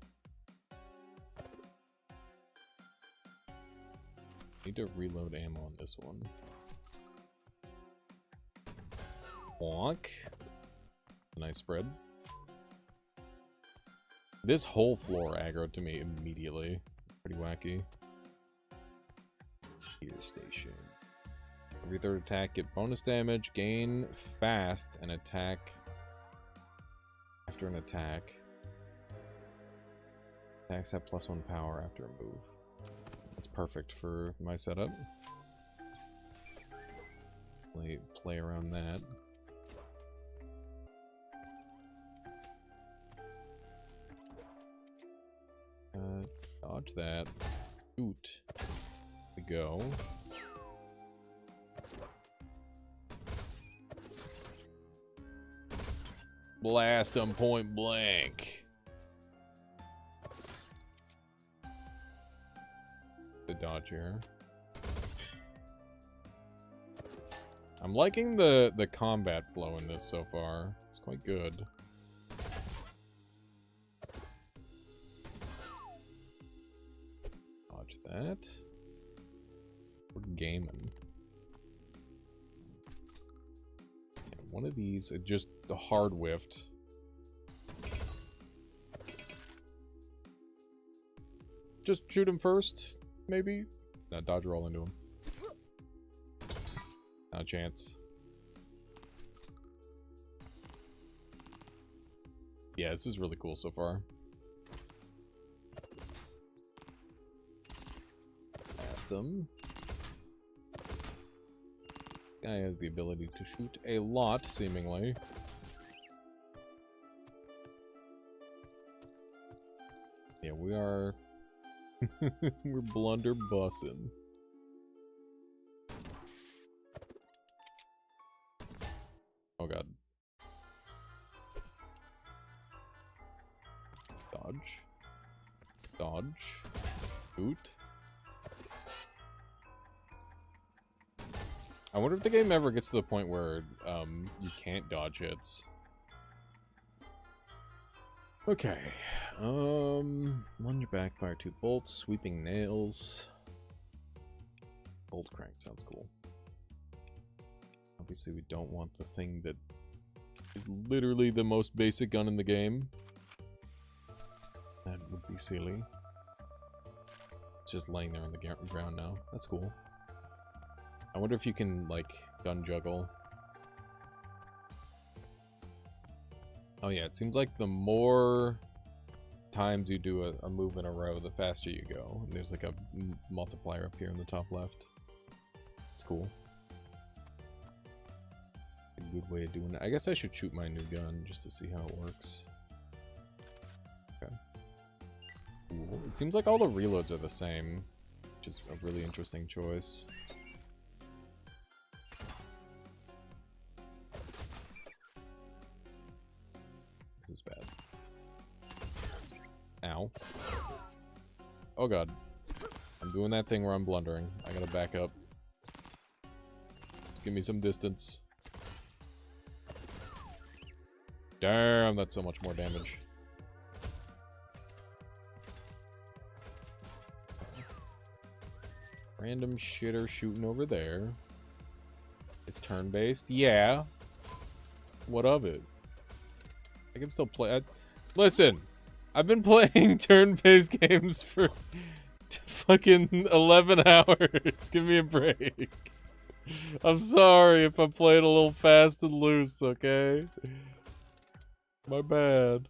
Need to reload ammo on this one. Bonk. Nice spread. This whole floor aggroed to me immediately. Pretty wacky. Gear station. Every third attack, get bonus damage, gain fast, and attack after an attack. Attacks have +1 power after a move. That's perfect for my setup. Play around that. Dodge that. Shoot. There we go. Blast him point blank. The dodge here. I'm liking the combat flow in this so far. It's quite good. Dodge that. We're gaming. Yeah, one of these, just the hard whiffed. Just shoot him first, maybe? No, dodge roll into him. Not a chance. Yeah, this is really cool so far. Blast him. Guy has the ability to shoot a lot, seemingly. Yeah, we are... we're blunderbussing. Oh god. Dodge. Dodge. Boot. I wonder if the game ever gets to the point where you can't dodge hits. Okay. Lunge back, fire 2 bolts, sweeping nails. Bolt crank sounds cool. Obviously, we don't want the thing that is literally the most basic gun in the game. That would be silly. It's just laying there on the ground now. That's cool. I wonder if you can, like, gun juggle. Oh yeah, it seems like the more times you do a move in a row, the faster you go. And there's like a multiplier up here in the top left. It's cool. A good way of doing it. I guess I should shoot my new gun just to see how it works. Okay. Cool. It seems like all the reloads are the same, which is a really interesting choice. This is bad. Ow. Oh god. I'm doing that thing where I'm blundering. I gotta back up. Just give me some distance. Damn, that's so much more damage. Random shitter shooting over there. It's turn-based? Yeah. What of it? I can still play. Listen, I've been playing turn-based games for fucking 11 hours. Give me a break. I'm sorry if I'm playing a little fast and loose, okay? My bad.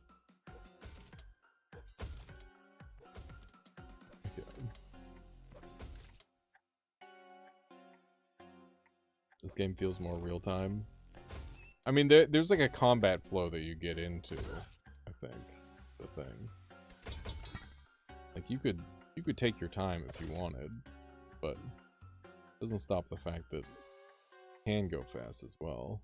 This game feels more real-time. I mean, there's like a combat flow that you get into, I think, the thing. Like, you could take your time if you wanted, but it doesn't stop the fact that it can go fast as well.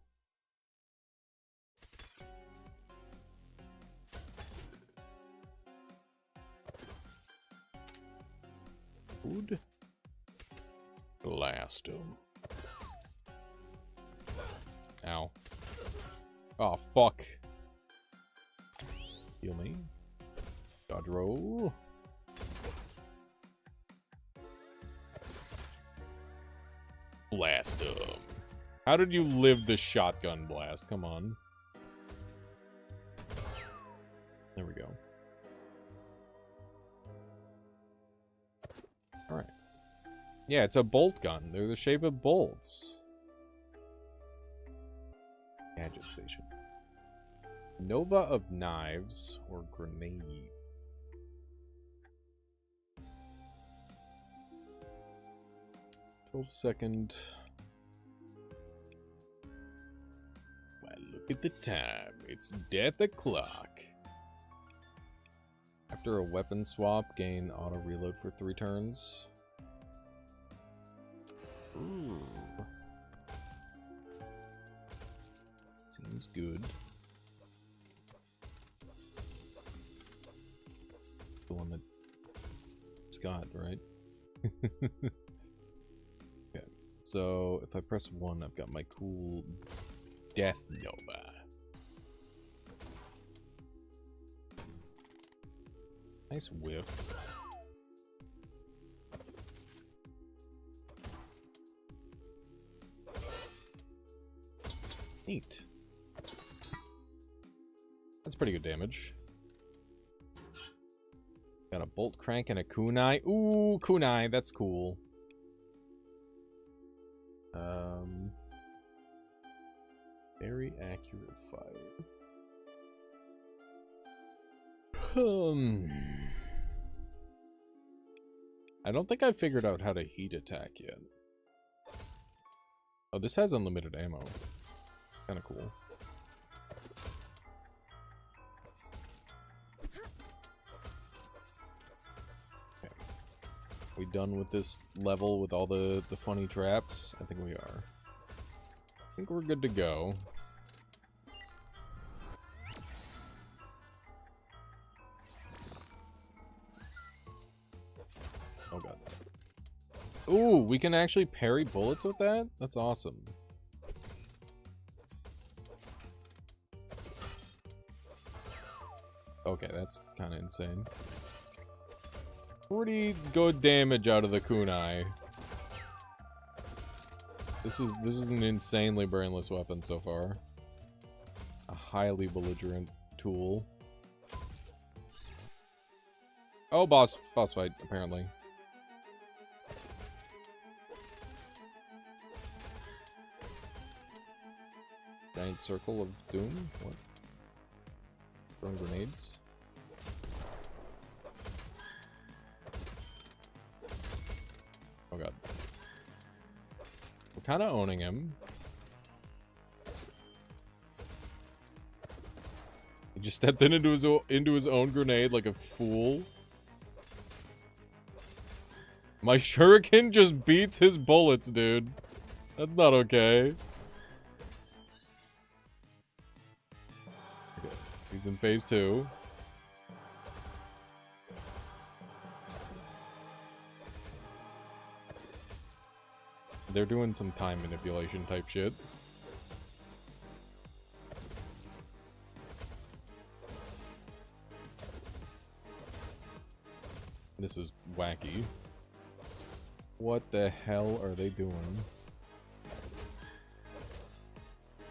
Food? Blast him. Ow. Oh, fuck. Heal me. Dodge roll. Blast him. How did you live the shotgun blast? Come on. There we go. Alright. Yeah, it's a bolt gun. They're the shape of bolts. Gadget station. Nova of knives or grenade. Second. Well, look at the time. It's death o'clock. After a weapon swap, gain auto reload for 3 turns. Ooh. Seems good. The one that Scott, right? Okay. So if I press 1, I've got my cool Death Nova. Nice whiff. Neat. That's pretty good damage. Got a bolt crank and a kunai. Ooh, kunai, that's cool. Very accurate fire. I don't think I figured out how to heat attack yet. Oh, this has unlimited ammo. Kind of cool. Okay. We done with this level with all the funny traps? I think we are. I think we're good to go. Oh god. Ooh, we can actually parry bullets with that? That's awesome. Okay, that's kind of insane. Pretty good damage out of the kunai. This is an insanely brainless weapon so far. A highly belligerent tool. Oh, boss fight, apparently. Giant circle of doom? What? Throwing grenades? Oh god. We're kind of owning him. He just stepped into his own grenade like a fool. My shuriken just beats his bullets, dude. That's not okay. Okay, he's in phase 2. They're doing some time manipulation type shit. This is wacky. What the hell are they doing?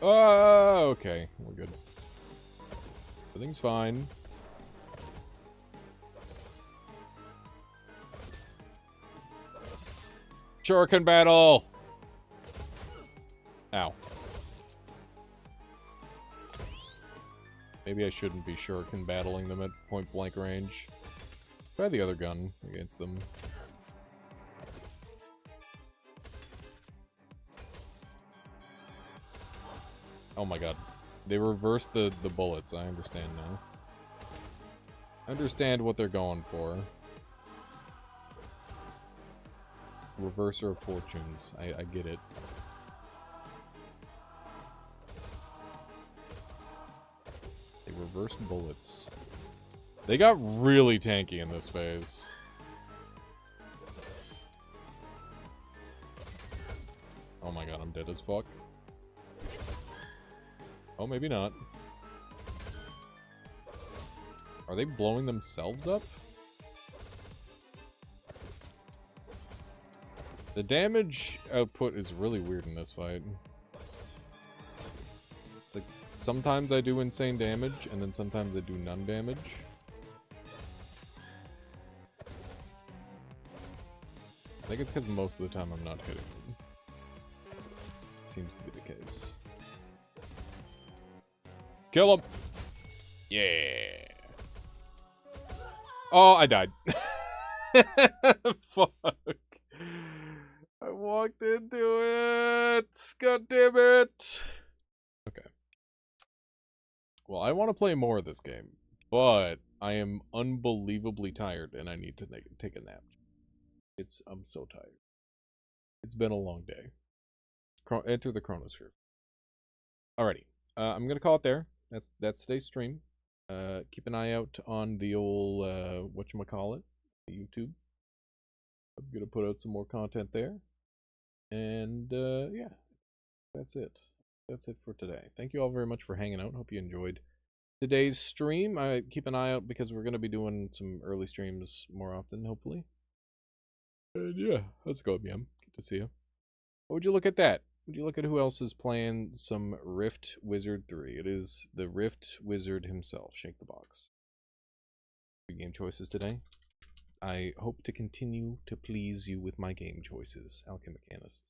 Oh, okay. We're good. Everything's fine. Shuriken battle! Ow. Maybe I shouldn't be shuriken battling them at point blank range. Try the other gun against them. Oh my god. They reversed the bullets. I understand now. I understand what they're going for. Reverser of fortunes. I get it. They reversed bullets. They got really tanky in this phase. Oh my god, I'm dead as fuck. Oh, maybe not. Are they blowing themselves up? The damage output is really weird in this fight. It's like, sometimes I do insane damage, and then sometimes I do none damage. I think it's because most of the time I'm not hitting them. Seems to be the case. Kill him! Yeah! Oh, I died. Fuck. I walked into it! God damn it! Okay. Well, I want to play more of this game, but I am unbelievably tired and I need to take a nap. I'm so tired. It's been a long day. Enter the Chronosphere. Alrighty. I'm gonna call it there. That's today's stream. Keep an eye out on the old whatchamacallit, YouTube. I'm gonna put out some more content there. And yeah, that's it. That's it for today. Thank you all very much for hanging out. Hope you enjoyed today's stream. Keep an eye out because we're gonna be doing some early streams more often, hopefully. And yeah, how's it going, BM? Good to see you. What would you look at that? Would you look at who else is playing some Rift Wizard 3? It is the Rift Wizard himself. Shake the box. Good game choices today. I hope to continue to please you with my game choices, Alchemichanist.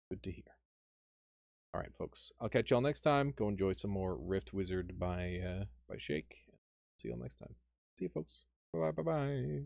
Good to hear. Alright, folks. I'll catch y'all next time. Go enjoy some more Rift Wizard by Shake. See y'all next time. See you, folks. Bye-bye.